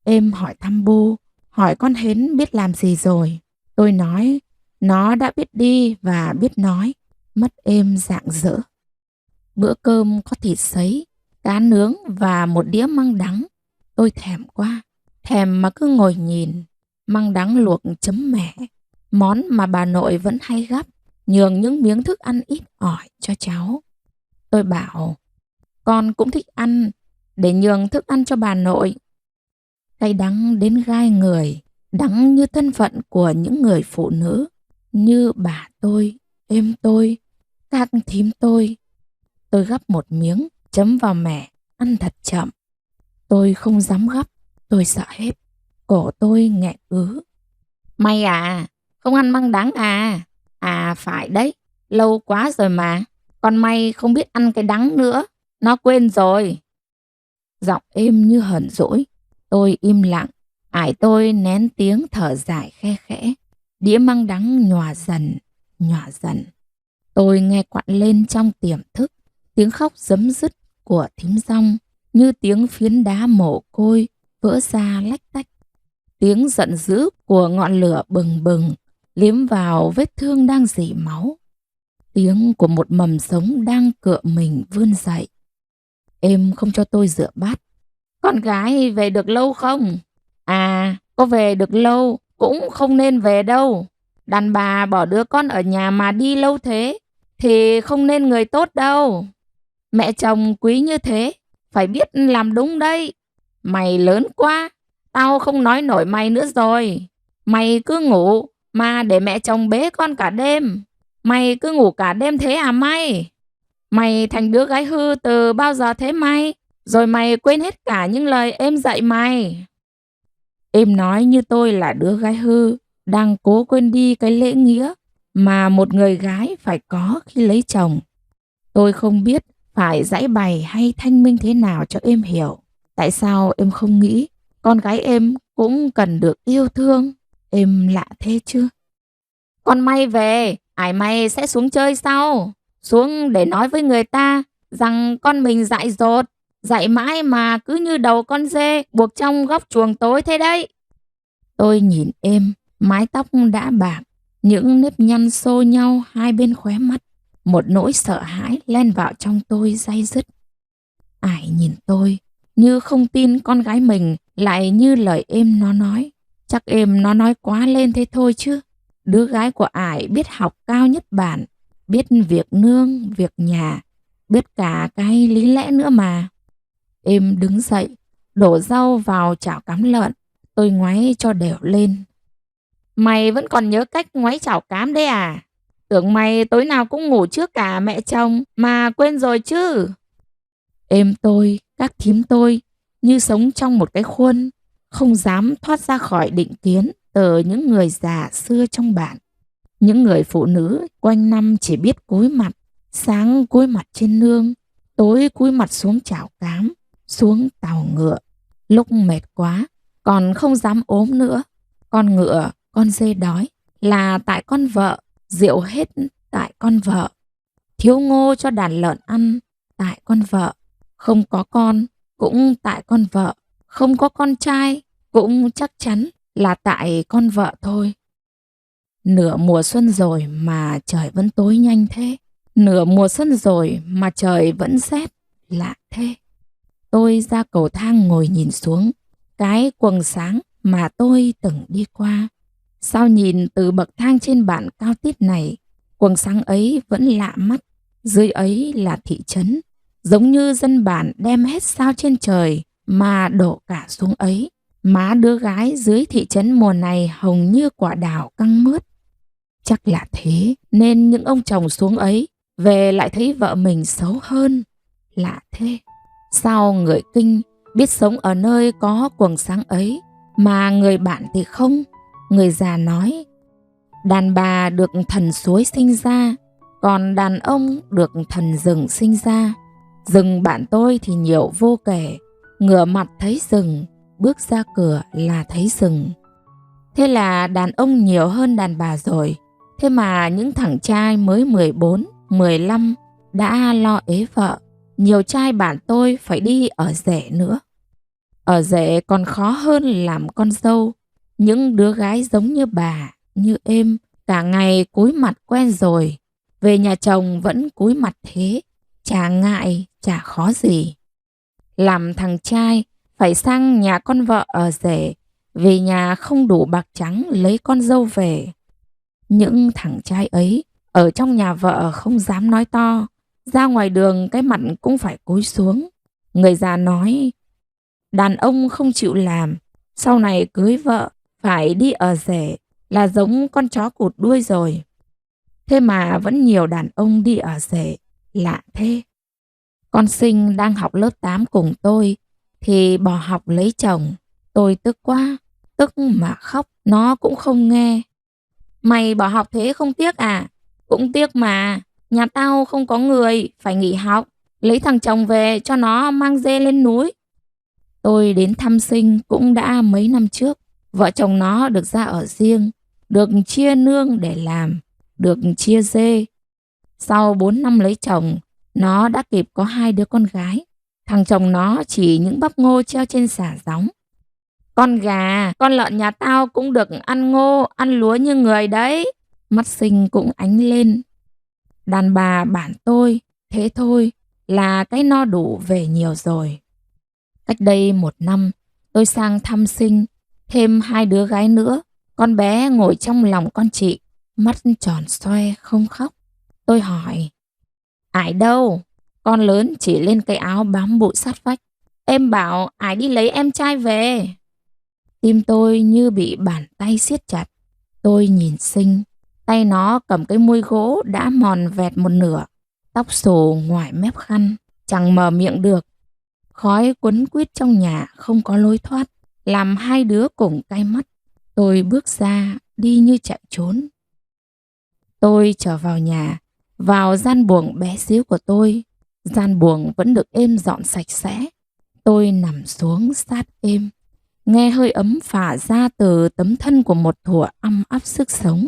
Êm hỏi thăm Bu, hỏi con Hến biết làm gì rồi. Tôi nói nó đã biết đi và biết nói. mắt êm rạng rỡ. Bữa cơm có thịt sấy, cá nướng và một đĩa măng đắng. Tôi thèm quá, thèm mà cứ ngồi nhìn. Măng đắng luộc chấm mẻ, món mà bà nội vẫn hay gắp, nhường những miếng thức ăn ít ỏi cho cháu. Tôi bảo, con cũng thích ăn, để nhường thức ăn cho bà nội. Cay đắng đến gai người, đắng như thân phận của những người phụ nữ, như bà tôi, em tôi, các thím tôi. Tôi gắp một miếng, chấm vào mẻ, ăn thật chậm. Tôi không dám gắp, tôi sợ hết. Cổ tôi nghẹn ứ. Mày à, không ăn măng đắng à? À phải đấy, lâu quá rồi mà. Con mày không biết ăn cái đắng nữa, nó quên rồi. Giọng êm như hờn dỗi. Tôi im lặng, ải tôi nén tiếng thở dài khe khẽ. Đĩa măng đắng nhòa dần, nhòa dần. Tôi nghe quặn lên trong tiềm thức, tiếng khóc giấm dứt của thím dong, như tiếng phiến đá mồ côi vỡ ra lách tách. Tiếng giận dữ của ngọn lửa bừng bừng, liếm vào vết thương đang rỉ máu. Tiếng của một mầm sống đang cựa mình vươn dậy. Em không cho tôi rửa bát. Con gái về được lâu không? À, có về được lâu, cũng không nên về đâu. Đàn bà bỏ đứa con ở nhà mà đi lâu thế, thì không nên người tốt đâu. Mẹ chồng quý như thế, phải biết làm đúng đấy. Mày lớn quá, tao không nói nổi mày nữa rồi. Mày cứ ngủ, mà để mẹ chồng bế con cả đêm. Mày cứ ngủ cả đêm thế à mày? Mày thành đứa gái hư từ bao giờ thế mày? Rồi mày quên hết cả những lời em dạy mày. Em nói như tôi là đứa gái hư, đang cố quên đi cái lễ nghĩa mà một người gái phải có khi lấy chồng. Tôi không biết phải giãi bày hay thanh minh thế nào cho em hiểu. Tại sao em không nghĩ con gái em cũng cần được yêu thương? Em lạ thế chứ? Con may về, ải mày sẽ xuống chơi sau. Xuống để nói với người ta rằng con mình dại dột. Dạy mãi mà cứ như đầu con dê buộc trong góc chuồng tối thế đấy. Tôi nhìn em, mái tóc đã bạc, những nếp nhăn xô nhau hai bên khóe mắt. Một nỗi sợ hãi len vào trong tôi day dứt. Ải nhìn tôi, như không tin con gái mình lại như lời em nó nói. Chắc em nó nói quá lên thế thôi chứ. Đứa gái của ải biết học cao nhất bản, biết việc nương, việc nhà, biết cả cái lý lẽ nữa mà. Em đứng dậy, đổ rau vào chảo cám lợn. Tôi ngoáy cho đều lên. Mày vẫn còn nhớ cách ngoáy chảo cám đấy à? Tưởng mày tối nào cũng ngủ trước cả mẹ chồng mà quên rồi chứ. Em tôi, các thím tôi như sống trong một cái khuôn, không dám thoát ra khỏi định kiến từ những người già xưa trong bản. Những người phụ nữ quanh năm chỉ biết cúi mặt, sáng cúi mặt trên nương, tối cúi mặt xuống chảo cám, xuống tàu ngựa. Lúc mệt quá, còn không dám ốm nữa. Con ngựa, con dê đói là tại con vợ, rượu hết tại con vợ. Thiếu ngô cho đàn lợn ăn tại con vợ. Không có con cũng tại con vợ. Không có con trai cũng chắc chắn là tại con vợ thôi. Nửa mùa xuân rồi mà trời vẫn tối nhanh thế. Nửa mùa xuân rồi mà trời vẫn rét, lạ thế. Tôi ra cầu thang ngồi nhìn xuống cái quầng sáng mà tôi từng đi qua. Sao nhìn từ bậc thang trên bản cao tít này, quầng sáng ấy vẫn lạ mắt. Dưới ấy là thị trấn, giống như dân bản đem hết sao trên trời mà đổ cả xuống ấy. Má đứa gái dưới thị trấn mùa này hồng như quả đào căng mướt. Chắc là thế nên những ông chồng xuống ấy về lại thấy vợ mình xấu hơn. Lạ thế. Sao người Kinh biết sống ở nơi có quầng sáng ấy mà người bạn thì không? Người già nói, đàn bà được thần suối sinh ra, còn đàn ông được thần rừng sinh ra. Rừng bạn tôi thì nhiều vô kể, ngửa mặt thấy rừng, bước ra cửa là thấy rừng. Thế là đàn ông nhiều hơn đàn bà rồi. Thế mà những thằng trai mới 14, 15 đã lo ế vợ. Nhiều trai bạn tôi phải đi ở rể nữa. Ở rể còn khó hơn làm con dâu. Những đứa gái giống như bà, như em, cả ngày cúi mặt quen rồi. Về nhà chồng vẫn cúi mặt thế, chả ngại, chả khó gì. Làm thằng trai phải sang nhà con vợ ở rể, về nhà không đủ bạc trắng lấy con dâu về. Những thằng trai ấy ở trong nhà vợ không dám nói to, ra ngoài đường cái mặt cũng phải cúi xuống. Người già nói, đàn ông không chịu làm, sau này cưới vợ phải đi ở rể là giống con chó cụt đuôi rồi. Thế mà vẫn nhiều đàn ông đi ở rể, lạ thế. Con Sinh đang học lớp 8 cùng tôi thì bỏ học lấy chồng. Tôi tức quá, tức mà khóc, nó cũng không nghe. Mày bỏ học thế không tiếc à? Cũng tiếc mà, nhà tao không có người, phải nghỉ học, lấy thằng chồng về cho nó mang dê lên núi. Tôi đến thăm Sinh cũng đã mấy năm trước. Vợ chồng nó được ra ở riêng, được chia nương để làm, được chia dê. Sau 4 năm lấy chồng, nó đã kịp có 2 đứa con gái. Thằng chồng nó chỉ những bắp ngô treo trên sả gióng. Con gà, con lợn nhà tao cũng được ăn ngô, ăn lúa như người đấy. Mắt Sinh cũng ánh lên. Đàn bà bản tôi, thế thôi là cái no đủ về nhiều rồi. Cách đây 1 năm, tôi sang thăm Sinh, thêm 2 đứa gái nữa. Con bé ngồi trong lòng con chị, mắt tròn xoe không khóc. Tôi hỏi, Ải đâu? Con lớn chỉ lên cái áo bám bụi sát vách. Em bảo Ải đi lấy em trai về. Tim tôi như bị bàn tay siết chặt. Tôi nhìn Sinh, tay nó cầm cái muôi gỗ đã mòn vẹt một nửa, tóc xù ngoài mép khăn, chẳng mở miệng được. Khói quấn quýt trong nhà không có lối thoát, làm 2 đứa cùng cay mắt. Tôi bước ra, đi như chạy trốn. Tôi trở vào nhà, vào gian buồng bé xíu của tôi. Gian buồng vẫn được êm dọn sạch sẽ. Tôi nằm xuống sát êm, nghe hơi ấm phả ra từ tấm thân của một thuở âm áp sức sống.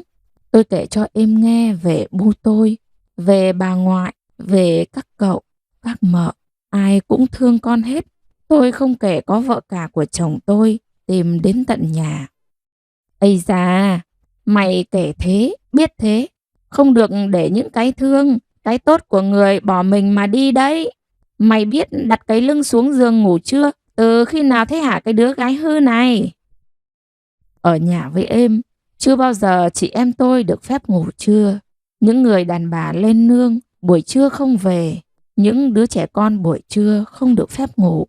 Tôi kể cho êm nghe về bu tôi, về bà ngoại, về các cậu, các mợ. Ai cũng thương con hết. Tôi không kể có vợ cả của chồng tôi tìm đến tận nhà. Ây da, mày kể thế, biết thế, không được để những cái thương, cái tốt của người bỏ mình mà đi đấy. Mày biết đặt cái lưng xuống giường ngủ chưa? Từ khi nào thế hả cái đứa gái hư này? Ở nhà với êm, chưa bao giờ chị em tôi được phép ngủ trưa. Những người đàn bà lên nương, buổi trưa không về. Những đứa trẻ con buổi trưa không được phép ngủ.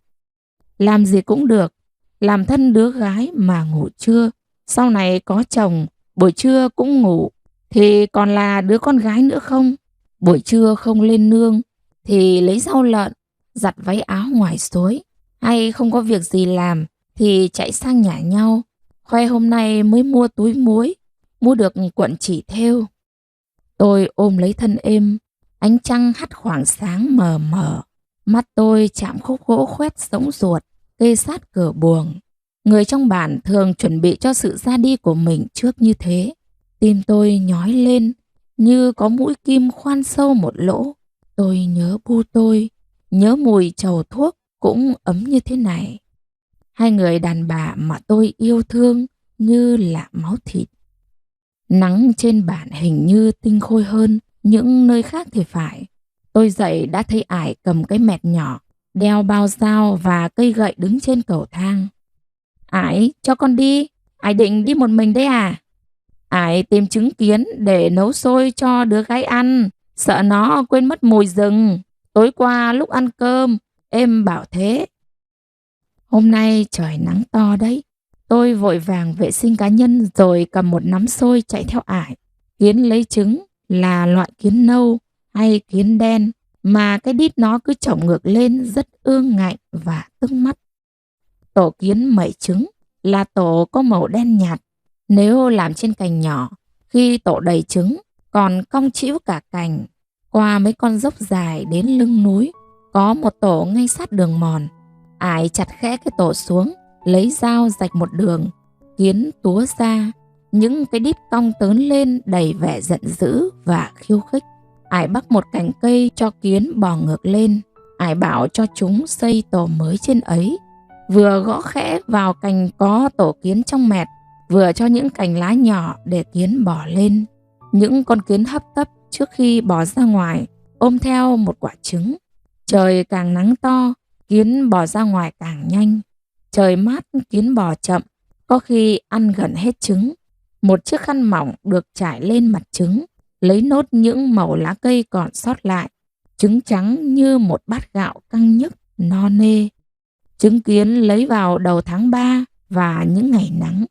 Làm gì cũng được, làm thân đứa gái mà ngủ trưa. Sau này có chồng, buổi trưa cũng ngủ, thì còn là đứa con gái nữa không? Buổi trưa không lên nương, thì lấy rau lợn, giặt váy áo ngoài suối. Hay không có việc gì làm, thì chạy sang nhà nhau, khoe hôm nay mới mua túi muối, mua được cuộn chỉ thêu. Tôi ôm lấy thân êm, ánh trăng hắt khoảng sáng mờ mờ. Mắt tôi chạm khúc gỗ khoét sống ruột, kê sát cửa buồng. Người trong bản thường chuẩn bị cho sự ra đi của mình trước như thế. Tim tôi nhói lên, như có mũi kim khoan sâu một lỗ. Tôi nhớ bu tôi, nhớ mùi trầu thuốc cũng ấm như thế này. 2 người đàn bà mà tôi yêu thương như là máu thịt. Nắng trên bản hình như tinh khôi hơn những nơi khác thì phải. Tôi dậy đã thấy Ải cầm cái mẹt nhỏ, đeo bao dao và cây gậy đứng trên cầu thang. Ải, cho con đi. Ải định đi một mình đấy à? Ải tìm trứng kiến để nấu xôi cho đứa gái ăn, sợ nó quên mất mùi rừng. Tối qua lúc ăn cơm, em bảo thế. Hôm nay trời nắng to đấy. Tôi vội vàng vệ sinh cá nhân rồi cầm một nắm xôi chạy theo Ải. Kiến lấy trứng là loại kiến nâu hay kiến đen mà cái đít nó cứ chổng ngược lên rất ương ngạnh và tức mắt. Tổ kiến mẩy trứng là tổ có màu đen nhạt. Nếu làm trên cành nhỏ, khi tổ đầy trứng còn cong chĩu cả cành. Qua mấy con dốc dài đến lưng núi, có một tổ ngay sát đường mòn. Ải chặt khẽ cái tổ xuống, lấy dao rạch một đường. Kiến túa ra, những cái đít cong tớn lên đầy vẻ giận dữ và khiêu khích. Ải bắc một cành cây cho kiến bò ngược lên. Ải bảo cho chúng xây tổ mới trên ấy. Vừa gõ khẽ vào cành có tổ kiến trong mẹt, vừa cho những cành lá nhỏ để kiến bò lên. Những con kiến hấp tấp trước khi bò ra ngoài, ôm theo một quả trứng. Trời càng nắng to, kiến bò ra ngoài càng nhanh. Trời mát, kiến bò chậm, có khi ăn gần hết trứng. Một chiếc khăn mỏng được trải lên mặt trứng, lấy nốt những mẩu lá cây còn sót lại. Trứng trắng như một bát gạo căng nhức, no nê. Trứng kiến lấy vào đầu tháng 3 và những ngày nắng.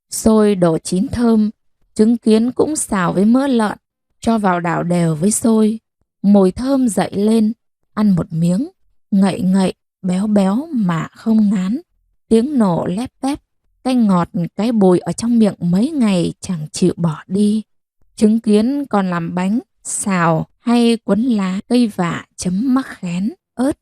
Xôi đổ chín thơm, trứng kiến cũng xào với mỡ lợn, cho vào đảo đều với xôi. Mùi thơm dậy lên, ăn một miếng, ngậy ngậy, béo béo mà không ngán. Tiếng nổ lép bép, cái ngọt cái bùi ở trong miệng mấy ngày chẳng chịu bỏ đi. Trứng kiến còn làm bánh, xào hay cuốn lá cây vả chấm mắc khén, ớt.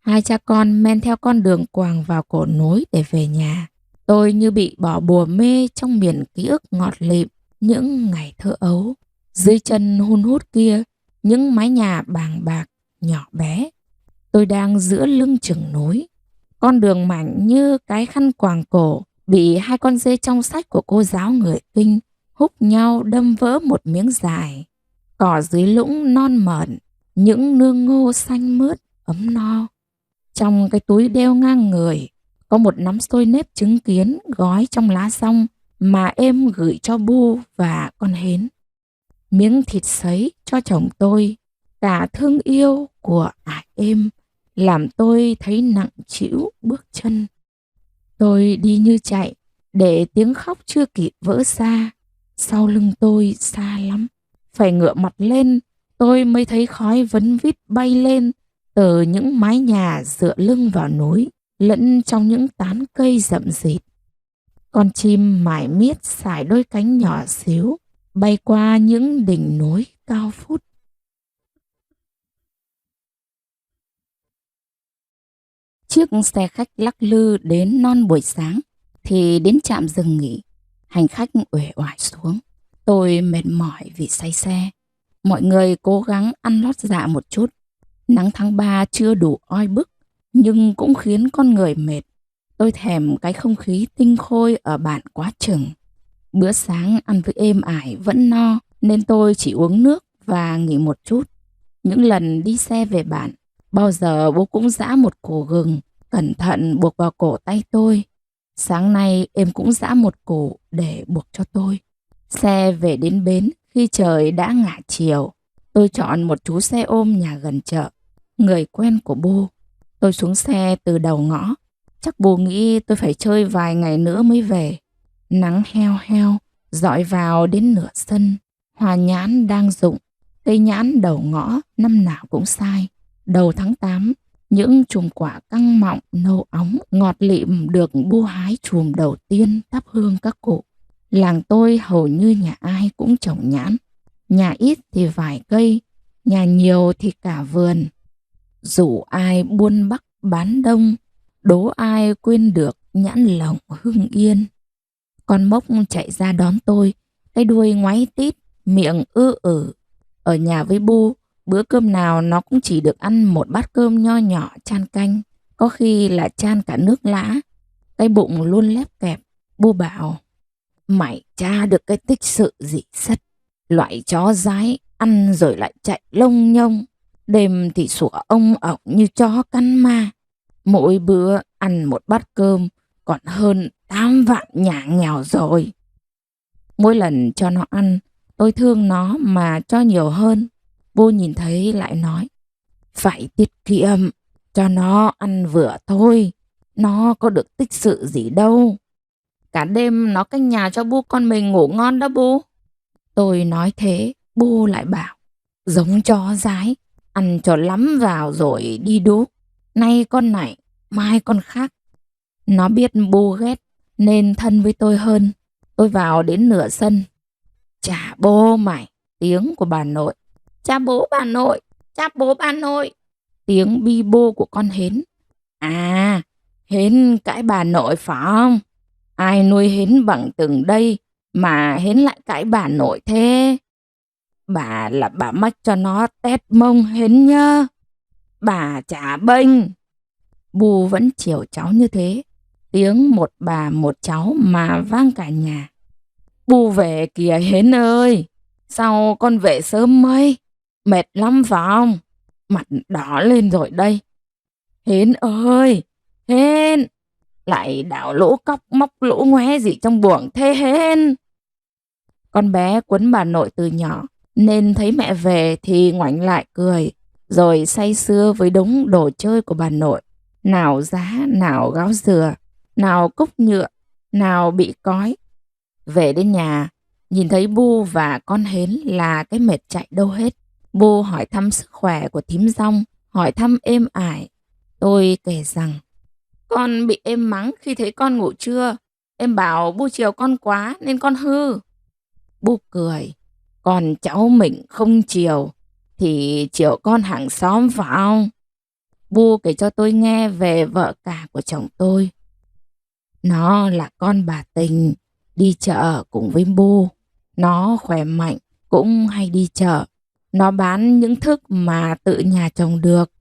Hai cha con men theo con đường quàng vào cổ nối để về nhà. Tôi như bị bỏ bùa mê trong miền ký ức ngọt lịm những ngày thơ ấu. Dưới chân hun hút kia, những mái nhà bàng bạc, nhỏ bé. Tôi đang giữa lưng chừng núi. Con đường mảnh như cái khăn quàng cổ bị hai con dê trong sách của cô giáo người Kinh húc nhau đâm vỡ một miếng dài. Cỏ dưới lũng non mởn, những nương ngô xanh mướt, ấm no. Trong cái túi đeo ngang người có một nắm xôi nếp trứng kiến gói trong lá dong mà em gửi cho Bu và con hến. Miếng thịt sấy cho chồng tôi, cả thương yêu của em, làm tôi thấy nặng trĩu bước chân. Tôi đi như chạy, để tiếng khóc chưa kịp vỡ xa. Sau lưng tôi xa lắm, phải ngửa mặt lên, tôi mới thấy khói vấn vít bay lên từ những mái nhà dựa lưng vào núi, lẫn trong những tán cây rậm rịt. Con chim mải miết xải đôi cánh nhỏ xíu, bay qua những đỉnh núi cao vút. Chiếc xe khách lắc lư đến non buổi sáng thì đến trạm dừng nghỉ. Hành khách uể oải xuống. Tôi mệt mỏi vì say xe. Mọi người cố gắng ăn lót dạ một chút. Nắng tháng 3 chưa đủ oi bức, nhưng cũng khiến con người mệt. Tôi thèm cái không khí tinh khôi ở bản quá chừng. Bữa sáng ăn với êm ải vẫn no, nên tôi chỉ uống nước và nghỉ một chút. Những lần đi xe về bản, bao giờ bố cũng giã một củ gừng, cẩn thận buộc vào cổ tay tôi. Sáng nay em cũng giã một củ để buộc cho tôi. Xe về đến bến khi trời đã ngả chiều. Tôi chọn một chú xe ôm nhà gần chợ, người quen của Bu. Tôi xuống xe từ đầu ngõ. Chắc Bu nghĩ tôi phải chơi vài ngày nữa mới về. Nắng heo heo dọi vào đến nửa sân. Hoa nhãn đang rụng. Cây nhãn đầu ngõ năm nào cũng sai. Đầu tháng 8, những chùm quả căng mọng nâu óng ngọt lịm được Bu hái chùm đầu tiên thắp hương các cụ. Làng tôi hầu như nhà ai cũng trồng nhãn. Nhà ít thì vài cây, nhà nhiều thì cả vườn. Rủ ai buôn Bắc bán Đông, đố ai quên được nhãn lồng Hưng Yên. Con Mốc chạy ra đón tôi, cái đuôi ngoáy tít, miệng ử. Ở nhà với Bu, bữa cơm nào nó cũng chỉ được ăn một bát cơm nho nhỏ chan canh, có khi là chan cả nước lã. Cái bụng luôn lép kẹp. Bu bảo: mày tra được cái tích sự gì sất, loại chó dái ăn rồi lại chạy lông nhông, đêm thì sủa ông ổng như chó căn ma. Mỗi bữa ăn một bát cơm còn hơn 8 vạn nhà nghèo rồi. Mỗi lần cho nó ăn, tôi thương nó mà cho nhiều hơn. Bu nhìn thấy lại nói: phải tiết kiệm, cho nó ăn vừa thôi, nó có được tích sự gì đâu. Cả đêm nó canh nhà cho Bu con mình ngủ ngon đó Bu. Tôi nói thế, Bu lại bảo: giống chó dái, ăn cho lắm vào rồi đi đú. Nay con này, mai con khác. Nó biết Bu ghét nên thân với tôi hơn. Tôi vào đến nửa sân. Chà bố mày, tiếng của bà nội. Cha bố bà nội, cha bố bà nội. Tiếng bi bô của con Hến. À, Hến cãi bà nội phải không? Ai nuôi Hến bằng từng đây mà Hến lại cãi bà nội thế? Bà là bà mách cho nó tét mông Hến nhá. Bà chả bênh. Bu vẫn chiều cháu như thế. Tiếng một bà một cháu mà vang cả nhà. Bu về kìa Hến ơi. Sao con về sớm mấy? Mệt lắm phải không? Mặt đỏ lên rồi đây. Hến ơi! Hến! Lại đảo lỗ cóc móc lỗ ngoé gì trong buồng thế Hến? Con bé quấn bà nội từ nhỏ, nên thấy mẹ về thì ngoảnh lại cười, rồi say sưa với đống đồ chơi của bà nội. Nào giá, nào gáo dừa, nào cúc nhựa, nào bị cói. Về đến nhà, nhìn thấy Bu và con Hến là cái mệt chạy đâu hết. Bu hỏi thăm sức khỏe của thím Dong, hỏi thăm êm ải. Tôi kể rằng, con bị em mắng khi thấy con ngủ trưa. Em bảo Bu chiều con quá nên con hư. Bu cười, còn cháu mình không chiều, thì chiều con hàng xóm phải không? Bu kể cho tôi nghe về vợ cả của chồng tôi. Nó là con bà Tình, đi chợ cùng với Bu. Nó khỏe mạnh, cũng hay đi chợ. Nó bán những thức mà tự nhà trồng được.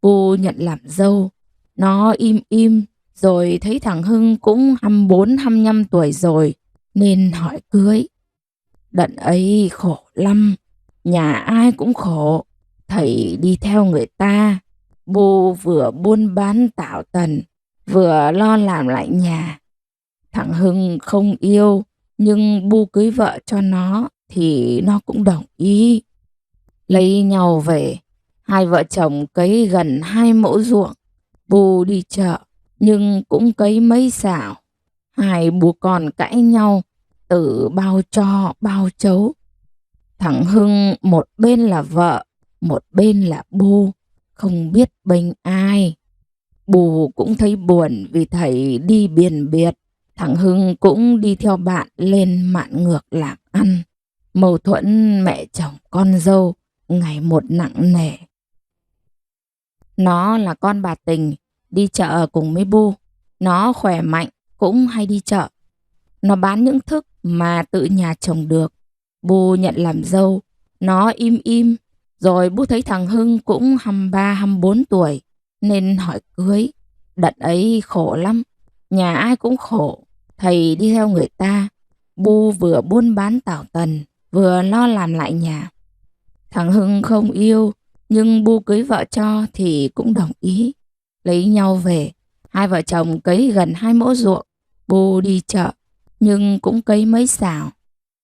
Bu nhận làm dâu. Nó im im, rồi thấy thằng Hưng cũng 24, 25 tuổi rồi, nên hỏi cưới. Đợt ấy khổ lắm, nhà ai cũng khổ, thầy đi theo người ta. Bu vừa buôn bán tảo tần, vừa lo làm lại nhà. Thằng Hưng không yêu, nhưng Bu cưới vợ cho nó thì nó cũng đồng ý. Lấy nhau về, hai vợ chồng cấy gần 2 mẫu ruộng. Bu đi chợ, nhưng cũng cấy mấy xào. Hai bố con cãi nhau, từ bao cho bao chấu. Thằng Hưng một bên là vợ, một bên là Bu, không biết bênh ai. Bu cũng thấy buồn vì thầy đi biền biệt. Thằng Hưng cũng đi theo bạn lên mạn ngược làm ăn. Mâu thuẫn mẹ chồng con dâu ngày một nặng nề. Nó là con bà Tình, đi chợ cùng với Bu. Nó khỏe mạnh, cũng hay đi chợ. Nó bán những thức mà tự nhà trồng được. Bu nhận làm dâu. Nó im im. Rồi Bu thấy thằng Hưng cũng 23, 24 tuổi, nên hỏi cưới. Đợt ấy khổ lắm, nhà ai cũng khổ, thầy đi theo người ta. Bu vừa buôn bán tảo tần, vừa lo làm lại nhà. Thằng Hưng không yêu, nhưng Bu cưới vợ cho thì cũng đồng ý. Lấy nhau về, hai vợ chồng cấy gần 2 mẫu ruộng. Bu đi chợ, nhưng cũng cấy mấy xào.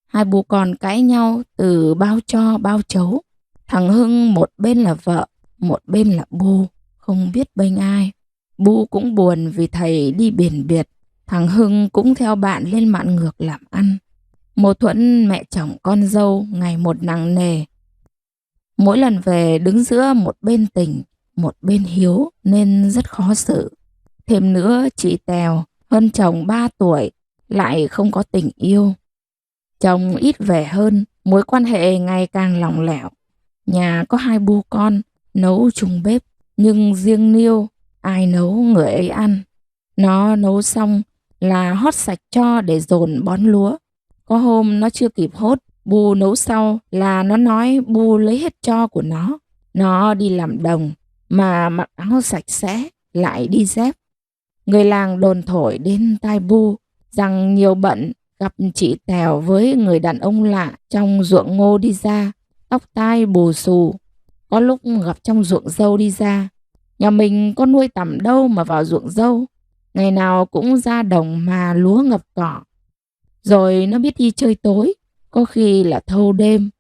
Hai bố con cãi nhau từ bao cho bao chấu. Thằng Hưng một bên là vợ, một bên là Bu, không biết bênh ai. Bu cũng buồn vì thầy đi biền biệt. Thằng Hưng cũng theo bạn lên mạn ngược làm ăn. Mâu thuẫn mẹ chồng con dâu ngày một nặng nề. Mỗi lần về đứng giữa một bên Tình, một bên Hiếu nên rất khó xử. Thêm nữa chị Tèo hơn chồng 3 tuổi, lại không có tình yêu. Chồng ít về hơn, mối quan hệ ngày càng lỏng lẻo. Nhà có 2 bu con, nấu chung bếp, nhưng riêng Niêu, ai nấu người ấy ăn. Nó nấu xong là hót sạch cho để dồn bón lúa. Có hôm nó chưa kịp hốt, Bu nấu sau là nó nói Bu lấy hết tro của nó. Nó đi làm đồng mà mặc áo sạch sẽ, lại đi dép. Người làng đồn thổi đến tai Bu rằng nhiều bận gặp chị Tèo với người đàn ông lạ trong ruộng ngô đi ra, tóc tai bù xù. Có lúc gặp trong ruộng dâu đi ra. Nhà mình có nuôi tầm đâu mà vào ruộng dâu. Ngày nào cũng ra đồng mà lúa ngập cỏ. Rồi nó biết đi chơi tối, có khi là thâu đêm.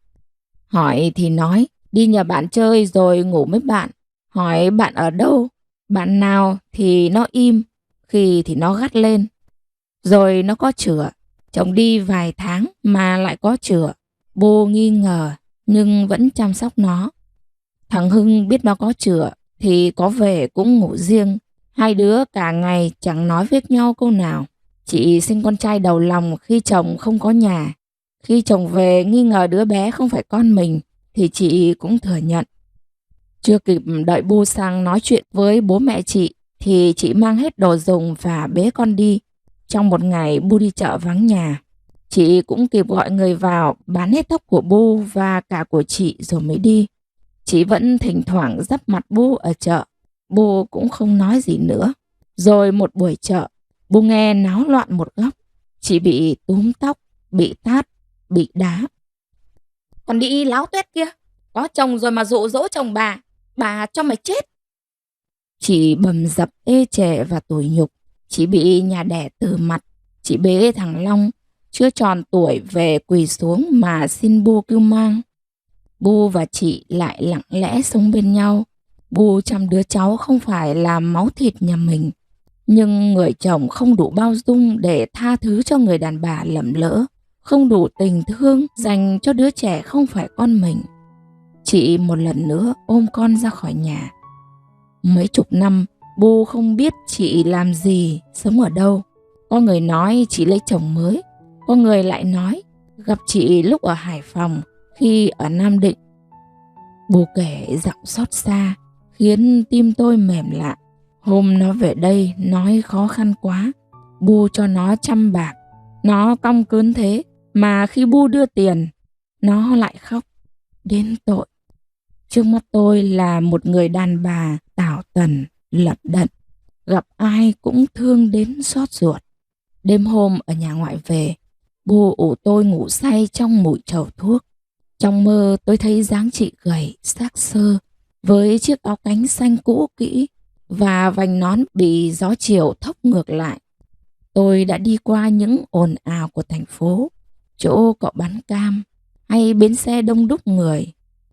Hỏi thì nói đi nhà bạn chơi rồi ngủ với bạn. Hỏi bạn ở đâu, bạn nào thì nó im, khi thì nó gắt lên. Rồi nó có chữa, chồng đi vài tháng mà lại có chữa. Bu nghi ngờ nhưng vẫn chăm sóc nó. Thằng Hưng biết nó có chữa thì có về cũng ngủ riêng. Hai đứa cả ngày chẳng nói với nhau câu nào. Chị sinh con trai đầu lòng khi chồng không có nhà. Khi chồng về nghi ngờ đứa bé không phải con mình thì chị cũng thừa nhận. Chưa kịp đợi Bu sang nói chuyện với bố mẹ chị thì chị mang hết đồ dùng và bế con đi. Trong một ngày Bu đi chợ vắng nhà, chị cũng kịp gọi người vào bán hết tóc của Bu và cả của chị rồi mới đi. Chị vẫn thỉnh thoảng dắp mặt Bu ở chợ. Bu cũng không nói gì nữa. Rồi một buổi chợ, Bu nghe náo loạn một góc. Chị bị túm tóc, bị tát, bị đá. Còn đi láo tuét kia, có chồng rồi mà dụ dỗ chồng bà cho mày chết. Chị bầm dập ê chề và tủi nhục. Chị bị nhà đẻ từ mặt. Chị bế thằng Long chưa tròn tuổi về quỳ xuống mà xin Bu cưu mang. Bu và chị lại lặng lẽ sống bên nhau. Bu chăm đứa cháu không phải là máu thịt nhà mình. Nhưng người chồng không đủ bao dung để tha thứ cho người đàn bà lầm lỡ. Không đủ tình thương dành cho đứa trẻ không phải con mình. Chị một lần nữa ôm con ra khỏi nhà. Mấy chục năm, Bu không biết chị làm gì, sống ở đâu. Có người nói chị lấy chồng mới. Có người lại nói gặp chị lúc ở Hải Phòng, khi ở Nam Định. Bu kể giọng xót xa, khiến tim tôi mềm lạ. Hôm nó về đây nói khó khăn quá. Bu cho nó 100 bạc. Nó cong cớn thế, mà khi Bu đưa tiền, nó lại khóc. Đến tội. Trước mắt tôi là một người đàn bà tảo tần, lận đận. Gặp ai cũng thương đến xót ruột. Đêm hôm ở nhà ngoại về, Bu ủ tôi ngủ say trong mùi trầu thuốc. Trong mơ tôi thấy dáng chị gầy, xác xơ, với chiếc áo cánh xanh cũ kỹ và vành nón bị gió chiều thốc ngược lại. Tôi đã đi qua những ồn ào của thành phố, chỗ cậu bán cam hay bến xe đông đúc người.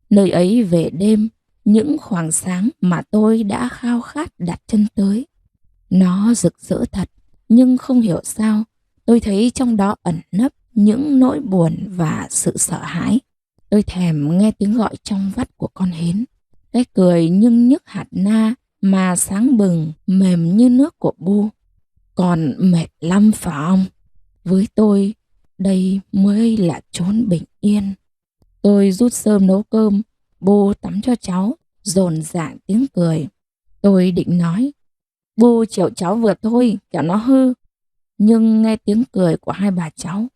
Nơi ấy về đêm, những khoảng sáng mà tôi đã khao khát đặt chân tới. Nó rực rỡ thật, nhưng không hiểu sao tôi thấy trong đó ẩn nấp những nỗi buồn và sự sợ hãi. Tôi thèm nghe tiếng gọi trong vắt của con hến, cái cười nhưng nhức hạt na mà sáng bừng mềm như nước của Bu. Còn mệt lắm phải không? Với tôi, đây mới là chốn bình yên. Tôi rút rơm nấu cơm, Bu tắm cho cháu, dồn dàng tiếng cười. Tôi định nói, Bu chiều cháu vừa thôi, kẻo nó hư. Nhưng nghe tiếng cười của hai bà cháu,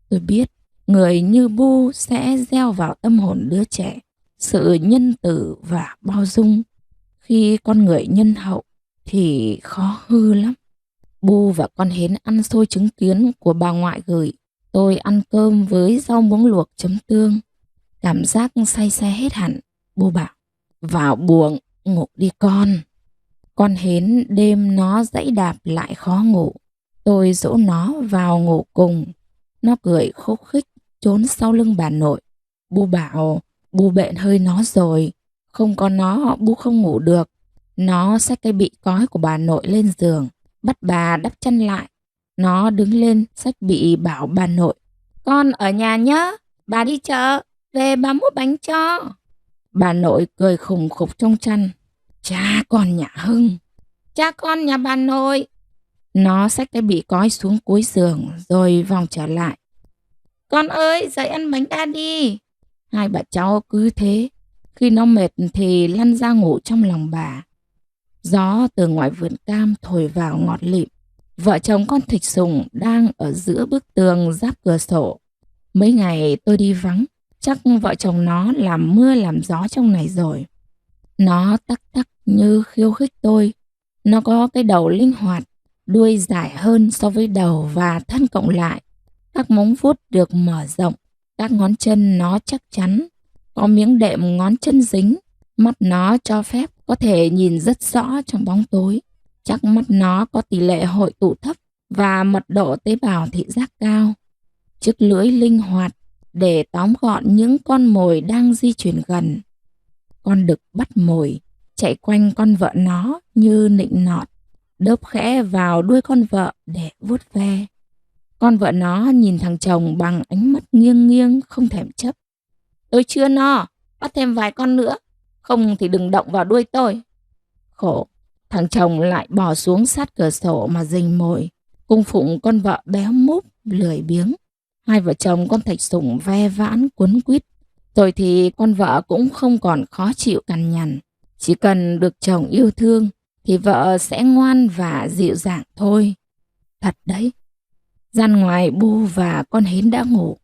tôi biết người như Bu sẽ gieo vào tâm hồn đứa trẻ sự nhân từ và bao dung. Khi con người nhân hậu thì khó hư lắm. Bu và con hến ăn xôi trứng kiến của bà ngoại gửi. Tôi ăn cơm với rau muống luộc chấm tương. Cảm giác say xe hết hẳn. Bu bảo, vào buồng ngủ đi con. Con hến đêm nó giãy đạp lại khó ngủ. Tôi dỗ nó vào ngủ cùng. Nó cười khúc khích trốn sau lưng bà nội. Bu bảo, Bu bệnh hơi nó rồi. Không có nó, Bu không ngủ được. Nó xách cái bị cói của bà nội lên giường, bắt bà đắp chân lại. Nó đứng lên xách bị bảo bà nội, con ở nhà nhá, bà đi chợ, về bà mua bánh cho. Bà nội cười khùng khục trong chăn, cha con nhà Hưng. Cha con nhà bà nội. Nó xách cái bị cói xuống cuối giường rồi vòng trở lại. Con ơi, dậy ăn bánh đa đi. Hai bà cháu cứ thế, khi nó mệt thì lăn ra ngủ trong lòng bà. Gió từ ngoài vườn cam thổi vào ngọt lịm. Vợ chồng con Thịch Sùng đang ở giữa bức tường giáp cửa sổ. Mấy ngày tôi đi vắng, chắc vợ chồng nó làm mưa làm gió trong này rồi. Nó tắc tắc như khiêu khích tôi. Nó có cái đầu linh hoạt, đuôi dài hơn so với đầu và thân cộng lại. Các móng vuốt được mở rộng, các ngón chân nó chắc chắn, có miếng đệm ngón chân dính. Mắt nó cho phép có thể nhìn rất rõ trong bóng tối. Chắc mắt nó có tỷ lệ hội tụ thấp và mật độ tế bào thị giác cao. Chiếc lưỡi linh hoạt để tóm gọn những con mồi đang di chuyển gần. Con đực bắt mồi, chạy quanh con vợ nó như nịnh nọt, đớp khẽ vào đuôi con vợ để vuốt ve. Con vợ nó nhìn thằng chồng bằng ánh mắt nghiêng nghiêng không thèm chấp. Tôi chưa no, bắt thêm vài con nữa, không thì đừng động vào đuôi tôi. Khổ, thằng chồng lại bò xuống sát cửa sổ mà rình mồi, cung phụng con vợ béo múp, lười biếng. Hai vợ chồng con Thạch Sủng ve vãn quấn quýt. Rồi thì con vợ cũng không còn khó chịu cằn nhằn. Chỉ cần được chồng yêu thương thì vợ sẽ ngoan và dịu dàng thôi. Thật đấy. Gian ngoài Bu và con hến đã ngủ.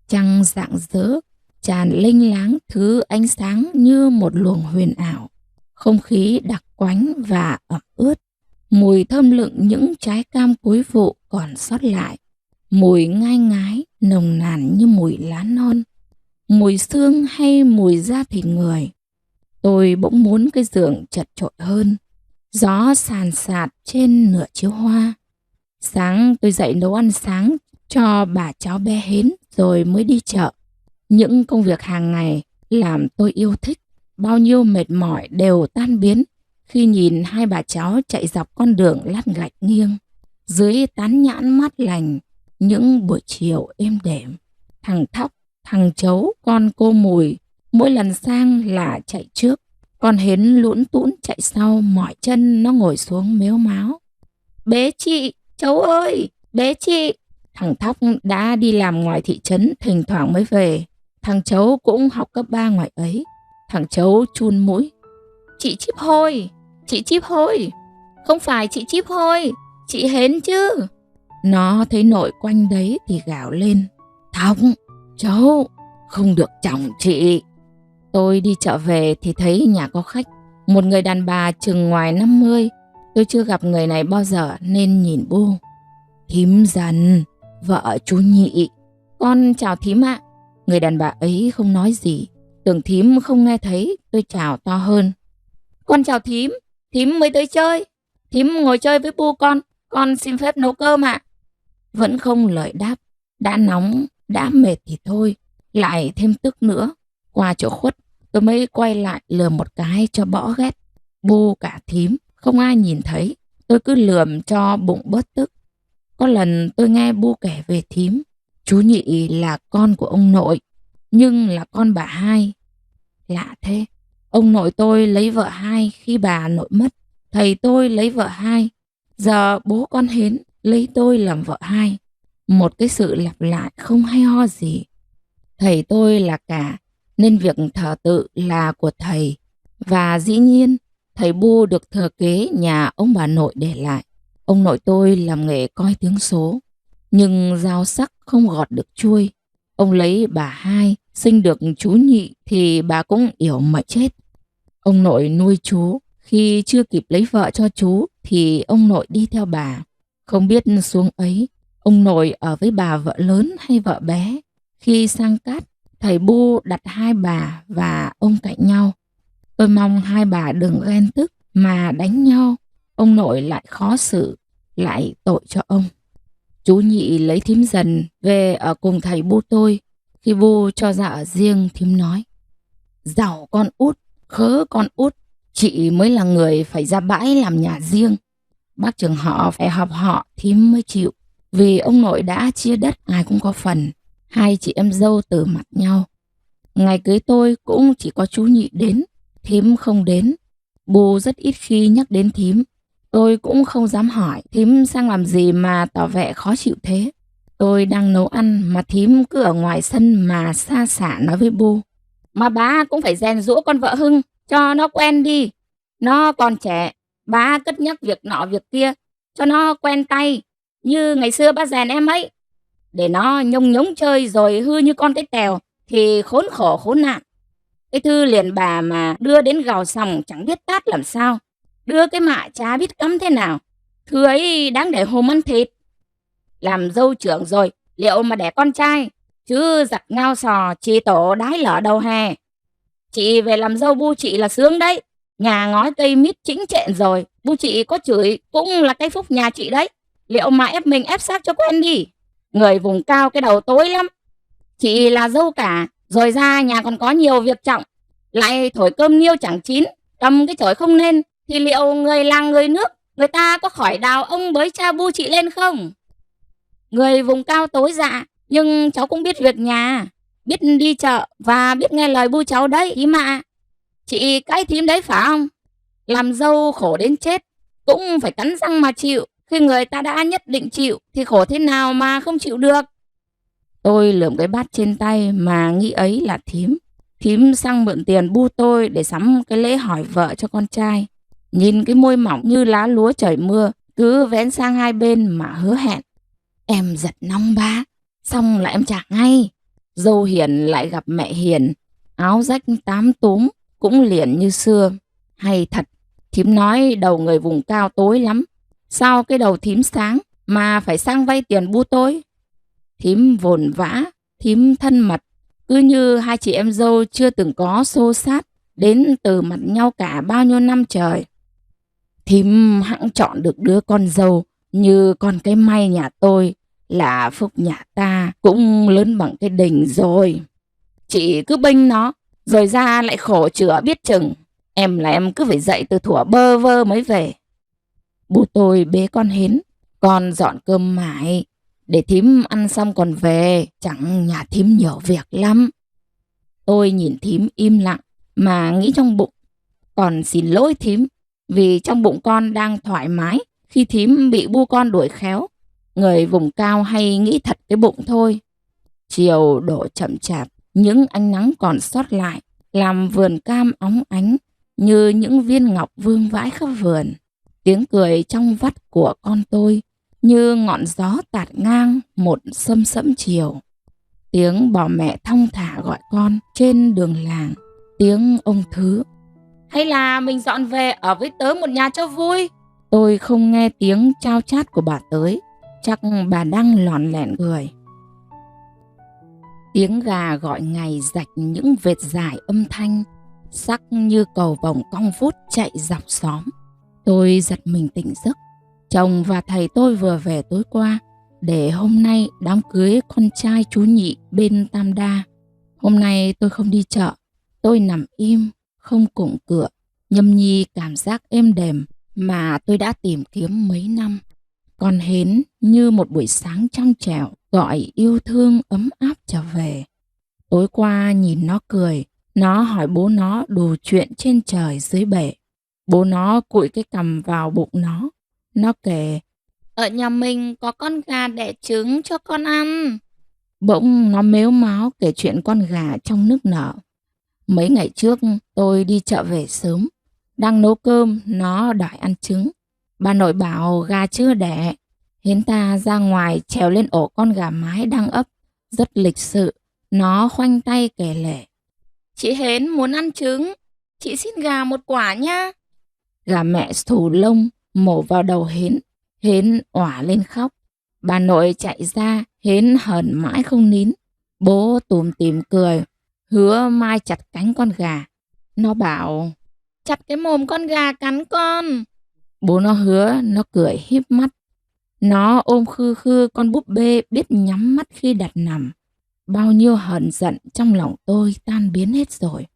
Trăng rạng rỡ, tràn lênh láng thứ ánh sáng như một luồng huyền ảo. Không khí đặc quánh và ẩm ướt. Mùi thơm lựng những trái cam cuối vụ còn sót lại. Mùi ngai ngái, nồng nàn như mùi lá non. mùi xương hay mùi da thịt người. Tôi bỗng muốn cái giường chật chội hơn. Gió sàn sạt trên nửa chiếu hoa. Sáng tôi dậy nấu ăn sáng cho bà cháu bé Hến rồi mới đi chợ. Những công việc hàng ngày làm tôi yêu thích. Bao nhiêu mệt mỏi đều tan biến khi nhìn hai bà cháu chạy dọc con đường lát gạch nghiêng. Dưới tán nhãn mát lành, những buổi chiều êm đềm. Thằng Thóc, thằng Chấu, con cô Mùi mỗi lần sang là chạy trước. Con Hến lũn tũn chạy sau, mỏi chân nó ngồi xuống mếu máo. Bế chị, Chấu ơi, bế chị. Thằng Thóc đã đi làm ngoài thị trấn, thỉnh thoảng mới về. Thằng Chấu cũng học cấp 3 ngoài ấy. Thằng Chấu chun mũi. Chị Chíp Hôi, chị Chíp Hôi. Không phải chị Chíp Hôi, chị Hến chứ. Nó thấy nội quanh đấy thì gào lên. Thóc, Chấu, không được chồng chị. Tôi đi chợ về thì thấy nhà có khách. Một người đàn bà chừng ngoài 50. Tôi chưa gặp người này bao giờ nên nhìn bu. Thím Dần, vợ chú Nhị. Con chào thím ạ. Người đàn bà ấy không nói gì. Tưởng thím không nghe thấy, tôi chào to hơn. Con chào thím mới tới chơi. Thím ngồi chơi với bu con xin phép nấu cơm ạ. Vẫn không lời đáp. Đã nóng, đã mệt thì thôi, lại thêm tức nữa. Qua chỗ khuất, tôi mới quay lại lườm một cái cho bỏ ghét. Bu cả thím, không ai nhìn thấy. Tôi cứ lườm cho bụng bớt tức. Có lần tôi nghe bu kể về thím. Chú Nhị là con của ông nội, nhưng là con bà hai. Lạ thế, ông nội tôi lấy vợ hai khi bà nội mất. Thầy tôi lấy vợ hai. Giờ bố con Hến lấy tôi làm vợ hai. Một cái sự lặp lại không hay ho gì. Thầy tôi là cả, nên việc thờ tự là của thầy. Và dĩ nhiên, thầy Bu được thừa kế nhà ông bà nội để lại. Ông nội tôi làm nghề coi tiếng số, nhưng dao sắc không gọt được chuôi. Ông lấy bà hai, sinh được chú Nhị thì bà cũng yểu mà chết. Ông nội nuôi chú, khi chưa kịp lấy vợ cho chú thì ông nội đi theo bà. Không biết xuống ấy, ông nội ở với bà vợ lớn hay vợ bé. Khi sang Cát, thầy Bu đặt hai bà và ông cạnh nhau. Tôi mong hai bà đừng ghen tức mà đánh nhau. Ông nội lại khó xử, lại tội cho ông. Chú Nhị lấy thím Dần về ở cùng thầy Bu tôi. Khi Bu cho ra ở riêng, thím nói: giàu con út, khớ con út, chị mới là người phải ra bãi làm nhà riêng. Bác trưởng họ phải họp họ thím mới chịu. Vì ông nội đã chia đất ai cũng có phần. Hai chị em dâu từ mặt nhau. Ngày cưới tôi cũng chỉ có chú Nhị đến, thím không đến. Bu rất ít khi nhắc đến thím. Tôi cũng không dám hỏi thím sang làm gì mà tỏ vẻ khó chịu thế. Tôi đang nấu ăn mà thím cứ ở ngoài sân mà xa xả nói với Bu: mà bá cũng phải rèn giũa con vợ Hưng cho nó quen đi. Nó còn trẻ, bá cất nhắc việc nọ việc kia cho nó quen tay, như ngày xưa bá rèn em ấy. Để nó nhông nhống chơi rồi hư như con cái tèo thì khốn khổ khốn nạn. Cái thư liền bà mà đưa đến gào sòng chẳng biết tát làm sao, đưa cái mạ chả biết cắm thế nào. Thư ấy đáng để hôm ăn thịt. Làm dâu trưởng rồi liệu mà đẻ con trai, chứ giặt ngao sò chị tổ đái lở đầu hè. Chị về làm dâu Bu chị là sướng đấy. Nhà ngói cây mít chính trện rồi, Bu chị có chửi cũng là cái phúc nhà chị đấy. Liệu mà ép mình ép xác cho quen đi. Người vùng cao cái đầu tối lắm. Chị là dâu cả, rồi ra nhà còn có nhiều việc trọng, lại thổi cơm niêu chẳng chín, cầm cái chổi không nên, thì liệu người làng người nước, người ta có khỏi đào ông bới cha Bu chị lên không? Người vùng cao tối dạ, nhưng cháu cũng biết việc nhà, biết đi chợ và biết nghe lời Bu cháu đấy ý mà. Chị cãi thím đấy phải không? Làm dâu khổ đến chết, cũng phải cắn răng mà chịu. Khi người ta đã nhất định chịu thì khổ thế nào mà không chịu được. Tôi lượm cái bát trên tay mà nghĩ ấy là thím. Thím sang mượn tiền Bu tôi để sắm cái lễ hỏi vợ cho con trai. Nhìn cái môi mỏng như lá lúa trời mưa, cứ vén sang hai bên mà hứa hẹn. Em giật nong ba, xong là em trả ngay. Dâu hiền lại gặp mẹ hiền, áo rách tám túm cũng liền như xưa. Hay thật, thím nói đầu người vùng cao tối lắm. Sao cái đầu thím sáng mà phải sang vay tiền Bu tôi? Thím vồn vã, thím thân mật, Cứ như hai chị em dâu chưa từng có xô xát đến từ mặt nhau cả bao nhiêu năm trời. Thím hẵng chọn được đứa con dâu như con cái may nhà tôi là phúc nhà ta cũng lớn bằng cái đình rồi. Chị cứ bênh nó, rồi ra lại khổ chữa biết chừng. Em là em cứ phải dậy từ thuở bơ vơ mới về. Bố tôi bế con Hến, con dọn cơm mải, để thím ăn xong còn về, chẳng nhà thím nhiều việc lắm. Tôi nhìn thím im lặng mà nghĩ trong bụng, còn xin lỗi thím, vì trong bụng con đang thoải mái khi thím bị bu con đuổi khéo. Người vùng cao hay nghĩ thật cái bụng thôi. Chiều đổ chậm chạp, những ánh nắng còn sót lại, làm vườn cam óng ánh như những viên ngọc vương vãi khắp vườn. Tiếng cười trong vắt của con tôi như ngọn gió tạt ngang một sâm sẫm chiều. Tiếng bỏ mẹ thong thả gọi con trên đường làng. Tiếng ông Thứ: hay là mình dọn về ở với tớ một nhà cho vui. Tôi không nghe tiếng chao chát của bà tới, chắc bà đang lòn lẻn cười. Tiếng gà gọi ngày rạch những vệt dài âm thanh, sắc như cầu vồng cong vút chạy dọc xóm. Tôi giật mình tỉnh giấc. Chồng và thầy tôi vừa về tối qua, để hôm nay đám cưới con trai chú Nhị bên Tam Đa. Hôm nay tôi không đi chợ, tôi nằm im, không cụng cựa, nhâm nhi cảm giác êm đềm mà tôi đã tìm kiếm mấy năm. Con Hến như một buổi sáng trong trẻo gọi yêu thương ấm áp trở về. Tối qua nhìn nó cười, nó hỏi bố nó đủ chuyện trên trời dưới bể. Bố nó cụi cái cằm vào bụng nó. Nó kể: ở nhà mình có con gà đẻ trứng cho con ăn. Bỗng nó mếu máo kể chuyện con gà trong nước nở. Mấy ngày trước tôi đi chợ về sớm, đang nấu cơm nó đòi ăn trứng. Bà nội bảo gà chưa đẻ. Hến ta ra ngoài trèo lên ổ con gà mái đang ấp, rất lịch sự. Nó khoanh tay kể lể: chị Hến muốn ăn trứng, chị xin gà một quả nha. Gà mẹ xù lông mổ vào đầu Hến. Hến òa lên khóc. Bà nội chạy ra, Hến hờn mãi không nín. Bố tủm tỉm cười, hứa mai chặt cánh con gà. Nó bảo: chặt cái mồm con gà cắn con. Bố nó hứa, nó cười híp mắt. Nó ôm khư khư con búp bê biết nhắm mắt khi đặt nằm. Bao nhiêu hờn giận trong lòng tôi tan biến hết rồi.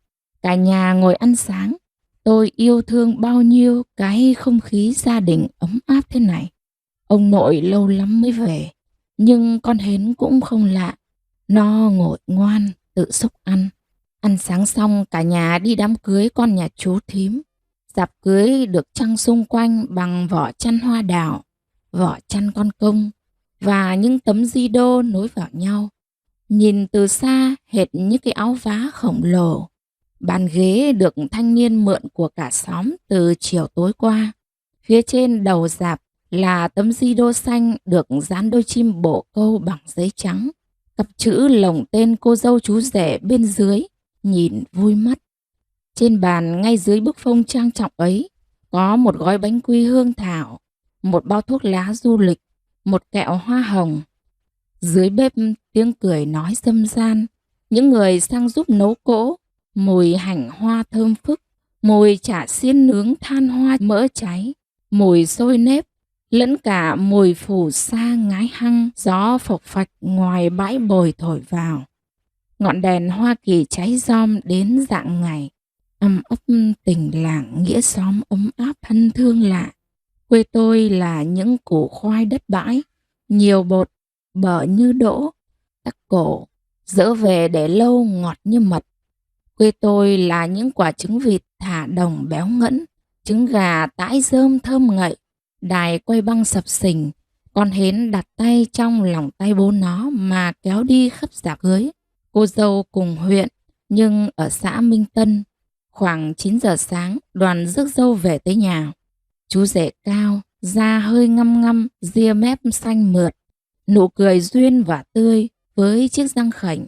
Cả nhà ngồi ăn sáng. Tôi yêu thương bao nhiêu cái không khí gia đình ấm áp thế này. Ông nội lâu lắm mới về, nhưng con Hến cũng không lạ. Nó ngồi ngoan, tự xúc ăn. Ăn sáng xong cả nhà đi đám cưới con nhà chú Thím. Dạp cưới được trăng xung quanh bằng vỏ chăn hoa đào, vỏ chăn con công và những tấm di đô nối vào nhau. Nhìn từ xa hệt như cái áo vá khổng lồ. Bàn ghế được thanh niên mượn của cả xóm từ chiều tối qua. Phía trên đầu dạp là tấm di đô xanh được dán đôi chim bổ câu bằng giấy trắng. Cặp chữ lồng tên cô dâu chú rể bên dưới, nhìn vui mắt. Trên bàn ngay dưới bức phông trang trọng ấy có một gói bánh quy hương thảo, một bao thuốc lá du lịch, một kẹo hoa hồng. Dưới bếp tiếng cười nói râm ran, những người sang giúp nấu cỗ, mùi hành hoa thơm phức, mùi chả xiên nướng than hoa mỡ cháy, mùi xôi nếp, lẫn cả mùi phù sa ngái hăng, gió phộc phạch ngoài bãi bồi thổi vào. Ngọn đèn Hoa Kỳ cháy rom đến rạng ngày, âm ấp tình làng nghĩa xóm ấm áp thân thương lạ. Quê tôi là những củ khoai đất bãi, nhiều bột, bở như đỗ, tắc cổ, dỡ về để lâu ngọt như mật. Quê tôi là những quả trứng vịt thả đồng béo ngẫn, trứng gà tãi rơm thơm ngậy. Đài quay băng sập sình, con Hến đặt tay trong lòng tay bố nó mà kéo đi khắp dạp cưới. Cô dâu cùng huyện, nhưng ở xã Minh Tân. Khoảng 9 giờ sáng, đoàn rước dâu về tới nhà. Chú rể cao, da hơi ngăm ngăm, ria mép xanh mượt, nụ cười duyên và tươi với chiếc răng khểnh.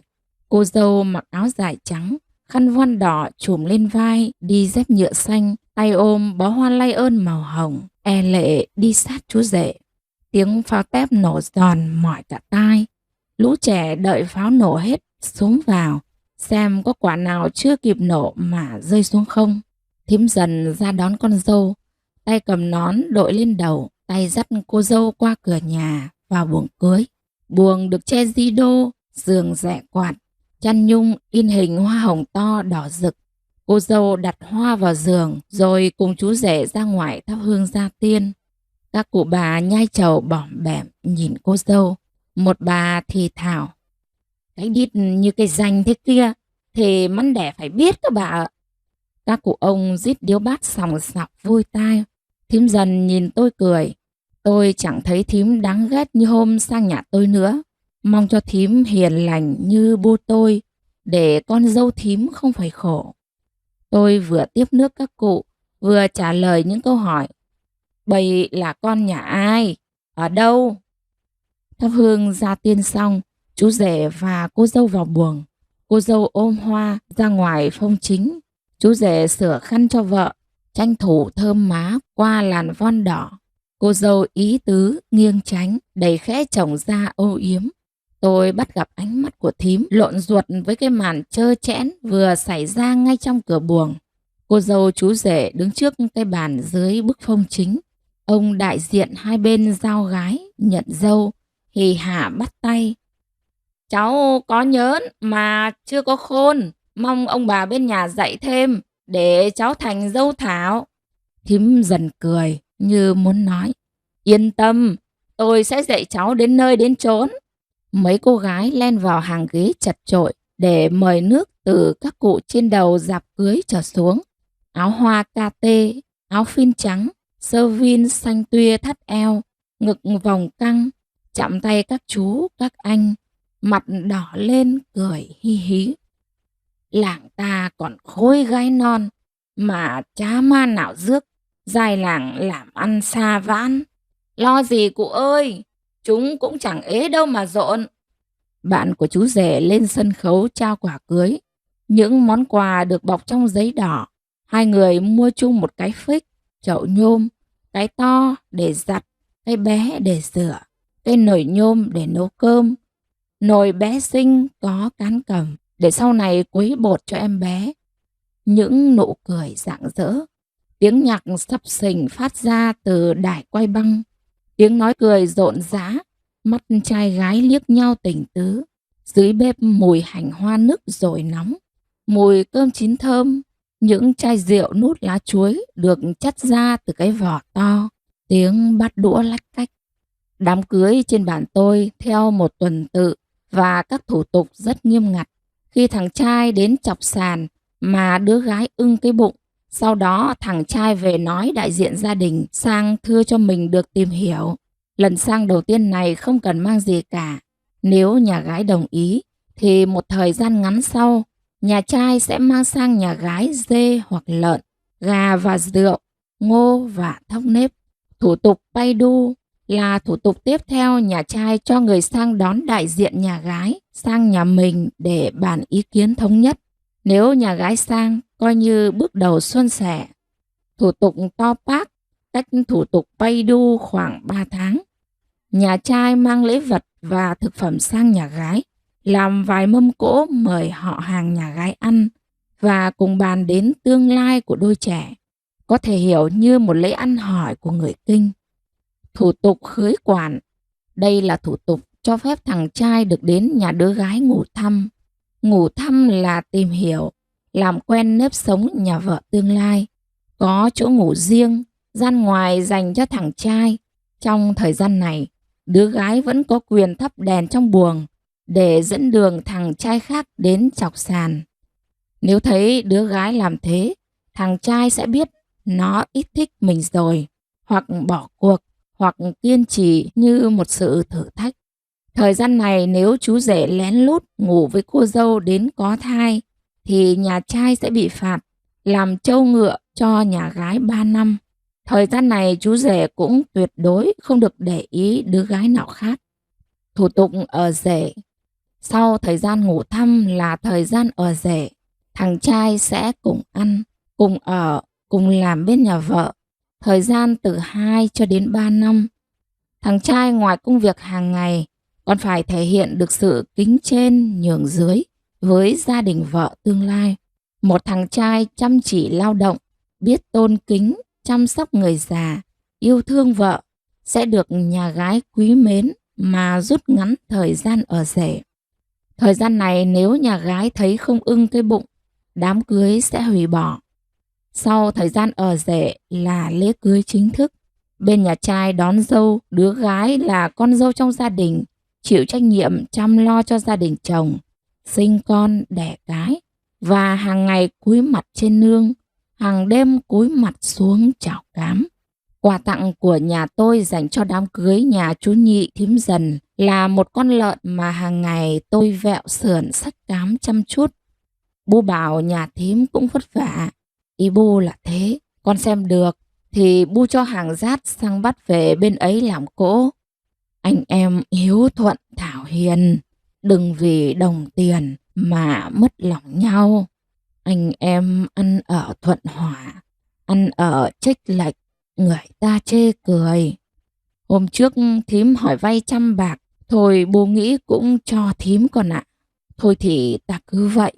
Cô dâu mặc áo dài trắng, khăn voan đỏ trùm lên vai, đi dép nhựa xanh, tay ôm bó hoa lay ơn màu hồng, e lệ đi sát chú rể. Tiếng pháo tép nổ giòn mỏi cả tai. Lũ trẻ đợi pháo nổ hết xúm vào, xem có quả nào chưa kịp nổ mà rơi xuống không. Thím dần ra đón con dâu, tay cầm nón đội lên đầu, tay dắt cô dâu qua cửa nhà vào buồng cưới. Buồng được che di đô, giường rẻ quạt, chăn nhung in hình hoa hồng to đỏ rực. Cô dâu đặt hoa vào giường rồi cùng chú rể ra ngoài thắp hương gia tiên. Các cụ bà nhai trầu bỏm bẻm nhìn cô dâu. Một bà thì thào: cái đít như cái danh thế kia thì mắn đẻ phải biết các bà ạ. Các cụ ông rít điếu bát sòng sọc vui tai. Thím dần nhìn tôi cười. Tôi chẳng thấy thím đáng ghét như hôm sang nhà tôi nữa. Mong cho thím hiền lành như bu tôi, để con dâu thím không phải khổ. Tôi vừa tiếp nước các cụ, vừa trả lời những câu hỏi. Bầy là con nhà ai? Ở đâu? Thắp hương gia tiên xong, chú rể và cô dâu vào buồng. Cô dâu ôm hoa ra ngoài phông chính. Chú rể sửa khăn cho vợ, tranh thủ thơm má qua làn von đỏ. Cô dâu ý tứ nghiêng tránh, đẩy khẽ chồng ra âu yếm. Tôi bắt gặp ánh mắt của thím lộn ruột với cái màn trơ trẽn vừa xảy ra ngay trong cửa buồng. Cô dâu chú rể đứng trước cái bàn dưới bức phông chính. Ông đại diện hai bên giao gái nhận dâu hì hả bắt tay. Cháu có nhớn mà chưa có khôn, mong ông bà bên nhà dạy thêm để cháu thành dâu thảo. Thím dần cười như muốn nói: yên tâm, tôi sẽ dạy cháu đến nơi đến chốn. Mấy cô gái len vào hàng ghế chật chội để mời nước từ các cụ trên đầu dạp cưới trở xuống. Áo hoa ca tê, áo phin trắng, sơ vin xanh tuya thắt eo, ngực vòng căng, chạm tay các chú, các anh, mặt đỏ lên cười hi hí. Làng ta còn khối gái non, mà chả ma nào rước, giai làng làm ăn xa vãn. Lo gì cụ ơi, chúng cũng chẳng ế đâu mà rộn. Bạn của chú rể lên sân khấu trao quả cưới. Những món quà được bọc trong giấy đỏ. Hai người mua chung một cái phích, chậu nhôm, cái to để giặt, cái bé để rửa, cái nồi nhôm để nấu cơm, nồi bé xinh có cán cầm để sau này quấy bột cho em bé. Những nụ cười rạng rỡ, tiếng nhạc sập sình phát ra từ đài quay băng, tiếng nói cười rộn rã, mắt trai gái liếc nhau tình tứ. Dưới bếp mùi hành hoa nức rồi nóng, mùi cơm chín thơm, những chai rượu nút lá chuối được chắt ra từ cái vỏ to, tiếng bát đũa lách cách. Đám cưới trên bàn tôi theo một tuần tự và các thủ tục rất nghiêm ngặt. Khi thằng trai đến chọc sàn mà đứa gái ưng cái bụng, sau đó thằng trai về nói đại diện gia đình sang thưa cho mình được tìm hiểu. Lần sang đầu tiên này không cần mang gì cả. Nếu nhà gái đồng ý thì một thời gian ngắn sau, nhà trai sẽ mang sang nhà gái dê hoặc lợn, gà và rượu, ngô và thóc nếp. Thủ tục pay đu là thủ tục tiếp theo nhà trai cho người sang đón đại diện nhà gái sang nhà mình để bàn ý kiến thống nhất. Nếu nhà gái sang, coi như bước đầu suôn sẻ. Thủ tục to bác, cách thủ tục pay đu khoảng 3 tháng. Nhà trai mang lễ vật và thực phẩm sang nhà gái, làm vài mâm cỗ mời họ hàng nhà gái ăn và cùng bàn đến tương lai của đôi trẻ, có thể hiểu như một lễ ăn hỏi của người Kinh. Thủ tục khới quản, đây là thủ tục cho phép thằng trai được đến nhà đứa gái ngủ thăm. Ngủ thăm là tìm hiểu, làm quen nếp sống nhà vợ tương lai. Có chỗ ngủ riêng, gian ngoài dành cho thằng trai. Trong thời gian này, đứa gái vẫn có quyền thắp đèn trong buồng để dẫn đường thằng trai khác đến chọc sàn. Nếu thấy đứa gái làm thế, thằng trai sẽ biết nó ít thích mình rồi, hoặc bỏ cuộc, hoặc kiên trì như một sự thử thách. Thời gian này nếu chú rể lén lút ngủ với cô dâu đến có thai, thì nhà trai sẽ bị phạt, làm trâu ngựa cho nhà gái 3 năm. Thời gian này chú rể cũng tuyệt đối không được để ý đứa gái nào khác. Thủ tục ở rể. Sau thời gian ngủ thăm là thời gian ở rể. Thằng trai sẽ cùng ăn, cùng ở, cùng làm bên nhà vợ. Thời gian từ 2 cho đến 3 năm. Thằng trai ngoài công việc hàng ngày còn phải thể hiện được sự kính trên nhường dưới, với gia đình vợ tương lai. Một thằng trai chăm chỉ lao động, biết tôn kính, chăm sóc người già, yêu thương vợ, sẽ được nhà gái quý mến mà rút ngắn thời gian ở rể. Thời gian này nếu nhà gái thấy không ưng cái bụng, đám cưới sẽ hủy bỏ. Sau thời gian ở rể là lễ cưới chính thức. Bên nhà trai đón dâu, đứa gái là con dâu trong gia đình, chịu trách nhiệm chăm lo cho gia đình chồng, sinh con, đẻ cái, và hàng ngày cúi mặt trên nương, hàng đêm cúi mặt xuống chảo cám. Quà tặng của nhà tôi dành cho đám cưới nhà chú Nhị thím Dần là một con lợn mà hàng ngày tôi vẹo sườn xách cám chăm chút. Bu bảo nhà thím cũng vất vả. Ý bu là thế, con xem được thì bu cho hàng rát sang bắt về bên ấy làm cỗ. Anh em hiếu thuận thảo hiền, đừng vì đồng tiền mà mất lòng nhau. Anh em ăn ở thuận hòa, ăn ở chênh lệch, người ta chê cười. Hôm trước thím hỏi vay 100 bạc, thôi bố nghĩ cũng cho thím con ạ. Thôi thì ta cứ vậy,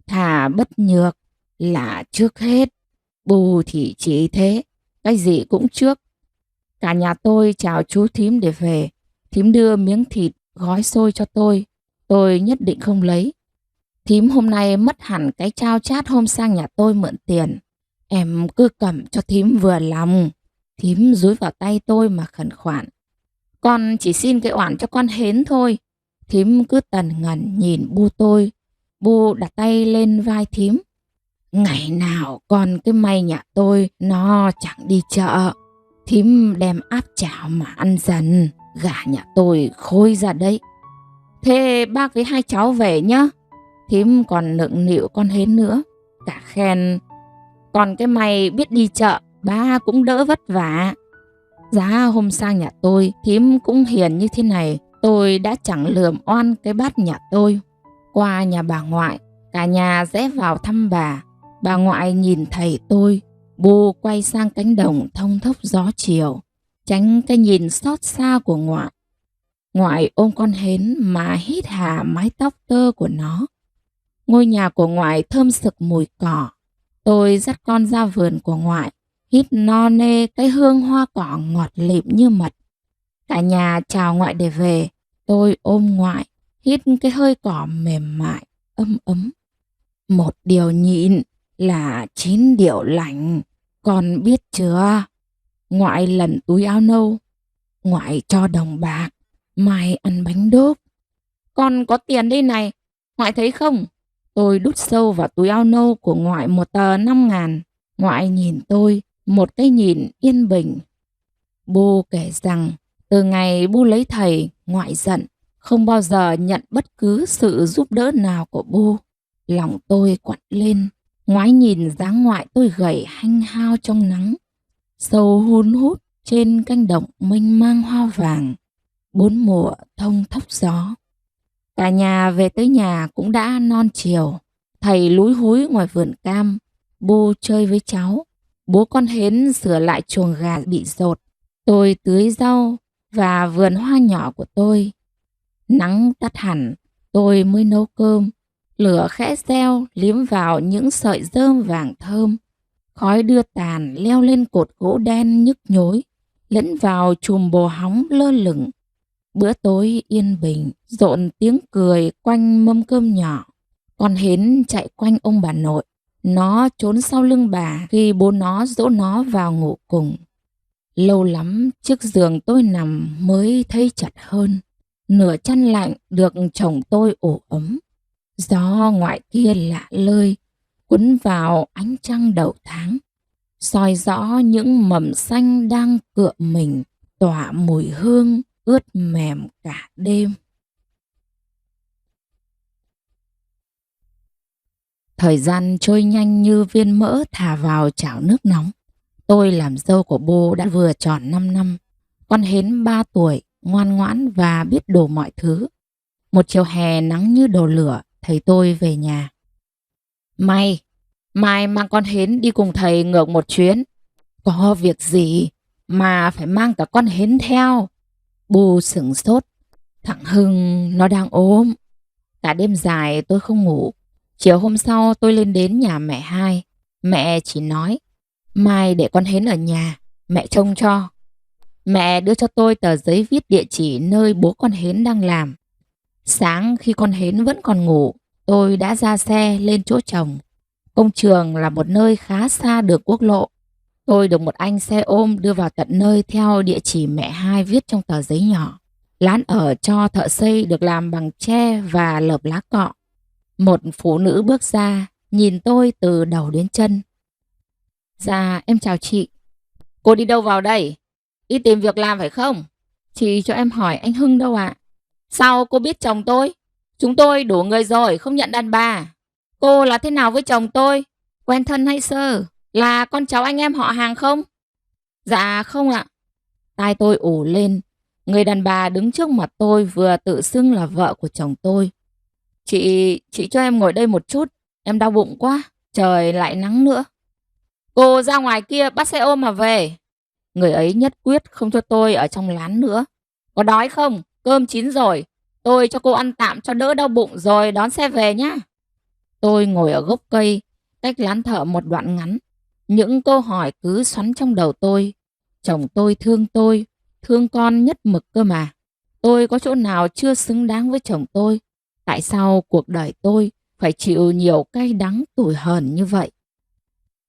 thà bất nhược là trước hết. Bù thì chỉ thế, cái gì cũng trước. Cả nhà tôi chào chú thím để về. Thím đưa miếng thịt gói xôi cho tôi nhất định không lấy. Thím hôm nay mất hẳn cái trao chát hôm sang nhà tôi mượn tiền. Em cứ cầm cho thím vừa lòng. Thím dúi vào tay tôi mà khẩn khoản. Con chỉ xin cái oản cho con hến thôi. Thím cứ tần ngần nhìn bu tôi. Bu đặt tay lên vai thím. Ngày nào con cái may nhà tôi nó chẳng đi chợ. Thím đem áp chảo mà ăn dần. Gà nhà tôi khôi ra đấy. Thế bác với hai cháu về nhá. Thím còn nựng nịu con hến nữa. Cả khen. Còn cái mày biết đi chợ, ba cũng đỡ vất vả. Giá hôm sang nhà tôi, thím cũng hiền như thế này, tôi đã chẳng lườm oan cái bát nhà tôi. Qua nhà bà ngoại, cả nhà rẽ vào thăm bà. Bà ngoại nhìn thấy tôi, bu quay sang cánh đồng thông thốc gió chiều, tránh cái nhìn xót xa của ngoại. Ngoại ôm con hến mà hít hà mái tóc tơ của nó. Ngôi nhà của ngoại thơm sực mùi cỏ. Tôi dắt con ra vườn của ngoại, hít no nê cái hương hoa cỏ ngọt lịm như mật. Cả nhà chào ngoại để về, tôi ôm ngoại, hít cái hơi cỏ mềm mại, ấm ấm. Một điều nhịn là 9 điều lành, con biết chưa? Ngoại lần túi áo nâu, ngoại cho đồng bạc, mai ăn bánh đốt. Con có tiền đây này, ngoại thấy không? Tôi đút sâu vào túi áo nâu của ngoại một tờ 5.000. Ngoại nhìn tôi, một cái nhìn yên bình. Bu kể rằng, từ ngày bu lấy thầy, ngoại giận, không bao giờ nhận bất cứ sự giúp đỡ nào của bu. Lòng tôi quặn lên, ngoái nhìn dáng ngoại tôi gầy hanh hao trong nắng. Sâu hun hút trên cánh đồng mênh mang hoa vàng, 4 mùa thông thốc gió. Cả nhà về tới nhà cũng đã non chiều. Thầy lúi húi ngoài vườn cam, bu chơi với cháu. Bố con hến sửa lại chuồng gà bị dột. Tôi tưới rau và vườn hoa nhỏ của tôi. Nắng tắt hẳn, tôi mới nấu cơm. Lửa khẽ reo liếm vào những sợi rơm vàng thơm. Khói đưa tàn leo lên cột gỗ đen nhức nhối, lẫn vào chùm bồ hóng lơ lửng. Bữa tối yên bình, rộn tiếng cười quanh mâm cơm nhỏ. Con hến chạy quanh ông bà nội. Nó trốn sau lưng bà khi bố nó dỗ nó vào ngủ cùng. Lâu lắm chiếc giường tôi nằm mới thấy chật hơn. Nửa chăn lạnh được chồng tôi ủ ấm. Gió ngoài kia lạ lơi, quấn vào ánh trăng đầu tháng. Soi rõ những mầm xanh đang cựa mình, tỏa mùi hương ướt mềm cả đêm. Thời gian trôi nhanh như viên mỡ thả vào chảo nước nóng. Tôi làm dâu của bố đã vừa tròn 5 năm. Con hến 3 tuổi, ngoan ngoãn và biết đủ mọi thứ. Một chiều hè nắng như đổ lửa, thầy tôi về nhà. Mai mang con hến đi cùng thầy ngược một chuyến. Có việc gì mà phải mang cả con hến theo? Bu sửng sốt. Thằng Hưng nó đang ốm. Cả đêm dài tôi không ngủ. Chiều hôm sau tôi lên đến nhà mẹ hai. Mẹ chỉ nói, mai để con Hến ở nhà, mẹ trông cho. Mẹ đưa cho tôi tờ giấy viết địa chỉ nơi bố con Hến đang làm. Sáng khi con Hến vẫn còn ngủ, tôi đã ra xe lên chỗ chồng. Công trường là một nơi khá xa đường quốc lộ. Tôi được một anh xe ôm đưa vào tận nơi theo địa chỉ mẹ hai viết trong tờ giấy nhỏ. Lán ở cho thợ xây được làm bằng tre và lợp lá cọ. Một phụ nữ bước ra, nhìn tôi từ đầu đến chân. Dạ, em chào chị. Cô đi đâu vào đây? Đi tìm việc làm phải không? Chị cho em hỏi anh Hưng đâu ạ? Sao cô biết chồng tôi? Chúng tôi đủ người rồi, không nhận đàn bà. Cô là thế nào với chồng tôi? Quen thân hay sơ? Là con cháu anh em họ hàng không? Dạ không ạ. Tai tôi ù lên. Người đàn bà đứng trước mặt tôi vừa tự xưng là vợ của chồng tôi. Chị cho em ngồi đây một chút. Em đau bụng quá. Trời lại nắng nữa. Cô ra ngoài kia bắt xe ôm mà về. Người ấy nhất quyết không cho tôi ở trong lán nữa. Có đói không? Cơm chín rồi. Tôi cho cô ăn tạm cho đỡ đau bụng rồi đón xe về nhá. Tôi ngồi ở gốc cây, cách lán thợ một đoạn ngắn. Những câu hỏi cứ xoắn trong đầu tôi. Chồng tôi, thương con nhất mực cơ mà. Tôi có chỗ nào chưa xứng đáng với chồng tôi? Tại sao cuộc đời tôi phải chịu nhiều cay đắng tủi hờn như vậy?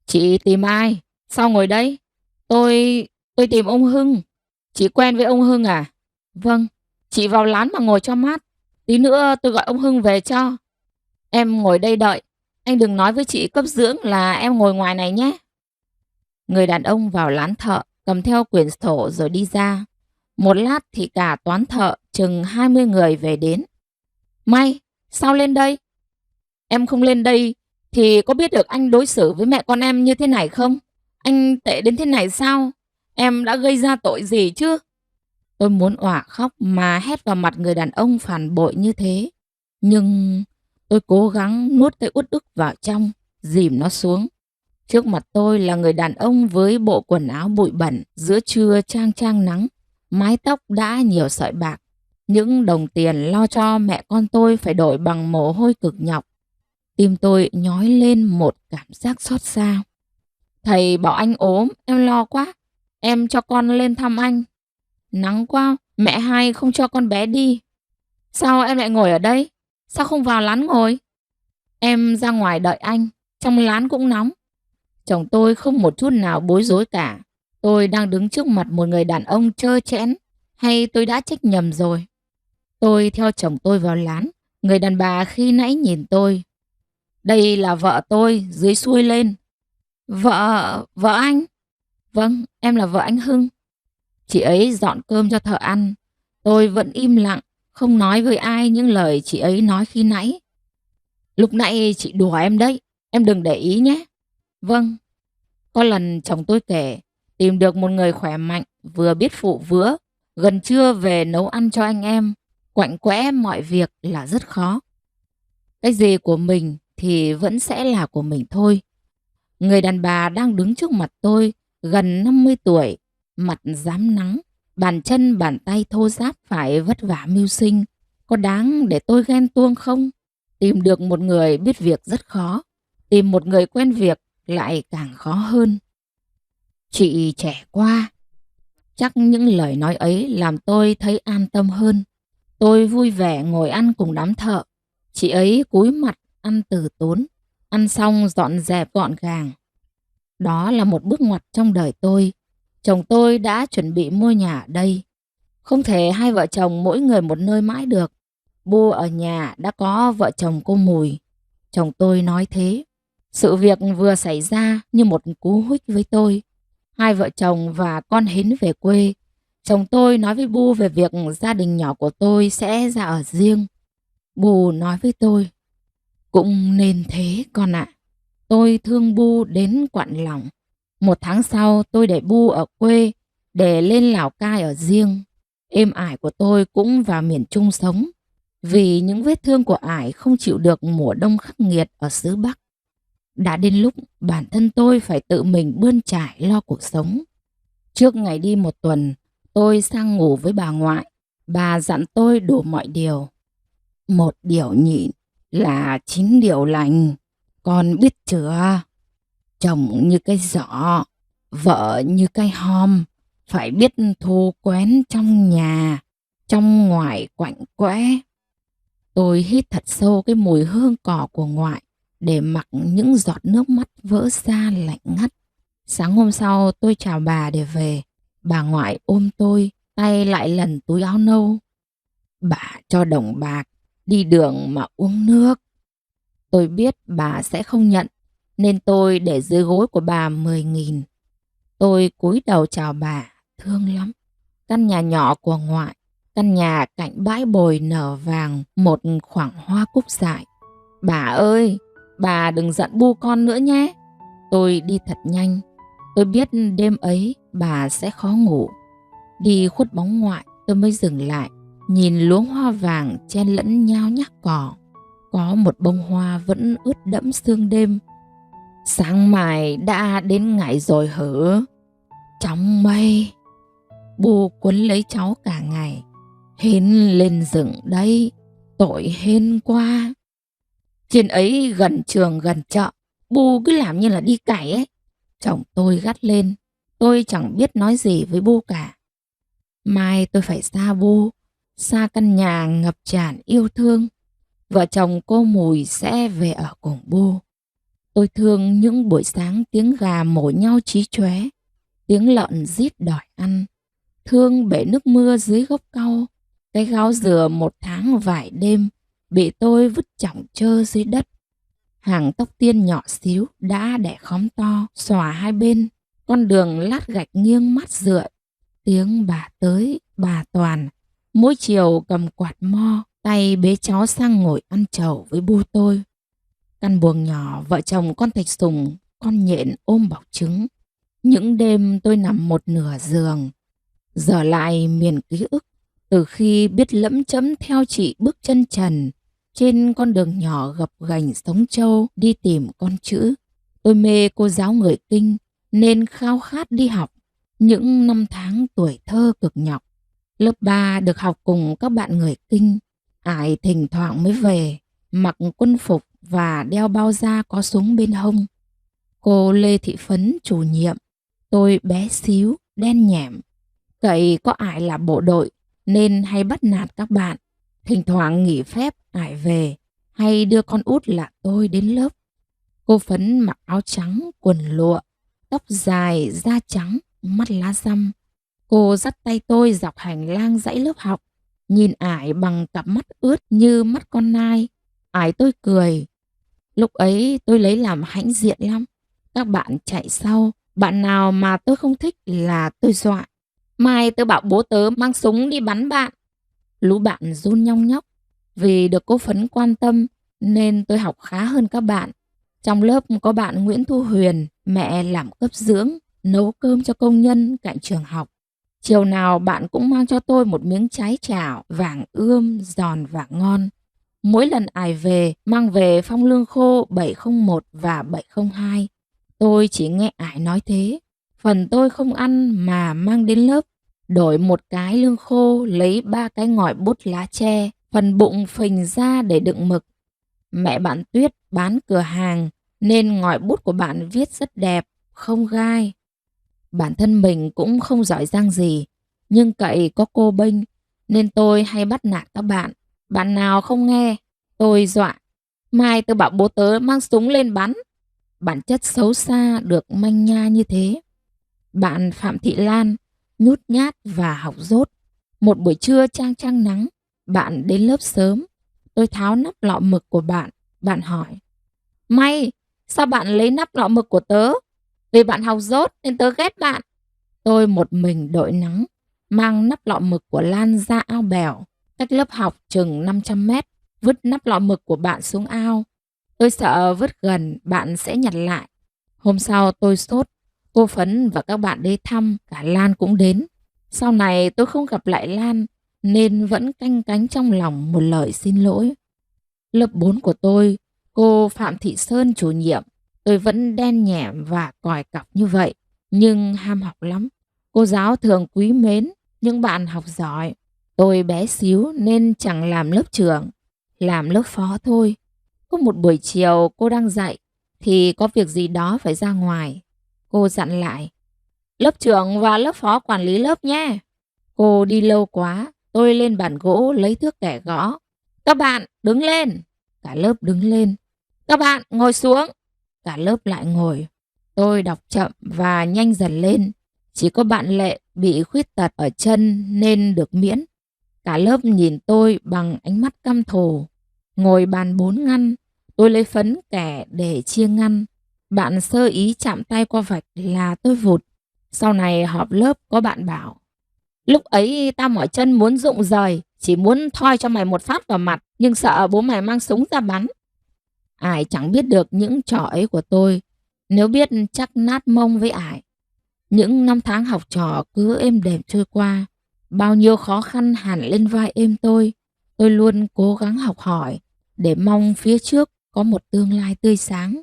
Chị tìm ai? Sao ngồi đây? Tôi tìm ông Hưng. Chị quen với ông Hưng à? Vâng, chị vào lán mà ngồi cho mát. Tí nữa tôi gọi ông Hưng về cho. Em ngồi đây đợi. Anh đừng nói với chị cấp dưỡng là em ngồi ngoài này nhé. Người đàn ông vào lán thợ, cầm theo quyển sổ rồi đi ra. Một lát thì cả toán thợ chừng 20 người về đến. May, sao lên đây? Em không lên đây thì có biết được anh đối xử với mẹ con em như thế này không? Anh tệ đến thế này sao? Em đã gây ra tội gì chứ? Tôi muốn òa khóc mà hét vào mặt người đàn ông phản bội như thế. Nhưng tôi cố gắng nuốt cái uất ức vào trong, dìm nó xuống. Trước mặt tôi là người đàn ông với bộ quần áo bụi bẩn, giữa trưa chang chang nắng, mái tóc đã nhiều sợi bạc. Những đồng tiền lo cho mẹ con tôi phải đổi bằng mồ hôi cực nhọc. Tim tôi nhói lên một cảm giác xót xa. Thầy bảo anh ốm, em lo quá. Em cho con lên thăm anh. Nắng quá, mẹ hai không cho con bé đi. Sao em lại ngồi ở đây? Sao không vào lán ngồi? Em ra ngoài đợi anh, trong lán cũng nóng. Chồng tôi không một chút nào bối rối cả. Tôi đang đứng trước mặt một người đàn ông trơ trẽn, hay tôi đã trách nhầm rồi? Tôi theo chồng tôi vào lán. Người đàn bà khi nãy nhìn tôi. Đây là vợ tôi, dưới xuôi lên. Vợ anh? Vâng, em là vợ anh Hưng. Chị ấy dọn cơm cho thợ ăn. Tôi vẫn im lặng, không nói với ai những lời chị ấy nói khi nãy. Lúc nãy chị đùa em đấy, em đừng để ý nhé. Vâng. Có lần chồng tôi kể, tìm được một người khỏe mạnh, vừa biết phụ vữa, gần trưa về nấu ăn cho anh em. Quạnh quẽ mọi việc là rất khó. Cái gì của mình thì vẫn sẽ là của mình thôi. Người đàn bà đang đứng trước mặt tôi, gần 50 tuổi, mặt rám nắng, bàn chân bàn tay thô ráp phải vất vả mưu sinh. Có đáng để tôi ghen tuông không? Tìm được một người biết việc rất khó. Tìm một người quen việc lại càng khó hơn. Chị trẻ quá. Chắc những lời nói ấy làm tôi thấy an tâm hơn. Tôi vui vẻ ngồi ăn cùng đám thợ. Chị ấy cúi mặt ăn từ tốn. Ăn xong dọn dẹp gọn gàng. Đó là một bước ngoặt trong đời tôi. Chồng tôi đã chuẩn bị mua nhà ở đây. Không thể hai vợ chồng mỗi người một nơi mãi được. Bu ở nhà đã có vợ chồng cô Mùi. Chồng tôi nói thế. Sự việc vừa xảy ra như một cú huých với tôi. Hai vợ chồng và con Hến về quê. Chồng tôi nói với Bu về việc gia đình nhỏ của tôi sẽ ra ở riêng. Bu nói với tôi. Cũng nên thế con ạ. Tôi thương Bu đến quặn lòng. Một tháng sau tôi để Bu ở quê để lên Lào Cai ở riêng. Em ải của tôi cũng vào miền Trung sống. Vì những vết thương của ải không chịu được mùa đông khắc nghiệt ở xứ Bắc. Đã đến lúc bản thân tôi phải tự mình bươn trải lo cuộc sống. Trước ngày đi một tuần, tôi sang ngủ với bà ngoại. Bà dặn tôi đủ mọi điều. một điều nhịn là 9 điều lành. Con biết chưa? Chồng như cái giỏ, vợ như cái hòm. Phải biết thu quén trong nhà, trong ngoài quạnh quẽ. Tôi hít thật sâu cái mùi hương cỏ của ngoại để mặc những giọt nước mắt vỡ ra lạnh ngắt. Sáng hôm sau tôi chào bà để về. Bà ngoại ôm tôi, tay lại lần túi áo nâu. Bà cho đồng bạc, đi đường mà uống nước. Tôi biết bà sẽ không nhận, nên tôi để dưới gối của bà 10.000. Tôi cúi đầu chào bà, thương lắm. Căn nhà nhỏ của ngoại, căn nhà cạnh bãi bồi nở vàng một khoảng hoa cúc dại. Bà ơi, bà đừng giận bu con nữa nhé. Tôi đi thật nhanh. Tôi biết đêm ấy bà sẽ khó ngủ. Đi khuất bóng ngoại tôi mới dừng lại, nhìn luống hoa vàng chen lẫn nhao nhác cỏ. Có một bông hoa vẫn ướt đẫm sương đêm. Sáng mai đã đến ngày rồi hử? Trong mây. Bu quấn lấy cháu cả ngày. Hên lên rừng đây, tội hên qua. Trên ấy gần trường gần chợ, Bu cứ làm như là đi cày ấy. Chồng tôi gắt lên, tôi chẳng biết nói gì với Bu cả. Mai tôi phải xa Bu, xa căn nhà ngập tràn yêu thương. Vợ chồng cô Mùi sẽ về ở cùng Bu. Tôi thương những buổi sáng tiếng gà mổ nhau chí chóe, tiếng lợn rít đòi ăn. Thương bể nước mưa dưới gốc cau, cái gáo dừa 1 tháng vài đêm bị tôi vứt chỏng chơ dưới đất. Hàng tóc tiên nhỏ xíu đã đẻ khóm to xòa hai bên, con đường lát gạch nghiêng mát rượi. Tiếng bà tới, bà toàn, mỗi chiều cầm quạt mo, tay bế cháu sang ngồi ăn trầu với Bu tôi. Căn buồng nhỏ vợ chồng con Thạch Sùng, con Nhện ôm bọc trứng. Những đêm tôi nằm một nửa giường, giờ lại miền ký ức từ khi biết lẫm chẫm theo chị bước chân trần trên con đường nhỏ gập ghềnh Sống Châu đi tìm con chữ. Tôi mê cô giáo người Kinh nên khao khát đi học. Những năm tháng tuổi thơ cực nhọc, lớp 3 được học cùng các bạn người Kinh. Ải thỉnh thoảng mới về, mặc quân phục và đeo bao da có súng bên hông. Cô Lê Thị Phấn chủ nhiệm. Tôi bé xíu, đen nhẻm. Cậy có Ải là bộ đội nên hay bắt nạt các bạn. Thỉnh thoảng nghỉ phép Ải về hay đưa con út là tôi đến lớp. Cô Phấn mặc áo trắng, quần lụa, tóc dài, da trắng, mắt lá răm. Cô dắt tay tôi dọc hành lang dãy lớp học, nhìn Ải bằng cặp mắt ướt như mắt con nai. Ải tôi cười. Lúc ấy tôi lấy làm hãnh diện lắm. Các bạn chạy sau, bạn nào mà tôi không thích là tôi dọa. Mai tôi bảo bố tớ mang súng đi bắn bạn. Lũ bạn run nhong nhóc. Vì được cô Phấn quan tâm nên tôi học khá hơn các bạn. Trong lớp có bạn Nguyễn Thu Huyền, mẹ làm cấp dưỡng, nấu cơm cho công nhân cạnh trường học. Chiều nào bạn cũng mang cho tôi một miếng trái chảo vàng ươm, giòn và ngon. Mỗi lần Ải về, mang về phong lương khô 701 và 702. Tôi chỉ nghe Ải nói thế. Phần tôi không ăn mà mang đến lớp. Đổi một cái lương khô, lấy 3 cái ngòi bút lá tre, phần bụng phình ra để đựng mực. Mẹ bạn Tuyết bán cửa hàng nên ngòi bút của bạn viết rất đẹp, không gai. Bản thân mình cũng không giỏi giang gì, nhưng cậy có cô bênh nên tôi hay bắt nạt các bạn. Bạn nào không nghe, tôi dọa. Mai tôi bảo bố tớ mang súng lên bắn. Bản chất xấu xa được manh nha như thế. Bạn Phạm Thị Lan nhút nhát và học dốt. Một buổi trưa chang chang nắng, bạn đến lớp sớm. Tôi tháo nắp lọ mực của bạn. Bạn hỏi: May, sao bạn lấy nắp lọ mực của tớ? Vì bạn học dốt nên tớ ghét bạn. Tôi một mình đội nắng, mang nắp lọ mực của Lan ra ao bèo, cách lớp học chừng 500 mét, vứt nắp lọ mực của bạn xuống ao. Tôi sợ vứt gần bạn sẽ nhặt lại. Hôm sau tôi sốt, cô Phấn và các bạn đến thăm, cả Lan cũng đến. Sau này tôi không gặp lại Lan nên vẫn canh cánh trong lòng một lời xin lỗi. Lớp 4 của tôi, cô Phạm Thị Sơn chủ nhiệm. Tôi vẫn đen nhẻm và còi cọc như vậy, nhưng ham học lắm. Cô giáo thường quý mến những bạn học giỏi. Tôi bé xíu nên chẳng làm lớp trưởng. làm lớp phó thôi. Có một buổi chiều cô đang dạy thì có việc gì đó phải ra ngoài. Cô dặn lại, lớp trưởng và lớp phó quản lý lớp nhé. Cô đi lâu quá, tôi lên bàn gỗ lấy thước kẻ gõ. Các bạn đứng lên. Cả lớp đứng lên. Các bạn ngồi xuống. Cả lớp lại ngồi. Tôi đọc chậm và nhanh dần lên. Chỉ có bạn Lệ bị khuyết tật ở chân nên được miễn. Cả lớp nhìn tôi bằng ánh mắt căm thù. Ngồi bàn 4 ngăn, tôi lấy phấn kẻ để chia ngăn. Bạn sơ ý chạm tay qua vạch là tôi vụt. Sau này họp lớp có bạn bảo, lúc ấy tao mỏi chân muốn rụng rời, chỉ muốn thoi cho mày một phát vào mặt, nhưng sợ bố mày mang súng ra bắn. Ai chẳng biết được những trò ấy của tôi, nếu biết chắc nát mông với ải. Những năm tháng học trò cứ êm đềm trôi qua, bao nhiêu khó khăn hẳn lên vai êm tôi. Tôi luôn cố gắng học hỏi để mong phía trước có một tương lai tươi sáng.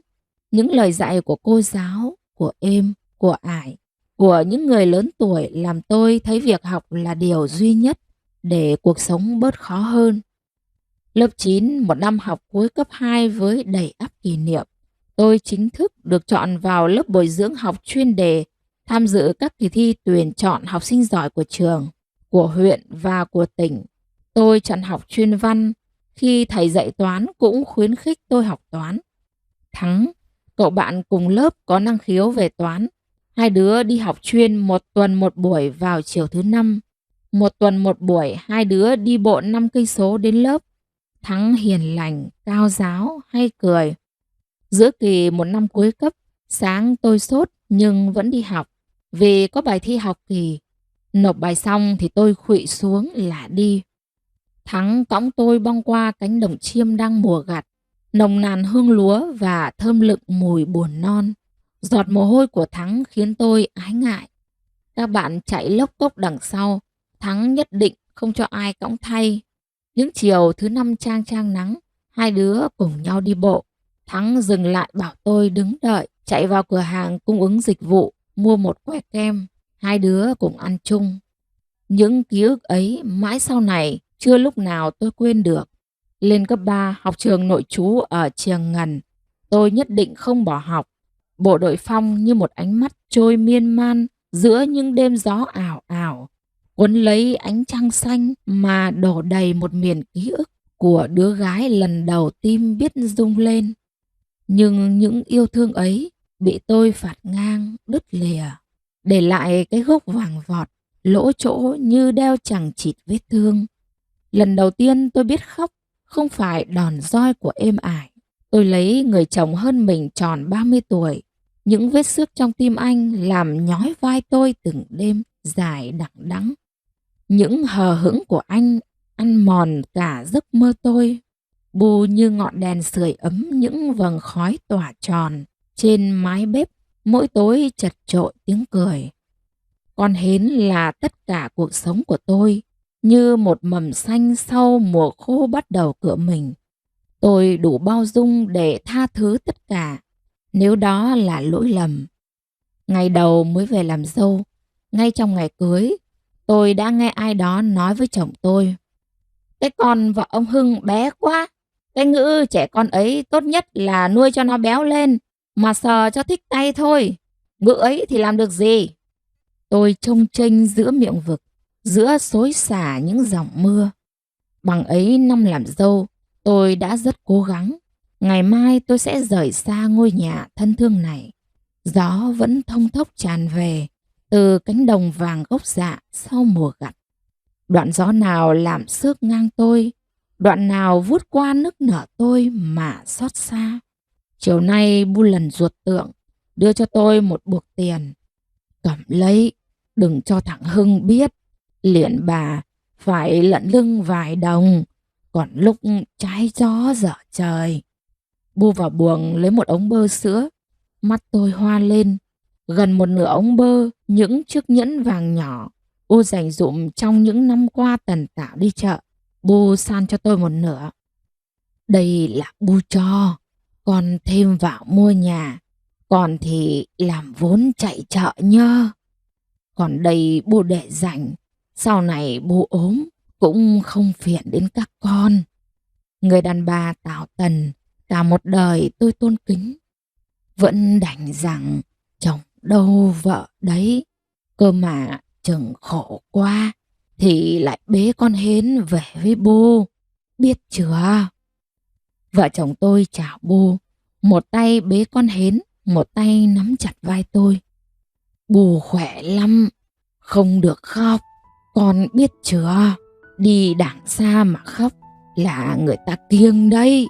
Những lời dạy của cô giáo, của êm, của ải, của những người lớn tuổi làm tôi thấy việc học là điều duy nhất để cuộc sống bớt khó hơn. Lớp 9, một năm học cuối cấp 2 với đầy ắp kỷ niệm. Tôi chính thức được chọn vào lớp bồi dưỡng học chuyên đề, tham dự các kỳ thi tuyển chọn học sinh giỏi của trường, của huyện và của tỉnh. Tôi chọn học chuyên văn, khi thầy dạy toán cũng khuyến khích tôi học toán. Thắng, cậu bạn cùng lớp có năng khiếu về toán. Hai đứa đi học chuyên một tuần một buổi vào chiều thứ năm. Một tuần một buổi, hai đứa đi bộ 5 cây số đến lớp. Thắng hiền lành, cao giáo, hay cười. Giữa kỳ một năm cuối cấp, sáng tôi sốt nhưng vẫn đi học. Vì có bài thi học kỳ. Nộp bài xong thì tôi khuỵu xuống là đi. Thắng cõng tôi băng qua cánh đồng chiêm đang mùa gặt, nồng nàn hương lúa và thơm lựng mùi buồn non. Giọt mồ hôi của Thắng khiến tôi ái ngại. Các bạn chạy lốc cốc đằng sau, Thắng nhất định không cho ai cõng thay. Những chiều thứ năm chang chang nắng, hai đứa cùng nhau đi bộ. Thắng dừng lại bảo tôi đứng đợi, chạy vào cửa hàng cung ứng dịch vụ, mua một que kem. Hai đứa cùng ăn chung. Những ký ức ấy mãi sau này chưa lúc nào tôi quên được. Lên cấp 3 học trường nội trú ở Triềng Ngần, tôi nhất định không bỏ học. Bộ đội phong như một ánh mắt trôi miên man giữa những đêm gió ảo ảo, cuốn lấy ánh trăng xanh mà đổ đầy một miền ký ức của đứa gái lần đầu tim biết rung lên. Nhưng những yêu thương ấy bị tôi phạt ngang đứt lìa, để lại cái gốc vàng vọt, lỗ chỗ như đeo chằng chịt vết thương. Lần đầu tiên tôi biết khóc không phải đòn roi của êm ải. Tôi lấy người chồng hơn mình tròn 30 tuổi. Những vết xước trong tim anh làm nhói vai tôi từng đêm dài đằng đẵng. Những hờ hững của anh ăn mòn cả giấc mơ tôi. Bu như ngọn đèn sưởi ấm những vầng khói tỏa tròn trên mái bếp, mỗi tối chật chội tiếng cười. Con hến là tất cả cuộc sống của tôi, như một mầm xanh sau mùa khô bắt đầu cựa mình. Tôi đủ bao dung để tha thứ tất cả, nếu đó là lỗi lầm. Ngày đầu mới về làm dâu, ngay trong ngày cưới, tôi đã nghe ai đó nói với chồng tôi: cái con vợ ông Hưng bé quá, cái ngữ trẻ con ấy tốt nhất là nuôi cho nó béo lên, mà sờ cho thích tay thôi. Ngữ ấy thì làm được gì? Tôi chông chênh giữa miệng vực, giữa xối xả những dòng mưa. Bằng ấy năm làm dâu, tôi đã rất cố gắng. Ngày mai tôi sẽ rời xa ngôi nhà thân thương này. Gió vẫn thông thốc tràn về từ cánh đồng vàng gốc dạ sau mùa gặt. Đoạn gió nào làm xước ngang tôi, đoạn nào vuốt qua nức nở tôi mà xót xa. Chiều nay Bu lần ruột tượng đưa cho tôi một buộc tiền. Cầm lấy, đừng cho thằng Hưng biết. Liền bà phải lận lưng vài đồng, còn lúc trái gió dở trời. Bu vào buồng lấy một ống bơ sữa. Mắt tôi hoa lên. Gần một nửa ống bơ, những chiếc nhẫn vàng nhỏ Bu dành dụm trong những năm qua tần tảo đi chợ. Bu san cho tôi một nửa. Đây là Bu cho, con thêm vào mua nhà, còn thì làm vốn chạy chợ nhá. Còn đây Bu để dành, sau này Bu ốm cũng không phiền đến các con. Người đàn bà tảo tần, cả một đời tôi tôn kính. Vẫn đành rằng chồng đâu vợ đấy. Cơ mà chừng khổ quá thì lại bế con hến về với bố. Biết chưa? Vợ chồng tôi chào bố. Một tay bế con hến, một tay nắm chặt vai tôi. Bố khỏe lắm, không được khóc. Con biết chưa? Đi đàng xa mà khóc là người ta kiêng đấy.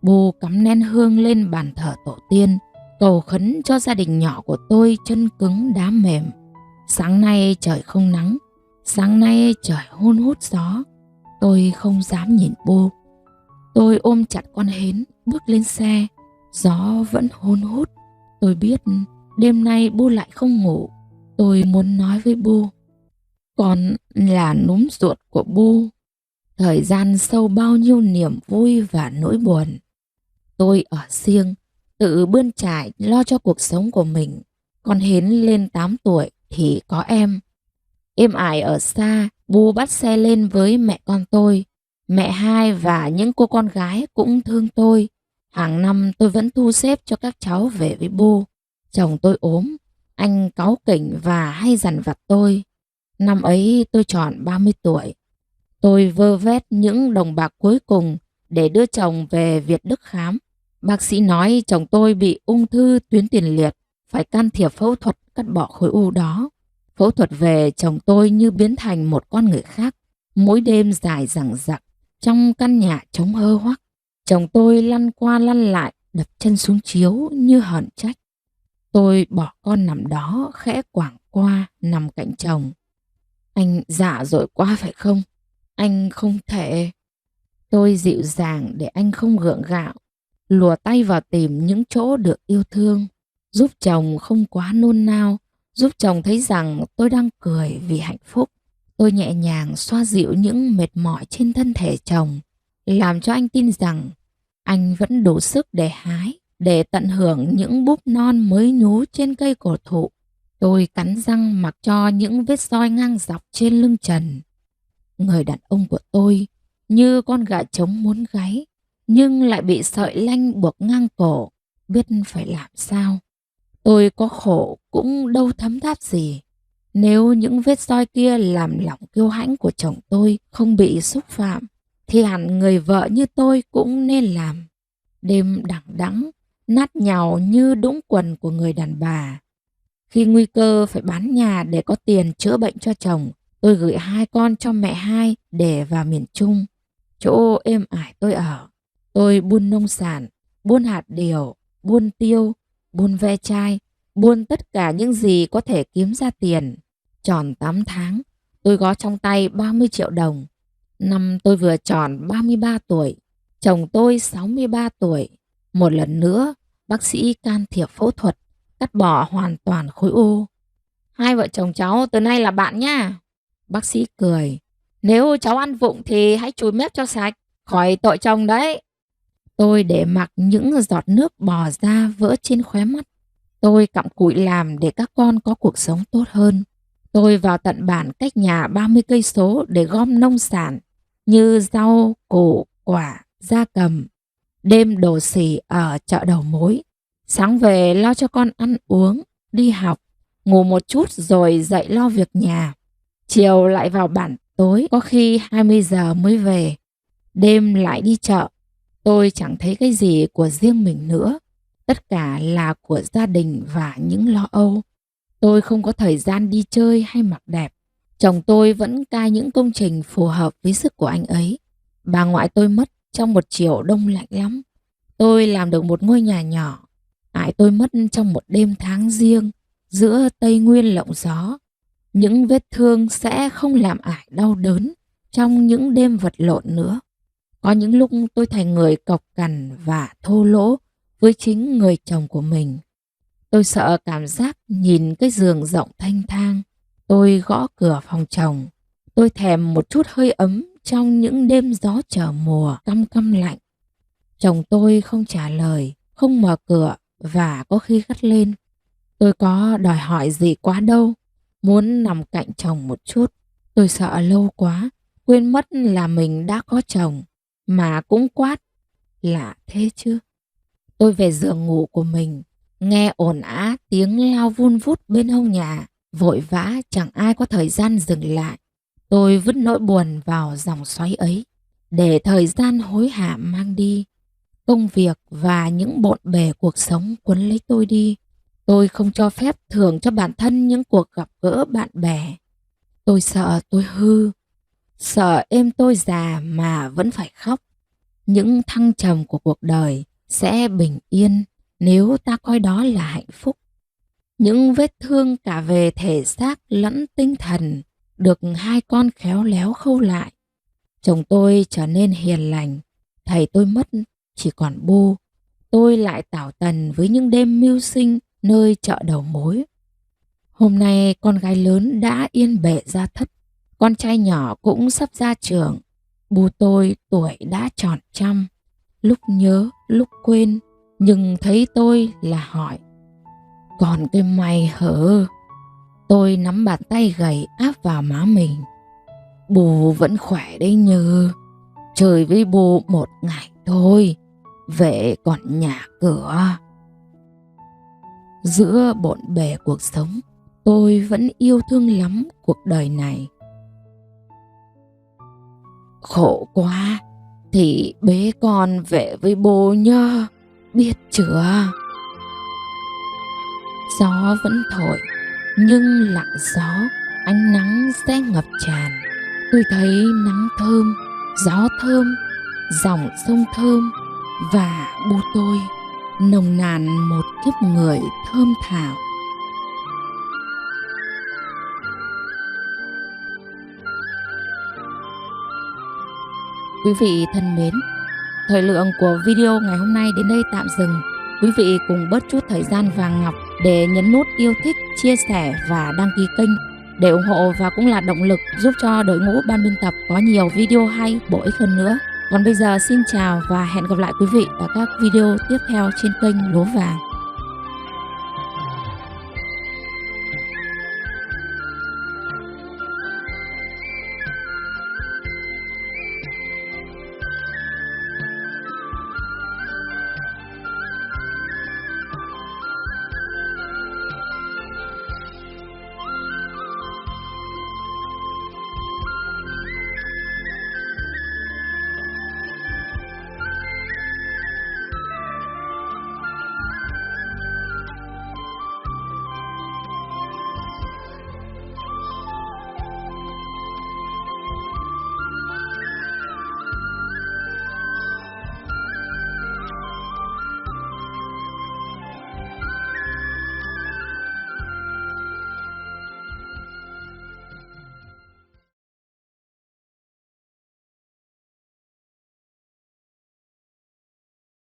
Bố cắm nén hương lên bàn thờ tổ tiên, cầu khấn cho gia đình nhỏ của tôi chân cứng đá mềm. Sáng nay trời không nắng, sáng nay trời hun hút gió. Tôi không dám nhìn bố. Tôi ôm chặt con hến bước lên xe. Gió vẫn hun hút. Tôi biết đêm nay bố lại không ngủ. Tôi muốn nói với bố. Con là núm ruột của bố. Thời gian sâu bao nhiêu niềm vui và nỗi buồn. Tôi ở riêng, tự bươn trải lo cho cuộc sống của mình. Con hến lên 8 tuổi thì có em. Êm ải ở xa, bố bắt xe lên với mẹ con tôi. Mẹ hai và những cô con gái cũng thương tôi. Hàng năm tôi vẫn thu xếp cho các cháu về với bố. Chồng tôi ốm, anh cáu kỉnh và hay dằn vặt tôi. Năm ấy tôi tròn 30 tuổi. Tôi vơ vét những đồng bạc cuối cùng để đưa chồng về Việt Đức khám. Bác sĩ nói chồng tôi bị ung thư tuyến tiền liệt, phải can thiệp phẫu thuật cắt bỏ khối u đó. Phẫu thuật về chồng tôi như biến thành một con người khác. Mỗi đêm dài dằng dặc trong căn nhà trống hơ hoắc. Chồng tôi lăn qua lăn lại, đập chân xuống chiếu như hờn trách. Tôi bỏ con nằm đó khẽ quảng qua nằm cạnh chồng. Anh già rồi quá phải không? Anh không thể. Tôi dịu dàng để anh không gượng gạo, lùa tay vào tìm những chỗ được yêu thương, giúp chồng không quá nôn nao, giúp chồng thấy rằng tôi đang cười vì hạnh phúc. Tôi nhẹ nhàng xoa dịu những mệt mỏi trên thân thể chồng, làm cho anh tin rằng anh vẫn đủ sức để hái, để tận hưởng những búp non mới nhú trên cây cổ thụ. Tôi cắn răng mặc cho những vết roi ngang dọc trên lưng trần. Người đàn ông của tôi như con gà trống muốn gáy, nhưng lại bị sợi lanh buộc ngang cổ, biết phải làm sao. Tôi có khổ cũng đâu thấm tháp gì. Nếu những vết roi kia làm lòng kiêu hãnh của chồng tôi không bị xúc phạm, thì hẳn người vợ như tôi cũng nên làm. Đêm đằng đẵng, nát nhàu như đũng quần của người đàn bà. Khi nguy cơ phải bán nhà để có tiền chữa bệnh cho chồng, tôi gửi hai con cho mẹ hai để vào miền Trung, chỗ êm ải tôi ở. Tôi buôn nông sản, buôn hạt điều, buôn tiêu, buôn ve chai, buôn tất cả những gì có thể kiếm ra tiền. Tròn 8 tháng, tôi có trong tay 30 triệu đồng. Năm tôi vừa tròn 33 tuổi, chồng tôi 63 tuổi. Một lần nữa, bác sĩ can thiệp phẫu thuật, cắt bỏ hoàn toàn khối u. Hai vợ chồng cháu từ nay là bạn nha. Bác sĩ cười. Nếu cháu ăn vụng thì hãy chùi mép cho sạch, khỏi tội chồng đấy. Tôi để mặc những giọt nước bò ra vỡ trên khóe mắt. Tôi cặm cụi làm để các con có cuộc sống tốt hơn. Tôi vào tận bản cách nhà 30 cây số để gom nông sản như rau, củ, quả, gia cầm. Đêm đồ xỉ ở chợ đầu mối. Sáng về lo cho con ăn uống, đi học, ngủ một chút rồi dậy lo việc nhà. Chiều lại vào bản, tối có khi 20 giờ mới về. Đêm lại đi chợ. Tôi chẳng thấy cái gì của riêng mình nữa. Tất cả là của gia đình và những lo âu. Tôi không có thời gian đi chơi hay mặc đẹp. Chồng tôi vẫn cai những công trình phù hợp với sức của anh ấy. Bà ngoại tôi mất trong một chiều đông lạnh lắm. Tôi làm được một ngôi nhà nhỏ. Ải tôi mất trong một đêm tháng riêng giữa Tây Nguyên lộng gió. Những vết thương sẽ không làm ải đau đớn trong những đêm vật lộn nữa. Có những lúc tôi thành người cộc cằn và thô lỗ với chính người chồng của mình. Tôi sợ cảm giác nhìn cái giường rộng thanh thang. Tôi gõ cửa phòng chồng. Tôi thèm một chút hơi ấm trong những đêm gió trở mùa căm căm lạnh. Chồng tôi không trả lời, không mở cửa và có khi gắt lên. Tôi có đòi hỏi gì quá đâu, muốn nằm cạnh chồng một chút. Tôi sợ lâu quá, quên mất là mình đã có chồng. mà cũng quát. Lạ thế chứ. Tôi về giường ngủ của mình, nghe ồn ào tiếng lao vun vút bên hông nhà, vội vã chẳng ai có thời gian dừng lại. Tôi vứt nỗi buồn vào dòng xoáy ấy, để thời gian hối hả mang đi. Công việc và những bộn bề cuộc sống cuốn lấy tôi đi. Tôi không cho phép thưởng cho bản thân những cuộc gặp gỡ bạn bè. Tôi sợ tôi hư, sợ êm tôi già mà vẫn phải khóc. Những thăng trầm của cuộc đời sẽ bình yên nếu ta coi đó là hạnh phúc. Những vết thương cả về thể xác lẫn tinh thần được hai con khéo léo khâu lại. Chồng tôi trở nên hiền lành, thầy tôi mất, chỉ còn Bu. Tôi lại tảo tần với những đêm mưu sinh nơi chợ đầu mối. Hôm nay con gái lớn đã yên bệ ra thất, con trai nhỏ cũng sắp ra trường. Bu tôi tuổi đã tròn trăm, lúc nhớ lúc quên, nhưng thấy tôi là hỏi: còn cái mày hở? Tôi nắm bàn tay gầy áp vào má mình. Bù vẫn khỏe đấy Như. Chơi với bù một ngày thôi, về còn nhà cửa. Giữa bộn bề cuộc sống, tôi vẫn yêu thương lắm cuộc đời này. Khổ quá thì bế con về với bố nhá, biết chưa? Gió vẫn thổi, nhưng lặng gió, ánh nắng sẽ ngập tràn. Tôi thấy nắng thơm, gió thơm, dòng sông thơm, và Bu tôi nồng nàn một kiếp người thơm thảo. Quý vị thân mến, thời lượng của video ngày hôm nay đến đây tạm dừng. Quý vị cùng bớt chút thời gian vàng ngọc để nhấn nút yêu thích, chia sẻ và đăng ký kênh để ủng hộ và cũng là động lực giúp cho đội ngũ ban biên tập có nhiều video hay, bổ ích hơn nữa. Còn bây giờ xin chào và hẹn gặp lại quý vị ở các video tiếp theo trên kênh Lúa Vàng.